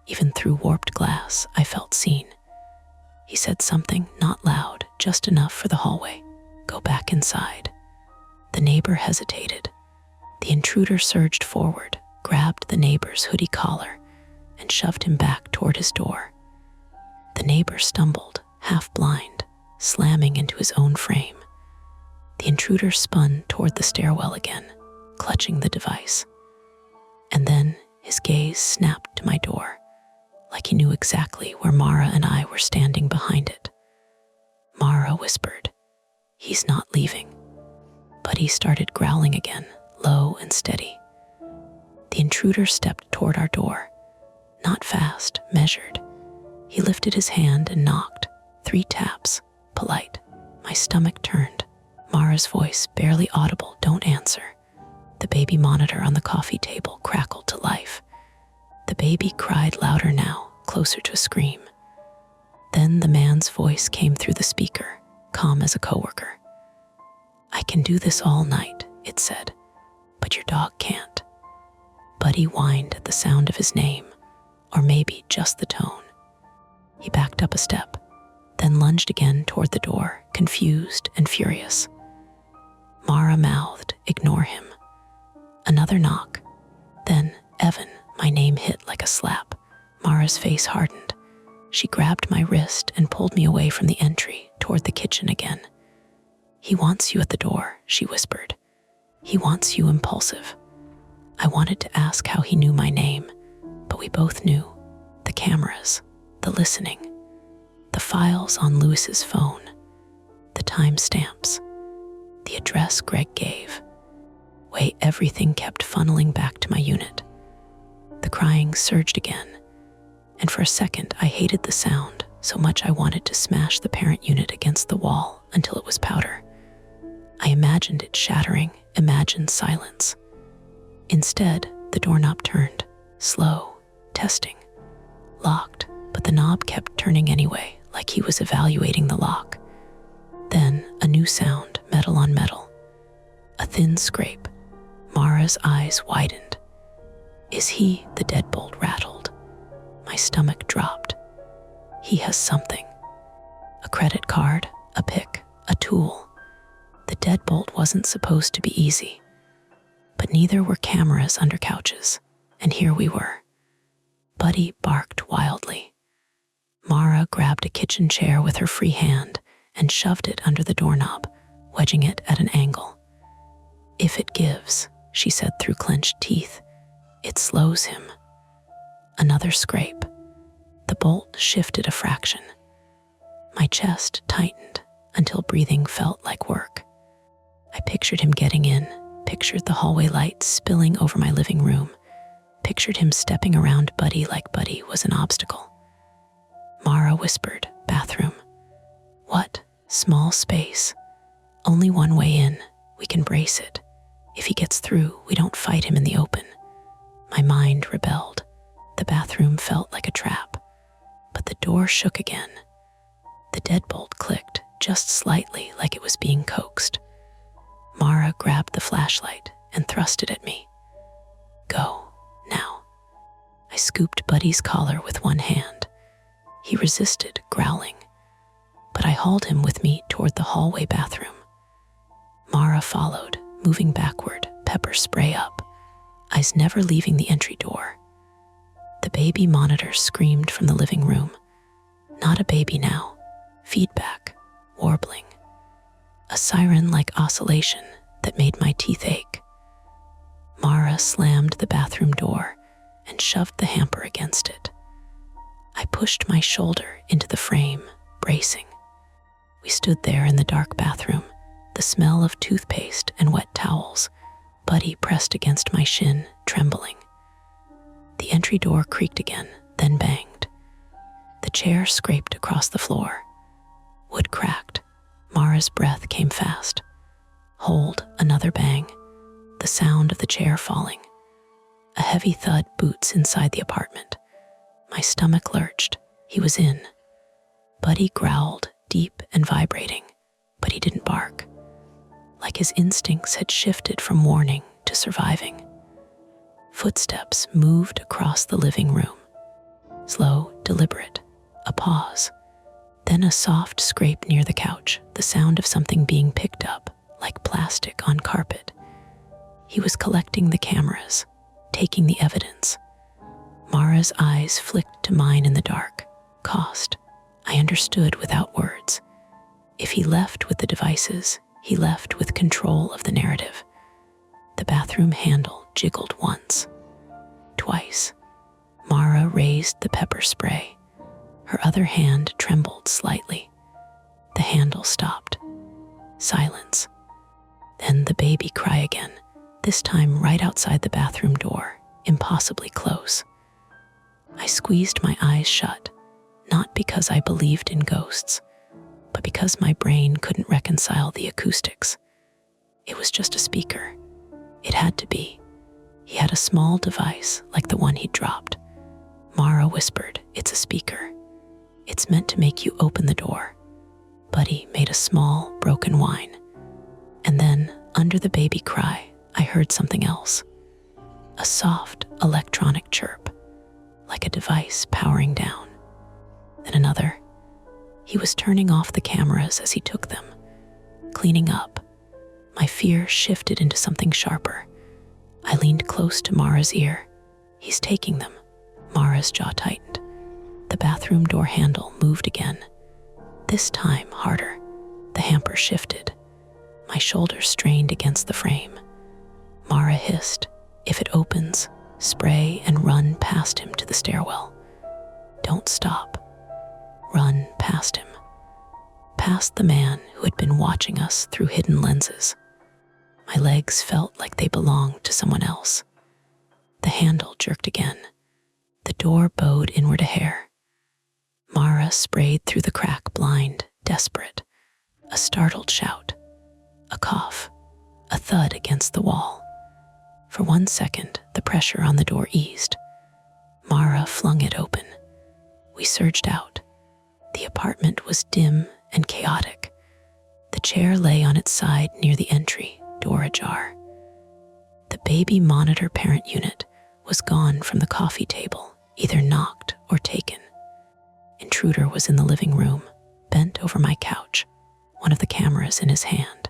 Even through warped glass, I felt seen. He said something, not loud, just enough for the hallway. "Go back inside." The neighbor hesitated. The intruder surged forward, grabbed the neighbor's hoodie collar, and shoved him back toward his door. The neighbor stumbled, half blind, slamming into his own frame. The intruder spun toward the stairwell again, clutching the device. And then his gaze snapped to my door, like he knew exactly where Mara and I were standing behind it. Mara whispered. "He's not leaving." Buddy started growling again, low and steady. The intruder stepped toward our door. Not fast, measured. He lifted his hand and knocked. 3 taps, polite. My stomach turned. Mara's voice, barely audible, "Don't answer." The baby monitor on the coffee table crackled to life. The baby cried louder now, closer to a scream. Then the man's voice came through the speaker, calm as a coworker. "I can do this all night," it said, "but your dog can't." Buddy whined at the sound of his name, or maybe just the tone. He backed up a step, then lunged again toward the door, confused and furious. Mara mouthed, "Ignore him." Another knock. Then, "Evan," my name hit like a slap. Mara's face hardened. She grabbed my wrist and pulled me away from the entry, toward the kitchen again. "He wants you at the door," she whispered. "He wants you impulsive." I wanted to ask how he knew my name, but we both knew. The cameras, the listening, the files on Lewis's phone, the timestamps, the address Greg gave. Everything kept funneling back to my unit. The crying surged again, and for a second I hated the sound so much I wanted to smash the parent unit against the wall until it was powder. I imagined it shattering, imagined silence. Instead, the doorknob turned, slow, testing, locked, but the knob kept turning anyway, like he was evaluating the lock. Then a new sound, metal on metal. A thin scrape. Mara's eyes widened. "Is he?" The deadbolt rattled. My stomach dropped. "He has something." A credit card, a pick, a tool. The deadbolt wasn't supposed to be easy. But neither were cameras under couches, and here we were. Buddy barked wildly. Mara grabbed a kitchen chair with her free hand and shoved it under the doorknob, wedging it at an angle. "If it gives," she said through clenched teeth, "it slows him." Another scrape. The bolt shifted a fraction. My chest tightened until breathing felt like work. I pictured him getting in, pictured the hallway lights spilling over my living room, pictured him stepping around Buddy like Buddy was an obstacle. Mara whispered, "Bathroom." "What?" "Small space. Only one way in. We can brace it. If he gets through, we don't fight him in the open." My mind rebelled. The bathroom felt like a trap. But the door shook again. The deadbolt clicked, just slightly, like it was being coaxed. Mara grabbed the flashlight and thrust it at me. "Go, now." I scooped Buddy's collar with one hand. He resisted, growling, but I hauled him with me toward the hallway bathroom. Mara followed, moving backward, pepper spray up, eyes never leaving the entry door. The baby monitor screamed from the living room. Not a baby now. Feedback, warbling. A siren-like oscillation that made my teeth ache. Mara slammed the bathroom door and shoved the hamper against it. I pushed my shoulder into the frame, bracing. We stood there in the dark bathroom, the smell of toothpaste and wet towels, Buddy pressed against my shin, trembling. The entry door creaked again, then banged. The chair scraped across the floor. Wood cracked. Mara's breath came fast. Hold, another bang. The sound of the chair falling. A heavy thud boots inside the apartment. My stomach lurched. He was in. Buddy growled, deep and vibrating, but he didn't bark. Like his instincts had shifted from warning to surviving. Footsteps moved across the living room. Slow, deliberate, a pause. Then a soft scrape near the couch, the sound of something being picked up, like plastic on carpet. He was collecting the cameras, taking the evidence. Mara's eyes flicked to mine in the dark. Cost. I understood without words. If he left with the devices, he left with control of the narrative. The bathroom handle jiggled once, twice. Mara raised the pepper spray. Her other hand trembled slightly. The handle stopped. Silence. Then the baby cry again, this time right outside the bathroom door, impossibly close. I squeezed my eyes shut, not because I believed in ghosts, but because my brain couldn't reconcile the acoustics. It was just a speaker. It had to be. He had a small device like the one he'd dropped. Mara whispered, "It's a speaker. It's meant to make you open the door." Buddy made a small, broken whine. And then, under the baby cry, I heard something else. A soft, electronic chirp, like a device powering down. Then another. He was turning off the cameras as he took them, cleaning up. My fear shifted into something sharper. I leaned close to Mara's ear. "He's taking them." Mara's jaw tightened. The bathroom door handle moved again. This time harder. The hamper shifted. My shoulders strained against the frame. Mara hissed, "If it opens, spray and run past him to the stairwell. Don't stop. Run past him." Past the man who had been watching us through hidden lenses. My legs felt like they belonged to someone else. The handle jerked again. The door bowed inward a hair. Mara sprayed through the crack blind, desperate. A startled shout. A cough. A thud against the wall. For 1 second, the pressure on the door eased. Mara flung it open. We surged out. The apartment was dim and chaotic. The chair lay on its side near the entry, door ajar. The baby monitor parent unit was gone from the coffee table, either knocked or taken. Intruder was in the living room, bent over my couch, one of the cameras in his hand.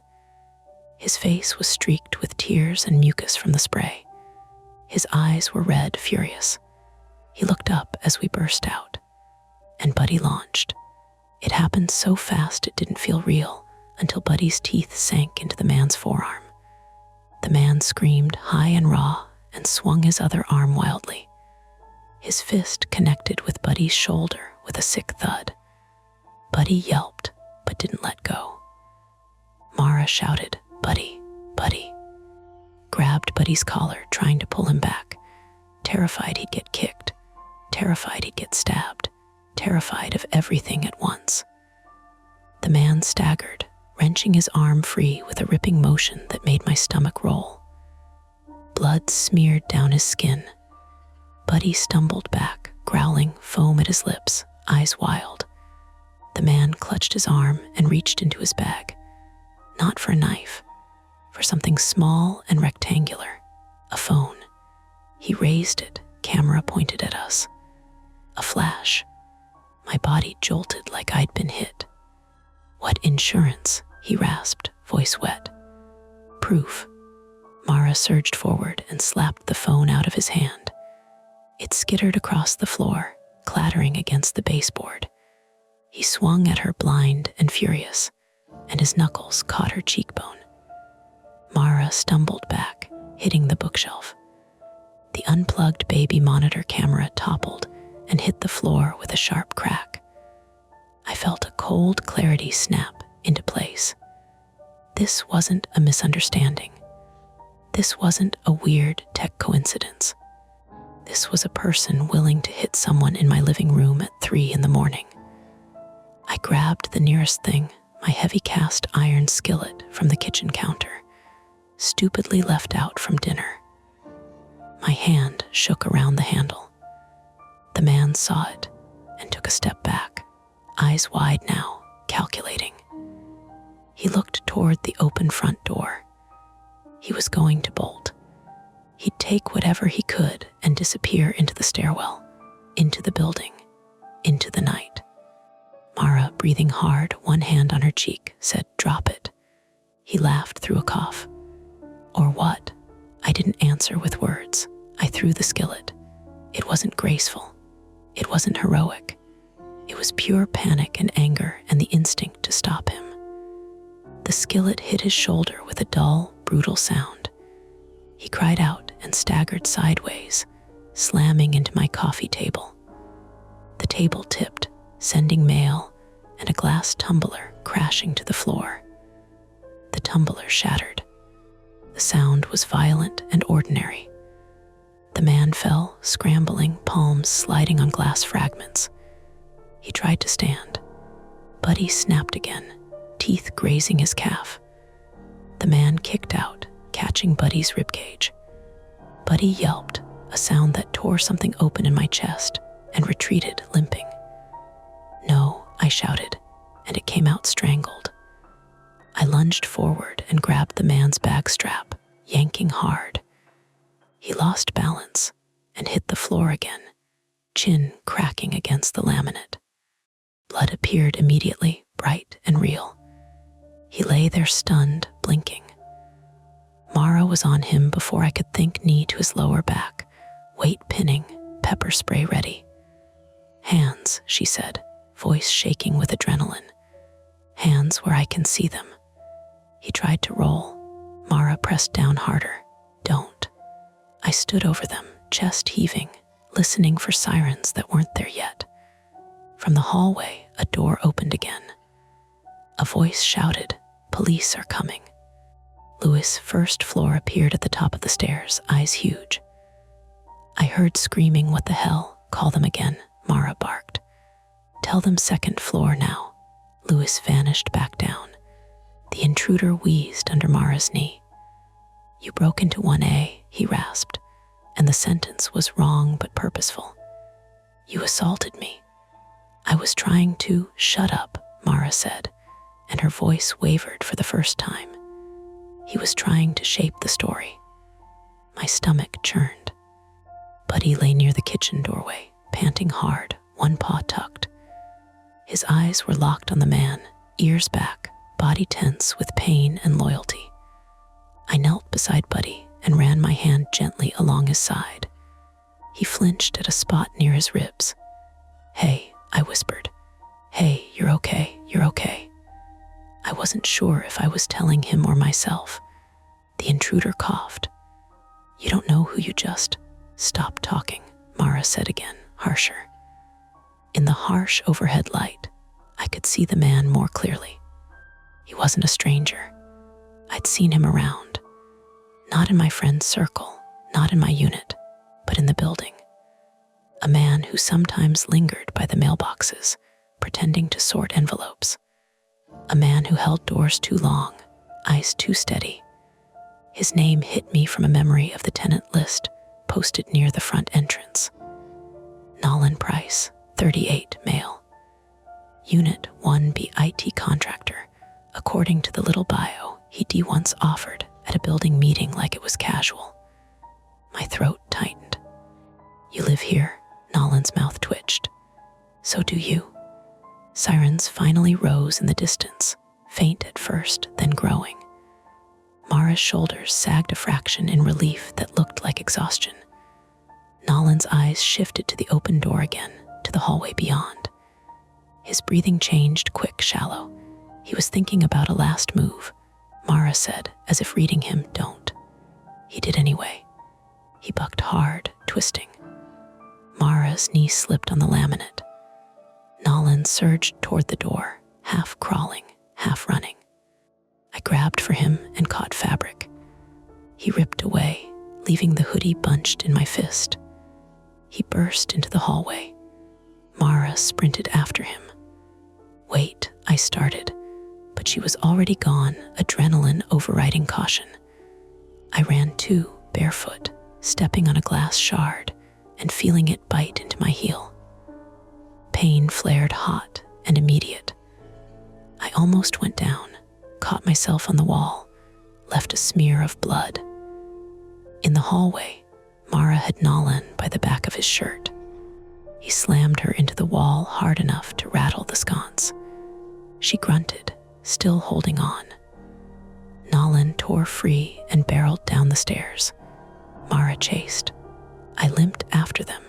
His face was streaked with tears and mucus from the spray. His eyes were red, furious. He looked up as we burst out, and Buddy launched. It happened so fast it didn't feel real until Buddy's teeth sank into the man's forearm. The man screamed high and raw and swung his other arm wildly. His fist connected with Buddy's shoulder with a sick thud. Buddy yelped, but didn't let go. Mara shouted, "Buddy, Buddy," grabbed Buddy's collar, trying to pull him back, terrified he'd get kicked, terrified he'd get stabbed, terrified of everything at once. The man staggered, wrenching his arm free with a ripping motion that made my stomach roll. Blood smeared down his skin. Buddy stumbled back, growling, foam at his lips, eyes wild. The man clutched his arm and reached into his bag, not for a knife, for something small and rectangular, a phone. He raised it, camera pointed at us. A flash. My body jolted like I'd been hit. "What insurance?" he rasped, voice wet. "Proof." Mara surged forward and slapped the phone out of his hand. It skittered across the floor, clattering against the baseboard. He swung at her blind and furious, and his knuckles caught her cheekbone. Mara stumbled back, hitting the bookshelf. The unplugged baby monitor camera toppled and hit the floor with a sharp crack. I felt a cold clarity snap into place. This wasn't a misunderstanding. This wasn't a weird tech coincidence. This was a person willing to hit someone in my living room at 3 a.m. I grabbed the nearest thing, my heavy cast iron skillet from the kitchen counter, stupidly left out from dinner. My hand shook around the handle. The man saw it and took a step back, eyes wide now, calculating. He looked toward the open front door. He was going to bolt. He'd take whatever he could and disappear into the stairwell, into the building, into the night. Mara, breathing hard, one hand on her cheek, said, "Drop it." He laughed through a cough. "Or what?" I didn't answer with words. I threw the skillet. It wasn't graceful. It wasn't heroic. It was pure panic and anger and the instinct to stop him. The skillet hit his shoulder with a dull, brutal sound. He cried out and staggered sideways, slamming into my coffee table. The table tipped, sending mail and a glass tumbler crashing to the floor. The tumbler shattered. The sound was violent and ordinary. The man fell, scrambling, palms sliding on glass fragments. He tried to stand. Buddy snapped again, teeth grazing his calf. The man kicked out, catching Buddy's ribcage. Buddy yelped, a sound that tore something open in my chest, and retreated, limping. "No," I shouted, and it came out strangled. I lunged forward and grabbed the man's bag strap, yanking hard. He lost balance and hit the floor again, chin cracking against the laminate. Blood appeared immediately, bright and real. He lay there stunned, blinking. Mara was on him before I could think, knee to his lower back, weight pinning, pepper spray ready. "Hands," she said, voice shaking with adrenaline. "Hands where I can see them." He tried to roll. Mara pressed down harder. "Don't." I stood over them, chest heaving, listening for sirens that weren't there yet. From the hallway, a door opened again. A voice shouted, "Police are coming." Louis' first floor appeared at the top of the stairs, eyes huge. I heard screaming, "What the hell? Call them again," Mara barked. "Tell them second floor now." Louis vanished back down. The intruder wheezed under Mara's knee. "You broke into 1A, he rasped, and the sentence was wrong but purposeful. "You assaulted me." "I was trying to—" "Shut up," Mara said, and her voice wavered for the first time. "He was trying to shape the story." My stomach churned. Buddy lay near the kitchen doorway, panting hard, one paw tucked. His eyes were locked on the man, ears back, body tense with pain and loyalty. I knelt beside Buddy and ran my hand gently along his side. He flinched at a spot near his ribs. "Hey," I whispered. "Hey, you're okay, you're okay." I wasn't sure if I was telling him or myself. The intruder coughed. "You don't know who you just—" "Stop talking," Mara said again, harsher. In the harsh overhead light, I could see the man more clearly. He wasn't a stranger. I'd seen him around. Not in my friend's circle, not in my unit, but in the building. A man who sometimes lingered by the mailboxes, pretending to sort envelopes. A man who held doors too long, eyes too steady. His name hit me from a memory of the tenant list posted near the front entrance. Nolan Price, 38, male. Unit 1B IT contractor, according to the little bio he'd once offered at a building meeting like it was casual. My throat tightened. "You live here?" Nolan's mouth twitched. "So do you." Sirens finally rose in the distance, faint at first, then growing. Mara's shoulders sagged a fraction in relief that looked like exhaustion. Nolan's eyes shifted to the open door again, to the hallway beyond. His breathing changed, quick, shallow. He was thinking about a last move. Mara said, as if reading him, "Don't." He did anyway. He bucked hard, twisting. Mara's knee slipped on the laminate. Nolan surged toward the door, half crawling, half running. I grabbed for him and caught fabric. He ripped away, leaving the hoodie bunched in my fist. He burst into the hallway. Mara sprinted after him. "Wait," I started, but she was already gone, adrenaline overriding caution. I ran too, barefoot, stepping on a glass shard and feeling it bite into my heel. Pain flared hot and immediate. I almost went down, caught myself on the wall, left a smear of blood. In the hallway, Mara had Nolan by the back of his shirt. He slammed her into the wall hard enough to rattle the sconce. She grunted, still holding on. Nolan tore free and barreled down the stairs. Mara chased. I limped after them,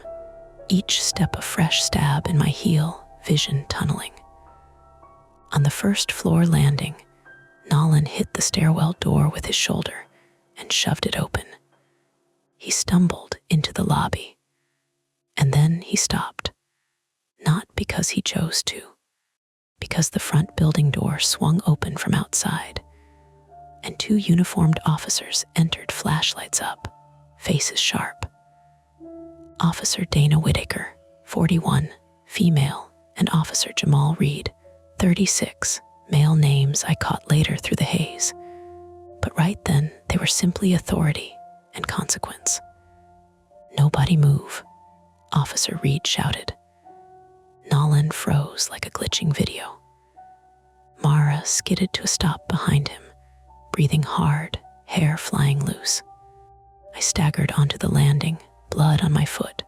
each step a fresh stab in my heel, vision tunneling. On the first floor landing, Nolan hit the stairwell door with his shoulder and shoved it open. He stumbled into the lobby, and then he stopped, not because he chose to, because the front building door swung open from outside, and two uniformed officers entered, flashlights up, faces sharp. Officer Dana Whitaker, 41, female, and Officer Jamal Reed, 36, male, names I caught later through the haze. But right then, they were simply authority and consequence. "Nobody move," Officer Reed shouted. Nolan froze like a glitching video. Mara skidded to a stop behind him, breathing hard, hair flying loose. I staggered onto the landing, blood on my foot,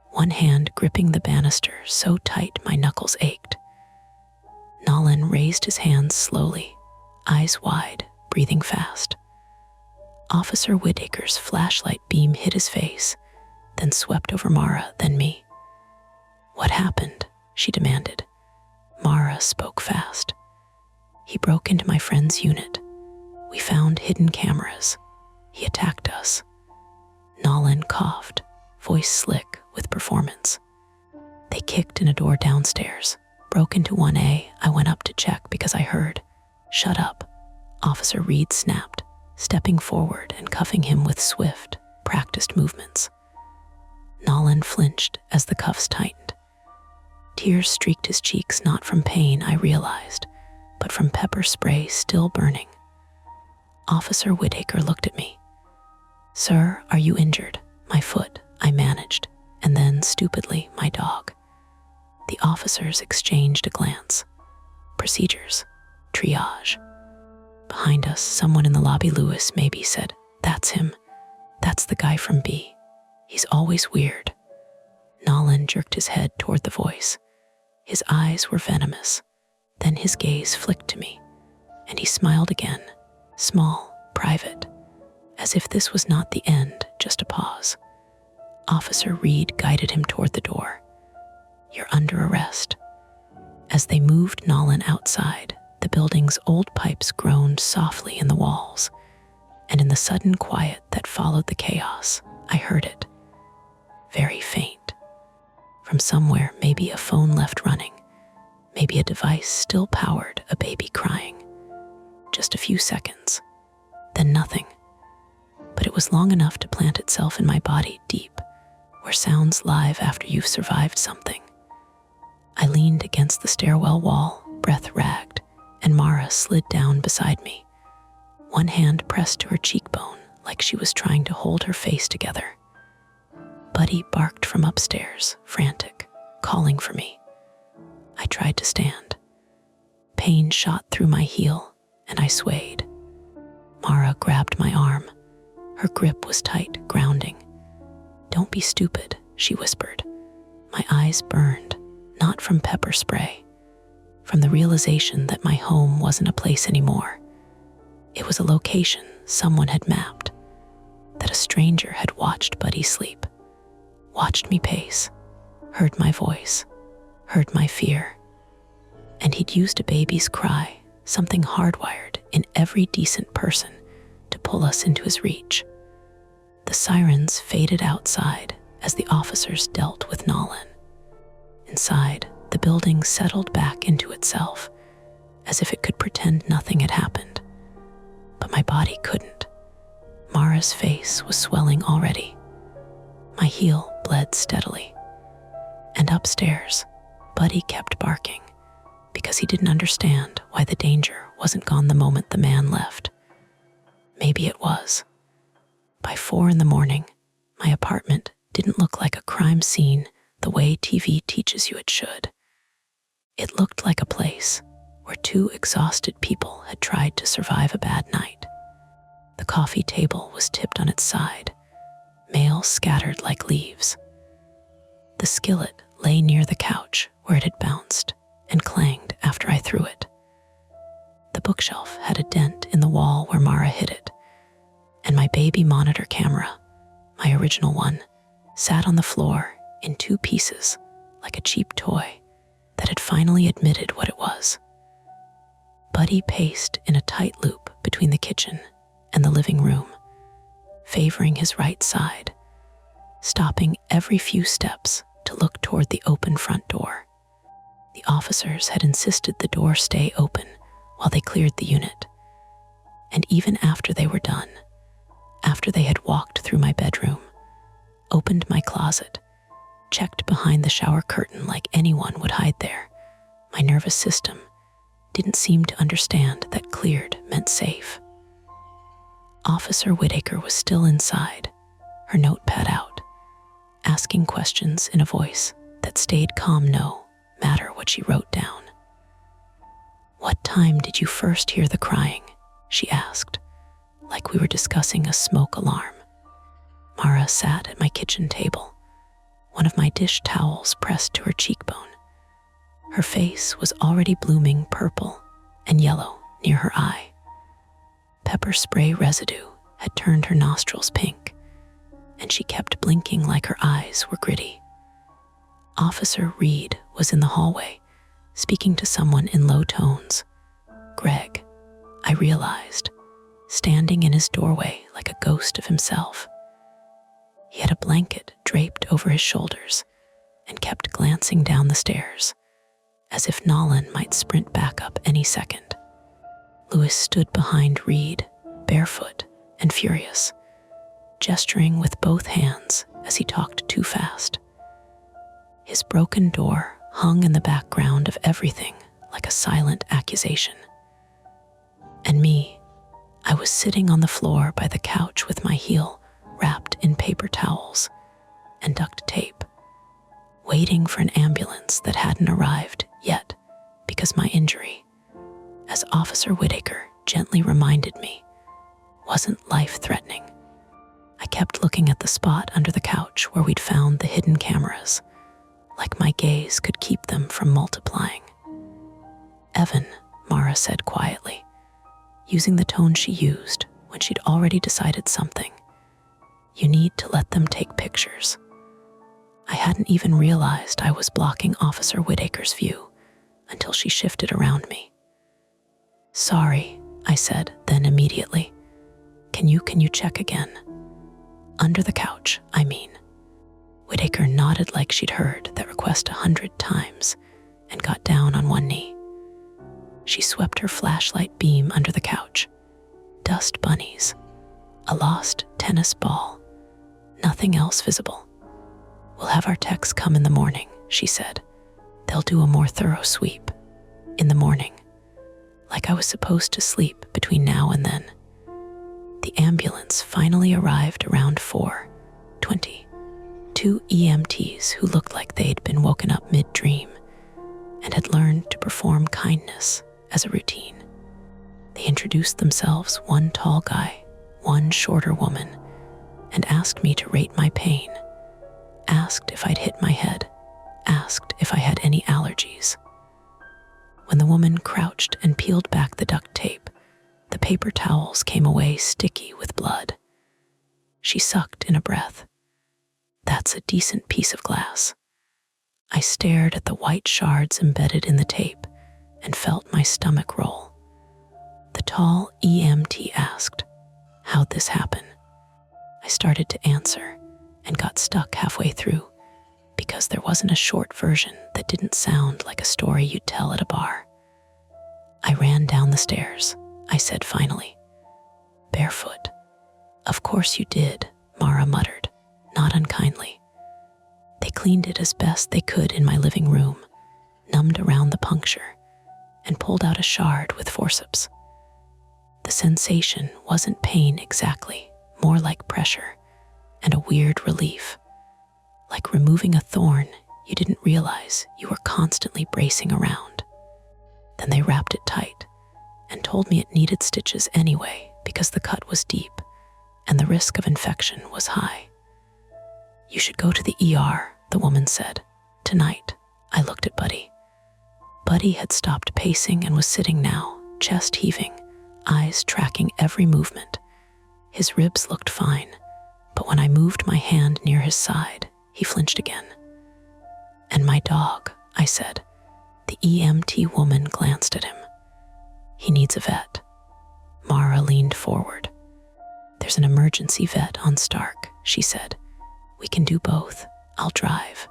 one hand gripping the banister so tight my knuckles ached. Nolan raised his hands slowly, eyes wide, breathing fast. Officer Whitaker's flashlight beam hit his face, then swept over Mara, then me. "What happened?" she demanded. Mara spoke fast. "He broke into my friend's unit. We found hidden cameras. He attacked us." Nolan coughed, voice slick with performance. "They kicked in a door downstairs, broke into 1A. I went up to check because I heard." "Shut up," Officer Reed snapped, stepping forward and cuffing him with swift, practiced movements. Nolan flinched as the cuffs tightened. Tears streaked his cheeks, not from pain, I realized, but from pepper spray still burning. Officer Whitaker looked at me. "Sir, are you injured?" "My foot," I managed, and then, stupidly, "my dog." The officers exchanged a glance. "Procedures. Triage." Behind us, someone in the lobby, Lewis maybe, said, "That's him. That's the guy from B. He's always weird." Nolan jerked his head toward the voice. His eyes were venomous. Then his gaze flicked to me, and he smiled again, small, private, as if this was not the end, just a pause. Officer Reed guided him toward the door. "You're under arrest." As they moved Nolan outside, the building's old pipes groaned softly in the walls, and in the sudden quiet that followed the chaos, I heard it. Very faint. From somewhere, maybe a phone left running, maybe a device still powered, a baby crying. Just a few seconds, then nothing. But it was long enough to plant itself in my body deep, where sounds live after you've survived something. I leaned against the stairwell wall, breath ragged, and Mara slid down beside me. One hand pressed to her cheekbone like she was trying to hold her face together. Buddy barked from upstairs, frantic, calling for me. I tried to stand. Pain shot through my heel, and I swayed. Mara grabbed my arm. Her grip was tight, grounding. "Don't be stupid," she whispered. My eyes burned, not from pepper spray, from the realization that my home wasn't a place anymore. It was a location someone had mapped, that a stranger had watched Buddy sleep, watched me pace, heard my voice, heard my fear. And he'd used a baby's cry, something hardwired in every decent person, to pull us into his reach. The sirens faded outside as the officers dealt with Nolan. Inside, the building settled back into itself, as if it could pretend nothing had happened. But my body couldn't. Mara's face was swelling already. My heel bled steadily. And upstairs, Buddy kept barking, because he didn't understand why the danger wasn't gone the moment the man left. Maybe it was. By 4 a.m, my apartment didn't look like a crime scene the way TV teaches you it should. It looked like a place where two exhausted people had tried to survive a bad night. The coffee table was tipped on its side, mail scattered like leaves. The skillet lay near the couch where it had bounced and clanged after I threw it. The bookshelf had a dent in the wall where Mara hid it, and my baby monitor camera, my original one, sat on the floor in 2 pieces like a cheap toy that had finally admitted what it was. Buddy paced in a tight loop between the kitchen and the living room, favoring his right side, stopping every few steps to look toward the open front door. The officers had insisted the door stay open while they cleared the unit. And even after they were done, after they had walked through my bedroom, opened my closet, checked behind the shower curtain like anyone would hide there, my nervous system didn't seem to understand that cleared meant safe. Officer Whitaker was still inside, her notepad out, asking questions in a voice that stayed calm no matter what she wrote down. "What time did you first hear the crying?" she asked, like we were discussing a smoke alarm. Mara sat at my kitchen table, one of my dish towels pressed to her cheekbone. Her face was already blooming purple and yellow near her eye. Pepper spray residue had turned her nostrils pink, and she kept blinking like her eyes were gritty. Officer Reed was in the hallway, speaking to someone in low tones. Greg, I realized, standing in his doorway like a ghost of himself. He had a blanket draped over his shoulders and kept glancing down the stairs, as if Nolan might sprint back up any second. Lewis stood behind Reed, barefoot and furious, gesturing with both hands as he talked too fast. His broken door hung in the background of everything like a silent accusation. And me, I was sitting on the floor by the couch with my heel wrapped in paper towels and duct tape, waiting for an ambulance that hadn't arrived yet because my injury, as Officer Whitaker gently reminded me, wasn't life-threatening. I kept looking at the spot under the couch where we'd found the hidden cameras, like my gaze could keep them from multiplying. "Evan," Mara said quietly, using the tone she used when she'd already decided something, "you need to let them take pictures." I hadn't even realized I was blocking Officer Whitaker's view until she shifted around me. "Sorry," I said, then immediately, Can you check again? Under the couch, I mean." Whitaker nodded like she'd heard that request 100 times and got down on one knee. She swept her flashlight beam under the couch. Dust bunnies, a lost tennis ball, nothing else visible. "We'll have our techs come in the morning," she said. "They'll do a more thorough sweep. In the morning." Like I was supposed to sleep between now and then. The ambulance finally arrived around 4:20. 2 EMTs who looked like they'd been woken up mid-dream and had learned to perform kindness as a routine. They introduced themselves, one tall guy, one shorter woman, and asked me to rate my pain, asked if I'd hit my head, asked if I had any allergies. When the woman crouched and peeled back the duct tape, the paper towels came away sticky with blood. She sucked in a breath. "That's a decent piece of glass." I stared at the white shards embedded in the tape and felt my stomach roll. The tall EMT asked, "How'd this happen?" I started to answer and got stuck halfway through because there wasn't a short version that didn't sound like a story you'd tell at a bar. "I ran down the stairs," I said finally. "Barefoot." "Of course you did," Mara muttered, not unkindly. "They cleaned it as best they could in my living room, numbed around the puncture, and pulled out a shard with forceps. The sensation wasn't pain exactly, more like pressure and a weird relief, like removing a thorn you didn't realize you were constantly bracing around. Then they wrapped it tight and told me it needed stitches anyway because the cut was deep and the risk of infection was high. "You should go to the ER," the woman said. "Tonight." I looked at Buddy. Buddy had stopped pacing and was sitting now, chest heaving, eyes tracking every movement. His ribs looked fine, but when I moved my hand near his side, he flinched again. "And my dog," I said. The EMT woman glanced at him. "He needs a vet." Mara leaned forward. "There's an emergency vet on Stark," she said. "We can do both. I'll drive."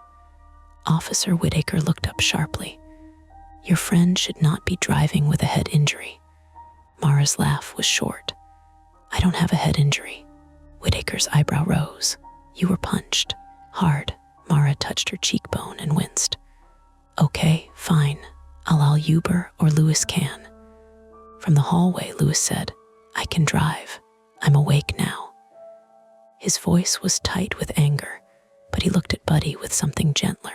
Officer Whitaker looked up sharply. Your friend should not be driving with a head injury. Mara's laugh was short. I don't have a head injury. Whitaker's eyebrow rose. You were punched. Hard. Mara touched her cheekbone and winced. Okay, fine. I'll Uber or Lewis can. From the hallway, Lewis said, I can drive. I'm awake now. His voice was tight with anger, but he looked at Buddy with something gentler.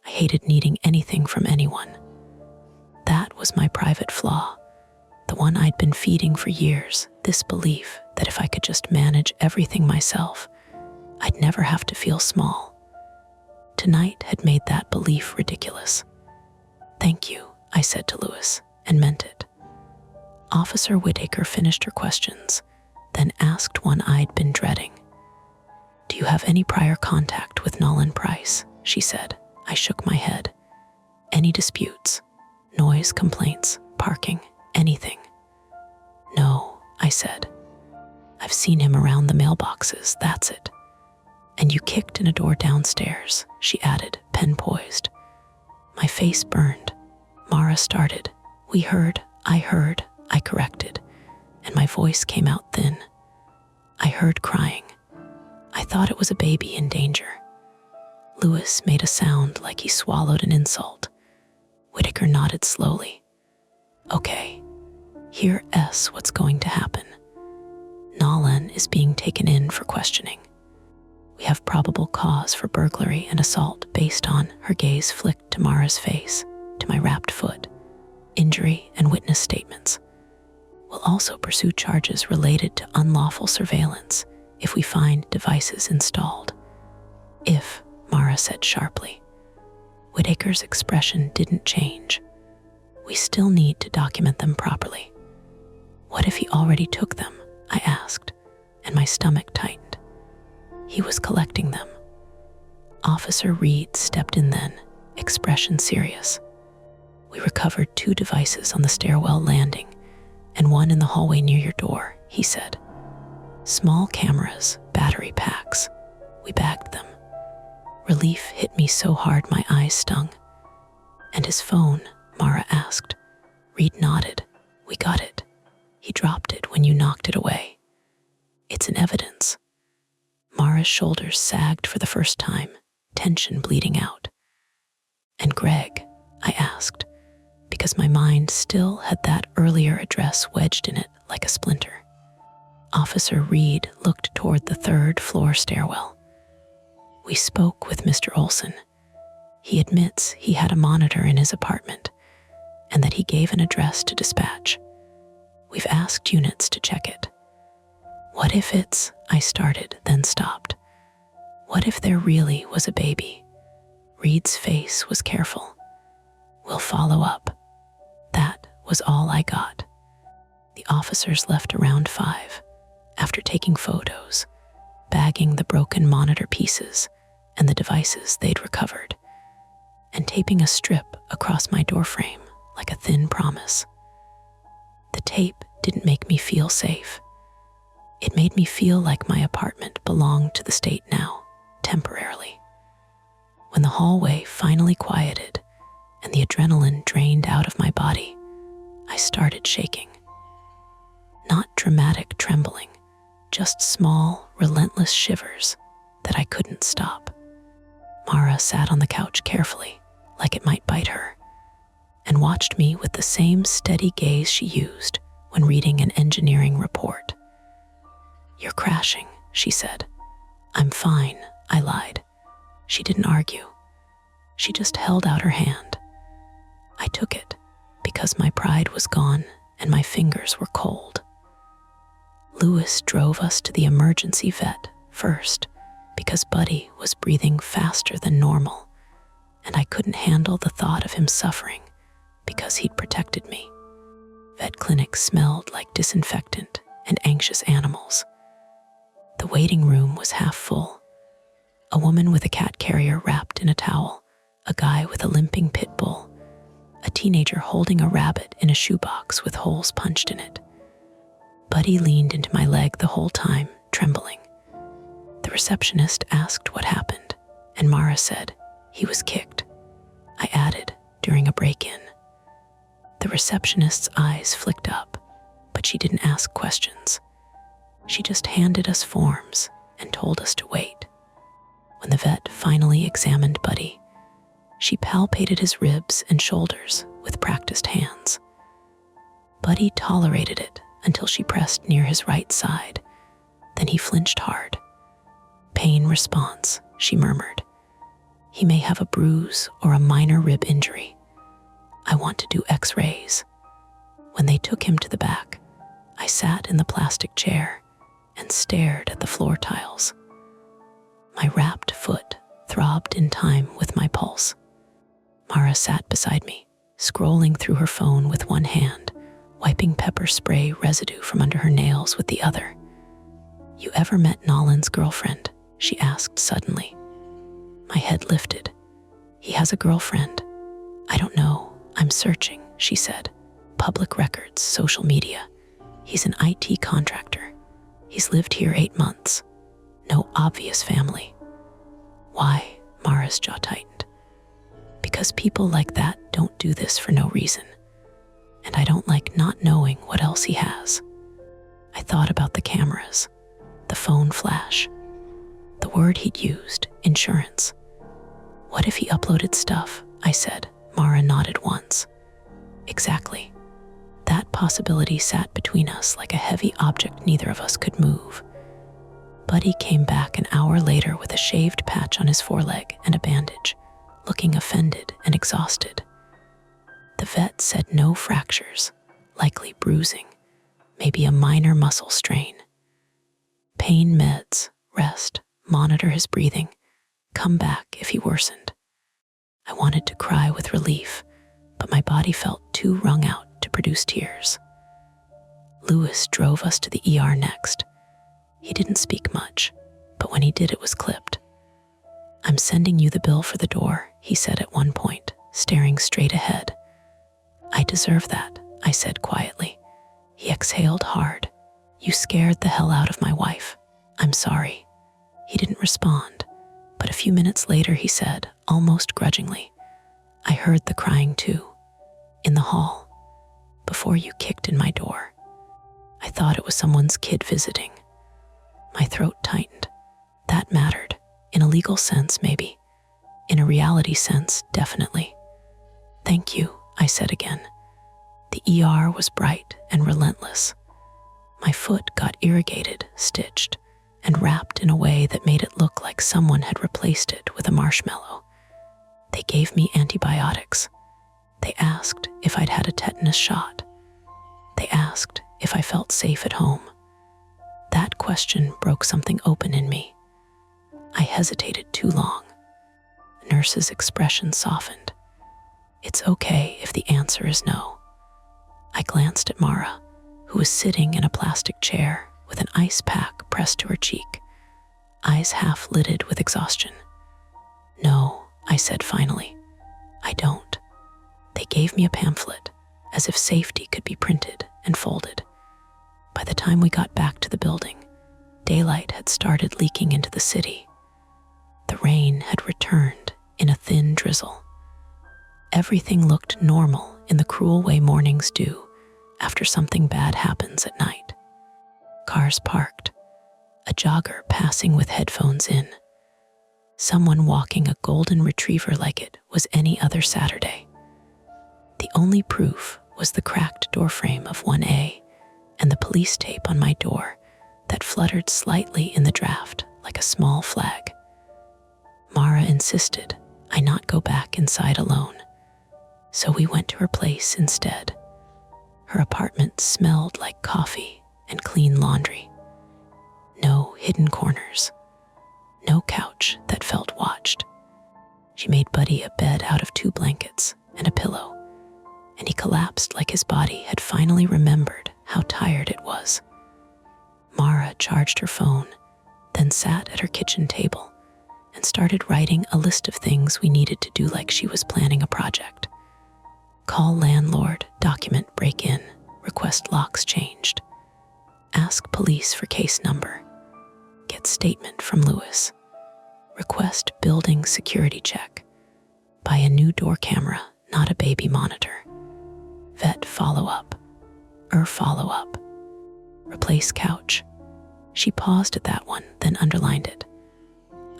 I hated needing anything from anyone. That was my private flaw, the one I'd been feeding for years, this belief that if I could just manage everything myself, I'd never have to feel small. Tonight had made that belief ridiculous. Thank you, I said to Lewis, and meant it. Officer Whitaker finished her questions, then asked one I'd been dreading. Do you have any prior contact with Nolan Price? She said. I shook my head. Any disputes? Noise complaints? Parking? Anything? No, I said. I've seen him around the mailboxes, that's it. And you kicked in a door downstairs, she added, pen poised. My face burned. Mara started. We heard, I corrected, and my voice came out thin. I heard crying. I thought it was a baby in danger. Lewis made a sound like he swallowed an insult. Whitaker nodded slowly. Okay, here's what's going to happen. Nolan is being taken in for questioning. We have probable cause for burglary and assault based on her gaze flicked to Mara's face, to my wrapped foot, injury and witness statements. We'll also pursue charges related to unlawful surveillance if we find devices installed. If, Mara said sharply. Whitaker's expression didn't change. We still need to document them properly. What if he already took them? I asked, and my stomach tightened. He was collecting them. Officer Reed stepped in then, expression serious. We recovered 2 devices on the stairwell landing and 1 in the hallway near your door, he said. Small cameras, battery packs. We bagged them. Relief hit me so hard my eyes stung. And his phone, Mara asked. Reed nodded. We got it. He dropped it when you knocked it away. It's in evidence. Mara's shoulders sagged for the first time, tension bleeding out. And Greg, I asked, because my mind still had that earlier address wedged in it like a splinter. Officer Reed looked toward the 3rd floor stairwell. We spoke with Mr. Olson. He admits he had a monitor in his apartment and that he gave an address to dispatch. We've asked units to check it. What if it's, I started, then stopped. What if there really was a baby? Reed's face was careful. We'll follow up. That was all I got. The officers left around 5, after taking photos, bagging the broken monitor pieces and the devices they'd recovered, and taping a strip across my doorframe like a thin promise. The tape didn't make me feel safe. It made me feel like my apartment belonged to the state now, temporarily. When the hallway finally quieted and the adrenaline drained out of my body, I started shaking. Not dramatic trembling, just small, relentless shivers that I couldn't stop. Mara sat on the couch carefully, like it might bite her, and watched me with the same steady gaze she used when reading an engineering report. You're crashing, she said. I'm fine, I lied. She didn't argue. She just held out her hand. I took it because my pride was gone and my fingers were cold. Lewis drove us to the emergency vet first because Buddy was breathing faster than normal, and I couldn't handle the thought of him suffering because he'd protected me. Vet clinic smelled like disinfectant and anxious animals. The waiting room was half full. A woman with a cat carrier wrapped in a towel, a guy with a limping pit bull, a teenager holding a rabbit in a shoebox with holes punched in it. Buddy leaned into my leg the whole time, trembling. The receptionist asked what happened, and Mara said, he was kicked. I added, during a break-in. The receptionist's eyes flicked up, but she didn't ask questions. She just handed us forms and told us to wait. When the vet finally examined Buddy, she palpated his ribs and shoulders with practiced hands. Buddy tolerated it until she pressed near his right side. Then he flinched hard. "Pain response," she murmured. "He may have a bruise or a minor rib injury. I want to do x-rays." When they took him to the back, I sat in the plastic chair and stared at the floor tiles. My wrapped foot throbbed in time with my pulse. Mara sat beside me, scrolling through her phone with one hand, wiping pepper spray residue from under her nails with the other. "You ever met Nolan's girlfriend?" she asked suddenly. My head lifted. "He has a girlfriend." "I don't know. I'm searching," she said. "Public records, social media. He's an IT contractor. He's lived here 8 months. No obvious family." "Why?" Mara's jaw tightened. "Because people like that don't do this for no reason. And I don't like not knowing what else he has." I thought about the cameras, the phone flash, the word he'd used, insurance. "What if he uploaded stuff?" I said. Mara nodded once. "Exactly." That possibility sat between us like a heavy object neither of us could move. Buddy came back an hour later with a shaved patch on his foreleg and a bandage, looking offended and exhausted. The vet said no fractures, likely bruising, maybe a minor muscle strain. Pain meds, rest, monitor his breathing, come back if he worsened. I wanted to cry with relief, but my body felt too wrung out to produce tears. Lewis drove us to the ER next. He didn't speak much, but when he did, it was clipped. "I'm sending you the bill for the door," he said at one point, staring straight ahead. "I deserve that," I said quietly. He exhaled hard. "You scared the hell out of my wife. I'm sorry." He didn't respond, but a few minutes later he said, almost grudgingly, "I heard the crying too, in the hall, before you kicked in my door. I thought it was someone's kid visiting." My throat tightened. That mattered. In a legal sense, maybe. In a reality sense, definitely. "Thank you," I said again. The ER was bright and relentless. My foot got irrigated, stitched, and wrapped in a way that made it look like someone had replaced it with a marshmallow. They gave me antibiotics. They asked if I'd had a tetanus shot. They asked if I felt safe at home. That question broke something open in me. I hesitated too long. The nurse's expression softened. "It's okay if the answer is no." I glanced at Mara, who was sitting in a plastic chair with an ice pack pressed to her cheek, eyes half lidded with exhaustion. "No," I said finally. "I don't." They gave me a pamphlet, as if safety could be printed and folded. By the time we got back to the building, daylight had started leaking into the city. The rain had returned in a thin drizzle. Everything looked normal in the cruel way mornings do after something bad happens at night. Cars parked, a jogger passing with headphones in, someone walking a golden retriever like it was any other Saturday. The only proof was the cracked doorframe of 1A and the police tape on my door that fluttered slightly in the draft like a small flag. Mara insisted I not go back inside alone, so we went to her place instead. Her apartment smelled like coffee and clean laundry. No hidden corners, no couch that felt watched. She made Buddy a bed out of 2 blankets and a pillow, and he collapsed like his body had finally remembered how tired it was. Mara charged her phone, then sat at her kitchen table and started writing a list of things we needed to do like she was planning a project. Call landlord, document break-in, request locks changed. Ask police for case number. Get statement from Lewis. Request building security check. Buy a new door camera, not a baby monitor. Vet follow-up. Follow-up. Replace couch. She paused at that one, then underlined it.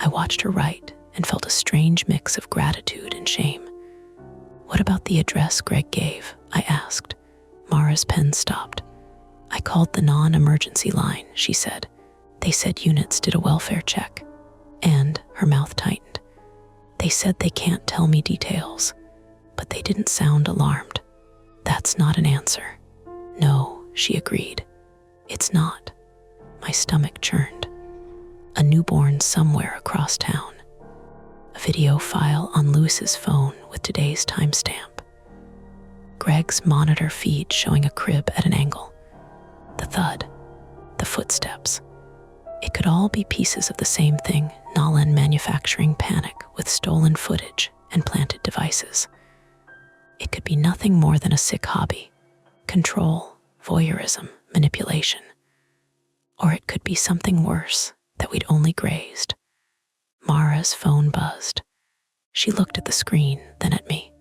I watched her write and felt a strange mix of gratitude and shame. What about the address Greg gave? I asked. Mara's pen stopped. I called the non-emergency line, she said. They said units did a welfare check. And her mouth tightened. They said they can't tell me details, but they didn't sound alarmed. That's not an answer. No, she agreed. It's not. My stomach churned. A newborn somewhere across town. A video file on Lewis's phone with today's timestamp. Greg's monitor feed showing a crib at an angle. The thud. The footsteps. It could all be pieces of the same thing, Nolan manufacturing panic with stolen footage and planted devices. It could be nothing more than a sick hobby. Control, voyeurism, manipulation. Or it could be something worse that we'd only grazed. Mara's phone buzzed. She looked at the screen, then at me.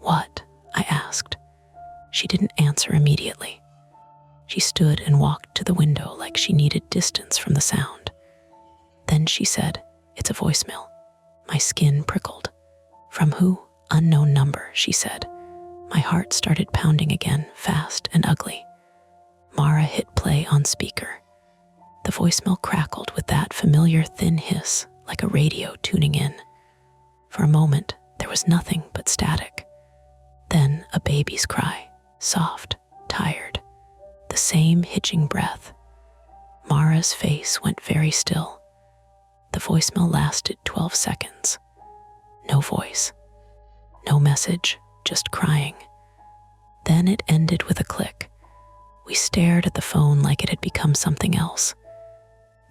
What? I asked. She didn't answer immediately. She stood and walked to the window like she needed distance from the sound. Then she said, "It's a voicemail." My skin prickled. "From who?" "Unknown number," she said. My heart started pounding again, fast and ugly. Mara hit play on speaker. The voicemail crackled with that familiar thin hiss, like a radio tuning in. For a moment, there was nothing but static. Then a baby's cry, soft, tired. The same hitching breath. Mara's face went very still. The voicemail lasted 12 seconds. No voice. No message, just crying. Then it ended with a click. We stared at the phone like it had become something else.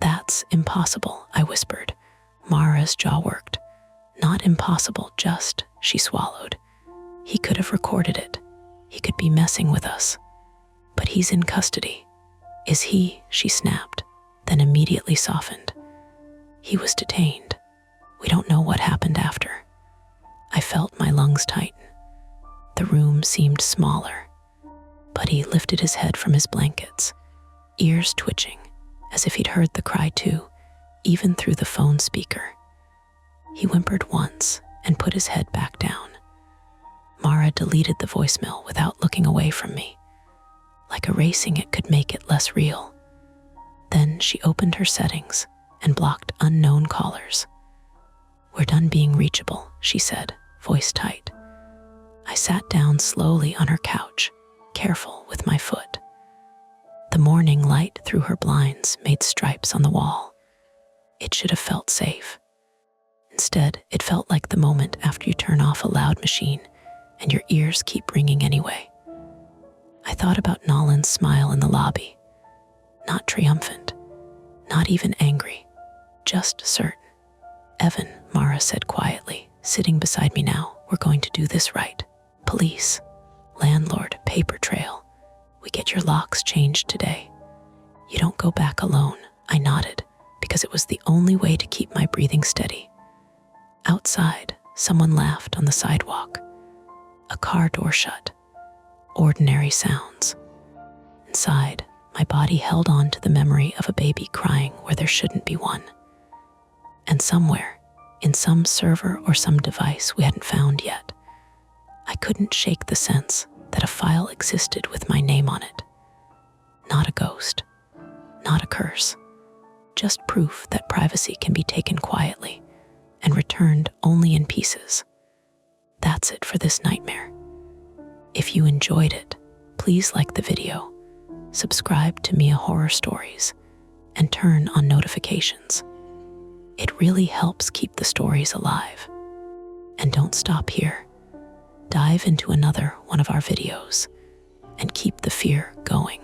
"That's impossible," I whispered. Mara's jaw worked. "Not impossible, just," she swallowed. "He could have recorded it. He could be messing with us. But he's in custody." "Is he?" she snapped, then immediately softened. "He was detained. We don't know what happened after." I felt my lungs tighten. The room seemed smaller. Buddy lifted his head from his blankets, ears twitching, as if he'd heard the cry too, even through the phone speaker. He whimpered once and put his head back down. Mara deleted the voicemail without looking away from me. Like erasing it could make it less real. Then she opened her settings and blocked unknown callers. "We're done being reachable," she said, voice tight. I sat down slowly on her couch, careful with my foot. The morning light through her blinds made stripes on the wall. It should have felt safe. Instead, it felt like the moment after you turn off a loud machine and your ears keep ringing anyway. I thought about Nolan's smile in the lobby. Not triumphant, not even angry, just certain. "Evan," Mara said quietly, sitting beside me now, "we're going to do this right. Police, landlord, paper trail. We get your locks changed today. You don't go back alone." I nodded, because it was the only way to keep my breathing steady. Outside, someone laughed on the sidewalk. A car door shut. Ordinary sounds. Inside, my body held on to the memory of a baby crying where there shouldn't be one. And somewhere, in some server or some device we hadn't found yet, I couldn't shake the sense that a file existed with my name on it. Not a ghost, not a curse, just proof that privacy can be taken quietly and returned only in pieces. That's it for this nightmare. If you enjoyed it, please like the video, subscribe to Mia Horror Stories, and turn on notifications. It really helps keep the stories alive. And don't stop here. Dive into another one of our videos and keep the fear going.